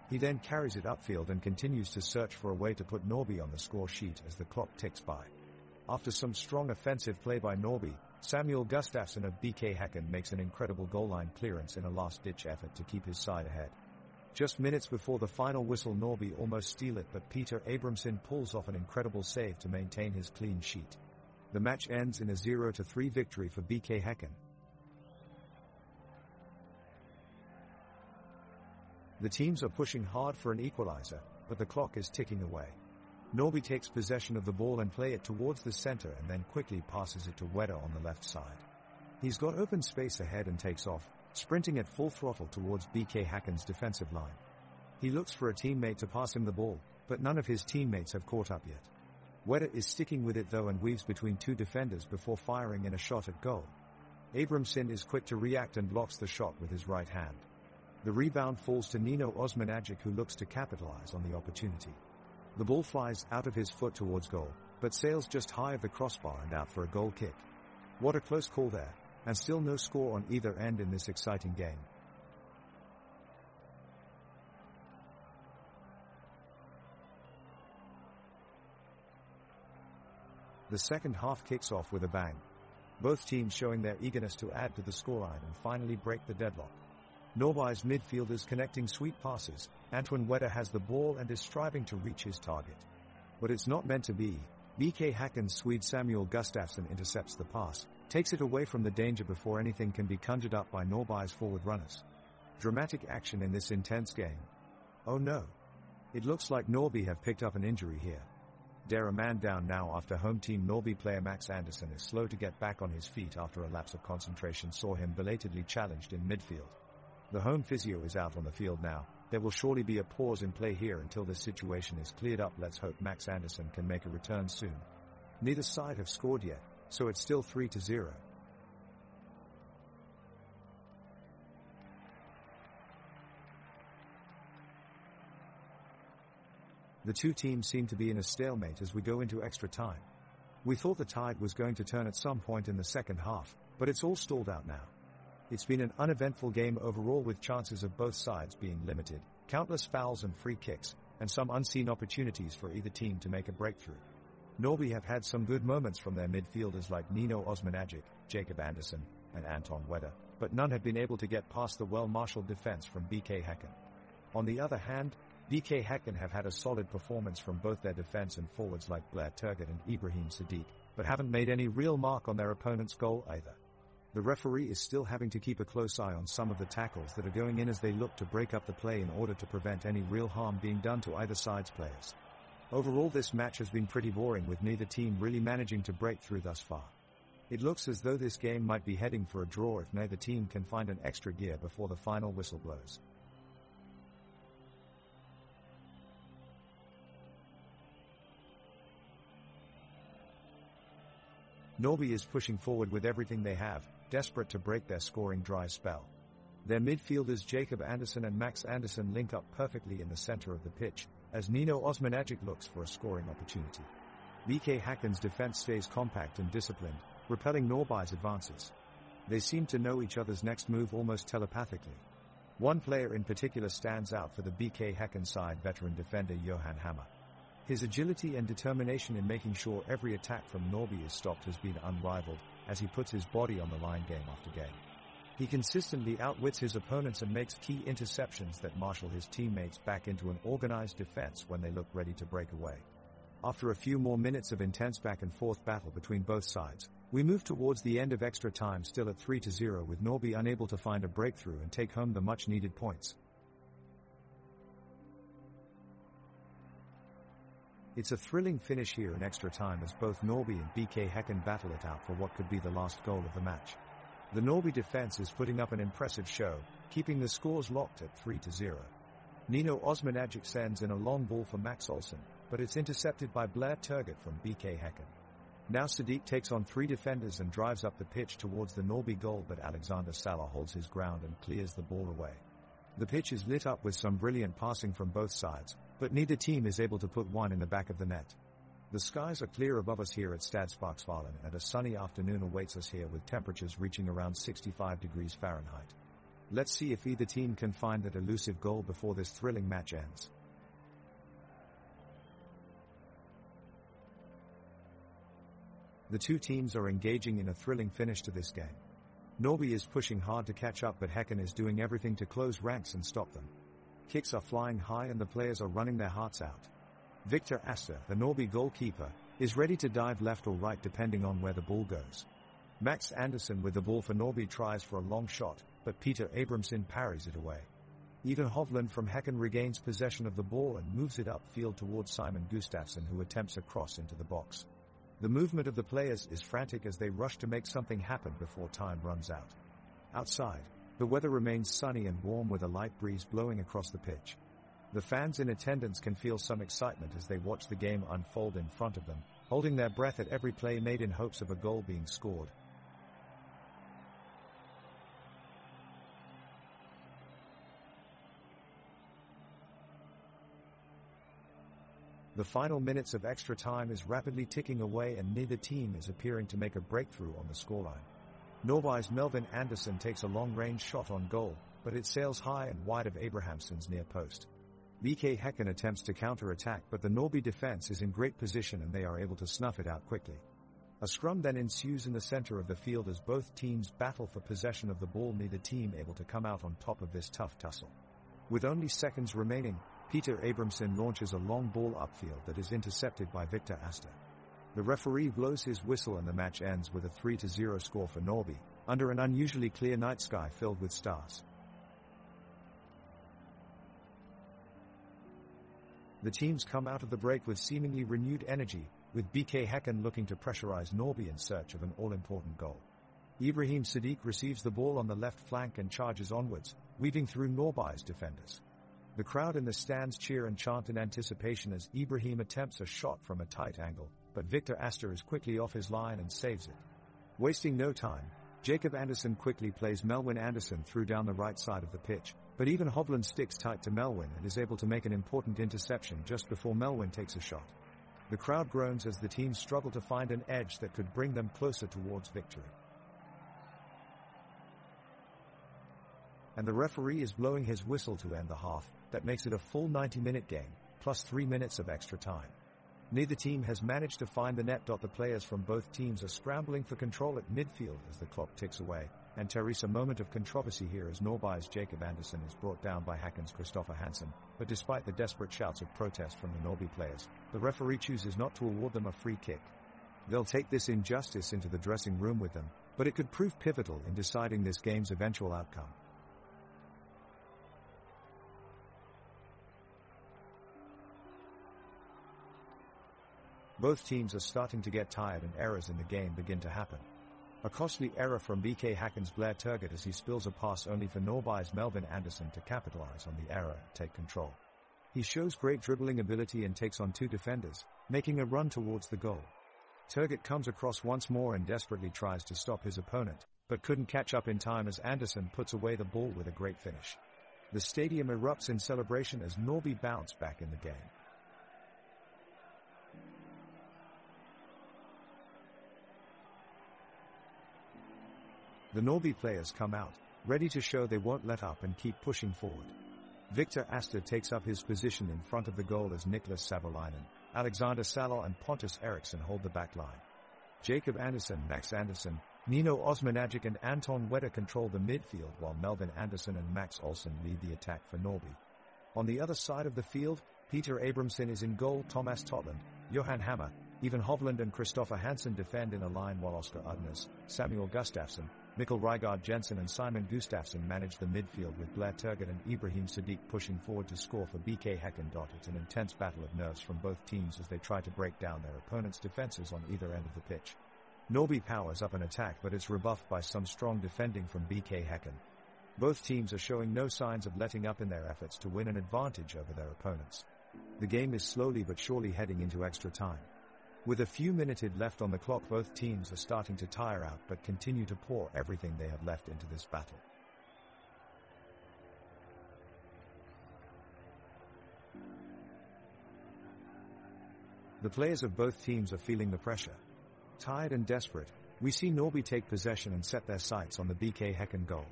He then carries it upfield and continues to search for a way to put Norby on the score sheet as the clock ticks by. After some strong offensive play by Norby, Samuel Gustafsson of BK Häcken makes an incredible goal line clearance in a last-ditch effort to keep his side ahead. Just minutes before the final whistle, Norby almost steal it, but Peter Abramson pulls off an incredible save to maintain his clean sheet. The match ends in a 0-3 victory for BK Häcken. The teams are pushing hard for an equalizer, but the clock is ticking away. Norby takes possession of the ball and play it towards the center and then quickly passes it to Wedder on the left side. He's got open space ahead and takes off, sprinting at full throttle towards BK Häcken's defensive line. He looks for a teammate to pass him the ball, but none of his teammates have caught up yet. Wedder is sticking with it though and weaves between two defenders before firing in a shot at goal. Abramson is quick to react and blocks the shot with his right hand. The rebound falls to Nino Osmanagic, who looks to capitalize on the opportunity. The ball flies out of his foot towards goal, but sails just high of the crossbar and out for a goal kick. What a close call there, and still no score on either end in this exciting game. The second half kicks off with a bang. Both teams showing their eagerness to add to the scoreline and finally break the deadlock. Norby's midfielders connecting sweet passes. Antoine Wedder has the ball and is striving to reach his target. But it's not meant to be. BK Häcken's Swede Samuel Gustafsson intercepts the pass, takes it away from the danger before anything can be conjured up by Norby's forward runners. Dramatic action in this intense game. Oh no. It looks like Norby have picked up an injury here. They're a man down now after home team Norby player Max Andersson is slow to get back on his feet after a lapse of concentration saw him belatedly challenged in midfield. The home physio is out on the field now. There will surely be a pause in play here until this situation is cleared up. Let's hope Max Andersson can make a return soon. Neither side have scored yet, so it's still 3-0. The two teams seem to be in a stalemate as we go into extra time. We thought the tide was going to turn at some point in the second half, but it's all stalled out now. It's been an uneventful game overall with chances of both sides being limited, Countless fouls and free kicks, and some unseen opportunities for either team to make a breakthrough. Norby have had some good moments from their midfielders like Nino Osmanagic, Jacob Anderson, and Anton Wedder, but none have been able to get past the well-marshaled defense from BK Häcken. On the other hand, BK Häcken have had a solid performance from both their defense and forwards like Blair Turgott and Ibrahim Sadiq, but haven't made any real mark on their opponent's goal either. The referee is still having to keep a close eye on some of the tackles that are going in as they look to break up the play in order to prevent any real harm being done to either side's players. Overall, this match has been pretty boring, with neither team really managing to break through thus far. It looks as though this game might be heading for a draw if neither team can find an extra gear before the final whistle blows. Norby is pushing forward with everything they have, desperate to break their scoring dry spell. Their midfielders Jacob Anderson and Max Anderson link up perfectly in the center of the pitch, as Nino Osmanagic looks for a scoring opportunity. BK Häcken's defense stays compact and disciplined, repelling Norby's advances. They seem to know each other's next move almost telepathically. One player in particular stands out for the BK Häcken side, veteran defender Johan Hammer. His agility and determination in making sure every attack from Norby is stopped has been unrivaled, as he puts his body on the line game after game. He consistently outwits his opponents and makes key interceptions that marshal his teammates back into an organized defense when they look ready to break away. After a few more minutes of intense back-and-forth battle between both sides, we move towards the end of extra time, still at 3-0, with Norby unable to find a breakthrough and take home the much-needed points. It's a thrilling finish here in extra time as both Norby and BK Häcken battle it out for what could be the last goal of the match. The Norby defense is putting up an impressive show, keeping the scores locked at 3-0. Nino Osmanagic sends in a long ball for Max Olsen, but it's intercepted by Blair Turgott from BK Häcken. Now Sadiq takes on three defenders and drives up the pitch towards the Norby goal, but Alexander Salah holds his ground and clears the ball away. The pitch is lit up with some brilliant passing from both sides, but neither team is able to put one in the back of the net. The skies are clear above us here at Stadsparksvallen, and a sunny afternoon awaits us here with temperatures reaching around 65 degrees Fahrenheit. Let's see if either team can find that elusive goal before this thrilling match ends. The two teams are engaging in a thrilling finish to this game. Norby is pushing hard to catch up, but Häcken is doing everything to close ranks and stop them. Kicks are flying high and the players are running their hearts out. Victor Astor, the Norby goalkeeper, is ready to dive left or right depending on where the ball goes. Max Anderson with the ball for Norby tries for a long shot, but Peter Abramson parries it away. Even Hovland from Häcken regains possession of the ball and moves it upfield towards Simon Gustafsson, who attempts a cross into the box. The movement of the players is frantic as they rush to make something happen before time runs out. Outside, the weather remains sunny and warm with a light breeze blowing across the pitch. The fans in attendance can feel some excitement as they watch the game unfold in front of them, holding their breath at every play made in hopes of a goal being scored. The final minutes of extra time is rapidly ticking away and neither team is appearing to make a breakthrough on the scoreline. Norby's Melvin Anderson takes a long-range shot on goal, but it sails high and wide of Abrahamsson's near post. BK Häcken attempts to counter-attack, but the Norby defense is in great position and they are able to snuff it out quickly. A scrum then ensues in the center of the field as both teams battle for possession of the ball, neither team able to come out on top of this tough tussle. With only seconds remaining, Peter Abramson launches a long ball upfield that is intercepted by Victor Astor. The referee blows his whistle and the match ends with a 3-0 score for Norby, under an unusually clear night sky filled with stars. The teams come out of the break with seemingly renewed energy, with BK Häcken looking to pressurize Norby in search of an all-important goal. Ibrahim Sadiq receives the ball on the left flank and charges onwards, weaving through Norby's defenders. The crowd in the stands cheer and chant in anticipation as Ibrahim attempts a shot from a tight angle, but Victor Astor is quickly off his line and saves it. Wasting no time, Jacob Anderson quickly plays Melvin Anderson through down the right side of the pitch, but even Hovland sticks tight to Melvin and is able to make an important interception just before Melvin takes a shot. The crowd groans as the teams struggle to find an edge that could bring them closer towards victory. and the referee is blowing his whistle to end the half. That makes it a full 90-minute game, plus 3 minutes of extra time. Neither team has managed to find the net. The players from both teams are scrambling for control at midfield as the clock ticks away, and there is a moment of controversy here as Norrby's Jacob Andersson is brought down by Häcken's Christopher Hansen, but despite the desperate shouts of protest from the Norrby players, the referee chooses not to award them a free kick. They'll take this injustice into the dressing room with them, but it could prove pivotal in deciding this game's eventual outcome. Both teams are starting to get tired and errors in the game begin to happen. A costly error from BK Häcken's Blair Turgott as he spills a pass only for Norrby's Melvin Andersson to capitalize on the error and take control. He shows great dribbling ability and takes on 2 defenders, making a run towards the goal. Turgott comes across once more and desperately tries to stop his opponent, but couldn't catch up in time as Andersson puts away the ball with a great finish. The stadium erupts in celebration as Norrby bounce back in the game. The Norrby players come out, ready to show they won't let up and keep pushing forward. Victor Astor takes up his position in front of the goal as Niklas Savolainen, Alexander Salo and Pontus Eriksson hold the back line. Jacob Andersson, Max Andersson, Nino Osmanagic and Anton Wedder control the midfield while Melvin Andersson and Max Olsson lead the attack for Norrby. On the other side of the field, Peter Abramson is in goal, Thomas Totland, Johan Hammer, Ivan Hovland and Christopher Hansen defend in a line while Oscar Udnes, Samuel Gustafsson, Mikkel Rygaard Jensen and Simon Gustafsson manage the midfield with Blair Turgott and Ibrahim Sadiq pushing forward to score for BK Häcken. It's an intense battle of nerves from both teams as they try to break down their opponent's defenses on either end of the pitch. Norrby powers up an attack but it's rebuffed by some strong defending from BK Häcken. Both teams are showing no signs of letting up in their efforts to win an advantage over their opponents. The game is slowly but surely heading into extra time. With a few minutes left on the clock, both teams are starting to tire out but continue to pour everything they have left into this battle. The players of both teams are feeling the pressure. Tired and desperate, we see Norrby take possession and set their sights on the BK Häcken goal.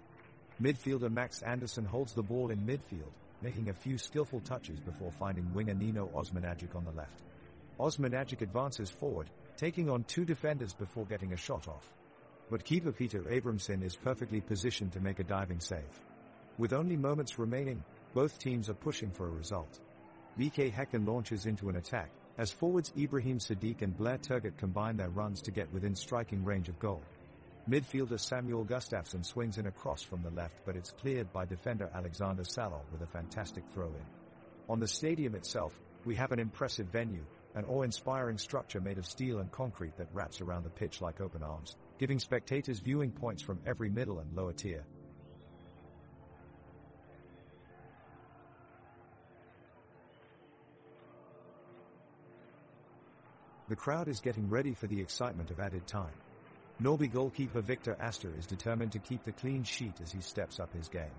Midfielder Max Andersson holds the ball in midfield, making a few skillful touches before finding winger Nino Osmanagic on the left. Osmanagic advances forward, taking on 2 defenders before getting a shot off. But keeper Peter Abramson is perfectly positioned to make a diving save. With only moments remaining, both teams are pushing for a result. BK Häcken launches into an attack, as forwards Ibrahim Sadiq and Blair Turgott combine their runs to get within striking range of goal. Midfielder Samuel Gustafsson swings in a cross from the left but it's cleared by defender Alexander Salo with a fantastic throw-in. On the stadium itself, we have an impressive venue, an awe-inspiring structure made of steel and concrete that wraps around the pitch like open arms, giving spectators viewing points from every middle and lower tier. The crowd is getting ready for the excitement of added time. Norrby goalkeeper Victor Astor is determined to keep the clean sheet as he steps up his game.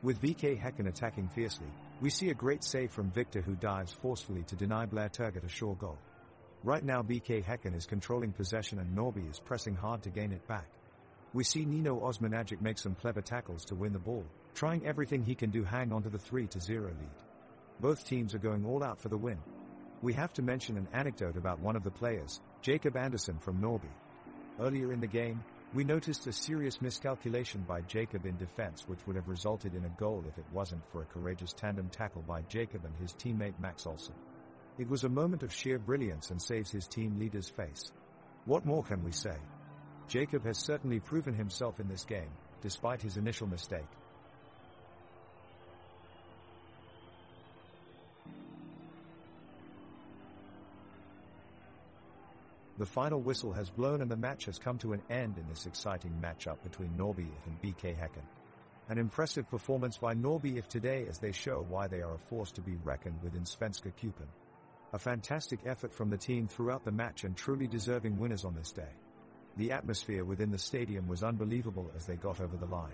With BK Häcken attacking fiercely, we see a great save from Victor who dives forcefully to deny Blair Turgott a sure goal. Right now BK Häcken is controlling possession and Norrby is pressing hard to gain it back. We see Nino Osmanagic make some clever tackles to win the ball, trying everything he can do hang on to the 3-0 lead. Both teams are going all out for the win. We have to mention an anecdote about one of the players, Jacob Andersson from Norrby. Earlier in the game, we noticed a serious miscalculation by Jacob in defense which would have resulted in a goal if it wasn't for a courageous tandem tackle by Jacob and his teammate Max Olsson. It was a moment of sheer brilliance and saves his team leader's face. What more can we say? Jacob has certainly proven himself in this game, despite his initial mistake. The final whistle has blown and the match has come to an end in this exciting matchup between Norrby and BK Häcken. An impressive performance by Norrby today as they show why they are a force to be reckoned with in Svenska Cupen. A fantastic effort from the team throughout the match and truly deserving winners on this day. The atmosphere within the stadium was unbelievable as they got over the line.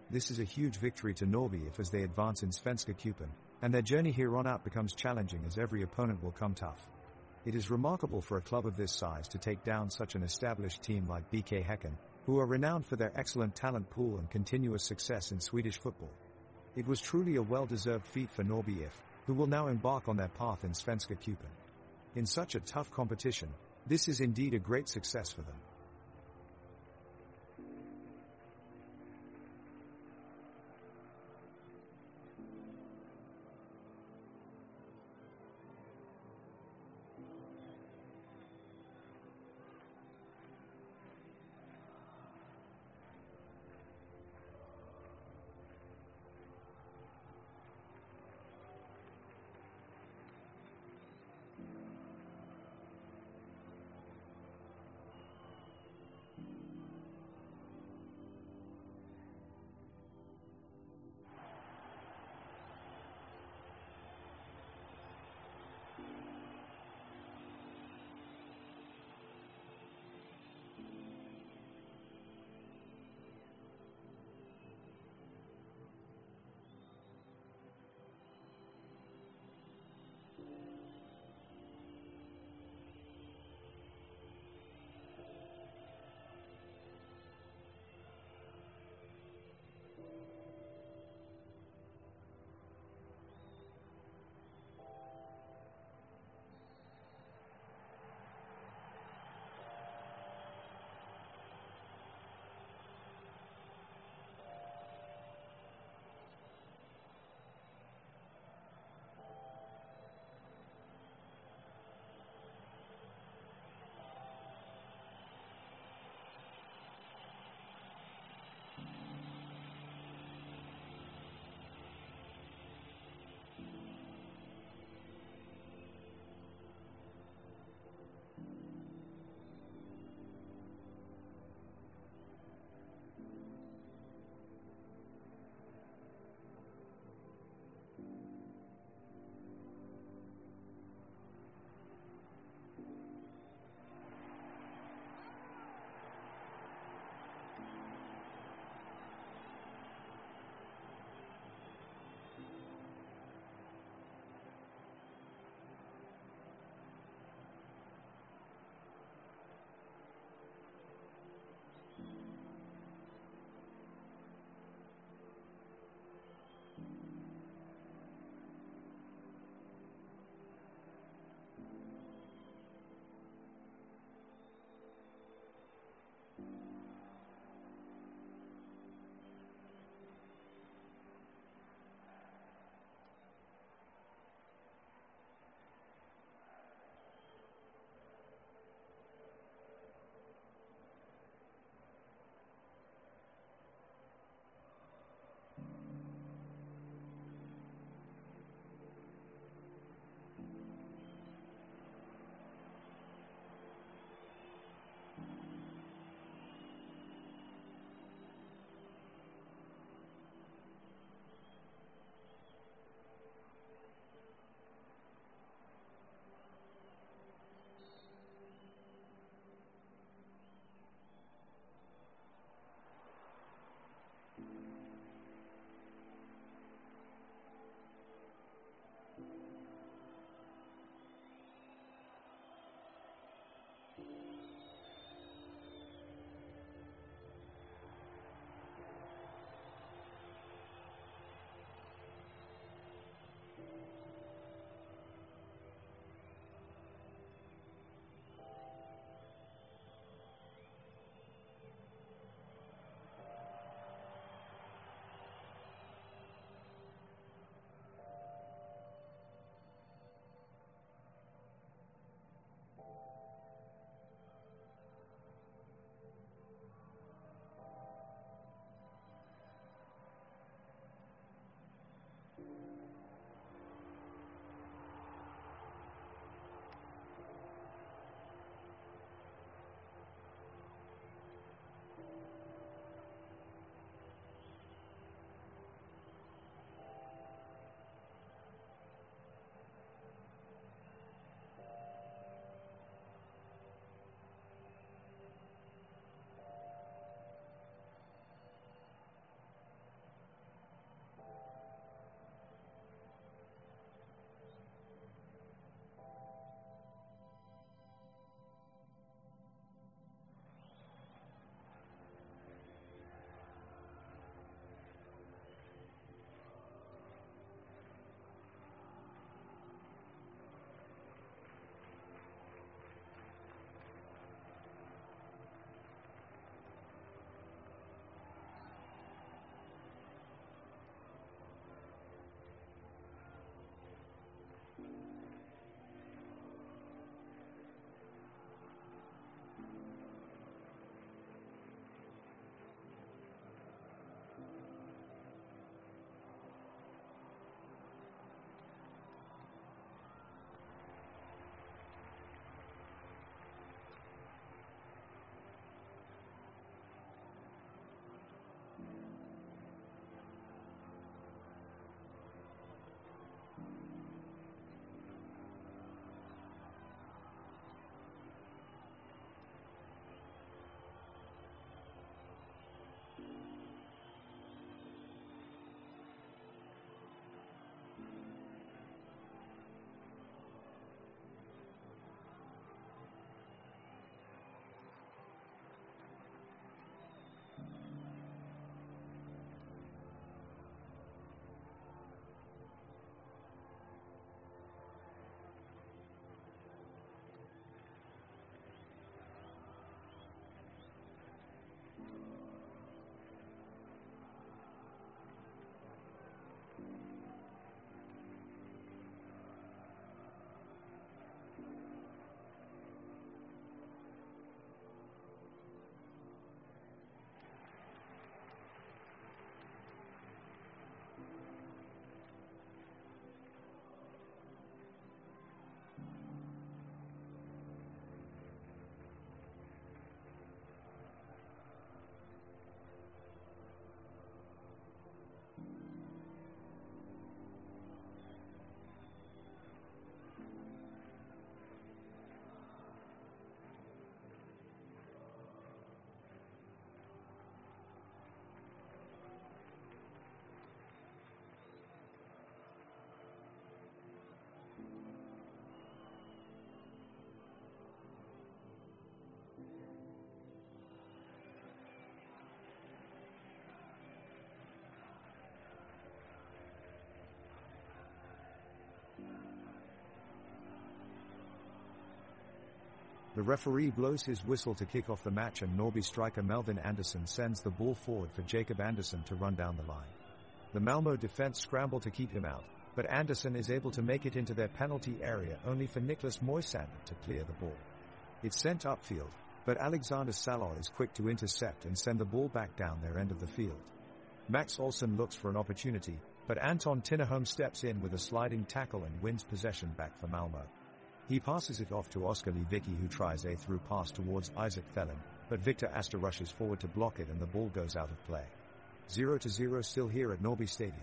This is a huge victory to Norrby as they advance in Svenska Cupen, and their journey here on out becomes challenging as every opponent will come tough. It is remarkable for a club of this size to take down such an established team like BK Häcken, who are renowned for their excellent talent pool and continuous success in Swedish football. It was truly a well-deserved feat for Norrby IF, who will now embark on their path in Svenska Cupen. In such a tough competition, this is indeed a great success for them. The referee blows his whistle to kick off the match, and Norrby striker Melvin Andersson sends the ball forward for Jacob Andersson to run down the line. The Malmo defense scramble to keep him out, but Andersson is able to make it into their penalty area only for Niklas Moisander to clear the ball. It's sent upfield, but Alexander Salor is quick to intercept and send the ball back down their end of the field. Max Olsson looks for an opportunity, but Anton Tinnerholm steps in with a sliding tackle and wins possession back for Malmo. He passes it off to Oskar Lewicki, who tries a through pass towards Isaac Thelen, but Victor Astor rushes forward to block it and the ball goes out of play. 0-0 still here at Norrby Stadium.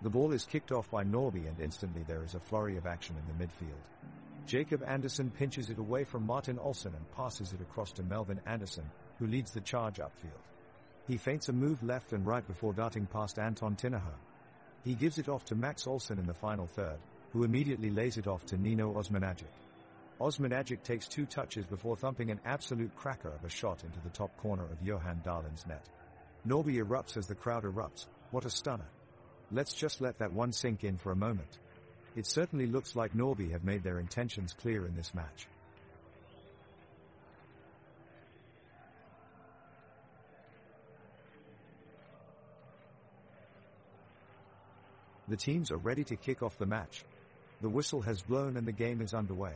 The ball is kicked off by Norrby and instantly there is a flurry of action in the midfield. Jacob Andersson pinches it away from Martin Olsson and passes it across to Melvin Andersson, who leads the charge upfield. He feints a move left and right before darting past Anton Tinnerholm. He gives it off to Max Olsson in the final third, who immediately lays it off to Nino Osmanagic. Osmanagic takes 2 touches before thumping an absolute cracker of a shot into the top corner of Johan Dahlin's net. Norrby erupts as the crowd erupts. What a stunner. Let's just let that one sink in for a moment. It certainly looks like Norrby have made their intentions clear in this match. The teams are ready to kick off the match. The whistle has blown and the game is underway.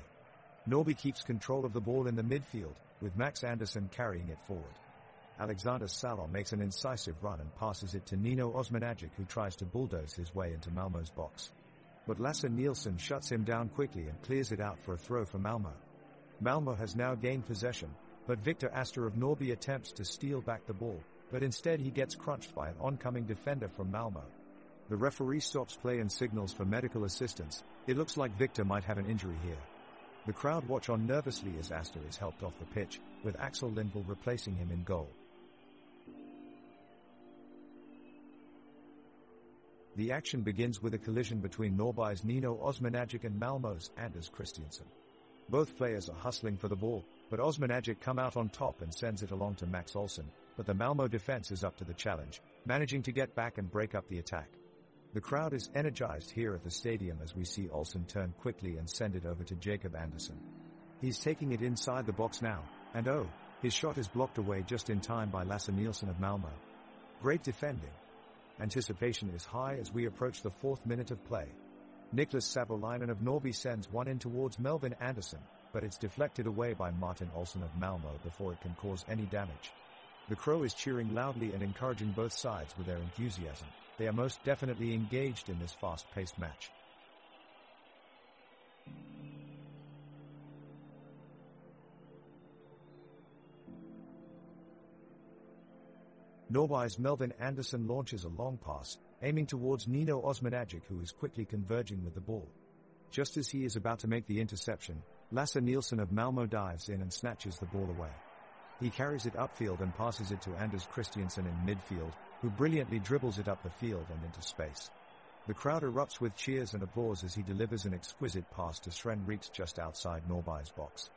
Norrby keeps control of the ball in the midfield, with Max Andersson carrying it forward. Alexander Salor makes an incisive run and passes it to Nino Osmanagic, who tries to bulldoze his way into Malmo's box. But Lasse Nielsen shuts him down quickly and clears it out for a throw for Malmo. Malmo has now gained possession, but Victor Astor of Norrby attempts to steal back the ball, but instead he gets crunched by an oncoming defender from Malmo. The referee stops play and signals for medical assistance. It looks like Victor might have an injury here. The crowd watch on nervously as Astor is helped off the pitch, with Axel Lindvall replacing him in goal. The action begins with a collision between Norrby's Nino Osmanagic and Malmo's Anders Christiansen. Both players are hustling for the ball, but Osmanagic come out on top and sends it along to Max Olsson, but the Malmo defense is up to the challenge, managing to get back and break up the attack. The crowd is energized here at the stadium as we see Olsson turn quickly and send it over to Jacob Andersson. He's taking it inside the box now, and his shot is blocked away just in time by Lasse Nielsen of Malmo. Great defending. Anticipation is high as we approach the 4th minute of play. Niklas Savolainen of Norrby sends one in towards Melvin Andersson, but it's deflected away by Martin Olsson of Malmo before it can cause any damage. The Crow is cheering loudly and encouraging both sides with their enthusiasm. They are most definitely engaged in this fast-paced match. Norrby's Melvin Andersson launches a long pass, aiming towards Nino Osmanagic, who is quickly converging with the ball. Just as he is about to make the interception, Lasse Nielsen of Malmo dives in and snatches the ball away. He carries it upfield and passes it to Anders Christiansen in midfield, who brilliantly dribbles it up the field and into space. The crowd erupts with cheers and applause as he delivers an exquisite pass to Sven Rieks just outside Norrby's box.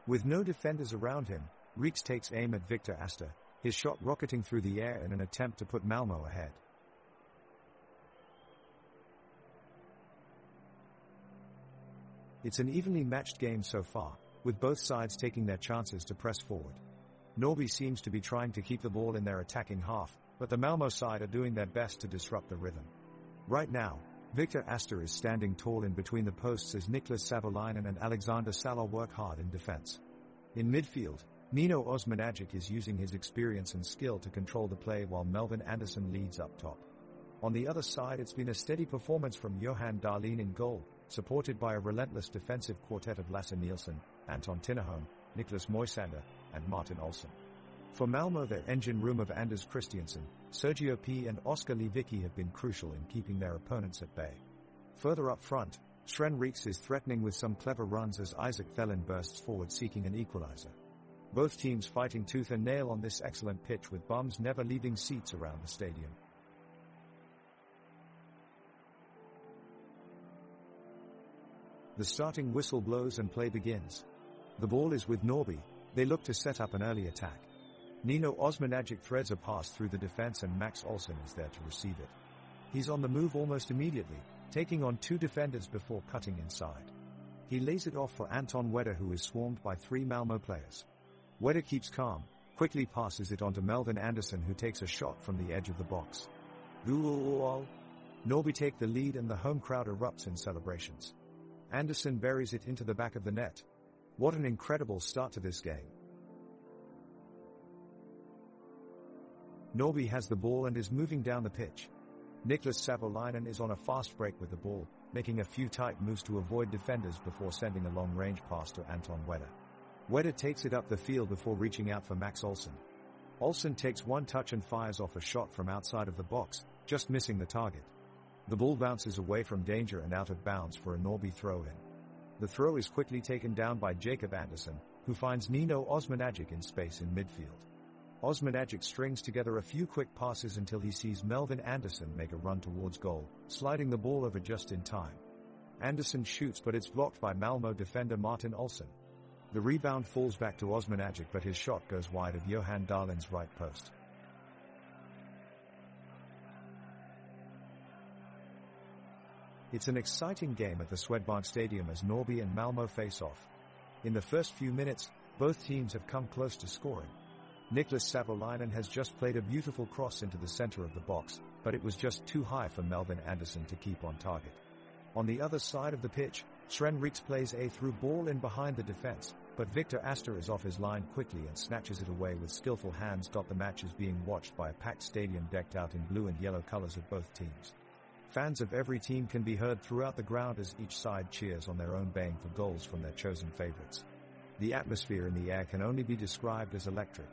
With no defenders around him, Rieks takes aim at Victor Astor, his shot rocketing through the air in an attempt to put Malmo ahead. It's an evenly matched game so far, with both sides taking their chances to press forward. Norrby seems to be trying to keep the ball in their attacking half, but the Malmo side are doing their best to disrupt the rhythm. Right now, Victor Astor is standing tall in between the posts as Niklas Savolainen and Alexander Salor work hard in defense. In midfield, Nino Osmanagic is using his experience and skill to control the play while Melvin Andersson leads up top. On the other side, it's been a steady performance from Johan Dahlin in goal, supported by a relentless defensive quartet of Lasse Nielsen, Anton Tinnerholm, Niklas Moisander, and Martin Olsson. For Malmo, their engine room of Anders Christiansen, Sergio P. and Oskar Lewicki have been crucial in keeping their opponents at bay. Further up front, Sven Rieks is threatening with some clever runs as Isaac Thelen bursts forward seeking an equalizer. Both teams fighting tooth and nail on this excellent pitch, with bums never leaving seats around the stadium. The starting whistle blows and play begins. The ball is with Norrby. They look to set up an early attack. Nino Osmanagic threads a pass through the defense and Max Olsson is there to receive it. He's on the move almost immediately, taking on 2 defenders before cutting inside. He lays it off for Anton Wedder, who is swarmed by 3 Malmo players. Wedder keeps calm, quickly passes it on to Melvin Anderson, who takes a shot from the edge of the box. Norby take the lead and the home crowd erupts in celebrations. Anderson buries it into the back of the net. What an incredible start to this game. Norby has the ball and is moving down the pitch. Niklas Savolainen is on a fast break with the ball, making a few tight moves to avoid defenders before sending a long-range pass to Anton Wedder. Wedder takes it up the field before reaching out for Max Olsson. Olsson takes one touch and fires off a shot from outside of the box, just missing the target. The ball bounces away from danger and out of bounds for a Norby throw-in. The throw is quickly taken down by Jacob Anderson, who finds Nino Osmanagic in space in midfield. Osmanagic strings together a few quick passes until he sees Melvin Anderson make a run towards goal, sliding the ball over just in time. Anderson shoots, but it's blocked by Malmo defender Martin Olsson. The rebound falls back to Osmanagic, but his shot goes wide of Johan Dahlin's right post. It's an exciting game at the Swedbank Stadium as Norby and Malmo face off. In the first few minutes, both teams have come close to scoring. Niklas Savolainen has just played a beautiful cross into the center of the box, but it was just too high for Melvin Anderson to keep on target. On the other side of the pitch, Sven Riks plays a through ball in behind the defense, but Victor Astor is off his line quickly and snatches it away with skillful hands. The match is being watched by a packed stadium decked out in blue and yellow colors of both teams. Fans of every team can be heard throughout the ground as each side cheers on their own, baying for goals from their chosen favorites. The atmosphere in the air can only be described as electric.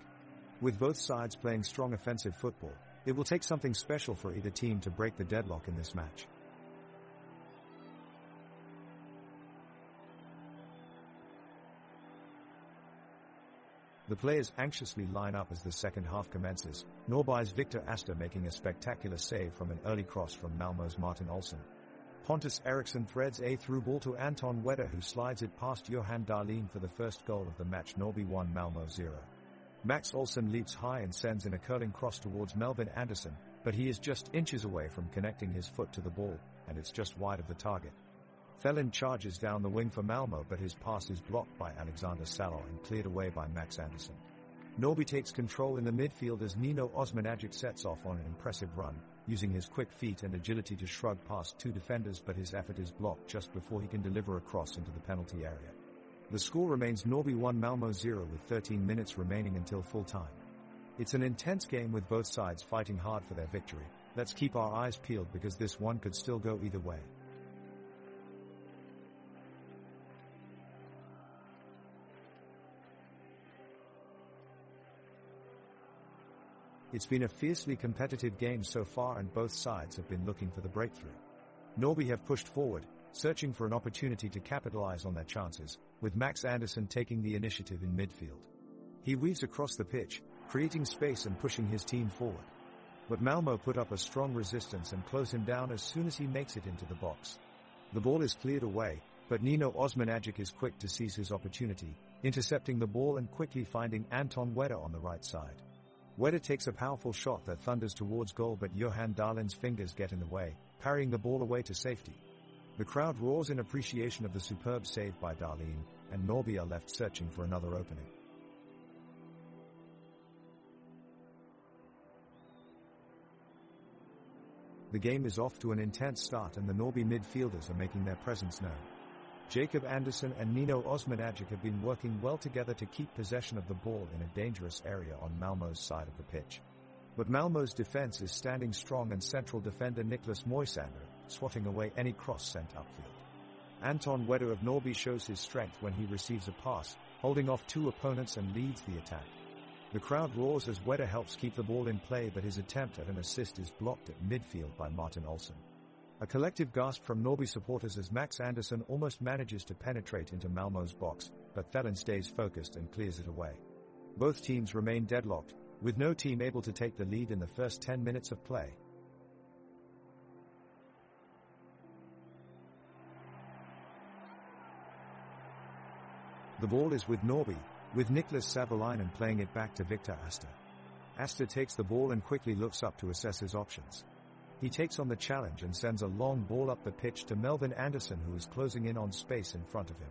With both sides playing strong offensive football, it will take something special for either team to break the deadlock in this match. The players anxiously line up as the second half commences, Norby's Victor Astor making a spectacular save from an early cross from Malmo's Martin Olsson. Pontus Eriksson threads a through ball to Anton Wedder, who slides it past Johan Dahlin for the first goal of the match. Norby 1 Malmo 0. Max Olsson leaps high and sends in a curling cross towards Melvin Anderson, but he is just inches away from connecting his foot to the ball, and it's just wide of the target. Thelin charges down the wing for Malmo, but his pass is blocked by Alexander Salo and cleared away by Max Anderson. Norby takes control in the midfield as Nino Osmanagic sets off on an impressive run, using his quick feet and agility to shrug past 2 defenders, but his effort is blocked just before he can deliver a cross into the penalty area. The score remains Norby 1 Malmo 0 with 13 minutes remaining until full time. It's an intense game with both sides fighting hard for their victory. Let's keep our eyes peeled because this one could still go either way. It's been a fiercely competitive game so far and both sides have been looking for the breakthrough. Norby have pushed forward, searching for an opportunity to capitalize on their chances, with Max Anderson taking the initiative in midfield. He weaves across the pitch, creating space and pushing his team forward. But Malmo put up a strong resistance and close him down as soon as he makes it into the box. The ball is cleared away, but Nino Osmanagic is quick to seize his opportunity, intercepting the ball and quickly finding Anton Wedder on the right side. Wedder takes a powerful shot that thunders towards goal, but Johan Dahlin's fingers get in the way, parrying the ball away to safety. The crowd roars in appreciation of the superb save by Dahlin, and Norby are left searching for another opening. The game is off to an intense start and the Norby midfielders are making their presence known. Jacob Anderson and Nino Osmanagic have been working well together to keep possession of the ball in a dangerous area on Malmo's side of the pitch. But Malmo's defense is standing strong and central defender Niklas Moisander, swatting away any cross sent upfield. Anton Wedder of Norby shows his strength when he receives a pass, holding off 2 opponents and leads the attack. The crowd roars as Wedder helps keep the ball in play, but his attempt at an assist is blocked at midfield by Martin Olsson. A collective gasp from Norby supporters as Max Anderson almost manages to penetrate into Malmo's box, but Thelin stays focused and clears it away. Both teams remain deadlocked, with no team able to take the lead in the first 10 minutes of play. The ball is with Norby, with Niklas Savolainen playing it back to Victor Astor. Astor takes the ball and quickly looks up to assess his options. He takes on the challenge and sends a long ball up the pitch to Melvin Anderson, who is closing in on space in front of him.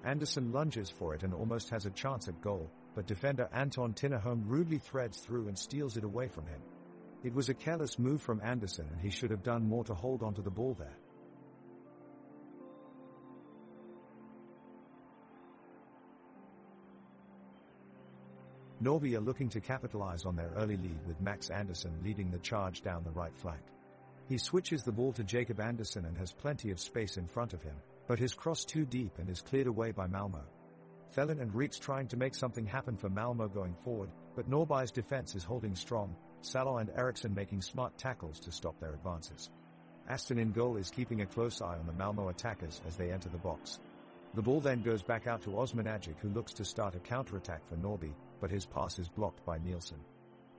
Anderson lunges for it and almost has a chance at goal, but defender Anton Tinnerholm rudely threads through and steals it away from him. It was a careless move from Anderson, and he should have done more to hold onto the ball there. Norby are looking to capitalize on their early lead, with Max Anderson leading the charge down the right flank. He switches the ball to Jacob Anderson and has plenty of space in front of him, but his cross too deep and is cleared away by Malmo. Thelen and Reeks trying to make something happen for Malmo going forward, but Norby's defense is holding strong, Salo and Eriksson making smart tackles to stop their advances. Aston in goal is keeping a close eye on the Malmo attackers as they enter the box. The ball then goes back out to Osmanagic, who looks to start a counter-attack for Norby, but his pass is blocked by Nielsen.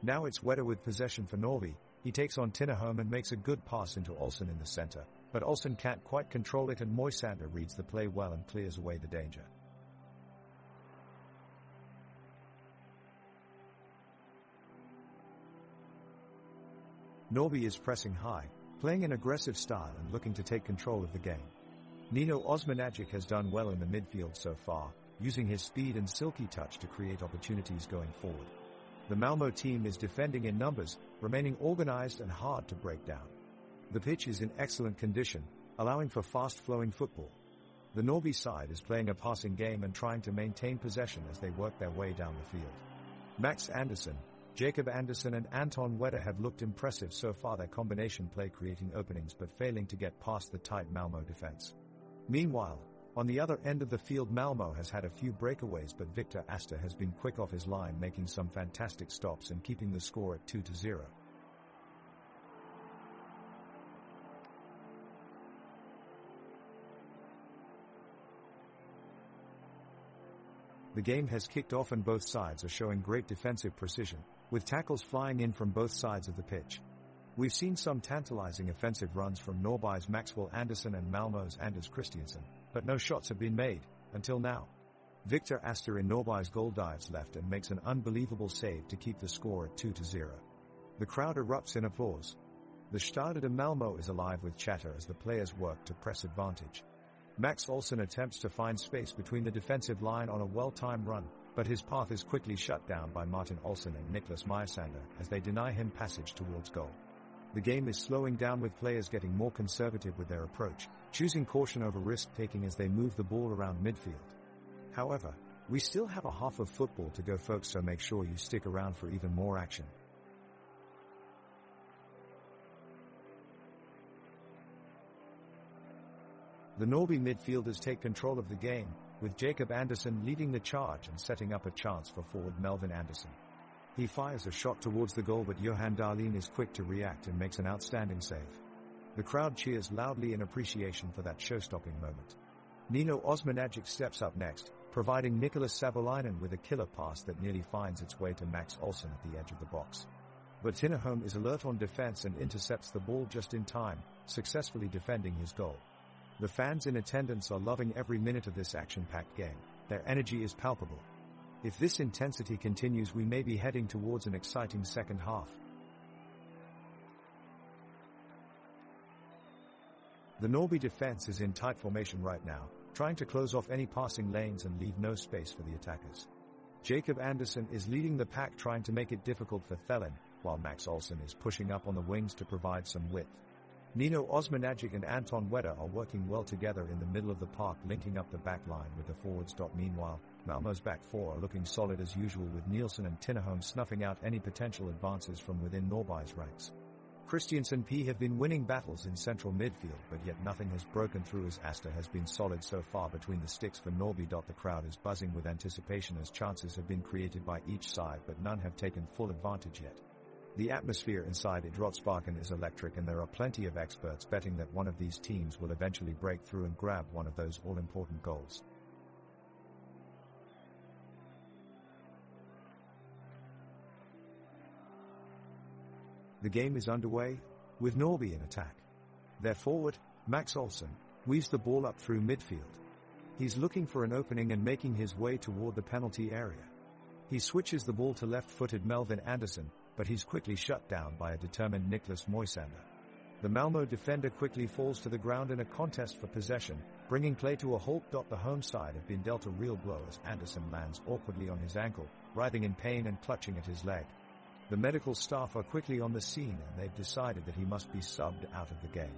Now it's Weta with possession for Norby. He takes on Tinnerholm and makes a good pass into Olsen in the center, but Olsen can't quite control it, and Moisander reads the play well and clears away the danger. Norby is pressing high, playing an aggressive style and looking to take control of the game. Nino Osmanagic has done well in the midfield so far, using his speed and silky touch to create opportunities going forward. The Malmo team is defending in numbers, remaining organized and hard to break down. The pitch is in excellent condition, allowing for fast-flowing football. The Norby side is playing a passing game and trying to maintain possession as they work their way down the field. Max Anderson, Jacob Anderson and Anton Weta have looked impressive so far, their combination play creating openings but failing to get past the tight Malmo defense. Meanwhile, on the other end of the field, Malmo has had a few breakaways, but Victor Astor has been quick off his line, making some fantastic stops and keeping the score at 2-0. The game has kicked off and both sides are showing great defensive precision, with tackles flying in from both sides of the pitch. We've seen some tantalizing offensive runs from Norby's Maxwell Anderson and Malmo's Anders Christiansen, but no shots have been made, until now. Victor Astor in Norby's goal dives left and makes an unbelievable save to keep the score at 2-0. The crowd erupts in applause. The Stade de Malmo is alive with chatter as the players work to press advantage. Max Olsen attempts to find space between the defensive line on a well-timed run, but his path is quickly shut down by Martin Olsen and Niklas Moisander as they deny him passage towards goal. The game is slowing down, with players getting more conservative with their approach, choosing caution over risk-taking as they move the ball around midfield. However, we still have a half of football to go, folks, so make sure you stick around for even more action. The Norby midfielders take control of the game, with Jacob Anderson leading the charge and setting up a chance for forward Melvin Anderson. He fires a shot towards the goal, but Johan Dahlin is quick to react and makes an outstanding save. The crowd cheers loudly in appreciation for that show-stopping moment. Nino Osmanagic steps up next, providing Nicholas Savolainen with a killer pass that nearly finds its way to Max Olsen at the edge of the box. But Tinnerholm is alert on defense and intercepts the ball just in time, successfully defending his goal. The fans in attendance are loving every minute of this action-packed game. Their energy is palpable. If this intensity continues, we may be heading towards an exciting second half. The Norby defense is in tight formation right now, trying to close off any passing lanes and leave no space for the attackers. Jacob Anderson is leading the pack, trying to make it difficult for Thelen, while Max Olsen is pushing up on the wings to provide some width. Nino Osmanagic and Anton Weta are working well together in the middle of the park, linking up the back line with the forwards. Meanwhile, Malmo's back four are looking solid as usual, with Nielsen and Tinnerholm snuffing out any potential advances from within Norby's ranks. Christiansen P have been winning battles in central midfield, but yet nothing has broken through as Astor has been solid so far between the sticks for Norby. The crowd is buzzing with anticipation as chances have been created by each side, but none have taken full advantage yet. The atmosphere inside Idrottsparken is electric, and there are plenty of experts betting that one of these teams will eventually break through and grab one of those all-important goals. The game is underway, with Norby in attack. Their forward, Max Olsen, weaves the ball up through midfield. He's looking for an opening and making his way toward the penalty area. He switches the ball to left-footed Melvin Anderson, but he's quickly shut down by a determined Niklas Moisander. The Malmo defender quickly falls to the ground in a contest for possession, bringing play to a halt. The home side have been dealt a real blow as Anderson lands awkwardly on his ankle, writhing in pain and clutching at his leg. The medical staff are quickly on the scene and they've decided that he must be subbed out of the game.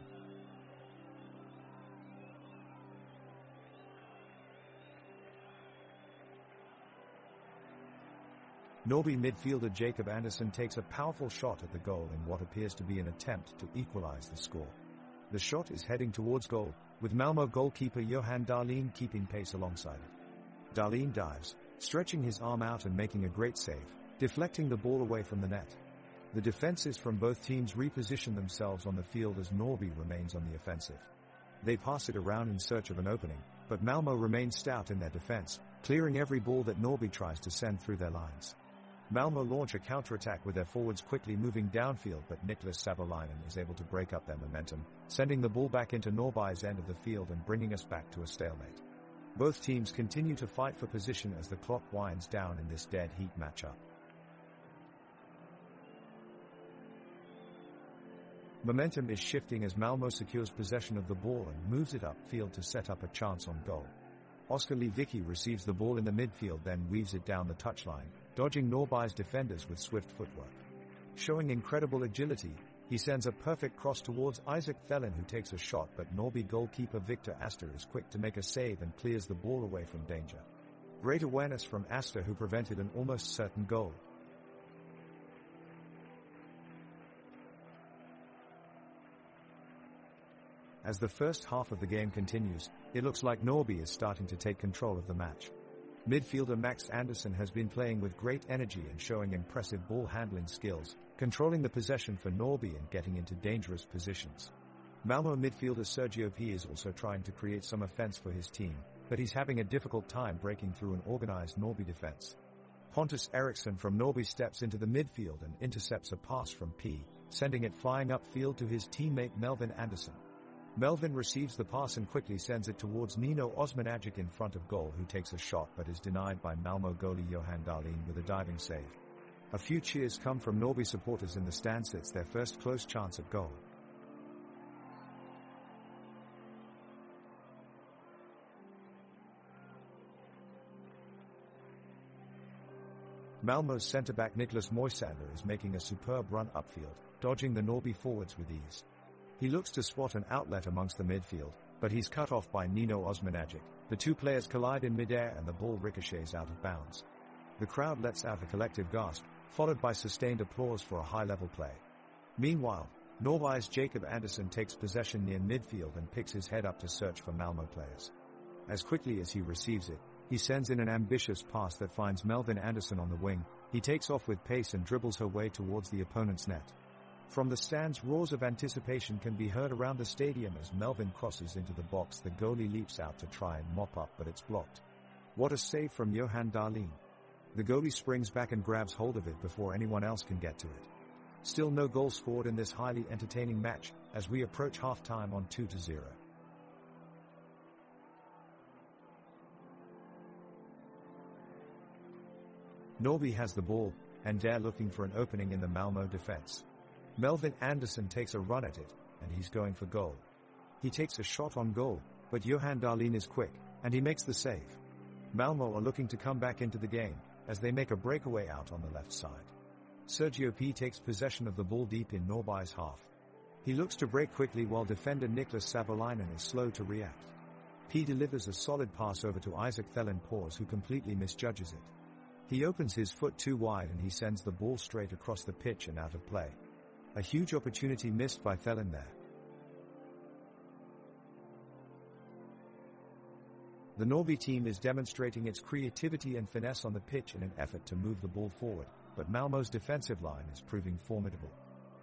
Norrby midfielder Jacob Andersson takes a powerful shot at the goal in what appears to be an attempt to equalize the score. The shot is heading towards goal, with Malmo goalkeeper Johan Dahlin keeping pace alongside it. Dahlin dives, stretching his arm out and making a great save, deflecting the ball away from the net. The defenses from both teams reposition themselves on the field as Norrby remains on the offensive. They pass it around in search of an opening, but Malmo remain stout in their defense, clearing every ball that Norrby tries to send through their lines. Malmo launch a counterattack with their forwards quickly moving downfield, but Niklas Savolainen is able to break up their momentum, sending the ball back into Norrby's end of the field and bringing us back to a stalemate. Both teams continue to fight for position as the clock winds down in this dead heat matchup. Momentum is shifting as Malmo secures possession of the ball and moves it upfield to set up a chance on goal. Oskar Lewicki receives the ball in the midfield, then weaves it down the touchline, dodging Norrby's defenders with swift footwork. Showing incredible agility, he sends a perfect cross towards Isaac Thelen, who takes a shot, but Norrby goalkeeper Victor Astor is quick to make a save and clears the ball away from danger. Great awareness from Astor, who prevented an almost certain goal. As the first half of the game continues, it looks like Norrby is starting to take control of the match. Midfielder Max Andersson has been playing with great energy and showing impressive ball handling skills, controlling the possession for Norrby and getting into dangerous positions. Malmo midfielder Sergio P is also trying to create some offense for his team, but he's having a difficult time breaking through an organized Norrby defense. Pontus Eriksson from Norrby steps into the midfield and intercepts a pass from P, sending it flying upfield to his teammate Melvin Andersson. Melvin receives the pass and quickly sends it towards Nino Osmanagic in front of goal, who takes a shot but is denied by Malmo goalie Johan Dahlin with a diving save. A few cheers come from Norrby supporters in the stands. It's their first close chance at goal. Malmo's centre-back Niklas Moisander is making a superb run upfield, dodging the Norrby forwards with ease. He looks to spot an outlet amongst the midfield, but he's cut off by Nino Osmanagic. The two players collide in midair and the ball ricochets out of bounds. The crowd lets out a collective gasp, followed by sustained applause for a high-level play. Meanwhile, Norrby's Jacob Andersson takes possession near midfield and picks his head up to search for Malmo players. As quickly as he receives it, he sends in an ambitious pass that finds Melvin Andersson on the wing. He takes off with pace and dribbles her way towards the opponent's net. From the stands, roars of anticipation can be heard around the stadium as Melvin crosses into the box. The goalie leaps out to try and mop up, but it's blocked. What a save from Johan Dahlin. The goalie springs back and grabs hold of it before anyone else can get to it. Still no goal scored in this highly entertaining match, as we approach half-time on 2-0. Norrby has the ball, and they're looking for an opening in the Malmo defense. Melvin Andersson takes a run at it, and he's going for goal. He takes a shot on goal, but Johan Dahlin is quick, and he makes the save. Malmo are looking to come back into the game, as they make a breakaway out on the left side. Sergio P takes possession of the ball deep in Norrby's half. He looks to break quickly while defender Niklas Savolainen is slow to react. P delivers a solid pass over to Isaac Thelen, who completely misjudges it. He opens his foot too wide and he sends the ball straight across the pitch and out of play. A huge opportunity missed by Thelen there. The Norrby team is demonstrating its creativity and finesse on the pitch in an effort to move the ball forward, but Malmo's defensive line is proving formidable.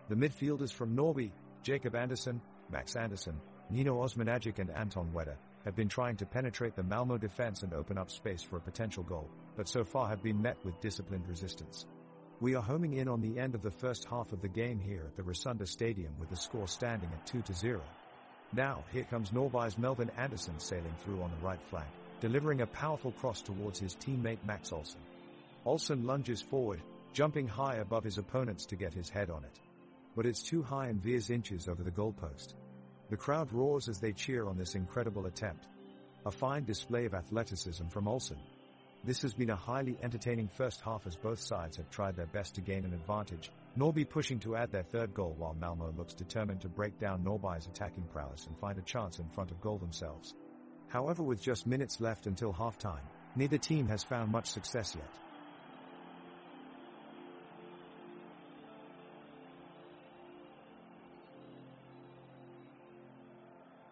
The midfielders from Norrby, Jacob Andersson, Max Andersson, Nino Osmanagic and Anton Wedder, have been trying to penetrate the Malmo defense and open up space for a potential goal, but so far have been met with disciplined resistance. We are homing in on the end of the first half of the game here at the Rosunda Stadium, with the score standing at 2-0. Now, here comes Norrby's Melvin Andersson sailing through on the right flank, delivering a powerful cross towards his teammate Max Olsson. Olsson lunges forward, jumping high above his opponents to get his head on it. but it's too high and veers inches over the goalpost. The crowd roars as they cheer on this incredible attempt. A fine display of athleticism from Olsen. This has been a highly entertaining first half as both sides have tried their best to gain an advantage, Norrby pushing to add their third goal while Malmo looks determined to break down Norrby's attacking prowess and find a chance in front of goal themselves. However, with just minutes left until half-time, neither team has found much success yet.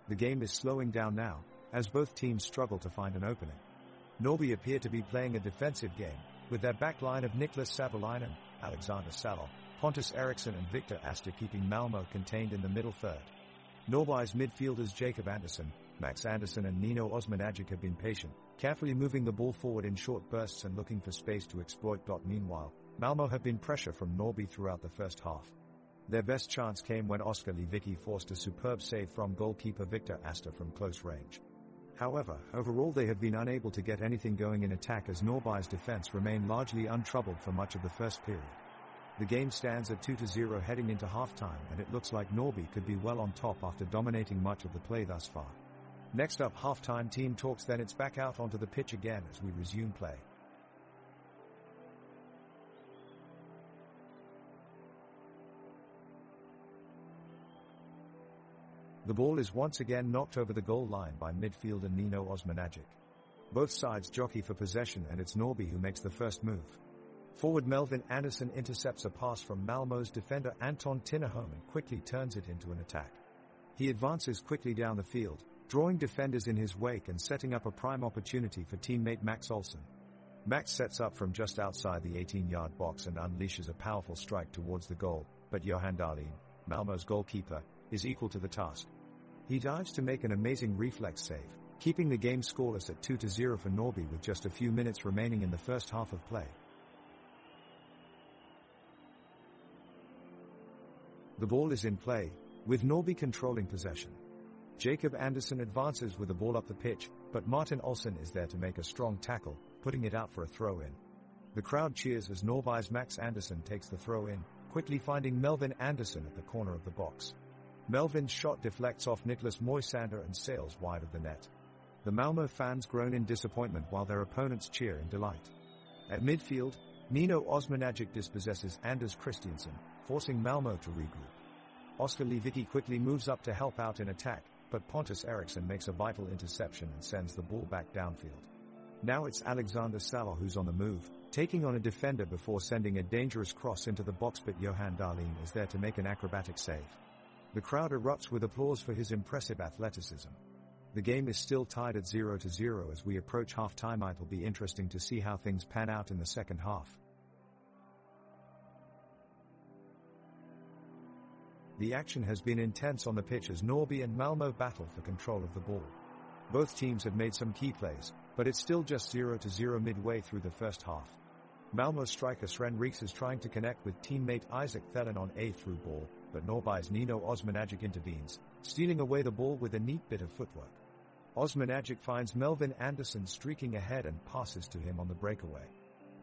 The game is slowing down now, as both teams struggle to find an opening. Norrby appear to be playing a defensive game, with their backline of Niklas Savolainen, Alexander Salo, Pontus Eriksson and Victor Astor keeping Malmo contained in the middle third. Norrby's midfielders Jacob Andersson, Max Andersson and Nino Osmanagic have been patient, carefully moving the ball forward in short bursts and looking for space to exploit. Meanwhile, Malmo have been pressure from Norrby throughout the first half. Their best chance came when Oskar Lewicki forced a superb save from goalkeeper Victor Astor from close range. However, overall they have been unable to get anything going in attack as Norrby's defense remained largely untroubled for much of the first period. The game stands at 2-0 heading into halftime, and it looks like Norrby could be well on top after dominating much of the play thus far. Next up, halftime team talks, then it's back out onto the pitch again as we resume play. The ball is once again knocked over the goal line by midfielder Nino Osmanagic. Both sides jockey for possession, and it's Norrby who makes the first move. Forward Melvin Andersson intercepts a pass from Malmo's defender Anton Tinnerholm and quickly turns it into an attack. He advances quickly down the field, drawing defenders in his wake and setting up a prime opportunity for teammate Max Olsen. Max sets up from just outside the 18-yard box and unleashes a powerful strike towards the goal, but Johan Dahlin, Malmo's goalkeeper, is equal to the task. He dives to make an amazing reflex save, keeping the game scoreless at 2-0 for Norrby with just a few minutes remaining in the first half of play. The ball is in play, with Norrby controlling possession. Jacob Andersson advances with the ball up the pitch, but Martin Olsen is there to make a strong tackle, putting it out for a throw-in. The crowd cheers as Norrby's Max Andersson takes the throw-in, quickly finding Melvin Andersson at the corner of the box. Melvin's shot deflects off Niklas Moisander and sails wide of the net. The Malmo fans groan in disappointment while their opponents cheer in delight. At midfield, Nino Osmanagic dispossesses Anders Christiansen, forcing Malmo to regroup. Oskar Lewicki quickly moves up to help out in attack, but Pontus Eriksson makes a vital interception and sends the ball back downfield. Now it's Alexander Salo who's on the move, taking on a defender before sending a dangerous cross into the box, but Johan Dahlin is there to make an acrobatic save. The crowd erupts with applause for his impressive athleticism. The game is still tied at 0-0 as we approach half-time. It'll be interesting to see how things pan out in the second half. The action has been intense on the pitch as Norrby and Malmo battle for control of the ball. Both teams have made some key plays, but it's still just 0-0 midway through the first half. Malmo striker Sven Reeks is trying to connect with teammate Isaac Thelen on a through ball, but Norrby's Nino Osmanagic intervenes, stealing away the ball with a neat bit of footwork. Osmanagic finds Melvin Andersson streaking ahead and passes to him on the breakaway.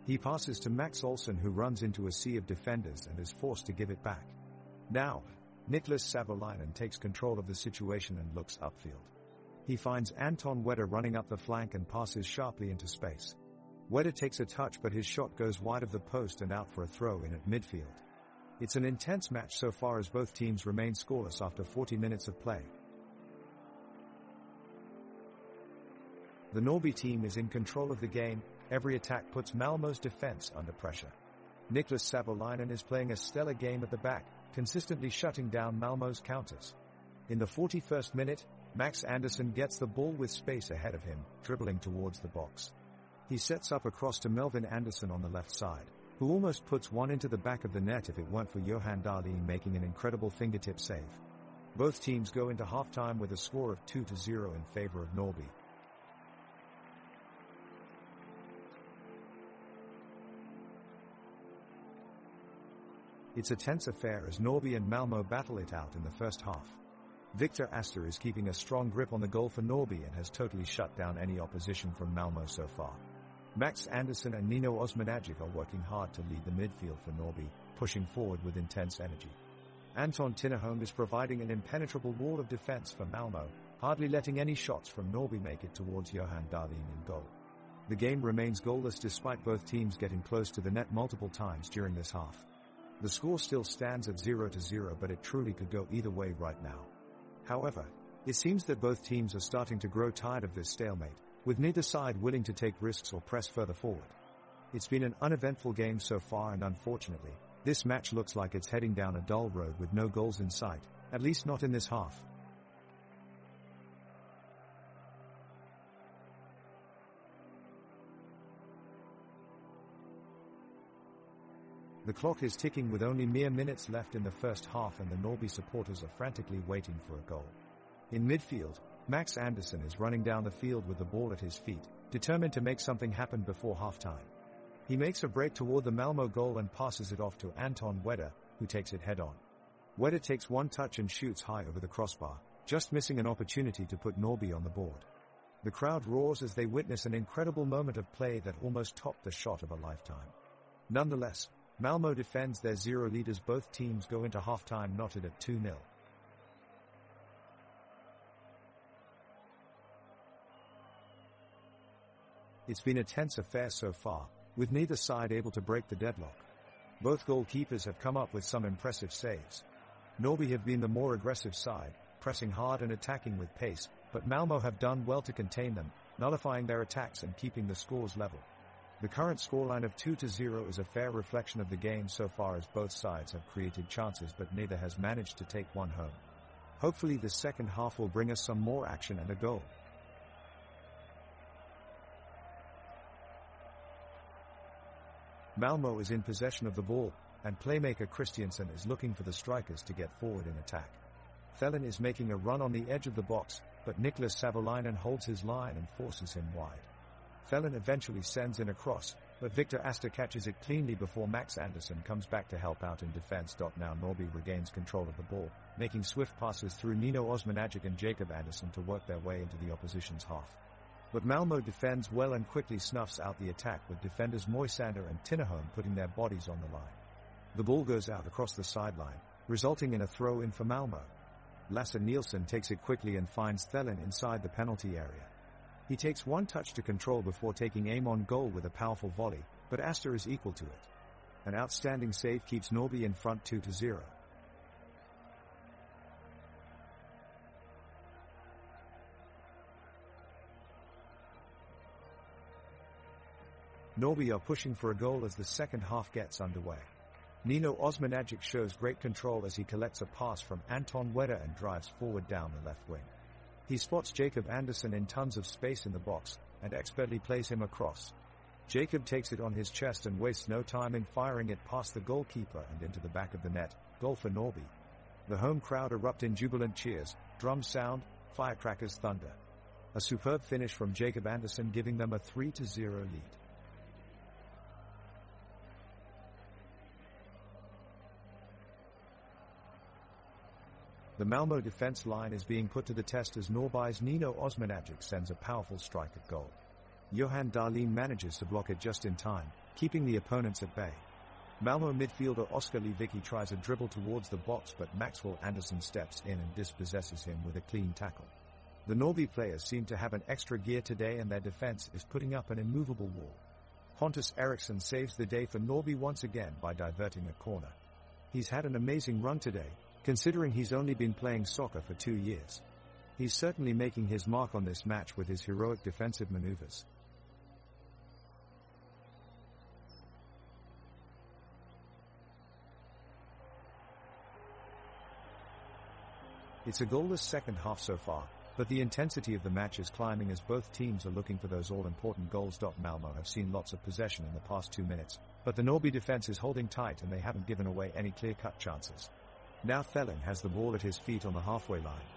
He passes to Max Olsen, who runs into a sea of defenders and is forced to give it back. Now, Niklas Savolainen takes control of the situation and looks upfield. He finds Anton Wedder running up the flank and passes sharply into space. Wedder takes a touch, but his shot goes wide of the post and out for a throw-in at midfield. It's an intense match so far as both teams remain scoreless after 40 minutes of play. The Norrby team is in control of the game. Every attack puts Malmo's defense under pressure. Niklas Savolainen is playing a stellar game at the back, consistently shutting down Malmo's counters. In the 41st minute, Max Andersson gets the ball with space ahead of him, dribbling towards the box. He sets up a cross to Melvin Andersson on the left side, who almost puts one into the back of the net if it weren't for Johan Dahlin making an incredible fingertip save. Both teams go into halftime with a score of 2-0 in favor of Norrby. It's a tense affair as Norrby and Malmo battle it out in the first half. Victor Astor is keeping a strong grip on the goal for Norrby and has totally shut down any opposition from Malmo so far. Max Andersson and Nino Osmanagic are working hard to lead the midfield for Norrby, pushing forward with intense energy. Anton Tinnerholm is providing an impenetrable wall of defense for Malmö, hardly letting any shots from Norrby make it towards Johan Dahlin in goal. The game remains goalless despite both teams getting close to the net multiple times during this half. The score still stands at 0-0, but it truly could go either way right now. However, it seems that both teams are starting to grow tired of this stalemate, with neither side willing to take risks or press further forward. It's been an uneventful game so far, and unfortunately, this match looks like it's heading down a dull road with no goals in sight, at least not in this half. The clock is ticking with only mere minutes left in the first half, and the Norrby supporters are frantically waiting for a goal. In midfield, Max Andersson is running down the field with the ball at his feet, determined to make something happen before halftime. He makes a break toward the Malmö goal and passes it off to Anton Wedder, who takes it head on. Wedder takes one touch and shoots high over the crossbar, just missing an opportunity to put Norrby on the board. The crowd roars as they witness an incredible moment of play that almost topped the shot of a lifetime. Nonetheless, Malmö defends their 0 lead as both teams go into halftime knotted at 2-0. It's been a tense affair so far, with neither side able to break the deadlock. Both goalkeepers have come up with some impressive saves. Norrby have been the more aggressive side, pressing hard and attacking with pace, but Malmö have done well to contain them, nullifying their attacks and keeping the scores level. The current scoreline of 2-0 is a fair reflection of the game so far, as both sides have created chances but neither has managed to take one home. Hopefully the second half will bring us some more action and a goal. Malmö is in possession of the ball, and playmaker Christiansen is looking for the strikers to get forward in attack. Thelen is making a run on the edge of the box, but Niklas Savolainen holds his line and forces him wide. Thelen eventually sends in a cross, but Victor Astor catches it cleanly before Max Andersson comes back to help out in defense. Now Norrby regains control of the ball, making swift passes through Nino Osmanagic and Jacob Andersson to work their way into the opposition's half. But Malmö defends well and quickly snuffs out the attack, with defenders Moisander and Tinnerholm putting their bodies on the line. The ball goes out across the sideline, resulting in a throw-in for Malmö. Lasse Nielsen takes it quickly and finds Thelen inside the penalty area. He takes one touch to control before taking aim on goal with a powerful volley, but Astor is equal to it. An outstanding save keeps Norrby in front 2-0. Norrby are pushing for a goal as the second half gets underway. Nino Osmanagic shows great control as he collects a pass from Anton Wedder and drives forward down the left wing. He spots Jacob Andersson in tons of space in the box, and expertly plays him across. Jacob takes it on his chest and wastes no time in firing it past the goalkeeper and into the back of the net. Goal for Norrby. The home crowd erupt in jubilant cheers, drums sound, firecrackers thunder. A superb finish from Jacob Andersson, giving them a 3-0 lead. The Malmö defense line is being put to the test as Norrby's Nino Osmanagic sends a powerful strike at goal. Johan Dahlin manages to block it just in time, keeping the opponents at bay. Malmö midfielder Oskar Lewicki tries a dribble towards the box, but Maxwell Andersson steps in and dispossesses him with a clean tackle. The Norrby players seem to have an extra gear today, and their defense is putting up an immovable wall. Pontus Eriksson saves the day for Norrby once again by diverting a corner. He's had an amazing run today, considering he's only been playing soccer for 2 years. He's certainly making his mark on this match with his heroic defensive maneuvers. It's a goalless second half so far, but the intensity of the match is climbing as both teams are looking for those all-important goals. Malmö have seen lots of possession in the past 2 minutes, but the Norrby defense is holding tight and they haven't given away any clear-cut chances. Now Thelen has the ball at his feet on the halfway line.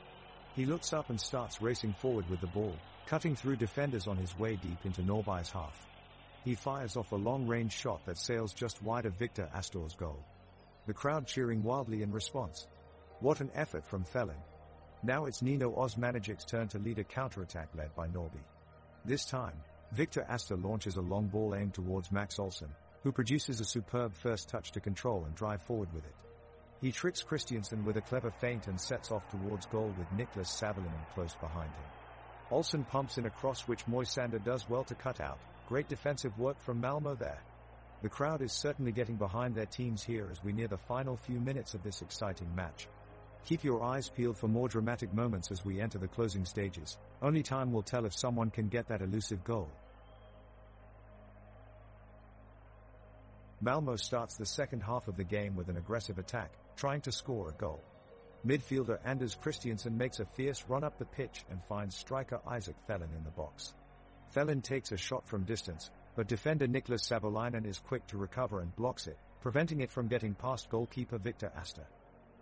He looks up and starts racing forward with the ball, cutting through defenders on his way deep into Norrby's half. He fires off a long-range shot that sails just wide of Victor Astor's goal. The crowd cheering wildly in response. What an effort from Thelen. Now it's Nino Osmanagic's turn to lead a counter-attack led by Norrby. This time, Victor Astor launches a long ball aimed towards Max Olsson, who produces a superb first touch to control and drive forward with it. He tricks Christiansen with a clever feint and sets off towards goal with Niklas Savolainen close behind him. Olsen pumps in a cross which Moisander does well to cut out. Great defensive work from Malmö there. The crowd is certainly getting behind their teams here as we near the final few minutes of this exciting match. Keep your eyes peeled for more dramatic moments as we enter the closing stages. Only time will tell if someone can get that elusive goal. Malmö starts the second half of the game with an aggressive attack, trying to score a goal. Midfielder Anders Christiansen makes a fierce run up the pitch and finds striker Isaac Thelin in the box. Thelin takes a shot from distance, but defender Niklas Savolainen is quick to recover and blocks it, preventing it from getting past goalkeeper Victor Astor.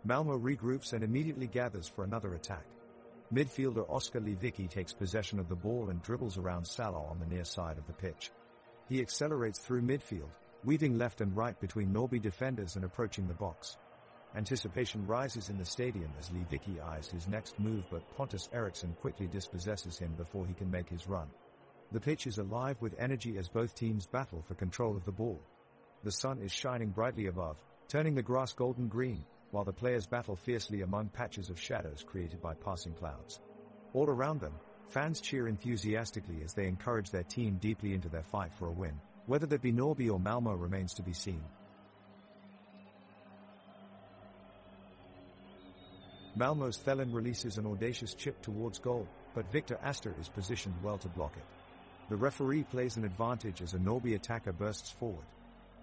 Malmö regroups and immediately gathers for another attack. Midfielder Oskar Lewicki takes possession of the ball and dribbles around Salah on the near side of the pitch. He accelerates through midfield, weaving left and right between Norrby defenders and approaching the box. Anticipation rises in the stadium as Lewicki eyes his next move, but Pontus Eriksson quickly dispossesses him before he can make his run. The pitch is alive with energy as both teams battle for control of the ball. The sun is shining brightly above, turning the grass golden green, while the players battle fiercely among patches of shadows created by passing clouds. All around them, fans cheer enthusiastically as they encourage their team deeply into their fight for a win. Whether that be Norrby or Malmö remains to be seen. Malmö's Thelin releases an audacious chip towards goal, but Victor Astor is positioned well to block it. The referee plays an advantage as a Norrby attacker bursts forward.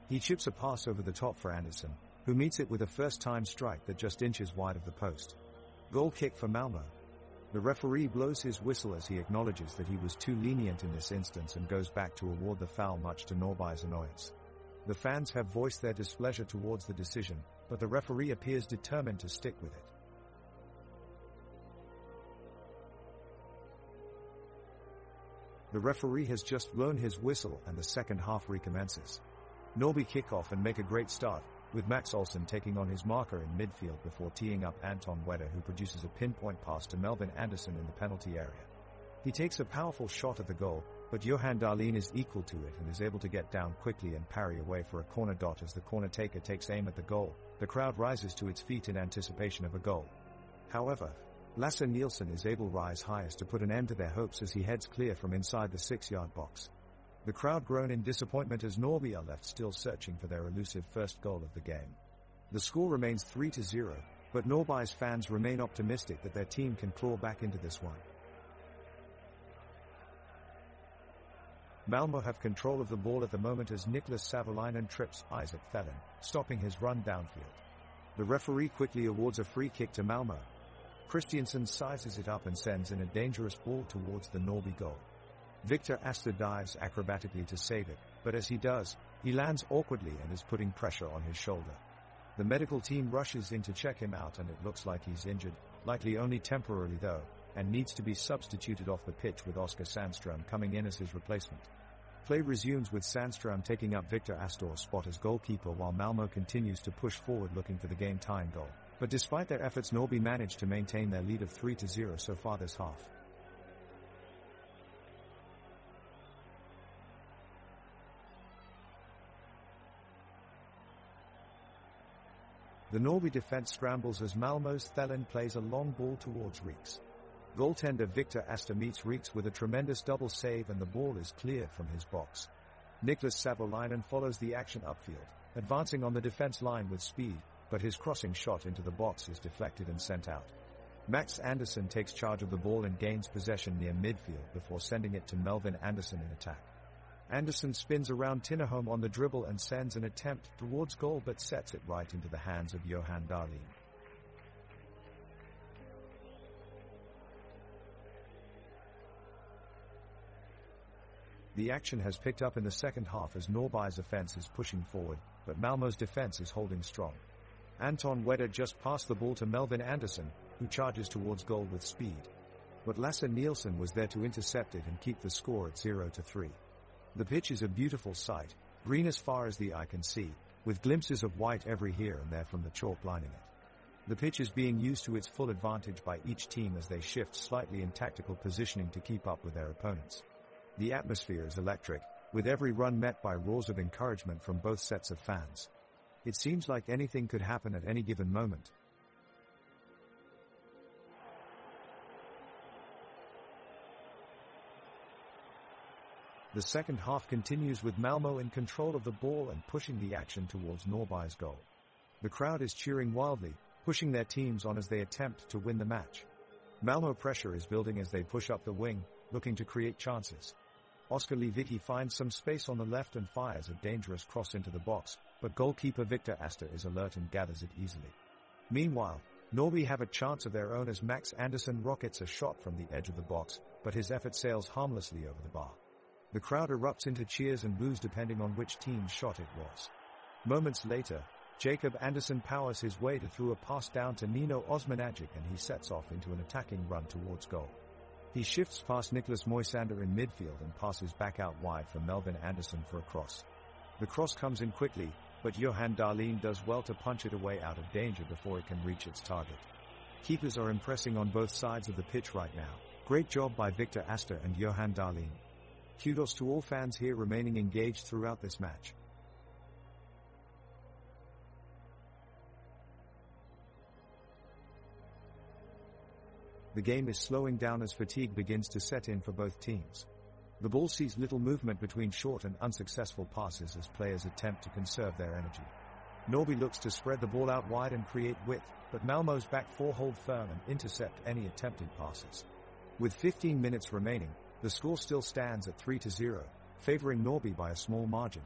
He chips a pass over the top for Andersson, who meets it with a first-time strike that just inches wide of the post. Goal kick for Malmö. The referee blows his whistle as he acknowledges that he was too lenient in this instance and goes back to award the foul, much to Norrby's annoyance. The fans have voiced their displeasure towards the decision, but the referee appears determined to stick with it. The referee has just blown his whistle and the second half recommences. Norrby kick off and make a great start, with Max Olsson taking on his marker in midfield before teeing up Anton Wedder, who produces a pinpoint pass to Melvin Andersson in the penalty area. He takes a powerful shot at the goal, but Johan Dahlin is equal to it and is able to get down quickly and parry away for a corner dot as the corner taker takes aim at the goal. The crowd rises to its feet in anticipation of a goal. However, Lasse Nielsen is able to rise highest to put an end to their hopes as he heads clear from inside the 6-yard box. The crowd groan in disappointment as Norrby are left still searching for their elusive first goal of the game. The score remains 3-0, but Norrby's fans remain optimistic that their team can claw back into this one. Malmö have control of the ball at the moment as Niklas Savolainen trips Isaac Thelin, stopping his run downfield. The referee quickly awards a free kick to Malmö. Christiansen sizes it up and sends in a dangerous ball towards the Norrby goal. Victor Astor dives acrobatically to save it, but as he does, he lands awkwardly and is putting pressure on his shoulder. The medical team rushes in to check him out and it looks like he's injured, likely only temporarily though, and needs to be substituted off the pitch with Oskar Sandström coming in as his replacement. Play resumes with Sandström taking up Victor Astor's spot as goalkeeper while Malmö continues to push forward looking for the game-tying goal. But despite their efforts, Norrby managed to maintain their lead of 3-0 so far this half. The Norrby defense scrambles as Malmö's Thelin plays a long ball towards Reeks. Goaltender Victor Astor meets Reeks with a tremendous double save and the ball is cleared from his box. Niklas Savolainen follows the action upfield, advancing on the defense line with speed, but his crossing shot into the box is deflected and sent out. Max Andersson takes charge of the ball and gains possession near midfield before sending it to Melvin Andersson in attack. Andersson spins around Tinnerholm on the dribble and sends an attempt towards goal but sets it right into the hands of Johan Dahlin. The action has picked up in the second half as Norrby's offense is pushing forward, but Malmö's defense is holding strong. Anton Wedder just passed the ball to Melvin Andersson, who charges towards goal with speed. But Lasse Nielsen was there to intercept it and keep the score at 0-3. The pitch is a beautiful sight, green as far as the eye can see, with glimpses of white every here and there from the chalk lining it. The pitch is being used to its full advantage by each team as they shift slightly in tactical positioning to keep up with their opponents. The atmosphere is electric, with every run met by roars of encouragement from both sets of fans. It seems like anything could happen at any given moment. The second half continues with Malmö in control of the ball and pushing the action towards Norrby's goal. The crowd is cheering wildly, pushing their teams on as they attempt to win the match. Malmö pressure is building as they push up the wing, looking to create chances. Oskar Lewicki finds some space on the left and fires a dangerous cross into the box, but goalkeeper Victor Astor is alert and gathers it easily. Meanwhile, Norrby have a chance of their own as Max Andersson rockets a shot from the edge of the box, but his effort sails harmlessly over the bar. The crowd erupts into cheers and boos depending on which team's shot it was. Moments later, Jacob Andersson powers his way through a pass down to Nino Osmanagic and he sets off into an attacking run towards goal. He shifts past Niklas Moisander in midfield and passes back out wide for Melvin Andersson for a cross. The cross comes in quickly, but Johan Dahlin does well to punch it away out of danger before it can reach its target. Keepers are impressing on both sides of the pitch right now. Great job by Victor Astor and Johan Dahlin. Kudos to all fans here remaining engaged throughout this match. The game is slowing down as fatigue begins to set in for both teams. The ball sees little movement between short and unsuccessful passes as players attempt to conserve their energy. Norrby looks to spread the ball out wide and create width, but Malmö's back four hold firm and intercept any attempted passes. With 15 minutes remaining, the score still stands at 3-0, favoring Norrby by a small margin.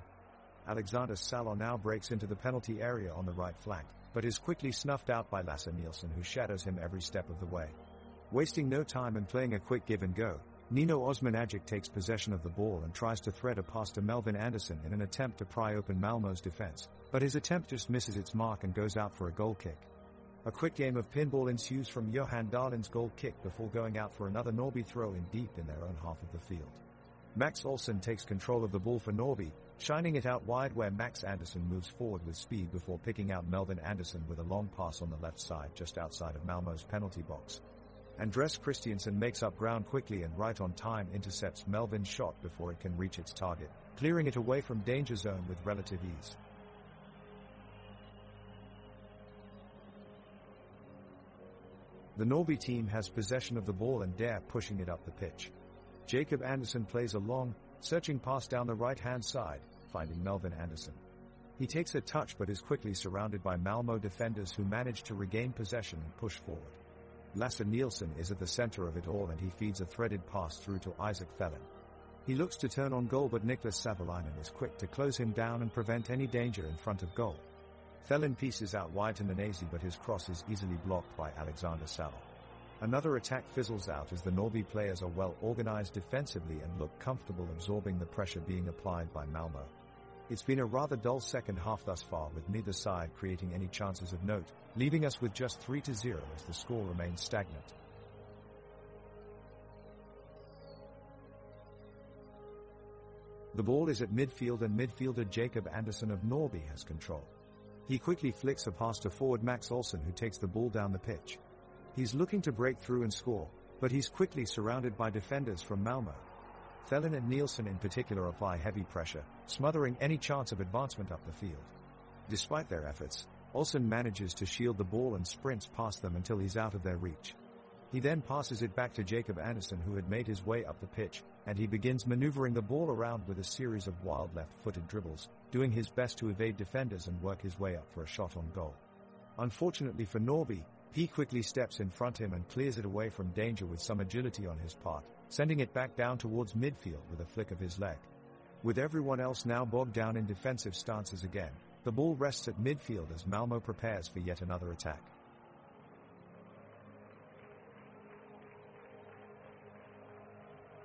Alexander Salo now breaks into the penalty area on the right flank, but is quickly snuffed out by Lasse Nielsen, who shadows him every step of the way. Wasting no time and playing a quick give and go, Nino Osmanagic takes possession of the ball and tries to thread a pass to Melvin Andersson in an attempt to pry open Malmö's defense, but his attempt just misses its mark and goes out for a goal kick. A quick game of pinball ensues from Johan Dahlin's goal kick before going out for another Norrby throw-in deep in their own half of the field. Max Olsson takes control of the ball for Norrby, shining it out wide where Max Andersson moves forward with speed before picking out Melvin Andersson with a long pass on the left side just outside of Malmö's penalty box. Andres Christiansen makes up ground quickly and right on time intercepts Melvin's shot before it can reach its target, clearing it away from danger zone with relative ease. The Norrby team has possession of the ball and dare pushing it up the pitch. Jacob Andersson plays a long, searching pass down the right-hand side, finding Melvin Andersson. He takes a touch but is quickly surrounded by Malmö defenders who manage to regain possession and push forward. Lasse Nielsen is at the center of it all and he feeds a threaded pass through to Isaac Thelen. He looks to turn on goal but Niklas Savolainen is quick to close him down and prevent any danger in front of goal. Thelen pieces out wide to Nanasi but his cross is easily blocked by Alexander Salo. Another attack fizzles out as the Norrby players are well organized defensively and look comfortable absorbing the pressure being applied by Malmö. It's been a rather dull second half thus far with neither side creating any chances of note, leaving us with just 3-0 as the score remains stagnant. The ball is at midfield and midfielder Jacob Andersson of Norrby has control. He quickly flicks a pass to forward Max Olsson who takes the ball down the pitch. He's looking to break through and score, but he's quickly surrounded by defenders from Malmö. Thelen and Nielsen in particular apply heavy pressure, smothering any chance of advancement up the field. Despite their efforts, Olsson manages to shield the ball and sprints past them until he's out of their reach. He then passes it back to Jacob Andersson who had made his way up the pitch, and he begins maneuvering the ball around with a series of wild left-footed dribbles, doing his best to evade defenders and work his way up for a shot on goal. Unfortunately for Norrby, he quickly steps in front of him and clears it away from danger with some agility on his part, sending it back down towards midfield with a flick of his leg. With everyone else now bogged down in defensive stances again, the ball rests at midfield as Malmö prepares for yet another attack.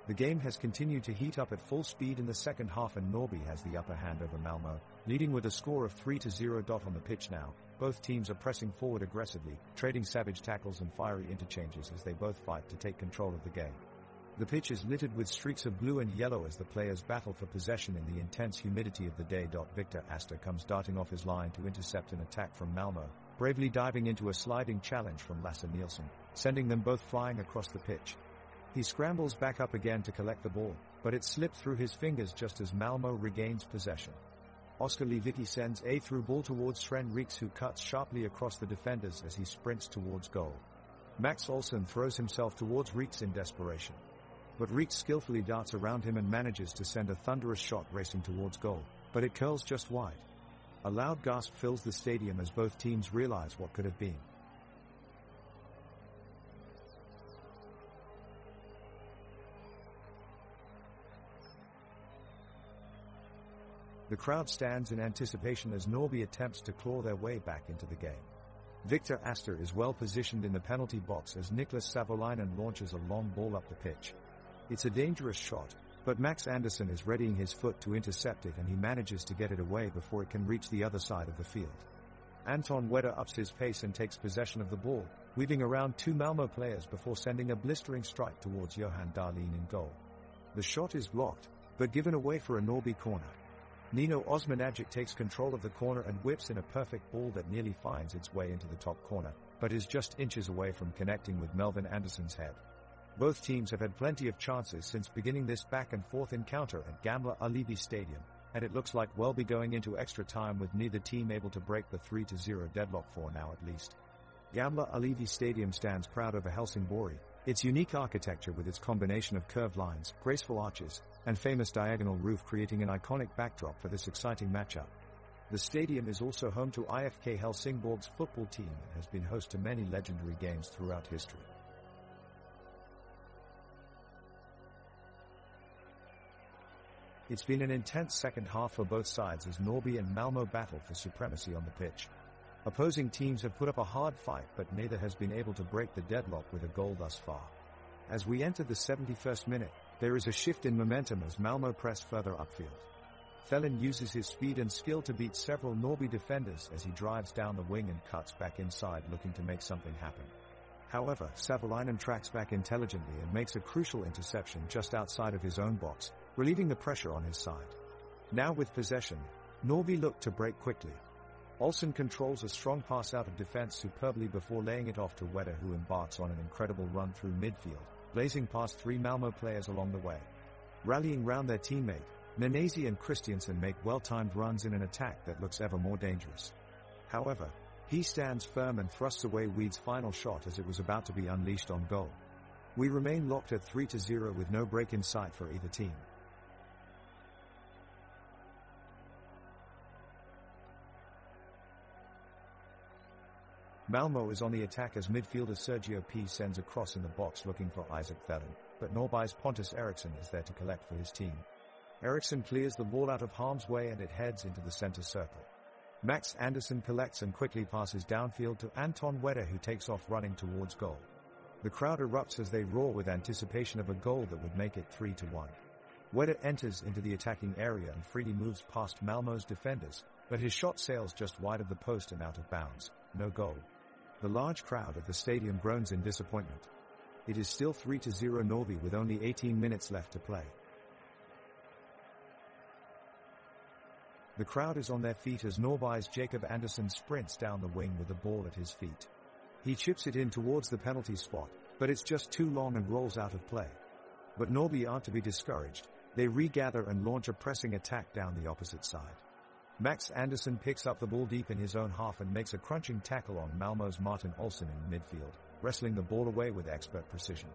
The game has continued to heat up at full speed in the second half and Norrby has the upper hand over Malmö, leading with a score of 3-0. On the pitch now, both teams are pressing forward aggressively, trading savage tackles and fiery interchanges as they both fight to take control of the game. The pitch is littered with streaks of blue and yellow as the players battle for possession in the intense humidity of the day. Victor Astor comes darting off his line to intercept an attack from Malmö, bravely diving into a sliding challenge from Lasse Nielsen, sending them both flying across the pitch. He scrambles back up again to collect the ball, but it slipped through his fingers just as Malmö regains possession. Oscar Levicki sends a through ball towards Sven Reeks, who cuts sharply across the defenders as he sprints towards goal. Max Olsson throws himself towards Reeks in desperation. But Reeks skillfully darts around him and manages to send a thunderous shot racing towards goal, but it curls just wide. A loud gasp fills the stadium as both teams realize what could have been. The crowd stands in anticipation as Norrby attempts to claw their way back into the game. Victor Astor is well positioned in the penalty box as Niklas Savolainen launches a long ball up the pitch. It's a dangerous shot, but Max Andersson is readying his foot to intercept it, and he manages to get it away before it can reach the other side of the field. Anton Wedder ups his pace and takes possession of the ball, weaving around two Malmo players before sending a blistering strike towards Johan Dahlin in goal. The shot is blocked, but given away for a Norrby corner. Nino Osmanagic takes control of the corner and whips in a perfect ball that nearly finds its way into the top corner, but is just inches away from connecting with Melvin Andersson's head. Both teams have had plenty of chances since beginning this back-and-forth encounter at Gamla Ullevi Stadium, and it looks like we'll be going into extra time with neither team able to break the 3-0 deadlock for now at least. Gamla Ullevi Stadium stands proud over Helsingborg, its unique architecture with its combination of curved lines, graceful arches, and famous diagonal roof creating an iconic backdrop for this exciting matchup. The stadium is also home to IFK Helsingborg's football team and has been host to many legendary games throughout history. It's been an intense second half for both sides as Norrby and Malmo battle for supremacy on the pitch. Opposing teams have put up a hard fight, but neither has been able to break the deadlock with a goal thus far. As we enter the 71st minute, there is a shift in momentum as Malmo press further upfield. Thelin uses his speed and skill to beat several Norrby defenders as he drives down the wing and cuts back inside looking to make something happen. However, Savolainen tracks back intelligently and makes a crucial interception just outside of his own box, relieving the pressure on his side. Now with possession, Norrby look to break quickly. Olsson controls a strong pass out of defense superbly before laying it off to Wedder, who embarks on an incredible run through midfield, blazing past three Malmo players along the way. Rallying round their teammate, Nanasi and Christiansen make well-timed runs in an attack that looks ever more dangerous. However, he stands firm and thrusts away Weed's final shot as it was about to be unleashed on goal. We remain locked at 3-0 with no break in sight for either team. Malmo is on the attack as midfielder Sergio P sends a cross in the box looking for Isaac Thelin, but Norrby's Pontus Eriksson is there to collect for his team. Eriksson clears the ball out of harm's way and it heads into the center circle. Max Andersson collects and quickly passes downfield to Anton Wedder, who takes off running towards goal. The crowd erupts as they roar with anticipation of a goal that would make it 3-1. Wedder enters into the attacking area and freely moves past Malmo's defenders, but his shot sails just wide of the post and out of bounds. No goal. The large crowd at the stadium groans in disappointment. It is still 3-0 Norrby with only 18 minutes left to play. The crowd is on their feet as Norrby's Jacob Andersson sprints down the wing with the ball at his feet. He chips it in towards the penalty spot, but it's just too long and rolls out of play. But Norrby aren't to be discouraged. They regather and launch a pressing attack down the opposite side. Max Andersson picks up the ball deep in his own half and makes a crunching tackle on Malmo's Martin Olsson in midfield, wrestling the ball away with expert precision.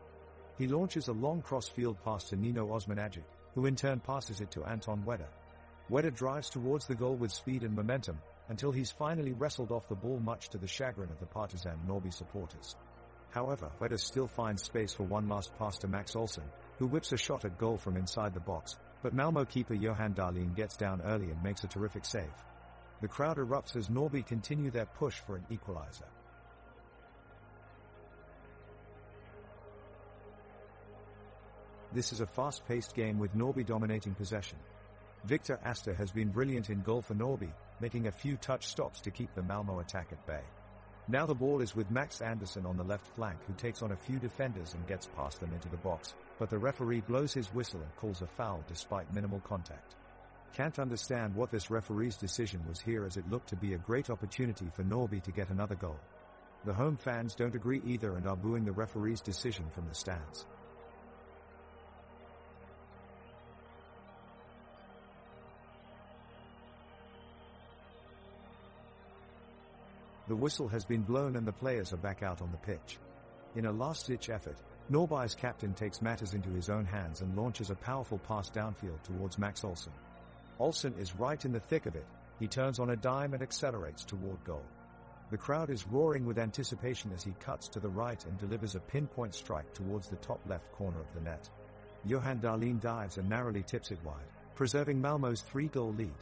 He launches a long cross-field pass to Nino Osmanagic, who in turn passes it to Anton Wedder. Wedder drives towards the goal with speed and momentum, until he's finally wrestled off the ball much to the chagrin of the Partizan Norrby supporters. However, Wedder still finds space for one last pass to Max Olsson, who whips a shot at goal from inside the box, but Malmo keeper Johan Dahlin gets down early and makes a terrific save. The crowd erupts as Norrby continue their push for an equalizer. This is a fast-paced game with Norrby dominating possession. Victor Astor has been brilliant in goal for Norrby, making a few touch stops to keep the Malmo attack at bay. Now the ball is with Max Andersson on the left flank, who takes on a few defenders and gets past them into the box, but the referee blows his whistle and calls a foul despite minimal contact. Can't understand what this referee's decision was here, as it looked to be a great opportunity for Norrby to get another goal. The home fans don't agree either and are booing the referee's decision from the stands. The whistle has been blown and the players are back out on the pitch. In a last-ditch effort, Norrby's captain takes matters into his own hands and launches a powerful pass downfield towards Max Olsson. Olsson is right in the thick of it. He turns on a dime and accelerates toward goal. The crowd is roaring with anticipation as he cuts to the right and delivers a pinpoint strike towards the top left corner of the net. Johan Dahlin dives and narrowly tips it wide, preserving Malmö's 3-goal lead.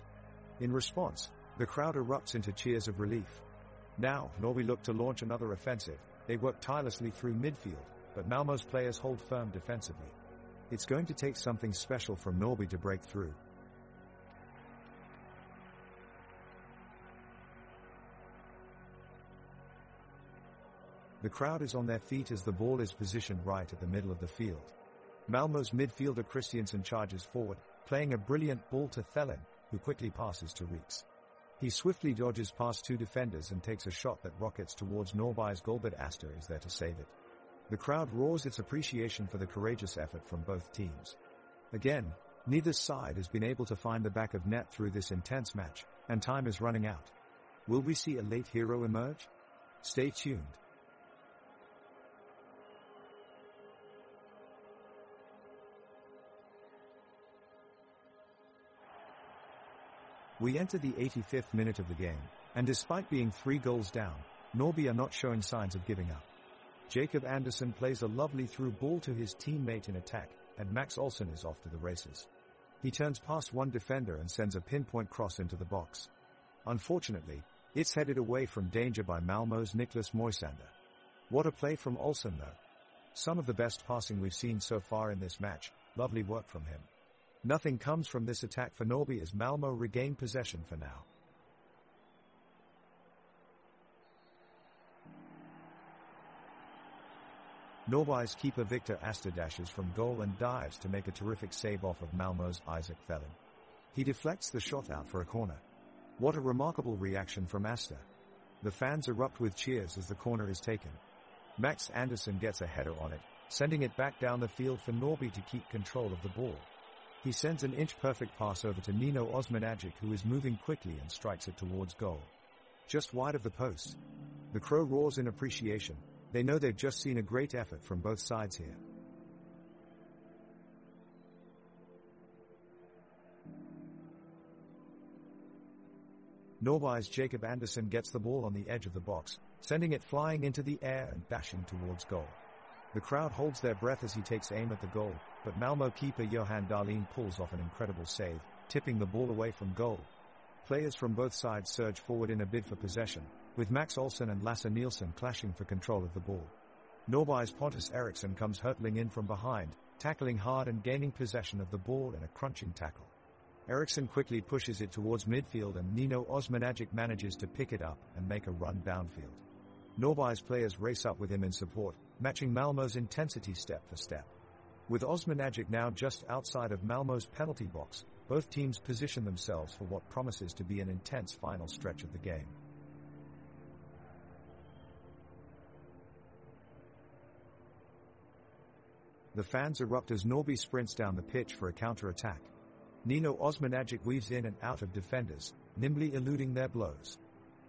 In response, the crowd erupts into cheers of relief. Now, Norrby look to launch another offensive. They work tirelessly through midfield, but Malmö's players hold firm defensively. It's going to take something special from Norrby to break through. The crowd is on their feet as the ball is positioned right at the middle of the field. Malmö's midfielder Christiansen charges forward, playing a brilliant ball to Thelin, who quickly passes to Reeks. He swiftly dodges past 2 defenders and takes a shot that rockets towards Norrby's goal, but Asta is there to save it. The crowd roars its appreciation for the courageous effort from both teams. Again, neither side has been able to find the back of net through this intense match, and time is running out. Will we see a late hero emerge? Stay tuned. We enter the 85th minute of the game, and despite being 3 goals down, Norrby are not showing signs of giving up. Jacob Andersson plays a lovely through ball to his teammate in attack, and Max Olsson is off to the races. He turns past one defender and sends a pinpoint cross into the box. Unfortunately, it's headed away from danger by Malmö's Niklas Moisander. What a play from Olsson though. Some of the best passing we've seen so far in this match. Lovely work from him. Nothing comes from this attack for Norrby as Malmö regain possession for now. Norrby's keeper Victor Asta dashes from goal and dives to make a terrific save off of Malmö's Isaac Thelin. He deflects the shot out for a corner. What a remarkable reaction from Asta. The fans erupt with cheers as the corner is taken. Max Andersson gets a header on it, sending it back down the field for Norrby to keep control of the ball. He sends an inch-perfect pass over to Nino Osmanagic, who is moving quickly and strikes it towards goal. Just wide of the post. The Crow roars in appreciation. They know they've just seen a great effort from both sides here. Norrby's Jacob Andersson gets the ball on the edge of the box, sending it flying into the air and dashing towards goal. The crowd holds their breath as he takes aim at the goal, but Malmö keeper Johan Dahlin pulls off an incredible save, tipping the ball away from goal. Players from both sides surge forward in a bid for possession, with Max Olsson and Lasse Nielsen clashing for control of the ball. Norrby's Pontus Eriksson comes hurtling in from behind, tackling hard and gaining possession of the ball in a crunching tackle. Eriksson quickly pushes it towards midfield and Nino Osmanagic manages to pick it up and make a run downfield. Norrby's players race up with him in support, matching Malmö's intensity step for step. With Osmanagic now just outside of Malmö's penalty box, both teams position themselves for what promises to be an intense final stretch of the game. The fans erupt as Norrby sprints down the pitch for a counter-attack. Nino Osmanagic weaves in and out of defenders, nimbly eluding their blows.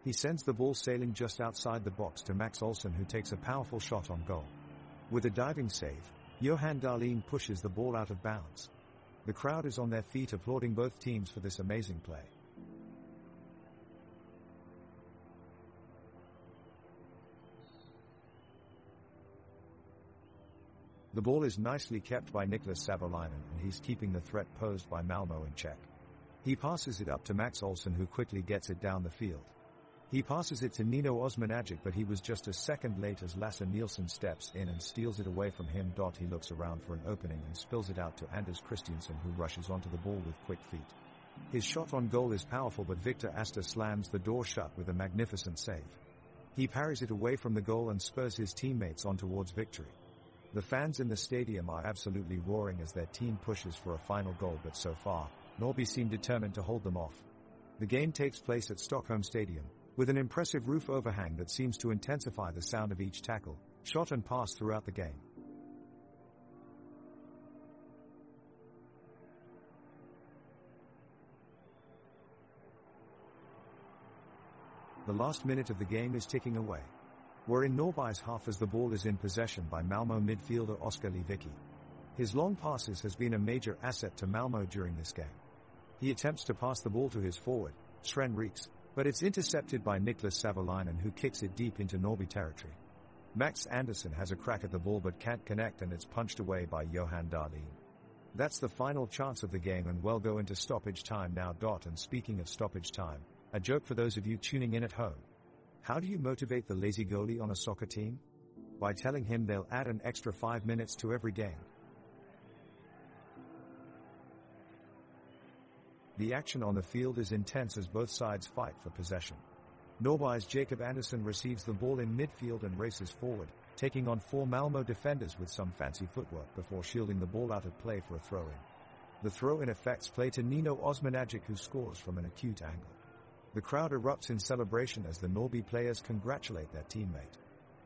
He sends the ball sailing just outside the box to Max Olsson, who takes a powerful shot on goal. With a diving save, Johan Dahlin pushes the ball out of bounds. The crowd is on their feet applauding both teams for this amazing play. The ball is nicely kept by Niklas Savolainen, and he's keeping the threat posed by Malmö in check. He passes it up to Max Olsson, who quickly gets it down the field. He passes it to Nino Osmanagic, but he was just a second late as Lasse Nielsen steps in and steals it away from him. He looks around for an opening and spills it out to Anders Christiansen, who rushes onto the ball with quick feet. His shot on goal is powerful, but Victor Asta slams the door shut with a magnificent save. He parries it away from the goal and spurs his teammates on towards victory. The fans in the stadium are absolutely roaring as their team pushes for a final goal, but so far, Norrby seem determined to hold them off. The game takes place at Stockholm Stadium, with an impressive roof overhang that seems to intensify the sound of each tackle, shot and pass throughout the game. The last minute of the game is ticking away. We're in Norby's half as the ball is in possession by Malmo midfielder Oskar Lewicki. His long passes has been a major asset to Malmo during this game. He attempts to pass the ball to his forward, Sven Reeks, but it's intercepted by Niklas Savolainen, who kicks it deep into Norby territory. Max Andersson has a crack at the ball but can't connect, and it's punched away by Johan Dahlin. That's the final chance of the game, and we'll go into stoppage time now. And speaking of stoppage time, a joke for those of you tuning in at home. How do you motivate the lazy goalie on a soccer team? By telling him they'll add an extra 5 minutes to every game. The action on the field is intense as both sides fight for possession. Norby's Jacob Andersson receives the ball in midfield and races forward, taking on 4 Malmo defenders with some fancy footwork before shielding the ball out of play for a throw-in. The throw-in affects play to Nino Osmanagic, who scores from an acute angle. The crowd erupts in celebration as the Norby players congratulate their teammate.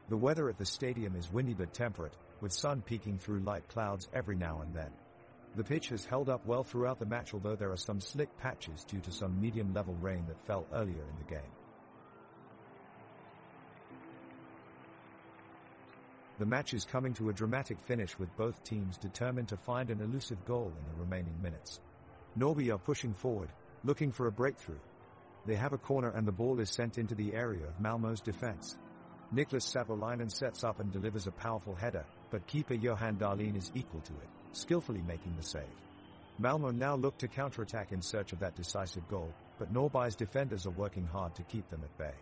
The weather at the stadium is windy but temperate, with sun peeking through light clouds every now and then. The pitch has held up well throughout the match, although there are some slick patches due to some medium-level rain that fell earlier in the game. The match is coming to a dramatic finish, with both teams determined to find an elusive goal in the remaining minutes. Norby are pushing forward, looking for a breakthrough. They have a corner and the ball is sent into the area of Malmo's defense. Niklas Savolainen sets up and delivers a powerful header, but keeper Johan Dahlin is equal to it, skillfully making the save. Malmo now look to counterattack in search of that decisive goal, but Norby's defenders are working hard to keep them at bay.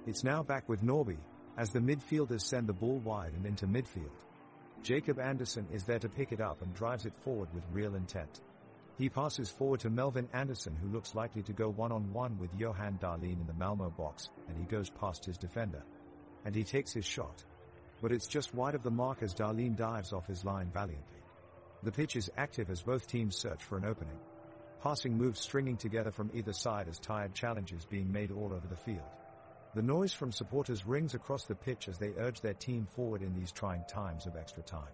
It's now back with Norby, as the midfielders send the ball wide and into midfield. Jacob Andersson is there to pick it up and drives it forward with real intent. He passes forward to Melvin Andersson, who looks likely to go one-on-one with Johan Dahlin in the Malmo box, and he goes past his defender. And he takes his shot. But it's just wide of the mark as Dahlin dives off his line valiantly. The pitch is active as both teams search for an opening. Passing moves stringing together from either side as tired challenges being made all over the field. The noise from supporters rings across the pitch as they urge their team forward in these trying times of extra time.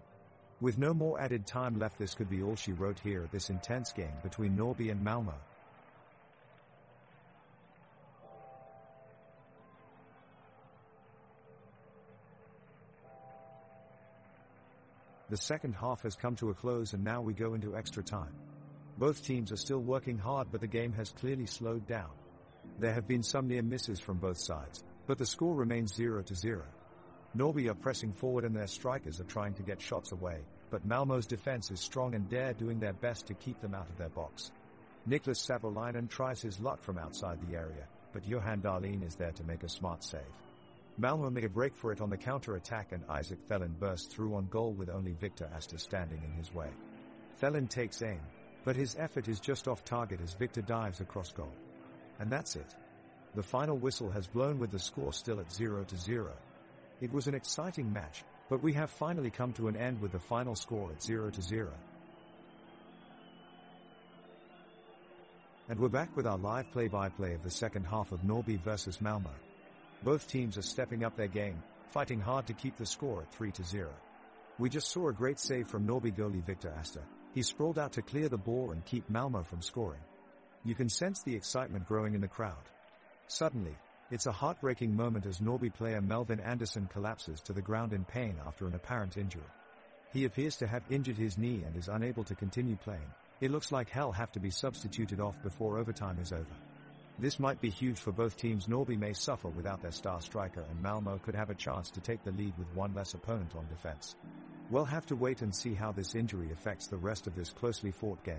With no more added time left, this could be all she wrote here at this intense game between Norby and Malmo. The second half has come to a close and now we go into extra time. Both teams are still working hard, but the game has clearly slowed down. There have been some near misses from both sides, but the score remains 0-0. Norby are pressing forward and their strikers are trying to get shots away, but Malmo's defense is strong and they're doing their best to keep them out of their box. Niklas Savolainen tries his luck from outside the area, but Johan Dahlin is there to make a smart save. Malmo make a break for it on the counter-attack and Isaac Thelin bursts through on goal with only Victor Astor standing in his way. Thelin takes aim, but his effort is just off target as Victor dives across goal. And that's it. The final whistle has blown with the score still at 0-0. It was an exciting match, but we have finally come to an end with the final score at 0-0. And we're back with our live play-by-play of the second half of Norby versus Malmo. Both teams are stepping up their game, fighting hard to keep the score at 3-0. We just saw a great save from Norby goalie Victor Astor. He sprawled out to clear the ball and keep Malmo from scoring. You can sense the excitement growing in the crowd. Suddenly, it's a heartbreaking moment as Norby player Melvin Andersson collapses to the ground in pain after an apparent injury. He appears to have injured his knee and is unable to continue playing. It looks like he'll have to be substituted off before overtime is over. This might be huge for both teams. Norby may suffer without their star striker and Malmo could have a chance to take the lead with one less opponent on defense. We'll have to wait and see how this injury affects the rest of this closely fought game.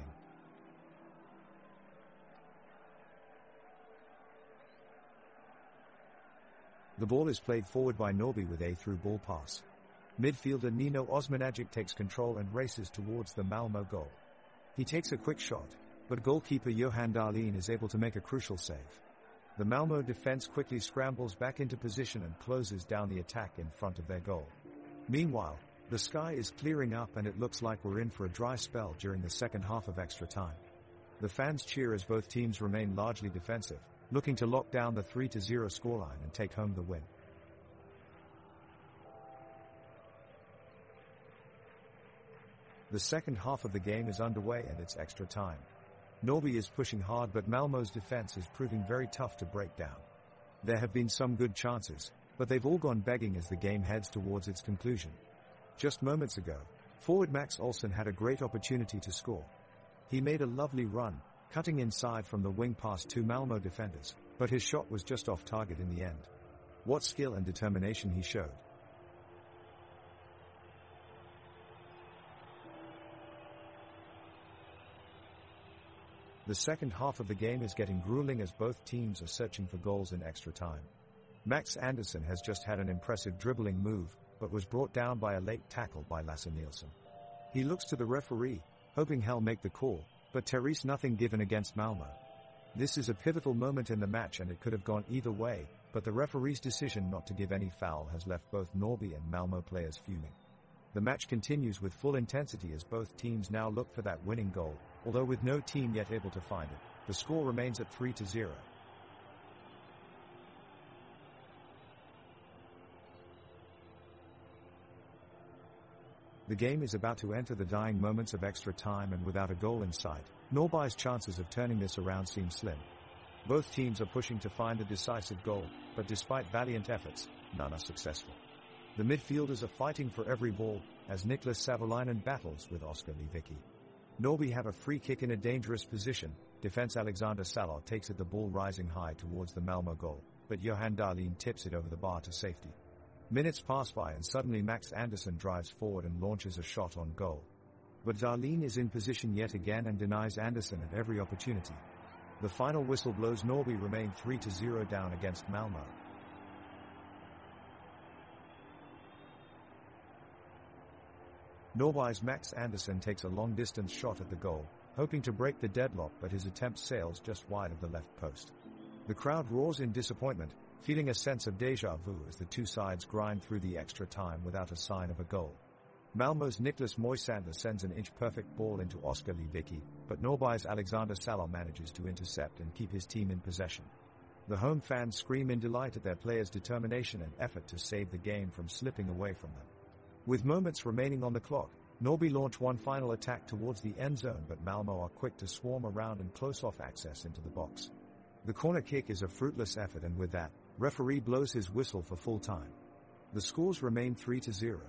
The ball is played forward by Norby with a through ball pass. Midfielder Nino Osmanagic takes control and races towards the Malmo goal. He takes a quick shot, but goalkeeper Johan Dahlin is able to make a crucial save. The Malmo defense quickly scrambles back into position and closes down the attack in front of their goal. Meanwhile, the sky is clearing up and it looks like we're in for a dry spell during the second half of extra time. The fans cheer as both teams remain largely defensive, looking to lock down the 3-0 scoreline and take home the win. The second half of the game is underway and it's extra time. Norby is pushing hard, but Malmo's defense is proving very tough to break down. There have been some good chances, but they've all gone begging as the game heads towards its conclusion. Just moments ago, forward Max Olsen had a great opportunity to score. He made a lovely run, cutting inside from the wing past two Malmo defenders, but his shot was just off target in the end. What skill and determination he showed. The second half of the game is getting grueling as both teams are searching for goals in extra time. Max Andersson has just had an impressive dribbling move, but was brought down by a late tackle by Lasse Nielsen. He looks to the referee, hoping he'll make the call, but Therese nothing given against Malmo. This is a pivotal moment in the match and it could have gone either way, but the referee's decision not to give any foul has left both Norrby and Malmo players fuming. The match continues with full intensity as both teams now look for that winning goal, although with no team yet able to find it. The score remains at 3-0. The game is about to enter the dying moments of extra time, and without a goal in sight, Norrby's chances of turning this around seem slim. Both teams are pushing to find a decisive goal, but despite valiant efforts, none are successful. The midfielders are fighting for every ball, as Niklas Savolainen battles with Oskar Lewicki. Norrby have a free kick in a dangerous position. Defense Alexander Salor takes it, the ball rising high towards the Malmo goal, but Johan Dahlin tips it over the bar to safety. Minutes pass by and suddenly Max Andersson drives forward and launches a shot on goal. But Dahlin is in position yet again and denies Andersson at every opportunity. The final whistle blows. Norrby remain 3-0 down against Malmo. Norrby's Max Andersson takes a long-distance shot at the goal, hoping to break the deadlock, but his attempt sails just wide of the left post. The crowd roars in disappointment, feeling a sense of déjà vu as the two sides grind through the extra time without a sign of a goal. Malmo's Niklas Moisander sends an inch-perfect ball into Oskar Lewicki, but Norrby's Alexander Salor manages to intercept and keep his team in possession. The home fans scream in delight at their players' determination and effort to save the game from slipping away from them. With moments remaining on the clock, Norrby launch one final attack towards the end zone, but Malmo are quick to swarm around and close off access into the box. The corner kick is a fruitless effort, and with that, referee blows his whistle for full time. The scores remain 3-0.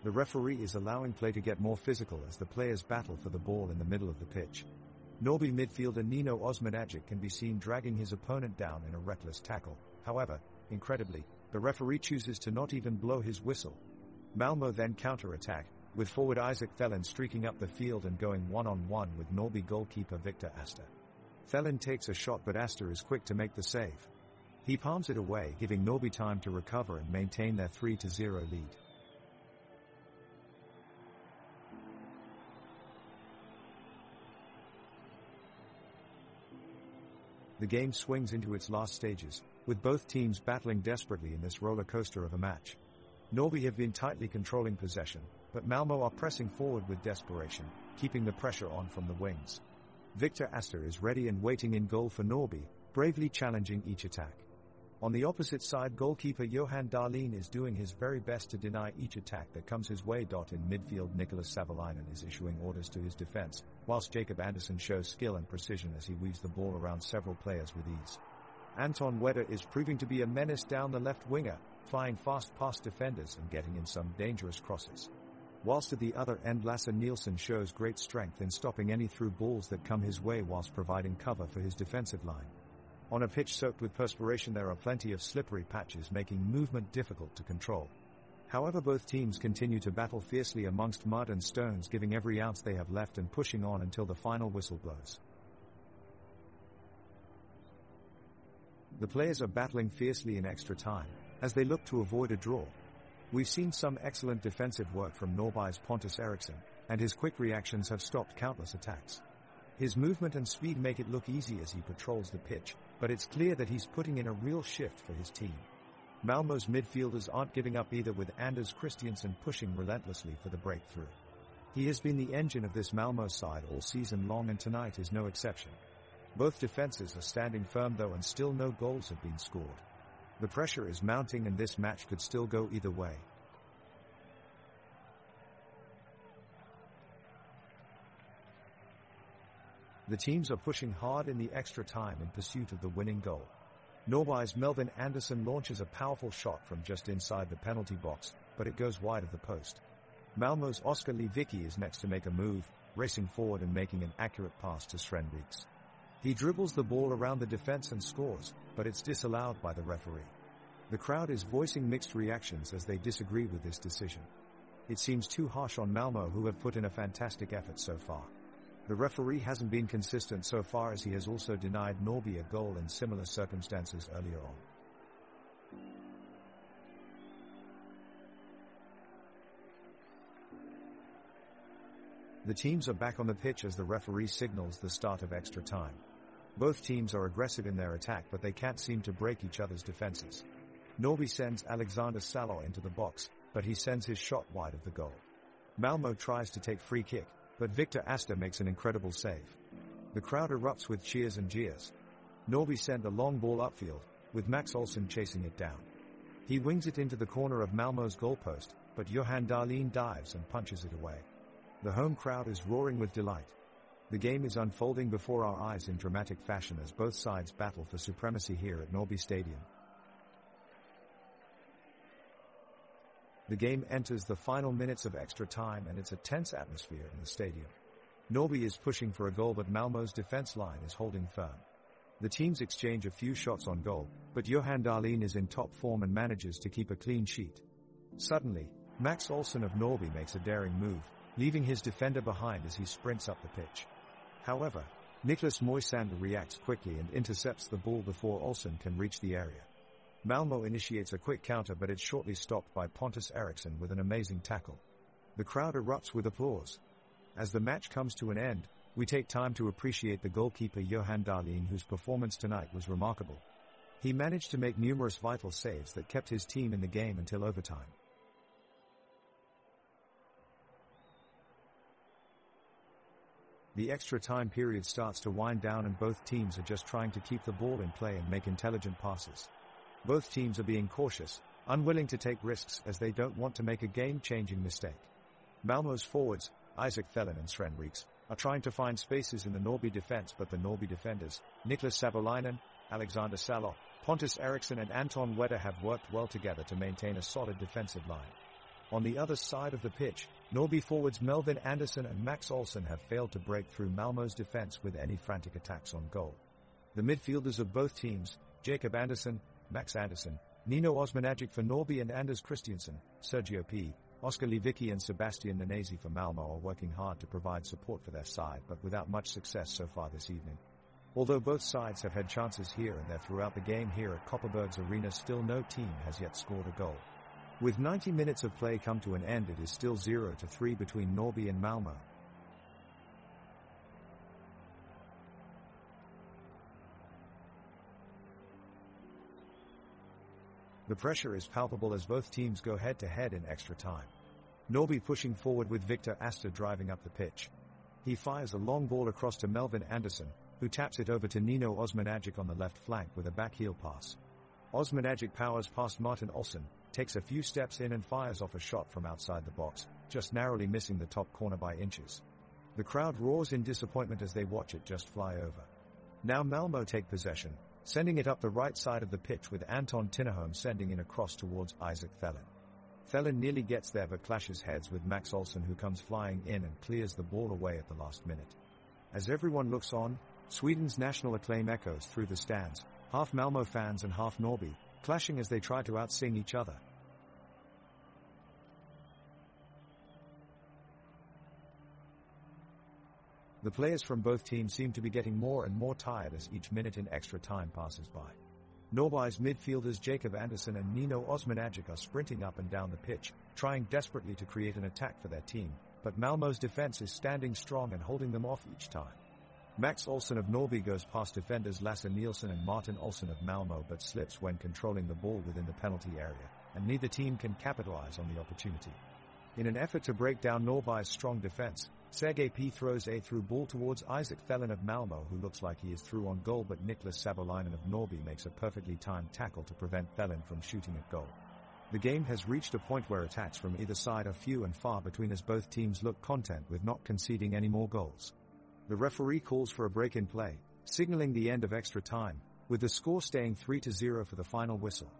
The referee is allowing play to get more physical as the players battle for the ball in the middle of the pitch. Norrby midfielder Nino Osmanagic can be seen dragging his opponent down in a reckless tackle. However, incredibly, the referee chooses to not even blow his whistle. Malmo then counter-attack, with forward Isaac Thelin streaking up the field and going one-on-one with Norrby goalkeeper Victor Astor. Thelin takes a shot, but Astor is quick to make the save. He palms it away, giving Norrby time to recover and maintain their 3-0 lead. The game swings into its last stages, with both teams battling desperately in this roller coaster of a match. Norrby have been tightly controlling possession, but Malmo are pressing forward with desperation, keeping the pressure on from the wings. Victor Astor is ready and waiting in goal for Norrby, bravely challenging each attack. On the opposite side, goalkeeper Johan Dahlin is doing his very best to deny each attack that comes his way. In midfield, Niklas Savolainen is issuing orders to his defense, whilst Jacob Andersson shows skill and precision as he weaves the ball around several players with ease. Anton Wedder is proving to be a menace down the left winger, flying fast past defenders and getting in some dangerous crosses. Whilst at the other end, Lasse Nielsen shows great strength in stopping any through balls that come his way whilst providing cover for his defensive line. On a pitch soaked with perspiration, there are plenty of slippery patches, making movement difficult to control. However, both teams continue to battle fiercely amongst mud and stones, giving every ounce they have left and pushing on until the final whistle blows. The players are battling fiercely in extra time, as they look to avoid a draw. We've seen some excellent defensive work from Norrby's Pontus Eriksson, and his quick reactions have stopped countless attacks. His movement and speed make it look easy as he patrols the pitch, but it's clear that he's putting in a real shift for his team. Malmo's midfielders aren't giving up either, with Anders Christiansen pushing relentlessly for the breakthrough. He has been the engine of this Malmo side all season long, and tonight is no exception. Both defenses are standing firm though, and still no goals have been scored. The pressure is mounting and this match could still go either way. The teams are pushing hard in the extra time in pursuit of the winning goal. Norby's Melvin Anderson launches a powerful shot from just inside the penalty box, but it goes wide of the post. Malmö's Oskar Lewicki is next to make a move, racing forward and making an accurate pass to Sven Rieks. He dribbles the ball around the defense and scores, but it's disallowed by the referee. The crowd is voicing mixed reactions as they disagree with this decision. It seems too harsh on Malmö, who have put in a fantastic effort so far. The referee hasn't been consistent so far, as he has also denied Norby a goal in similar circumstances earlier on. The teams are back on the pitch as the referee signals the start of extra time. Both teams are aggressive in their attack, but they can't seem to break each other's defenses. Norby sends Alexander Salo into the box, but he sends his shot wide of the goal. Malmö tries to take free kick, but Victor Asta makes an incredible save. The crowd erupts with cheers and jeers. Norby sent a long ball upfield, with Max Olsson chasing it down. He wings it into the corner of Malmö's goalpost, but Johan Dahlin dives and punches it away. The home crowd is roaring with delight. The game is unfolding before our eyes in dramatic fashion as both sides battle for supremacy here at Norrby Stadium. The game enters the final minutes of extra time, and it's a tense atmosphere in the stadium. Norby is pushing for a goal, but Malmö's defense line is holding firm. The teams exchange a few shots on goal, but Johan Dahlin is in top form and manages to keep a clean sheet. Suddenly, Max Olsson of Norrby makes a daring move, leaving his defender behind as he sprints up the pitch. However, Niklas Moisander reacts quickly and intercepts the ball before Olsson can reach the area. Malmö initiates a quick counter, but it's shortly stopped by Pontus Eriksson with an amazing tackle. The crowd erupts with applause. As the match comes to an end, we take time to appreciate the goalkeeper Johan Dahlin, whose performance tonight was remarkable. He managed to make numerous vital saves that kept his team in the game until overtime. The extra time period starts to wind down, and both teams are just trying to keep the ball in play and make intelligent passes. Both teams are being cautious, unwilling to take risks as they don't want to make a game-changing mistake. Malmö's forwards, Isaac Thelen and Sven Rieks, are trying to find spaces in the Norrby defense, but the Norrby defenders, Niklas Savolainen, Alexander Salo, Pontus Eriksson and Anton Wedder have worked well together to maintain a solid defensive line. On the other side of the pitch, Norrby forwards Melvin Anderson and Max Olsson have failed to break through Malmö's defense with any frantic attacks on goal. The midfielders of both teams, Jacob Andersson, Max Andersson, Nino Osmanagic for Norrby and Anders Christiansen, Sergio P., Oskar Lewicki and Sebastian Nanesi for Malmö are working hard to provide support for their side, but without much success so far this evening. Although both sides have had chances here and there throughout the game here at Kopparbergs Arena, still no team has yet scored a goal. With 90 minutes of play come to an end, it is still 0-3 between Norrby and Malmö. The pressure is palpable as both teams go head-to-head in extra time. Norrby pushing forward with Victor Asta driving up the pitch. He fires a long ball across to Melvin Anderson, who taps it over to Nino Osmanagic on the left flank with a backheel pass. Osmanagic powers past Martin Olsson, takes a few steps in and fires off a shot from outside the box, just narrowly missing the top corner by inches. The crowd roars in disappointment as they watch it just fly over. Now Malmö take possession, sending it up the right side of the pitch with Anton Tinnerholm sending in a cross towards Isaac Thelen. Thelen nearly gets there but clashes heads with Max Olsson, who comes flying in and clears the ball away at the last minute. As everyone looks on, Sweden's national acclaim echoes through the stands, half Malmö fans and half Norrby, clashing as they try to outsing each other. The players from both teams seem to be getting more and more tired as each minute in extra time passes by. Norrby's midfielders Jacob Andersson and Nino Osmanagic are sprinting up and down the pitch, trying desperately to create an attack for their team, but Malmö's defense is standing strong and holding them off each time. Max Olsson of Norrby goes past defenders Lasse Nielsen and Martin Olsson of Malmö but slips when controlling the ball within the penalty area, and neither team can capitalize on the opportunity. In an effort to break down Norrby's strong defense, Sergej P. throws a through ball towards Isaac Thelen of Malmö, who looks like he is through on goal, but Niklas Savolainen of Norrby makes a perfectly timed tackle to prevent Thelen from shooting at goal. The game has reached a point where attacks from either side are few and far between as both teams look content with not conceding any more goals. The referee calls for a break in play, signaling the end of extra time, with the score staying 3-0 for the final whistle.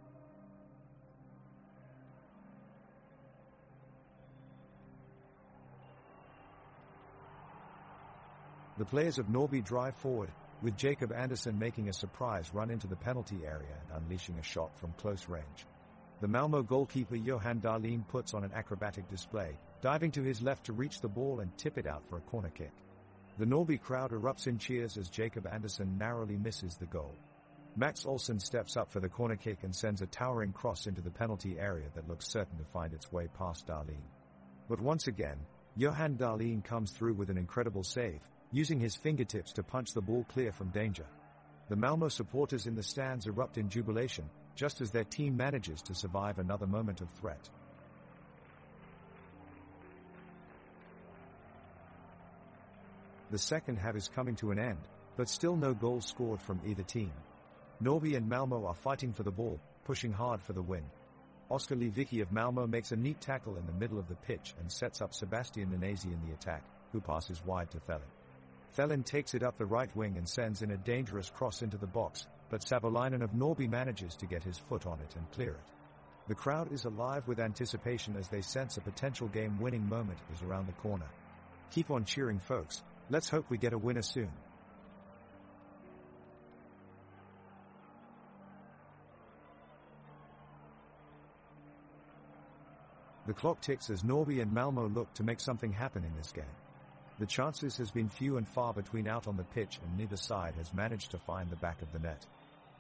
The players of Norrby drive forward, with Jacob Andersson making a surprise run into the penalty area and unleashing a shot from close range. The Malmö goalkeeper Johan Dahlin puts on an acrobatic display, diving to his left to reach the ball and tip it out for a corner kick. The Norrby crowd erupts in cheers as Jacob Andersson narrowly misses the goal. Max Olsson steps up for the corner kick and sends a towering cross into the penalty area that looks certain to find its way past Dahlin. But once again, Johan Dahlin comes through with an incredible save, using his fingertips to punch the ball clear from danger. The Malmö supporters in the stands erupt in jubilation, just as their team manages to survive another moment of threat. The second half is coming to an end, but still no goals scored from either team. Norrby and Malmö are fighting for the ball, pushing hard for the win. Oskar Lewicki of Malmö makes a neat tackle in the middle of the pitch and sets up Sebastian Nanasi in the attack, who passes wide to Thelin. Thelin takes it up the right wing and sends in a dangerous cross into the box, but Savolainen of Norrby manages to get his foot on it and clear it. The crowd is alive with anticipation as they sense a potential game-winning moment is around the corner. Keep on cheering, folks. Let's hope we get a winner soon. The clock ticks as Norrby and Malmö look to make something happen in this game. The chances has been few and far between out on the pitch, and neither side has managed to find the back of the net.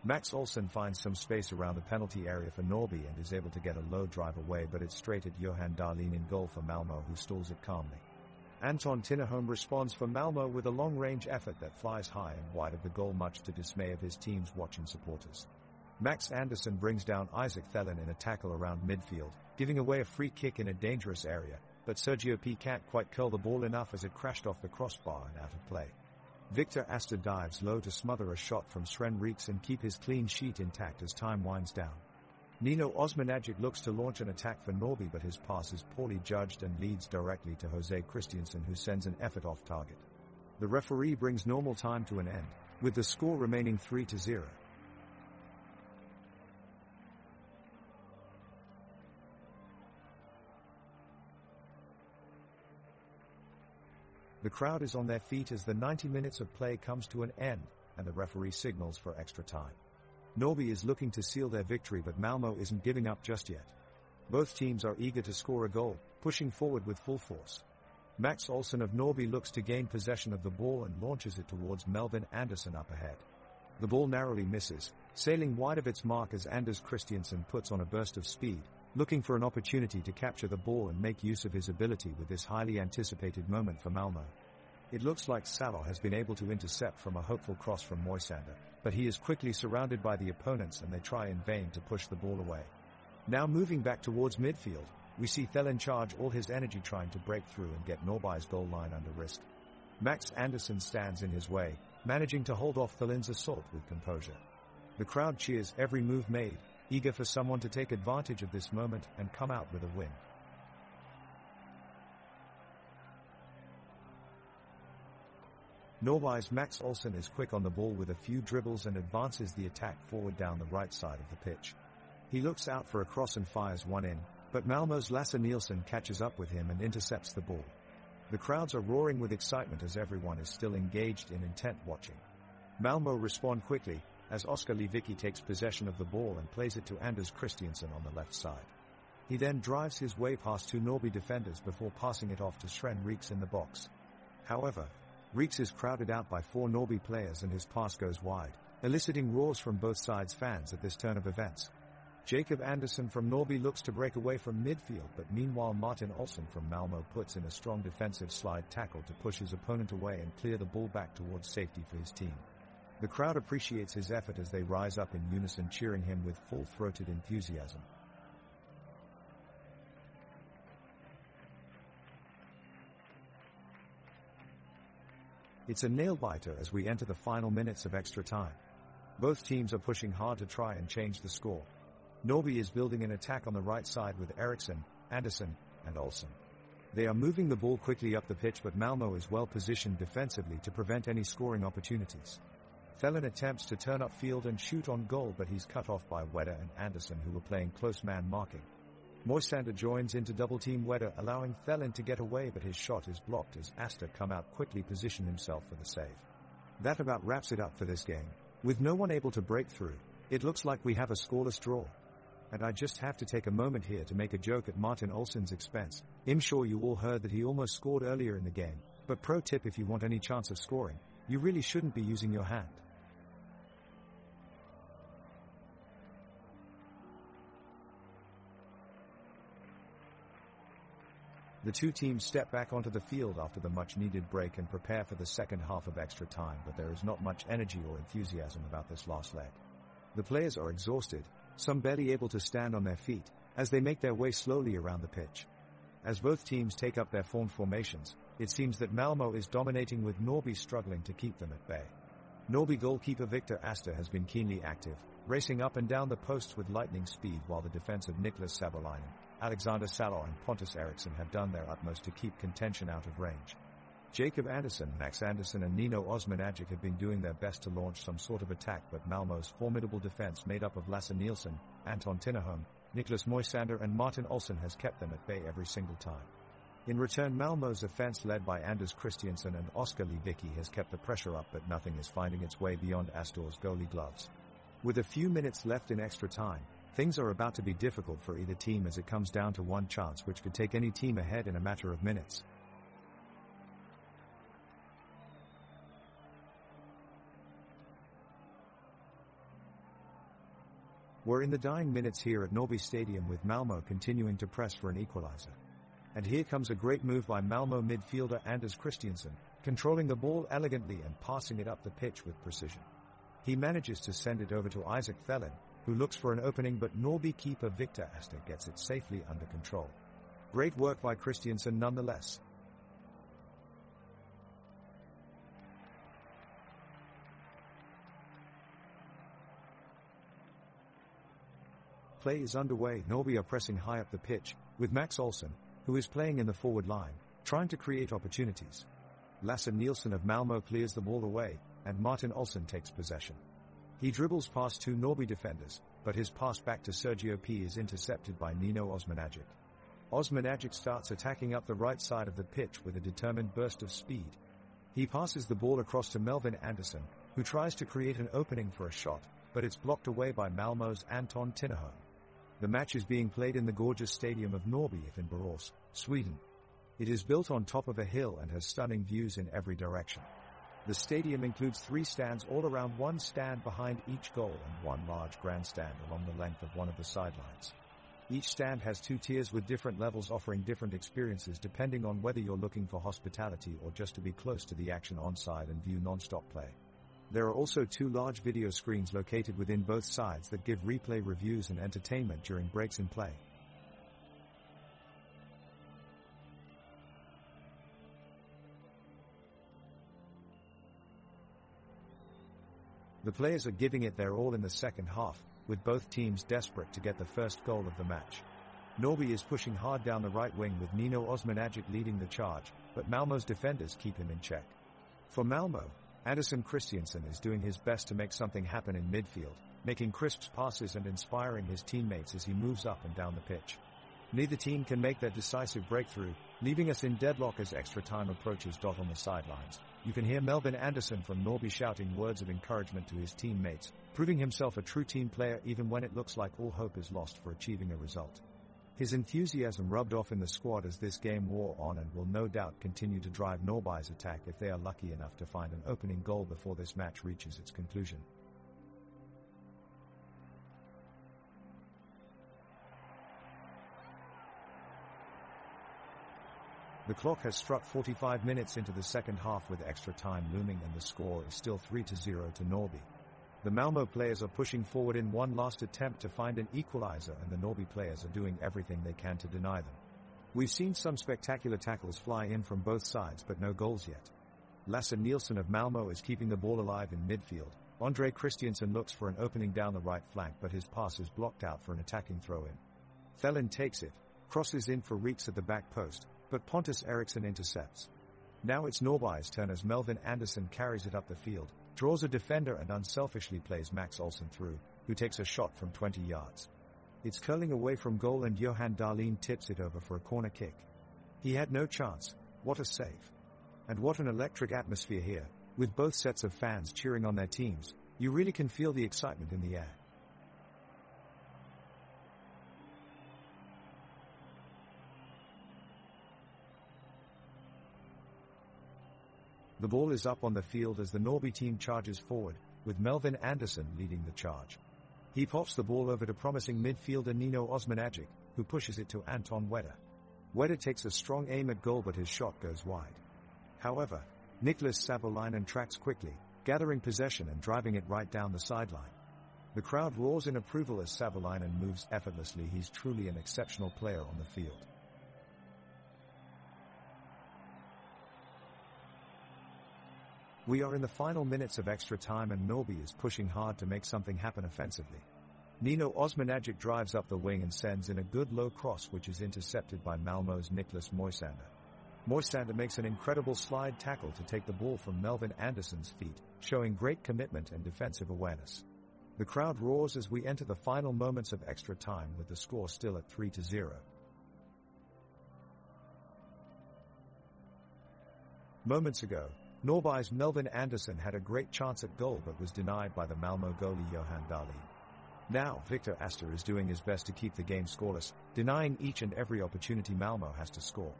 Max Olsson finds some space around the penalty area for Norrby and is able to get a low drive away, but it's straight at Johan Dahlin in goal for Malmö, who stalls it calmly. Anton Tinnerholm responds for Malmö with a long-range effort that flies high and wide of the goal, much to dismay of his team's watching supporters. Max Andersson brings down Isaac Thelin in a tackle around midfield, giving away a free kick in a dangerous area, but Sergio P can't quite curl the ball enough as it crashed off the crossbar and out of play. Victor Astor dives low to smother a shot from Sven Rieks and keep his clean sheet intact as time winds down. Nino Osmanagic looks to launch an attack for Norrby, but his pass is poorly judged and leads directly to Jose Christiansen, who sends an effort off target. The referee brings normal time to an end, with the score remaining 3-0. The crowd is on their feet as the 90 minutes of play comes to an end, and the referee signals for extra time. Norrby is looking to seal their victory, but Malmö isn't giving up just yet. Both teams are eager to score a goal, pushing forward with full force. Max Olsson of Norrby looks to gain possession of the ball and launches it towards Melvin Andersson up ahead. The ball narrowly misses, sailing wide of its mark as Anders Christiansen puts on a burst of speed, looking for an opportunity to capture the ball and make use of his ability with this highly anticipated moment for Malmö. It looks like Salo has been able to intercept from a hopeful cross from Moisander, but he is quickly surrounded by the opponents and they try in vain to push the ball away. Now moving back towards midfield, we see Thelin charge all his energy trying to break through and get Norrby's goal line under risk. Max Andersson stands in his way, managing to hold off Thelin's assault with composure. The crowd cheers every move made, eager for someone to take advantage of this moment and come out with a win. Norrby's Max Olsson is quick on the ball with a few dribbles and advances the attack forward down the right side of the pitch. He looks out for a cross and fires one in, but Malmö's Lasse Nielsen catches up with him and intercepts the ball. The crowds are roaring with excitement as everyone is still engaged in intent watching. Malmö respond quickly, as Oskar Lewicki takes possession of the ball and plays it to Anders Christiansen on the left side. He then drives his way past two Norrby defenders before passing it off to Sven Rieks in the box. However, Rieks is crowded out by four Norrby players and his pass goes wide, eliciting roars from both sides' fans at this turn of events. Jacob Andersson from Norrby looks to break away from midfield, but meanwhile Martin Olsson from Malmö puts in a strong defensive slide tackle to push his opponent away and clear the ball back towards safety for his team. The crowd appreciates his effort as they rise up in unison, cheering him with full-throated enthusiasm. It's a nail-biter as we enter the final minutes of extra time. Both teams are pushing hard to try and change the score. Norrby is building an attack on the right side with Eriksson, Andersson, and Olsson. They are moving the ball quickly up the pitch, but Malmo is well positioned defensively to prevent any scoring opportunities. Thelin attempts to turn upfield and shoot on goal, but he's cut off by Wedder and Anderson, who were playing close man marking. Moisander joins into double team Wedder, allowing Thelin to get away, but his shot is blocked as Asta come out quickly position himself for the save. That about wraps it up for this game. With no one able to break through, it looks like we have a scoreless draw. And I just have to take a moment here to make a joke at Martin Olsen's expense. I'm sure you all heard that he almost scored earlier in the game, but pro tip: if you want any chance of scoring, you really shouldn't be using your hand. The two teams step back onto the field after the much-needed break and prepare for the second half of extra time, but there is not much energy or enthusiasm about this last leg. The players are exhausted, some barely able to stand on their feet, as they make their way slowly around the pitch. As both teams take up their formed formations, it seems that Malmo is dominating, with Norrby struggling to keep them at bay. Norrby goalkeeper Victor Asta has been keenly active, racing up and down the posts with lightning speed, while the defense of Niklas Sabolainen, Alexander Salah and Pontus Eriksson have done their utmost to keep contention out of range. Jacob Andersson, Max Andersson and Nino Osmanagic have been doing their best to launch some sort of attack, but Malmo's formidable defense, made up of Lasse Nielsen, Anton Tinnerholm, Niklas Moisander and Martin Olsen, has kept them at bay every single time. In return, Malmo's offense, led by Anders Christiansen and Oskar Lewicki, has kept the pressure up, but nothing is finding its way beyond Astor's goalie gloves. With a few minutes left in extra time, things are about to be difficult for either team, as it comes down to one chance which could take any team ahead in a matter of minutes. We're in the dying minutes here at Norrby Stadium, with Malmo continuing to press for an equalizer. And here comes a great move by Malmo midfielder Anders Christiansen, controlling the ball elegantly and passing it up the pitch with precision. He manages to send it over to Isaac Thelin, who looks for an opening, but Norrby keeper Victor Asta gets it safely under control. Great work by Christiansen nonetheless. Play is underway. Norrby are pressing high up the pitch, with Max Olsen, who is playing in the forward line, trying to create opportunities. Lasse Nielsen of Malmo clears the ball away, and Martin Olsen takes possession. He dribbles past two Norrby defenders, but his pass back to Sergio P is intercepted by Nino Osmanagic. Osmanagic starts attacking up the right side of the pitch with a determined burst of speed. He passes the ball across to Melvin Andersson, who tries to create an opening for a shot, but it's blocked away by Malmo's Anton Tinnerholm. The match is being played in the gorgeous stadium of Norrby in Borås, Sweden. It is built on top of a hill and has stunning views in every direction. The stadium includes 3 stands all around, 1 stand behind each goal and 1 large grandstand along the length of one of the sidelines. Each stand has 2 tiers with different levels, offering different experiences depending on whether you're looking for hospitality or just to be close to the action on-side and view non-stop play. There are also 2 large video screens located within both sides that give replay reviews and entertainment during breaks in play. The players are giving it their all in the second half, with both teams desperate to get the first goal of the match. Norrby is pushing hard down the right wing, with Nino Osmanagic leading the charge, but Malmo's defenders keep him in check. For Malmo, Anderson Christiansen is doing his best to make something happen in midfield, making crisp passes and inspiring his teammates as he moves up and down the pitch. Neither team can make their decisive breakthrough, leaving us in deadlock as extra time approaches. On the sidelines, you can hear Melvin Andersson from Norrby shouting words of encouragement to his teammates, proving himself a true team player even when it looks like all hope is lost for achieving a result. His enthusiasm rubbed off in the squad as this game wore on, and will no doubt continue to drive Norrby's attack if they are lucky enough to find an opening goal before this match reaches its conclusion. The clock has struck 45 minutes into the second half, with extra time looming, and the score is still 3-0 to Norrby. The Malmo players are pushing forward in one last attempt to find an equalizer, and the Norrby players are doing everything they can to deny them. We've seen some spectacular tackles fly in from both sides, but no goals yet. Lasse Nielsen of Malmo is keeping the ball alive in midfield. Andre Christiansen looks for an opening down the right flank, but his pass is blocked out for an attacking throw-in. Thelin takes it, crosses in for Reeks at the back post, but Pontus Eriksson intercepts. Now it's Norrby's turn as Melvin Andersson carries it up the field, draws a defender and unselfishly plays Max Olsson through, who takes a shot from 20 yards. It's curling away from goal and Johan Dahlin tips it over for a corner kick. He had no chance. What a save. And what an electric atmosphere here, with both sets of fans cheering on their teams. You really can feel the excitement in the air. The ball is up on the field as the Norrby team charges forward, with Melvin Andersson leading the charge. He pops the ball over to promising midfielder Nino Osmanagic, who pushes it to Anton Wedder. Wedder takes a strong aim at goal but his shot goes wide. However, Niklas Savolainen tracks quickly, gathering possession and driving it right down the sideline. The crowd roars in approval as Savolainen moves effortlessly. He's truly an exceptional player on the field. We are in the final minutes of extra time and Norrby is pushing hard to make something happen offensively. Nino Osmanagic drives up the wing and sends in a good low cross which is intercepted by Malmö's Niklas Moisander. Moisander makes an incredible slide tackle to take the ball from Melvin Andersson's feet, showing great commitment and defensive awareness. The crowd roars as we enter the final moments of extra time with the score still at 3-0. Moments ago, Norrby's Melvin Andersson had a great chance at goal but was denied by the Malmö goalie Johan Dahlin. Now, Victor Astor is doing his best to keep the game scoreless, denying each and every opportunity Malmö has to score.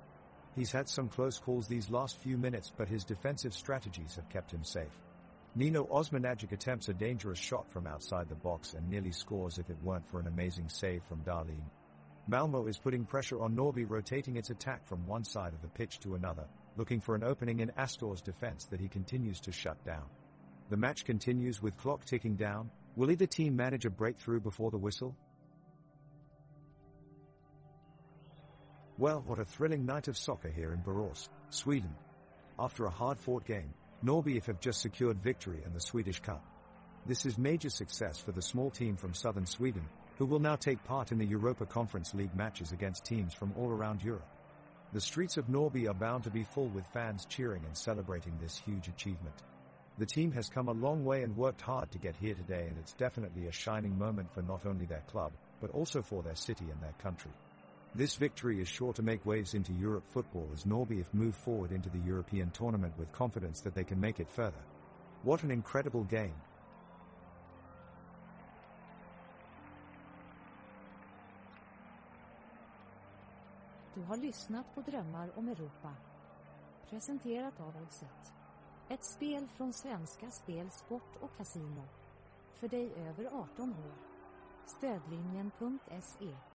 He's had some close calls these last few minutes but his defensive strategies have kept him safe. Nino Osmanagic attempts a dangerous shot from outside the box and nearly scores if it weren't for an amazing save from Dahlin. Malmö is putting pressure on Norrby, rotating its attack from one side of the pitch to another, looking for an opening in Astor's defense that he continues to shut down. The match continues with clock ticking down. Will either team manage a breakthrough before the whistle? Well, what a thrilling night of soccer here in Borås, Sweden. After a hard-fought game, Norrby have just secured victory in the Swedish Cup. This is major success for the small team from southern Sweden, who will now take part in the Europa Conference League matches against teams from all around Europe. The streets of Norrby are bound to be full with fans cheering and celebrating this huge achievement. The team has come a long way and worked hard to get here today, and it's definitely a shining moment for not only their club, but also for their city and their country. This victory is sure to make waves into Europe football as Norrby have moved forward into the European tournament with confidence that they can make it further. What an incredible game! Du har lyssnat på Drömmar om Europa. Presenterat av Oddset. Ett spel från Svenska Spel, Sport och Casino. För dig över 18 år. Stödlinjen.se